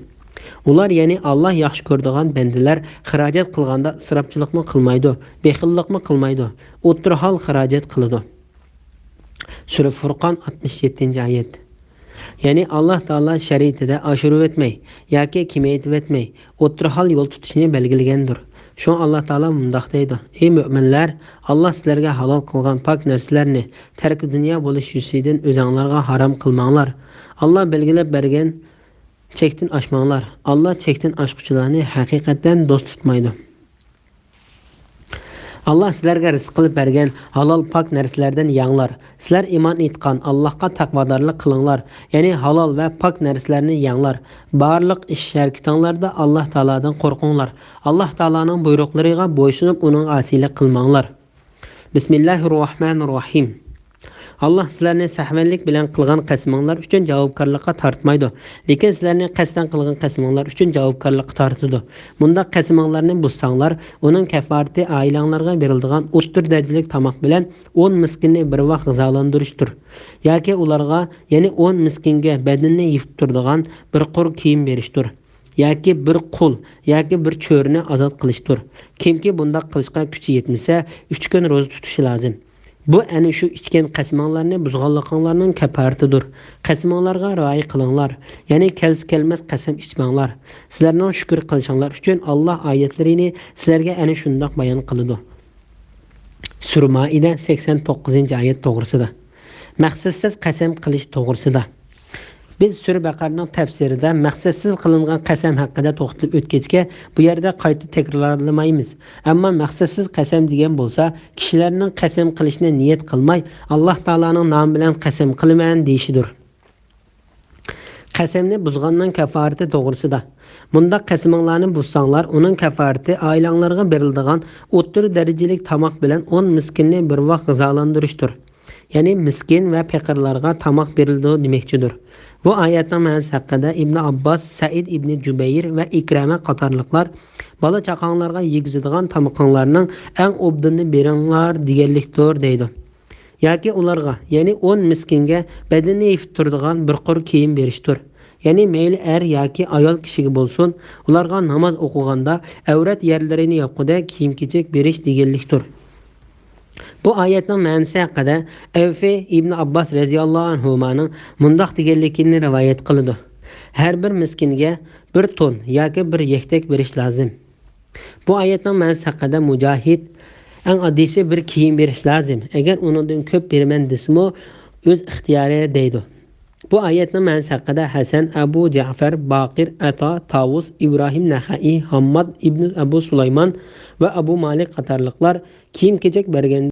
Ular ya'ni Allah yaxshi ko'radigan bandalar xarajat qilganda isrofchilikni qilmaydi, bexillikni qilmaydi, o'tirhol xarajat qiladi. Sura Furqon 67-oyat. Ya'ni Allah Taala shariatida oshirib o'tmay yoki kamaytirib o'tmay, o'tirhol yo'l tutishni belgilagandir. Şu Allah Taala mundaq deydi: Ey müminler, Allah sizlarga halol qilgan pok narsalarni tark dunyo bo'lish yusidan o'zinglarga harom qilmanglar. Allah belgilab bergan chekdan oshmanglar. Allah chekdan oshquchilarni haqiqatan do'st tutmaydi. Allah sizlarga rizq qilib bergan halol pok narsalardan yanglar. Sizlar iymon etgan Allohga taqvodorlik qilinglar. Ya'ni halol va pok narsalarni yanglar. Barliq ish harakatlarda Allah Taoladan qo'rqinglar. Allah Taolaning buyruqlariga bo'ysunib uning asiylik qilmanglar. Bismillahirrohmanirrohim. Allah sizlarni sahvanlik bilan qilgan qasminglar uchun javobgarlikka tortmaydi, lekin sizlarni qasddan qilgan qasminglar uchun javobgarlikka tortadi. Bunda qasminglarni buzsanglar, uning kafarati oilanglarga beriladigan o'ttir darajalik tomoq bilan 10 miskinni bir vaqt g'izolantirishdir. Yoki ularga, ya'ni 10 miskinga badanni yuvib turadigan bir qur kiyim berishdir. Yoki bir qul, yoki bir cho'rni ozod qilishdir. Kimki bunda qilishga kuchi yetmasa, 3 kun ro'za tutishi lozim. Bu ana shu ichgan qasminglarni buzganliklaringlarning kafaratidir. Qasminglarga rioya qilinglar. Ya'ni kelmas qasam ichmanglar. Sizlarning shukr qilishinglar uchun Alloh oyatlarini sizlarga ana shundoq bayon qiladi. Sura Maida 89-oyat to'g'risida. Maqsadsiz qasam qilish to'g'risida. Biz Sura Baqaraning tafsirida maqsadsiz qilingan qasam haqida to'xtalib o'tgachga bu yerda qayta takrorlamaymiz. Ammo maqsadsiz qasam degan bo'lsa, kishilarning qasam qilishni niyat qilmay, Alloh taolaning nomi bilan qasam qilaman deyishidir. Qasamni buzganning kafarati to'g'risida. Bunda qasaminglarni buzsanglar, uning kafarati oilanglarga beriladigan o'ttir darajalik tomoq bilan 10 miskinni bir vaqt g'izolantirishdir. Ya'ni miskin va faqirlarga tomoq berildi demakchidir. Bu oyatning ma'nosi haqida Ibn Abbos, Said ibn Jubayr va Ikrama qatorliqlar bola chaqanglarga yegizadigan tomoqlarning eng obdini beringlar deganlikdir deydi. Yoki ularga, ya'ni 10 miskinga badanni yuvib turadigan bir qur kiyim berishdir. Ya'ni mayli er yoki ayol kishiga bo'lsin, ularga namoz o'qiganda avrat yerlarini yopqida kiyim-kechak berish deganlikdir. Bu oyatning ma'nosi haqida Avfi ibn Abbos radhiyallohu anhuning mundaq deganligini rivoyat qiladi. Har bir miskinga 1 ton yoki 1 yaktak berish lozim. Bu oyatning ma'nosi haqida Mujohid eng oddiysi 1 kiyim berish lozim. Agar undan ko'p beraman desmo, o'z ixtiyori deydi. Bu oyatning ma'nosi haqida Hasan, Abu Ja'far, Baqir, Ato, Tavus, Ibrohim Naxai, Hammad ibn Abu Sulaymon va Abu Malik qatorliqlar kiyim-kechak bergan